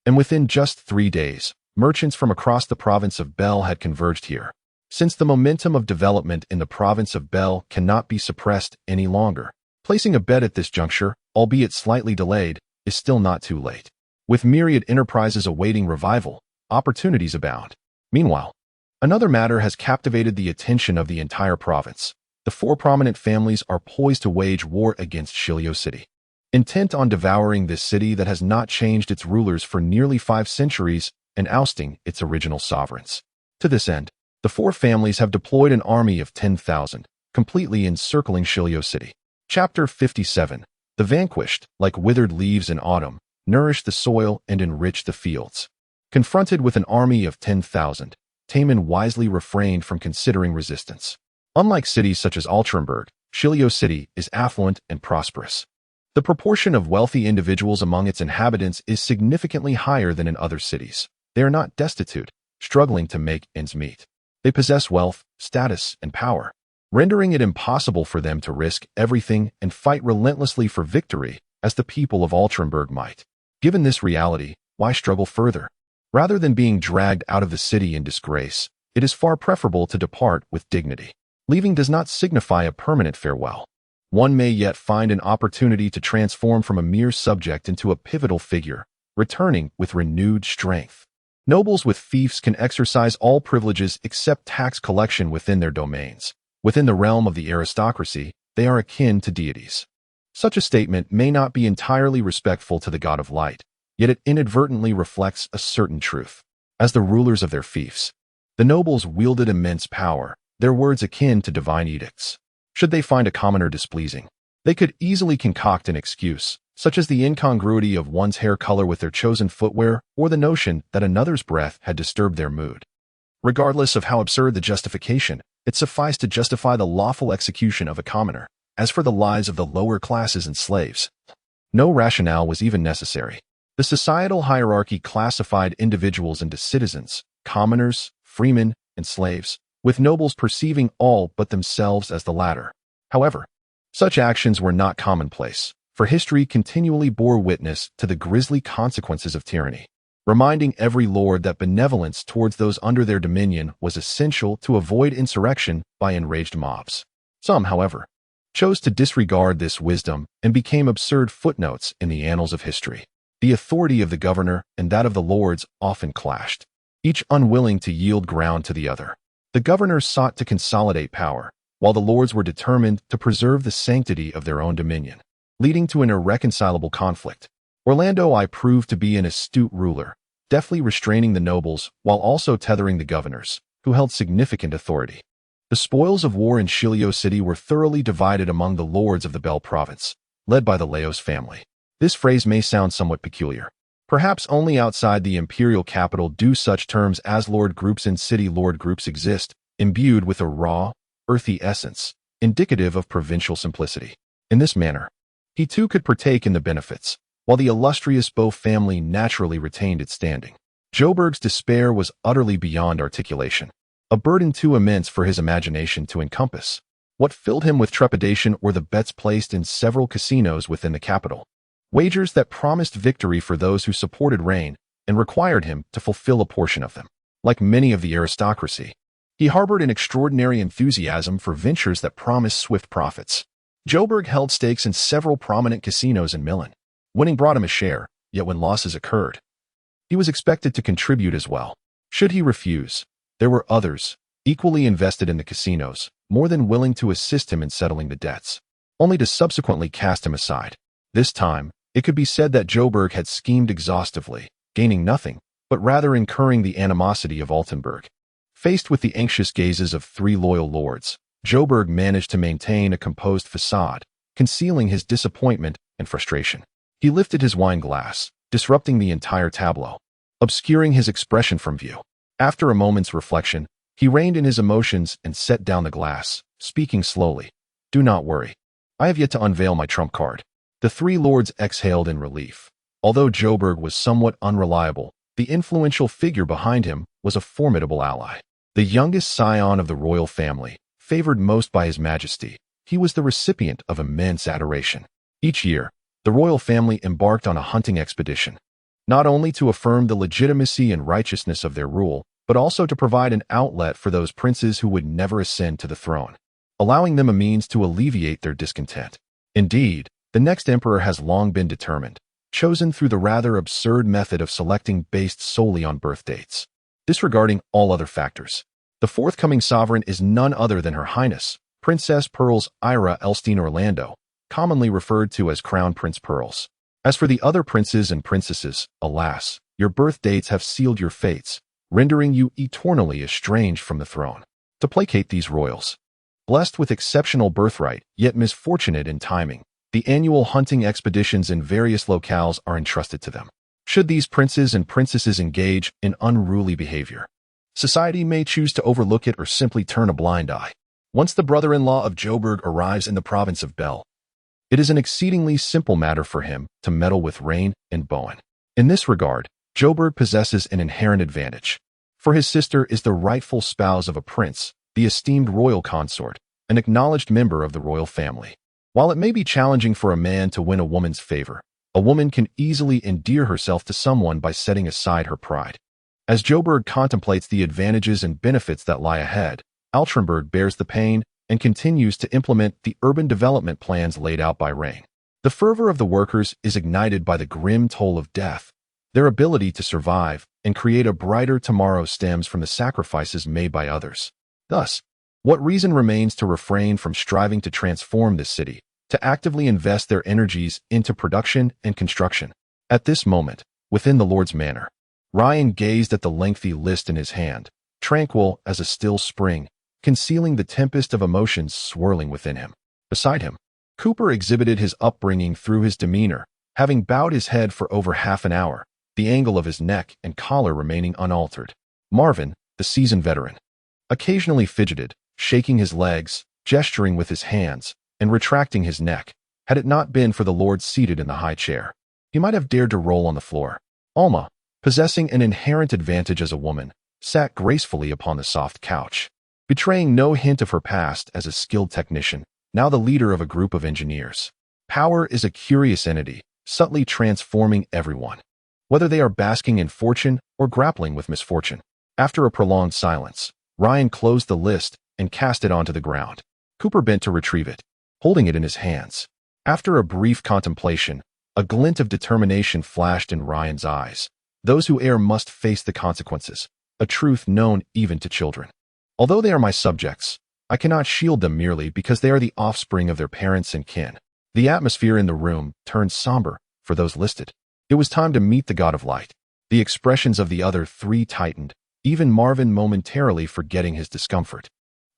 And within just 3 days, merchants from across the province of Bel had converged here. Since the momentum of development in the province of Bel cannot be suppressed any longer, placing a bet at this juncture, albeit slightly delayed, is still not too late. With myriad enterprises awaiting revival, opportunities abound. Meanwhile, another matter has captivated the attention of the entire province. The 4 prominent families are poised to wage war against Shilio City. Intent on devouring this city that has not changed its rulers for nearly 5 centuries and ousting its original sovereigns. To this end, the 4 families have deployed an army of 10,000, completely encircling Shilio City. Chapter 57. The vanquished, like withered leaves in autumn, nourish the soil and enrich the fields. Confronted with an army of 10,000, Taman wisely refrained from considering resistance. Unlike cities such as Altrenburg, Shilio City is affluent and prosperous. The proportion of wealthy individuals among its inhabitants is significantly higher than in other cities. They are not destitute, struggling to make ends meet. They possess wealth, status, and power, rendering it impossible for them to risk everything and fight relentlessly for victory as the people of Altrenburg might. Given this reality, why struggle further? Rather than being dragged out of the city in disgrace, it is far preferable to depart with dignity. Leaving does not signify a permanent farewell. One may yet find an opportunity to transform from a mere subject into a pivotal figure, returning with renewed strength. Nobles with fiefs can exercise all privileges except tax collection within their domains. Within the realm of the aristocracy, they are akin to deities. Such a statement may not be entirely respectful to the god of light, yet it inadvertently reflects a certain truth. As the rulers of their fiefs, the nobles wielded immense power, their words akin to divine edicts. Should they find a commoner displeasing, they could easily concoct an excuse, such as the incongruity of one's hair color with their chosen footwear or the notion that another's breath had disturbed their mood. Regardless of how absurd the justification, it sufficed to justify the lawful execution of a commoner. As for the lives of the lower classes and slaves, no rationale was even necessary. The societal hierarchy classified individuals into citizens, commoners, freemen, and slaves, with nobles perceiving all but themselves as the latter. However, such actions were not commonplace, for history continually bore witness to the grisly consequences of tyranny, reminding every lord that benevolence towards those under their dominion was essential to avoid insurrection by enraged mobs. Some, however, chose to disregard this wisdom and became absurd footnotes in the annals of history. The authority of the governor and that of the lords often clashed, each unwilling to yield ground to the other. The governors sought to consolidate power, while the lords were determined to preserve the sanctity of their own dominion, leading to an irreconcilable conflict. Orlando I proved to be an astute ruler, deftly restraining the nobles while also tethering the governors, who held significant authority. The spoils of war in Shilio City were thoroughly divided among the lords of the Bel province, led by the Laos family. This phrase may sound somewhat peculiar. Perhaps only outside the imperial capital do such terms as lord groups and city lord groups exist, imbued with a raw, earthy essence, indicative of provincial simplicity. In this manner, he too could partake in the benefits, while the illustrious Bo family naturally retained its standing. Joburg's despair was utterly beyond articulation, a burden too immense for his imagination to encompass. What filled him with trepidation were the bets placed in several casinos within the capital, wagers that promised victory for those who supported Rein and required him to fulfill a portion of them. Like many of the aristocracy, he harbored an extraordinary enthusiasm for ventures that promised swift profits. Joburg held stakes in several prominent casinos in Milan. Winning brought him a share, yet when losses occurred, he was expected to contribute as well. Should he refuse, there were others, equally invested in the casinos, more than willing to assist him in settling the debts, only to subsequently cast him aside. This time, it could be said that Joburg had schemed exhaustively, gaining nothing, but rather incurring the animosity of Altenburg. Faced with the anxious gazes of three loyal lords, Joburg managed to maintain a composed facade, concealing his disappointment and frustration. He lifted his wine glass, disrupting the entire tableau, obscuring his expression from view. After a moment's reflection, he reined in his emotions and set down the glass, speaking slowly. "Do not worry. I have yet to unveil my trump card." The three lords exhaled in relief. Although Joburg was somewhat unreliable, the influential figure behind him was a formidable ally. The youngest scion of the royal family, favored most by his majesty, he was the recipient of immense adoration. Each year, the royal family embarked on a hunting expedition, not only to affirm the legitimacy and righteousness of their rule, but also to provide an outlet for those princes who would never ascend to the throne, allowing them a means to alleviate their discontent. Indeed, the next emperor has long been determined, chosen through the rather absurd method of selecting based solely on birth dates, disregarding all other factors. The forthcoming sovereign is none other than Her Highness, Princess Pearls Ira Elstein Orlando, commonly referred to as Crown Prince Pearls. As for the other princes and princesses, alas, your birth dates have sealed your fates, rendering you eternally estranged from the throne. To placate these royals, blessed with exceptional birthright, yet misfortunate in timing, the annual hunting expeditions in various locales are entrusted to them. Should these princes and princesses engage in unruly behavior, society may choose to overlook it or simply turn a blind eye. Once the brother-in-law of Joburg arrives in the province of Bel, it is an exceedingly simple matter for him to meddle with Rain and Bowen. In this regard, Joburg possesses an inherent advantage, for his sister is the rightful spouse of a prince, the esteemed royal consort, an acknowledged member of the royal family. While it may be challenging for a man to win a woman's favor, a woman can easily endear herself to someone by setting aside her pride. As Joburg contemplates the advantages and benefits that lie ahead, Altrenberg bears the pain and continues to implement the urban development plans laid out by Rein. The fervor of the workers is ignited by the grim toll of death. Their ability to survive and create a brighter tomorrow stems from the sacrifices made by others. Thus, what reason remains to refrain from striving to transform this city, to actively invest their energies into production and construction? At this moment, within the Lord's manor, Rein gazed at the lengthy list in his hand, tranquil as a still spring, concealing the tempest of emotions swirling within him. Beside him, Cooper exhibited his upbringing through his demeanor, having bowed his head for over half an hour, the angle of his neck and collar remaining unaltered. Marvin, the seasoned veteran, occasionally fidgeted, shaking his legs, gesturing with his hands, and retracting his neck. Had it not been for the lord seated in the high chair, he might have dared to roll on the floor. Alma, possessing an inherent advantage as a woman, sat gracefully upon the soft couch. betraying no hint of her past as a skilled technician, now the leader of a group of engineers. Power is a curious entity, subtly transforming everyone, whether they are basking in fortune or grappling with misfortune. After a prolonged silence, Ryan closed the list and cast it onto the ground. Cooper bent to retrieve it, holding it in his hands. After a brief contemplation, a glint of determination flashed in Ryan's eyes. Those who err must face the consequences, a truth known even to children. Although they are my subjects, I cannot shield them merely because they are the offspring of their parents and kin. The atmosphere in the room turned somber for those listed. It was time to meet the god of light. The expressions of the other three tightened, even Marvin momentarily forgetting his discomfort.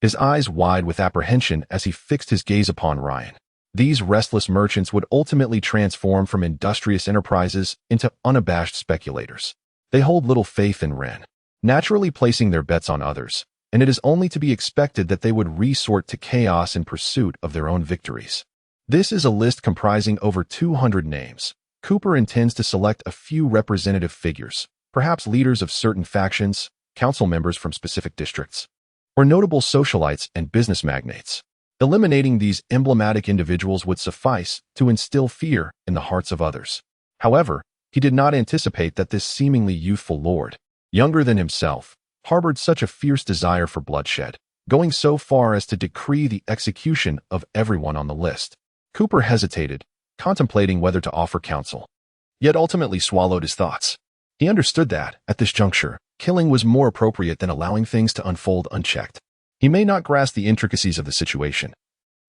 His eyes wide with apprehension as he fixed his gaze upon Ryan. These restless merchants would ultimately transform from industrious enterprises into unabashed speculators. They hold little faith in Rein, naturally placing their bets on others, and it is only to be expected that they would resort to chaos in pursuit of their own victories. This is a list comprising over 200 names. Cooper intends to select a few representative figures, perhaps leaders of certain factions, council members from specific districts, or notable socialites and business magnates. Eliminating these emblematic individuals would suffice to instill fear in the hearts of others. However, he did not anticipate that this seemingly youthful lord, younger than himself, harbored such a fierce desire for bloodshed, going so far as to decree the execution of everyone on the list. Cooper hesitated, contemplating whether to offer counsel, yet ultimately swallowed his thoughts. He understood that, at this juncture, killing was more appropriate than allowing things to unfold unchecked. He may not grasp the intricacies of the situation,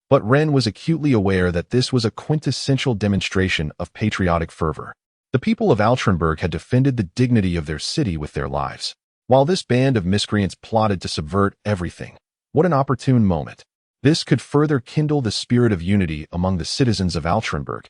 but Rein was acutely aware that this was a quintessential demonstration of patriotic fervor. The people of Altrenberg had defended the dignity of their city with their lives, while this band of miscreants plotted to subvert everything. What an opportune moment. This could further kindle the spirit of unity among the citizens of Altrenberg,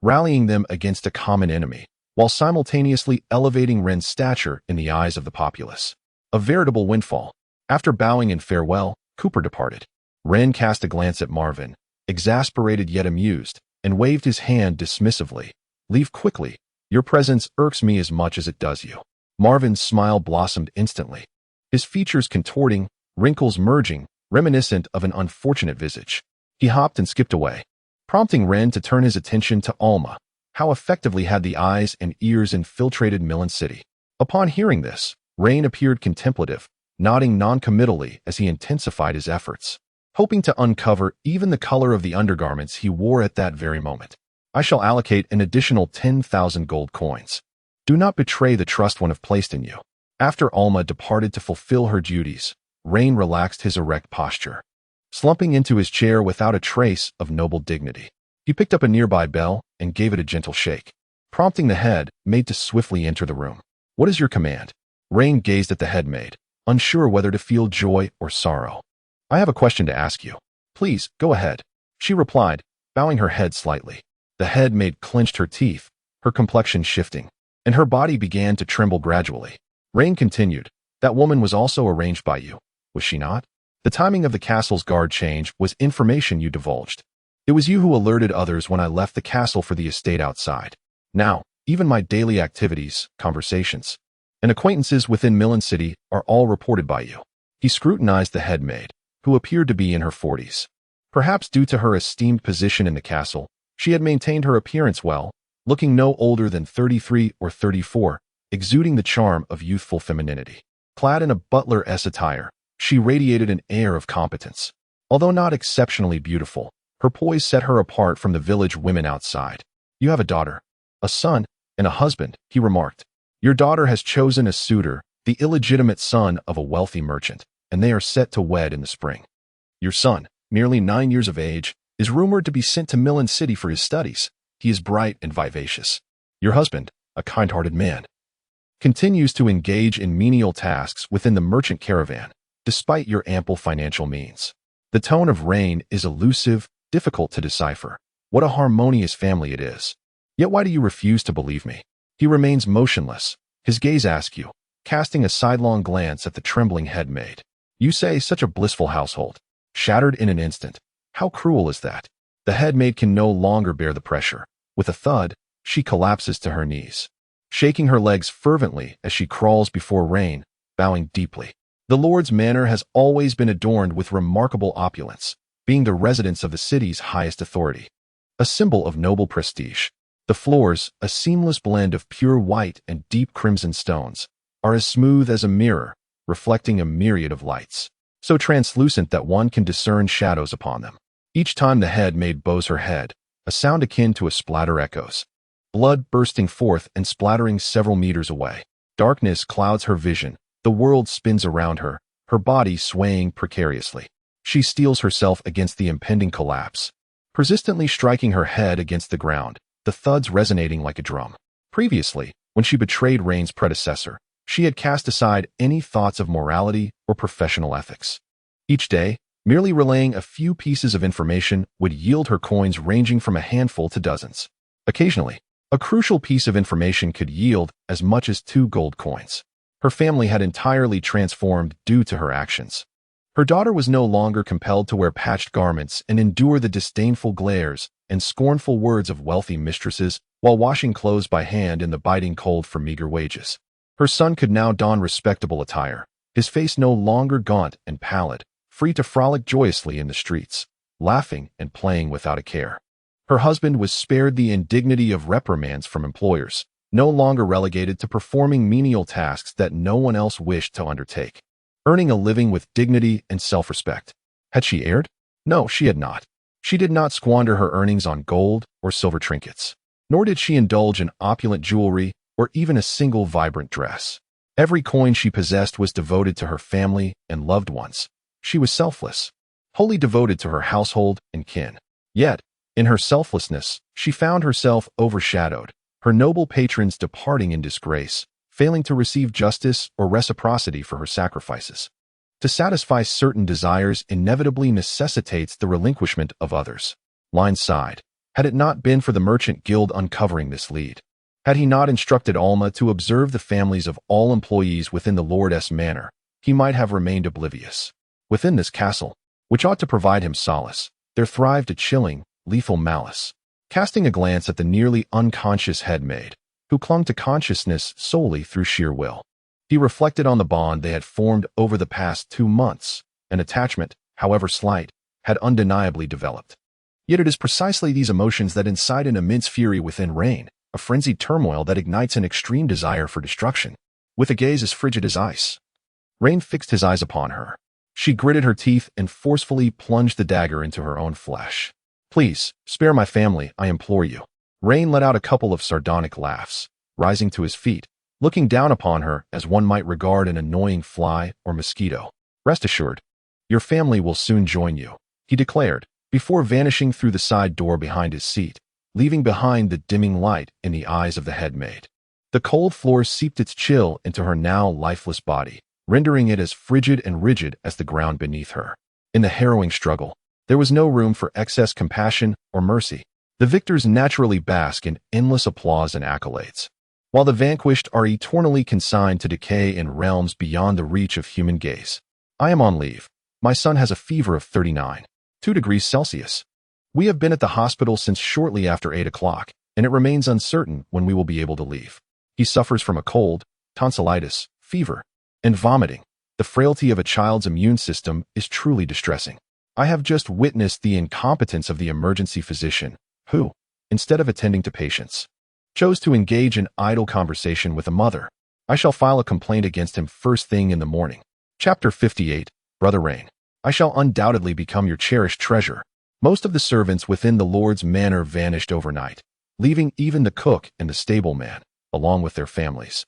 rallying them against a common enemy, while simultaneously elevating Rein's stature in the eyes of the populace. A veritable windfall. After bowing in farewell, Cooper departed. Rein cast a glance at Marvin, exasperated yet amused, and waved his hand dismissively. Leave quickly. Your presence irks me as much as it does you. Marvin's smile blossomed instantly, his features contorting, wrinkles merging, reminiscent of an unfortunate visage. He hopped and skipped away, prompting Rein to turn his attention to Alma. How effectively had the eyes and ears infiltrated Millen City? Upon hearing this, Rein appeared contemplative, nodding non-committally as he intensified his efforts, hoping to uncover even the color of the undergarments he wore at that very moment. I shall allocate an additional 10,000 gold coins. Do not betray the trust one have placed in you. After Alma departed to fulfill her duties, Rein relaxed his erect posture, slumping into his chair without a trace of noble dignity. He picked up a nearby bell and gave it a gentle shake, prompting the head maid to swiftly enter the room. What is your command? Rein gazed at the head maid, unsure whether to feel joy or sorrow. I have a question to ask you. Please, go ahead, she replied, bowing her head slightly. The head maid clenched her teeth, her complexion shifting, and her body began to tremble gradually. Rein continued, that woman was also arranged by you, was she not? The timing of the castle's guard change was information you divulged. It was you who alerted others when I left the castle for the estate outside. Now, even my daily activities, conversations, and acquaintances within Millen City are all reported by you. He scrutinized the head maid, who appeared to be in her 40s. Perhaps due to her esteemed position in the castle, she had maintained her appearance well, looking no older than 33 or 34, exuding the charm of youthful femininity. Clad in a butler-esque attire, she radiated an air of competence. Although not exceptionally beautiful, her poise set her apart from the village women outside. You have a daughter, a son, and a husband, he remarked. Your daughter has chosen a suitor, the illegitimate son of a wealthy merchant, and they are set to wed in the spring. Your son, merely 9 years of age, is rumored to be sent to Millen City for his studies. He is bright and vivacious. Your husband, a kind-hearted man, continues to engage in menial tasks within the merchant caravan, despite your ample financial means. The tone of Rein is elusive, difficult to decipher. What a harmonious family it is. Yet why do you refuse to believe me? He remains motionless, his gaze askew, casting a sidelong glance at the trembling head maid. You say such a blissful household, shattered in an instant. How cruel is that? The head maid can no longer bear the pressure. With a thud, she collapses to her knees, shaking her legs fervently as she crawls before Rein, bowing deeply. The Lord's manor has always been adorned with remarkable opulence, being the residence of the city's highest authority. A symbol of noble prestige. The floors, a seamless blend of pure white and deep crimson stones, are as smooth as a mirror, reflecting a myriad of lights, so translucent that one can discern shadows upon them. Each time the headmaid bows her head, a sound akin to a splatter echoes, blood bursting forth and splattering several meters away. Darkness clouds her vision, the world spins around her, her body swaying precariously. She steels herself against the impending collapse, persistently striking her head against the ground, the thuds resonating like a drum. Previously, when she betrayed Raine's predecessor, she had cast aside any thoughts of morality or professional ethics. Each day, merely relaying a few pieces of information would yield her coins ranging from a handful to dozens. Occasionally, a crucial piece of information could yield as much as 2 gold coins. Her family had entirely transformed due to her actions. Her daughter was no longer compelled to wear patched garments and endure the disdainful glares and scornful words of wealthy mistresses while washing clothes by hand in the biting cold for meager wages. Her son could now don respectable attire, his face no longer gaunt and pallid, free to frolic joyously in the streets, laughing and playing without a care. Her husband was spared the indignity of reprimands from employers, no longer relegated to performing menial tasks that no one else wished to undertake, earning a living with dignity and self-respect. Had she erred? No, she had not. She did not squander her earnings on gold or silver trinkets, nor did she indulge in opulent jewelry or even a single vibrant dress. Every coin she possessed was devoted to her family and loved ones. She was selfless, wholly devoted to her household and kin. Yet, in her selflessness, she found herself overshadowed, her noble patrons departing in disgrace, failing to receive justice or reciprocity for her sacrifices. To satisfy certain desires inevitably necessitates the relinquishment of others. Line sighed. Had it not been for the Merchant Guild uncovering this lead, had he not instructed Alma to observe the families of all employees within the Lord's manor, he might have remained oblivious. Within this castle, which ought to provide him solace, there thrived a chilling, lethal malice. Casting a glance at the nearly unconscious headmaid, who clung to consciousness solely through sheer will, he reflected on the bond they had formed over the past 2 months. An attachment, however slight, had undeniably developed. Yet it is precisely these emotions that incite an immense fury within Raine, a frenzied turmoil that ignites an extreme desire for destruction. With a gaze as frigid as ice, Raine fixed his eyes upon her. She gritted her teeth and forcefully plunged the dagger into her own flesh. Please, spare my family, I implore you. Raine let out a couple of sardonic laughs, rising to his feet, looking down upon her as one might regard an annoying fly or mosquito. Rest assured, your family will soon join you, he declared, before vanishing through the side door behind his seat, leaving behind the dimming light in the eyes of the headmaid. The cold floor seeped its chill into her now lifeless body, rendering it as frigid and rigid as the ground beneath her. In the harrowing struggle, there was no room for excess compassion or mercy. The victors naturally bask in endless applause and accolades, while the vanquished are eternally consigned to decay in realms beyond the reach of human gaze. I am on leave. My son has a fever of 39.2 degrees Celsius. We have been at the hospital since shortly after 8 o'clock, and it remains uncertain when we will be able to leave. He suffers from a cold, tonsillitis, fever, and vomiting. The frailty of a child's immune system is truly distressing. I have just witnessed the incompetence of the emergency physician, who, instead of attending to patients, chose to engage in idle conversation with a mother. I shall file a complaint against him first thing in the morning. Chapter 58, Brother Raine. I shall undoubtedly become your cherished treasure. Most of the servants within the Lord's manor vanished overnight, leaving even the cook and the stableman, along with their families,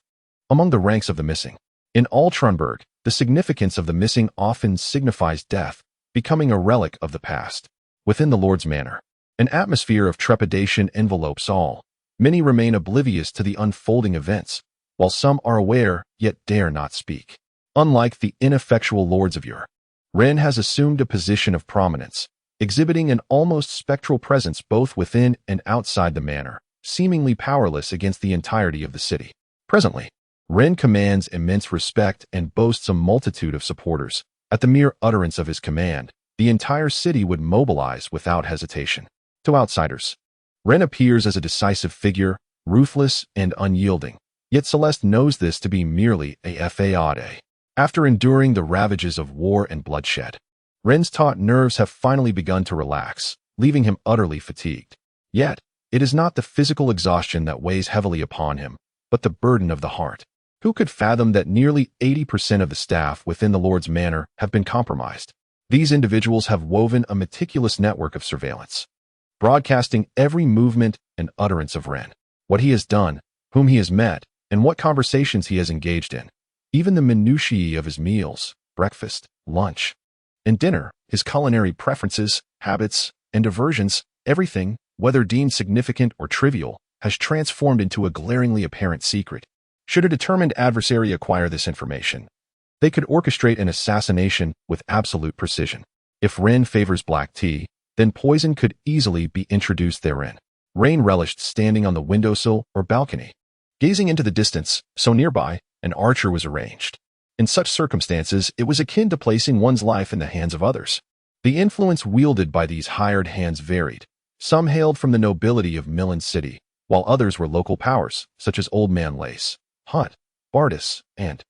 among the ranks of the missing. In all Trunberg, the significance of the missing often signifies death, becoming a relic of the past. Within the Lord's manor, an atmosphere of trepidation envelopes all. Many remain oblivious to the unfolding events, while some are aware yet dare not speak. Unlike the ineffectual lords of yore, Rein has assumed a position of prominence, exhibiting an almost spectral presence both within and outside the manor, seemingly powerless against the entirety of the city. Presently, Rein commands immense respect and boasts a multitude of supporters. At the mere utterance of his command, the entire city would mobilize without hesitation. To outsiders, Rein appears as a decisive figure, ruthless and unyielding, yet Celeste knows this to be merely a facade. After enduring the ravages of war and bloodshed, Rein's taut nerves have finally begun to relax, leaving him utterly fatigued. Yet, it is not the physical exhaustion that weighs heavily upon him, but the burden of the heart. Who could fathom that nearly 80% of the staff within the Lord's manor have been compromised? These individuals have woven a meticulous network of surveillance, broadcasting every movement and utterance of Rein, what he has done, whom he has met, and what conversations he has engaged in. Even the minutiae of his meals, breakfast, lunch, and dinner, his culinary preferences, habits, and aversions, everything, whether deemed significant or trivial, has transformed into a glaringly apparent secret. Should a determined adversary acquire this information, they could orchestrate an assassination with absolute precision. If Rein favors black tea, then poison could easily be introduced therein. Rein relished standing on the windowsill or balcony, gazing into the distance, so nearby, an archer was arranged. In such circumstances, it was akin to placing one's life in the hands of others. The influence wielded by these hired hands varied. Some hailed from the nobility of Milan City, while others were local powers, such as Old Man Lace, Hunt, Bardis, and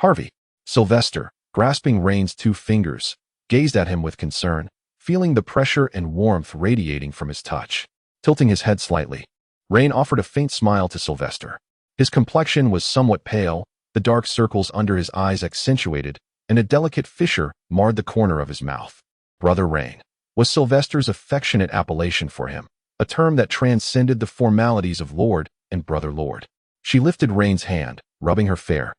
Harvey. Sylvester, grasping Rein's 2 fingers, gazed at him with concern, feeling the pressure and warmth radiating from his touch. Tilting his head slightly, Rein offered a faint smile to Sylvester. His complexion was somewhat pale, the dark circles under his eyes accentuated, and a delicate fissure marred the corner of his mouth. Brother Rein was Sylvester's affectionate appellation for him, a term that transcended the formalities of Lord and Brother Lord. She lifted Rein's hand, rubbing her fair,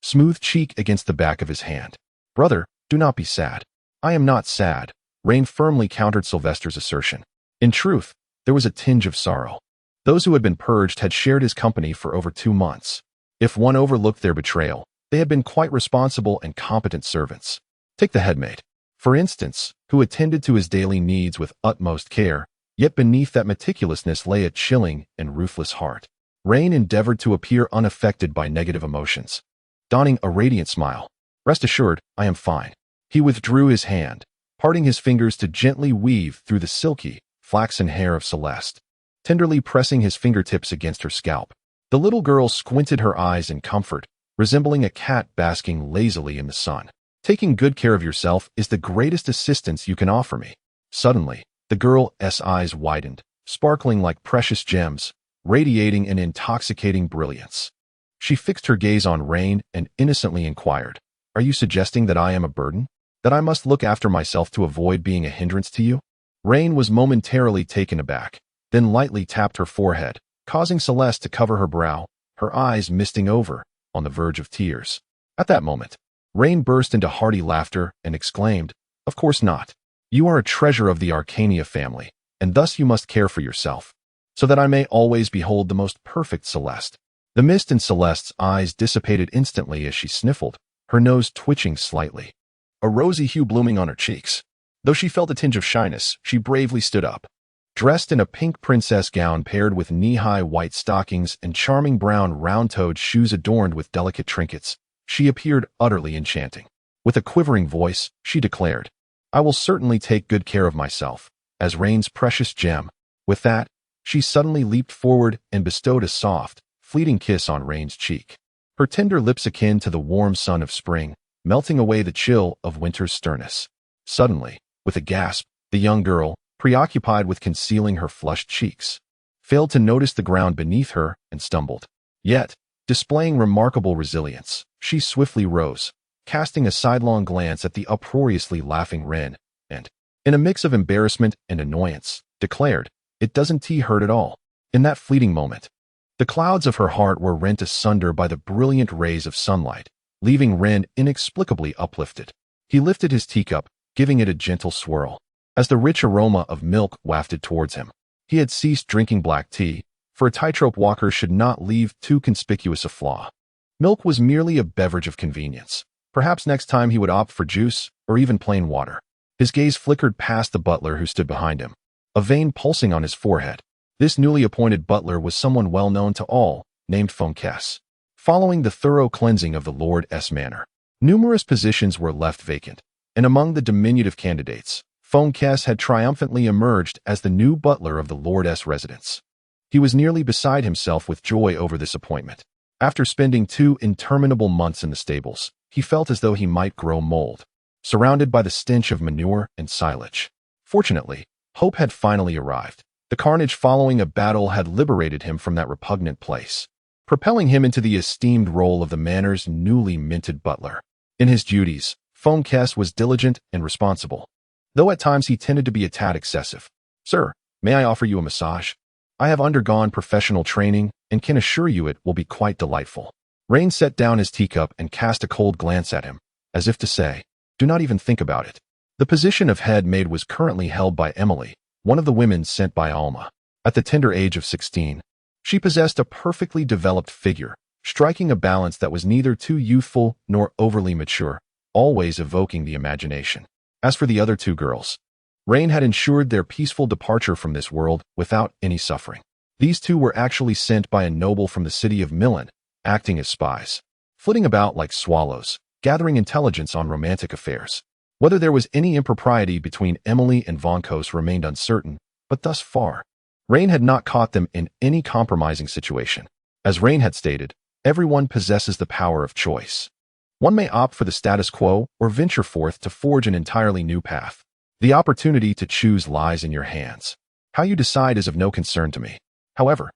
smooth cheek against the back of his hand. Brother, do not be sad. I am not sad, Rein firmly countered Sylvester's assertion. In truth, there was a tinge of sorrow. Those who had been purged had shared his company for over 2 months. If one overlooked their betrayal, they had been quite responsible and competent servants. Take the headmate, for instance, who attended to his daily needs with utmost care, yet beneath that meticulousness lay a chilling and ruthless heart. Rein endeavored to appear unaffected by negative emotions, donning a radiant smile. Rest assured, I am fine. He withdrew his hand, parting his fingers to gently weave through the silky, flaxen hair of Celeste, tenderly pressing his fingertips against her scalp. The little girl squinted her eyes in comfort, resembling a cat basking lazily in the sun. Taking good care of yourself is the greatest assistance you can offer me. Suddenly, the girl's eyes widened, sparkling like precious gems, radiating an intoxicating brilliance. She fixed her gaze on Rein and innocently inquired, "Are you suggesting that I am a burden? That I must look after myself to avoid being a hindrance to you?" Rein was momentarily taken aback, then lightly tapped her forehead, causing Celeste to cover her brow, her eyes misting over, on the verge of tears. At that moment, Rein burst into hearty laughter and exclaimed, "Of course not. You are a treasure of the Arcania family, and thus you must care for yourself, so that I may always behold the most perfect Celeste." The mist in Celeste's eyes dissipated instantly as she sniffled, her nose twitching slightly, a rosy hue blooming on her cheeks. Though she felt a tinge of shyness, she bravely stood up. Dressed in a pink princess gown paired with knee-high white stockings and charming brown round-toed shoes adorned with delicate trinkets, she appeared utterly enchanting. With a quivering voice, she declared, "I will certainly take good care of myself, as Rein's precious gem." With that, she suddenly leaped forward and bestowed a soft, fleeting kiss on Rein's cheek. Her tender lips akin to the warm sun of spring, melting away the chill of winter's sternness. Suddenly, with a gasp, the young girl, preoccupied with concealing her flushed cheeks, failed to notice the ground beneath her and stumbled. Yet, displaying remarkable resilience, she swiftly rose, casting a sidelong glance at the uproariously laughing Rein, and, in a mix of embarrassment and annoyance, declared, "It doesn't hurt at all." In that fleeting moment, the clouds of her heart were rent asunder by the brilliant rays of sunlight, leaving Rein inexplicably uplifted. He lifted his teacup, giving it a gentle swirl, as the rich aroma of milk wafted towards him. He had ceased drinking black tea, for a tightrope walker should not leave too conspicuous a flaw. Milk was merely a beverage of convenience. Perhaps next time he would opt for juice, or even plain water. His gaze flickered past the butler who stood behind him, a vein pulsing on his forehead. This newly appointed butler was someone well known to all, named Thorns. Following the thorough cleansing of the Lord's manor, numerous positions were left vacant, and among the diminutive candidates, Thorns had triumphantly emerged as the new butler of the Lord's residence. He was nearly beside himself with joy over this appointment. After spending 2 interminable months in the stables, he felt as though he might grow mold, surrounded by the stench of manure and silage. Fortunately, hope had finally arrived. The carnage following a battle had liberated him from that repugnant place, propelling him into the esteemed role of the manor's newly minted butler. In his duties, Foamcast was diligent and responsible, though at times he tended to be a tad excessive. "Sir, may I offer you a massage? I have undergone professional training and can assure you it will be quite delightful." Raine set down his teacup and cast a cold glance at him, as if to say, "Do not even think about it." The position of head maid was currently held by Emily, one of the women sent by Alma. At the tender age of 16, she possessed a perfectly developed figure, striking a balance that was neither too youthful nor overly mature, always evoking the imagination. As for the other two girls, Raine had ensured their peaceful departure from this world without any suffering. These two were actually sent by a noble from the city of Milan, acting as spies, flitting about like swallows, gathering intelligence on romantic affairs. Whether there was any impropriety between Emily and Von Kos remained uncertain, but thus far, Raine had not caught them in any compromising situation. As Raine had stated, everyone possesses the power of choice. One may opt for the status quo or venture forth to forge an entirely new path. The opportunity to choose lies in your hands. How you decide is of no concern to me. However,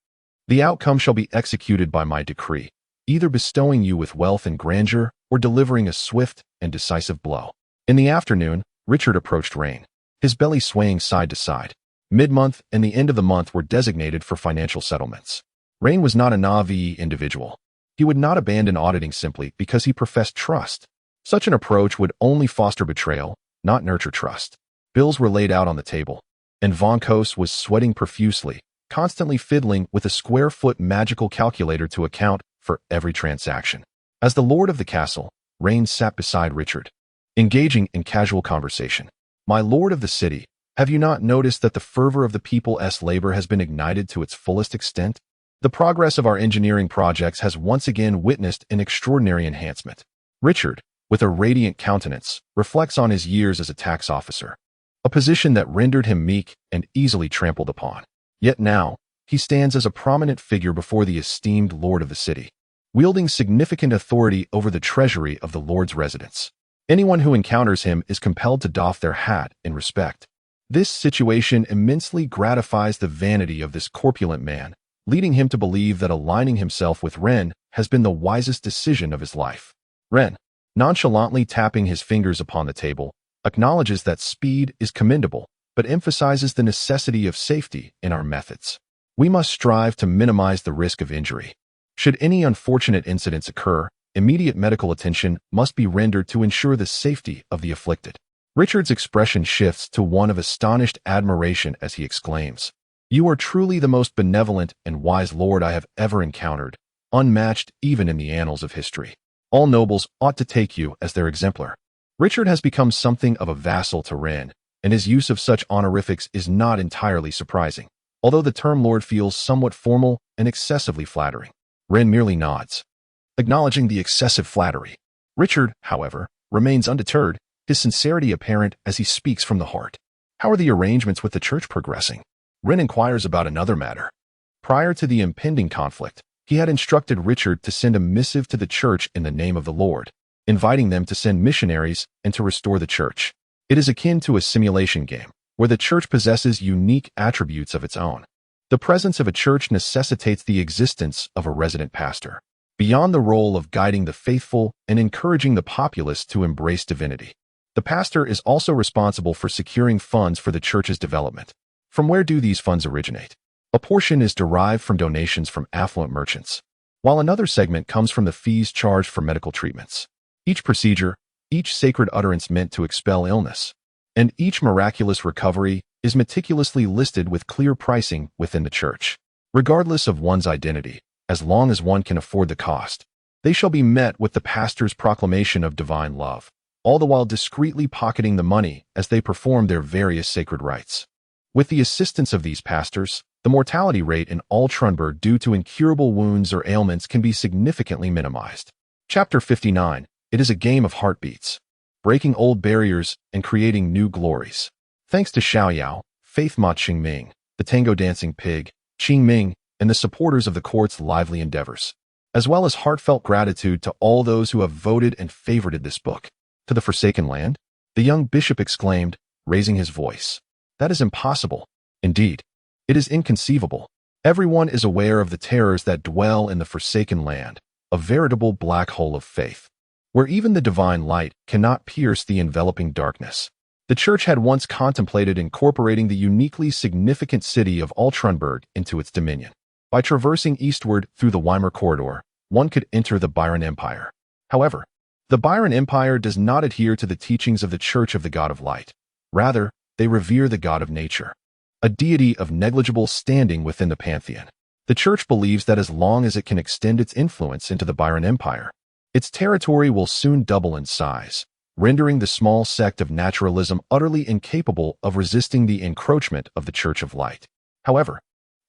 the outcome shall be executed by my decree, either bestowing you with wealth and grandeur or delivering a swift and decisive blow. In the afternoon, Richard approached Raine, his belly swaying side to side. Mid-month and the end of the month were designated for financial settlements. Raine was not a naive individual. He would not abandon auditing simply because he professed trust. Such an approach would only foster betrayal, not nurture trust. Bills were laid out on the table, and Von Kos was sweating profusely, constantly fiddling with a square-foot magical calculator to account for every transaction. As the lord of the castle, Raine sat beside Richard, engaging in casual conversation. "My lord of the city, have you not noticed that the fervor of the people's labor has been ignited to its fullest extent? The progress of our engineering projects has once again witnessed an extraordinary enhancement." Richard, with a radiant countenance, reflects on his years as a tax officer, a position that rendered him meek and easily trampled upon. Yet now, he stands as a prominent figure before the esteemed lord of the city, wielding significant authority over the treasury of the lord's residence. Anyone who encounters him is compelled to doff their hat in respect. This situation immensely gratifies the vanity of this corpulent man, leading him to believe that aligning himself with Rein has been the wisest decision of his life. Rein, nonchalantly tapping his fingers upon the table, acknowledges that speed is commendable, but emphasizes the necessity of safety in our methods. We must strive to minimize the risk of injury. Should any unfortunate incidents occur, immediate medical attention must be rendered to ensure the safety of the afflicted. Richard's expression shifts to one of astonished admiration as he exclaims, "You are truly the most benevolent and wise lord I have ever encountered, unmatched even in the annals of history. All nobles ought to take you as their exemplar." Richard has become something of a vassal to Rein, and his use of such honorifics is not entirely surprising, although the term lord feels somewhat formal and excessively flattering. Rein merely nods, acknowledging the excessive flattery. Richard, however, remains undeterred, his sincerity apparent as he speaks from the heart. "How are the arrangements with the church progressing?" Rein inquires about another matter. Prior to the impending conflict, he had instructed Richard to send a missive to the church in the name of the Lord, inviting them to send missionaries and to restore the church. It is akin to a simulation game, where the church possesses unique attributes of its own. The presence of a church necessitates the existence of a resident pastor, beyond the role of guiding the faithful and encouraging the populace to embrace divinity. The pastor is also responsible for securing funds for the church's development. From where do these funds originate? A portion is derived from donations from affluent merchants, while another segment comes from the fees charged for medical treatments. Each procedure, each sacred utterance meant to expel illness, and each miraculous recovery is meticulously listed with clear pricing within the church. Regardless of one's identity, as long as one can afford the cost, they shall be met with the pastor's proclamation of divine love, all the while discreetly pocketing the money as they perform their various sacred rites. With the assistance of these pastors, the mortality rate in all Trunberg due to incurable wounds or ailments can be significantly minimized. Chapter 59. It is a game of heartbeats, breaking old barriers and creating new glories. Thanks to Xiaoyao, Faith Ma Qingming, the tango dancing pig, Qingming, and the supporters of the court's lively endeavors, as well as heartfelt gratitude to all those who have voted and favorited this book. To the Forsaken Land? The young bishop exclaimed, raising his voice. That is impossible. Indeed, it is inconceivable. Everyone is aware of the terrors that dwell in the Forsaken Land, a veritable black hole of faith, where even the divine light cannot pierce the enveloping darkness. The church had once contemplated incorporating the uniquely significant city of Altrunnburg into its dominion. By traversing eastward through the Weimar corridor, one could enter the Byron Empire. However, the Byron Empire does not adhere to the teachings of the Church of the God of Light. Rather, they revere the God of Nature, a deity of negligible standing within the pantheon. The Church believes that as long as it can extend its influence into the Byron Empire, its territory will soon double in size, rendering the small sect of naturalism utterly incapable of resisting the encroachment of the Church of Light. However,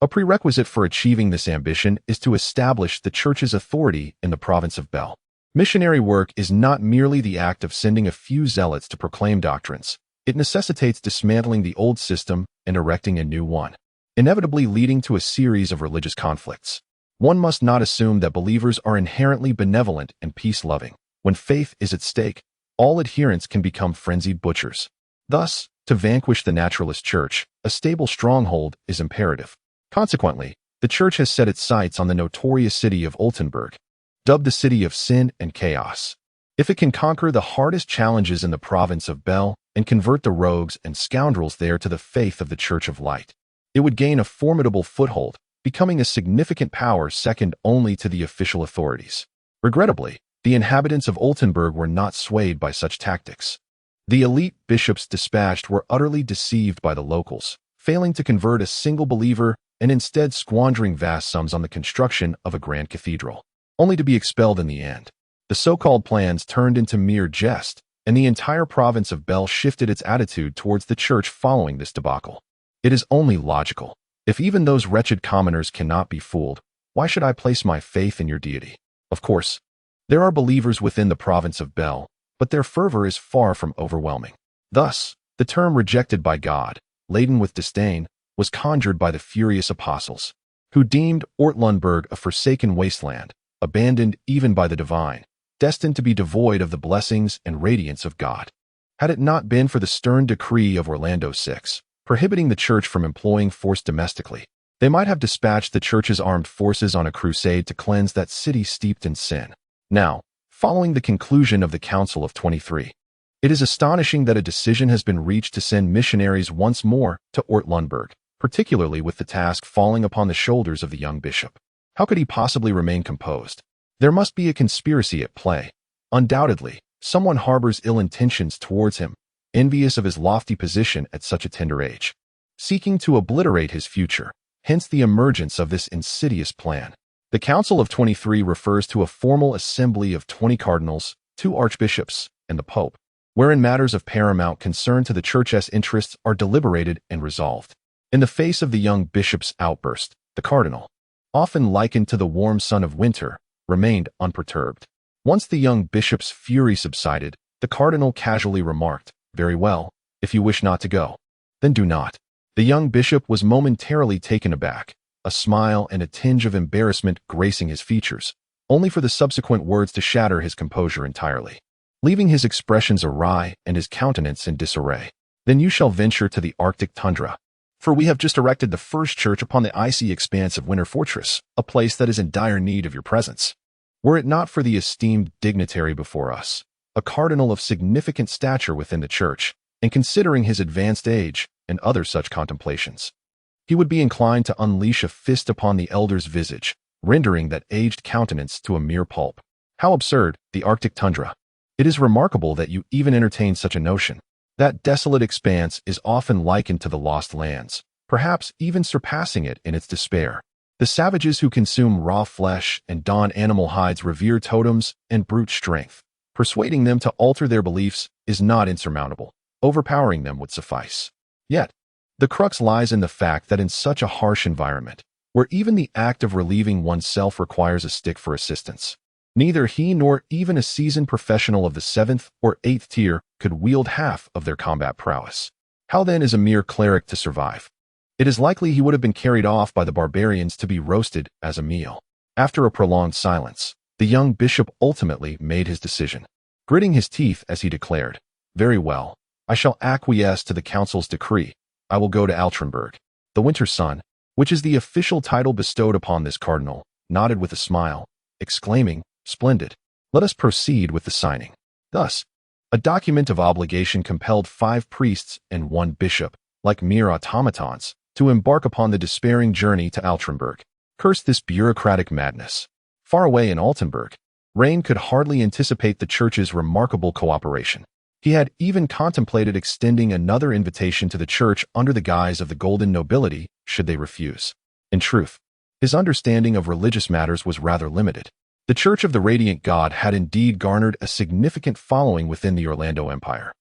a prerequisite for achieving this ambition is to establish the Church's authority in the province of Bel. Missionary work is not merely the act of sending a few zealots to proclaim doctrines. It necessitates dismantling the old system and erecting a new one, inevitably leading to a series of religious conflicts. One must not assume that believers are inherently benevolent and peace-loving. When faith is at stake, all adherents can become frenzied butchers. Thus, to vanquish the naturalist church, a stable stronghold is imperative. Consequently, the church has set its sights on the notorious city of Oltenburg, dubbed the city of sin and chaos. If it can conquer the hardest challenges in the province of Bel and convert the rogues and scoundrels there to the faith of the Church of Light, it would gain a formidable foothold, becoming a significant power second only to the official authorities. Regrettably, the inhabitants of Oltenburg were not swayed by such tactics. The elite bishops dispatched were utterly deceived by the locals, failing to convert a single believer and instead squandering vast sums on the construction of a grand cathedral, only to be expelled in the end. The so-called plans turned into mere jest, and the entire province of Bel shifted its attitude towards the church following this debacle. It is only logical. If even those wretched commoners cannot be fooled, why should I place my faith in your deity? Of course, there are believers within the province of Bel, but their fervor is far from overwhelming. Thus, the term rejected by God, laden with disdain, was conjured by the furious apostles, who deemed Ortlandburg a forsaken wasteland, abandoned even by the divine, destined to be devoid of the blessings and radiance of God. Had it not been for the stern decree of Orlando VI, prohibiting the church from employing force domestically, they might have dispatched the church's armed forces on a crusade to cleanse that city steeped in sin. Now, following the conclusion of the Council of 23, it is astonishing that a decision has been reached to send missionaries once more to Ortlandburg, particularly with the task falling upon the shoulders of the young bishop. How could he possibly remain composed? There must be a conspiracy at play. Undoubtedly, someone harbors ill intentions towards him, envious of his lofty position at such a tender age, seeking to obliterate his future, hence the emergence of this insidious plan. The Council of 23 refers to a formal assembly of 20 cardinals, 2 archbishops, and the Pope, wherein matters of paramount concern to the Church's interests are deliberated and resolved. In the face of the young bishop's outburst, the cardinal, often likened to the warm sun of winter, remained unperturbed. Once the young bishop's fury subsided, the cardinal casually remarked, "Very well, if you wish not to go, then do not." The young bishop was momentarily taken aback, a smile and a tinge of embarrassment gracing his features, only for the subsequent words to shatter his composure entirely, leaving his expressions awry and his countenance in disarray. "Then you shall venture to the Arctic tundra, for we have just erected the first church upon the icy expanse of Winter Fortress, a place that is in dire need of your presence. Were it not for the esteemed dignitary before us, a cardinal of significant stature within the church, and considering his advanced age and other such contemplations, he would be inclined to unleash a fist upon the elder's visage, rendering that aged countenance to a mere pulp. How absurd, the Arctic tundra! It is remarkable that you even entertain such a notion. That desolate expanse is often likened to the lost lands, perhaps even surpassing it in its despair. The savages who consume raw flesh and don animal hides revere totems and brute strength. Persuading them to alter their beliefs is not insurmountable. Overpowering them would suffice. Yet, the crux lies in the fact that in such a harsh environment, where even the act of relieving oneself requires a stick for assistance, neither he nor even a seasoned professional of the 7th or 8th tier could wield half of their combat prowess. How then is a mere cleric to survive? It is likely he would have been carried off by the barbarians to be roasted as a meal. After a prolonged silence, the young bishop ultimately made his decision. Gritting his teeth as he declared, "Very well, I shall acquiesce to the council's decree. I will go to Altrenberg." The Winter Sun, which is the official title bestowed upon this cardinal, nodded with a smile, exclaiming, "Splendid. Let us proceed with the signing." Thus, a document of obligation compelled 5 priests and 1 bishop, like mere automatons, to embark upon the despairing journey to Altrenberg. Curse this bureaucratic madness. Far away in Altenburg, Rein could hardly anticipate the church's remarkable cooperation. He had even contemplated extending another invitation to the church under the guise of the golden nobility, should they refuse. In truth, his understanding of religious matters was rather limited. The Church of the Radiant God had indeed garnered a significant following within the Orlando Empire.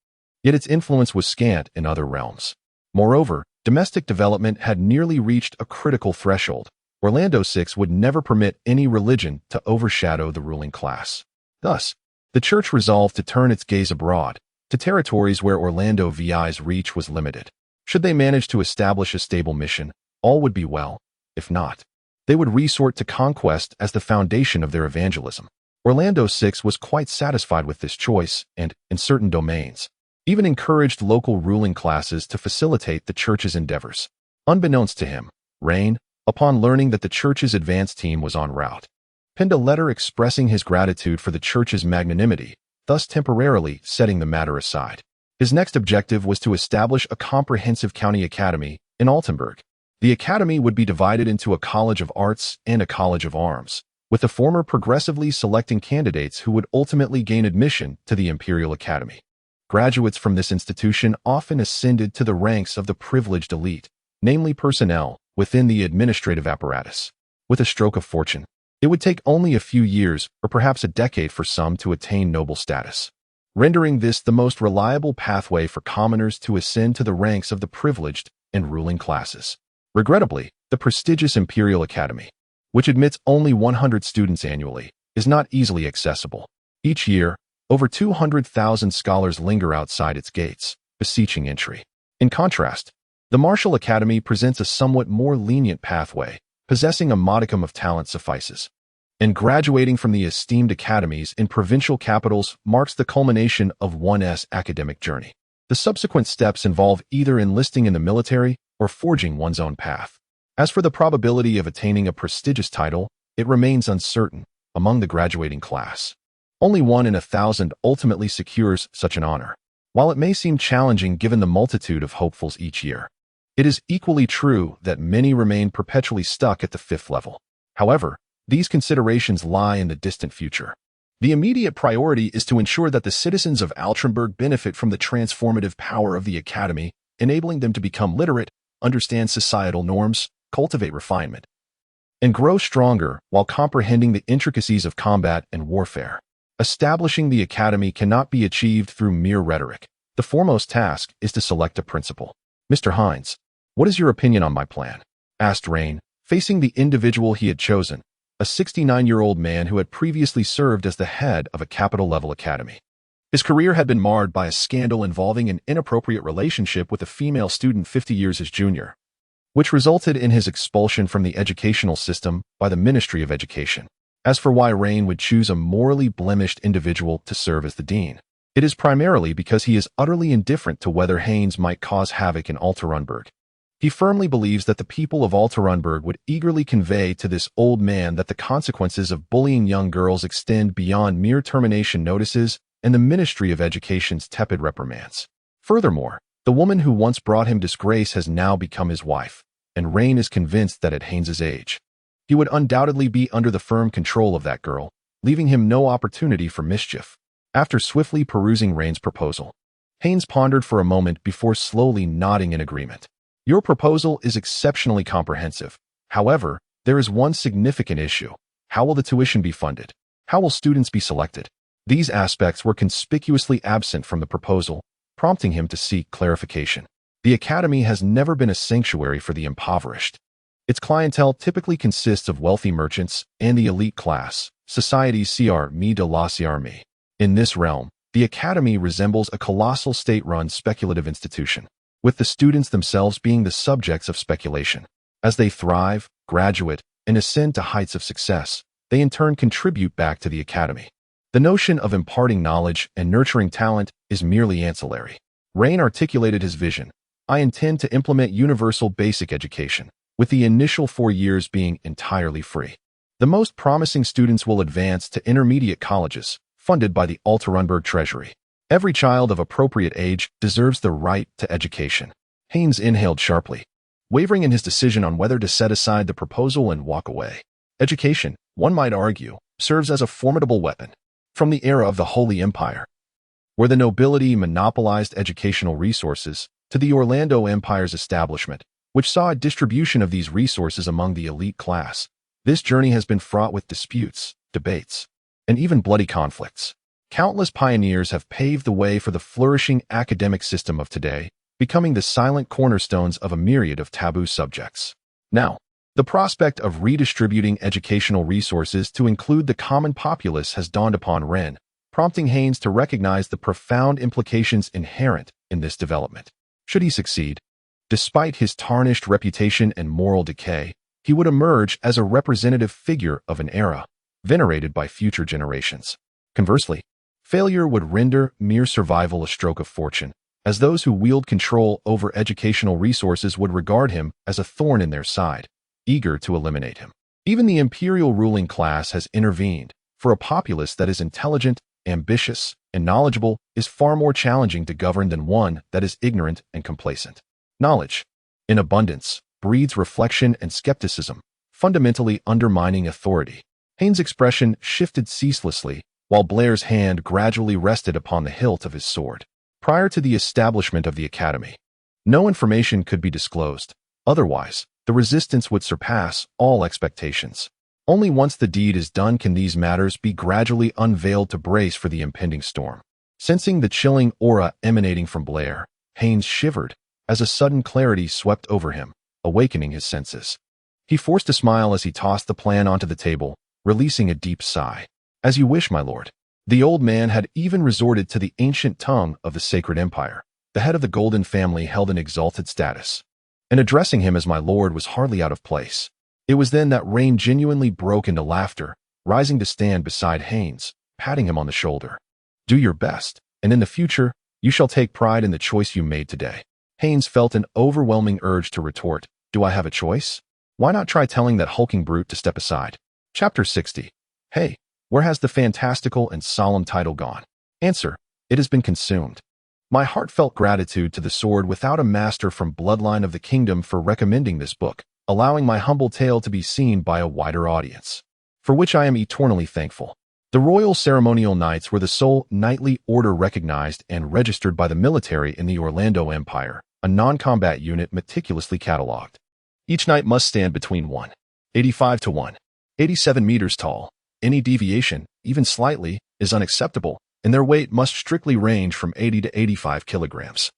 Yet its influence was scant in other realms. Moreover, domestic development had nearly reached a critical threshold. Orlando 6 would never permit any religion to overshadow the ruling class. Thus, the church resolved to turn its gaze abroad, to territories where Orlando VI's reach was limited. Should they manage to establish a stable mission, all would be well. If not, they would resort to conquest as the foundation of their evangelism. Orlando 6 was quite satisfied with this choice and, in certain domains, even encouraged local ruling classes to facilitate the church's endeavors. Unbeknownst to him, Raine, upon learning that the church's advance team was en route, penned a letter expressing his gratitude for the church's magnanimity, thus temporarily setting the matter aside. His next objective was to establish a comprehensive county academy in Altenburg. The academy would be divided into a college of arts and a college of arms, with the former progressively selecting candidates who would ultimately gain admission to the Imperial Academy. Graduates from this institution often ascended to the ranks of the privileged elite, namely personnel within the administrative apparatus. With a stroke of fortune, it would take only a few years or perhaps a decade for some to attain noble status, rendering this the most reliable pathway for commoners to ascend to the ranks of the privileged and ruling classes. Regrettably, the prestigious Imperial Academy, which admits only 100 students annually, is not easily accessible. Each year, over 200,000 scholars linger outside its gates, beseeching entry. In contrast, the Martial Academy presents a somewhat more lenient pathway, possessing a modicum of talent suffices. And graduating from the esteemed academies in provincial capitals marks the culmination of one's academic journey. The subsequent steps involve either enlisting in the military or forging one's own path. As for the probability of attaining a prestigious title, it remains uncertain among the graduating class. Only 1 in 1,000 ultimately secures such an honor. While it may seem challenging given the multitude of hopefuls each year, it is equally true that many remain perpetually stuck at the 5th level. However, these considerations lie in the distant future. The immediate priority is to ensure that the citizens of Altrenberg benefit from the transformative power of the Academy, enabling them to become literate, understand societal norms, cultivate refinement, and grow stronger while comprehending the intricacies of combat and warfare. Establishing the Academy cannot be achieved through mere rhetoric. The foremost task is to select a principal. "Mr. Hines, what is your opinion on my plan?" asked Raine, facing the individual he had chosen, a 69-year-old man who had previously served as the head of a capital-level academy. His career had been marred by a scandal involving an inappropriate relationship with a female student 50 years his junior, which resulted in his expulsion from the educational system by the Ministry of Education. As for why Raine would choose a morally blemished individual to serve as the dean, it is primarily because he is utterly indifferent to whether Haynes might cause havoc in Altenburg. He firmly believes that the people of Altenburg would eagerly convey to this old man that the consequences of bullying young girls extend beyond mere termination notices and the Ministry of Education's tepid reprimands. Furthermore, the woman who once brought him disgrace has now become his wife, and Raine is convinced that at Haynes's age, he would undoubtedly be under the firm control of that girl, leaving him no opportunity for mischief. After swiftly perusing Raine's proposal, Haynes pondered for a moment before slowly nodding in agreement. "Your proposal is exceptionally comprehensive. However, there is one significant issue. How will the tuition be funded? How will students be selected?" These aspects were conspicuously absent from the proposal, prompting him to seek clarification. The Academy has never been a sanctuary for the impoverished. Its clientele typically consists of wealthy merchants and the elite class, society's CR de la CRME. In this realm, the Academy resembles a colossal state-run speculative institution, with the students themselves being the subjects of speculation. As they thrive, graduate, and ascend to heights of success, they in turn contribute back to the academy. The notion of imparting knowledge and nurturing talent is merely ancillary. Rein articulated his vision. I intend to implement universal basic education, with the initial 4 years being entirely free. The most promising students will advance to intermediate colleges, funded by the Altarunberg Treasury. Every child of appropriate age deserves the right to education. Haynes inhaled sharply, wavering in his decision on whether to set aside the proposal and walk away. Education, one might argue, serves as a formidable weapon. From the era of the Holy Empire, where the nobility monopolized educational resources, to the Orlando Empire's establishment, which saw a distribution of these resources among the elite class, this journey has been fraught with disputes, debates, and even bloody conflicts. Countless pioneers have paved the way for the flourishing academic system of today, becoming the silent cornerstones of a myriad of taboo subjects. Now, the prospect of redistributing educational resources to include the common populace has dawned upon Rein, prompting Haynes to recognize the profound implications inherent in this development. Should he succeed, despite his tarnished reputation and moral decay, he would emerge as a representative figure of an era, venerated by future generations. Conversely, failure would render mere survival a stroke of fortune, as those who wield control over educational resources would regard him as a thorn in their side, eager to eliminate him. Even the imperial ruling class has intervened, for a populace that is intelligent, ambitious, and knowledgeable is far more challenging to govern than one that is ignorant and complacent. Knowledge, in abundance, breeds reflection and skepticism, fundamentally undermining authority. Haynes' expression shifted ceaselessly, while Blair's hand gradually rested upon the hilt of his sword. Prior to the establishment of the academy, no information could be disclosed. Otherwise, the resistance would surpass all expectations. Only once the deed is done can these matters be gradually unveiled to brace for the impending storm. Sensing the chilling aura emanating from Blair, Haynes shivered as a sudden clarity swept over him, awakening his senses. He forced a smile as he tossed the plan onto the table, releasing a deep sigh. As you wish, my lord. The old man had even resorted to the ancient tongue of the sacred empire. The head of the Golden family held an exalted status, and addressing him as my lord was hardly out of place. It was then that Raine genuinely broke into laughter, rising to stand beside Haynes, patting him on the shoulder. Do your best, and in the future, you shall take pride in the choice you made today. Haynes felt an overwhelming urge to retort, do I have a choice? Why not try telling that hulking brute to step aside? Chapter 60. Hey, where has the fantastical and solemn title gone? Answer, it has been consumed. My heartfelt gratitude to the sword without a master from bloodline of the kingdom for recommending this book, allowing my humble tale to be seen by a wider audience, for which I am eternally thankful. The Royal Ceremonial Knights were the sole knightly order recognized and registered by the military in the Orlando Empire, a non-combat unit meticulously catalogued. Each knight must stand between 1.85 to 1.87 meters tall. Any deviation, even slightly, is unacceptable, and their weight must strictly range from 80 to 85 kilograms.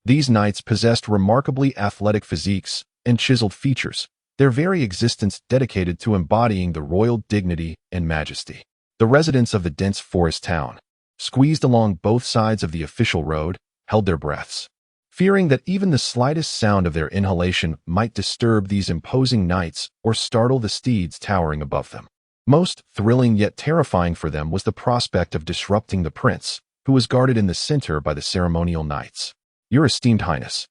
These knights possessed remarkably athletic physiques and chiseled features, their very existence dedicated to embodying the royal dignity and majesty. The residents of the dense forest town, squeezed along both sides of the official road, held their breaths, fearing that even the slightest sound of their inhalation might disturb these imposing knights or startle the steeds towering above them. Most thrilling yet terrifying for them was the prospect of disrupting the prince, who was guarded in the center by the ceremonial knights. Your esteemed highness,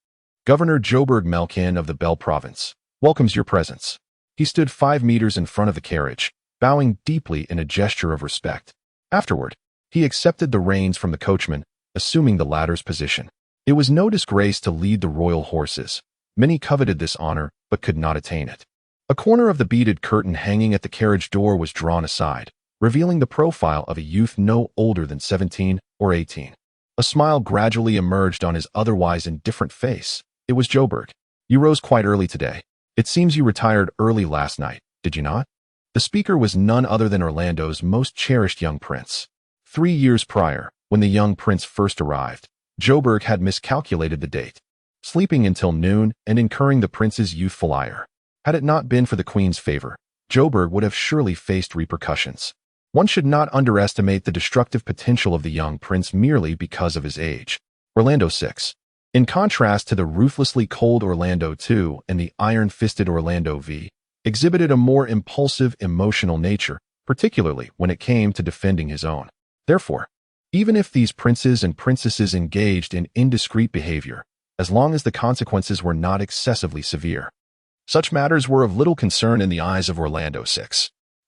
Governor Joburg Melkin of the Bell Province, welcomes your presence. He stood 5 meters in front of the carriage, bowing deeply in a gesture of respect. Afterward, he accepted the reins from the coachman, assuming the latter's position. It was no disgrace to lead the royal horses. Many coveted this honor, but could not attain it. A corner of the beaded curtain hanging at the carriage door was drawn aside, revealing the profile of a youth no older than 17 or 18. A smile gradually emerged on his otherwise indifferent face. It was Joburg. You rose quite early today. It seems you retired early last night, did you not? The speaker was none other than Orlando's most cherished young prince. 3 years prior, when the young prince first arrived, Joburg had miscalculated the date, sleeping until noon and incurring the prince's youthful ire. Had it not been for the queen's favor, Joburg would have surely faced repercussions. One should not underestimate the destructive potential of the young prince merely because of his age. Orlando 6. In contrast to the ruthlessly cold Orlando 2 and the iron-fisted Orlando V, exhibited a more impulsive, emotional nature, particularly when it came to defending his own. Therefore, even if these princes and princesses engaged in indiscreet behavior, as long as the consequences were not excessively severe, such matters were of little concern in the eyes of Orlando VI.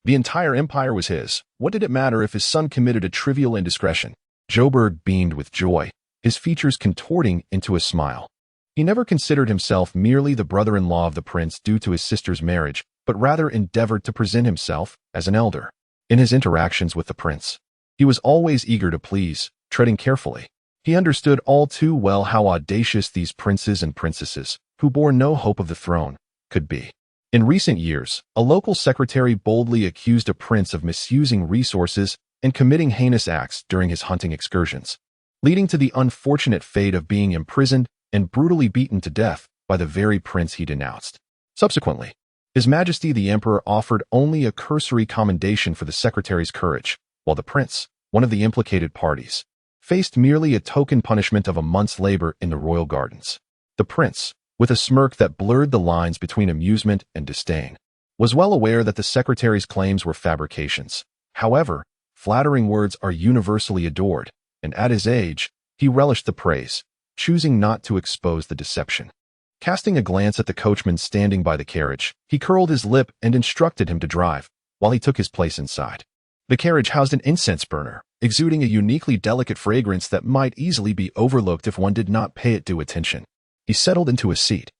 The entire empire was his. What did it matter if his son committed a trivial indiscretion? Joburg beamed with joy, his features contorting into a smile. He never considered himself merely the brother-in-law of the prince due to his sister's marriage, but rather endeavored to present himself as an elder. In his interactions with the prince, he was always eager to please, treading carefully. He understood all too well how audacious these princes and princesses, who bore no hope of the throne, could be. In recent years, a local secretary boldly accused a prince of misusing resources and committing heinous acts during his hunting excursions, leading to the unfortunate fate of being imprisoned and brutally beaten to death by the very prince he denounced. Subsequently, His Majesty the Emperor offered only a cursory commendation for the secretary's courage, while the prince, one of the implicated parties, faced merely a token punishment of a month's labor in the royal gardens. The prince, with a smirk that blurred the lines between amusement and disdain, was well aware that the secretary's claims were fabrications. However, flattering words are universally adored, and at his age, he relished the praise, choosing not to expose the deception. Casting a glance at the coachman standing by the carriage, he curled his lip and instructed him to drive, while he took his place inside. The carriage housed an incense burner, exuding a uniquely delicate fragrance that might easily be overlooked if one did not pay it due attention. He settled into a seat,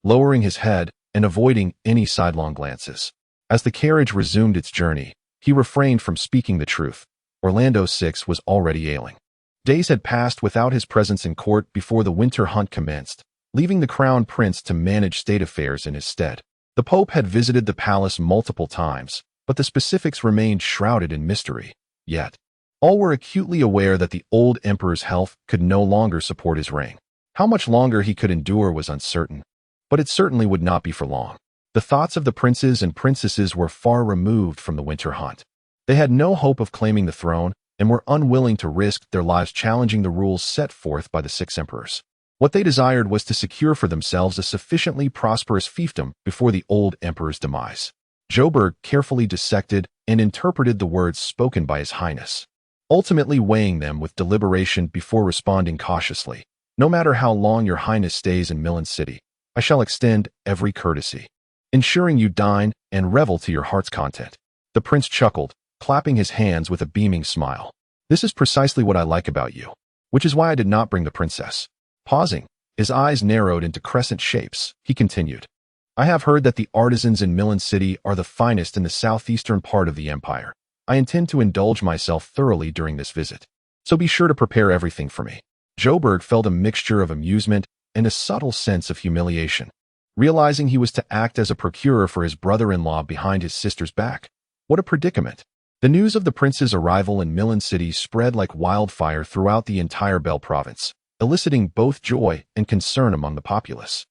lowering his head and avoiding any sidelong glances. As the carriage resumed its journey, he refrained from speaking the truth. Orlando VI was already ailing. Days had passed without his presence in court before the winter hunt commenced, leaving the crown prince to manage state affairs in his stead. The Pope had visited the palace multiple times, but the specifics remained shrouded in mystery. Yet, all were acutely aware that the old emperor's health could no longer support his reign. How much longer he could endure was uncertain, but it certainly would not be for long. The thoughts of the princes and princesses were far removed from the winter hunt. They had no hope of claiming the throne and were unwilling to risk their lives challenging the rules set forth by the 6 emperors. What they desired was to secure for themselves a sufficiently prosperous fiefdom before the old emperor's demise. Joburg carefully dissected and interpreted the words spoken by His Highness, ultimately weighing them with deliberation before responding cautiously. No matter how long your Highness stays in Milan City, I shall extend every courtesy, ensuring you dine and revel to your heart's content. The prince chuckled, clapping his hands with a beaming smile. This is precisely what I like about you, which is why I did not bring the princess. Pausing, his eyes narrowed into crescent shapes, he continued. I have heard that the artisans in Milan City are the finest in the southeastern part of the empire. I intend to indulge myself thoroughly during this visit, so be sure to prepare everything for me. Joburg felt a mixture of amusement and a subtle sense of humiliation, realizing he was to act as a procurer for his brother-in-law behind his sister's back. What a predicament! The news of the prince's arrival in Milan City spread like wildfire throughout the entire Bel province, eliciting both joy and concern among the populace.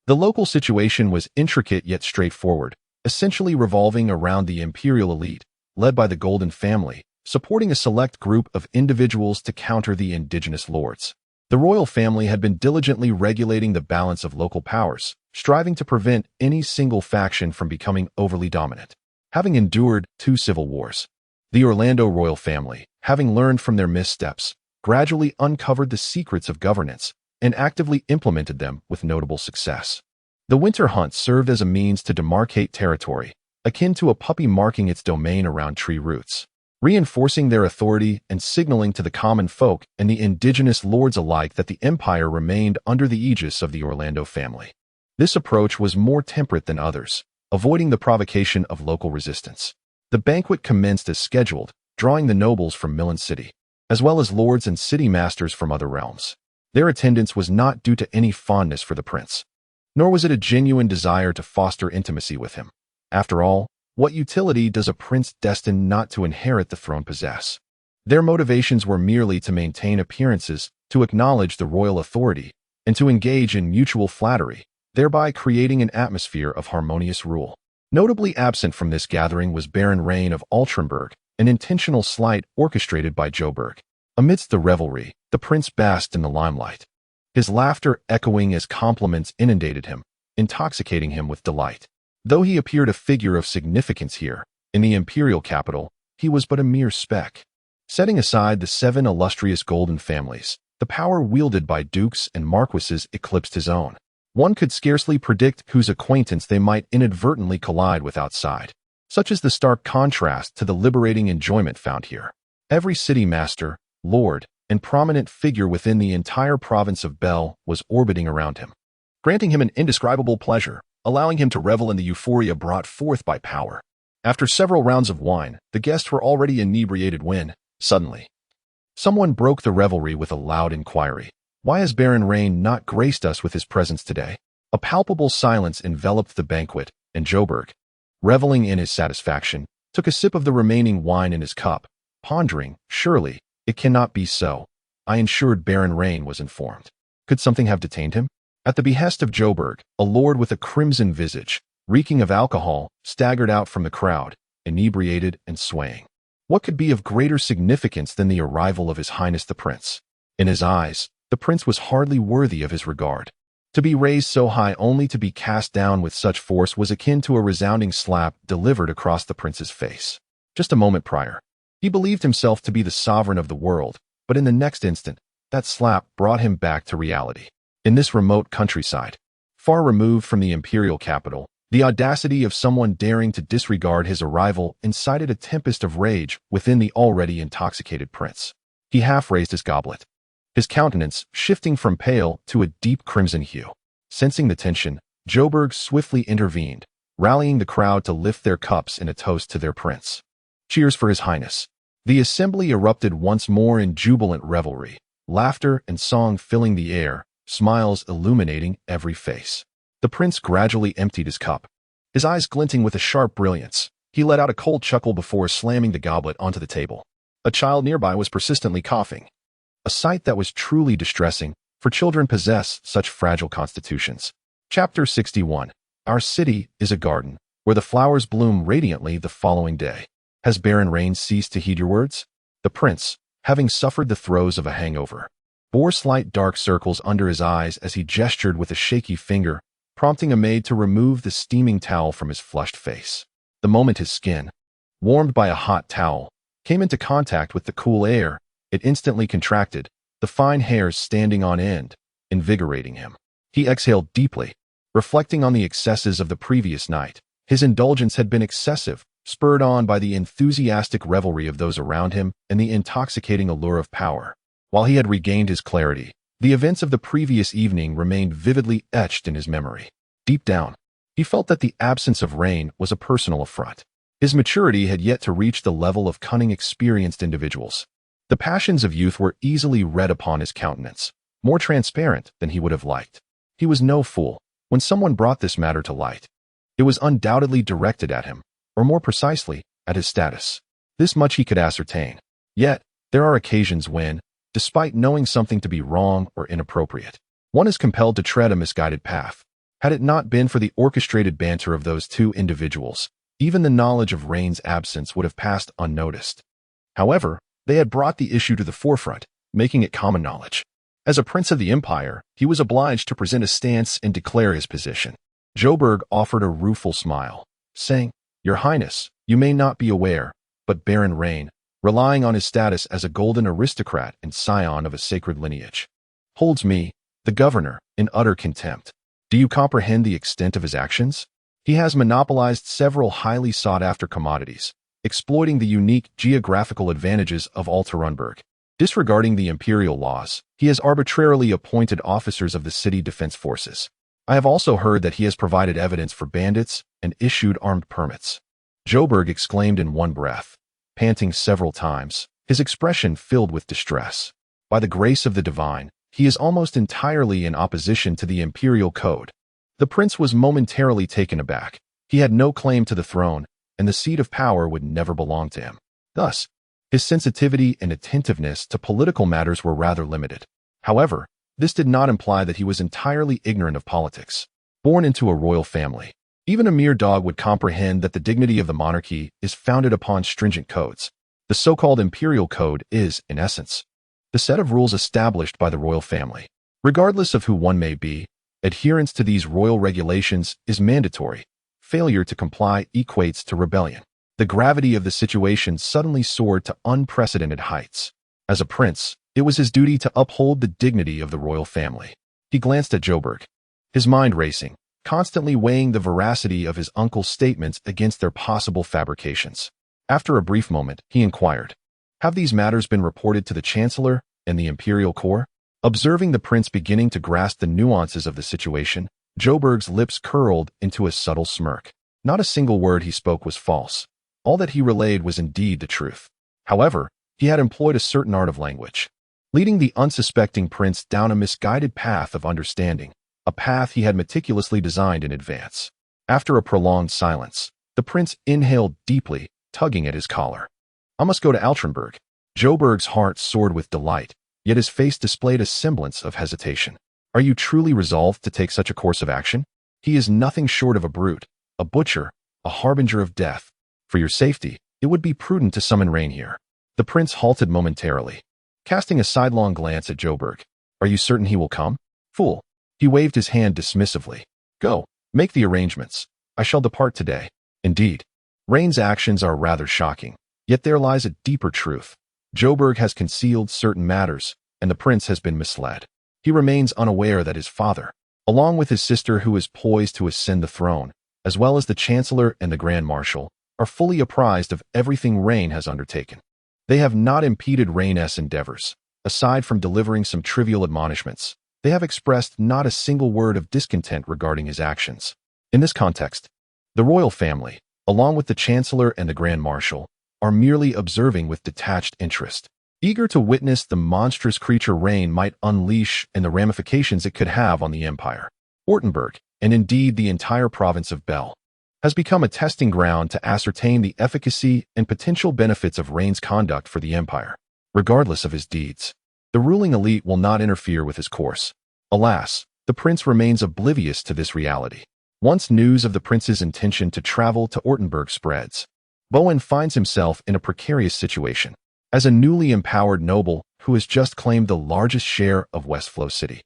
The local situation was intricate yet straightforward, essentially revolving around the imperial elite, led by the Golden family, supporting a select group of individuals to counter the indigenous lords. The royal family had been diligently regulating the balance of local powers, striving to prevent any single faction from becoming overly dominant. Having endured 2 civil wars, the Orlando royal family, having learned from their missteps, gradually uncovered the secrets of governance and actively implemented them with notable success. The winter hunt served as a means to demarcate territory, akin to a puppy marking its domain around tree roots, reinforcing their authority and signaling to the common folk and the indigenous lords alike that the empire remained under the aegis of the Orlando family. This approach was more temperate than others, avoiding the provocation of local resistance. The banquet commenced as scheduled, drawing the nobles from Milan City, as well as lords and city masters from other realms. Their attendance was not due to any fondness for the prince, nor was it a genuine desire to foster intimacy with him. After all, what utility does a prince destined not to inherit the throne possess? Their motivations were merely to maintain appearances, to acknowledge the royal authority, and to engage in mutual flattery, thereby creating an atmosphere of harmonious rule. Notably absent from this gathering was Baron Rein of Altrenburg, an intentional slight orchestrated by Joburg. Amidst the revelry, the prince basked in the limelight, his laughter echoing as compliments inundated him, intoxicating him with delight. Though he appeared a figure of significance here, in the imperial capital, he was but a mere speck. Setting aside the 7 illustrious golden families, the power wielded by dukes and marquises eclipsed his own. One could scarcely predict whose acquaintance they might inadvertently collide with outside. Such is the stark contrast to the liberating enjoyment found here. Every city master, lord, and prominent figure within the entire province of Bel was orbiting around him, granting him an indescribable pleasure, allowing him to revel in the euphoria brought forth by power. After several rounds of wine, the guests were already inebriated when, suddenly, someone broke the revelry with a loud inquiry. "Why has Baron Rein not graced us with his presence today?" A palpable silence enveloped the banquet, and Joburg, reveling in his satisfaction, took a sip of the remaining wine in his cup, pondering, "Surely, it cannot be so. I ensured Baron Rein was informed. Could something have detained him?" At the behest of Joburg, a lord with a crimson visage, reeking of alcohol, staggered out from the crowd, inebriated and swaying. What could be of greater significance than the arrival of His Highness the Prince? In his eyes, the prince was hardly worthy of his regard. To be raised so high only to be cast down with such force was akin to a resounding slap delivered across the prince's face. Just a moment prior, he believed himself to be the sovereign of the world, but in the next instant, that slap brought him back to reality. In this remote countryside, far removed from the imperial capital, the audacity of someone daring to disregard his arrival incited a tempest of rage within the already intoxicated prince. He half raised his goblet, his countenance shifting from pale to a deep crimson hue. Sensing the tension, Joburg swiftly intervened, rallying the crowd to lift their cups in a toast to their prince. "Cheers for His Highness." The assembly erupted once more in jubilant revelry, laughter and song filling the air, smiles illuminating every face. The prince gradually emptied his cup, his eyes glinting with a sharp brilliance. He let out a cold chuckle before slamming the goblet onto the table. A child nearby was persistently coughing, a sight that was truly distressing, for children possess such fragile constitutions. Chapter 61. Our city is a garden, where the flowers bloom radiantly the following day. Has Baron Rein ceased to heed your words? The prince, having suffered the throes of a hangover, bore slight dark circles under his eyes as he gestured with a shaky finger, prompting a maid to remove the steaming towel from his flushed face. The moment his skin, warmed by a hot towel, came into contact with the cool air, it instantly contracted, the fine hairs standing on end, invigorating him. He exhaled deeply, reflecting on the excesses of the previous night. His indulgence had been excessive, spurred on by the enthusiastic revelry of those around him and the intoxicating allure of power. While he had regained his clarity, the events of the previous evening remained vividly etched in his memory. Deep down, he felt that the absence of Rein was a personal affront. His maturity had yet to reach the level of cunning, experienced individuals. The passions of youth were easily read upon his countenance, more transparent than he would have liked. He was no fool. When someone brought this matter to light, it was undoubtedly directed at him, or more precisely, at his status. This much he could ascertain. Yet, there are occasions when, despite knowing something to be wrong or inappropriate, one is compelled to tread a misguided path. Had it not been for the orchestrated banter of those two individuals, even the knowledge of Rein's absence would have passed unnoticed. However, they had brought the issue to the forefront, making it common knowledge. As a prince of the empire, he was obliged to present a stance and declare his position. Joburg offered a rueful smile, saying, "Your Highness, you may not be aware, but Baron Rein, relying on his status as a golden aristocrat and scion of a sacred lineage, holds me, the governor, in utter contempt. Do you comprehend the extent of his actions? He has monopolized several highly sought-after commodities, exploiting the unique geographical advantages of Altarunberg. Disregarding the imperial laws, he has arbitrarily appointed officers of the city defense forces. I have also heard that he has provided evidence for bandits and issued armed permits." Joburg exclaimed in one breath, panting several times, his expression filled with distress. By the grace of the divine, he is almost entirely in opposition to the imperial code. The prince was momentarily taken aback. He had no claim to the throne, and the seat of power would never belong to him. Thus, his sensitivity and attentiveness to political matters were rather limited. However, this did not imply that he was entirely ignorant of politics. Born into a royal family, even a mere dog would comprehend that the dignity of the monarchy is founded upon stringent codes. The so-called imperial code is, in essence, the set of rules established by the royal family. Regardless of who one may be, adherence to these royal regulations is mandatory, failure to comply equates to rebellion. The gravity of the situation suddenly soared to unprecedented heights. As a prince, it was his duty to uphold the dignity of the royal family. He glanced at Joburg, his mind racing, constantly weighing the veracity of his uncle's statements against their possible fabrications. After a brief moment, he inquired, "Have these matters been reported to the Chancellor and the Imperial Court?" Observing the prince beginning to grasp the nuances of the situation, Joburg's lips curled into a subtle smirk. Not a single word he spoke was false. All that he relayed was indeed the truth. However, he had employed a certain art of language, leading the unsuspecting prince down a misguided path of understanding, a path he had meticulously designed in advance. After a prolonged silence, the prince inhaled deeply, tugging at his collar. "I must go to Altrenburg." Joburg's heart soared with delight, yet his face displayed a semblance of hesitation. "Are you truly resolved to take such a course of action? He is nothing short of a brute, a butcher, a harbinger of death. For your safety, it would be prudent to summon Rein here." The prince halted momentarily, casting a sidelong glance at Joburg. "Are you certain he will come?" "Fool." He waved his hand dismissively. "Go, make the arrangements. I shall depart today." Indeed, Rein's actions are rather shocking, yet there lies a deeper truth. Joburg has concealed certain matters, and the prince has been misled. He remains unaware that his father, along with his sister who is poised to ascend the throne, as well as the Chancellor and the Grand Marshal, are fully apprised of everything Rein has undertaken. They have not impeded Rein's endeavors. Aside from delivering some trivial admonishments, they have expressed not a single word of discontent regarding his actions. In this context, the royal family, along with the Chancellor and the Grand Marshal, are merely observing with detached interest, eager to witness the monstrous creature Rein might unleash and the ramifications it could have on the empire. Ortenburg, and indeed the entire province of Bel, has become a testing ground to ascertain the efficacy and potential benefits of Rein's conduct for the empire. Regardless of his deeds, the ruling elite will not interfere with his course. Alas, the prince remains oblivious to this reality. Once news of the prince's intention to travel to Ortenburg spreads, Bowen finds himself in a precarious situation. As a newly empowered noble who has just claimed the largest share of Westflow City,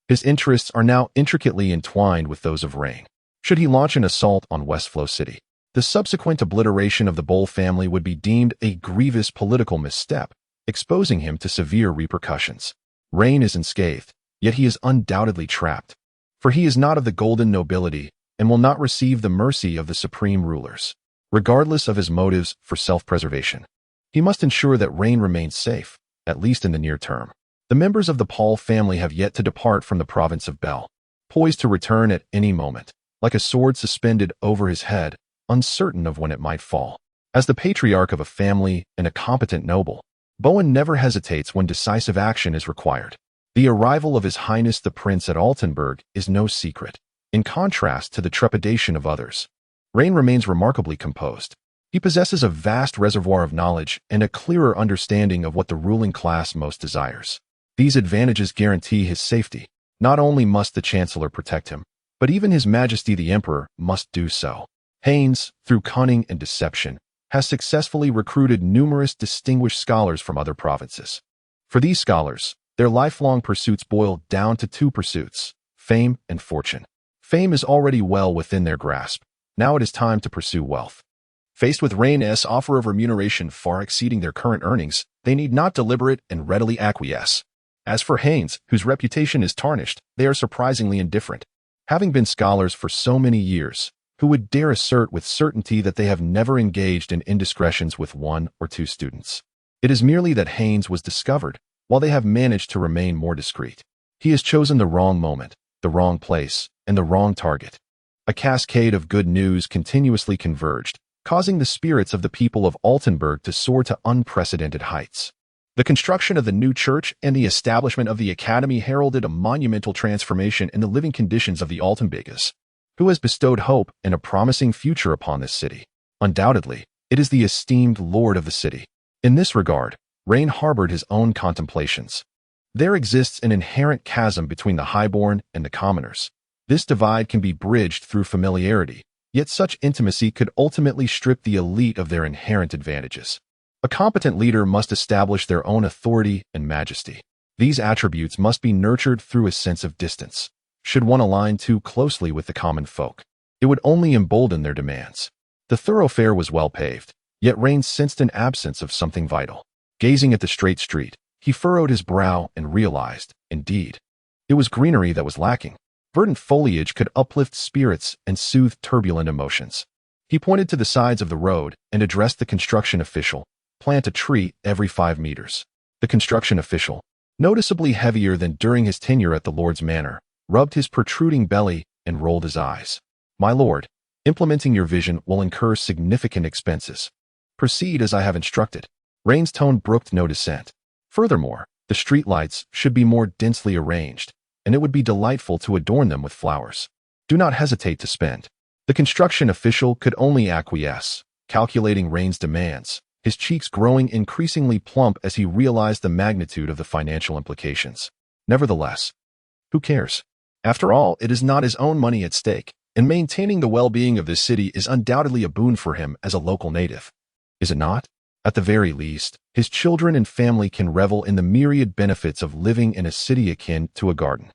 his interests are now intricately entwined with those of Rein. Should he launch an assault on Westflow City, the subsequent obliteration of the Bowl family would be deemed a grievous political misstep, exposing him to severe repercussions. Rein is unscathed, yet he is undoubtedly trapped, for he is not of the golden nobility and will not receive the mercy of the supreme rulers. Regardless of his motives for self-preservation, he must ensure that Rein remains safe, at least in the near term. The members of the Paul family have yet to depart from the province of Bel, poised to return at any moment, like a sword suspended over his head, uncertain of when it might fall. As the patriarch of a family and a competent noble, Bowen never hesitates when decisive action is required. The arrival of His Highness the Prince at Altenburg is no secret. In contrast to the trepidation of others, Rein remains remarkably composed. He possesses a vast reservoir of knowledge and a clearer understanding of what the ruling class most desires. These advantages guarantee his safety. Not only must the Chancellor protect him, but even His Majesty the Emperor must do so. Haynes, through cunning and deception, has successfully recruited numerous distinguished scholars from other provinces. For these scholars, their lifelong pursuits boil down to two pursuits: fame and fortune. Fame is already well within their grasp. Now it is time to pursue wealth. Faced with Rein's offer of remuneration far exceeding their current earnings, they need not deliberate and readily acquiesce. As for Haynes, whose reputation is tarnished, they are surprisingly indifferent. Having been scholars for so many years, who would dare assert with certainty that they have never engaged in indiscretions with one or two students? It is merely that Haynes was discovered, while they have managed to remain more discreet. He has chosen the wrong moment, the wrong place, and the wrong target. A cascade of good news continuously converged, causing the spirits of the people of Altenburg to soar to unprecedented heights. The construction of the new church and the establishment of the academy heralded a monumental transformation in the living conditions of the Altenburgers, who has bestowed hope and a promising future upon this city. Undoubtedly, it is the esteemed lord of the city. In this regard, Rein harbored his own contemplations. There exists an inherent chasm between the highborn and the commoners. This divide can be bridged through familiarity, yet such intimacy could ultimately strip the elite of their inherent advantages. A competent leader must establish their own authority and majesty. These attributes must be nurtured through a sense of distance. Should one align too closely with the common folk, It would only embolden their demands. The thoroughfare was well paved, yet Raine sensed an absence of something vital. Gazing at the straight street, he furrowed his brow and realized, indeed, it was greenery that was lacking. Verdant foliage could uplift spirits and soothe turbulent emotions. He pointed to the sides of the road and addressed the construction official. Plant a tree every 5 meters. The construction official, noticeably heavier than during his tenure at the Lord's manor, rubbed his protruding belly and rolled his eyes. My lord, implementing your vision will incur significant expenses. Proceed as I have instructed. Raine's tone brooked no dissent. Furthermore, the streetlights should be more densely arranged, and it would be delightful to adorn them with flowers. Do not hesitate to spend. The construction official could only acquiesce, calculating Raine's demands, his cheeks growing increasingly plump as he realized the magnitude of the financial implications. Nevertheless, who cares? After all, it is not his own money at stake, and maintaining the well-being of this city is undoubtedly a boon for him as a local native. Is it not? At the very least, his children and family can revel in the myriad benefits of living in a city akin to a garden.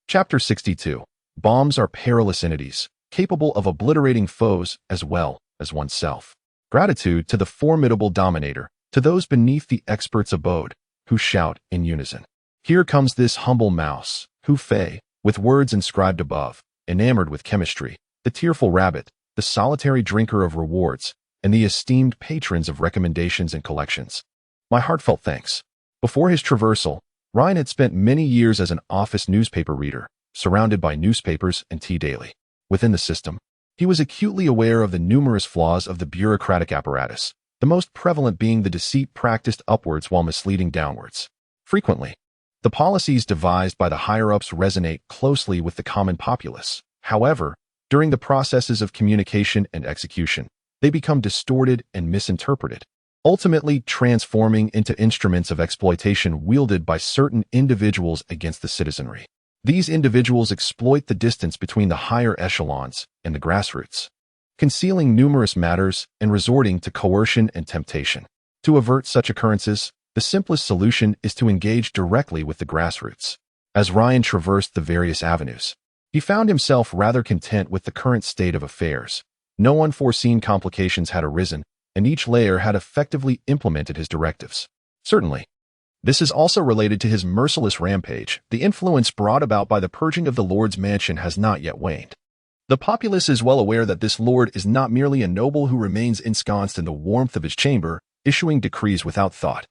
Chapter 62. Bombs are perilous entities, capable of obliterating foes as well as oneself. Gratitude to the formidable dominator, to those beneath the expert's abode, who shout in unison. Here comes this humble mouse, who fey, with words inscribed above, enamored with chemistry, the tearful rabbit, the solitary drinker of rewards, and the esteemed patrons of recommendations and collections. My heartfelt thanks. Before his traversal, Rein had spent many years as an office newspaper reader, surrounded by newspapers and tea daily. Within the system, he was acutely aware of the numerous flaws of the bureaucratic apparatus, the most prevalent being the deceit practiced upwards while misleading downwards. Frequently, the policies devised by the higher-ups resonate closely with the common populace. However, during the processes of communication and execution, they become distorted and misinterpreted, ultimately transforming into instruments of exploitation wielded by certain individuals against the citizenry. These individuals exploit the distance between the higher echelons and the grassroots, concealing numerous matters and resorting to coercion and temptation. To avert such occurrences, the simplest solution is to engage directly with the grassroots. As Rein traversed the various avenues, he found himself rather content with the current state of affairs. No unforeseen complications had arisen, and each layer had effectively implemented his directives. Certainly, this is also related to his merciless rampage. The influence brought about by the purging of the Lord's mansion has not yet waned. The populace is well aware that this Lord is not merely a noble who remains ensconced in the warmth of his chamber, issuing decrees without thought,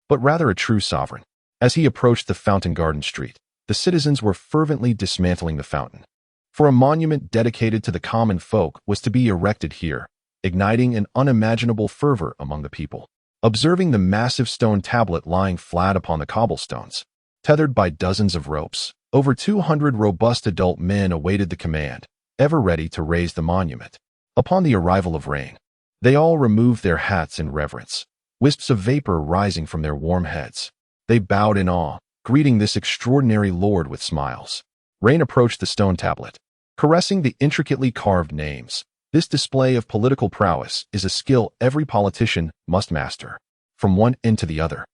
but rather a true sovereign. As he approached the Fountain Garden Street, the citizens were fervently dismantling the fountain. For a monument dedicated to the common folk was to be erected here, igniting an unimaginable fervor among the people. Observing the massive stone tablet lying flat upon the cobblestones, tethered by dozens of ropes, over 200 robust adult men awaited the command, ever ready to raise the monument. Upon the arrival of Raine, they all removed their hats in reverence, wisps of vapor rising from their warm heads. They bowed in awe, greeting this extraordinary lord with smiles. Raine approached the stone tablet, caressing the intricately carved names. This display of political prowess is a skill every politician must master. From one end to the other,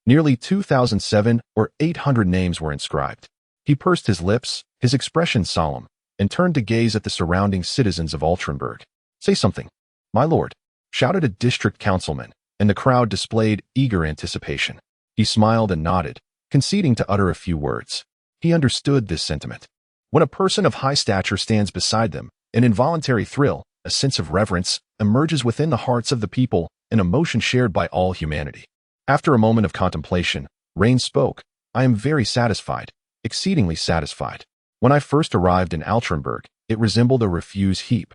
nearly 2,007 or 800 names were inscribed. He pursed his lips, his expression solemn, and turned to gaze at the surrounding citizens of Altrenburg. Say something, my lord, shouted a district councilman, and the crowd displayed eager anticipation. He smiled and nodded, conceding to utter a few words. He understood this sentiment. When a person of high stature stands beside them, an involuntary thrill, a sense of reverence, emerges within the hearts of the people, an emotion shared by all humanity. After a moment of contemplation, Raine spoke. I am very satisfied, exceedingly satisfied. When I first arrived in Altrenburg, it resembled a refuse heap,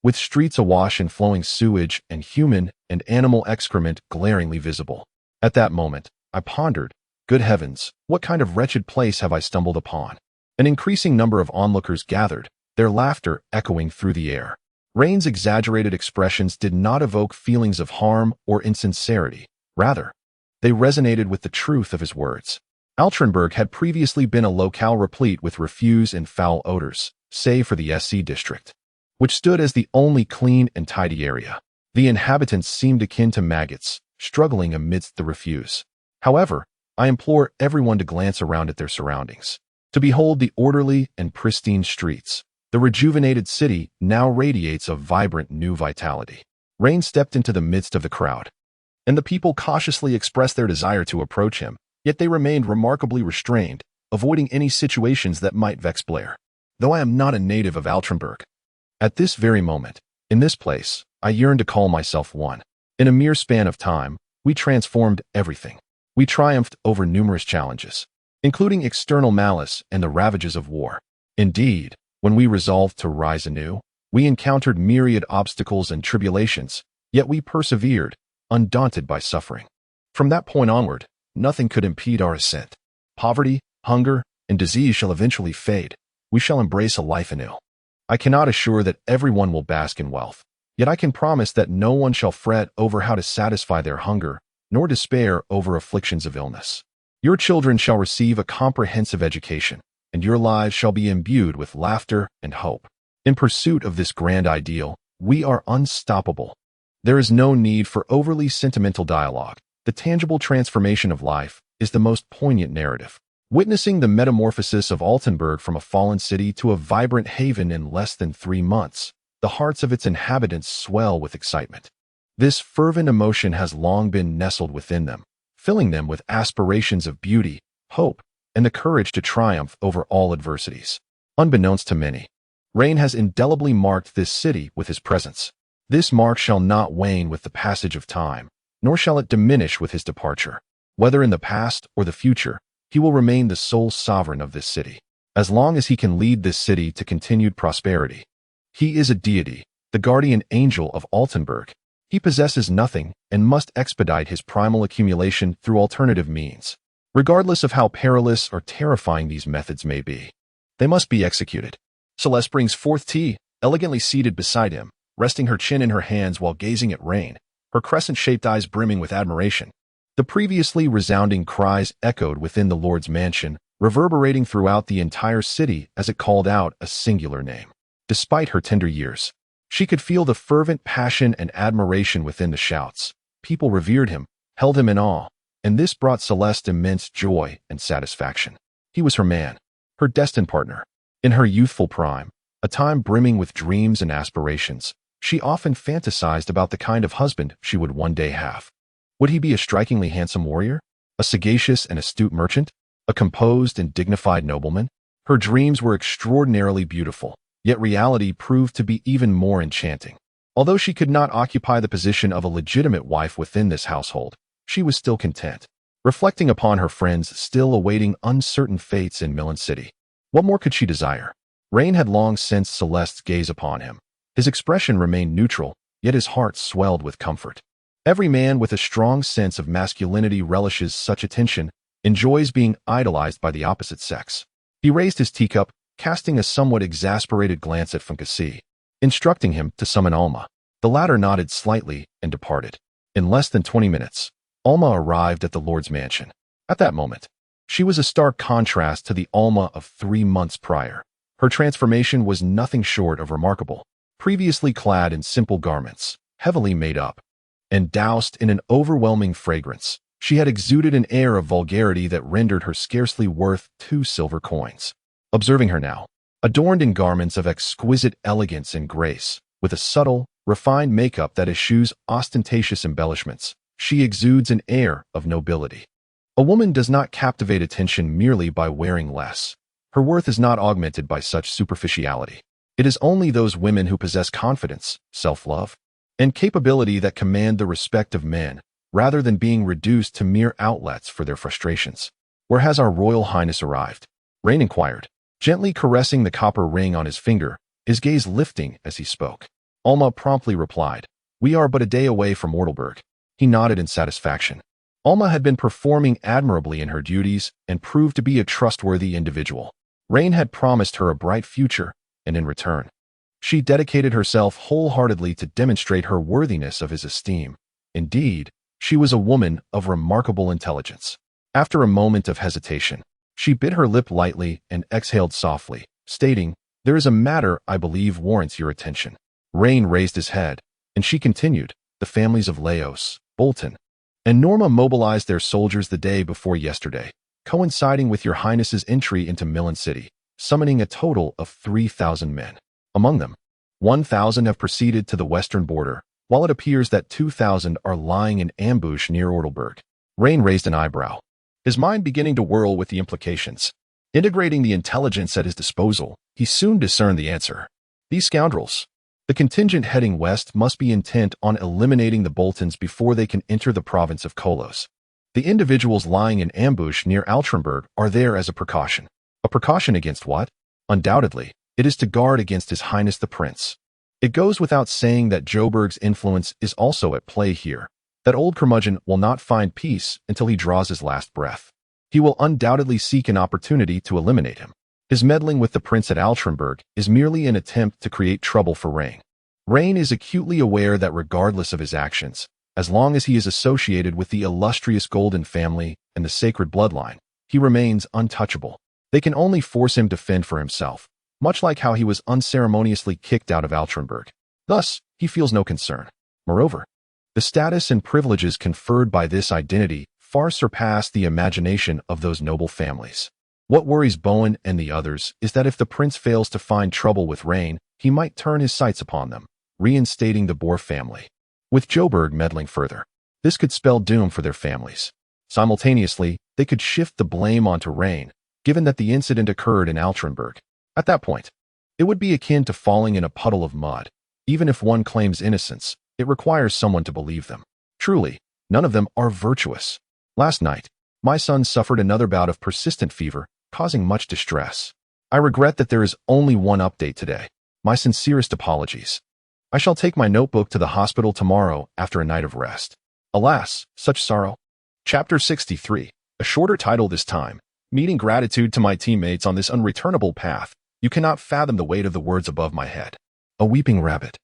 with streets awash in flowing sewage and human and animal excrement glaringly visible. At that moment, I pondered, good heavens, what kind of wretched place have I stumbled upon? An increasing number of onlookers gathered, their laughter echoing through the air. Raine's exaggerated expressions did not evoke feelings of harm or insincerity. Rather, they resonated with the truth of his words. Altrenburg had previously been a locale replete with refuse and foul odors, save for the SC district, which stood as the only clean and tidy area. The inhabitants seemed akin to maggots, struggling amidst the refuse. However, I implore everyone to glance around at their surroundings, to behold the orderly and pristine streets, The rejuvenated city now radiates a vibrant new vitality. Rain stepped into the midst of the crowd, and the people cautiously expressed their desire to approach him, yet they remained remarkably restrained, avoiding any situations that might vex Blair. Though I am not a native of Altrenberg, at this very moment, in this place, I yearn to call myself one. In a mere span of time, we transformed everything. We triumphed over numerous challenges, including external malice and the ravages of war. Indeed, when we resolved to rise anew, we encountered myriad obstacles and tribulations, yet we persevered, undaunted by suffering. From that point onward, nothing could impede our ascent. Poverty, hunger, and disease shall eventually fade. We shall embrace a life anew. I cannot assure that everyone will bask in wealth, yet I can promise that no one shall fret over how to satisfy their hunger, nor despair over afflictions of illness. Your children shall receive a comprehensive education, and your lives shall be imbued with laughter and hope. In pursuit of this grand ideal, we are unstoppable. There is no need for overly sentimental dialogue. The tangible transformation of life is the most poignant narrative. Witnessing the metamorphosis of Altenburg from a fallen city to a vibrant haven in less than 3 months, the hearts of its inhabitants swell with excitement. This fervent emotion has long been nestled within them, filling them with aspirations of beauty, hope, and the courage to triumph over all adversities. Unbeknownst to many, Rein has indelibly marked this city with his presence. This mark shall not wane with the passage of time, nor shall it diminish with his departure. Whether in the past or the future, he will remain the sole sovereign of this city. As long as he can lead this city to continued prosperity. He is a deity, the guardian angel of Altenburg. He possesses nothing and must expedite his primal accumulation through alternative means. Regardless of how perilous or terrifying these methods may be, they must be executed. Celeste brings forth tea, elegantly seated beside him, resting her chin in her hands while gazing at Rain, her crescent-shaped eyes brimming with admiration. The previously resounding cries echoed within the Lord's mansion, reverberating throughout the entire city as it called out a singular name. Despite her tender years, she could feel the fervent passion and admiration within the shouts. People revered him, held him in awe, and this brought Celeste immense joy and satisfaction. He was her man, her destined partner. In her youthful prime, a time brimming with dreams and aspirations, she often fantasized about the kind of husband she would one day have. Would he be a strikingly handsome warrior? A sagacious and astute merchant? A composed and dignified nobleman? Her dreams were extraordinarily beautiful, yet reality proved to be even more enchanting. Although she could not occupy the position of a legitimate wife within this household, she was still content, reflecting upon her friends still awaiting uncertain fates in Milan City. What more could she desire? Rain had long sensed Celeste's gaze upon him. His expression remained neutral, yet his heart swelled with comfort. Every man with a strong sense of masculinity relishes such attention, enjoys being idolized by the opposite sex. He raised his teacup, casting a somewhat exasperated glance at Funkasi, instructing him to summon Alma. The latter nodded slightly and departed. In less than 20 minutes, Alma arrived at the Lord's mansion. At that moment, she was a stark contrast to the Alma of 3 months prior. Her transformation was nothing short of remarkable. Previously clad in simple garments, heavily made up, and doused in an overwhelming fragrance, she had exuded an air of vulgarity that rendered her scarcely worth 2 silver coins. Observing her now, adorned in garments of exquisite elegance and grace, with a subtle, refined makeup that eschews ostentatious embellishments, she exudes an air of nobility. A woman does not captivate attention merely by wearing less. Her worth is not augmented by such superficiality. It is only those women who possess confidence, self-love, and capability that command the respect of men, rather than being reduced to mere outlets for their frustrations. Where has our Royal Highness arrived? Rain inquired, gently caressing the copper ring on his finger, his gaze lifting as he spoke. Alma promptly replied, "We are but a day away from Mortelberg." He nodded in satisfaction. Alma had been performing admirably in her duties and proved to be a trustworthy individual. Rain had promised her a bright future, and in return, she dedicated herself wholeheartedly to demonstrate her worthiness of his esteem. Indeed, she was a woman of remarkable intelligence. After a moment of hesitation, she bit her lip lightly and exhaled softly, stating, "There is a matter I believe warrants your attention." Rain raised his head, and she continued, "The families of Laos, Bolton, and Norma mobilized their soldiers the day before yesterday, coinciding with your Highness's entry into Milan City. summoning a total of 3,000 men. Among them, 1,000 have proceeded to the western border, while it appears that 2,000 are lying in ambush near Ortelberg. Raine raised an eyebrow, his mind beginning to whirl with the implications. Integrating the intelligence at his disposal, he soon discerned the answer. These scoundrels. The contingent heading west must be intent on eliminating the Boltons before they can enter the province of Kolos. The individuals lying in ambush near Altrenberg are there as a precaution. A precaution against what? Undoubtedly, it is to guard against His Highness the Prince. It goes without saying that Joburg's influence is also at play here. That old curmudgeon will not find peace until he draws his last breath. He will undoubtedly seek an opportunity to eliminate him. His meddling with the prince at Altrenberg is merely an attempt to create trouble for Raine. Raine is acutely aware that regardless of his actions, as long as he is associated with the illustrious Golden family and the sacred bloodline, he remains untouchable. They can only force him to fend for himself, much like how he was unceremoniously kicked out of Altrenberg. Thus, he feels no concern. Moreover, the status and privileges conferred by this identity far surpass the imagination of those noble families. What worries Bowen and the others is that if the prince fails to find trouble with Raine, he might turn his sights upon them, reinstating the Boer family. With Joburg meddling further, this could spell doom for their families. Simultaneously, they could shift the blame onto Raine, given that the incident occurred in Altrenberg. At that point, it would be akin to falling in a puddle of mud. Even if one claims innocence, it requires someone to believe them. Truly, none of them are virtuous. Last night, my son suffered another bout of persistent fever, causing much distress. I regret that there is only one update today. My sincerest apologies. I shall take my notebook to the hospital tomorrow after a night of rest. Alas, such sorrow. Chapter 63, a shorter title this time, meeting gratitude to my teammates on this unreturnable path. You cannot fathom the weight of the words above my head. A weeping rabbit.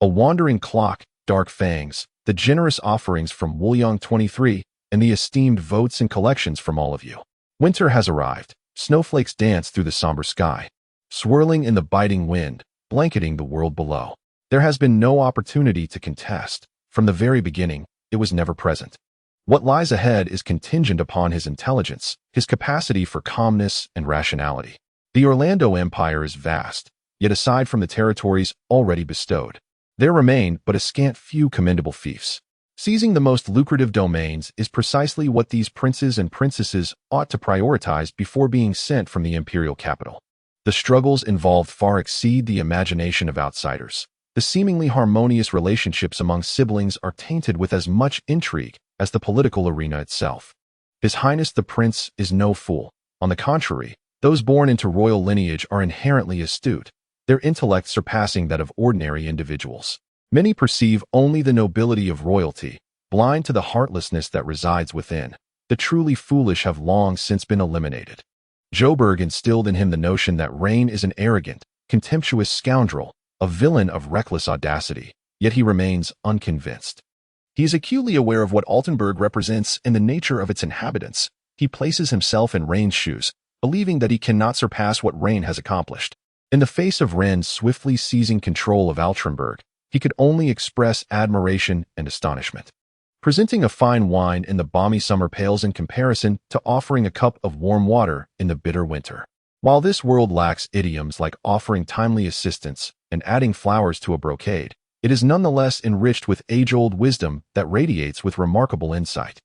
A wandering clock, dark fangs, the generous offerings from Woolyong 23, and the esteemed votes and collections from all of you. Winter has arrived. Snowflakes dance through the somber sky, swirling in the biting wind, blanketing the world below. There has been no opportunity to contest. From the very beginning, it was never present. What lies ahead is contingent upon his intelligence, his capacity for calmness and rationality. The Orlando Empire is vast, yet aside from the territories already bestowed, there remain but a scant few commendable fiefs. Seizing the most lucrative domains is precisely what these princes and princesses ought to prioritize before being sent from the imperial capital. The struggles involved far exceed the imagination of outsiders. The seemingly harmonious relationships among siblings are tainted with as much intrigue as the political arena itself. His Highness the Prince is no fool. On the contrary, those born into royal lineage are inherently astute, their intellect surpassing that of ordinary individuals. Many perceive only the nobility of royalty, blind to the heartlessness that resides within. The truly foolish have long since been eliminated. Joburg instilled in him the notion that Raine is an arrogant, contemptuous scoundrel, a villain of reckless audacity, yet he remains unconvinced. He is acutely aware of what Altenburg represents and the nature of its inhabitants. He places himself in Raine's shoes, believing that he cannot surpass what Raine has accomplished. In the face of Rein swiftly seizing control of Altrenberg, he could only express admiration and astonishment. Presenting a fine wine in the balmy summer pales in comparison to offering a cup of warm water in the bitter winter. While this world lacks idioms like offering timely assistance and adding flowers to a brocade, it is nonetheless enriched with age-old wisdom that radiates with remarkable insight.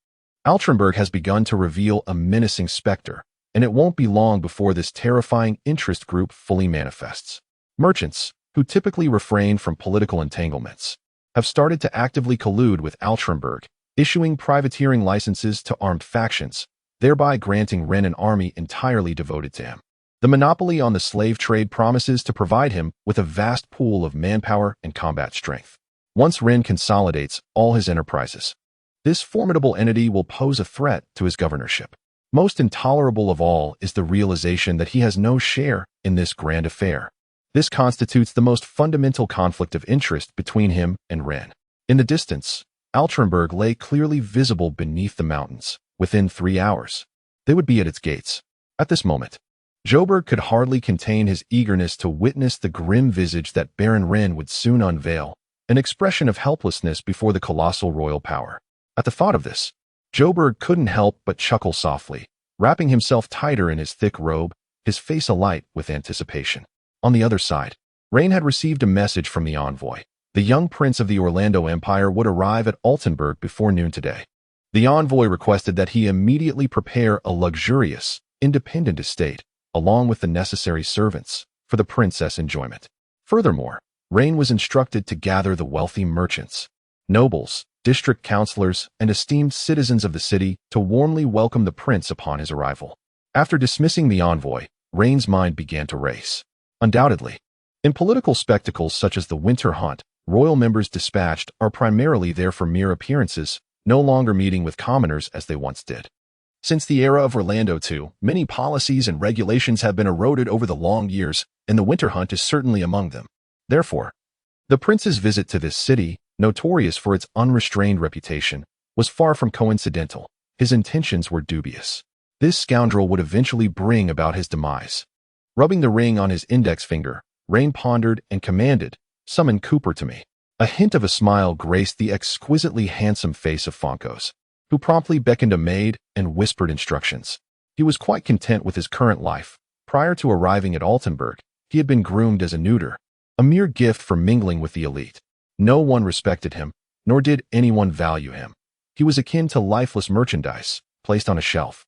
Altrenberg has begun to reveal a menacing specter, and it won't be long before this terrifying interest group fully manifests. Merchants, who typically refrain from political entanglements, have started to actively collude with Altrenberg, issuing privateering licenses to armed factions, thereby granting Rein an army entirely devoted to him. The monopoly on the slave trade promises to provide him with a vast pool of manpower and combat strength. Once Rein consolidates all his enterprises, this formidable entity will pose a threat to his governorship. Most intolerable of all is the realization that he has no share in this grand affair. This constitutes the most fundamental conflict of interest between him and Rein. In the distance, Altrenberg lay clearly visible beneath the mountains. Within 3 hours, they would be at its gates. At this moment, Joburg could hardly contain his eagerness to witness the grim visage that Baron Rein would soon unveil, an expression of helplessness before the colossal royal power. At the thought of this, Joburg couldn't help but chuckle softly. Wrapping himself tighter in his thick robe, his face alight with anticipation. On the other side, Raine had received a message from the envoy. The young prince of the Orlando Empire would arrive at Altenburg before noon today. The envoy requested that he immediately prepare a luxurious, independent estate, along with the necessary servants, for the princess' enjoyment. Furthermore, Raine was instructed to gather the wealthy merchants, nobles, district councilors, and esteemed citizens of the city to warmly welcome the prince upon his arrival. After dismissing the envoy, Raine's mind began to race. Undoubtedly, in political spectacles such as the winter hunt, royal members dispatched are primarily there for mere appearances, no longer meeting with commoners as they once did. Since the era of Orlando II, many policies and regulations have been eroded over the long years, and the winter hunt is certainly among them. Therefore, the prince's visit to this city, notorious for its unrestrained reputation, was far from coincidental. His intentions were dubious. This scoundrel would eventually bring about his demise. Rubbing the ring on his index finger, Raine pondered and commanded, "Summon Cooper to me." A hint of a smile graced the exquisitely handsome face of Fonkos, who promptly beckoned a maid and whispered instructions. He was quite content with his current life. Prior to arriving at Altenburg, he had been groomed as a neuter, a mere gift for mingling with the elite. No one respected him, nor did anyone value him. He was akin to lifeless merchandise, placed on a shelf,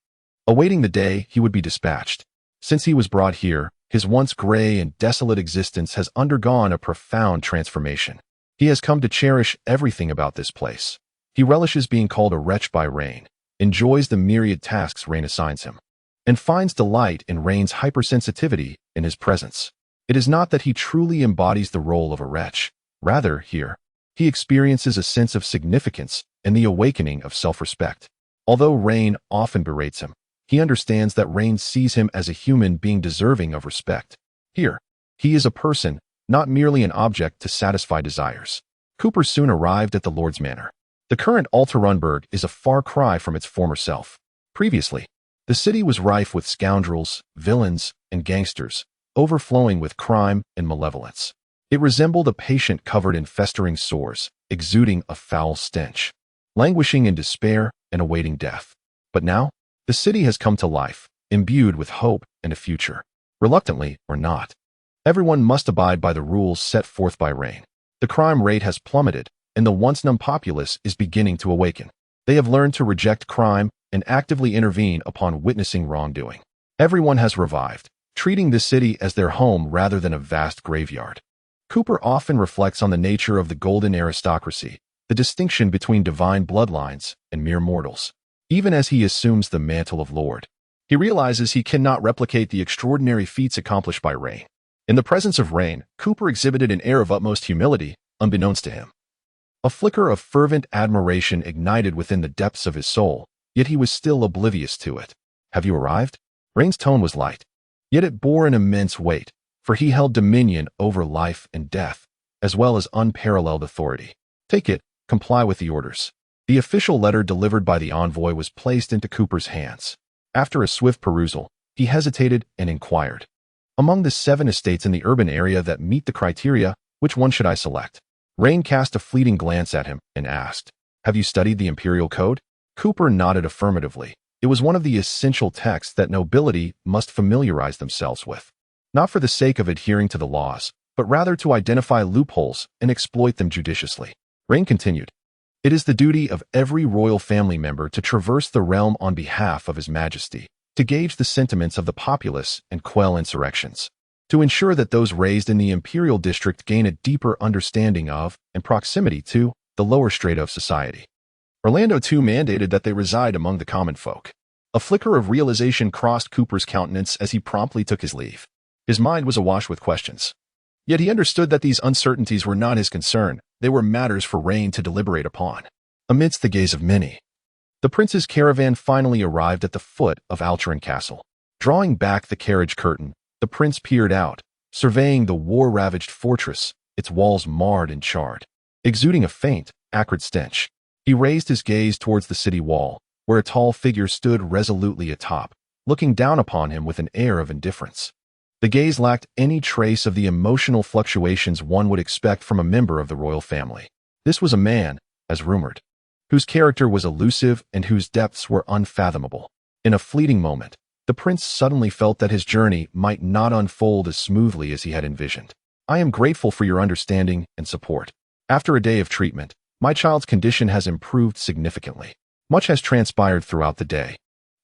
awaiting the day he would be dispatched. Since he was brought here, his once gray and desolate existence has undergone a profound transformation. He has come to cherish everything about this place. He relishes being called a wretch by Raine, enjoys the myriad tasks Raine assigns him, and finds delight in Raine's hypersensitivity in his presence. It is not that he truly embodies the role of a wretch. Rather, here, he experiences a sense of significance and the awakening of self-respect. Although Raine often berates him, he understands that Raine sees him as a human being deserving of respect. Here, he is a person, not merely an object to satisfy desires. Cooper soon arrived at the Lord's Manor. The current Altenburg is a far cry from its former self. Previously, the city was rife with scoundrels, villains, and gangsters, overflowing with crime and malevolence. It resembled a patient covered in festering sores, exuding a foul stench, languishing in despair and awaiting death. But now, the city has come to life, imbued with hope and a future. Reluctantly or not, everyone must abide by the rules set forth by Raine. The crime rate has plummeted, and the once numb populace is beginning to awaken. They have learned to reject crime and actively intervene upon witnessing wrongdoing. Everyone has revived, treating this city as their home rather than a vast graveyard. Cooper often reflects on the nature of the golden aristocracy, the distinction between divine bloodlines and mere mortals. Even as he assumes the mantle of Lord, he realizes he cannot replicate the extraordinary feats accomplished by Raine. In the presence of Raine, Cooper exhibited an air of utmost humility, unbeknownst to him. A flicker of fervent admiration ignited within the depths of his soul, yet he was still oblivious to it. "Have you arrived?" Raine's tone was light, yet it bore an immense weight, for he held dominion over life and death, as well as unparalleled authority. "Take it, comply with the orders." The official letter delivered by the envoy was placed into Cooper's hands. After a swift perusal, he hesitated and inquired, "Among the 7 estates in the urban area that meet the criteria, which one should I select?" Raine cast a fleeting glance at him and asked, "Have you studied the imperial code?" Cooper nodded affirmatively. It was one of the essential texts that nobility must familiarize themselves with, not for the sake of adhering to the laws, but rather to identify loopholes and exploit them judiciously. Raine continued, "It is the duty of every royal family member to traverse the realm on behalf of His Majesty, to gauge the sentiments of the populace and quell insurrections, to ensure that those raised in the imperial district gain a deeper understanding of and proximity to the lower strata of society." Orlando too mandated that they reside among the common folk. A flicker of realization crossed Cooper's countenance as he promptly took his leave. His mind was awash with questions. Yet he understood that these uncertainties were not his concern. They were matters for Raine to deliberate upon. Amidst the gaze of many, the prince's caravan finally arrived at the foot of Altrin Castle. Drawing back the carriage curtain, the prince peered out, surveying the war-ravaged fortress, its walls marred and charred, exuding a faint, acrid stench. He raised his gaze towards the city wall, where a tall figure stood resolutely atop, looking down upon him with an air of indifference. The gaze lacked any trace of the emotional fluctuations one would expect from a member of the royal family. This was a man, as rumored, whose character was elusive and whose depths were unfathomable. In a fleeting moment, The prince suddenly felt that his journey might not unfold as smoothly as he had envisioned. I am grateful for your understanding and support. After a day of treatment, my child's condition has improved significantly. Much has transpired throughout the day,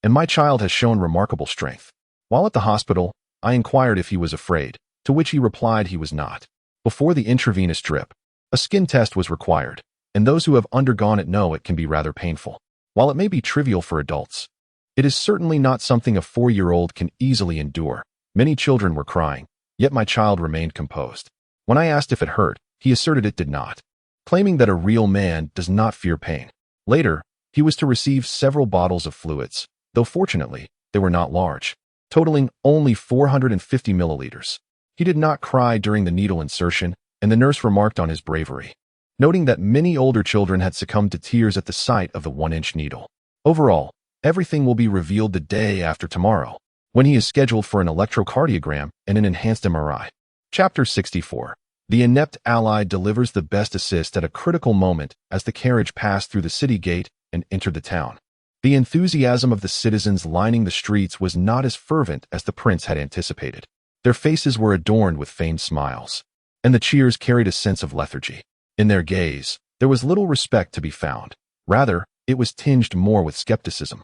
and my child has shown remarkable strength. While at the hospital, I inquired if he was afraid, to which he replied he was not. Before the intravenous drip, a skin test was required, and those who have undergone it know it can be rather painful. While it may be trivial for adults, it is certainly not something a 4-year-old can easily endure. Many children were crying, yet my child remained composed. When I asked if it hurt, he asserted it did not, claiming that a real man does not fear pain. Later, he was to receive several bottles of fluids, though fortunately, they were not large, totaling only 450 milliliters. He did not cry during the needle insertion, and the nurse remarked on his bravery, noting that many older children had succumbed to tears at the sight of the 1-inch needle. Overall, everything will be revealed the day after tomorrow, when he is scheduled for an electrocardiogram and an enhanced MRI. Chapter 64. The inept ally delivers the best assist at a critical moment as the carriage passed through the city gate and entered the town. The enthusiasm of the citizens lining the streets was not as fervent as the prince had anticipated. Their faces were adorned with feigned smiles, and the cheers carried a sense of lethargy. In their gaze, there was little respect to be found. Rather, it was tinged more with skepticism.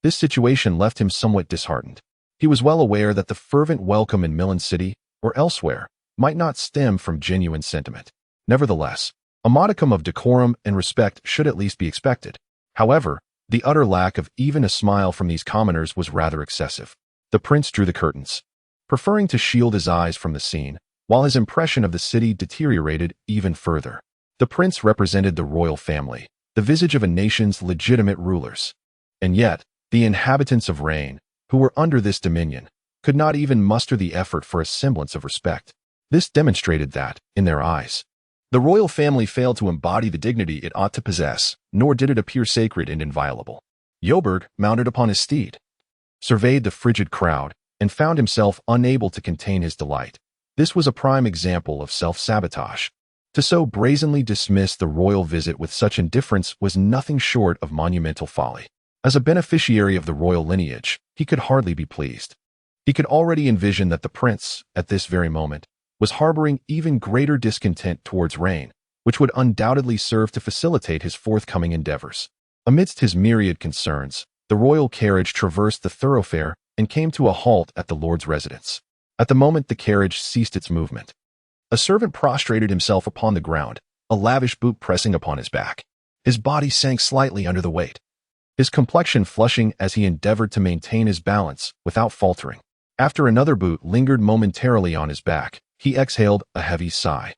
This situation left him somewhat disheartened. He was well aware that the fervent welcome in Milan City, or elsewhere, might not stem from genuine sentiment. Nevertheless, a modicum of decorum and respect should at least be expected. However, the utter lack of even a smile from these commoners was rather excessive. The prince drew the curtains, preferring to shield his eyes from the scene, while his impression of the city deteriorated even further. The prince represented the royal family, the visage of a nation's legitimate rulers. And yet, the inhabitants of Rein, who were under this dominion, could not even muster the effort for a semblance of respect. This demonstrated that, in their eyes, the royal family failed to embody the dignity it ought to possess, nor did it appear sacred and inviolable. Joburg, mounted upon his steed, surveyed the frigid crowd and found himself unable to contain his delight. This was a prime example of self-sabotage. To so brazenly dismiss the royal visit with such indifference was nothing short of monumental folly. As a beneficiary of the royal lineage, he could hardly be pleased. He could already envision that the prince, at this very moment, was harboring even greater discontent towards Rein, which would undoubtedly serve to facilitate his forthcoming endeavors. Amidst his myriad concerns, the royal carriage traversed the thoroughfare and came to a halt at the lord's residence. At the moment the carriage ceased its movement, a servant prostrated himself upon the ground, a lavish boot pressing upon his back. His body sank slightly under the weight, his complexion flushing as he endeavored to maintain his balance without faltering. After another boot lingered momentarily on his back, he exhaled a heavy sigh,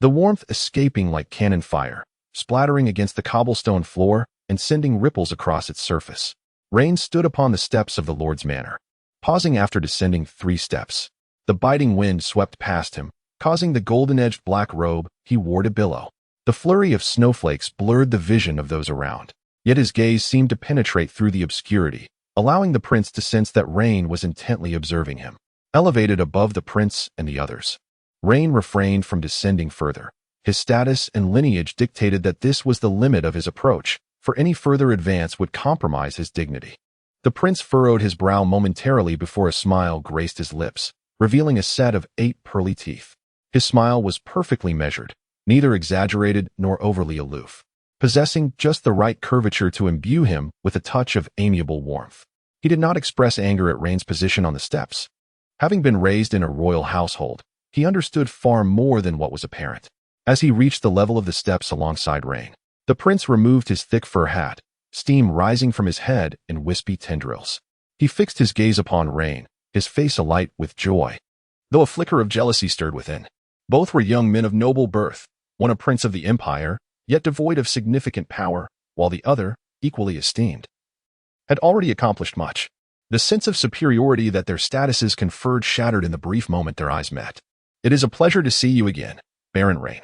the warmth escaping like cannon fire, splattering against the cobblestone floor and sending ripples across its surface. Rain stood upon the steps of the lord's manor, pausing after descending 3 steps. The biting wind swept past him, causing the golden-edged black robe he wore to billow. The flurry of snowflakes blurred the vision of those around, yet his gaze seemed to penetrate through the obscurity, allowing the prince to sense that Rain was intently observing him. Elevated above the prince and the others, Rain refrained from descending further. His status and lineage dictated that this was the limit of his approach, for any further advance would compromise his dignity. The prince furrowed his brow momentarily before a smile graced his lips, revealing a set of 8 pearly teeth. His smile was perfectly measured, neither exaggerated nor overly aloof, possessing just the right curvature to imbue him with a touch of amiable warmth. He did not express anger at Rain's position on the steps. Having been raised in a royal household, he understood far more than what was apparent. As he reached the level of the steps alongside Rain, the prince removed his thick fur hat, steam rising from his head in wispy tendrils. He fixed his gaze upon Rain, his face alight with joy, though a flicker of jealousy stirred within. Both were young men of noble birth, one a prince of the empire, yet devoid of significant power, while the other, equally esteemed, had already accomplished much. The sense of superiority that their statuses conferred shattered in the brief moment their eyes met. "It is a pleasure to see you again, Baron Rain."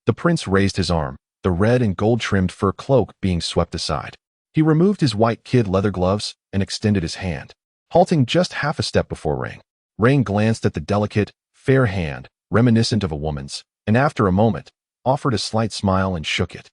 The prince raised his arm, the red and gold-trimmed fur cloak being swept aside. He removed his white kid leather gloves and extended his hand, halting just half a step before Rain. Rain glanced at the delicate, fair hand, reminiscent of a woman's, and after a moment, offered a slight smile and shook it.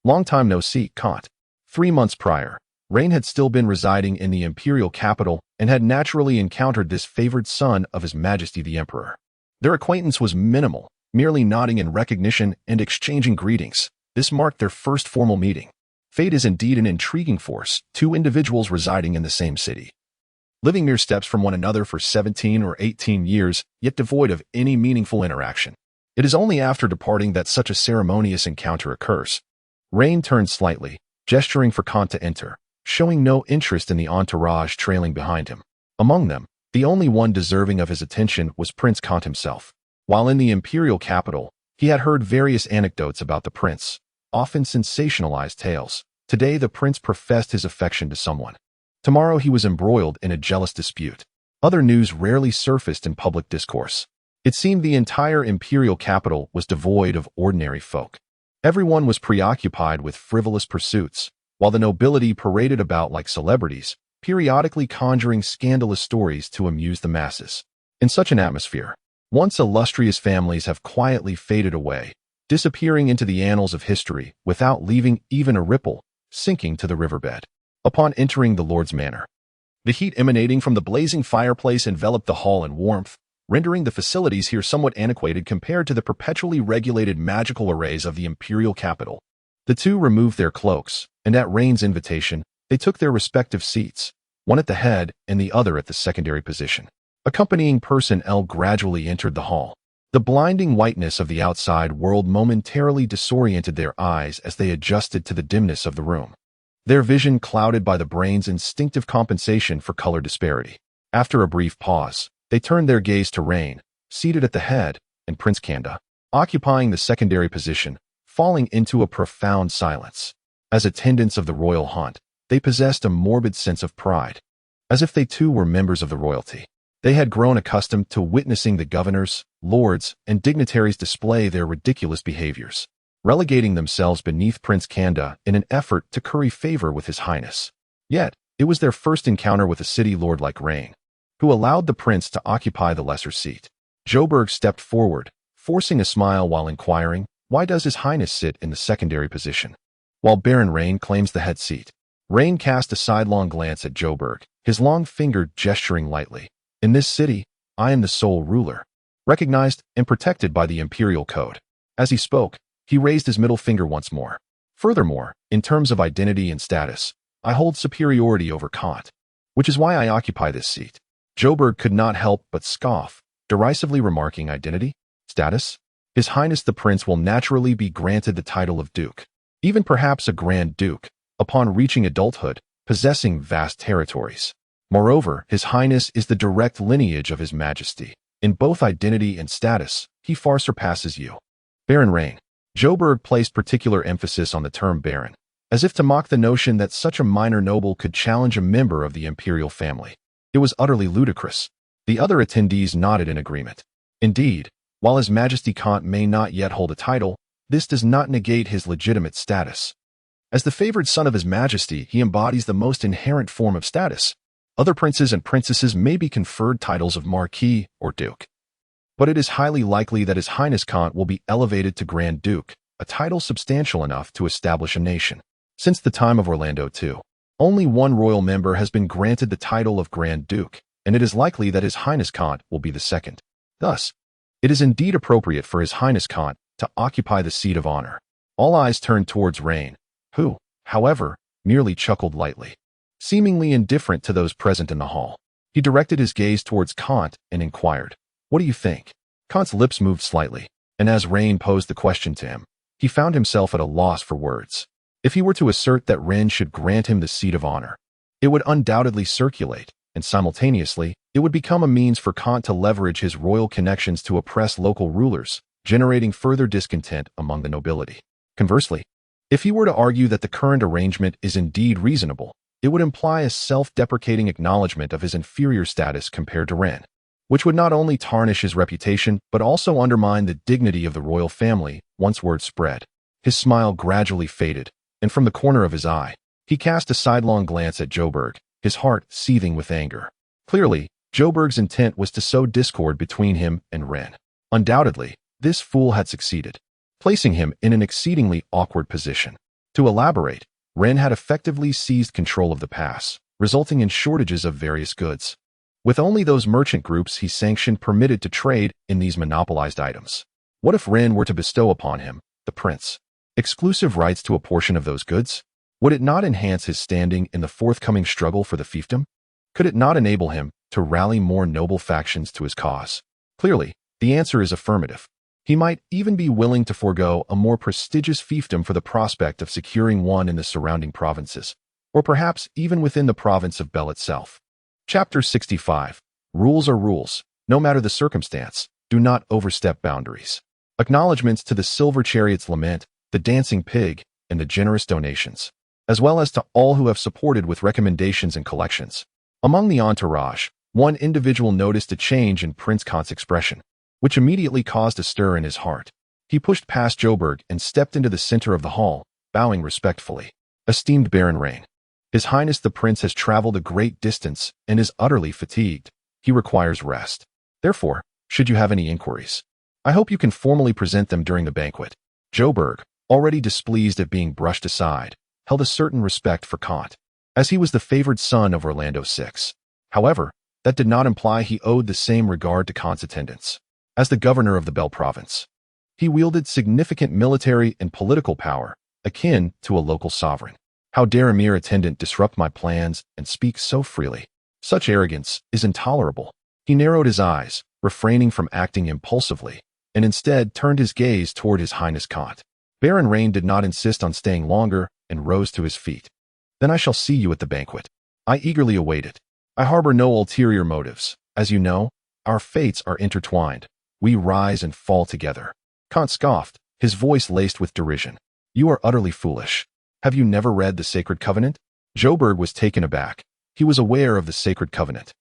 "Long time no see, Count." 3 months prior, Rein had still been residing in the imperial capital and had naturally encountered this favored son of His Majesty the Emperor. Their acquaintance was minimal, merely nodding in recognition and exchanging greetings. This marked their first formal meeting. Fate is indeed an intriguing force, two individuals residing in the same city, living mere steps from one another for 17 or 18 years, yet devoid of any meaningful interaction. It is only after departing that such a ceremonious encounter occurs. Raine turned slightly, gesturing for Kant to enter, showing no interest in the entourage trailing behind him. Among them, the only one deserving of his attention was Prince Kant himself. While in the imperial capital, he had heard various anecdotes about the prince, often sensationalized tales. Today the prince professed his affection to someone. Tomorrow he was embroiled in a jealous dispute. Other news rarely surfaced in public discourse. It seemed the entire imperial capital was devoid of ordinary folk. Everyone was preoccupied with frivolous pursuits, while the nobility paraded about like celebrities, periodically conjuring scandalous stories to amuse the masses. In such an atmosphere, once illustrious families have quietly faded away, disappearing into the annals of history without leaving even a ripple, sinking to the riverbed. Upon entering the Lord's manor, the heat emanating from the blazing fireplace enveloped the hall in warmth, rendering the facilities here somewhat antiquated compared to the perpetually regulated magical arrays of the imperial capital. The two removed their cloaks, and at Raine's invitation, they took their respective seats, one at the head and the other at the secondary position. Accompanying person L gradually entered the hall. The blinding whiteness of the outside world momentarily disoriented their eyes as they adjusted to the dimness of the room, their vision clouded by the brain's instinctive compensation for color disparity. After a brief pause, they turned their gaze to Raine, seated at the head, and Prince Kanda, occupying the secondary position, falling into a profound silence. As attendants of the royal haunt, they possessed a morbid sense of pride, as if they too were members of the royalty. They had grown accustomed to witnessing the governors, lords, and dignitaries display their ridiculous behaviors, relegating themselves beneath Prince Kanda in an effort to curry favor with His Highness. Yet, it was their first encounter with a city lord like Raine, who allowed the prince to occupy the lesser seat. Joburg stepped forward, forcing a smile while inquiring, "Why does His Highness sit in the secondary position, while Baron Raine claims the head seat?" Raine cast a sidelong glance at Joburg, his long finger gesturing lightly. "In this city, I am the sole ruler, recognized and protected by the imperial code." As he spoke, he raised his middle finger once more. "Furthermore, in terms of identity and status, I hold superiority over Kant, which is why I occupy this seat." Joburg could not help but scoff, derisively remarking, "Identity? Status? His Highness the Prince will naturally be granted the title of Duke, even perhaps a Grand Duke, upon reaching adulthood, possessing vast territories. Moreover, His Highness is the direct lineage of His Majesty. In both identity and status, he far surpasses you, Baron Raine." Joburg placed particular emphasis on the term Baron, as if to mock the notion that such a minor noble could challenge a member of the imperial family. It was utterly ludicrous. The other attendees nodded in agreement. Indeed, while His Majesty Kant may not yet hold a title, this does not negate his legitimate status. As the favored son of His Majesty, he embodies the most inherent form of status. Other princes and princesses may be conferred titles of Marquis or Duke, but it is highly likely that His Highness Kant will be elevated to Grand Duke, a title substantial enough to establish a nation. Since the time of Orlando II, only one royal member has been granted the title of Grand Duke, and it is likely that His Highness Kant will be the second. Thus, it is indeed appropriate for His Highness Kant to occupy the seat of honor. All eyes turned towards Raine, who, however, merely chuckled lightly. Seemingly indifferent to those present in the hall, he directed his gaze towards Kant and inquired, "What do you think?" Kant's lips moved slightly, and as Raine posed the question to him, he found himself at a loss for words. If he were to assert that Rein should grant him the seat of honor, it would undoubtedly circulate, and simultaneously, it would become a means for Kant to leverage his royal connections to oppress local rulers, generating further discontent among the nobility. Conversely, if he were to argue that the current arrangement is indeed reasonable, it would imply a self-deprecating acknowledgement of his inferior status compared to Rein, which would not only tarnish his reputation but also undermine the dignity of the royal family once word spread. His smile gradually faded, and from the corner of his eye, he cast a sidelong glance at Joburg, his heart seething with anger. Clearly, Joburg's intent was to sow discord between him and Rein. Undoubtedly, this fool had succeeded, placing him in an exceedingly awkward position. To elaborate, Rein had effectively seized control of the pass, resulting in shortages of various goods, with only those merchant groups he sanctioned permitted to trade in these monopolized items. What if Rein were to bestow upon him, the prince, exclusive rights to a portion of those goods? Would it not enhance his standing in the forthcoming struggle for the fiefdom? Could it not enable him to rally more noble factions to his cause? Clearly, the answer is affirmative. He might even be willing to forego a more prestigious fiefdom for the prospect of securing one in the surrounding provinces, or perhaps even within the province of Bel itself. Chapter 65. Rules are rules. No matter the circumstance, do not overstep boundaries. Acknowledgements to the Silver Chariot's lament, the Dancing Pig, and the generous donations, as well as to all who have supported with recommendations and collections. Among the entourage, one individual noticed a change in Prince Kant's expression, which immediately caused a stir in his heart. He pushed past Joburg and stepped into the center of the hall, bowing respectfully. Esteemed Baron Rein, His Highness the Prince has traveled a great distance and is utterly fatigued. He requires rest. Therefore, should you have any inquiries, I hope you can formally present them during the banquet. Joburg, already displeased at being brushed aside, held a certain respect for Kant, as he was the favored son of Orlando VI. However, that did not imply he owed the same regard to Kant's attendance. As the governor of the Bel province, he wielded significant military and political power, akin to a local sovereign. How dare a mere attendant disrupt my plans and speak so freely? Such arrogance is intolerable. He narrowed his eyes, refraining from acting impulsively, and instead turned his gaze toward His Highness Kant. Baron Rein did not insist on staying longer and rose to his feet. Then I shall see you at the banquet. I eagerly await it. I harbor no ulterior motives. As you know, our fates are intertwined. We rise and fall together. Kant scoffed, his voice laced with derision. You are utterly foolish. Have you never read the Sacred Covenant? Joburg was taken aback. He was aware of the Sacred Covenant,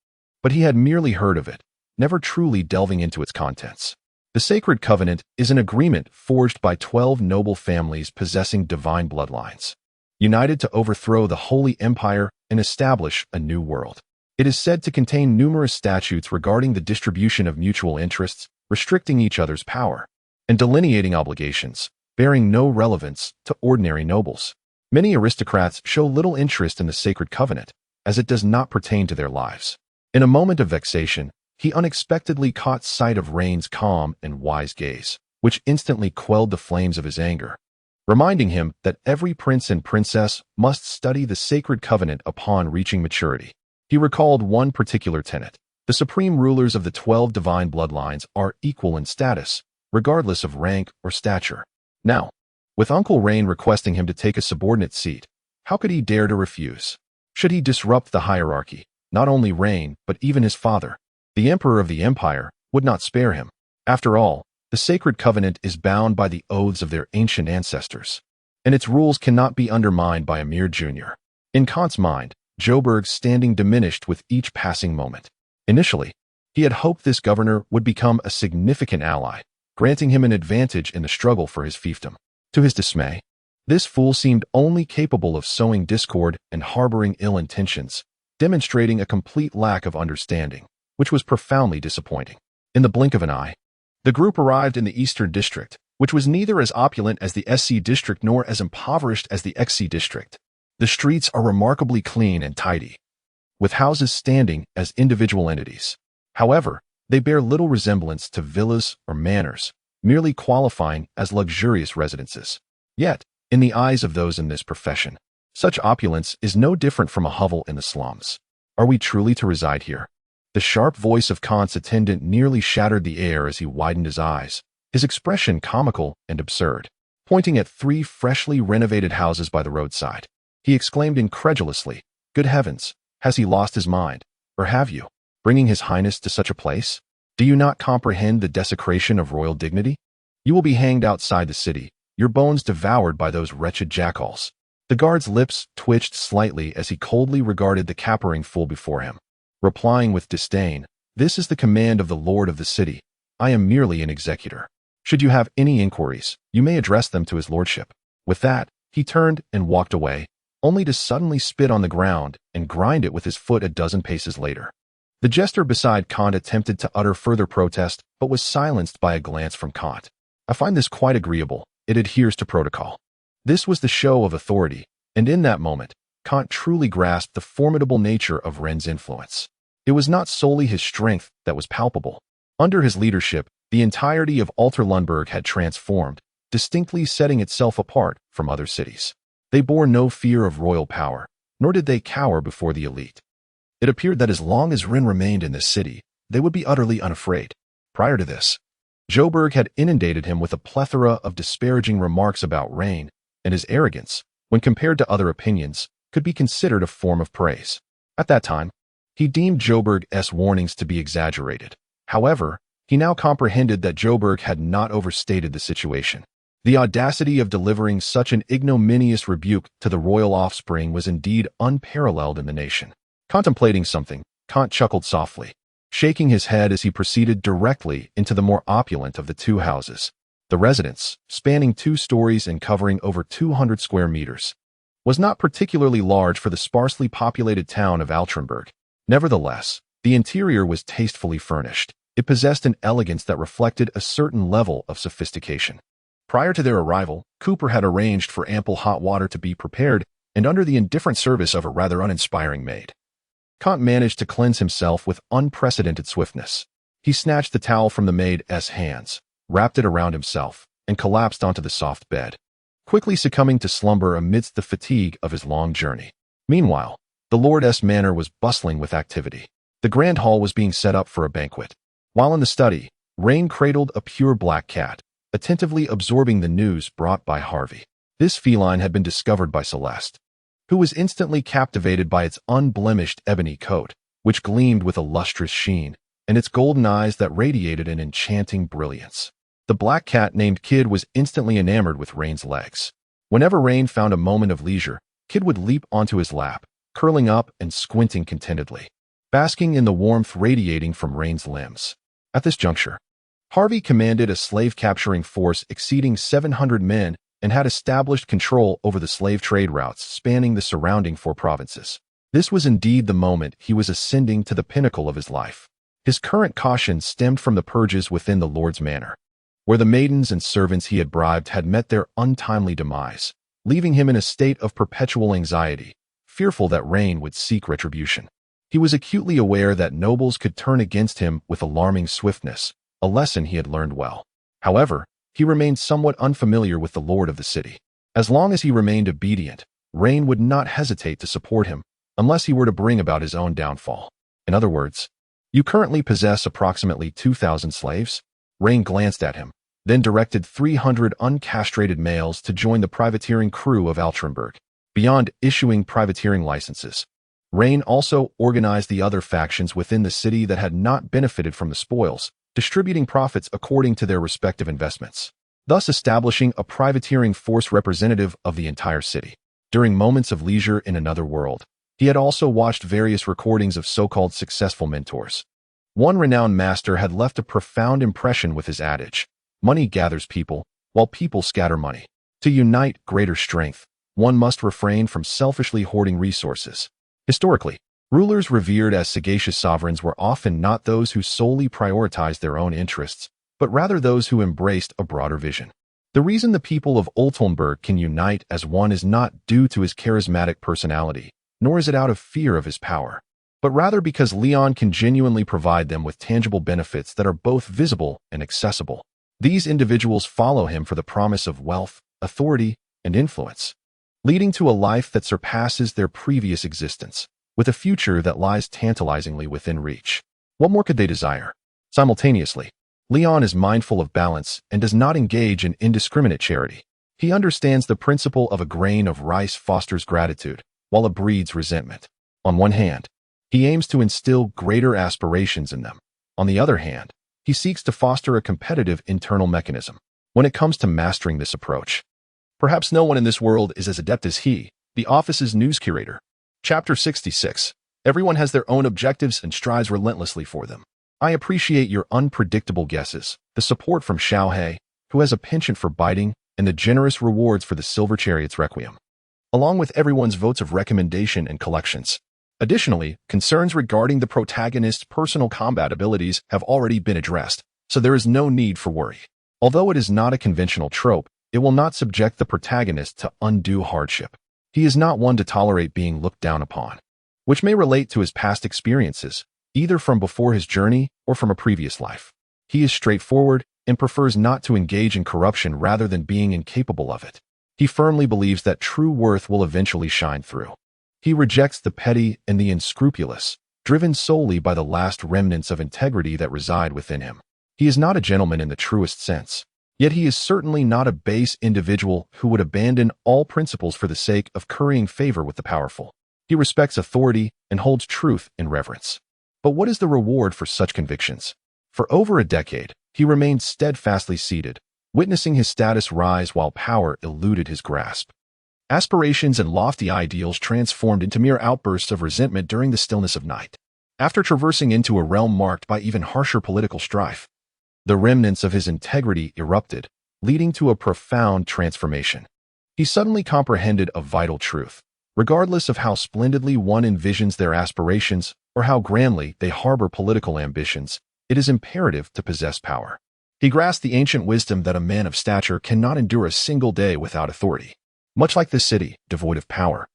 but he had merely heard of it, never truly delving into its contents. The Sacred Covenant is an agreement forged by 12 noble families possessing divine bloodlines, united to overthrow the Holy Empire and establish a new world. It is said to contain numerous statutes regarding the distribution of mutual interests, restricting each other's power, and delineating obligations, bearing no relevance to ordinary nobles. Many aristocrats show little interest in the Sacred Covenant, as it does not pertain to their lives. In a moment of vexation, he unexpectedly caught sight of Rein's calm and wise gaze, which instantly quelled the flames of his anger, reminding him that every prince and princess must study the Sacred Covenant upon reaching maturity. He recalled one particular tenet. The supreme rulers of the 12 divine bloodlines are equal in status, regardless of rank or stature. Now, with Uncle Rein requesting him to take a subordinate seat, how could he dare to refuse? Should he disrupt the hierarchy, not only Rein, but even his father, the Emperor of the Empire, would not spare him. After all, the Sacred Covenant is bound by the oaths of their ancient ancestors, and its rules cannot be undermined by a mere junior. In Kant's mind, Joburg's standing diminished with each passing moment. Initially, he had hoped this governor would become a significant ally, granting him an advantage in the struggle for his fiefdom. To his dismay, this fool seemed only capable of sowing discord and harboring ill intentions, demonstrating a complete lack of understanding, which was profoundly disappointing. In the blink of an eye, the group arrived in the Eastern District, which was neither as opulent as the SC District nor as impoverished as the XC District. The streets are remarkably clean and tidy, with houses standing as individual entities. However, they bear little resemblance to villas or manors, merely qualifying as luxurious residences. Yet, in the eyes of those in this profession, such opulence is no different from a hovel in the slums. Are we truly to reside here? The sharp voice of Kant's attendant nearly shattered the air as he widened his eyes, his expression comical and absurd. Pointing at 3 freshly renovated houses by the roadside, he exclaimed incredulously, "Good heavens, has he lost his mind? Or have you, bringing His Highness to such a place? Do you not comprehend the desecration of royal dignity? You will be hanged outside the city, your bones devoured by those wretched jackals." The guard's lips twitched slightly as he coldly regarded the capering fool before him, replying with disdain, "This is the command of the lord of the city. I am merely an executor. Should you have any inquiries, you may address them to his lordship." With that, he turned and walked away, only to suddenly spit on the ground and grind it with his foot a dozen paces later. The jester beside Kant attempted to utter further protest, but was silenced by a glance from Kant. "I find this quite agreeable. It adheres to protocol." This was the show of authority, And in that moment, Kant truly grasped the formidable nature of Rein's influence. It was not solely his strength that was palpable. Under his leadership, the entirety of Lundberg had transformed, distinctly setting itself apart from other cities. They bore no fear of royal power, nor did they cower before the elite. It appeared that as long as Rein remained in this city, they would be utterly unafraid. Prior to this, Joburg had inundated him with a plethora of disparaging remarks about Rein, and his arrogance, when compared to other opinions, could be considered a form of praise. At that time, he deemed Joburg's warnings to be exaggerated. However, he now comprehended that Joburg had not overstated the situation. The audacity of delivering such an ignominious rebuke to the royal offspring was indeed unparalleled in the nation. Contemplating something, Kant chuckled softly, shaking his head as he proceeded directly into the more opulent of the two houses. The residence, spanning 2 stories and covering over 200 square meters, was not particularly large for the sparsely populated town of Altrenburg. Nevertheless, the interior was tastefully furnished. It possessed an elegance that reflected a certain level of sophistication. Prior to their arrival, Cooper had arranged for ample hot water to be prepared, and under the indifferent service of a rather uninspiring maid, Kant managed to cleanse himself with unprecedented swiftness. He snatched the towel from the maid's hands, wrapped it around himself, and collapsed onto the soft bed, quickly succumbing to slumber amidst the fatigue of his long journey. Meanwhile, the lord's manor was bustling with activity. The grand hall was being set up for a banquet. While in the study, Rein cradled a pure black cat, attentively absorbing the news brought by Harvey. This feline had been discovered by Celeste, who was instantly captivated by its unblemished ebony coat, which gleamed with a lustrous sheen, and its golden eyes that radiated an enchanting brilliance. The black cat named Kid was instantly enamored with Rein's legs. Whenever Rein found a moment of leisure, Kid would leap onto his lap, curling up and squinting contentedly, basking in the warmth radiating from Rein's limbs. At this juncture, Harvey commanded a slave-capturing force exceeding 700 men and had established control over the slave trade routes spanning the surrounding 4 provinces. This was indeed the moment he was ascending to the pinnacle of his life. His current caution stemmed from the purges within the Lord's manor, where the maidens and servants he had bribed had met their untimely demise, leaving him in a state of perpetual anxiety, fearful that Rein would seek retribution. He was acutely aware that nobles could turn against him with alarming swiftness, a lesson he had learned well. However, he remained somewhat unfamiliar with the lord of the city. As long as he remained obedient, Rein would not hesitate to support him, unless he were to bring about his own downfall. In other words, "You currently possess approximately 2,000 slaves?" Rein glanced at him, then directed 300 uncastrated males to join the privateering crew of Altrenburg. Beyond issuing privateering licenses, Rein also organized the other factions within the city that had not benefited from the spoils, distributing profits according to their respective investments, thus establishing a privateering force representative of the entire city. During moments of leisure in another world, he had also watched various recordings of so-called successful mentors. One renowned master had left a profound impression with his adage, "Money gathers people, while people scatter money." To unite greater strength, one must refrain from selfishly hoarding resources. Historically, rulers revered as sagacious sovereigns were often not those who solely prioritized their own interests, but rather those who embraced a broader vision. The reason the people of Oltenburg can unite as one is not due to his charismatic personality, nor is it out of fear of his power, but rather because Leon can genuinely provide them with tangible benefits that are both visible and accessible. These individuals follow him for the promise of wealth, authority, and influence, leading to a life that surpasses their previous existence, with a future that lies tantalizingly within reach. What more could they desire? Simultaneously, Leon is mindful of balance and does not engage in indiscriminate charity. He understands the principle of a grain of rice fosters gratitude, while it breeds resentment. On one hand, he aims to instill greater aspirations in them. On the other hand, he seeks to foster a competitive internal mechanism. When it comes to mastering this approach, perhaps no one in this world is as adept as he, the office's news curator. Chapter 66. Everyone has their own objectives and strives relentlessly for them. I appreciate your unpredictable guesses, the support from Xiaohe, who has a penchant for biting, and the generous rewards for the Silver Chariot's Requiem, along with everyone's votes of recommendation and collections. Additionally, concerns regarding the protagonist's personal combat abilities have already been addressed, so there is no need for worry. Although it is not a conventional trope, it will not subject the protagonist to undue hardship. He is not one to tolerate being looked down upon, which may relate to his past experiences, either from before his journey or from a previous life. He is straightforward and prefers not to engage in corruption rather than being incapable of it. He firmly believes that true worth will eventually shine through. He rejects the petty and the unscrupulous, driven solely by the last remnants of integrity that reside within him. He is not a gentleman in the truest sense, yet he is certainly not a base individual who would abandon all principles for the sake of currying favor with the powerful. He respects authority and holds truth in reverence. But what is the reward for such convictions? For over a decade, he remained steadfastly seated, witnessing his status rise while power eluded his grasp. Aspirations and lofty ideals transformed into mere outbursts of resentment during the stillness of night. After traversing into a realm marked by even harsher political strife, the remnants of his integrity erupted, leading to a profound transformation. He suddenly comprehended a vital truth. Regardless of how splendidly one envisions their aspirations or how grandly they harbor political ambitions, it is imperative to possess power. He grasped the ancient wisdom that a man of stature cannot endure a single day without authority. Much like the city, devoid of power,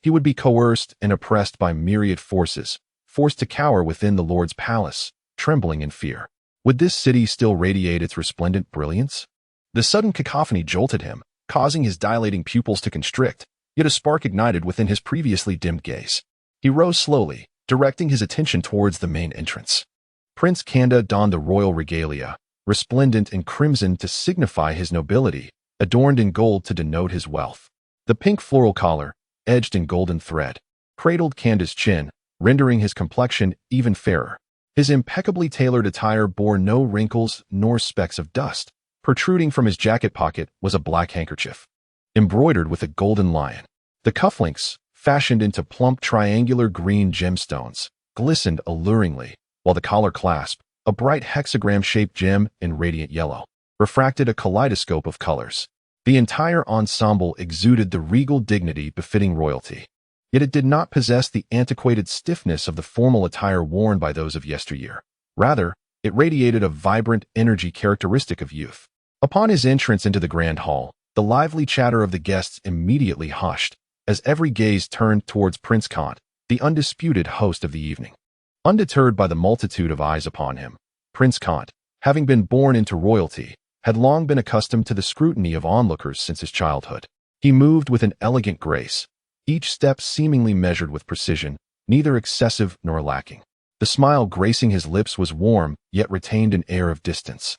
he would be coerced and oppressed by myriad forces, forced to cower within the Lord's palace, trembling in fear. Would this city still radiate its resplendent brilliance? The sudden cacophony jolted him, causing his dilating pupils to constrict, yet a spark ignited within his previously dimmed gaze. He rose slowly, directing his attention towards the main entrance. Prince Kanda donned the royal regalia, resplendent in crimson to signify his nobility, adorned in gold to denote his wealth. The pink floral collar, edged in golden thread, cradled Kanda's chin, rendering his complexion even fairer. His impeccably tailored attire bore no wrinkles nor specks of dust. Protruding from his jacket pocket was a black handkerchief, embroidered with a golden lion. The cufflinks, fashioned into plump triangular green gemstones, glistened alluringly, while the collar clasp, a bright hexagram-shaped gem in radiant yellow, refracted a kaleidoscope of colors. The entire ensemble exuded the regal dignity befitting royalty. Yet it did not possess the antiquated stiffness of the formal attire worn by those of yesteryear. Rather, it radiated a vibrant energy characteristic of youth. Upon his entrance into the grand hall, the lively chatter of the guests immediately hushed, as every gaze turned towards Prince Kant, the undisputed host of the evening. Undeterred by the multitude of eyes upon him, Prince Kant, having been born into royalty, had long been accustomed to the scrutiny of onlookers since his childhood. He moved with an elegant grace, each step seemingly measured with precision, neither excessive nor lacking. The smile gracing his lips was warm, yet retained an air of distance,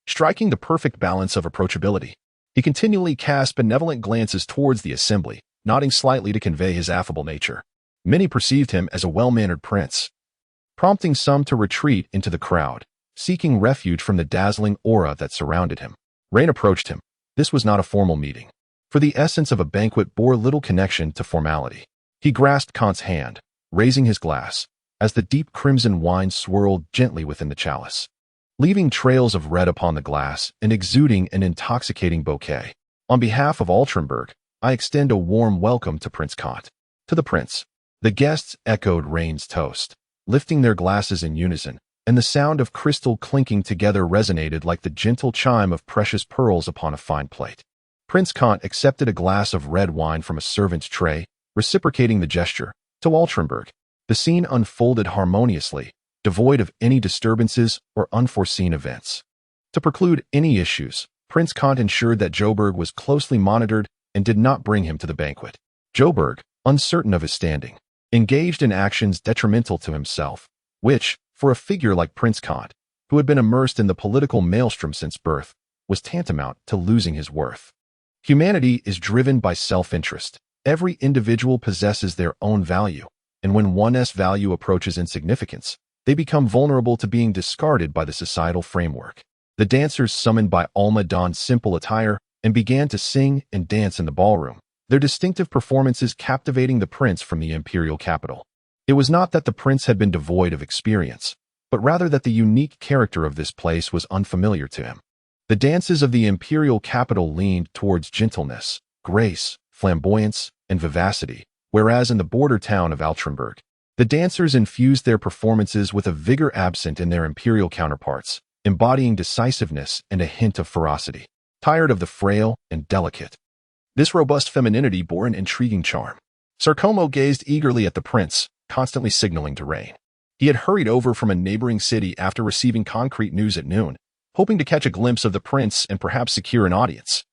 striking the perfect balance of approachability. He continually cast benevolent glances towards the assembly, nodding slightly to convey his affable nature. Many perceived him as a well-mannered prince, prompting some to retreat into the crowd, seeking refuge from the dazzling aura that surrounded him. Raine approached him. This was not a formal meeting, for the essence of a banquet bore little connection to formality. He grasped Kant's hand, raising his glass, as the deep crimson wine swirled gently within the chalice, leaving trails of red upon the glass and exuding an intoxicating bouquet. On behalf of Altrenberg, I extend a warm welcome to Prince Kant. To the prince. The guests echoed Raine's toast, lifting their glasses in unison, and the sound of crystal clinking together resonated like the gentle chime of precious pearls upon a fine plate. Prince Kant accepted a glass of red wine from a servant's tray, reciprocating the gesture. To Altrenberg, the scene unfolded harmoniously, devoid of any disturbances or unforeseen events. To preclude any issues, Prince Kant ensured that Joburg was closely monitored and did not bring him to the banquet. Joburg, uncertain of his standing, engaged in actions detrimental to himself, which, for a figure like Prince Kant, who had been immersed in the political maelstrom since birth, was tantamount to losing his worth. Humanity is driven by self-interest. Every individual possesses their own value, and when one's value approaches insignificance, they become vulnerable to being discarded by the societal framework. The dancers summoned by Alma donned simple attire and began to sing and dance in the ballroom, their distinctive performances captivating the prince from the imperial capital. It was not that the prince had been devoid of experience, but rather that the unique character of this place was unfamiliar to him. The dances of the imperial capital leaned towards gentleness, grace, flamboyance, and vivacity, whereas in the border town of Altrenberg, the dancers infused their performances with a vigor absent in their imperial counterparts, embodying decisiveness and a hint of ferocity. Tired of the frail and delicate, This robust femininity bore an intriguing charm. Sarcomo gazed eagerly at the prince, constantly signaling to Raine. He had hurried over from a neighboring city after receiving concrete news at noon, hoping to catch a glimpse of the prince and perhaps secure an audience.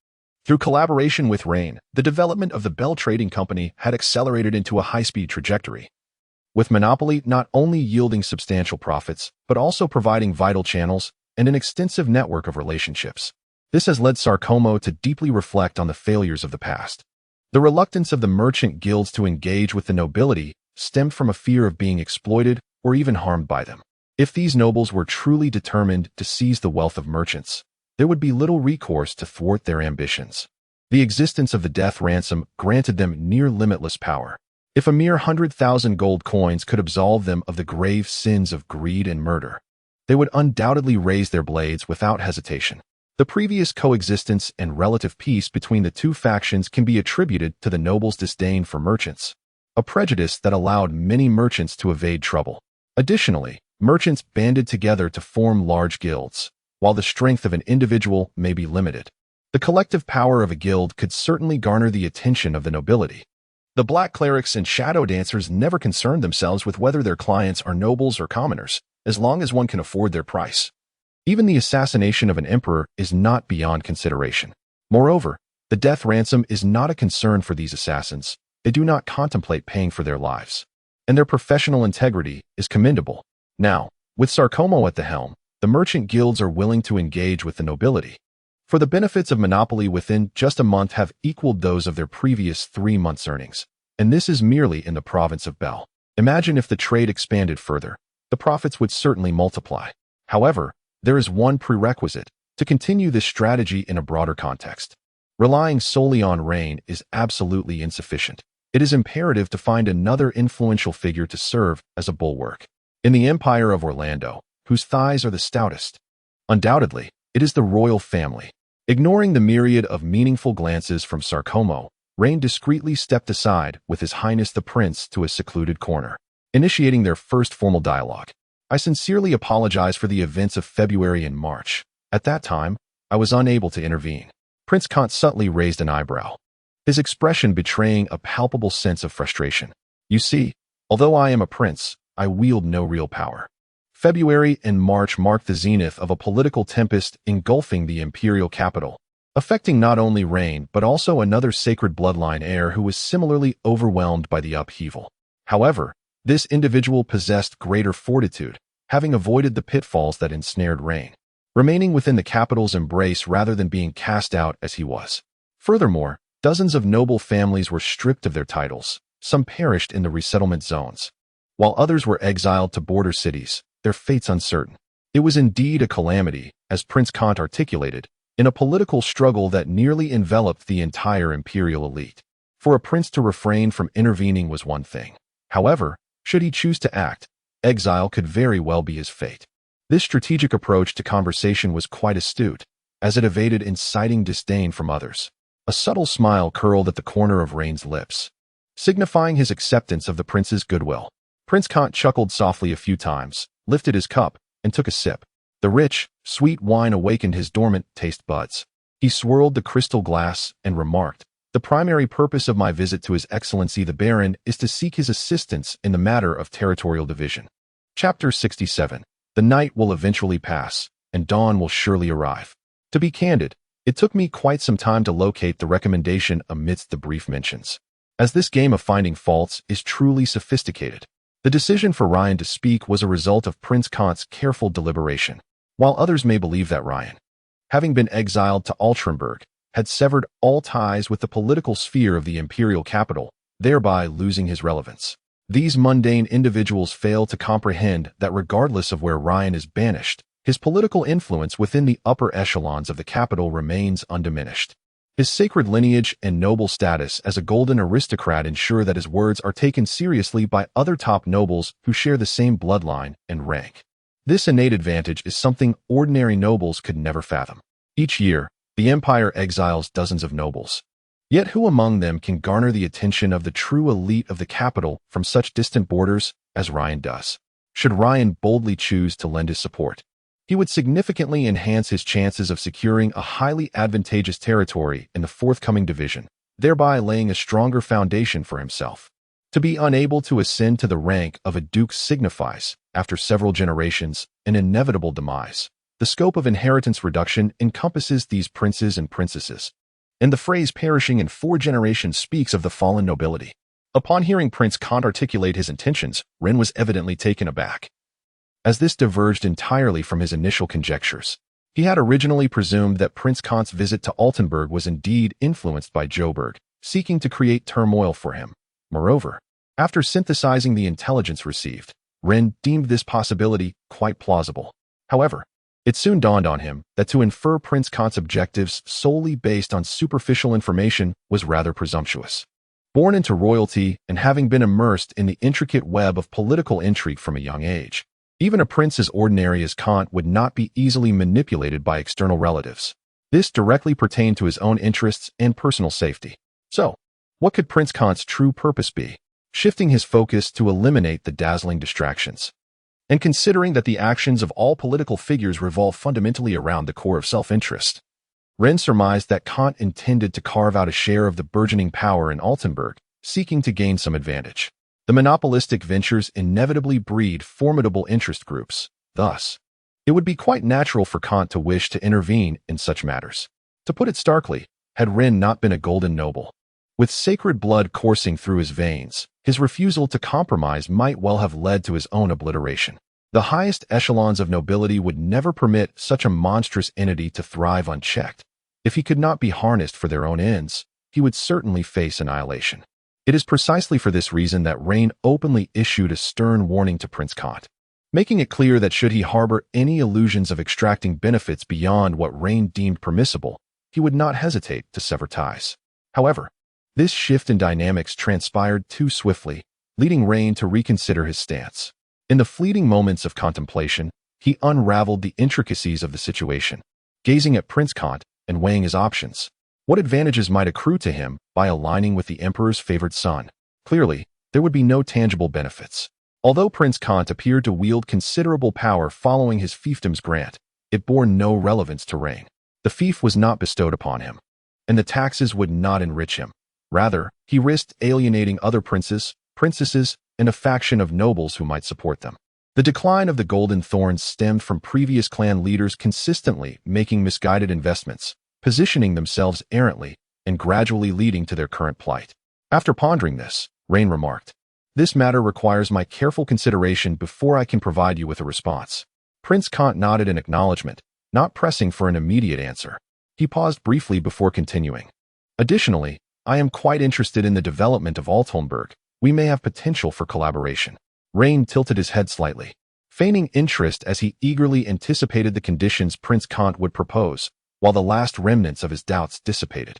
Through collaboration with Raine, the development of the Bell Trading Company had accelerated into a high-speed trajectory, with Monopoly not only yielding substantial profits, but also providing vital channels and an extensive network of relationships. This has led Sarcomo to deeply reflect on the failures of the past. The reluctance of the merchant guilds to engage with the nobility stemmed from a fear of being exploited or even harmed by them. If these nobles were truly determined to seize the wealth of merchants, there would be little recourse to thwart their ambitions. The existence of the death ransom granted them near limitless power. If a mere 100,000 gold coins could absolve them of the grave sins of greed and murder, they would undoubtedly raise their blades without hesitation. The previous coexistence and relative peace between the two factions can be attributed to the nobles' disdain for merchants, a prejudice that allowed many merchants to evade trouble. Additionally, merchants banded together to form large guilds, while the strength of an individual may be limited. The collective power of a guild could certainly garner the attention of the nobility. The black clerics and shadow dancers never concerned themselves with whether their clients are nobles or commoners, as long as one can afford their price. Even the assassination of an emperor is not beyond consideration. Moreover, the death ransom is not a concern for these assassins. They do not contemplate paying for their lives, and their professional integrity is commendable. Now, with Sarcomo at the helm, the merchant guilds are willing to engage with the nobility, for the benefits of monopoly within just a month have equaled those of their previous 3 months' earnings, and this is merely in the province of Bell. Imagine if the trade expanded further. The profits would certainly multiply. However, there is one prerequisite to continue this strategy in a broader context. Relying solely on Raine is absolutely insufficient. It is imperative to find another influential figure to serve as a bulwark. In the Empire of Orlando, whose thighs are the stoutest, undoubtedly, it is the royal family. Ignoring the myriad of meaningful glances from Sarcomo, Raine discreetly stepped aside with His Highness the Prince to a secluded corner, initiating their first formal dialogue. I sincerely apologize for the events of February and March. At that time, I was unable to intervene. Prince Kant subtly raised an eyebrow, his expression betraying a palpable sense of frustration. You see, although I am a prince, I wield no real power. February and March marked the zenith of a political tempest engulfing the imperial capital, affecting not only Raine but also another sacred bloodline heir who was similarly overwhelmed by the upheaval. However, this individual possessed greater fortitude, having avoided the pitfalls that ensnared Raine, remaining within the capital's embrace rather than being cast out as he was. Furthermore, dozens of noble families were stripped of their titles, some perished in the resettlement zones, while others were exiled to border cities, their fates uncertain. It was indeed a calamity, as Prince Kant articulated, in a political struggle that nearly enveloped the entire imperial elite. For a prince to refrain from intervening was one thing. However, should he choose to act, exile could very well be his fate. This strategic approach to conversation was quite astute, as it evaded inciting disdain from others. A subtle smile curled at the corner of Raine's lips, signifying his acceptance of the prince's goodwill. Prince Kant chuckled softly a few times, lifted his cup, and took a sip. The rich, sweet wine awakened his dormant taste buds. He swirled the crystal glass and remarked, "The primary purpose of my visit to His Excellency the Baron is to seek his assistance in the matter of territorial division." Chapter 67. The night will eventually pass, and dawn will surely arrive. To be candid, it took me quite some time to locate the recommendation amidst the brief mentions, as this game of finding faults is truly sophisticated. The decision for Rein to speak was a result of Prince Kant's careful deliberation. While others may believe that Rein, having been exiled to Altrenburg, had severed all ties with the political sphere of the imperial capital, thereby losing his relevance. These mundane individuals fail to comprehend that regardless of where Rein is banished, his political influence within the upper echelons of the capital remains undiminished. His sacred lineage and noble status as a golden aristocrat ensure that his words are taken seriously by other top nobles who share the same bloodline and rank. This innate advantage is something ordinary nobles could never fathom. Each year, the empire exiles dozens of nobles. Yet who among them can garner the attention of the true elite of the capital from such distant borders as Rein does? Should Rein boldly choose to lend his support, he would significantly enhance his chances of securing a highly advantageous territory in the forthcoming division. thereby laying a stronger foundation for himself. To be unable to ascend to the rank of a duke signifies, after several generations, an inevitable demise. The scope of inheritance reduction encompasses these princes and princesses, and the phrase perishing in 4 generations speaks of the fallen nobility. Upon hearing Prince Kant articulate his intentions, Rein was evidently taken aback, as this diverged entirely from his initial conjectures. He had originally presumed that Prince Kant's visit to Altenburg was indeed influenced by Joburg, seeking to create turmoil for him. Moreover, after synthesizing the intelligence received, Rein deemed this possibility quite plausible. However, it soon dawned on him that to infer Prince Kant's objectives solely based on superficial information was rather presumptuous. Born into royalty and having been immersed in the intricate web of political intrigue from a young age, even a prince as ordinary as Kant would not be easily manipulated by external relatives. This directly pertained to his own interests and personal safety. So, what could Prince Kant's true purpose be? Shifting his focus to eliminate the dazzling distractions. And considering that the actions of all political figures revolve fundamentally around the core of self-interest, Rein surmised that Kant intended to carve out a share of the burgeoning power in Altenburg, seeking to gain some advantage. The monopolistic ventures inevitably breed formidable interest groups. Thus, it would be quite natural for Kant to wish to intervene in such matters. To put it starkly, had Rein not been a golden noble, with sacred blood coursing through his veins, his refusal to compromise might well have led to his own obliteration. The highest echelons of nobility would never permit such a monstrous entity to thrive unchecked. If he could not be harnessed for their own ends, he would certainly face annihilation. It is precisely for this reason that Rein openly issued a stern warning to Prince Kant, making it clear that should he harbor any illusions of extracting benefits beyond what Rein deemed permissible, he would not hesitate to sever ties. However, this shift in dynamics transpired too swiftly, leading Rein to reconsider his stance. In the fleeting moments of contemplation, he unraveled the intricacies of the situation, gazing at Prince Kant and weighing his options. What advantages might accrue to him by aligning with the emperor's favored son? Clearly, there would be no tangible benefits. Although Prince Kant appeared to wield considerable power following his fiefdom's grant, it bore no relevance to Rein. The fief was not bestowed upon him, and the taxes would not enrich him. Rather, he risked alienating other princes, princesses, and a faction of nobles who might support them. The decline of the Golden Thorns stemmed from previous clan leaders consistently making misguided investments, positioning themselves errantly, and gradually leading to their current plight. After pondering this, Rein remarked, "This matter requires my careful consideration before I can provide you with a response." Prince Kant nodded in acknowledgement, not pressing for an immediate answer. He paused briefly before continuing. "Additionally, I am quite interested in the development of Altenburg. We may have potential for collaboration." Rein tilted his head slightly, feigning interest as he eagerly anticipated the conditions Prince Kant would propose, while the last remnants of his doubts dissipated.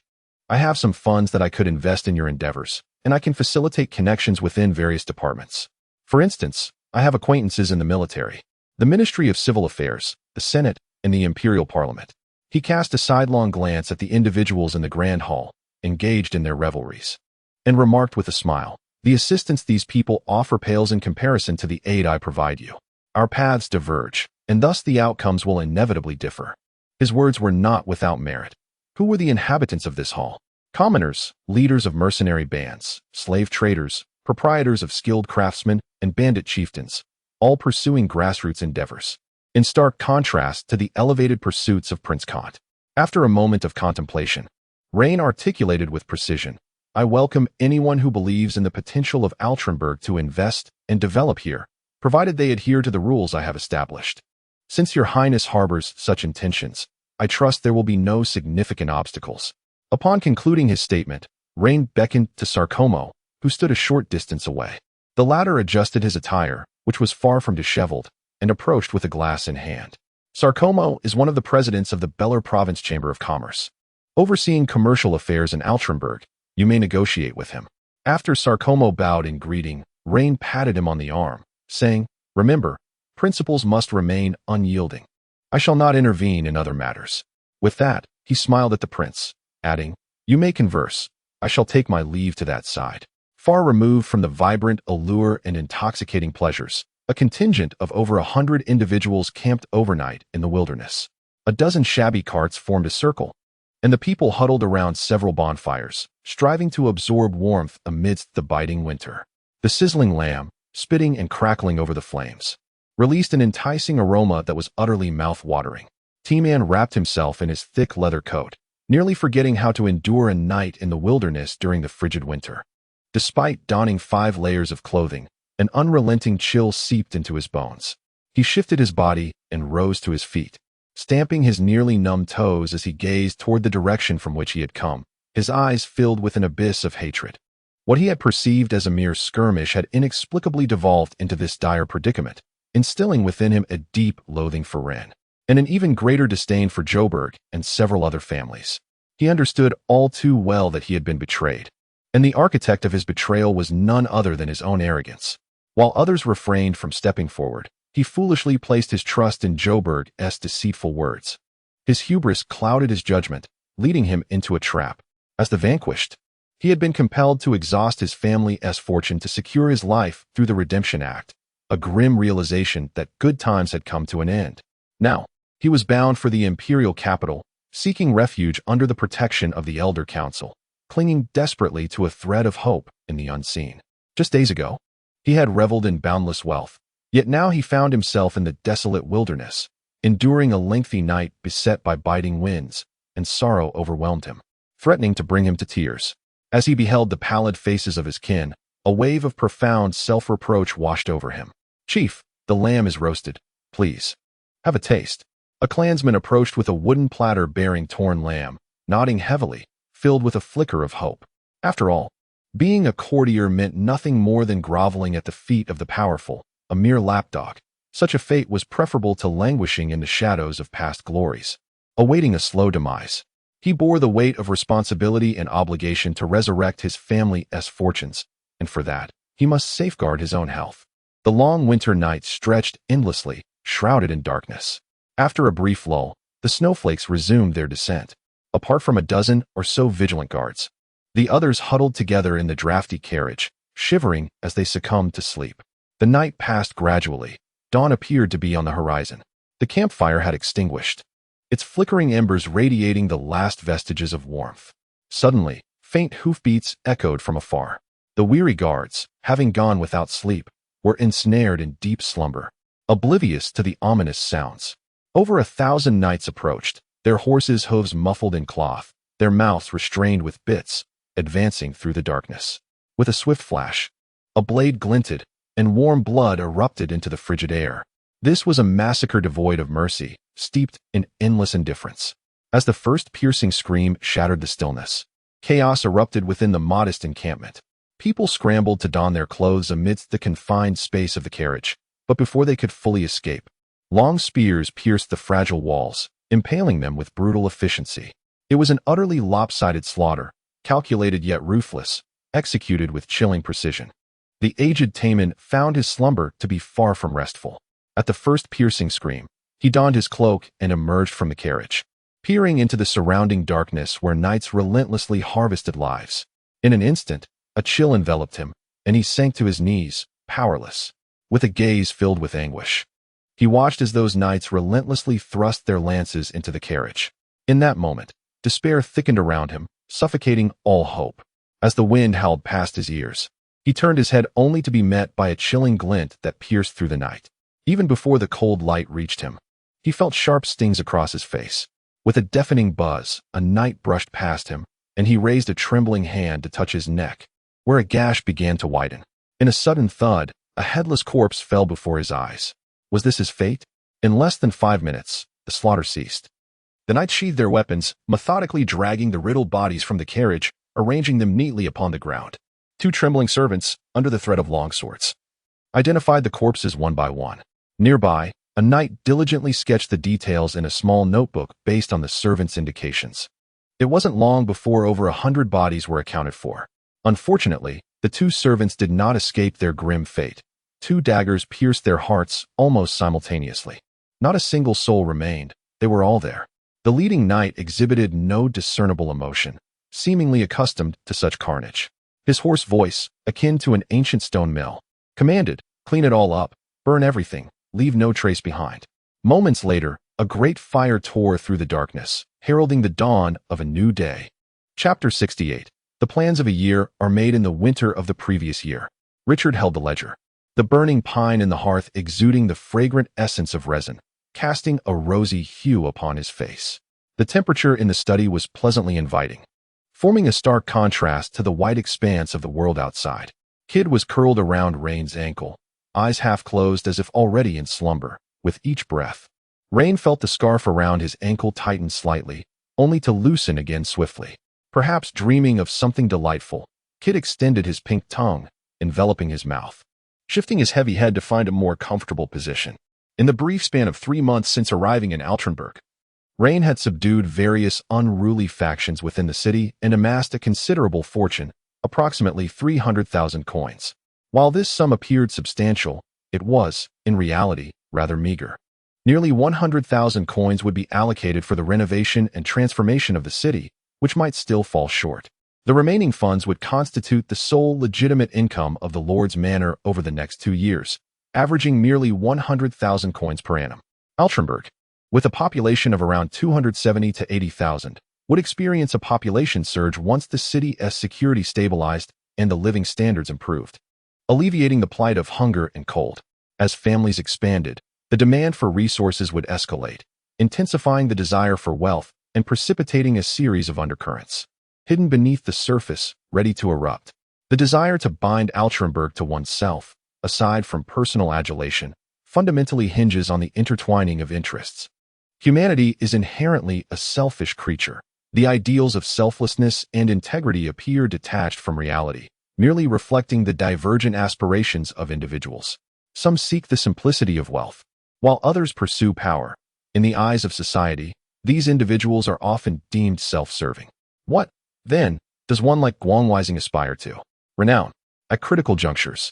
"I have some funds that I could invest in your endeavors, and I can facilitate connections within various departments. For instance, I have acquaintances in the military, the Ministry of Civil Affairs, the Senate, and the Imperial Parliament." He cast a sidelong glance at the individuals in the Grand Hall, engaged in their revelries, and remarked with a smile, "The assistance these people offer pales in comparison to the aid I provide you. Our paths diverge, and thus the outcomes will inevitably differ." His words were not without merit. Who were the inhabitants of this hall? Commoners, leaders of mercenary bands, slave traders, proprietors of skilled craftsmen, and bandit chieftains, all pursuing grassroots endeavors, in stark contrast to the elevated pursuits of Prince Kant. After a moment of contemplation, Rein articulated with precision, "I welcome anyone who believes in the potential of Altenburg to invest and develop here, provided they adhere to the rules I have established. Since your Highness harbors such intentions, I trust there will be no significant obstacles." Upon concluding his statement, Rein beckoned to Sarkomo, who stood a short distance away. The latter adjusted his attire, which was far from disheveled, and approached with a glass in hand. Sarkomo is one of the presidents of the Beller Province Chamber of Commerce. Overseeing commercial affairs in Altenburg, you may negotiate with him. After Sarkomo bowed in greeting, Rein patted him on the arm, saying, "Remember, principles must remain unyielding. I shall not intervene in other matters." With that, he smiled at the prince, adding, "You may converse. I shall take my leave to that side." Far removed from the vibrant allure and intoxicating pleasures, a contingent of over 100 individuals camped overnight in the wilderness. A dozen shabby carts formed a circle, and the people huddled around several bonfires, striving to absorb warmth amidst the biting winter. The sizzling lamb, spitting and crackling over the flames, released an enticing aroma that was utterly mouth-watering. T-Man wrapped himself in his thick leather coat, nearly forgetting how to endure a night in the wilderness during the frigid winter. Despite donning 5 layers of clothing, an unrelenting chill seeped into his bones. He shifted his body and rose to his feet, stamping his nearly numb toes as he gazed toward the direction from which he had come, his eyes filled with an abyss of hatred. What he had perceived as a mere skirmish had inexplicably devolved into this dire predicament, instilling within him a deep loathing for Rein, and an even greater disdain for Joburg and several other families. He understood all too well that he had been betrayed, and the architect of his betrayal was none other than his own arrogance. While others refrained from stepping forward, he foolishly placed his trust in Joburg's deceitful words. His hubris clouded his judgment, leading him into a trap. As the vanquished, he had been compelled to exhaust his family's fortune to secure his life through the Redemption Act, a grim realization that good times had come to an end. Now, he was bound for the imperial capital, seeking refuge under the protection of the Elder Council, clinging desperately to a thread of hope in the unseen. Just days ago, he had reveled in boundless wealth, yet now he found himself in the desolate wilderness, enduring a lengthy night beset by biting winds, and sorrow overwhelmed him, threatening to bring him to tears. As he beheld the pallid faces of his kin, a wave of profound self-reproach washed over him. "Chief, the lamb is roasted. Please, have a taste." A clansman approached with a wooden platter bearing torn lamb, nodding heavily, filled with a flicker of hope. After all, being a courtier meant nothing more than groveling at the feet of the powerful, a mere lapdog. Such a fate was preferable to languishing in the shadows of past glories, awaiting a slow demise. He bore the weight of responsibility and obligation to resurrect his family's fortunes, and for that, he must safeguard his own health. The long winter nights stretched endlessly, shrouded in darkness. After a brief lull, the snowflakes resumed their descent. Apart from a dozen or so vigilant guards, the others huddled together in the drafty carriage, shivering as they succumbed to sleep. The night passed gradually. Dawn appeared to be on the horizon. The campfire had extinguished, its flickering embers radiating the last vestiges of warmth. Suddenly, faint hoofbeats echoed from afar. The weary guards, having gone without sleep, were ensnared in deep slumber, oblivious to the ominous sounds. Over 1,000 knights approached, their horses' hooves muffled in cloth, their mouths restrained with bits, advancing through the darkness. With a swift flash, a blade glinted, and warm blood erupted into the frigid air. This was a massacre devoid of mercy, steeped in endless indifference. As the first piercing scream shattered the stillness, chaos erupted within the modest encampment. People scrambled to don their clothes amidst the confined space of the carriage, but before they could fully escape, long spears pierced the fragile walls, impaling them with brutal efficiency. It was an utterly lopsided slaughter, calculated yet ruthless, executed with chilling precision. The aged Taman found his slumber to be far from restful. At the first piercing scream, he donned his cloak and emerged from the carriage, peering into the surrounding darkness where knights relentlessly harvested lives. In an instant, a chill enveloped him, and he sank to his knees, powerless, with a gaze filled with anguish. He watched as those knights relentlessly thrust their lances into the carriage. In that moment, despair thickened around him, suffocating all hope. As the wind howled past his ears, he turned his head only to be met by a chilling glint that pierced through the night. Even before the cold light reached him, he felt sharp stings across his face. With a deafening buzz, a knight brushed past him, and he raised a trembling hand to touch his neck, where a gash began to widen. In a sudden thud, a headless corpse fell before his eyes. Was this his fate? In less than 5 minutes, the slaughter ceased. The knights sheathed their weapons, methodically dragging the riddled bodies from the carriage, arranging them neatly upon the ground. 2 trembling servants, under the threat of long swords, identified the corpses one by one. Nearby, a knight diligently sketched the details in a small notebook based on the servants' indications. It wasn't long before over 100 bodies were accounted for. Unfortunately, the 2 servants did not escape their grim fate. 2 daggers pierced their hearts almost simultaneously. Not a single soul remained. They were all there. The leading knight exhibited no discernible emotion, seemingly accustomed to such carnage. His hoarse voice, akin to an ancient stone mill, commanded, "Clean it all up, burn everything, leave no trace behind." Moments later, a great fire tore through the darkness, heralding the dawn of a new day. Chapter 68. The plans of a year are made in the winter of the previous year. Richard held the ledger. The burning pine in the hearth exuding the fragrant essence of resin, casting a rosy hue upon his face. The temperature in the study was pleasantly inviting, forming a stark contrast to the white expanse of the world outside. Kid was curled around Raine's ankle, eyes half closed as if already in slumber, with each breath. Rein felt the scarf around his ankle tighten slightly, only to loosen again swiftly. Perhaps dreaming of something delightful, Kid extended his pink tongue, enveloping his mouth, shifting his heavy head to find a more comfortable position. In the brief span of 3 months since arriving in Altrenberg, Rein had subdued various unruly factions within the city and amassed a considerable fortune, approximately 300,000 coins. While this sum appeared substantial, it was, in reality, rather meager. Nearly 100,000 coins would be allocated for the renovation and transformation of the city, which might still fall short. The remaining funds would constitute the sole legitimate income of the Lord's Manor over the next 2 years, averaging merely 100,000 coins per annum. Altrenberg, with a population of around 270 to 80,000, would experience a population surge once the city's security stabilized and the living standards improved, alleviating the plight of hunger and cold. As families expanded, the demand for resources would escalate, intensifying the desire for wealth and precipitating a series of undercurrents, hidden beneath the surface, ready to erupt. The desire to bind Altrenberg to oneself, aside from personal adulation, fundamentally hinges on the intertwining of interests. Humanity is inherently a selfish creature. The ideals of selflessness and integrity appear detached from reality, merely reflecting the divergent aspirations of individuals. Some seek the simplicity of wealth, while others pursue power. In the eyes of society, these individuals are often deemed self-serving. What, then, does one like Guangweising aspire to? Renown. At critical junctures,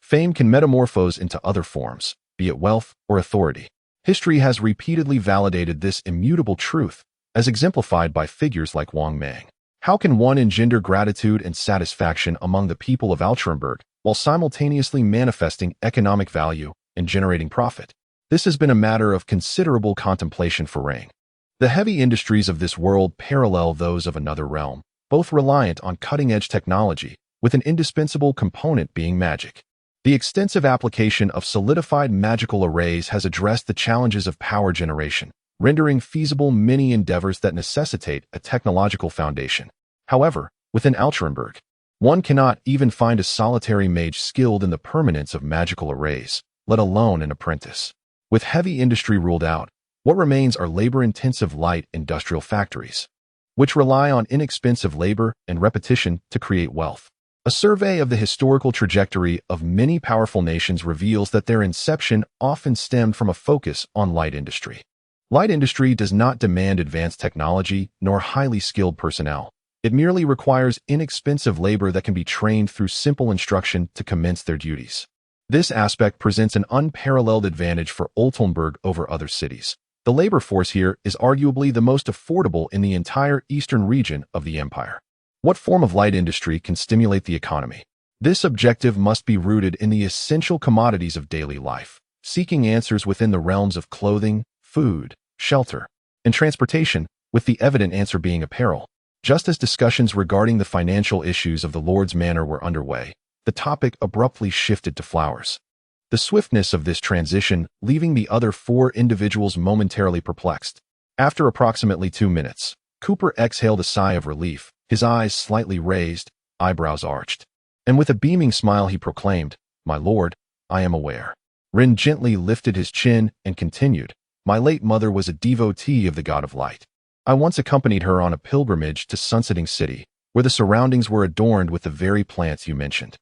fame can metamorphose into other forms, be it wealth or authority. History has repeatedly validated this immutable truth, as exemplified by figures like Wang Mang. How can one engender gratitude and satisfaction among the people of Altrenberg while simultaneously manifesting economic value and generating profit? This has been a matter of considerable contemplation for Rein. The heavy industries of this world parallel those of another realm, both reliant on cutting-edge technology, with an indispensable component being magic. The extensive application of solidified magical arrays has addressed the challenges of power generation, rendering feasible many endeavors that necessitate a technological foundation. However, within Altrenberg, one cannot even find a solitary mage skilled in the permanence of magical arrays, let alone an apprentice. With heavy industry ruled out, what remains are labor-intensive light industrial factories, which rely on inexpensive labor and repetition to create wealth. A survey of the historical trajectory of many powerful nations reveals that their inception often stemmed from a focus on light industry. Light industry does not demand advanced technology nor highly skilled personnel. It merely requires inexpensive labor that can be trained through simple instruction to commence their duties. This aspect presents an unparalleled advantage for Oltenburg over other cities. The labor force here is arguably the most affordable in the entire eastern region of the empire. What form of light industry can stimulate the economy? This objective must be rooted in the essential commodities of daily life, seeking answers within the realms of clothing, food, shelter, and transportation, with the evident answer being apparel. Just as discussions regarding the financial issues of the Lord's Manor were underway, the topic abruptly shifted to flowers. The swiftness of this transition leaving the other 4 individuals momentarily perplexed. After approximately 2 minutes, Cooper exhaled a sigh of relief, his eyes slightly raised, eyebrows arched. And with a beaming smile he proclaimed, "My lord, I am aware." Rein gently lifted his chin and continued, "My late mother was a devotee of the god of light. I once accompanied her on a pilgrimage to Sunsetting City, where the surroundings were adorned with the very plants you mentioned.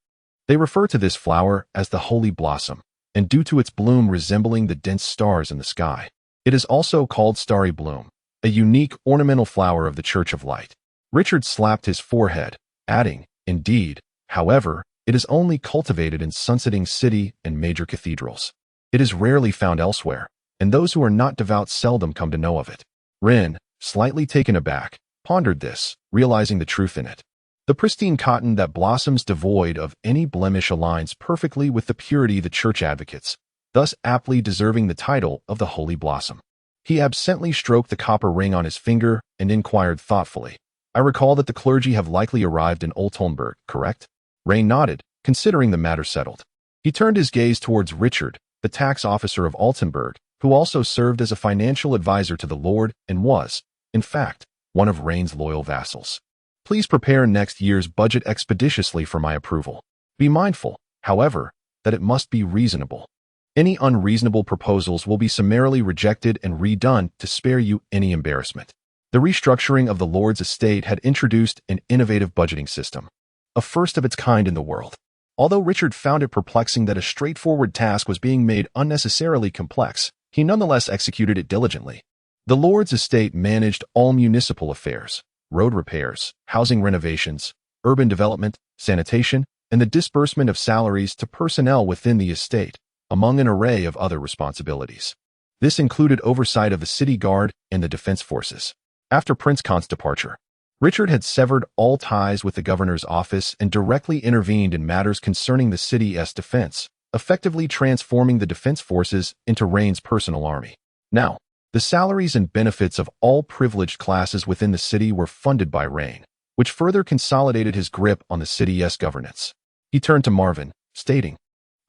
They refer to this flower as the holy blossom, and due to its bloom resembling the dense stars in the sky, it is also called starry bloom, a unique ornamental flower of the Church of Light." Richard slapped his forehead, adding, "Indeed, however, it is only cultivated in Sunsetting City and major cathedrals. It is rarely found elsewhere, and those who are not devout seldom come to know of it." Rein, slightly taken aback, pondered this, realizing the truth in it. The pristine cotton that blossoms devoid of any blemish aligns perfectly with the purity the church advocates, thus aptly deserving the title of the Holy Blossom. He absently stroked the copper ring on his finger and inquired thoughtfully. I recall that the clergy have likely arrived in Oltenburg, correct? Raine nodded, considering the matter settled. He turned his gaze towards Richard, the tax officer of Altenburg, who also served as a financial advisor to the Lord and was, in fact, one of Raine's loyal vassals. Please prepare next year's budget expeditiously for my approval. Be mindful, however, that it must be reasonable. Any unreasonable proposals will be summarily rejected and redone to spare you any embarrassment. The restructuring of the Lord's estate had introduced an innovative budgeting system, a first of its kind in the world. Although Richard found it perplexing that a straightforward task was being made unnecessarily complex, he nonetheless executed it diligently. The Lord's estate managed all municipal affairs, road repairs, housing renovations, urban development, sanitation, and the disbursement of salaries to personnel within the estate, among an array of other responsibilities. This included oversight of the city guard and the defense forces. After Prince Kant's departure, Richard had severed all ties with the governor's office and directly intervened in matters concerning the city's defense, effectively transforming the defense forces into Raine's personal army. Now, the salaries and benefits of all privileged classes within the city were funded by Raine, which further consolidated his grip on the city's governance. He turned to Marvin, stating,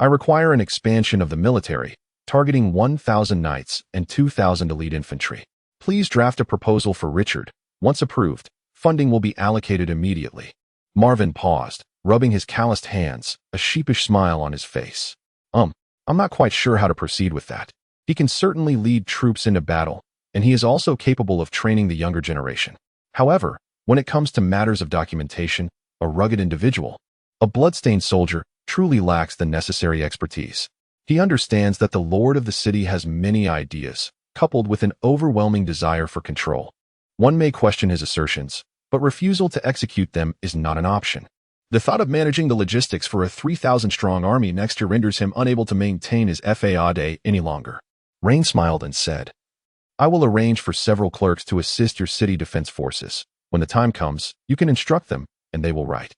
I require an expansion of the military, targeting 1,000 knights and 2,000 elite infantry. Please draft a proposal for Richard. Once approved, funding will be allocated immediately. Marvin paused, rubbing his calloused hands, a sheepish smile on his face. I'm not quite sure how to proceed with that. He can certainly lead troops into battle, and he is also capable of training the younger generation. However, when it comes to matters of documentation, a rugged individual, a bloodstained soldier, truly lacks the necessary expertise. He understands that the lord of the city has many ideas, coupled with an overwhelming desire for control. One may question his assertions, but refusal to execute them is not an option. The thought of managing the logistics for a 3,000-strong army next year renders him unable to maintain his FAAD any longer. Raine smiled and said, I will arrange for several clerks to assist your city defense forces. When the time comes, you can instruct them, and they will write.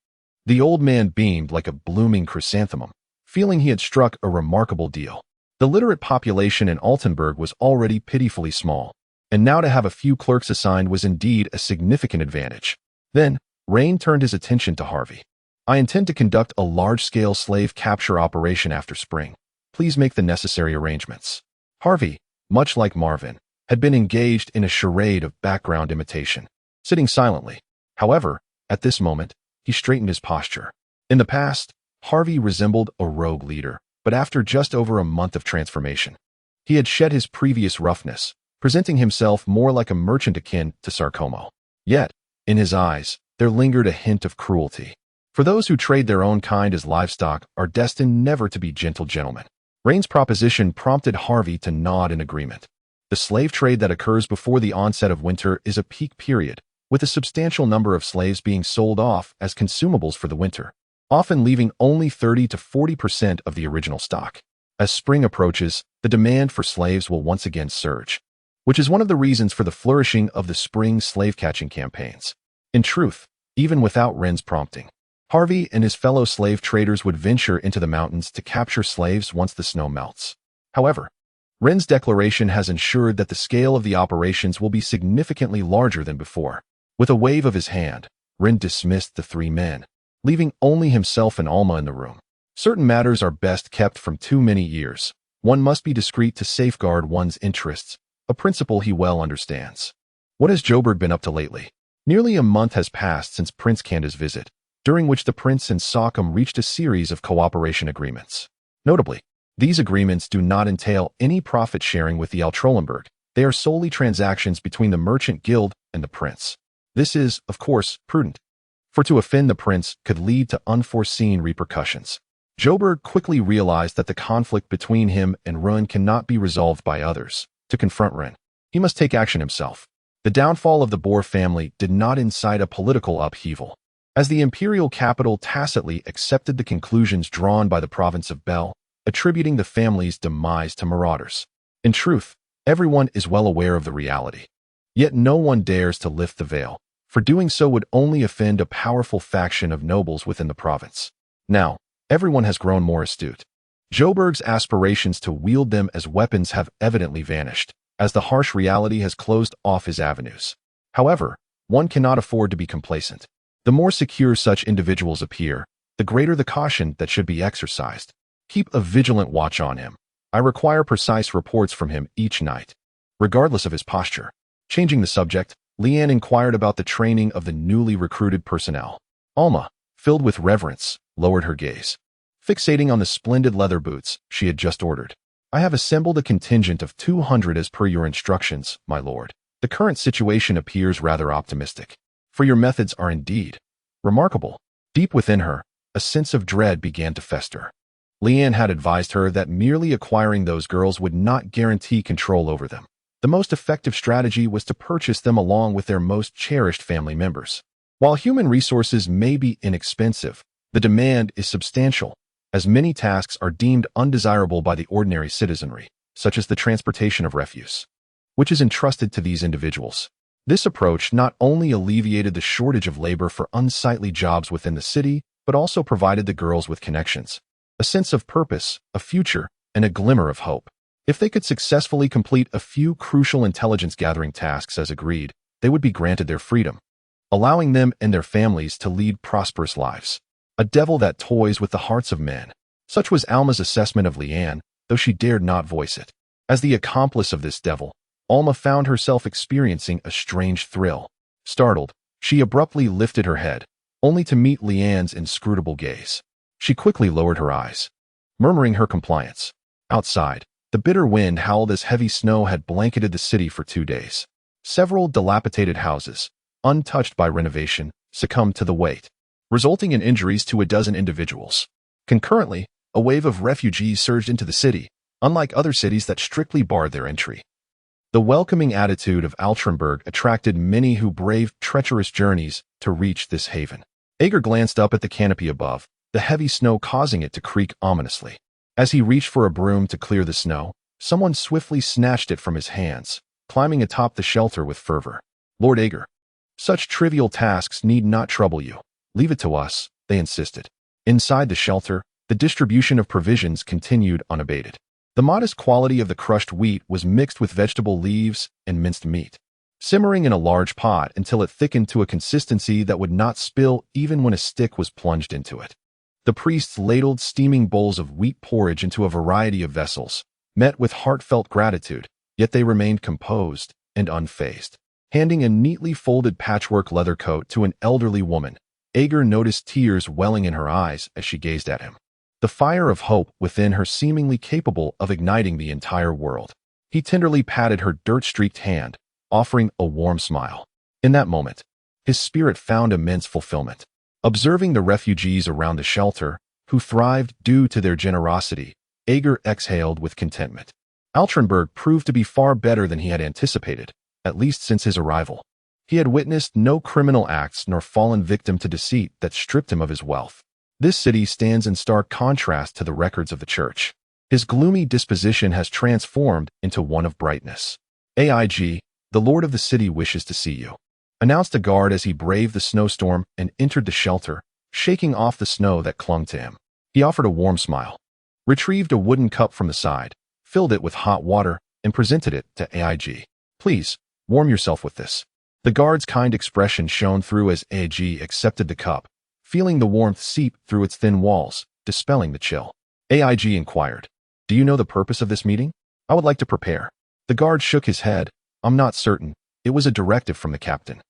The old man beamed like a blooming chrysanthemum, feeling he had struck a remarkable deal. The literate population in Altenburg was already pitifully small, and now to have a few clerks assigned was indeed a significant advantage. Then, Raine turned his attention to Harvey. I intend to conduct a large-scale slave capture operation after spring. Please make the necessary arrangements. Harvey, much like Marvin, had been engaged in a charade of background imitation, sitting silently. However, at this moment, he straightened his posture. In the past, Harvey resembled a rogue leader, but after just over a month of transformation, he had shed his previous roughness, presenting himself more like a merchant akin to Sarcomo. Yet, in his eyes, there lingered a hint of cruelty. For those who trade their own kind as livestock are destined never to be gentle gentlemen. Raine's proposition prompted Harvey to nod in agreement. The slave trade that occurs before the onset of winter is a peak period, with a substantial number of slaves being sold off as consumables for the winter, often leaving only 30 to 40% of the original stock. As spring approaches, the demand for slaves will once again surge, which is one of the reasons for the flourishing of the spring slave-catching campaigns. In truth, even without Raine's prompting, Harvey and his fellow slave traders would venture into the mountains to capture slaves once the snow melts. However, Raine's declaration has ensured that the scale of the operations will be significantly larger than before. With a wave of his hand, Raine dismissed the three men, leaving only himself and Alma in the room. Certain matters are best kept from too many ears. One must be discreet to safeguard one's interests, a principle he well understands. What has Joburg been up to lately? Nearly a month has passed since Prince Canda's visit, during which the prince and Sockham reached a series of cooperation agreements. Notably, these agreements do not entail any profit sharing with the Altrolenberg. They are solely transactions between the merchant guild and the prince. This is, of course, prudent, for to offend the prince could lead to unforeseen repercussions. Joburg quickly realized that the conflict between him and Rein cannot be resolved by others. To confront Rein, he must take action himself. The downfall of the Boer family did not incite a political upheaval, as the imperial capital tacitly accepted the conclusions drawn by the province of Bel, attributing the family's demise to marauders. In truth, everyone is well aware of the reality. Yet no one dares to lift the veil, for doing so would only offend a powerful faction of nobles within the province. Now, everyone has grown more astute. Joburg's aspirations to wield them as weapons have evidently vanished, as the harsh reality has closed off his avenues. However, one cannot afford to be complacent. The more secure such individuals appear, the greater the caution that should be exercised. Keep a vigilant watch on him. I require precise reports from him each night, regardless of his posture. Changing the subject, Leanne inquired about the training of the newly recruited personnel. Alma, filled with reverence, lowered her gaze, fixating on the splendid leather boots she had just ordered. I have assembled a contingent of 200 as per your instructions, my lord. The current situation appears rather optimistic, for your methods are indeed remarkable. Deep within her, a sense of dread began to fester. Leanne had advised her that merely acquiring those girls would not guarantee control over them. The most effective strategy was to purchase them along with their most cherished family members. While human resources may be inexpensive, the demand is substantial, as many tasks are deemed undesirable by the ordinary citizenry, such as the transportation of refuse, which is entrusted to these individuals. This approach not only alleviated the shortage of labor for unsightly jobs within the city, but also provided the girls with connections, a sense of purpose, a future, and a glimmer of hope. If they could successfully complete a few crucial intelligence-gathering tasks as agreed, they would be granted their freedom, allowing them and their families to lead prosperous lives. A devil that toys with the hearts of men. Such was Alma's assessment of Leanne, though she dared not voice it. As the accomplice of this devil, Alma found herself experiencing a strange thrill. Startled, she abruptly lifted her head, only to meet Leanne's inscrutable gaze. She quickly lowered her eyes, murmuring her compliance. Outside, the bitter wind howled as heavy snow had blanketed the city for 2 days. Several dilapidated houses, untouched by renovation, succumbed to the weight, resulting in injuries to a dozen individuals. Concurrently, a wave of refugees surged into the city, unlike other cities that strictly barred their entry. The welcoming attitude of Altrenberg attracted many who braved treacherous journeys to reach this haven. Ager glanced up at the canopy above, the heavy snow causing it to creak ominously. As he reached for a broom to clear the snow, someone swiftly snatched it from his hands, climbing atop the shelter with fervor. Lord Ager, such trivial tasks need not trouble you. Leave it to us, they insisted. Inside the shelter, the distribution of provisions continued unabated. The modest quality of the crushed wheat was mixed with vegetable leaves and minced meat, simmering in a large pot until it thickened to a consistency that would not spill even when a stick was plunged into it. The priests ladled steaming bowls of wheat porridge into a variety of vessels, met with heartfelt gratitude, yet they remained composed and unfazed. Handing a neatly folded patchwork leather coat to an elderly woman, Ager noticed tears welling in her eyes as she gazed at him, the fire of hope within her seemingly capable of igniting the entire world. He tenderly patted her dirt-streaked hand, offering a warm smile. In that moment, his spirit found immense fulfillment. Observing the refugees around the shelter, who thrived due to their generosity, Ager exhaled with contentment. Altrenberg proved to be far better than he had anticipated, at least since his arrival. He had witnessed no criminal acts nor fallen victim to deceit that stripped him of his wealth. This city stands in stark contrast to the records of the church. His gloomy disposition has transformed into one of brightness. AIG, the lord of the city wishes to see you, announced a guard as he braved the snowstorm and entered the shelter, shaking off the snow that clung to him. He offered a warm smile, retrieved a wooden cup from the side, filled it with hot water, and presented it to AIG. Please, warm yourself with this. The guard's kind expression shone through as AIG accepted the cup, feeling the warmth seep through its thin walls, dispelling the chill. AIG inquired, "Do you know the purpose of this meeting?" "I would like to prepare." The guard shook his head. "I'm not certain. It was a directive from the captain."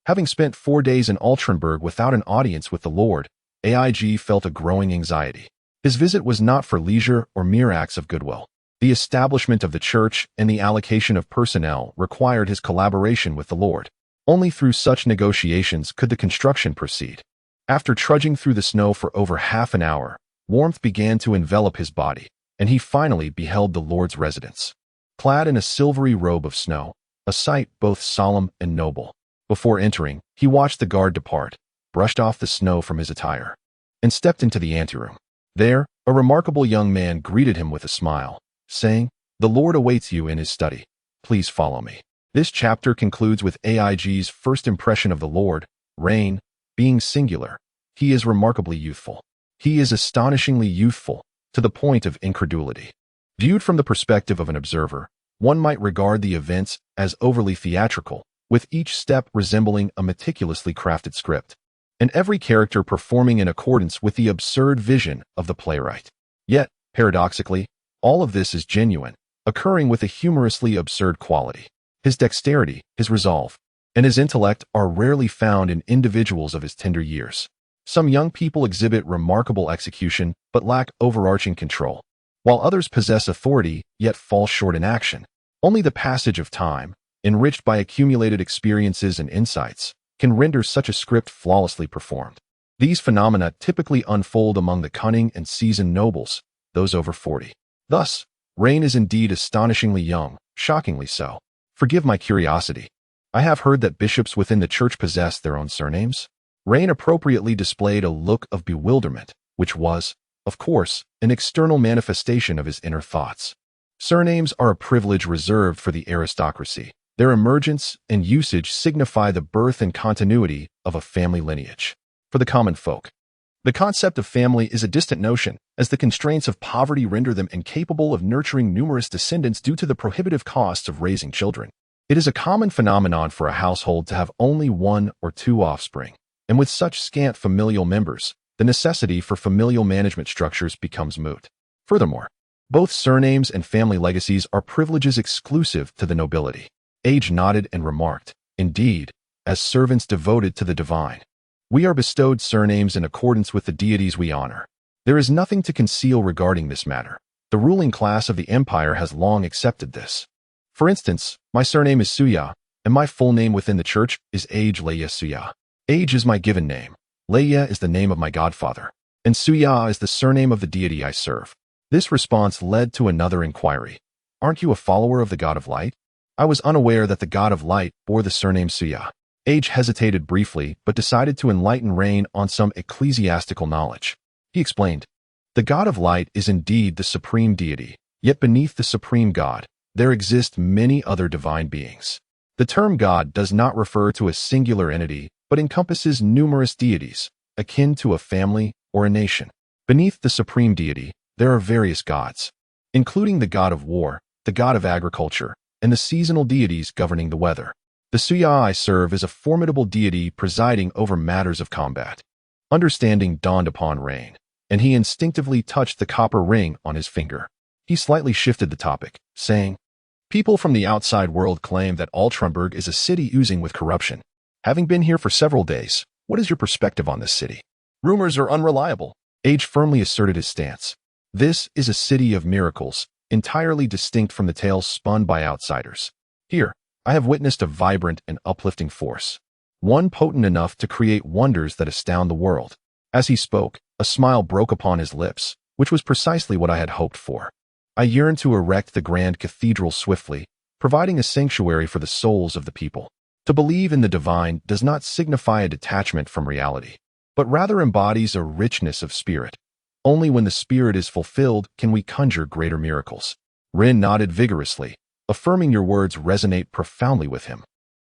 Having spent 4 days in Altrenberg without an audience with the Lord, AIG felt a growing anxiety. His visit was not for leisure or mere acts of goodwill. The establishment of the church and the allocation of personnel required his collaboration with the Lord. Only through such negotiations could the construction proceed. After trudging through the snow for over half an hour, warmth began to envelop his body, and he finally beheld the Lord's residence. Clad in a silvery robe of snow, a sight both solemn and noble. Before entering, he watched the guard depart, brushed off the snow from his attire, and stepped into the anteroom. There, a remarkable young man greeted him with a smile, saying, "The Lord awaits you in his study. Please follow me." This chapter concludes with AIG's first impression of the Lord, Rein, being singular. He is remarkably youthful. He is astonishingly youthful, to the point of incredulity. Viewed from the perspective of an observer, One might regard the events as overly theatrical, with each step resembling a meticulously crafted script, and every character performing in accordance with the absurd vision of the playwright. Yet, paradoxically, all of this is genuine, occurring with a humorously absurd quality. His dexterity, his resolve, and his intellect are rarely found in individuals of his tender years. Some young people exhibit remarkable execution but lack overarching control, while others possess authority yet fall short in action. Only the passage of time, enriched by accumulated experiences and insights, can render such a script flawlessly performed. These phenomena typically unfold among the cunning and seasoned nobles, those over 40. Thus, Raine is indeed astonishingly young, shockingly so. Forgive my curiosity. I have heard that bishops within the church possess their own surnames. Raine appropriately displayed a look of bewilderment, which was, of course, an external manifestation of his inner thoughts. Surnames are a privilege reserved for the aristocracy. Their emergence and usage signify the birth and continuity of a family lineage. For the common folk, the concept of family is a distant notion, as the constraints of poverty render them incapable of nurturing numerous descendants due to the prohibitive costs of raising children. It is a common phenomenon for a household to have only one or two offspring, and with such scant familial members, the necessity for familial management structures becomes moot. Furthermore, both surnames and family legacies are privileges exclusive to the nobility. Age nodded and remarked, "Indeed, as servants devoted to the divine, we are bestowed surnames in accordance with the deities we honor. There is nothing to conceal regarding this matter. The ruling class of the empire has long accepted this. For instance, my surname is Suya, and my full name within the church is Age Leia Suya. Age is my given name. Leia is the name of my godfather, and Suya is the surname of the deity I serve." This response led to another inquiry. "Aren't you a follower of the god of light?" I was unaware that the god of light bore the surname Suya. Age hesitated briefly, but decided to enlighten Raine on some ecclesiastical knowledge. He explained, "The god of light is indeed the supreme deity, yet beneath the supreme god, there exist many other divine beings. The term god does not refer to a singular entity, but encompasses numerous deities, akin to a family or a nation. Beneath the supreme deity, there are various gods, including the god of war, the god of agriculture, and the seasonal deities governing the weather. The Suya I serve is a formidable deity presiding over matters of combat." Understanding dawned upon Raine, and he instinctively touched the copper ring on his finger. He slightly shifted the topic, saying, "People from the outside world claim that Altrenburg is a city oozing with corruption. Having been here for several days, what is your perspective on this city?" "Rumors are unreliable." Age firmly asserted his stance. "This is a city of miracles, entirely distinct from the tales spun by outsiders. Here, I have witnessed a vibrant and uplifting force, one potent enough to create wonders that astound the world." As he spoke, a smile broke upon his lips, which was precisely what I had hoped for. "I yearn to erect the grand cathedral swiftly, providing a sanctuary for the souls of the people. To believe in the divine does not signify a detachment from reality, but rather embodies a richness of spirit. Only when the spirit is fulfilled can we conjure greater miracles." Rein nodded vigorously, affirming your words resonate profoundly with him.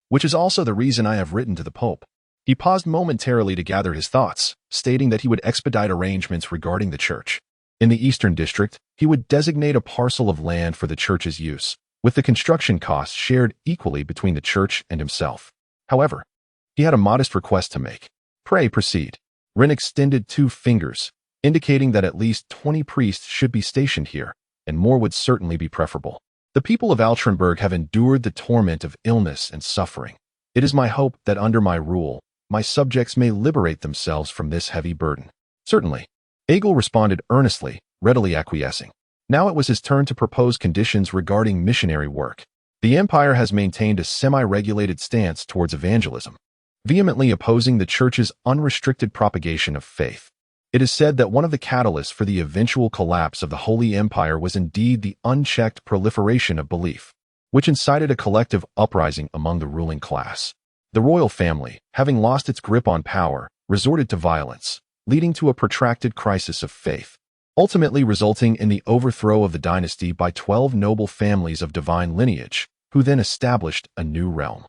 "Which is also the reason I have written to the Pope." He paused momentarily to gather his thoughts, stating that he would expedite arrangements regarding the church. In the Eastern District, he would designate a parcel of land for the church's use, with the construction costs shared equally between the church and himself. However, he had a modest request to make. "Pray proceed." Rein extended 2 fingers, indicating that at least 20 priests should be stationed here, and more would certainly be preferable. "The people of Altrenburg have endured the torment of illness and suffering. It is my hope that under my rule, my subjects may liberate themselves from this heavy burden." "Certainly." Egil responded earnestly, readily acquiescing. Now it was his turn to propose conditions regarding missionary work. The empire has maintained a semi-regulated stance towards evangelism, vehemently opposing the church's unrestricted propagation of faith. It is said that one of the catalysts for the eventual collapse of the Holy Empire was indeed the unchecked proliferation of belief, which incited a collective uprising among the ruling class. The royal family, having lost its grip on power, resorted to violence, leading to a protracted crisis of faith, ultimately resulting in the overthrow of the dynasty by 12 noble families of divine lineage, who then established a new realm.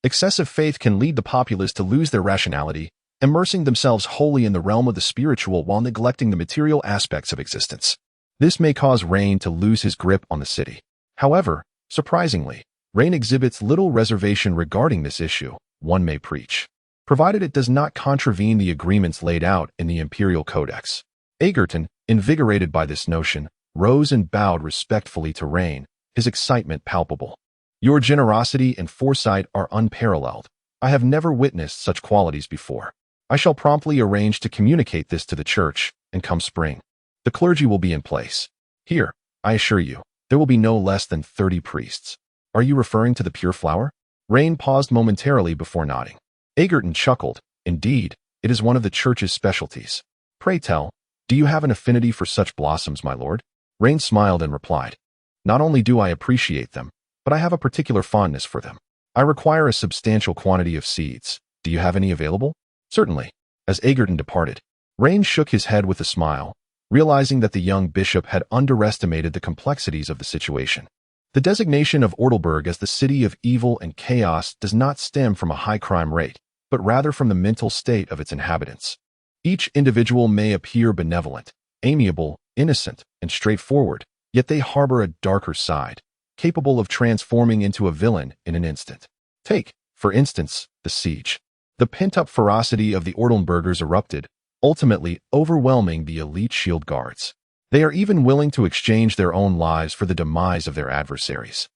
Excessive faith can lead the populace to lose their rationality, immersing themselves wholly in the realm of the spiritual while neglecting the material aspects of existence. This may cause Raine to lose his grip on the city. However, Surprisingly, Raine exhibits little reservation regarding this issue, one may preach, provided it does not contravene the agreements laid out in the Imperial Codex. Egerton, invigorated by this notion, rose and bowed respectfully to Raine, his excitement palpable. Your generosity and foresight are unparalleled. I have never witnessed such qualities before. I shall promptly arrange to communicate this to the church, and come spring, the clergy will be in place. Here, I assure you, there will be no less than 30 priests. Are you referring to the pure flower? Raine paused momentarily before nodding. Egerton chuckled. Indeed, it is one of the church's specialties. Pray tell, do you have an affinity for such blossoms, my lord? Raine smiled and replied, not only do I appreciate them, but I have a particular fondness for them. I require a substantial quantity of seeds. Do you have any available? Certainly. As Egerton departed, Raine shook his head with a smile, realizing that the young bishop had underestimated the complexities of the situation. The designation of Ortelburg as the city of evil and chaos does not stem from a high crime rate, but rather from the mental state of its inhabitants. Each individual may appear benevolent, amiable, innocent, and straightforward, yet they harbor a darker side, capable of transforming into a villain in an instant. Take, for instance, the siege. The pent-up ferocity of the Ortelburgers erupted, ultimately overwhelming the elite shield guards. They are even willing to exchange their own lives for the demise of their adversaries,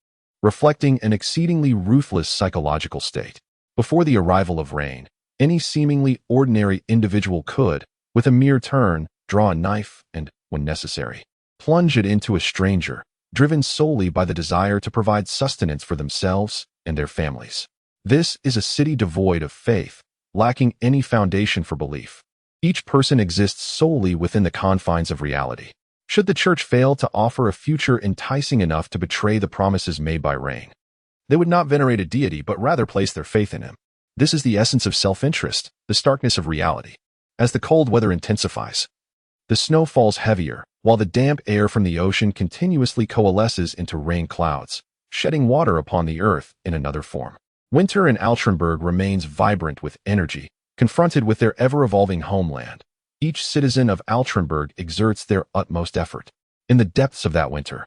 reflecting an exceedingly ruthless psychological state. Before the arrival of Raine, any seemingly ordinary individual could, with a mere turn, draw a knife and, when necessary, plunge it into a stranger, driven solely by the desire to provide sustenance for themselves and their families. This is a city devoid of faith, lacking any foundation for belief. Each person exists solely within the confines of reality. Should the church fail to offer a future enticing enough to betray the promises made by Raine, they would not venerate a deity but rather place their faith in him. This is the essence of self-interest, the starkness of reality. As the cold weather intensifies, the snow falls heavier, while the damp air from the ocean continuously coalesces into rain clouds, shedding water upon the earth in another form. Winter in Altrenburg remains vibrant with energy, confronted with their ever-evolving homeland. Each citizen of Altrenburg exerts their utmost effort. In the depths of that winter,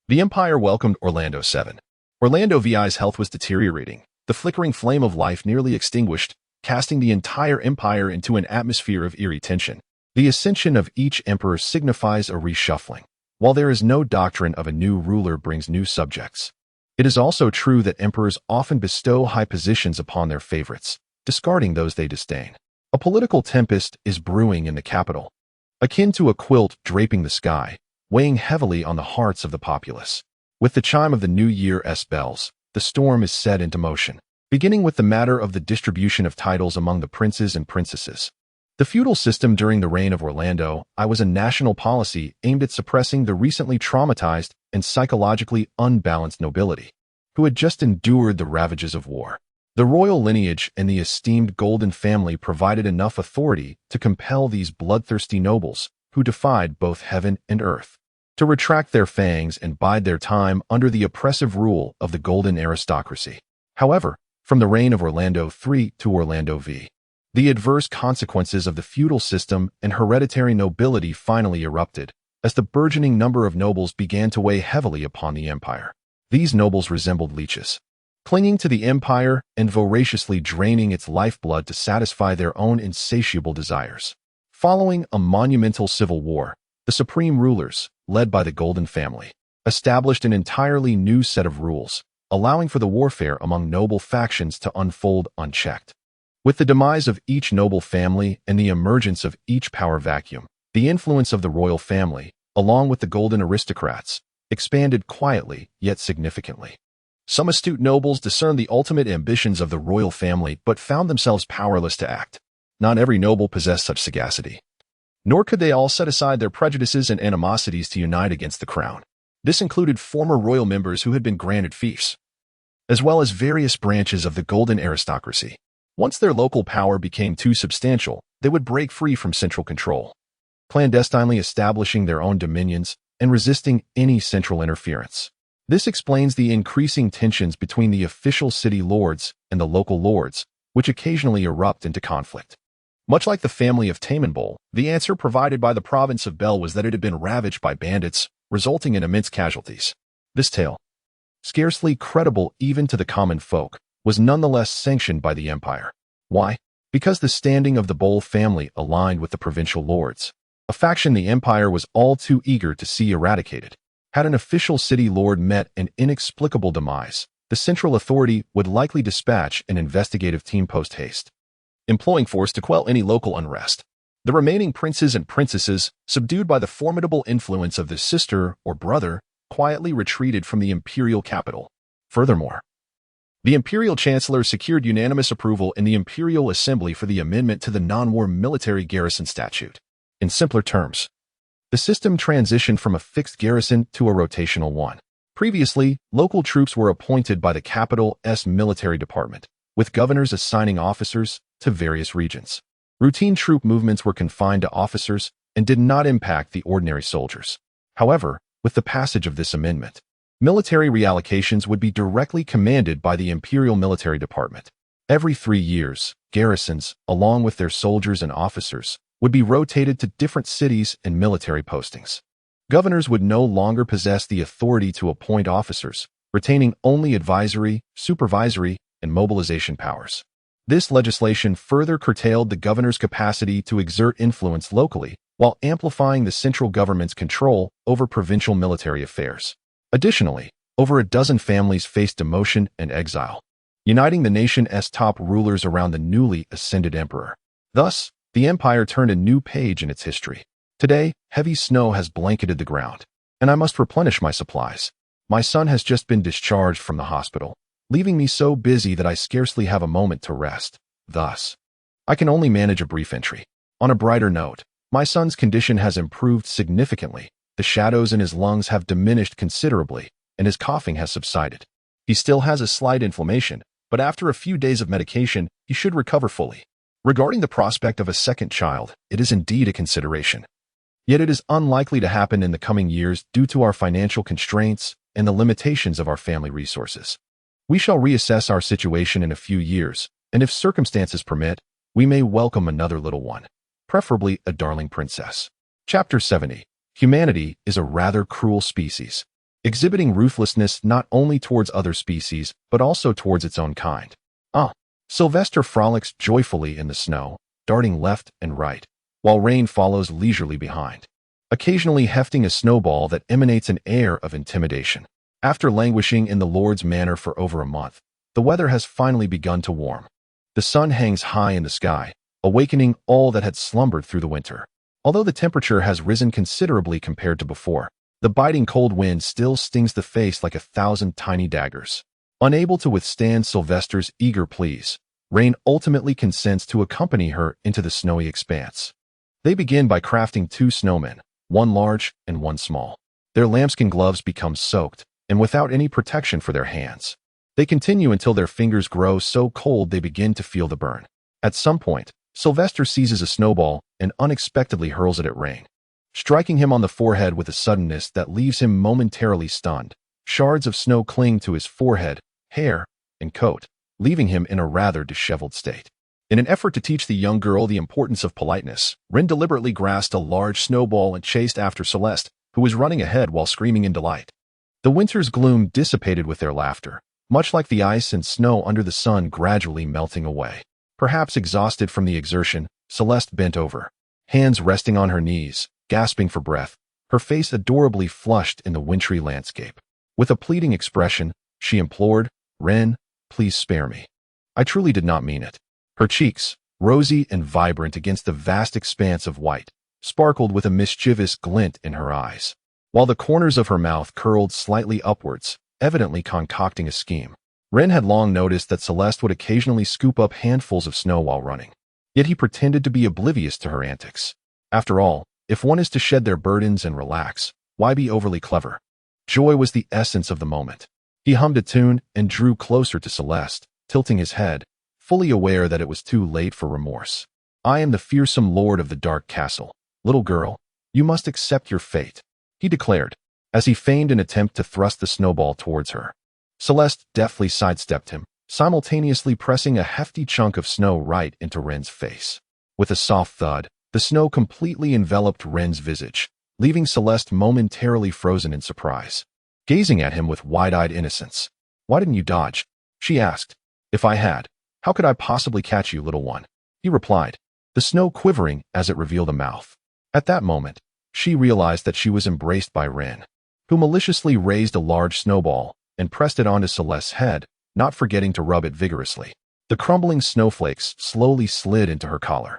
the Empire welcomed Orlando 7. Orlando VI's health was deteriorating, the flickering flame of life nearly extinguished, casting the entire empire into an atmosphere of eerie tension. The ascension of each emperor signifies a reshuffling. While there is no doctrine of a new ruler brings new subjects, it is also true that emperors often bestow high positions upon their favorites, discarding those they disdain. A political tempest is brewing in the capital, akin to a quilt draping the sky, weighing heavily on the hearts of the populace. With the chime of the New Year's bells, the storm is set into motion, beginning with the matter of the distribution of titles among the princes and princesses. The feudal system during the reign of Orlando I was a national policy aimed at suppressing the recently traumatized and psychologically unbalanced nobility, who had just endured the ravages of war. The royal lineage and the esteemed golden family provided enough authority to compel these bloodthirsty nobles, who defied both heaven and earth, to retract their fangs and bide their time under the oppressive rule of the golden aristocracy. However, from the reign of Orlando III to Orlando V, the adverse consequences of the feudal system and hereditary nobility finally erupted, as the burgeoning number of nobles began to weigh heavily upon the empire. These nobles resembled leeches, clinging to the empire and voraciously draining its lifeblood to satisfy their own insatiable desires. Following a monumental civil war, the supreme rulers, led by the Golden Family, established an entirely new set of rules, allowing for the warfare among noble factions to unfold unchecked. With the demise of each noble family and the emergence of each power vacuum, the influence of the royal family, along with the golden aristocrats, expanded quietly yet significantly. Some astute nobles discerned the ultimate ambitions of the royal family but found themselves powerless to act. Not every noble possessed such sagacity, nor could they all set aside their prejudices and animosities to unite against the crown. This included former royal members who had been granted fiefs, as well as various branches of the golden aristocracy. Once their local power became too substantial, they would break free from central control, clandestinely establishing their own dominions and resisting any central interference. This explains the increasing tensions between the official city lords and the local lords, which occasionally erupt into conflict. Much like the family of Tamenbol, the answer provided by the province of Bel was that it had been ravaged by bandits, resulting in immense casualties. This tale, scarcely credible even to the common folk, was nonetheless sanctioned by the empire. Why? Because the standing of the Bowl family aligned with the provincial lords, a faction the empire was all too eager to see eradicated. Had an official city lord met an inexplicable demise, the central authority would likely dispatch an investigative team post-haste, employing force to quell any local unrest. The remaining princes and princesses, subdued by the formidable influence of their sister or brother, quietly retreated from the imperial capital. Furthermore, the imperial chancellor secured unanimous approval in the imperial assembly for the amendment to the non-war military garrison statute. In simpler terms, the system transitioned from a fixed garrison to a rotational one. Previously, local troops were appointed by the capital's military department, with governors assigning officers to various regions. Routine troop movements were confined to officers and did not impact the ordinary soldiers. However, with the passage of this amendment, military reallocations would be directly commanded by the Imperial Military Department. Every 3 years, garrisons, along with their soldiers and officers, would be rotated to different cities and military postings. Governors would no longer possess the authority to appoint officers, retaining only advisory, supervisory, and mobilization powers. This legislation further curtailed the governor's capacity to exert influence locally, while amplifying the central government's control over provincial military affairs. Additionally, over a dozen families faced demotion and exile, uniting the nation's top rulers around the newly ascended emperor. Thus, the empire turned a new page in its history. Today, heavy snow has blanketed the ground, and I must replenish my supplies. My son has just been discharged from the hospital, leaving me so busy that I scarcely have a moment to rest. Thus, I can only manage a brief entry. On a brighter note, my son's condition has improved significantly. The shadows in his lungs have diminished considerably, and his coughing has subsided. He still has a slight inflammation, but after a few days of medication, he should recover fully. Regarding the prospect of a second child, it is indeed a consideration. Yet it is unlikely to happen in the coming years due to our financial constraints and the limitations of our family resources. We shall reassess our situation in a few years, and if circumstances permit, we may welcome another little one, preferably a darling princess. Chapter 70. Humanity is a rather cruel species, exhibiting ruthlessness not only towards other species, but also towards its own kind. Sylvester frolics joyfully in the snow, darting left and right, while Raine follows leisurely behind, occasionally hefting a snowball that emanates an air of intimidation. After languishing in the Lord's manor for over a month, the weather has finally begun to warm. The sun hangs high in the sky, awakening all that had slumbered through the winter. Although the temperature has risen considerably compared to before, the biting cold wind still stings the face like 1,000 tiny daggers. Unable to withstand Sylvester's eager pleas, Raine ultimately consents to accompany her into the snowy expanse. They begin by crafting 2 snowmen, one large and one small. Their lambskin gloves become soaked, and without any protection for their hands. They continue until their fingers grow so cold they begin to feel the burn. At some point, Sylvester seizes a snowball and unexpectedly hurls it at Raine, striking him on the forehead with a suddenness that leaves him momentarily stunned. Shards of snow cling to his forehead, hair, and coat, leaving him in a rather disheveled state. In an effort to teach the young girl the importance of politeness, Rein deliberately grasped a large snowball and chased after Celeste, who was running ahead while screaming in delight. The winter's gloom dissipated with their laughter, much like the ice and snow under the sun gradually melting away. Perhaps exhausted from the exertion, Celeste bent over, hands resting on her knees, gasping for breath, her face adorably flushed in the wintry landscape. With a pleading expression, she implored, "Rein, please spare me. I truly did not mean it." Her cheeks, rosy and vibrant against the vast expanse of white, sparkled with a mischievous glint in her eyes, while the corners of her mouth curled slightly upwards, evidently concocting a scheme. Rein had long noticed that Celeste would occasionally scoop up handfuls of snow while running, yet he pretended to be oblivious to her antics. After all, if one is to shed their burdens and relax, why be overly clever? Joy was the essence of the moment. He hummed a tune and drew closer to Celeste, tilting his head, fully aware that it was too late for remorse. "I am the fearsome lord of the dark castle. Little girl, you must accept your fate," he declared, as he feigned an attempt to thrust the snowball towards her. Celeste deftly sidestepped him, simultaneously pressing a hefty chunk of snow right into Rein's face. With a soft thud, the snow completely enveloped Rein's visage, leaving Celeste momentarily frozen in surprise. gazing at him with wide-eyed innocence. "Why didn't you dodge?" she asked. "If I had, how could I possibly catch you, little one?" he replied, the snow quivering as it revealed a mouth. At that moment, she realized that she was embraced by Rein, who maliciously raised a large snowball and pressed it onto Celeste's head, not forgetting to rub it vigorously. The crumbling snowflakes slowly slid into her collar,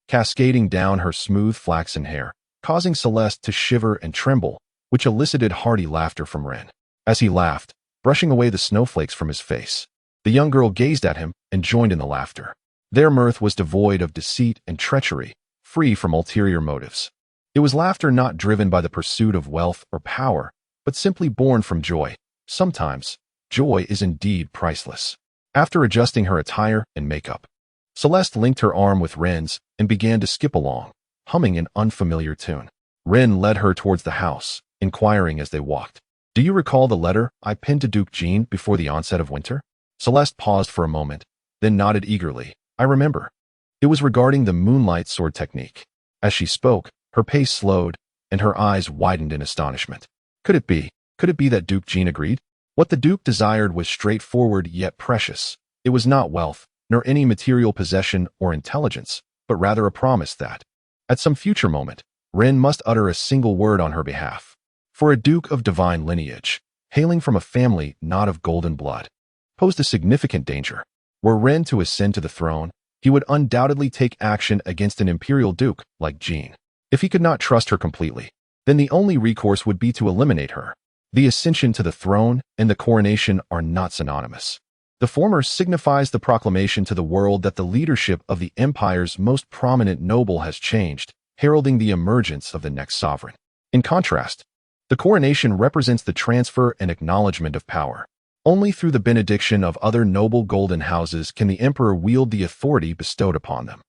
cascading down her smooth flaxen hair, causing Celeste to shiver and tremble, which elicited hearty laughter from Rein. As he laughed, brushing away the snowflakes from his face, the young girl gazed at him and joined in the laughter. Their mirth was devoid of deceit and treachery, free from ulterior motives. It was laughter not driven by the pursuit of wealth or power, but simply born from joy. Sometimes, joy is indeed priceless. After adjusting her attire and makeup, Celeste linked her arm with Rein's and began to skip along, humming an unfamiliar tune. Rein led her towards the house, inquiring as they walked. "Do you recall the letter I pinned to Duke Jean before the onset of winter?" Celeste paused for a moment, then nodded eagerly. "I remember. It was regarding the moonlight sword technique." As she spoke, her pace slowed, and her eyes widened in astonishment. Could it be that Duke Jean agreed? What the Duke desired was straightforward yet precious. It was not wealth, nor any material possession or intelligence, but rather a promise that, at some future moment, Rein must utter a single word on her behalf. For a Duke of divine lineage, hailing from a family not of golden blood, posed a significant danger. Were Rein to ascend to the throne, he would undoubtedly take action against an imperial duke like Jean. If he could not trust her completely, then the only recourse would be to eliminate her. The ascension to the throne and the coronation are not synonymous. The former signifies the proclamation to the world that the leadership of the empire's most prominent noble has changed, heralding the emergence of the next sovereign. In contrast, the coronation represents the transfer and acknowledgement of power. Only through the benediction of other noble golden houses can the emperor wield the authority bestowed upon them.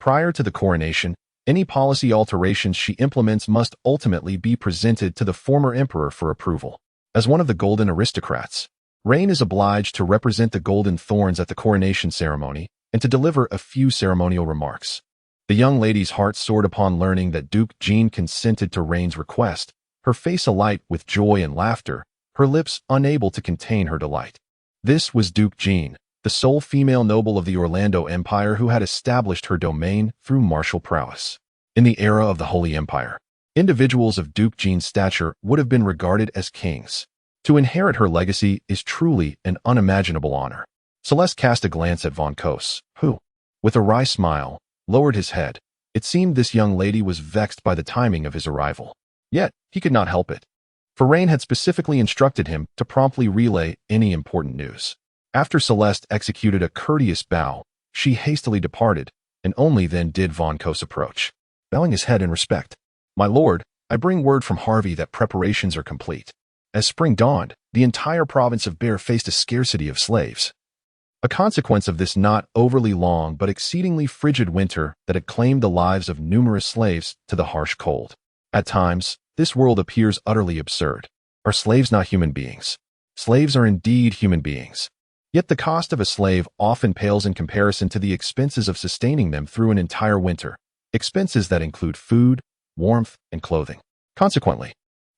Prior to the coronation, any policy alterations she implements must ultimately be presented to the former emperor for approval. As one of the golden aristocrats, Rein is obliged to represent the golden Thorns at the coronation ceremony and to deliver a few ceremonial remarks. The young lady's heart soared upon learning that Duke Jean consented to Rein's request, her face alight with joy and laughter, her lips unable to contain her delight. This was Duke Jean, the sole female noble of the Orlando Empire who had established her domain through martial prowess. In the era of the Holy Empire, individuals of Duke Jean's stature would have been regarded as kings. To inherit her legacy is truly an unimaginable honor. Celeste cast a glance at Von Kos, who, with a wry smile, lowered his head. It seemed this young lady was vexed by the timing of his arrival. Yet, he could not help it, for Rein had specifically instructed him to promptly relay any important news. After Celeste executed a courteous bow, she hastily departed, and only then did Von Kos approach. Bowing his head in respect, "My lord, I bring word from Harvey that preparations are complete." As spring dawned, the entire province of Bear faced a scarcity of slaves. A consequence of this not overly long but exceedingly frigid winter that had claimed the lives of numerous slaves to the harsh cold. At times, this world appears utterly absurd. Are slaves not human beings? Slaves are indeed human beings. Yet the cost of a slave often pales in comparison to the expenses of sustaining them through an entire winter, expenses that include food, warmth, and clothing. Consequently,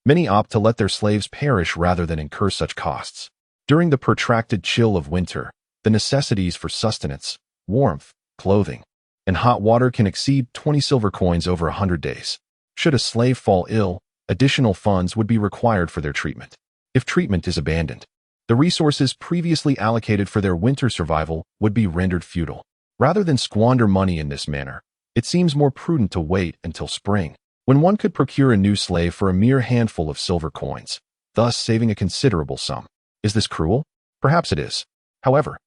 many opt to let their slaves perish rather than incur such costs. During the protracted chill of winter, the necessities for sustenance, warmth, clothing, and hot water can exceed 20 silver coins over 100 days. Should a slave fall ill, additional funds would be required for their treatment. If treatment is abandoned, the resources previously allocated for their winter survival would be rendered futile. Rather than squander money in this manner, it seems more prudent to wait until spring, when one could procure a new slave for a mere handful of silver coins, thus saving a considerable sum. Is this cruel? Perhaps it is. However,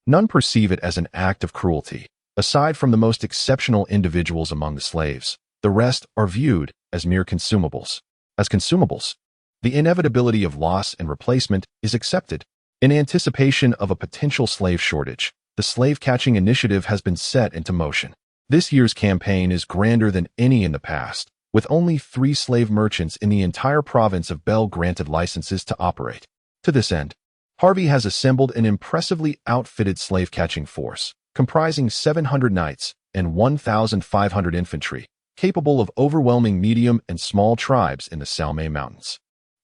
none perceive it as an act of cruelty. Aside from the most exceptional individuals among the slaves, the rest are viewed as mere consumables. As consumables, the inevitability of loss and replacement is accepted. In anticipation of a potential slave shortage, the slave-catching initiative has been set into motion. This year's campaign is grander than any in the past, with only 3 slave merchants in the entire province of Bell granted licenses to operate. To this end, Harvey has assembled an impressively outfitted slave-catching force, comprising 700 knights and 1,500 infantry, capable of overwhelming medium and small tribes in the Salme Mountains.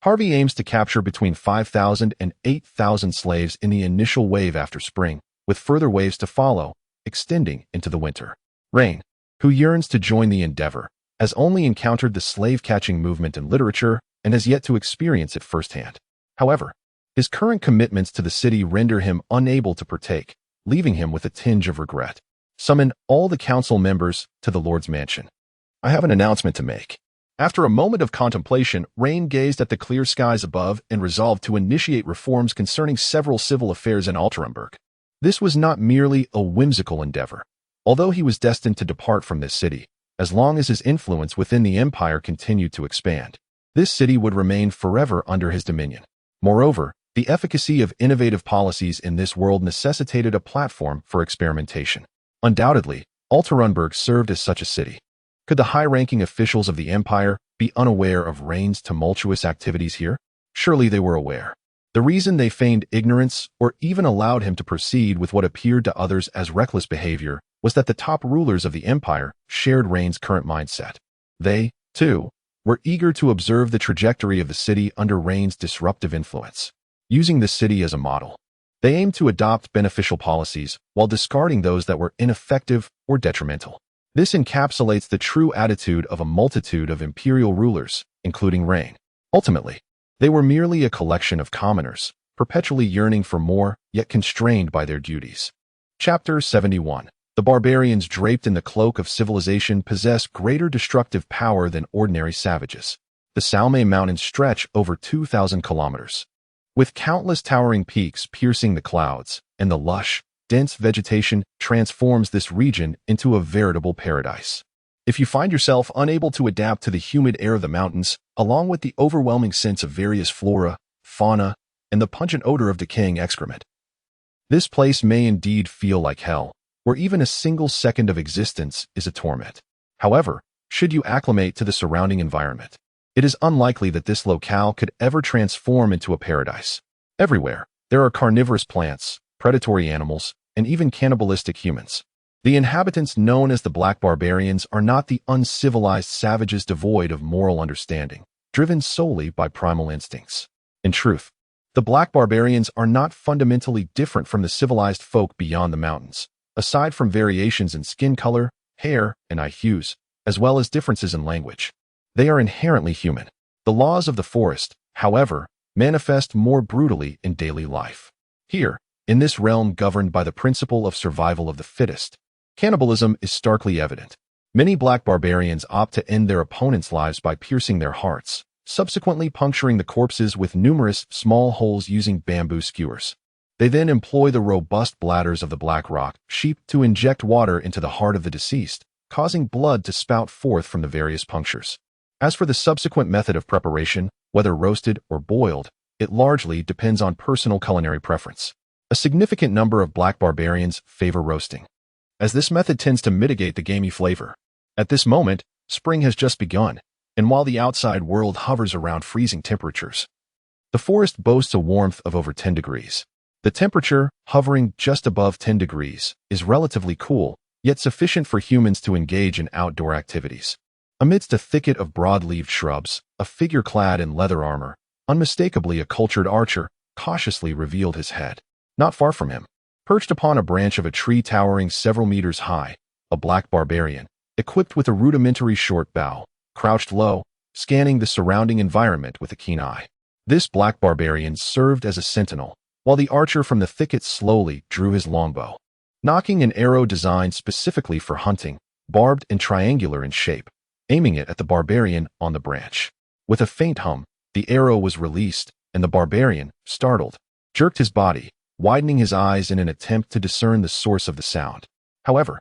Harvey aims to capture between 5,000 and 8,000 slaves in the initial wave after spring, with further waves to follow, extending into the winter. Raine, who yearns to join the endeavor, has only encountered the slave-catching movement in literature and has yet to experience it firsthand. However, his current commitments to the city render him unable to partake, leaving him with a tinge of regret. Summon all the council members to the Lord's mansion. I have an announcement to make. After a moment of contemplation, Raine gazed at the clear skies above and resolved to initiate reforms concerning several civil affairs in Alternburg. This was not merely a whimsical endeavor. Although he was destined to depart from this city, as long as his influence within the empire continued to expand, this city would remain forever under his dominion. Moreover, the efficacy of innovative policies in this world necessitated a platform for experimentation. Undoubtedly, Alternburg served as such a city. Could the high-ranking officials of the empire be unaware of Raine's tumultuous activities here? Surely they were aware. The reason they feigned ignorance or even allowed him to proceed with what appeared to others as reckless behavior was that the top rulers of the empire shared Raine's current mindset. They, too, were eager to observe the trajectory of the city under Raine's disruptive influence. Using the city as a model, they aimed to adopt beneficial policies while discarding those that were ineffective or detrimental. This encapsulates the true attitude of a multitude of imperial rulers, including Raine. Ultimately, they were merely a collection of commoners, perpetually yearning for more, yet constrained by their duties. Chapter 71. The barbarians draped in the cloak of civilization possess greater destructive power than ordinary savages. The Salme Mountains stretch over 2,000 kilometers. With countless towering peaks piercing the clouds, and the lush, dense vegetation transforms this region into a veritable paradise. If you find yourself unable to adapt to the humid air of the mountains, along with the overwhelming sense of various flora, fauna, and the pungent odor of decaying excrement, this place may indeed feel like hell, where even a single second of existence is a torment. However, should you acclimate to the surrounding environment, it is unlikely that this locale could ever transform into a paradise. Everywhere, there are carnivorous plants, predatory animals, and even cannibalistic humans. The inhabitants known as the Black Barbarians are not the uncivilized savages devoid of moral understanding, driven solely by primal instincts. In truth, the Black Barbarians are not fundamentally different from the civilized folk beyond the mountains, aside from variations in skin color, hair, and eye hues, as well as differences in language. They are inherently human. The laws of the forest, however, manifest more brutally in daily life. Here, in this realm governed by the principle of survival of the fittest, cannibalism is starkly evident. Many Black Barbarians opt to end their opponents' lives by piercing their hearts, subsequently puncturing the corpses with numerous small holes using bamboo skewers. They then employ the robust bladders of the black rock sheep to inject water into the heart of the deceased, causing blood to spout forth from the various punctures. As for the subsequent method of preparation, whether roasted or boiled, it largely depends on personal culinary preference. A significant number of Black Barbarians favor roasting, as this method tends to mitigate the gamey flavor. At this moment, spring has just begun, and while the outside world hovers around freezing temperatures, the forest boasts a warmth of over 10 degrees. The temperature, hovering just above 10 degrees, is relatively cool, yet sufficient for humans to engage in outdoor activities. Amidst a thicket of broad-leaved shrubs, a figure clad in leather armor, unmistakably a cultured archer, cautiously revealed his head. Not far from him, perched upon a branch of a tree towering several meters high, a Black Barbarian, equipped with a rudimentary short bow, crouched low, scanning the surrounding environment with a keen eye. This Black Barbarian served as a sentinel, while the archer from the thicket slowly drew his longbow, nocking an arrow designed specifically for hunting, barbed and triangular in shape, aiming it at the barbarian on the branch. With a faint hum, the arrow was released, and the barbarian, startled, jerked his body, widening his eyes in an attempt to discern the source of the sound. However,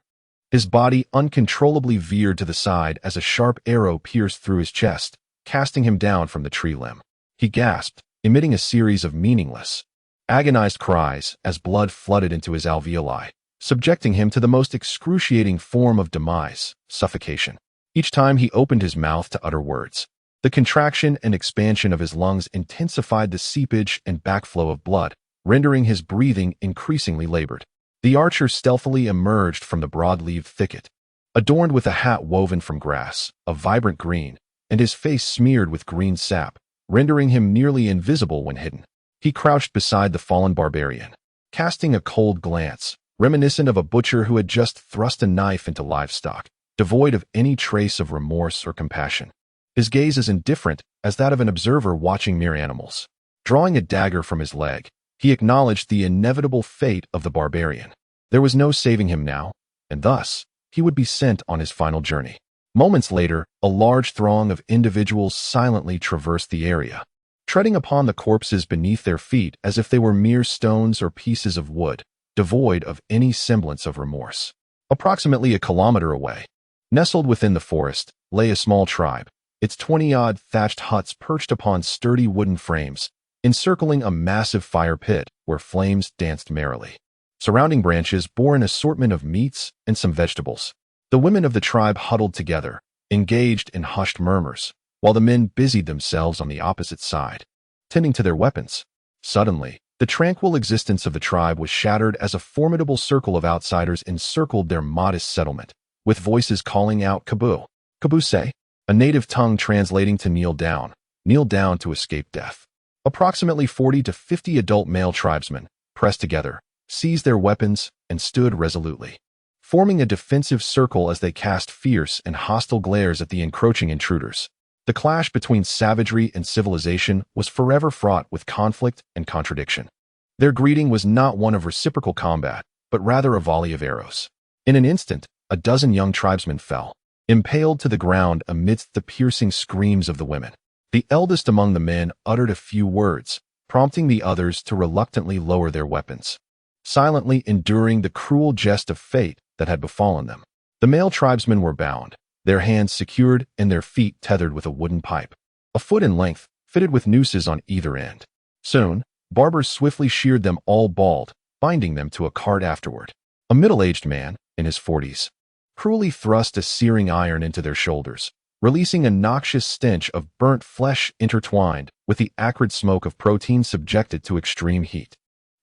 his body uncontrollably veered to the side as a sharp arrow pierced through his chest, casting him down from the tree limb. He gasped, emitting a series of meaningless, agonized cries as blood flooded into his alveoli, subjecting him to the most excruciating form of demise, suffocation. Each time he opened his mouth to utter words, the contraction and expansion of his lungs intensified the seepage and backflow of blood, rendering his breathing increasingly labored. The archer stealthily emerged from the broad-leaved thicket, adorned with a hat woven from grass, a vibrant green, and his face smeared with green sap, rendering him nearly invisible when hidden. He crouched beside the fallen barbarian, casting a cold glance, reminiscent of a butcher who had just thrust a knife into livestock, devoid of any trace of remorse or compassion. His gaze as indifferent as that of an observer watching mere animals. Drawing a dagger from his leg, he acknowledged the inevitable fate of the barbarian. There was no saving him now, and thus, he would be sent on his final journey. Moments later, a large throng of individuals silently traversed the area, treading upon the corpses beneath their feet as if they were mere stones or pieces of wood, devoid of any semblance of remorse. Approximately a kilometer away, nestled within the forest, lay a small tribe, its 20-odd thatched huts perched upon sturdy wooden frames, encircling a massive fire pit where flames danced merrily. Surrounding branches bore an assortment of meats and some vegetables. The women of the tribe huddled together, engaged in hushed murmurs, while the men busied themselves on the opposite side, tending to their weapons. Suddenly, the tranquil existence of the tribe was shattered as a formidable circle of outsiders encircled their modest settlement, with voices calling out "Kabu! Kabuse!" A native tongue translating to kneel down to escape death. Approximately 40 to 50 adult male tribesmen, pressed together, seized their weapons and stood resolutely, forming a defensive circle as they cast fierce and hostile glares at the encroaching intruders. The clash between savagery and civilization was forever fraught with conflict and contradiction. Their greeting was not one of reciprocal combat, but rather a volley of arrows. In an instant, a dozen young tribesmen fell, impaled to the ground amidst the piercing screams of the women. The eldest among the men uttered a few words, prompting the others to reluctantly lower their weapons, silently enduring the cruel jest of fate that had befallen them. The male tribesmen were bound, their hands secured and their feet tethered with a wooden pipe, a foot in length, fitted with nooses on either end. Soon, barbers swiftly sheared them all bald, binding them to a cart afterward. A middle-aged man, in his 40s, cruelly thrust a searing iron into their shoulders, releasing a noxious stench of burnt flesh intertwined with the acrid smoke of protein subjected to extreme heat,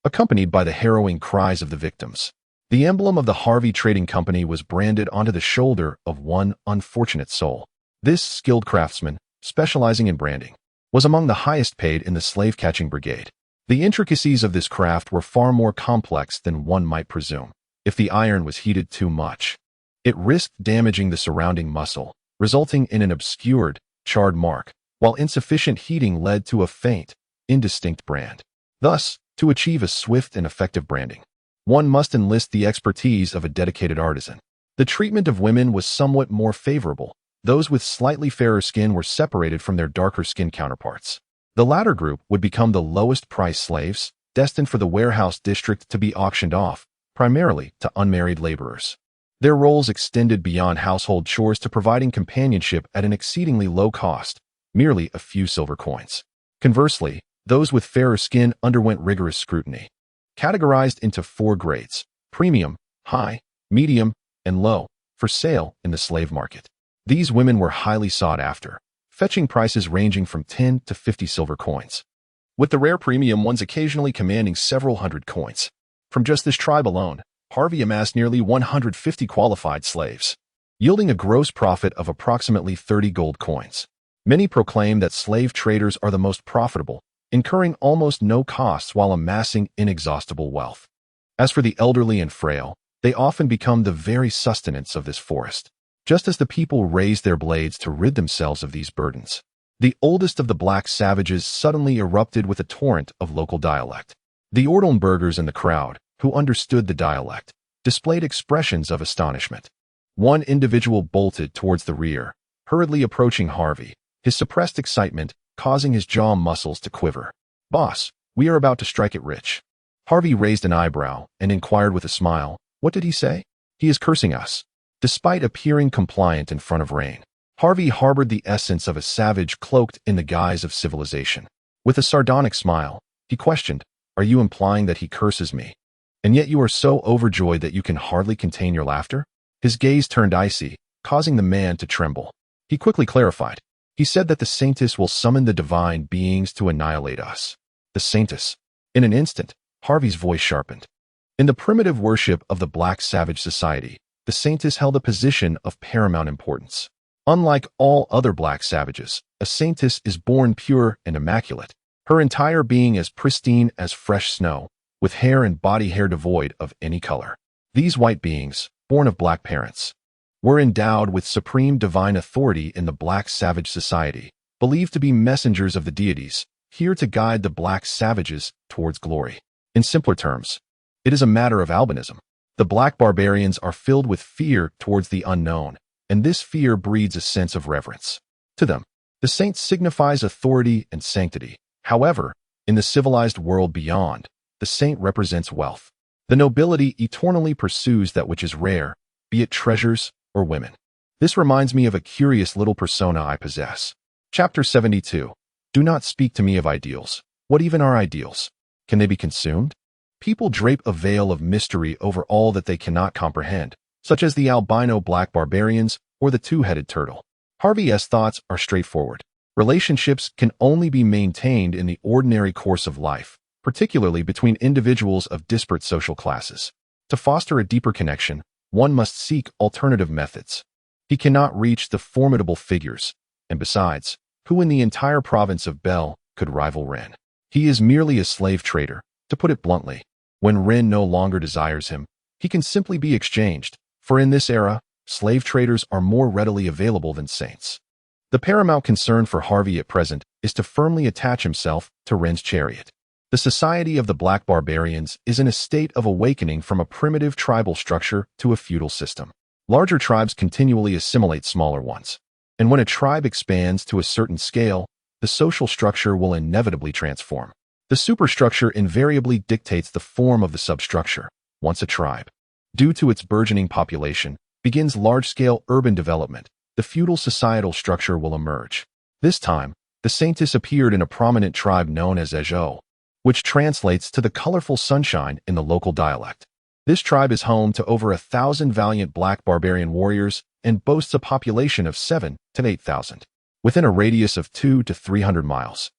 accompanied by the harrowing cries of the victims. The emblem of the Harvey Trading Company was branded onto the shoulder of one unfortunate soul. This skilled craftsman, specializing in branding, was among the highest paid in the slave-catching brigade. The intricacies of this craft were far more complex than one might presume. If the iron was heated too much, it risked damaging the surrounding muscle, resulting in an obscured, charred mark, while insufficient heating led to a faint, indistinct brand. Thus, to achieve a swift and effective branding, one must enlist the expertise of a dedicated artisan. The treatment of women was somewhat more favorable. Those with slightly fairer skin were separated from their darker skin counterparts. The latter group would become the lowest-priced slaves, destined for the warehouse district to be auctioned off, primarily to unmarried laborers. Their roles extended beyond household chores to providing companionship at an exceedingly low cost, merely a few silver coins. Conversely, those with fairer skin underwent rigorous scrutiny, categorized into 4 grades: premium, high, medium, and low, for sale in the slave market. These women were highly sought after, fetching prices ranging from 10 to 50 silver coins, with the rare premium ones occasionally commanding several hundred coins. From just this tribe alone, Harvey amassed nearly 150 qualified slaves, yielding a gross profit of approximately 30 gold coins. Many proclaim that slave traders are the most profitable, incurring almost no costs while amassing inexhaustible wealth. As for the elderly and frail, they often become the very sustenance of this forest, just as the people raise their blades to rid themselves of these burdens. The oldest of the black savages suddenly erupted with a torrent of local dialect. The Ortonburgers in the crowd, who understood the dialect, displayed expressions of astonishment. One individual bolted towards the rear, hurriedly approaching Harvey, his suppressed excitement causing his jaw muscles to quiver. "Boss, we are about to strike it rich." Harvey raised an eyebrow and inquired with a smile, "What did he say?" "He is cursing us." Despite appearing compliant in front of Raine, Harvey harbored the essence of a savage cloaked in the guise of civilization. With a sardonic smile, he questioned, "Are you implying that he curses me? And yet you are so overjoyed that you can hardly contain your laughter?" His gaze turned icy, causing the man to tremble. He quickly clarified. "He said that the Saintess will summon the divine beings to annihilate us." The Saintess. In an instant, Harvey's voice sharpened. In the primitive worship of the Black Savage Society, the Saintess held a position of paramount importance. Unlike all other black savages, a saintess is born pure and immaculate, her entire being as pristine as fresh snow, with hair and body hair devoid of any color. These white beings, born of black parents, were endowed with supreme divine authority in the black savage society, believed to be messengers of the deities, here to guide the black savages towards glory. In simpler terms, it is a matter of albinism. The black barbarians are filled with fear towards the unknown, and this fear breeds a sense of reverence. To them, the saint signifies authority and sanctity. However, in the civilized world beyond, the saint represents wealth. The nobility eternally pursues that which is rare, be it treasures or women. This reminds me of a curious little persona I possess. Chapter 72. Do not speak to me of ideals. What even are ideals? Can they be consumed? People drape a veil of mystery over all that they cannot comprehend, such as the albino black barbarians or the two-headed turtle. Harvey's thoughts are straightforward. Relationships can only be maintained in the ordinary course of life, particularly between individuals of disparate social classes. To foster a deeper connection, one must seek alternative methods. He cannot reach the formidable figures, and besides, who in the entire province of Bel could rival Rein? He is merely a slave trader, to put it bluntly. When Rein no longer desires him, he can simply be exchanged, for in this era, slave traders are more readily available than saints. The paramount concern for Harvey at present is to firmly attach himself to Rein's chariot. The society of the black barbarians is in a state of awakening from a primitive tribal structure to a feudal system. Larger tribes continually assimilate smaller ones, and when a tribe expands to a certain scale, the social structure will inevitably transform. The superstructure invariably dictates the form of the substructure. Once a tribe, due to its burgeoning population, begins large-scale urban development, the feudal societal structure will emerge. This time, the saintess appeared in a prominent tribe known as Ejo, which translates to the colorful sunshine in the local dialect. This tribe is home to over 1,000 valiant black barbarian warriors and boasts a population of 7,000 to 8,000. Within a radius of 200 to 300 miles,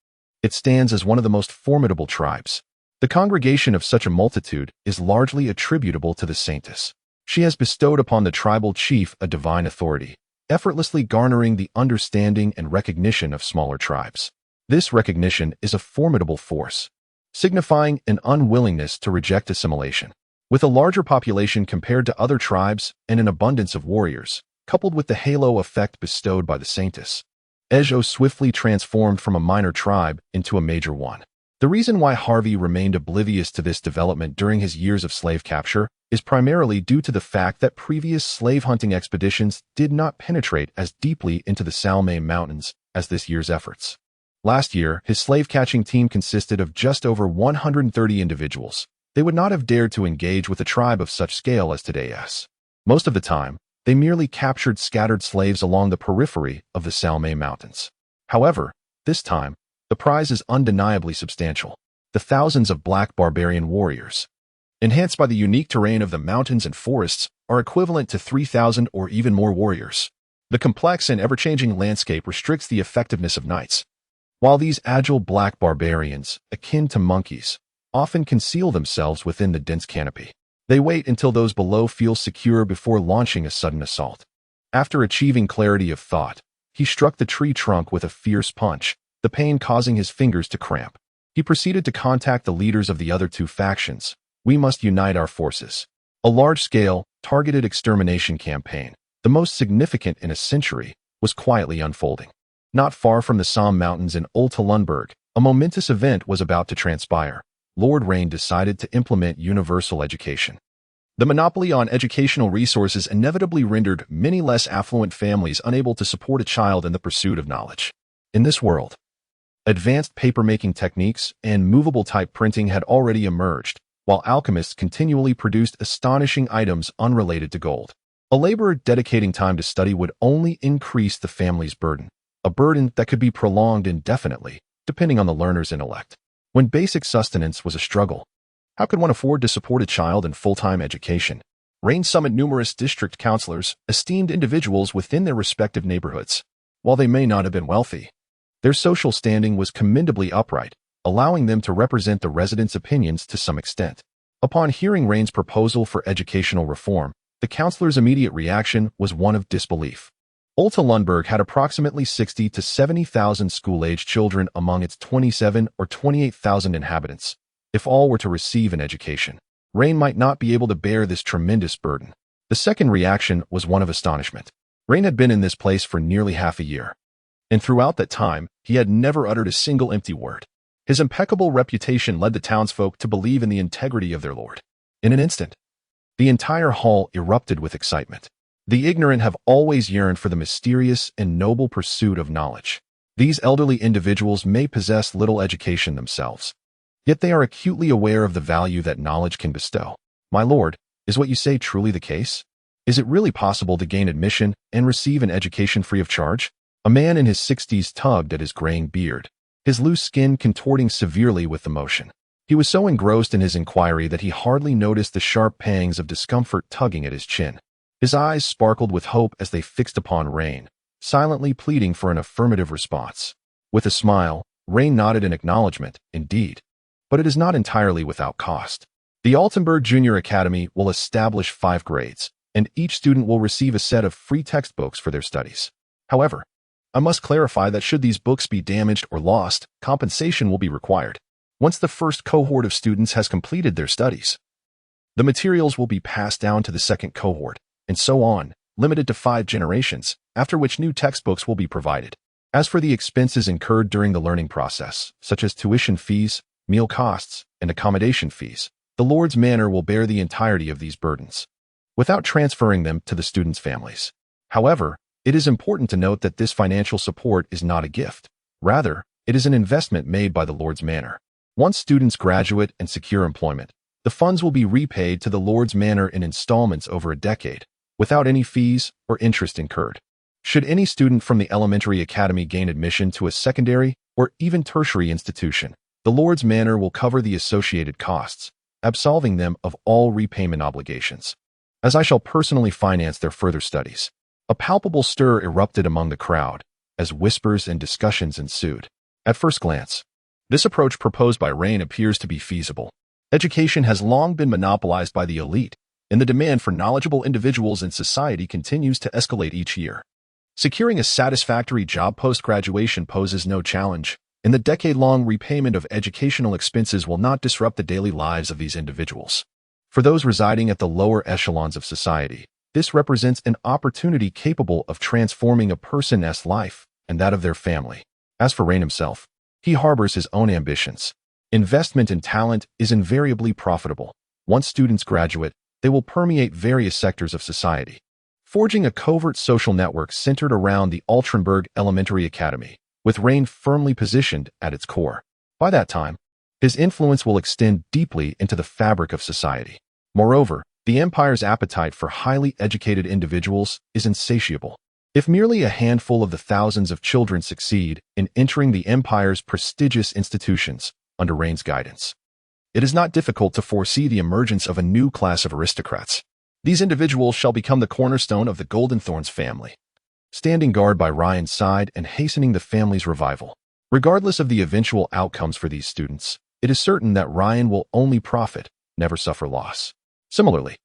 it stands as one of the most formidable tribes. The congregation of such a multitude is largely attributable to the saintess. She has bestowed upon the tribal chief a divine authority, effortlessly garnering the understanding and recognition of smaller tribes. This recognition is a formidable force, signifying an unwillingness to reject assimilation. With a larger population compared to other tribes and an abundance of warriors, coupled with the halo effect bestowed by the saintess, Ejo swiftly transformed from a minor tribe into a major one. The reason why Harvey remained oblivious to this development during his years of slave capture is primarily due to the fact that previous slave hunting expeditions did not penetrate as deeply into the Salmain Mountains as this year's efforts. Last year, his slave-catching team consisted of just over 130 individuals. They would not have dared to engage with a tribe of such scale as today's. Most of the time, they merely captured scattered slaves along the periphery of the Salmain Mountains. However, this time, the prize is undeniably substantial. The thousands of black barbarian warriors, enhanced by the unique terrain of the mountains and forests, are equivalent to 3,000 or even more warriors. The complex and ever-changing landscape restricts the effectiveness of knights, while these agile black barbarians, akin to monkeys, often conceal themselves within the dense canopy. They wait until those below feel secure before launching a sudden assault. After achieving clarity of thought, he struck the tree trunk with a fierce punch, the pain causing his fingers to cramp. He proceeded to contact the leaders of the other two factions. We must unite our forces. A large-scale, targeted extermination campaign, the most significant in a century, was quietly unfolding. Not far from the Somme Mountains in Ulta-Lundberg, a momentous event was about to transpire. Lord Rein decided to implement universal education. The monopoly on educational resources inevitably rendered many less affluent families unable to support a child in the pursuit of knowledge. In this world, advanced paper-making techniques and movable-type printing had already emerged, while alchemists continually produced astonishing items unrelated to gold. A laborer dedicating time to study would only increase the family's burden, a burden that could be prolonged indefinitely, depending on the learner's intellect. When basic sustenance was a struggle, how could one afford to support a child in full-time education? Rein summoned numerous district councilors, esteemed individuals within their respective neighborhoods. While they may not have been wealthy, their social standing was commendably upright, allowing them to represent the residents' opinions to some extent. Upon hearing Rein's proposal for educational reform, the councilors' immediate reaction was one of disbelief. Ulta Lundberg had approximately 60 to 70,000 school-aged children among its 27 or 28,000 inhabitants. If all were to receive an education, Rein might not be able to bear this tremendous burden. The second reaction was one of astonishment. Rein had been in this place for nearly half a year, and throughout that time, he had never uttered a single empty word. His impeccable reputation led the townsfolk to believe in the integrity of their lord. In an instant, the entire hall erupted with excitement. The ignorant have always yearned for the mysterious and noble pursuit of knowledge. These elderly individuals may possess little education themselves, yet they are acutely aware of the value that knowledge can bestow. My lord, is what you say truly the case? Is it really possible to gain admission and receive an education free of charge? A man in his 60s tugged at his graying beard, his loose skin contorting severely with the motion. He was so engrossed in his inquiry that he hardly noticed the sharp pangs of discomfort tugging at his chin. His eyes sparkled with hope as they fixed upon Rein, silently pleading for an affirmative response. With a smile, Rein nodded in acknowledgement, indeed. But it is not entirely without cost. The Altenburg Junior Academy will establish 5 grades, and each student will receive a set of free textbooks for their studies. However, I must clarify that should these books be damaged or lost, compensation will be required. Once the first cohort of students has completed their studies, the materials will be passed down to the second cohort, and so on, limited to 5 generations, after which new textbooks will be provided. As for the expenses incurred during the learning process, such as tuition fees, meal costs, and accommodation fees, the Lord's Manor will bear the entirety of these burdens, without transferring them to the students' families. However, it is important to note that this financial support is not a gift. Rather, it is an investment made by the Lord's Manor. Once students graduate and secure employment, the funds will be repaid to the Lord's Manor in installments over a decade, without any fees or interest incurred. Should any student from the elementary academy gain admission to a secondary or even tertiary institution, the Lord's Manor will cover the associated costs, absolving them of all repayment obligations, as I shall personally finance their further studies. A palpable stir erupted among the crowd, as whispers and discussions ensued. At first glance, this approach proposed by Rein appears to be feasible. Education has long been monopolized by the elite, and the demand for knowledgeable individuals in society continues to escalate each year. Securing a satisfactory job post-graduation poses no challenge, and the decade-long repayment of educational expenses will not disrupt the daily lives of these individuals. For those residing at the lower echelons of society, this represents an opportunity capable of transforming a person's life and that of their family. As for Rein himself, he harbors his own ambitions. Investment in talent is invariably profitable. Once students graduate, they will permeate various sectors of society, forging a covert social network centered around the Altenburg Elementary Academy, with Rein firmly positioned at its core. By that time, his influence will extend deeply into the fabric of society. Moreover, the Empire's appetite for highly educated individuals is insatiable. If merely a handful of the thousands of children succeed in entering the Empire's prestigious institutions under Rein's guidance, it is not difficult to foresee the emergence of a new class of aristocrats. These individuals shall become the cornerstone of the Golden Thorns family, standing guard by Ryan's side and hastening the family's revival. Regardless of the eventual outcomes for these students, it is certain that Rein will only profit, never suffer loss. Similarly,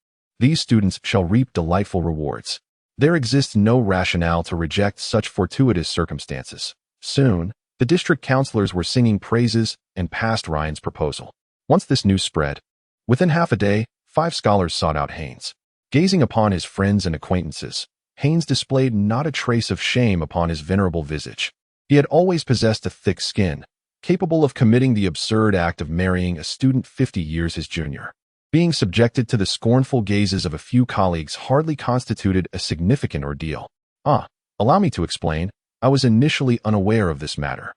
these students shall reap delightful rewards. There exists no rationale to reject such fortuitous circumstances. Soon, the district councilors were singing praises and passed Ryan's proposal. Once this news spread, within half a day, 5 scholars sought out Haynes. Gazing upon his friends and acquaintances, Haynes displayed not a trace of shame upon his venerable visage. He had always possessed a thick skin, capable of committing the absurd act of marrying a student 50 years his junior. Being subjected to the scornful gazes of a few colleagues hardly constituted a significant ordeal. Allow me to explain. I was initially unaware of this matter,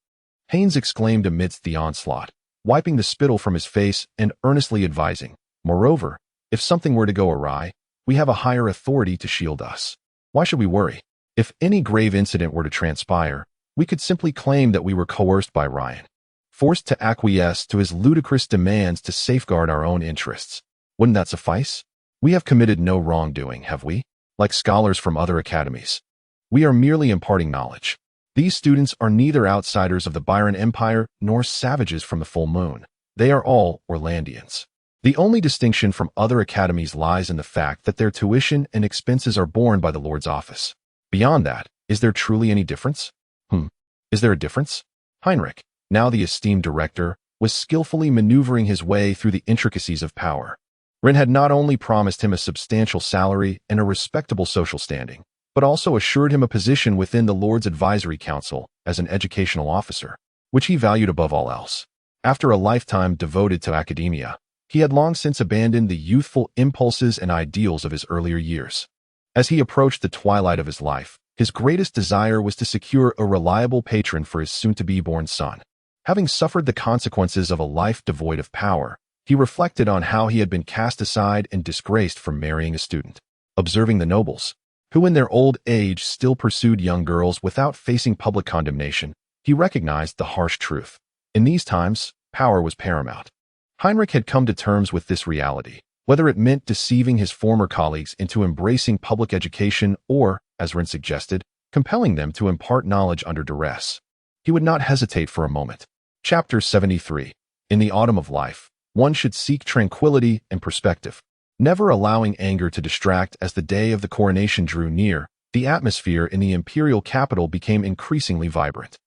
Haynes exclaimed amidst the onslaught, wiping the spittle from his face and earnestly advising. Moreover, if something were to go awry, we have a higher authority to shield us. Why should we worry? If any grave incident were to transpire, we could simply claim that we were coerced by Rein, forced to acquiesce to his ludicrous demands to safeguard our own interests. Wouldn't that suffice? We have committed no wrongdoing, have we? Like scholars from other academies, we are merely imparting knowledge. These students are neither outsiders of the Byron Empire nor savages from the full moon. They are all Orlandians. The only distinction from other academies lies in the fact that their tuition and expenses are borne by the Lord's office. Beyond that, Is there truly any difference? Is there a difference? Heinrich, now the esteemed director, was skillfully maneuvering his way through the intricacies of power. Rein had not only promised him a substantial salary and a respectable social standing, but also assured him a position within the Lord's Advisory Council as an educational officer, which he valued above all else. After a lifetime devoted to academia, he had long since abandoned the youthful impulses and ideals of his earlier years. As he approached the twilight of his life, his greatest desire was to secure a reliable patron for his soon-to-be-born son. Having suffered the consequences of a life devoid of power, he reflected on how he had been cast aside and disgraced for marrying a student. Observing the nobles, who in their old age still pursued young girls without facing public condemnation, he recognized the harsh truth. In these times, power was paramount. Heinrich had come to terms with this reality, whether it meant deceiving his former colleagues into embracing public education or, as Rein suggested, compelling them to impart knowledge under duress. He would not hesitate for a moment. Chapter 73. In the autumn of life, one should seek tranquility and perspective. Never allowing anger to distract as the day of the coronation drew near, the atmosphere in the imperial capital became increasingly vibrant.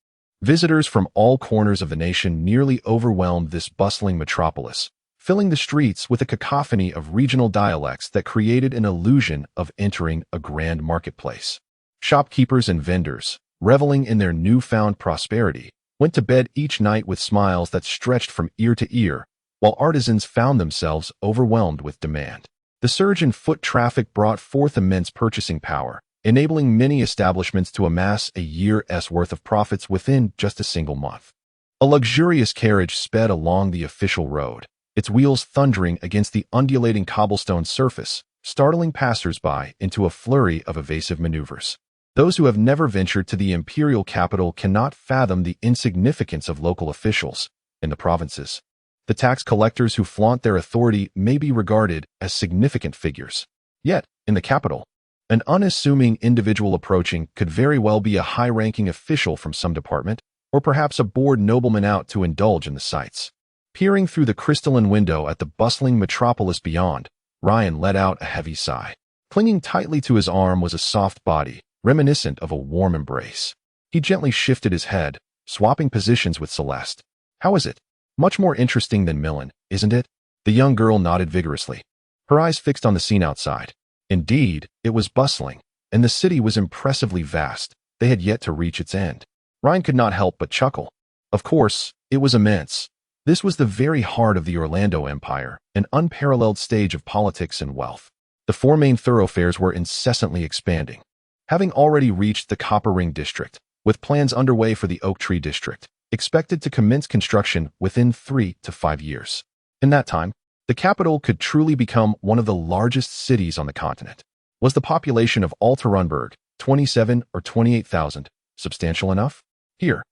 Visitors from all corners of the nation nearly overwhelmed this bustling metropolis, filling the streets with a cacophony of regional dialects that created an illusion of entering a grand marketplace. Shopkeepers and vendors, reveling in their newfound prosperity, went to bed each night with smiles that stretched from ear to ear, while artisans found themselves overwhelmed with demand. The surge in foot traffic brought forth immense purchasing power, enabling many establishments to amass a year's worth of profits within just a single month. A luxurious carriage sped along the official road, its wheels thundering against the undulating cobblestone surface, startling passers-by into a flurry of evasive maneuvers. Those who have never ventured to the imperial capital cannot fathom the insignificance of local officials. In the provinces, the tax collectors who flaunt their authority may be regarded as significant figures. Yet, in the capital, an unassuming individual approaching could very well be a high-ranking official from some department, or perhaps a bored nobleman out to indulge in the sights. Peering through the crystalline window at the bustling metropolis beyond, Rein let out a heavy sigh. Clinging tightly to his arm was a soft body, reminiscent of a warm embrace. He gently shifted his head, swapping positions with Celeste. "How is it? Much more interesting than Milan, isn't it?" The young girl nodded vigorously, her eyes fixed on the scene outside. Indeed, it was bustling, and the city was impressively vast. They had yet to reach its end. Rein could not help but chuckle. Of course, it was immense. This was the very heart of the Orlando Empire, an unparalleled stage of politics and wealth. The four main thoroughfares were incessantly expanding. Having already reached the Copper Ring district, with plans underway for the Oak Tree district, expected to commence construction within 3 to 5 years. In that time, the capital could truly become one of the largest cities on the continent. Was the population of Altarunberg, 27 or 28,000, substantial enough? Here,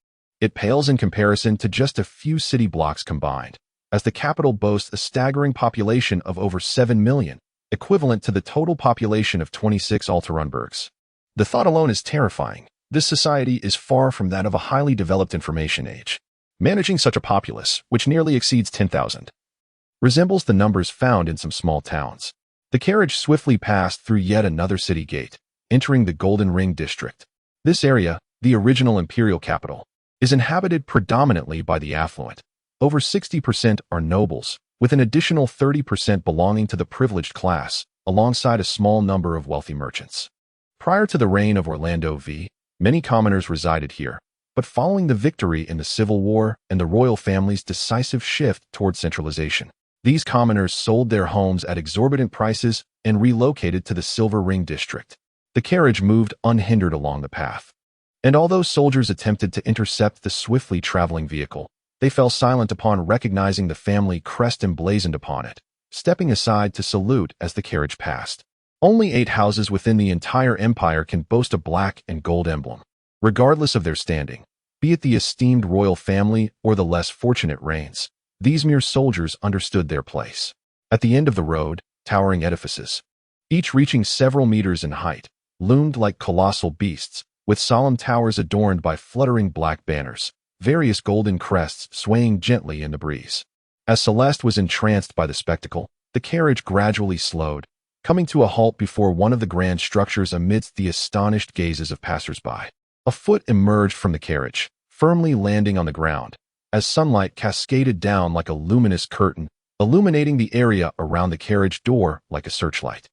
it pales in comparison to just a few city blocks combined, as the capital boasts a staggering population of over 7 million, equivalent to the total population of 26 Altarunbergs. The thought alone is terrifying. This society is far from that of a highly developed information age. Managing such a populace, which nearly exceeds 10,000, resembles the numbers found in some small towns. The carriage swiftly passed through yet another city gate, entering the Golden Ring district. This area, the original imperial capital, is inhabited predominantly by the affluent. Over 60% are nobles, with an additional 30% belonging to the privileged class, alongside a small number of wealthy merchants. Prior to the reign of Orlando V, many commoners resided here, but following the victory in the Civil War and the royal family's decisive shift toward centralization, these commoners sold their homes at exorbitant prices and relocated to the Silver Ring district. The carriage moved unhindered along the path, and although soldiers attempted to intercept the swiftly traveling vehicle, they fell silent upon recognizing the family crest emblazoned upon it, stepping aside to salute as the carriage passed. Only 8 houses within the entire empire can boast a black and gold emblem, regardless of their standing, be it the esteemed royal family or the less fortunate Raines. These mere soldiers understood their place. At the end of the road, towering edifices, each reaching several meters in height, loomed like colossal beasts, with solemn towers adorned by fluttering black banners, various golden crests swaying gently in the breeze. As Celeste was entranced by the spectacle, the carriage gradually slowed, coming to a halt before one of the grand structures amidst the astonished gazes of passers-by. A foot emerged from the carriage, firmly landing on the ground, as sunlight cascaded down like a luminous curtain, illuminating the area around the carriage door like a searchlight.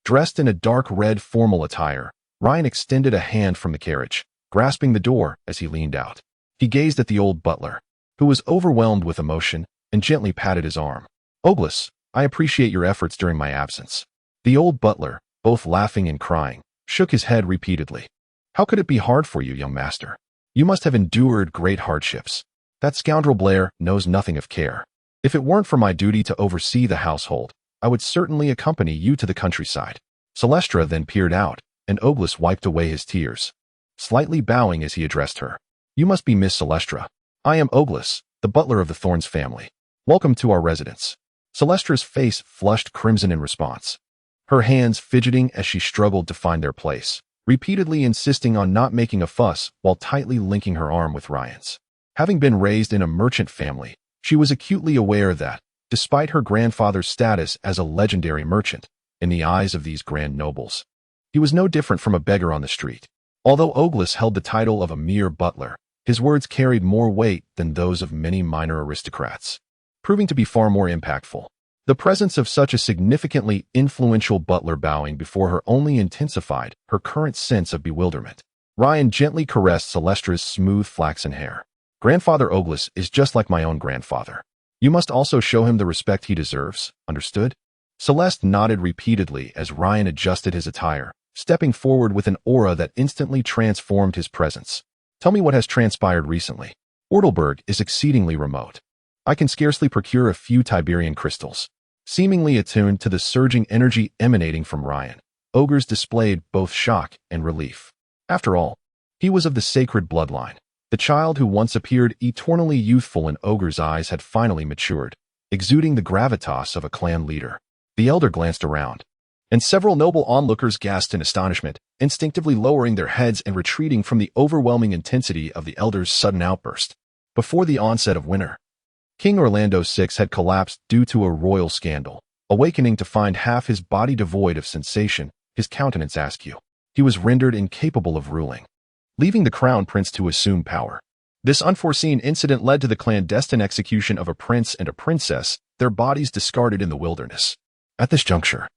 Dressed in a dark red formal attire, Rein extended a hand from the carriage, grasping the door as he leaned out. He gazed at the old butler, who was overwhelmed with emotion, and gently patted his arm. "Oglis, I appreciate your efforts during my absence." The old butler, both laughing and crying, shook his head repeatedly. "How could it be hard for you, young master? You must have endured great hardships. That scoundrel Blair knows nothing of care. If it weren't for my duty to oversee the household, I would certainly accompany you to the countryside." Celestra then peered out, and Oglis wiped away his tears, slightly bowing as he addressed her. "You must be Miss Celestra. I am Oglis, the butler of the Thorns family. Welcome to our residence." Celestra's face flushed crimson in response, her hands fidgeting as she struggled to find their place, repeatedly insisting on not making a fuss while tightly linking her arm with Ryan's. Having been raised in a merchant family, she was acutely aware that, despite her grandfather's status as a legendary merchant, in the eyes of these grand nobles, he was no different from a beggar on the street. Although Oglis held the title of a mere butler, his words carried more weight than those of many minor aristocrats, proving to be far more impactful. The presence of such a significantly influential butler bowing before her only intensified her current sense of bewilderment. Ryan gently caressed Celestra's smooth flaxen hair. "Grandfather Oglis is just like my own grandfather. You must also show him the respect he deserves, understood?" Celeste nodded repeatedly as Ryan adjusted his attire, stepping forward with an aura that instantly transformed his presence. "Tell me what has transpired recently. Ortelberg is exceedingly remote. I can scarcely procure a few Tiberian crystals." Seemingly attuned to the surging energy emanating from Ryan, Ogres displayed both shock and relief. After all, he was of the sacred bloodline. The child who once appeared eternally youthful in Ogre's eyes had finally matured, exuding the gravitas of a clan leader. The elder glanced around, and several noble onlookers gasped in astonishment, instinctively lowering their heads and retreating from the overwhelming intensity of the elder's sudden outburst. Before the onset of winter, King Orlando VI had collapsed due to a royal scandal, awakening to find half his body devoid of sensation, his countenance askew. He was rendered incapable of ruling, leaving the crown prince to assume power. This unforeseen incident led to the clandestine execution of a prince and a princess, their bodies discarded in the wilderness. At this juncture,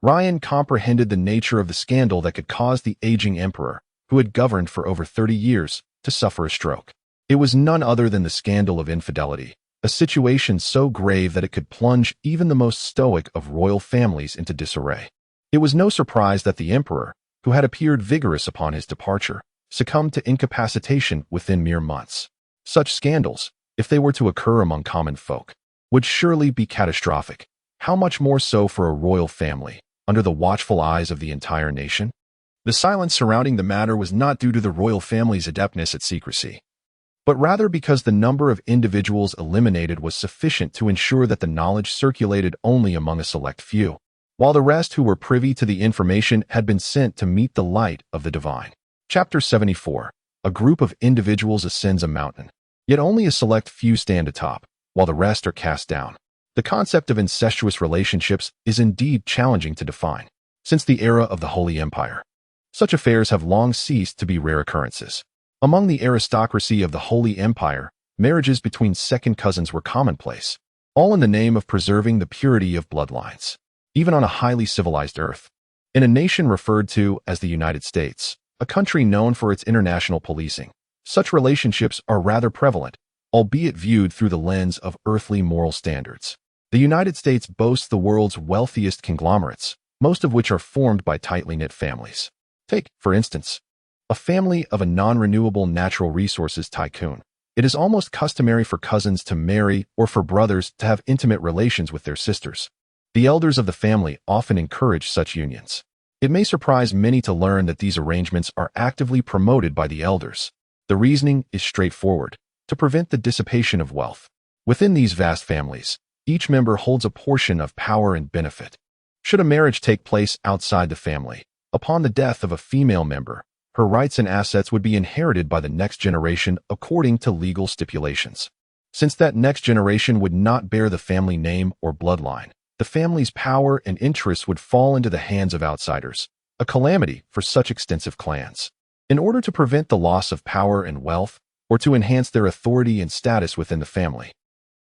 Ryan comprehended the nature of the scandal that could cause the aging emperor, who had governed for over 30 years, to suffer a stroke. It was none other than the scandal of infidelity, a situation so grave that it could plunge even the most stoic of royal families into disarray. It was no surprise that the emperor, who had appeared vigorous upon his departure, succumbed to incapacitation within mere months. Such scandals, if they were to occur among common folk, would surely be catastrophic. How much more so for a royal family, under the watchful eyes of the entire nation? The silence surrounding the matter was not due to the royal family's adeptness at secrecy, but rather because the number of individuals eliminated was sufficient to ensure that the knowledge circulated only among a select few, while the rest who were privy to the information had been sent to meet the light of the divine. Chapter 74. A group of individuals ascends a mountain, yet only a select few stand atop, while the rest are cast down. The concept of incestuous relationships is indeed challenging to define. Since the era of the Holy Empire, such affairs have long ceased to be rare occurrences. Among the aristocracy of the Holy Empire, marriages between second cousins were commonplace, all in the name of preserving the purity of bloodlines. Even on a highly civilized Earth, in a nation referred to as the United States, a country known for its international policing, such relationships are rather prevalent, albeit viewed through the lens of earthly moral standards. The United States boasts the world's wealthiest conglomerates, most of which are formed by tightly knit families. Take, for instance, a family of a non-renewable natural resources tycoon. It is almost customary for cousins to marry or for brothers to have intimate relations with their sisters. The elders of the family often encourage such unions. It may surprise many to learn that these arrangements are actively promoted by the elders. The reasoning is straightforward: to prevent the dissipation of wealth. Within these vast families, each member holds a portion of power and benefit. Should a marriage take place outside the family, upon the death of a female member, her rights and assets would be inherited by the next generation according to legal stipulations. Since that next generation would not bear the family name or bloodline, the family's power and interests would fall into the hands of outsiders, a calamity for such extensive clans. In order to prevent the loss of power and wealth, or to enhance their authority and status within the family,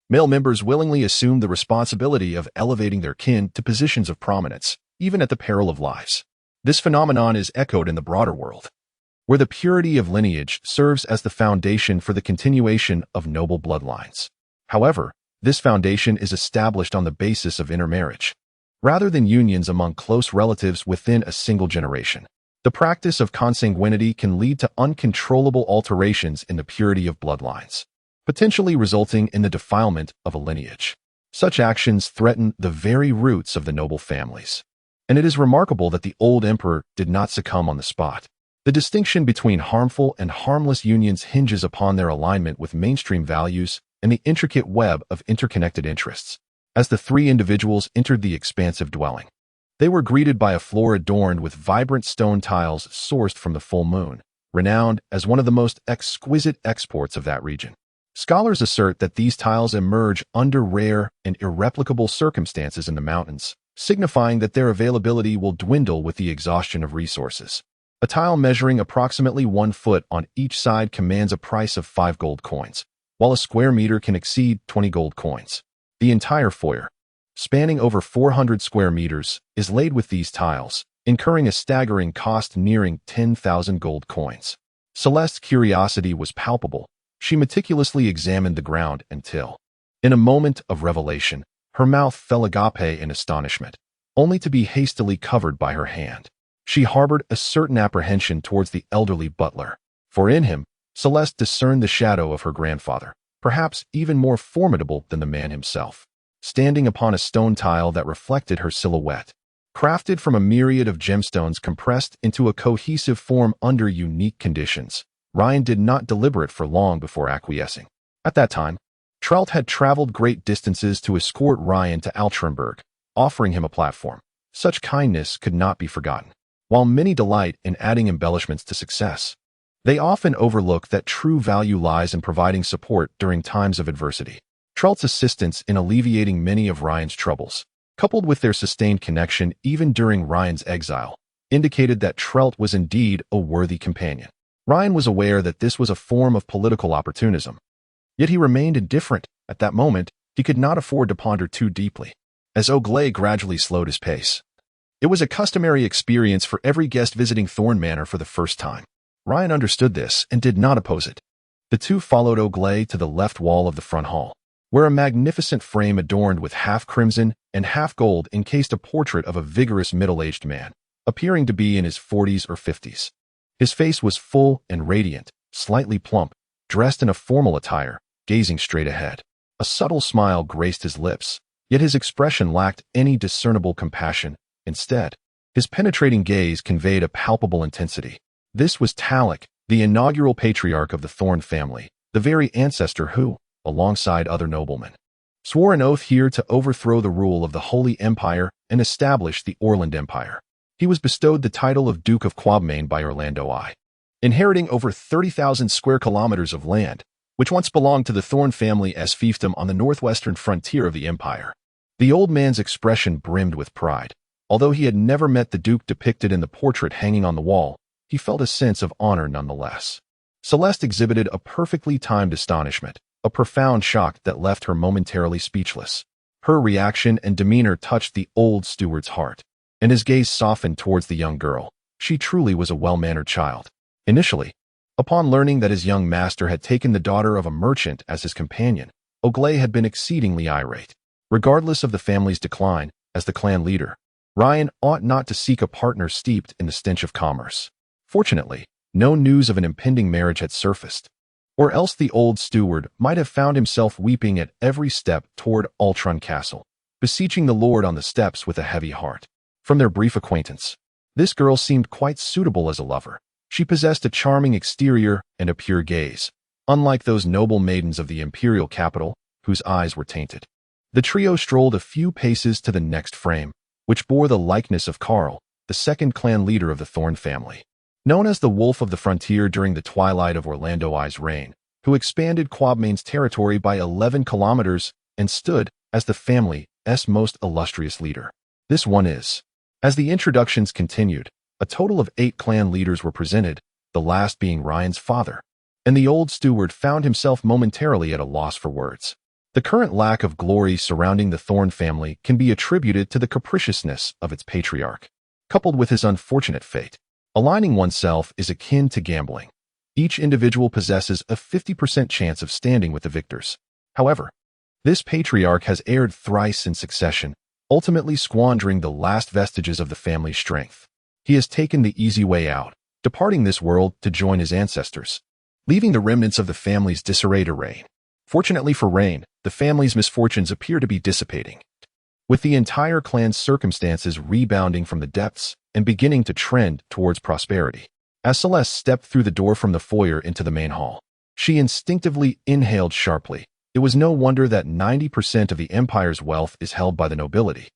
male members willingly assumed the responsibility of elevating their kin to positions of prominence, even at the peril of lives. This phenomenon is echoed in the broader world, where the purity of lineage serves as the foundation for the continuation of noble bloodlines. However, this foundation is established on the basis of intermarriage, rather than unions among close relatives within a single generation. The practice of consanguinity can lead to uncontrollable alterations in the purity of bloodlines, potentially resulting in the defilement of a lineage. Such actions threaten the very roots of the noble families. And it is remarkable that the old emperor did not succumb on the spot. The distinction between harmful and harmless unions hinges upon their alignment with mainstream values and the intricate web of interconnected interests. As the three individuals entered the expansive dwelling, they were greeted by a floor adorned with vibrant stone tiles sourced from the full moon, renowned as one of the most exquisite exports of that region. Scholars assert that these tiles emerge under rare and irreplicable circumstances in the mountains, signifying that their availability will dwindle with the exhaustion of resources. A tile measuring approximately 1 foot on each side commands a price of 5 gold coins, while a square meter can exceed 20 gold coins. The entire foyer, spanning over 400 square meters, is laid with these tiles, incurring a staggering cost nearing 10,000 gold coins. Celeste's curiosity was palpable. She meticulously examined the ground until, in a moment of revelation, her mouth fell agape in astonishment, only to be hastily covered by her hand. She harbored a certain apprehension towards the elderly butler, for in him, Celeste discerned the shadow of her grandfather, perhaps even more formidable than the man himself, standing upon a stone tile that reflected her silhouette. Crafted from a myriad of gemstones compressed into a cohesive form under unique conditions, Rein did not deliberate for long before acquiescing. At that time, Trelt had traveled great distances to escort Rein to Altrenberg, offering him a platform. Such kindness could not be forgotten. While many delight in adding embellishments to success, they often overlook that true value lies in providing support during times of adversity. Trelt's assistance in alleviating many of Rein's troubles, coupled with their sustained connection even during Rein's exile, indicated that Trelt was indeed a worthy companion. Rein was aware that this was a form of political opportunism, yet he remained indifferent. At that moment, he could not afford to ponder too deeply. As Oglay gradually slowed his pace, it was a customary experience for every guest visiting Thorn Manor for the first time. Rein understood this and did not oppose it. The two followed Oglay to the left wall of the front hall, where a magnificent frame adorned with half crimson and half gold encased a portrait of a vigorous middle-aged man, appearing to be in his 40s or 50s. His face was full and radiant, slightly plump, dressed in a formal attire, gazing straight ahead. A subtle smile graced his lips, yet his expression lacked any discernible compassion. Instead, his penetrating gaze conveyed a palpable intensity. This was Talek, the inaugural patriarch of the Thorn family, the very ancestor who, alongside other noblemen, swore an oath here to overthrow the rule of the Holy Empire and establish the Orland Empire. He was bestowed the title of Duke of Quabmain by Orlando I, inheriting over 30,000 square kilometers of land, which once belonged to the Thorn family as fiefdom on the northwestern frontier of the empire. The old man's expression brimmed with pride. Although he had never met the Duke depicted in the portrait hanging on the wall, he felt a sense of honor nonetheless. Celeste exhibited a perfectly timed astonishment, a profound shock that left her momentarily speechless. Her reaction and demeanor touched the old steward's heart, and his gaze softened towards the young girl. She truly was a well-mannered child. Initially, upon learning that his young master had taken the daughter of a merchant as his companion, Oglay had been exceedingly irate. Regardless of the family's decline, as the clan leader, Rein ought not to seek a partner steeped in the stench of commerce. Fortunately, no news of an impending marriage had surfaced, or else the old steward might have found himself weeping at every step toward Altron Castle, beseeching the Lord on the steps with a heavy heart. From their brief acquaintance, this girl seemed quite suitable as a lover. She possessed a charming exterior and a pure gaze, unlike those noble maidens of the imperial capital, whose eyes were tainted. The trio strolled a few paces to the next frame, which bore the likeness of Karl, the second clan leader of the Thorn family. Known as the Wolf of the Frontier during the twilight of Orlando I's reign, who expanded Quabmain's territory by 11 kilometers and stood, as the family, most illustrious leader. This one is. As the introductions continued, a total of 8 clan leaders were presented, the last being Rein's father. And the old steward found himself momentarily at a loss for words. The current lack of glory surrounding the Thorn family can be attributed to the capriciousness of its patriarch, coupled with his unfortunate fate. Aligning oneself is akin to gambling. Each individual possesses a 50% chance of standing with the victors. However, this patriarch has erred thrice in succession, ultimately squandering the last vestiges of the family's strength. He has taken the easy way out, departing this world to join his ancestors, leaving the remnants of the family's disarray to reign. Fortunately for Raine, the family's misfortunes appear to be dissipating, with the entire clan's circumstances rebounding from the depths and beginning to trend towards prosperity. As Celeste stepped through the door from the foyer into the main hall, she instinctively inhaled sharply. It was no wonder that 90% of the empire's wealth is held by the nobility,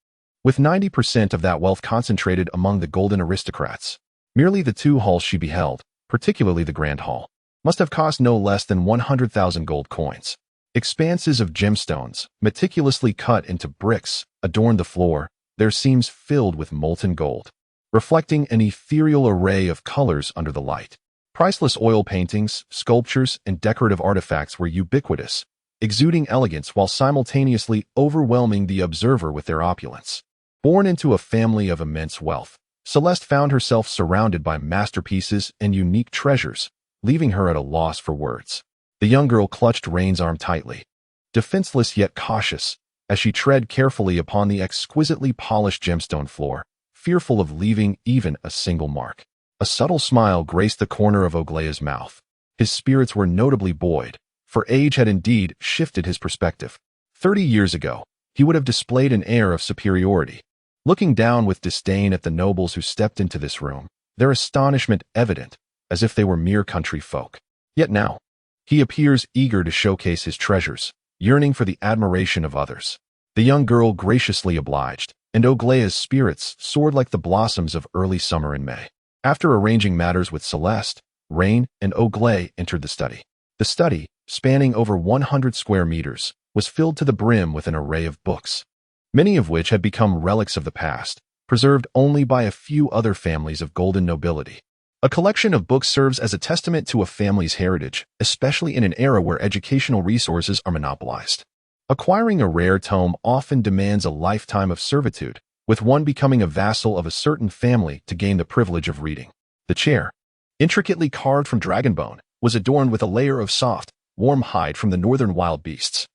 with 90% of that wealth concentrated among the golden aristocrats. Merely the 2 halls she beheld, particularly the Grand Hall, must have cost no less than 100,000 gold coins. Expanses of gemstones, meticulously cut into bricks, adorned the floor, their seams filled with molten gold, reflecting an ethereal array of colors under the light. Priceless oil paintings, sculptures, and decorative artifacts were ubiquitous, exuding elegance while simultaneously overwhelming the observer with their opulence. Born into a family of immense wealth, Celeste found herself surrounded by masterpieces and unique treasures, leaving her at a loss for words. The young girl clutched Raine's arm tightly, defenseless yet cautious, as she tread carefully upon the exquisitely polished gemstone floor, fearful of leaving even a single mark. A subtle smile graced the corner of Oglea's mouth. His spirits were notably buoyed, for age had indeed shifted his perspective. 30 years ago, he would have displayed an air of superiority, looking down with disdain at the nobles who stepped into this room, their astonishment evident, as if they were mere country folk. Yet now, he appears eager to showcase his treasures, yearning for the admiration of others. The young girl graciously obliged, and Oglea's spirits soared like the blossoms of early summer in May. After arranging matters with Celeste, Raine and Oglea entered the study. The study, spanning over 100 square meters, was filled to the brim with an array of books, many of which had become relics of the past, preserved only by a few other families of golden nobility. A collection of books serves as a testament to a family's heritage, especially in an era where educational resources are monopolized. Acquiring a rare tome often demands a lifetime of servitude, with one becoming a vassal of a certain family to gain the privilege of reading. The chair, intricately carved from dragon bone, was adorned with a layer of soft, warm hide from the northern wild beasts.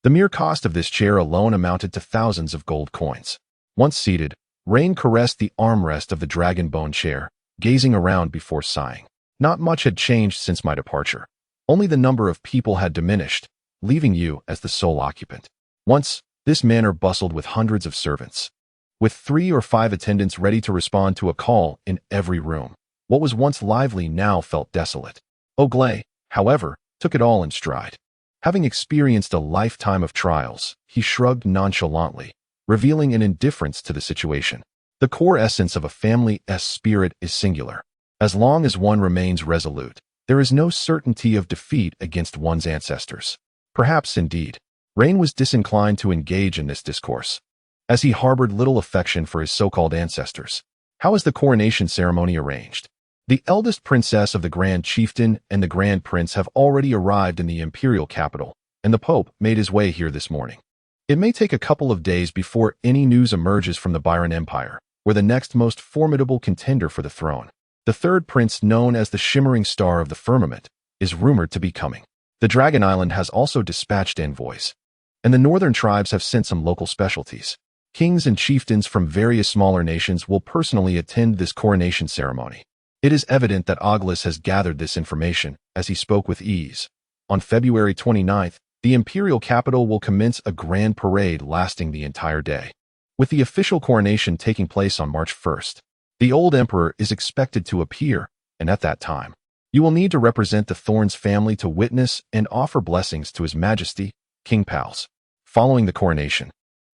The mere cost of this chair alone amounted to thousands of gold coins. Once seated, Raine caressed the armrest of the dragon bone chair, gazing around before sighing. Not much had changed since my departure. Only the number of people had diminished, leaving you as the sole occupant. Once, this manor bustled with hundreds of servants, with 3 or 5 attendants ready to respond to a call in every room. What was once lively now felt desolate. Oglea, however, took it all in stride. Having experienced a lifetime of trials, he shrugged nonchalantly, revealing an indifference to the situation. The core essence of a family's spirit is singular. As long as one remains resolute, there is no certainty of defeat against one's ancestors. Perhaps, indeed, Raine was disinclined to engage in this discourse, as he harbored little affection for his so-called ancestors. How is the coronation ceremony arranged? The eldest princess of the Grand Chieftain and the Grand Prince have already arrived in the imperial capital, and the Pope made his way here this morning. It may take a couple of days before any news emerges from the Byron Empire, where the next most formidable contender for the throne, the 3rd prince known as the Shimmering Star of the Firmament, is rumored to be coming. The Dragon Island has also dispatched envoys, and the northern tribes have sent some local specialties. Kings and chieftains from various smaller nations will personally attend this coronation ceremony. It is evident that Oglis has gathered this information, as he spoke with ease. On February 29th, the imperial capital will commence a grand parade lasting the entire day, with the official coronation taking place on March 1st. The old emperor is expected to appear, and at that time, you will need to represent the Thorns family to witness and offer blessings to His Majesty, King Pals. Following the coronation,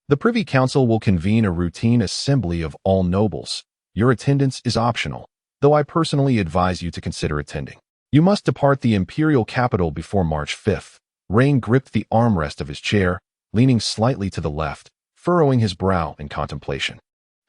the Privy Council will convene a routine assembly of all nobles. Your attendance is optional, though I personally advise you to consider attending. You must depart the imperial capital before March 5th. Raine gripped the armrest of his chair, leaning slightly to the left, furrowing his brow in contemplation.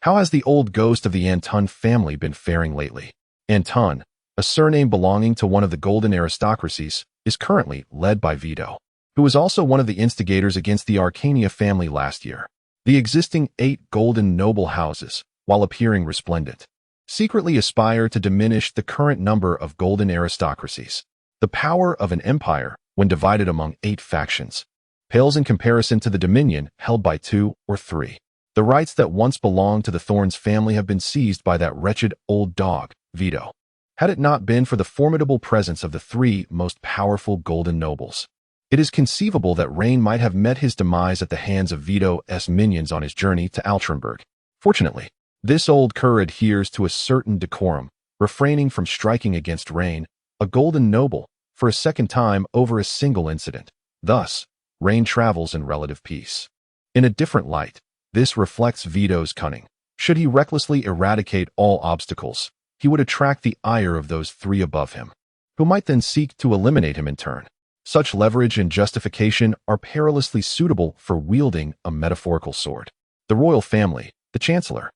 How has the old ghost of the Anton family been faring lately? Anton, a surname belonging to one of the golden aristocracies, is currently led by Vito, who was also one of the instigators against the Arcania family last year. The existing 8 golden noble houses, while appearing resplendent, secretly aspire to diminish the current number of golden aristocracies. The power of an empire, when divided among 8 factions, pales in comparison to the dominion held by 2 or 3. The rights that once belonged to the Thorns family have been seized by that wretched old dog, Vito. Had it not been for the formidable presence of the 3 most powerful golden nobles, it is conceivable that Rein might have met his demise at the hands of Vito's minions on his journey to Altrenberg. Fortunately, this old cur adheres to a certain decorum, refraining from striking against Rein, a golden noble, for a second time over a single incident. Thus, Rein travels in relative peace. In a different light, this reflects Vito's cunning. Should he recklessly eradicate all obstacles, he would attract the ire of those 3 above him, who might then seek to eliminate him in turn. Such leverage and justification are perilously suitable for wielding a metaphorical sword. The royal family, the chancellor,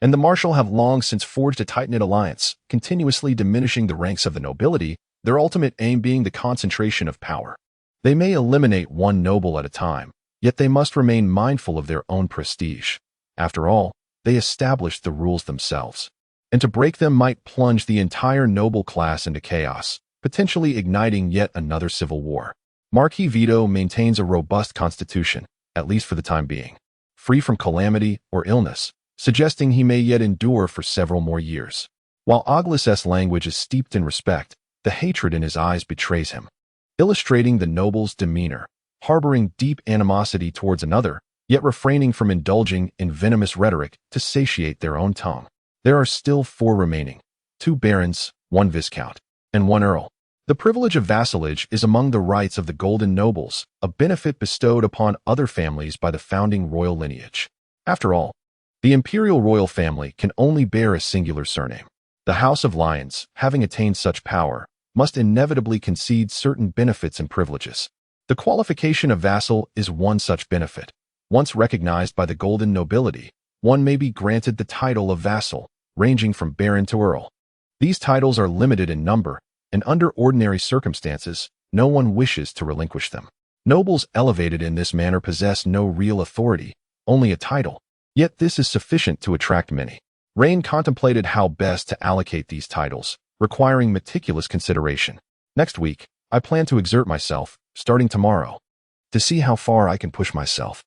and the marshal have long since forged a tight-knit alliance, continuously diminishing the ranks of the nobility, their ultimate aim being the concentration of power. They may eliminate one noble at a time, yet they must remain mindful of their own prestige. After all, they established the rules themselves, and to break them might plunge the entire noble class into chaos, potentially igniting yet another civil war. Marquis Vito maintains a robust constitution, at least for the time being, free from calamity or illness, suggesting he may yet endure for several more years. While Augus's language is steeped in respect, the hatred in his eyes betrays him, illustrating the noble's demeanor, harboring deep animosity towards another, yet refraining from indulging in venomous rhetoric to satiate their own tongue. There are still 4 remaining, 2 barons, 1 viscount, and 1 earl. The privilege of vassalage is among the rights of the golden nobles, a benefit bestowed upon other families by the founding royal lineage. After all, the imperial royal family can only bear a singular surname. The House of Lions, having attained such power, must inevitably concede certain benefits and privileges. The qualification of vassal is one such benefit. Once recognized by the golden nobility, one may be granted the title of vassal, ranging from baron to earl. These titles are limited in number, and under ordinary circumstances, no one wishes to relinquish them. Nobles elevated in this manner possess no real authority, only a title, yet this is sufficient to attract many. Rein contemplated how best to allocate these titles, requiring meticulous consideration. Next week, I plan to exert myself, starting tomorrow, to see how far I can push myself.